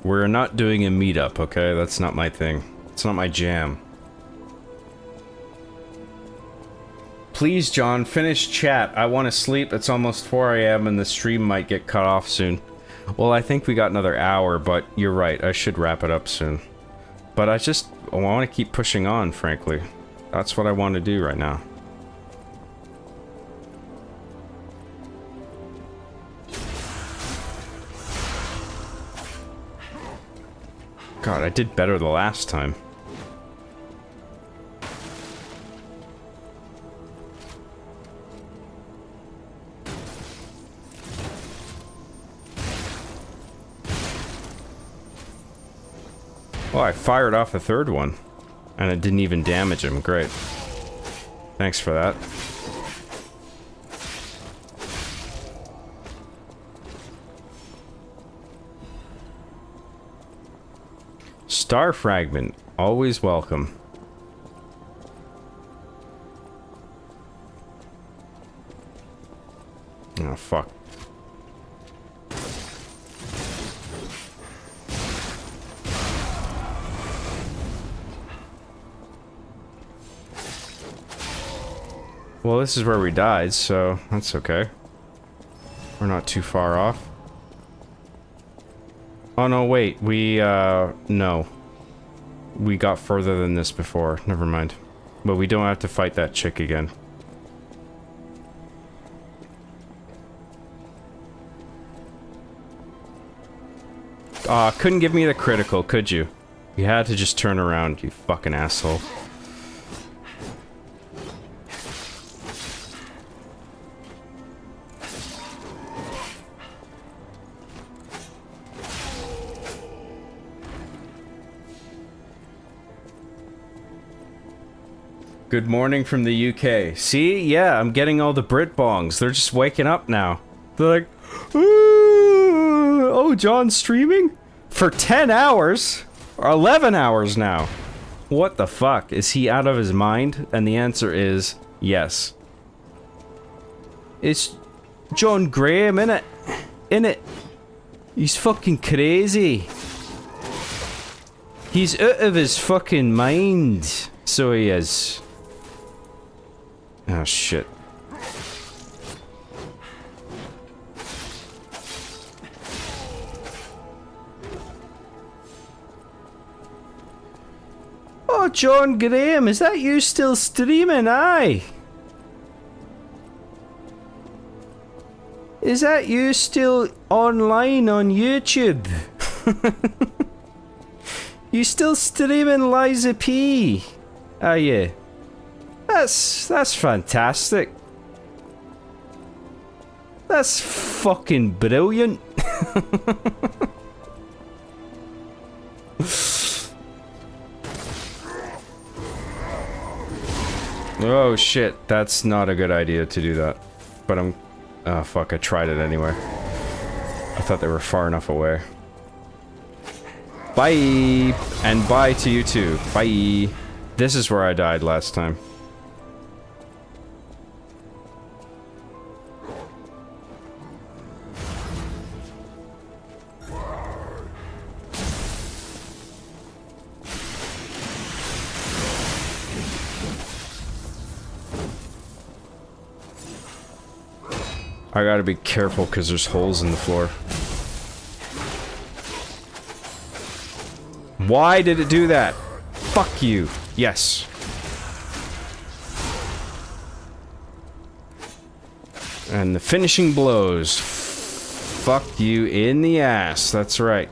We're not doing a meetup, okay? That's not my thing. It's not my jam. Please, John, finish chat. I want to sleep. It's almost 4 AM and the stream might get cut off soon. Well, I think we got another hour, but you're right. I should wrap it up soon. But I want to keep pushing on, frankly. That's what I want to do right now. God, I did better the last time. Oh, I fired off a third one. And it didn't even damage him. Great. Thanks for that. Star fragment. Always welcome. Oh, fuck. Well, this is where we died, so that's okay. We're not too far off. Oh no, wait, no. We got further than this before, never mind. But we don't have to fight that chick again. Couldn't give me the critical, could you? You had to just turn around, you fucking asshole. Good morning from the UK. See? Yeah, I'm getting all the Brit bongs. They're just waking up now. They're like, oh, John's streaming? For 10 hours? Or 11 hours now. What the fuck? Is he out of his mind? And the answer is yes. It's John Graham, innit? Innit? He's fucking crazy. He's out of his fucking mind. So he is. Oh, shit. Oh, John Graham, is that you still streaming? Aye. Is that you still online on YouTube? You still streaming Liza P? Are you? That's fantastic. That's fucking brilliant. Oh shit, that's not a good idea to do that. But I'm... oh fuck, I tried it anyway. I thought they were far enough away. Bye! And bye to you too. Bye! This is where I died last time. I gotta be careful because there's holes in the floor. Why did it do that? Fuck you. Yes. And the finishing blows. Fuck you in the ass. That's right.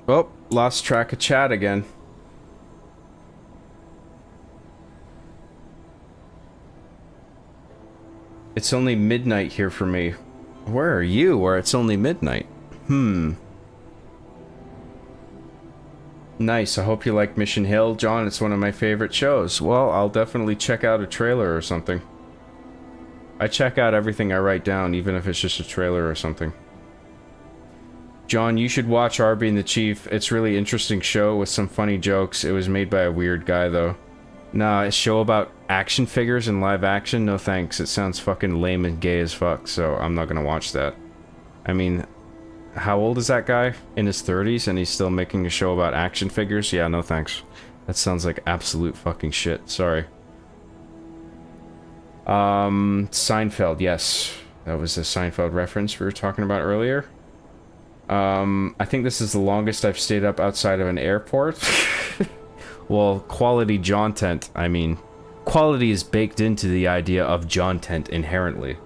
Oh, lost track of chat again. It's only midnight here for me. Where are you where it's only midnight? Nice, I hope you like Mission Hill. John, it's one of my favorite shows. Well, I'll definitely check out a trailer or something. I check out everything I write down, even if it's just a trailer or something. John, you should watch Arby and the Chief. It's a really interesting show with some funny jokes. It was made by a weird guy, though. Nah, a show about action figures and live action? No thanks. It sounds fucking lame and gay as fuck, so I'm not gonna watch that. I mean, how old is that guy? In his 30s, and he's still making a show about action figures? Yeah, no thanks. That sounds like absolute fucking shit. Sorry. Seinfeld, yes. That was a Seinfeld reference we were talking about earlier. I think this is the longest I've stayed up outside of an airport. Well, quality John tent, I mean, quality is baked into the idea of John tent inherently.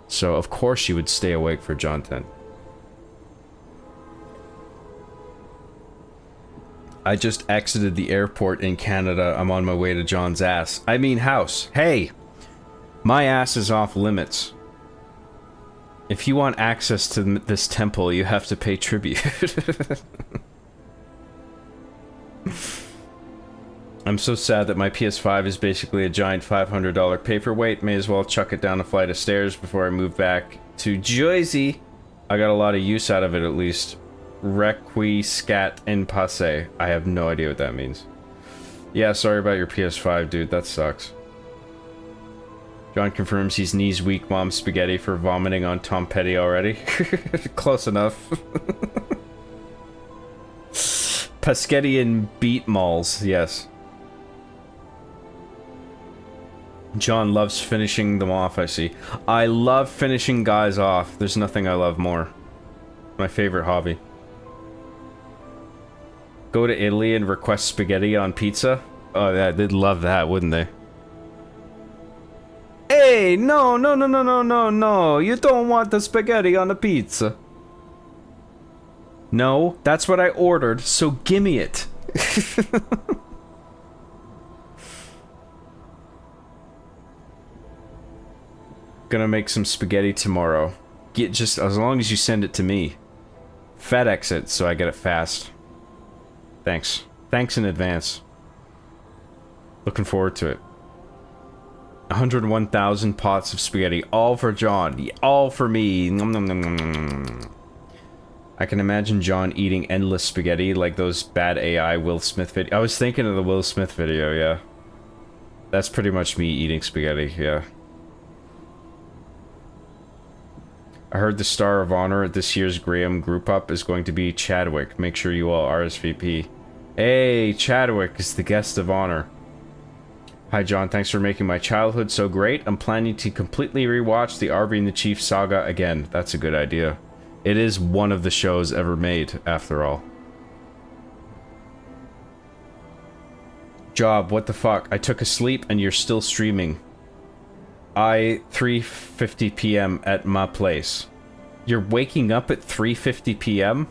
So, of course you would stay awake for John tent. I just exited the airport in Canada. I'm on my way to John's ass. I mean house. Hey! My ass is off limits. If you want access to this temple, you have to pay tribute. I'm so sad that my PS5 is basically a giant $500 paperweight. May as well chuck it down a flight of stairs before I move back to Jersey. I got a lot of use out of it, at least. Requiescat in passe. I have no idea what that means. Yeah, sorry about your PS5, dude. That sucks. John confirms he's knees weak mom spaghetti for vomiting on Tom Petty already. Close enough. Paschetti and beet malls, yes. John loves finishing them off, I see. I love finishing guys off. There's nothing I love more. My favorite hobby. Go to Italy and request spaghetti on pizza? Oh, yeah, they'd love that, wouldn't they? Hey, no, no, no, no, no, no, no. You don't want the spaghetti on the pizza. No, that's what I ordered, so gimme it. Gonna make some spaghetti tomorrow. Get just as long as you send it to me. FedEx it so I get it fast. Thanks. Thanks in advance. Looking forward to it. 101,000 pots of spaghetti, all for John, all for me. Nom, nom, nom, nom, nom. I can imagine John eating endless spaghetti like those bad AI Will Smith video. I was thinking of the Will Smith video, yeah. That's pretty much me eating spaghetti, yeah. I heard the Star of Honor at this year's Graham Group Up is going to be Chadwick. Make sure you all RSVP. Hey, Chadwick is the guest of honor. Hi John, thanks for making my childhood so great. I'm planning to completely rewatch the Arby and the Chief saga again. That's a good idea. It is one of the shows ever made, after all. Job, what the fuck? I took a sleep and you're still streaming. 3:50 p.m. at my place. You're waking up at 3:50 p.m.?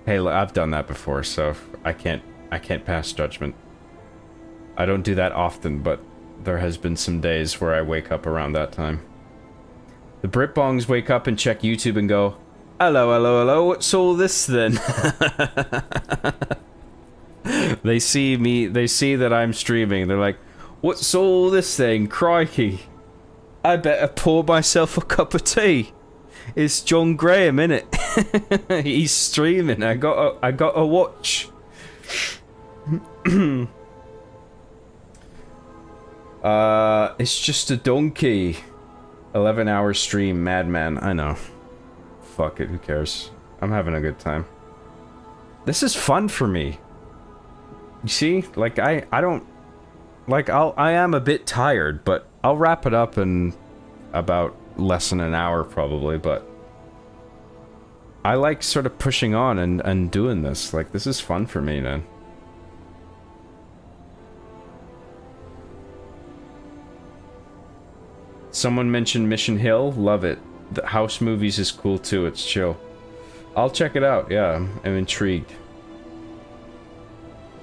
Hey, I've done that before, so I can't pass judgment. I don't do that often, but there has been some days where I wake up around that time. The Britbongs wake up and check YouTube and go, hello, hello, hello, what's all this then? They see me, they see that I'm streaming, they're like, what's all this thing? Crikey. I better pour myself a cup of tea. It's John Graham, innit? He's streaming, I gotta watch. It's just a donkey. 11-hour stream, madman, I know. fuck it, who cares? I'm having a good time. This is fun for me. You see? Like, I don't... Like, I am a bit tired, but I'll wrap it up in about less than an hour, probably, but... I like sort of pushing on and doing this. Like, this is fun for me, man. Someone mentioned Mission Hill. Love it. The House Movies is cool too. It's chill. I'll check it out. Yeah, I'm intrigued.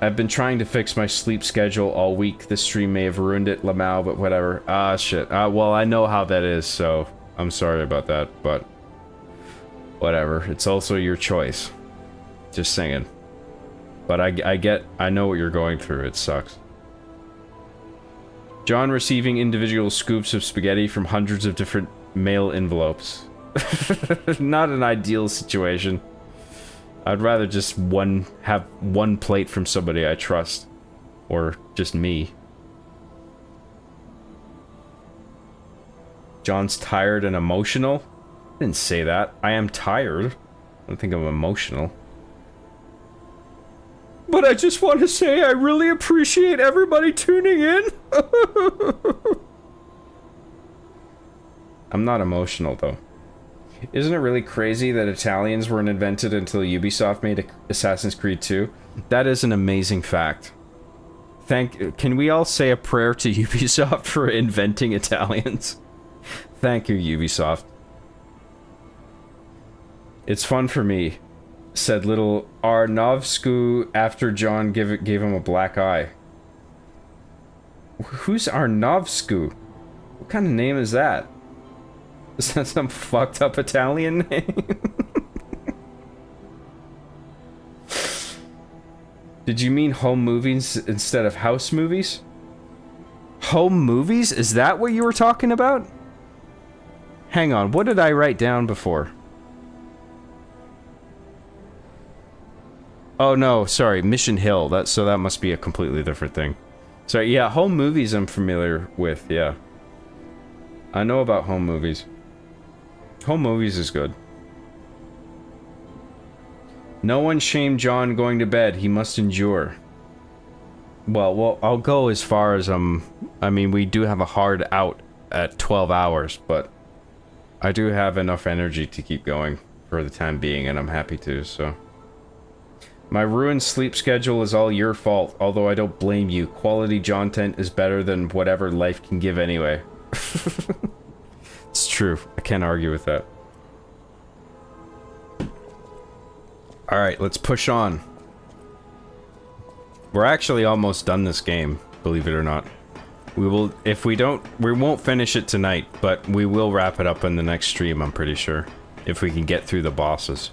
I've been trying to fix my sleep schedule all week. This stream may have ruined it, Lamau, but whatever. Ah, shit. Well, I know how that is, so I'm sorry about that, but whatever. It's also your choice. Just saying. But I know what you're going through. It sucks. John receiving individual scoops of spaghetti from hundreds of different mail envelopes. Not an ideal situation. I'd rather just have one plate from somebody I trust. Or just me. John's tired and emotional? I didn't say that. I am tired. I don't think I'm emotional. But I just want to say I really appreciate everybody tuning in. I'm not emotional, though. Isn't it really crazy that Italians weren't invented until Ubisoft made Assassin's Creed 2? That is an amazing fact. Can we all say a prayer to Ubisoft for inventing Italians? Thank you, Ubisoft. It's fun for me, said little Arnovsku after John gave him a black eye. Who's Arnovsku? What kind of name is that? Is that some fucked up Italian name? Did you mean home movies instead of house movies? Home movies? Is that what you were talking about? Hang on, what did I write down before? Oh no, sorry, Mission Hill. So that must be a completely different thing. Sorry, yeah, home movies I'm familiar with, yeah. I know about home movies. Home movies is good. No one shamed John going to bed. He must endure. Well, I'll go as far as I mean, we do have a hard out at 12 hours, but I do have enough energy to keep going for the time being, and I'm happy to, so. My ruined sleep schedule is all your fault, although I don't blame you. Quality content is better than whatever life can give anyway. It's true. I can't argue with that. Alright, let's push on. We're actually almost done this game, believe it or not. We will, if we don't, we won't finish it tonight, but we will wrap it up in the next stream, I'm pretty sure. If we can get through the bosses.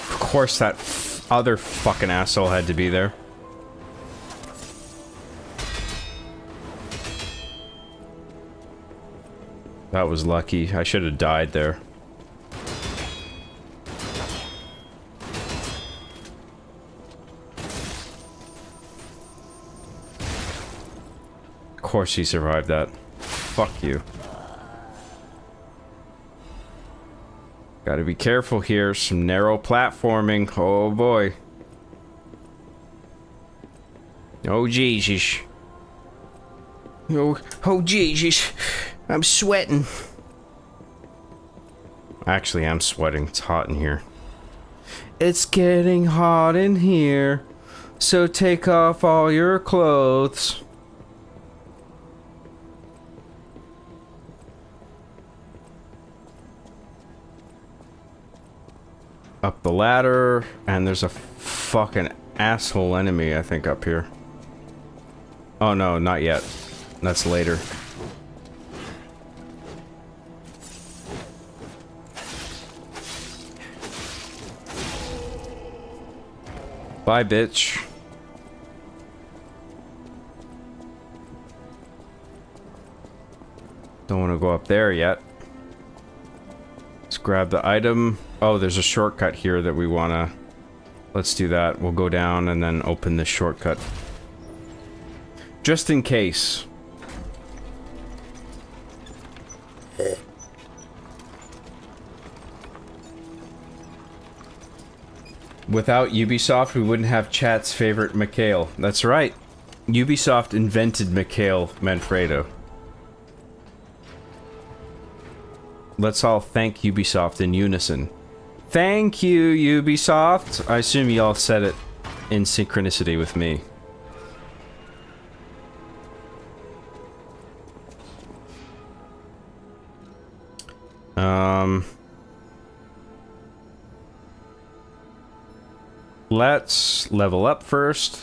Of course that other fucking asshole had to be there. That was lucky. I should have died there. Of course he survived that. Fuck you. Gotta be careful here. Some narrow platforming. Oh boy. Oh Jesus. Oh Jesus. I'm sweating. Actually, I'm sweating. It's hot in here. It's getting hot in here. So take off all your clothes. up the ladder, and there's a fucking asshole enemy, I think, up here. Oh no, not yet. That's later. Bye, bitch. Don't want to go up there yet. Let's grab the item. Oh, there's a shortcut here that we want to... Let's do that. We'll go down and then open this shortcut. Just in case. Without Ubisoft, we wouldn't have chat's favorite Mikhail. That's right. Ubisoft invented Mikhail Manfredo. Let's all thank Ubisoft in unison. Thank you, Ubisoft! I assume you all said it in synchronicity with me. Let's level up first.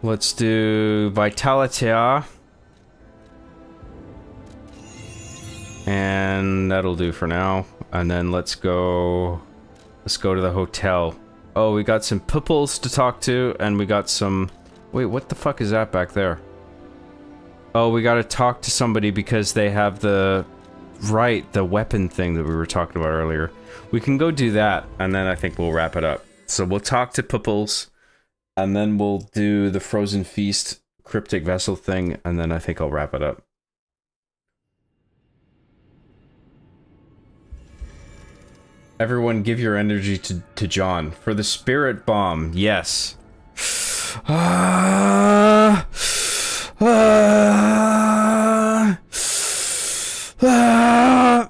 Let's do Vitality. And that'll do for now. And then let's go to the hotel. Oh, we got some pupils to talk to, and we got some... Wait, what the fuck is that back there? Oh, we gotta talk to somebody because they have the... Right, the weapon thing that we were talking about earlier. We can go do that, and then I think we'll wrap it up. So we'll talk to pupils, and then we'll do the Frozen Feast cryptic vessel thing, and then I think I'll wrap it up. Everyone give your energy to John. For the spirit bomb, yes.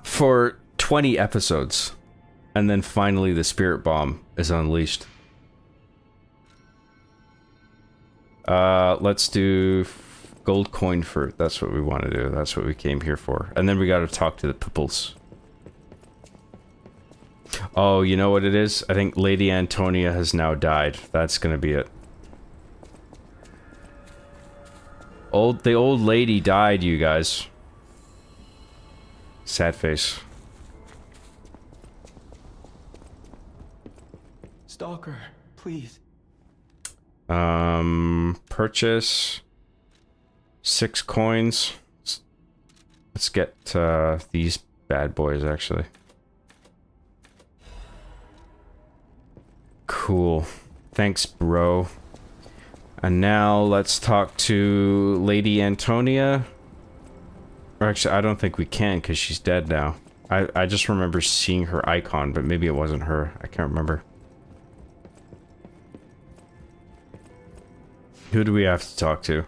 For 20 episodes. And then finally the spirit bomb is unleashed. Let's do gold coin for... That's what we want to do. That's what we came here for. And then we gotta talk to the pupils. Oh, you know what it is? I think Lady Antonia has now died. That's gonna be it. The old lady died, you guys. Sad face. Stalker, please. Purchase 6 coins. Let's get these bad boys, actually. Cool. Thanks, bro. And now let's talk to Lady Antonia. Or actually, I don't think we can because she's dead now. I just remember seeing her icon, but maybe it wasn't her. I can't remember. Who do we have to talk to?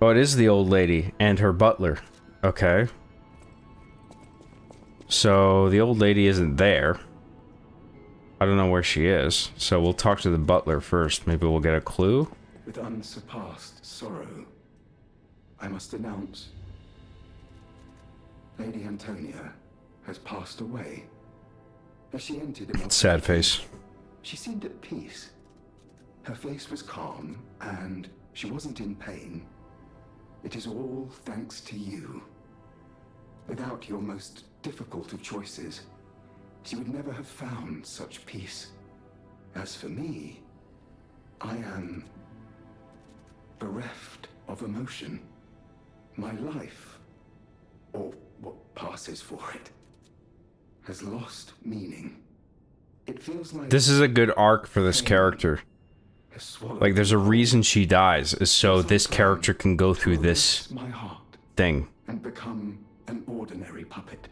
Oh, it is the old lady and her butler. Okay. So, the old lady isn't there. I don't know where she is. So, we'll talk to the butler first. Maybe we'll get a clue. With unsurpassed sorrow, I must announce Lady Antonia has passed away. As she entered immortality, Sad face. she seemed at peace. Her face was calm, and she wasn't in pain. It is all thanks to you. Without your most difficult of choices, she would never have found such peace. As for me, I am bereft of emotion. My life, or what passes for it, has lost meaning. It feels like This is a good arc for this character. Like, there's a reason she dies, is so this character can go through this my heart thing. and become an ordinary puppet.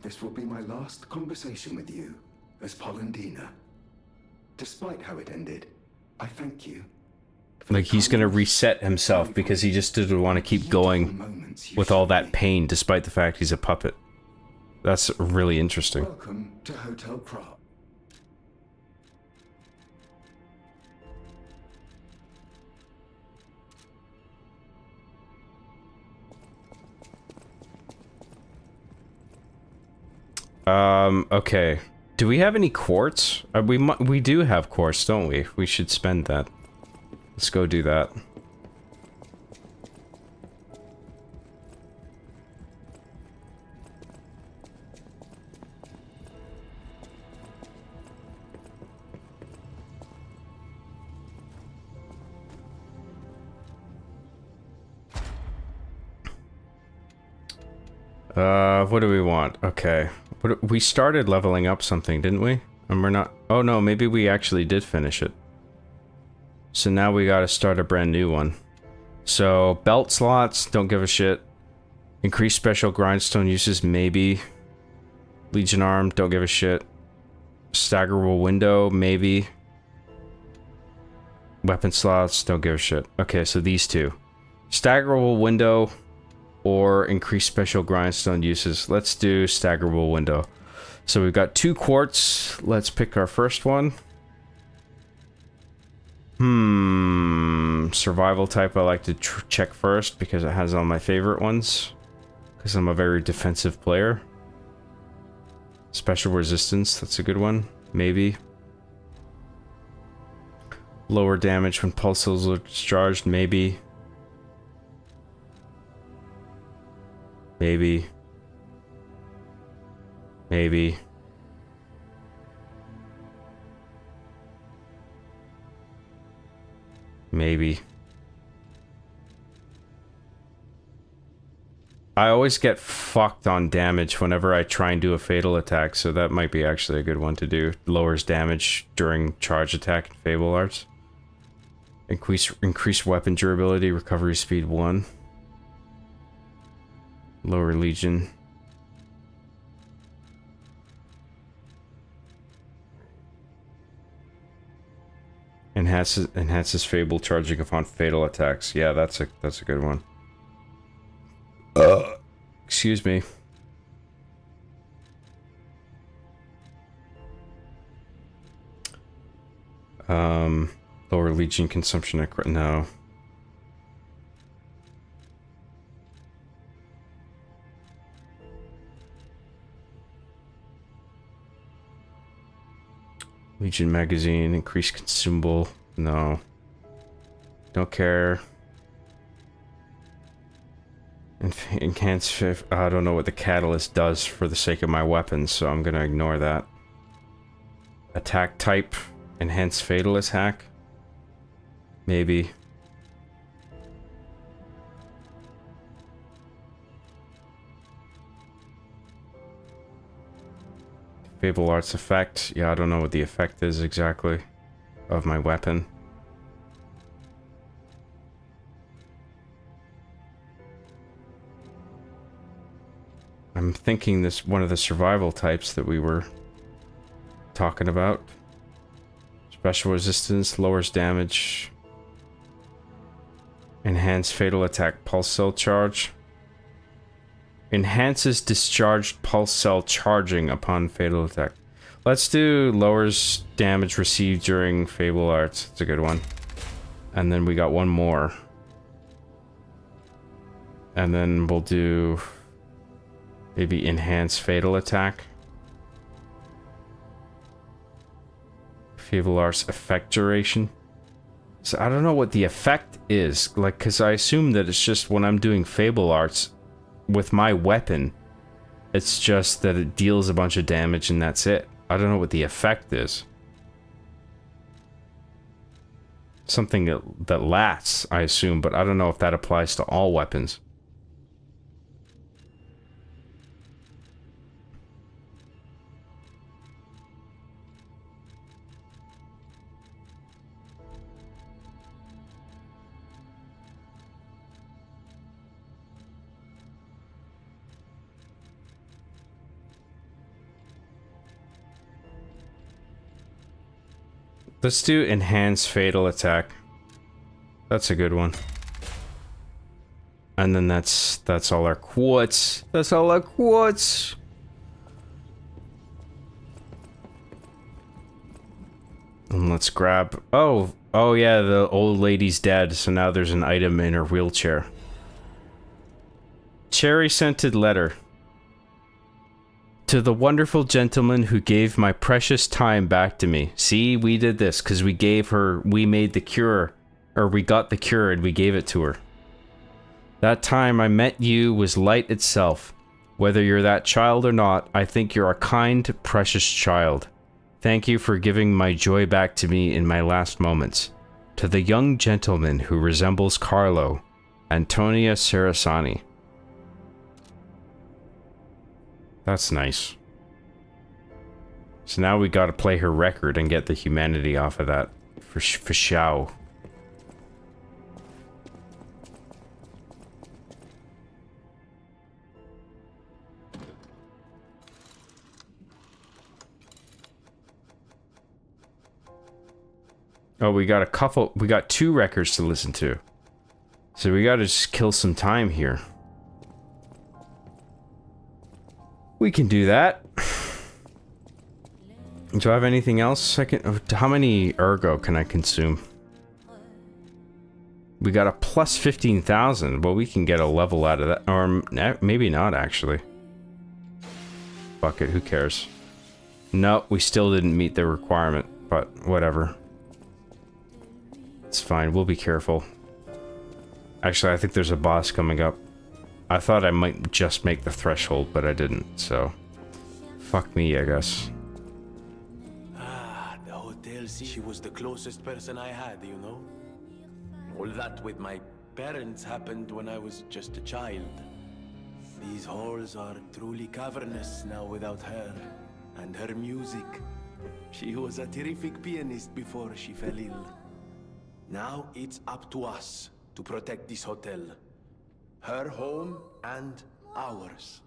This will be my last conversation with you as Polendina. Despite how it ended, I thank you. Like, he's gonna reset himself because he just didn't want to keep going with all that pain despite the fact he's a puppet. That's really interesting. Welcome to Hotel Prague. Okay. Do we have any quartz? We do have quartz, don't we? We should spend that. Let's go do that. What do we want? Okay. We started leveling up something, didn't we? And we're not... Oh no, maybe we actually did finish it. So now we gotta start a brand new one. So, belt slots, don't give a shit. Increase special grindstone uses, maybe. Legion arm, don't give a shit. Staggerable window, maybe. Weapon slots, don't give a shit. Okay, so these two. Staggerable window or increase special grindstone uses. Let's do staggerable window. So we've got 2 quartz. Let's pick our first one. Survival type I like to check first because it has all my favorite ones. Because I'm a very defensive player. Special resistance, that's a good one. Maybe. Lower damage when pulses are discharged, maybe. Maybe. Maybe. Maybe. I always get fucked on damage whenever I try and do a fatal attack, so that might be actually a good one to do. Lowers damage during charge attack in Fable Arts. Increase weapon durability, recovery speed 1. Lower Legion. Enhances Fable charging upon fatal attacks. Yeah, that's a good one. Excuse me. Lower Legion consumption. No. Legion magazine, increase consumable. No. Don't care. Enhance. I don't know what the catalyst does for the sake of my weapons, so I'm gonna ignore that. Attack type. Enhance fatal attack. Maybe. Fable Arts effect. Yeah, I don't know what the effect is exactly of my weapon. I'm thinking this one of the survival types that we were talking about. Special resistance, lowers damage. Enhance fatal attack pulse cell charge. Enhances discharged pulse cell charging upon fatal attack. Let's do lowers damage received during Fable Arts. It's a good one. And then we got one more. And then we'll do maybe enhance fatal attack. Fable Arts effect duration. So I don't know what the effect is, like, because I assume that it's just when I'm doing Fable Arts with my weapon, it's just that it deals a bunch of damage and that's it. I don't know what the effect is. Something that lasts, I assume, but I don't know if that applies to all weapons. Let's do enhance fatal attack. That's a good one. And then that's all our quartz. That's all our quartz. And let's grab... Oh yeah, the old lady's dead, so now there's an item in her wheelchair. Cherry scented letter. To the wonderful gentleman who gave my precious time back to me. See, we did this because we made the cure, or we got the cure and we gave it to her. That time I met you was light itself. Whether you're that child or not, I think you're a kind, precious child. Thank you for giving my joy back to me in my last moments. To the young gentleman who resembles Carlo, Antonia Sarasani. That's nice. So now we gotta play her record and get the humanity off of that. For show. Oh, we got 2 records to listen to. So we gotta just kill some time here. We can do that. Do I have anything else? How many ergo can I consume? We got a plus 15,000. Well, we can get a level out of that. Or maybe not, actually. Fuck it, who cares? No, we still didn't meet the requirement, but whatever. It's fine, we'll be careful. Actually, I think there's a boss coming up. I thought I might just make the threshold, but I didn't, so... Fuck me, I guess. Ah, the hotel, she was the closest person I had, you know? All that with my parents happened when I was just a child. These halls are truly cavernous now without her. And her music. She was a terrific pianist before she fell ill. Now it's up to us to protect this hotel. Her home and ours.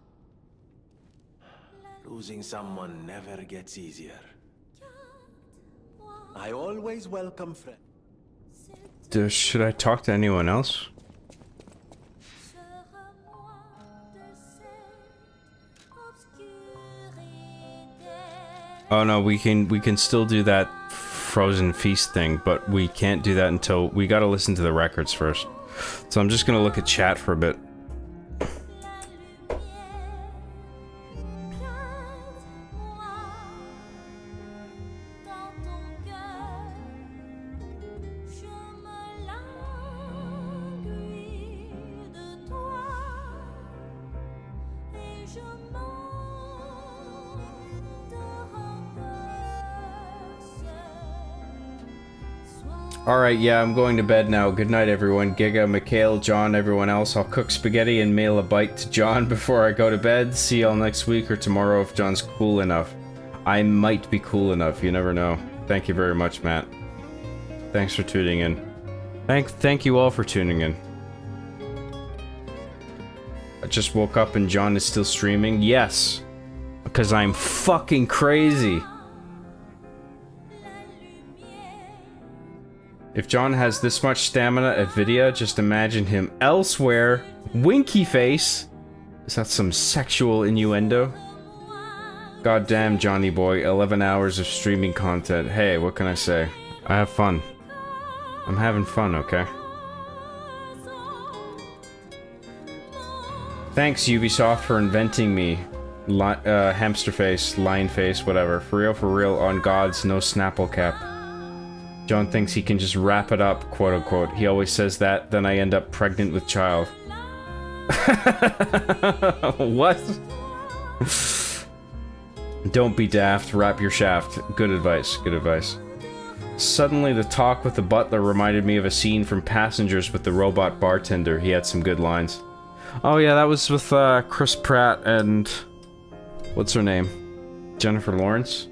Losing someone never gets easier. I always welcome friends. Should I talk to anyone else? Oh no, we can still do that Frozen Feast thing, but we can't do that until we gotta listen to the records first. So I'm just gonna look at chat for a bit. Alright, yeah, I'm going to bed now. Good night, everyone. Giga, Mikhail, John, everyone else. I'll cook spaghetti and mail a bite to John before I go to bed. See y'all next week or tomorrow if John's cool enough. I might be cool enough, you never know. Thank you very much, Matt. Thanks for tuning in. Thank you all for tuning in. I just woke up and John is still streaming. Yes, because I'm fucking crazy. If John has this much stamina at Vidya, just imagine him elsewhere. Winky face. Is that some sexual innuendo? Goddamn, Johnny boy, 11 hours of streaming content. Hey, what can I say? I have fun. I'm having fun, okay? Thanks, Ubisoft, for inventing me. Hamster face, lion face, whatever. For real, on God's no Snapple cap. John thinks he can just wrap it up, quote unquote. He always says that, then I end up pregnant with child. What? Don't be daft, wrap your shaft. Good advice, good advice. Suddenly the talk with the butler reminded me of a scene from Passengers with the robot bartender. He had some good lines. Oh yeah, that was with Chris Pratt and... what's her name? Jennifer Lawrence?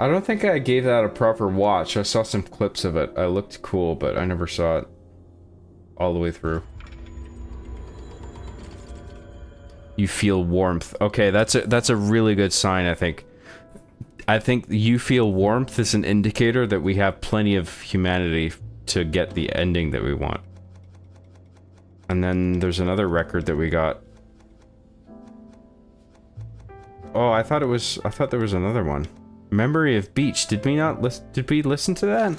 I don't think I gave that a proper watch. I saw some clips of it. I looked cool, but I never saw it all the way through. You feel warmth. Okay, that's a really good sign, I think. I think you feel warmth is an indicator that we have plenty of humanity to get the ending that we want. And then there's another record that we got. Oh, I thought there was another one. Memory of Beach. Did we listen to that?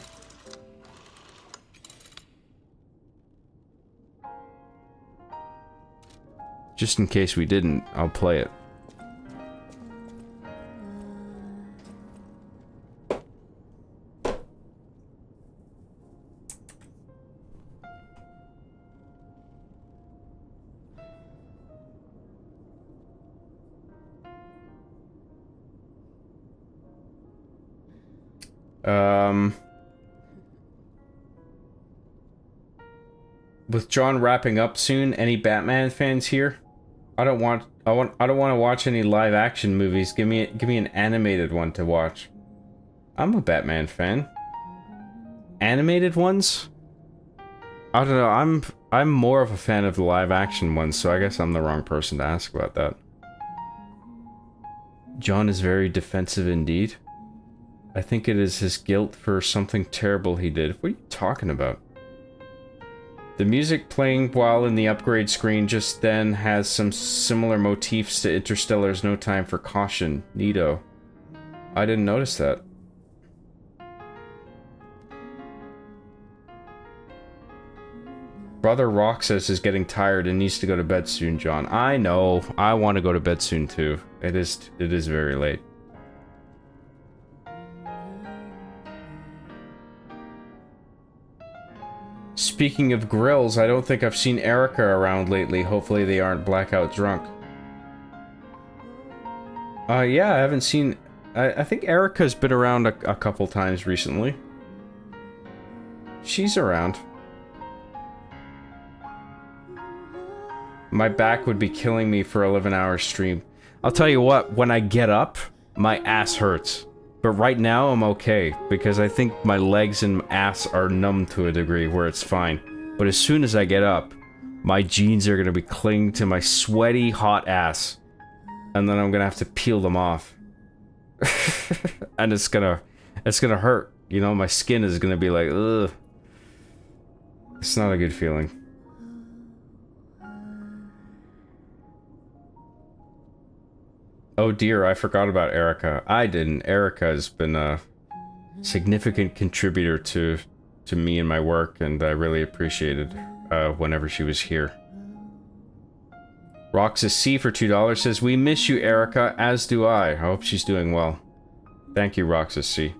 Just in case we didn't, I'll play it. With John wrapping up soon, any Batman fans here? I don't want to watch any live action movies. Give me an animated one to watch. I'm a Batman fan. Animated ones? I don't know. I'm more of a fan of the live action ones, so I guess I'm the wrong person to ask about that. John is very defensive indeed. I think it is his guilt for something terrible he did. What are you talking about? The music playing while in the upgrade screen just then has some similar motifs to Interstellar's No Time for Caution. Neato. I didn't notice that. Brother Roxas is getting tired and needs to go to bed soon, John. I know. I want to go to bed soon too. It is very late. Speaking of grills, I don't think I've seen Erica around lately. Hopefully they aren't blackout drunk. Yeah, I haven't seen... I think Erica's been around a couple times recently. She's around. My back would be killing me for 11-hour stream. I'll tell you what, when I get up, my ass hurts. But right now, I'm okay, because I think my legs and ass are numb to a degree where it's fine. But as soon as I get up, my jeans are gonna be clinging to my sweaty, hot ass. And then I'm gonna have to peel them off. And it's gonna hurt. You know, my skin is gonna be like, ugh. It's not a good feeling. Oh dear, I forgot about Erica. I didn't. Erica has been a significant contributor to me and my work, and I really appreciated whenever she was here. Roxas C for $2 says, "We miss you, Erica, as do I." I hope she's doing well. Thank you, Roxas C.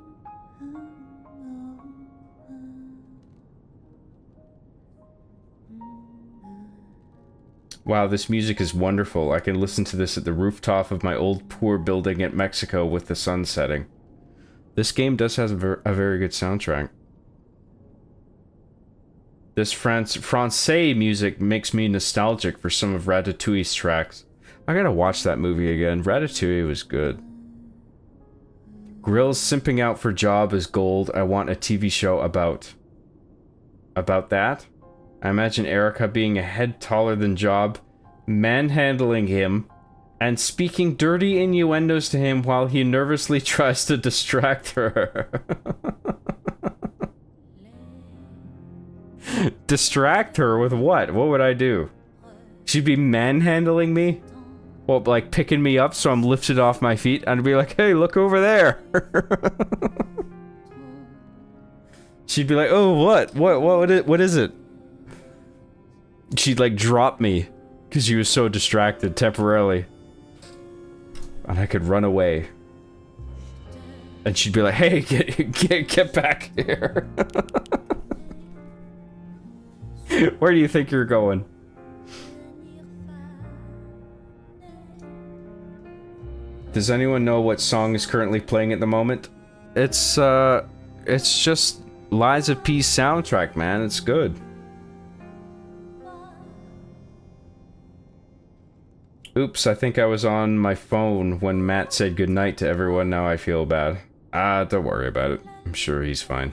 Wow, this music is wonderful. I can listen to this at the rooftop of my old poor building at Mexico with the sun setting. This game does have a very good soundtrack. This Francais music makes me nostalgic for some of Ratatouille's tracks. I gotta watch that movie again. Ratatouille was good. Grill's simping out for job is gold. I want a TV show about. About that? I imagine Erica being a head taller than Job, manhandling him, and speaking dirty innuendos to him while he nervously tries to distract her. Distract her with what? What would I do? She'd be manhandling me? Well, like picking me up so I'm lifted off my feet and be like, hey, look over there. She'd be like, oh, what is it? She'd like drop me because she was so distracted temporarily, and I could run away. And she'd be like, "Hey, get back here!" Where do you think you're going? Does anyone know what song is currently playing at the moment? It's just Lies of P's soundtrack, man. It's good. Oops, I think I was on my phone when Matt said goodnight to everyone. Now I feel bad. Don't worry about it. I'm sure he's fine.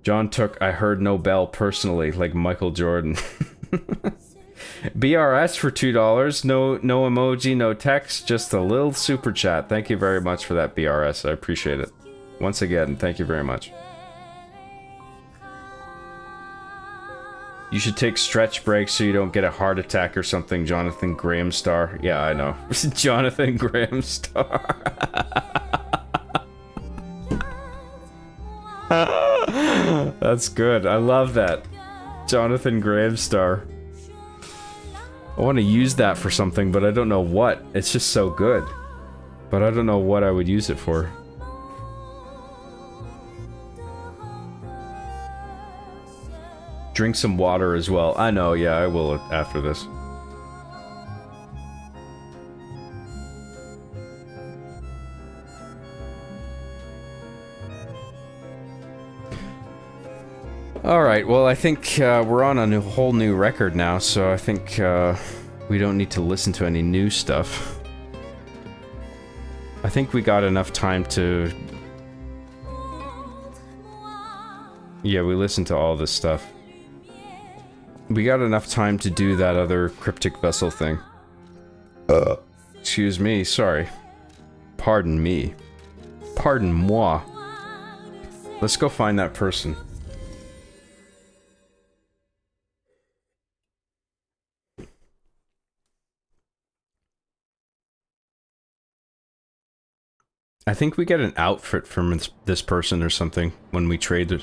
John took I Heard No Bell personally, like Michael Jordan. BRS for $2. No emoji, no text, just a little super chat. Thank you very much for that, BRS. I appreciate it. Once again, thank you very much. You should take stretch breaks so you don't get a heart attack or something, Jonathan Graham Star. Yeah, I know. Jonathan Graham Star. That's good. I love that. Jonathan Graham Star. I want to use that for something, but I don't know what. It's just so good. But I don't know what I would use it for. Drink some water as well. I know, yeah, I will after this. Alright, well, I think we're on a whole new record now, so I think we don't need to listen to any new stuff. I think we got enough time to... Yeah, we listened to all this stuff. We got enough time to do that other cryptic vessel thing. Excuse me, sorry. Pardon me. Pardon moi. Let's go find that person. I think we get an outfit from this person or something when we trade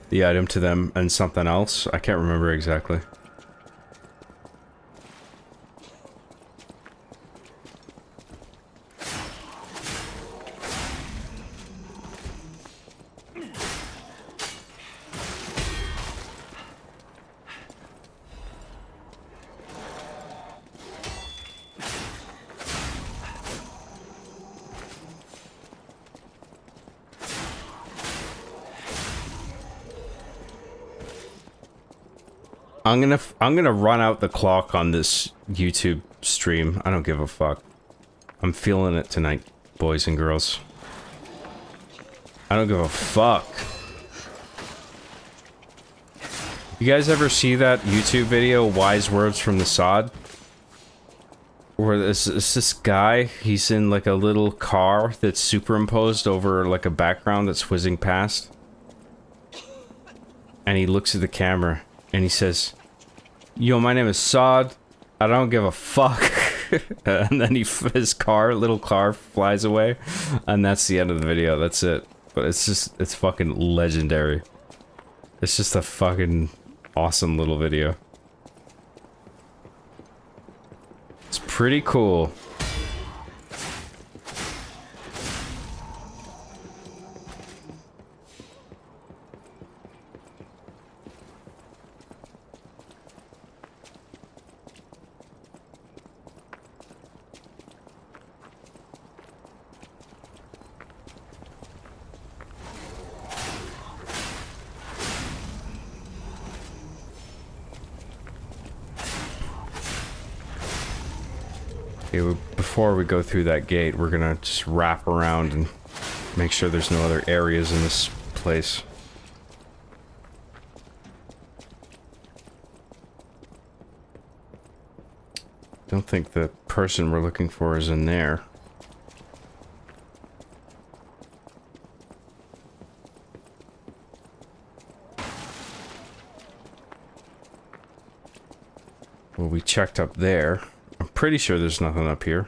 the item to them and something else. I can't remember exactly. I'm gonna run out the clock on this YouTube stream. I don't give a fuck. I'm feeling it tonight, boys and girls. I don't give a fuck. You guys ever see that YouTube video, Wise Words from the Sod? Where it's this guy, he's in like a little car that's superimposed over like a background that's whizzing past. And he looks at the camera and he says, "Yo, my name is Sod. I don't give a fuck." And then his little car flies away. And that's the end of the video. That's it. But it's fucking legendary. It's just a fucking awesome little video. It's pretty cool. Before we go through that gate, we're gonna just wrap around and make sure there's no other areas in this place. Don't think the person we're looking for is in there. Well, we checked up there. I'm pretty sure there's nothing up here.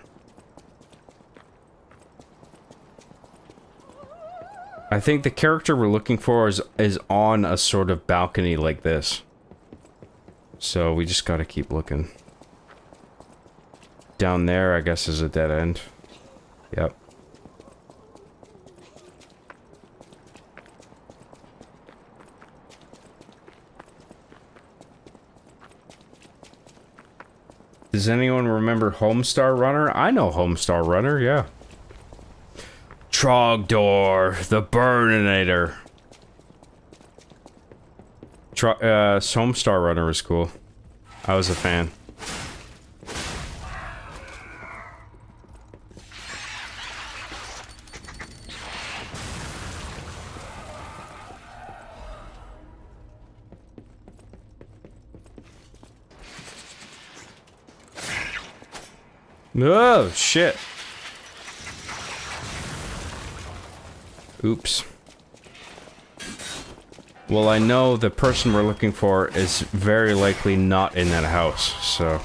I think the character we're looking for is on a sort of balcony like this. So we just gotta keep looking. Down there, I guess, is a dead end. Yep. Does anyone remember Homestar Runner? I know Homestar Runner, yeah. Trogdor, the Burninator. Homestar Runner was cool. I was a fan. Oh, shit. Oops. Well, I know the person we're looking for is very likely not in that house, so...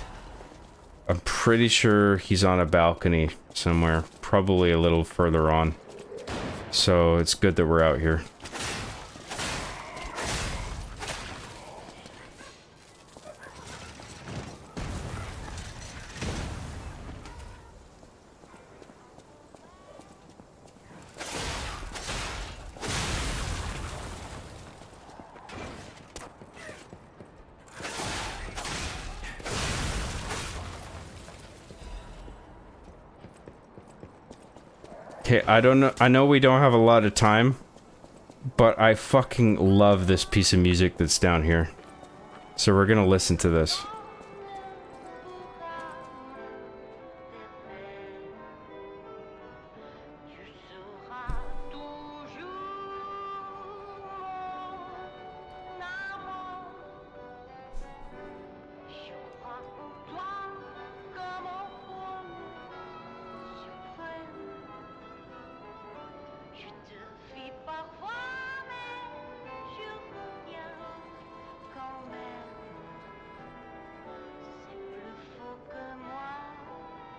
I'm pretty sure he's on a balcony somewhere, probably a little further on. So, it's good that we're out here. Okay, I don't know. I know we don't have a lot of time, but I fucking love this piece of music that's down here. So we're gonna listen to this.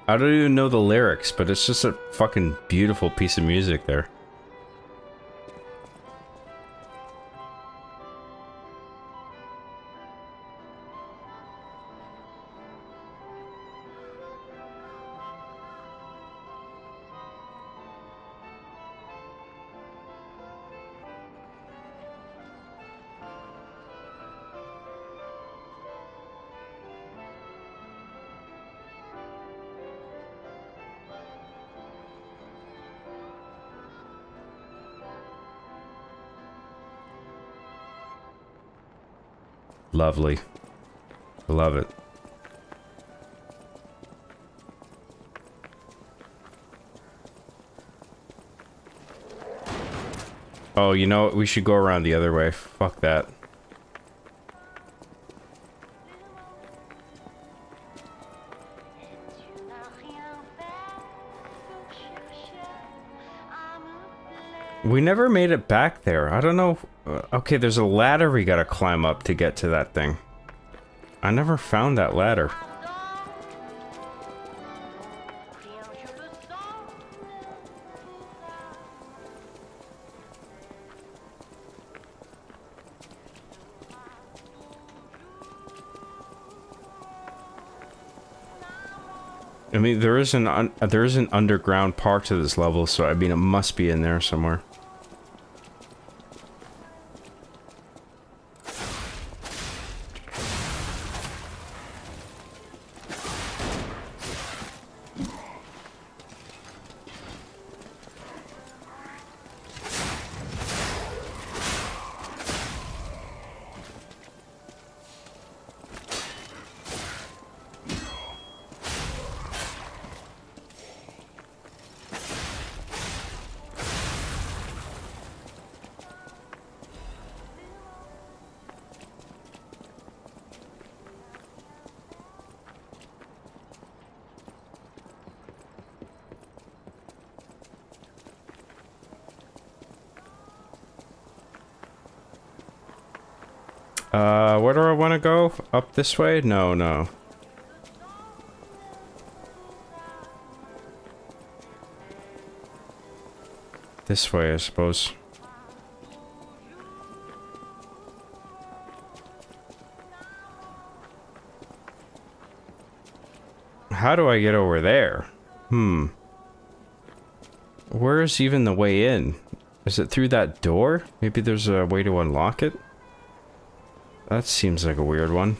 I don't even know the lyrics, but it's just a fucking beautiful piece of music there. Lovely. Love it. Oh, you know what? We should go around the other way. Fuck that. We never made it back there. I don't know. Okay, there's a ladder we gotta climb up to get to that thing. I never found that ladder. I mean, there is an underground part to this level, so I mean, it must be in there somewhere. Where do I want to go? Up this way? No, no. This way, I suppose. How do I get over there? Where's even the way in? Is it through that door? Maybe there's a way to unlock it? That seems like a weird one.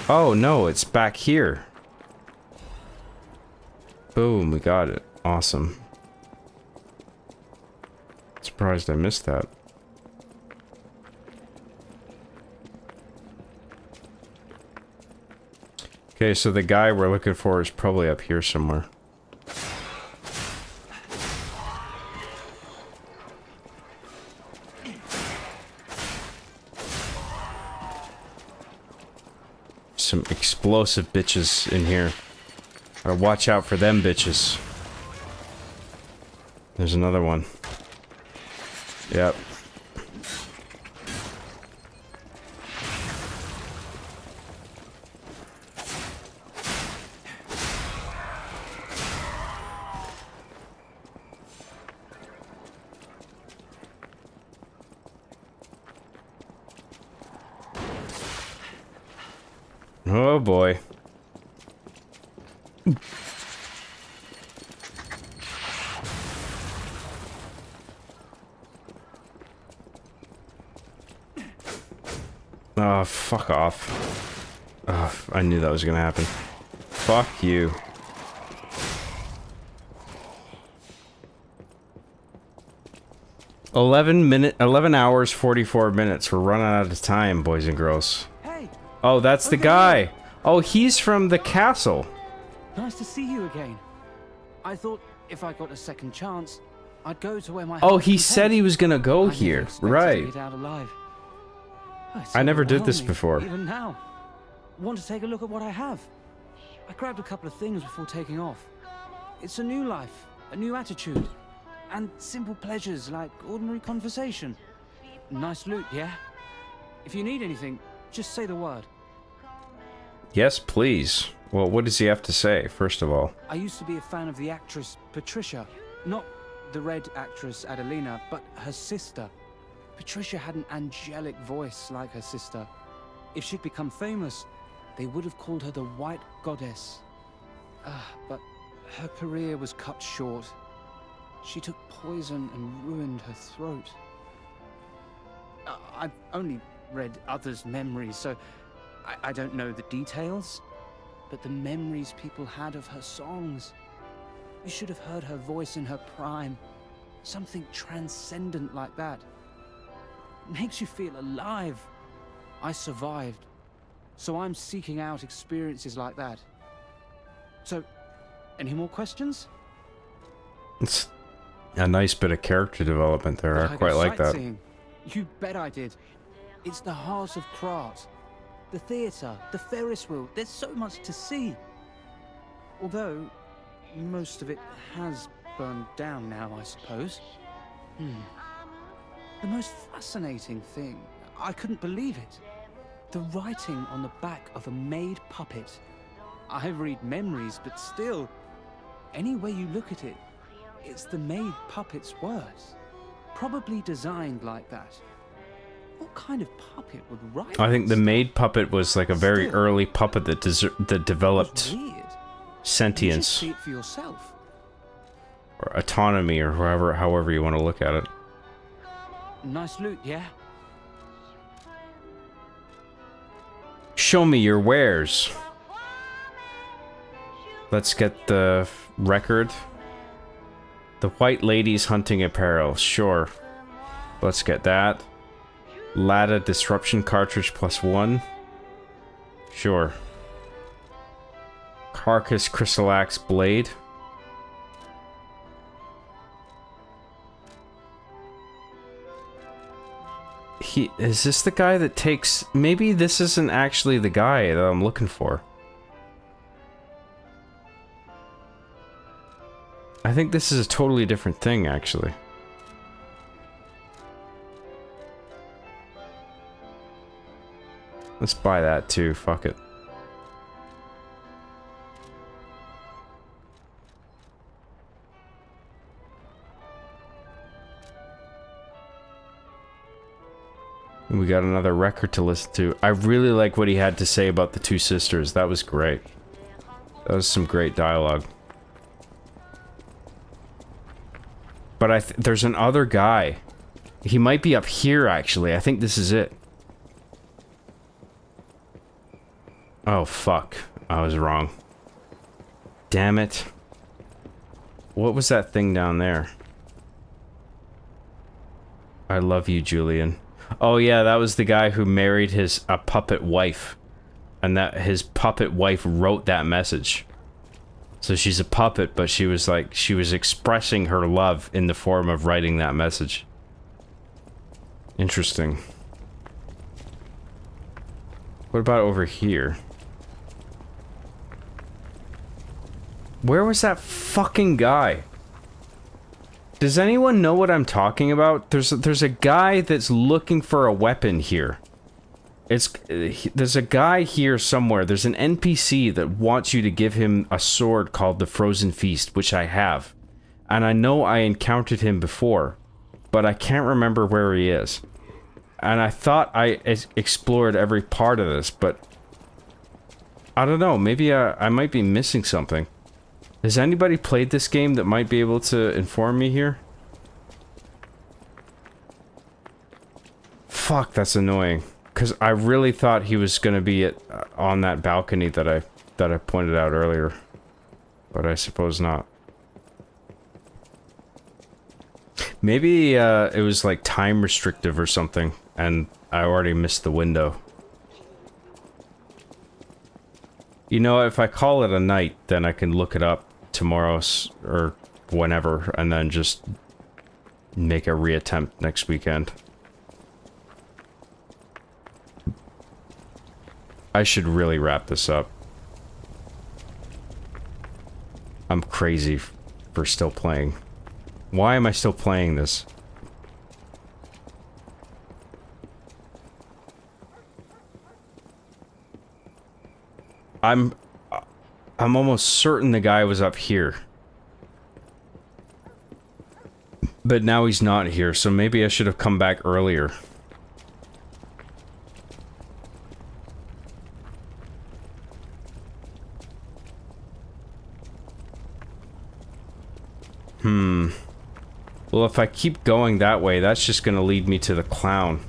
Oh no, it's back here. Boom, we got it. Awesome. Surprised I missed that. Okay, so the guy we're looking for is probably up here somewhere. Some explosive bitches in here. Gotta watch out for them bitches. There's another one. Yep. Oh boy. Oh, fuck off. Oh, I knew that was gonna happen. Fuck you. 11 hours, 44 minutes. We're running out of time, boys and girls. Oh, that's the guy. Oh, he's from the castle. Nice to see you again. I thought if I got a second chance, I'd go to where my Oh, heart's he content. said he was gonna go I never here. expected to Right. get out alive. Oh, it's I never did this overwhelming, before. Even now. Want to take a look at what I have? I grabbed a couple of things before taking off. It's a new life, a new attitude, and simple pleasures like ordinary conversation. Nice loot, yeah? If you need anything, just say the word. Yes, please. Well, what does he have to say, first of all? I used to be a fan of the actress Patricia. Not the red actress Adelina, but her sister. Patricia had an angelic voice like her sister. If she'd become famous, they would have called her the White Goddess. But her career was cut short. She took poison and ruined her throat. I've only read others' memories, so I don't know the details. But the memories people had of her songs. You should have heard her voice in her prime. Something transcendent like that. Makes you feel alive. I survived. So I'm seeking out experiences like that. So, any more questions? It's a nice bit of character development there. I quite like that. Sightseeing. You bet I did. It's the Heart of Krat. The theatre, the Ferris wheel. There's so much to see. Although, most of it has burned down now, I suppose. The most fascinating thing, I couldn't believe it. The writing on the back of a made puppet. I read memories, but still, any way you look at it, it's the made puppet's words. Probably designed like that. What kind of puppet would write I think the this? maid puppet was like a very early puppet that that developed Weird. You sentience should see it for yourself. or autonomy or however you want to look at it. Nice loot, yeah? Show me your wares. Let's get the record. The White Lady's hunting apparel. Sure. Let's get that. Lada disruption cartridge +1. Sure. Carcass crystal axe blade. Is this the guy that takes... Maybe this isn't actually the guy that I'm looking for. I think this is a totally different thing, actually. Let's buy that too, fuck it. We got another record to listen to. I really like what he had to say about the two sisters. That was great. That was some great dialogue. But there's another guy. He might be up here, actually. I think this is it. Oh, fuck. I was wrong. Damn it. What was that thing down there? I love you, Julian. Oh yeah, that was the guy who married a puppet wife. And that his puppet wife wrote that message. So she's a puppet, but she was expressing her love in the form of writing that message. Interesting. What about over here? Where was that fucking guy? Does anyone know what I'm talking about? There's a guy that's looking for a weapon here. There's a guy here somewhere. There's an NPC that wants you to give him a sword called the Frozen Feast, which I have. And I know I encountered him before, but I can't remember where he is. And I thought I explored every part of this, but I don't know. Maybe I might be missing something. Has anybody played this game that might be able to inform me here? Fuck, that's annoying. Because I really thought he was going to be on that balcony that I pointed out earlier. But I suppose not. Maybe it was like time restrictive or something, and I already missed the window. You know, if I call it a night, then I can look it up tomorrow or whenever, and then just make a reattempt next weekend. I should really wrap this up. I'm crazy for still playing. Why am I still playing this? I'm almost certain the guy was up here. But now he's not here, so maybe I should have come back earlier. Well, if I keep going that way, that's just gonna lead me to the clown.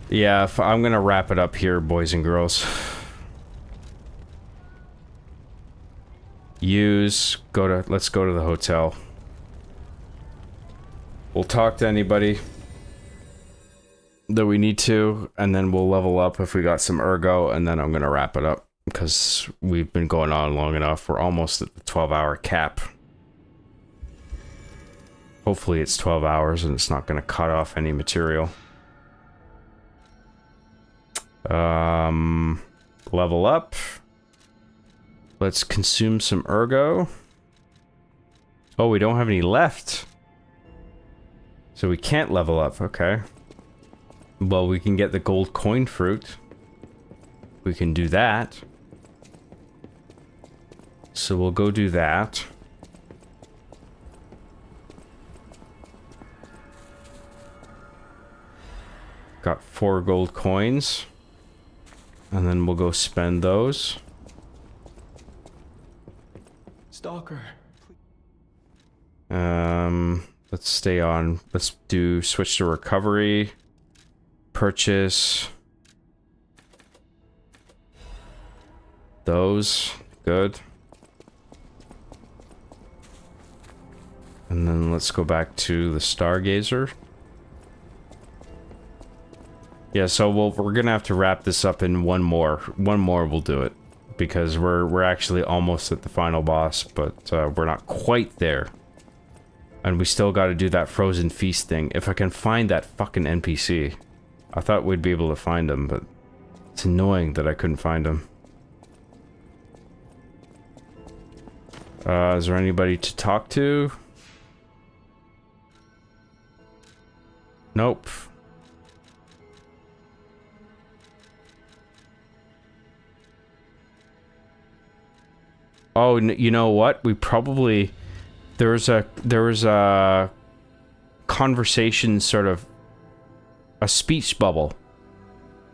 Yeah, I'm gonna wrap it up here, boys and girls. Let's go to the hotel. We'll talk to anybody that we need to, and then we'll level up if we got some ergo, and then I'm gonna wrap it up because we've been going on long enough. We're almost at the 12-hour cap. Hopefully it's 12 hours and it's not gonna cut off any material. Level up. Let's consume some ergo. Oh, we don't have any left. So we can't level up, okay. Well, we can get the gold coin fruit. We can do that. So we'll go do that. Got 4 gold coins. And then we'll go spend those. Stalker. Let's stay on. Let's do switch to recovery. Purchase. Those. Good. And then let's go back to the Stargazer. Yeah, so we're gonna have to wrap this up in one more. One more will do it. Because we're actually almost at the final boss, but we're not quite there. And we still gotta do that frozen feast thing. If I can find that fucking NPC. I thought we'd be able to find him, but it's annoying that I couldn't find him. Is there anybody to talk to? Nope. Oh, you know what? We probably... There was a conversation, sort of... a speech bubble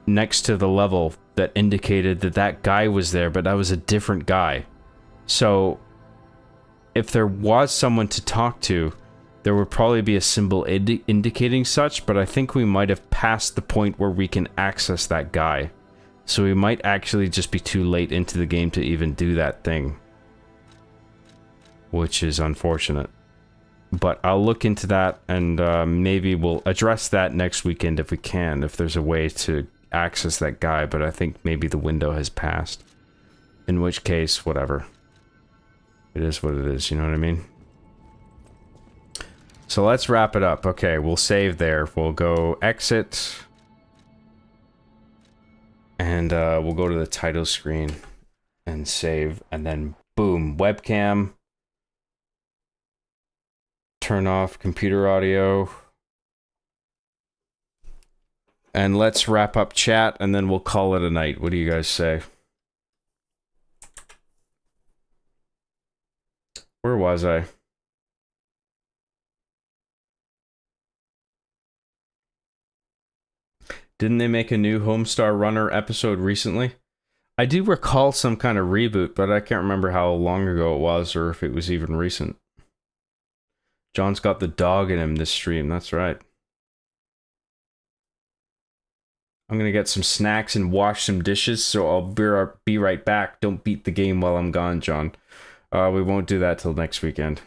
next to the level that indicated that that guy was there, but that was a different guy. So, if there was someone to talk to, there would probably be a symbol indicating such, but I think we might have passed the point where we can access that guy. So we might actually just be too late into the game to even do that thing. Which is unfortunate. But I'll look into that, and maybe we'll address that next weekend if we can, if there's a way to access that guy, but I think maybe the window has passed. In which case, whatever. It is what it is, you know what I mean? So let's wrap it up. Okay, we'll save there. We'll go exit. And we'll go to the title screen and save, and then boom, webcam. Turn off computer audio. And let's wrap up chat, and then we'll call it a night. What do you guys say? Where was I? Didn't they make a new Homestar Runner episode recently? I do recall some kind of reboot, but I can't remember how long ago it was, or if it was even recent. John's got the dog in him this stream, that's right. I'm gonna get some snacks and wash some dishes, so I'll be right back. Don't beat the game while I'm gone, John. We won't do that till next weekend.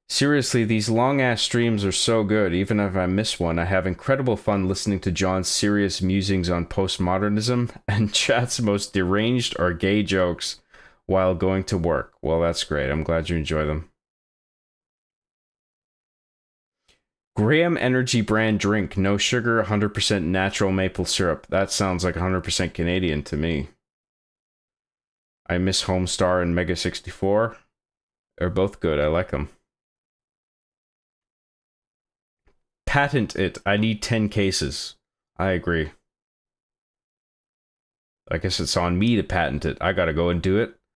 Seriously, these long-ass streams are so good. Even if I miss one, I have incredible fun listening to John's serious musings on postmodernism and chat's most deranged or gay jokes while going to work. Well, that's great. I'm glad you enjoy them. Graham Energy brand drink. No sugar, 100% natural maple syrup. That sounds like 100% Canadian to me. I miss Homestar and Mega 64. They're both good. I like them. Patent it. I need 10 cases. I agree. I guess it's on me to patent it. I gotta go and do it.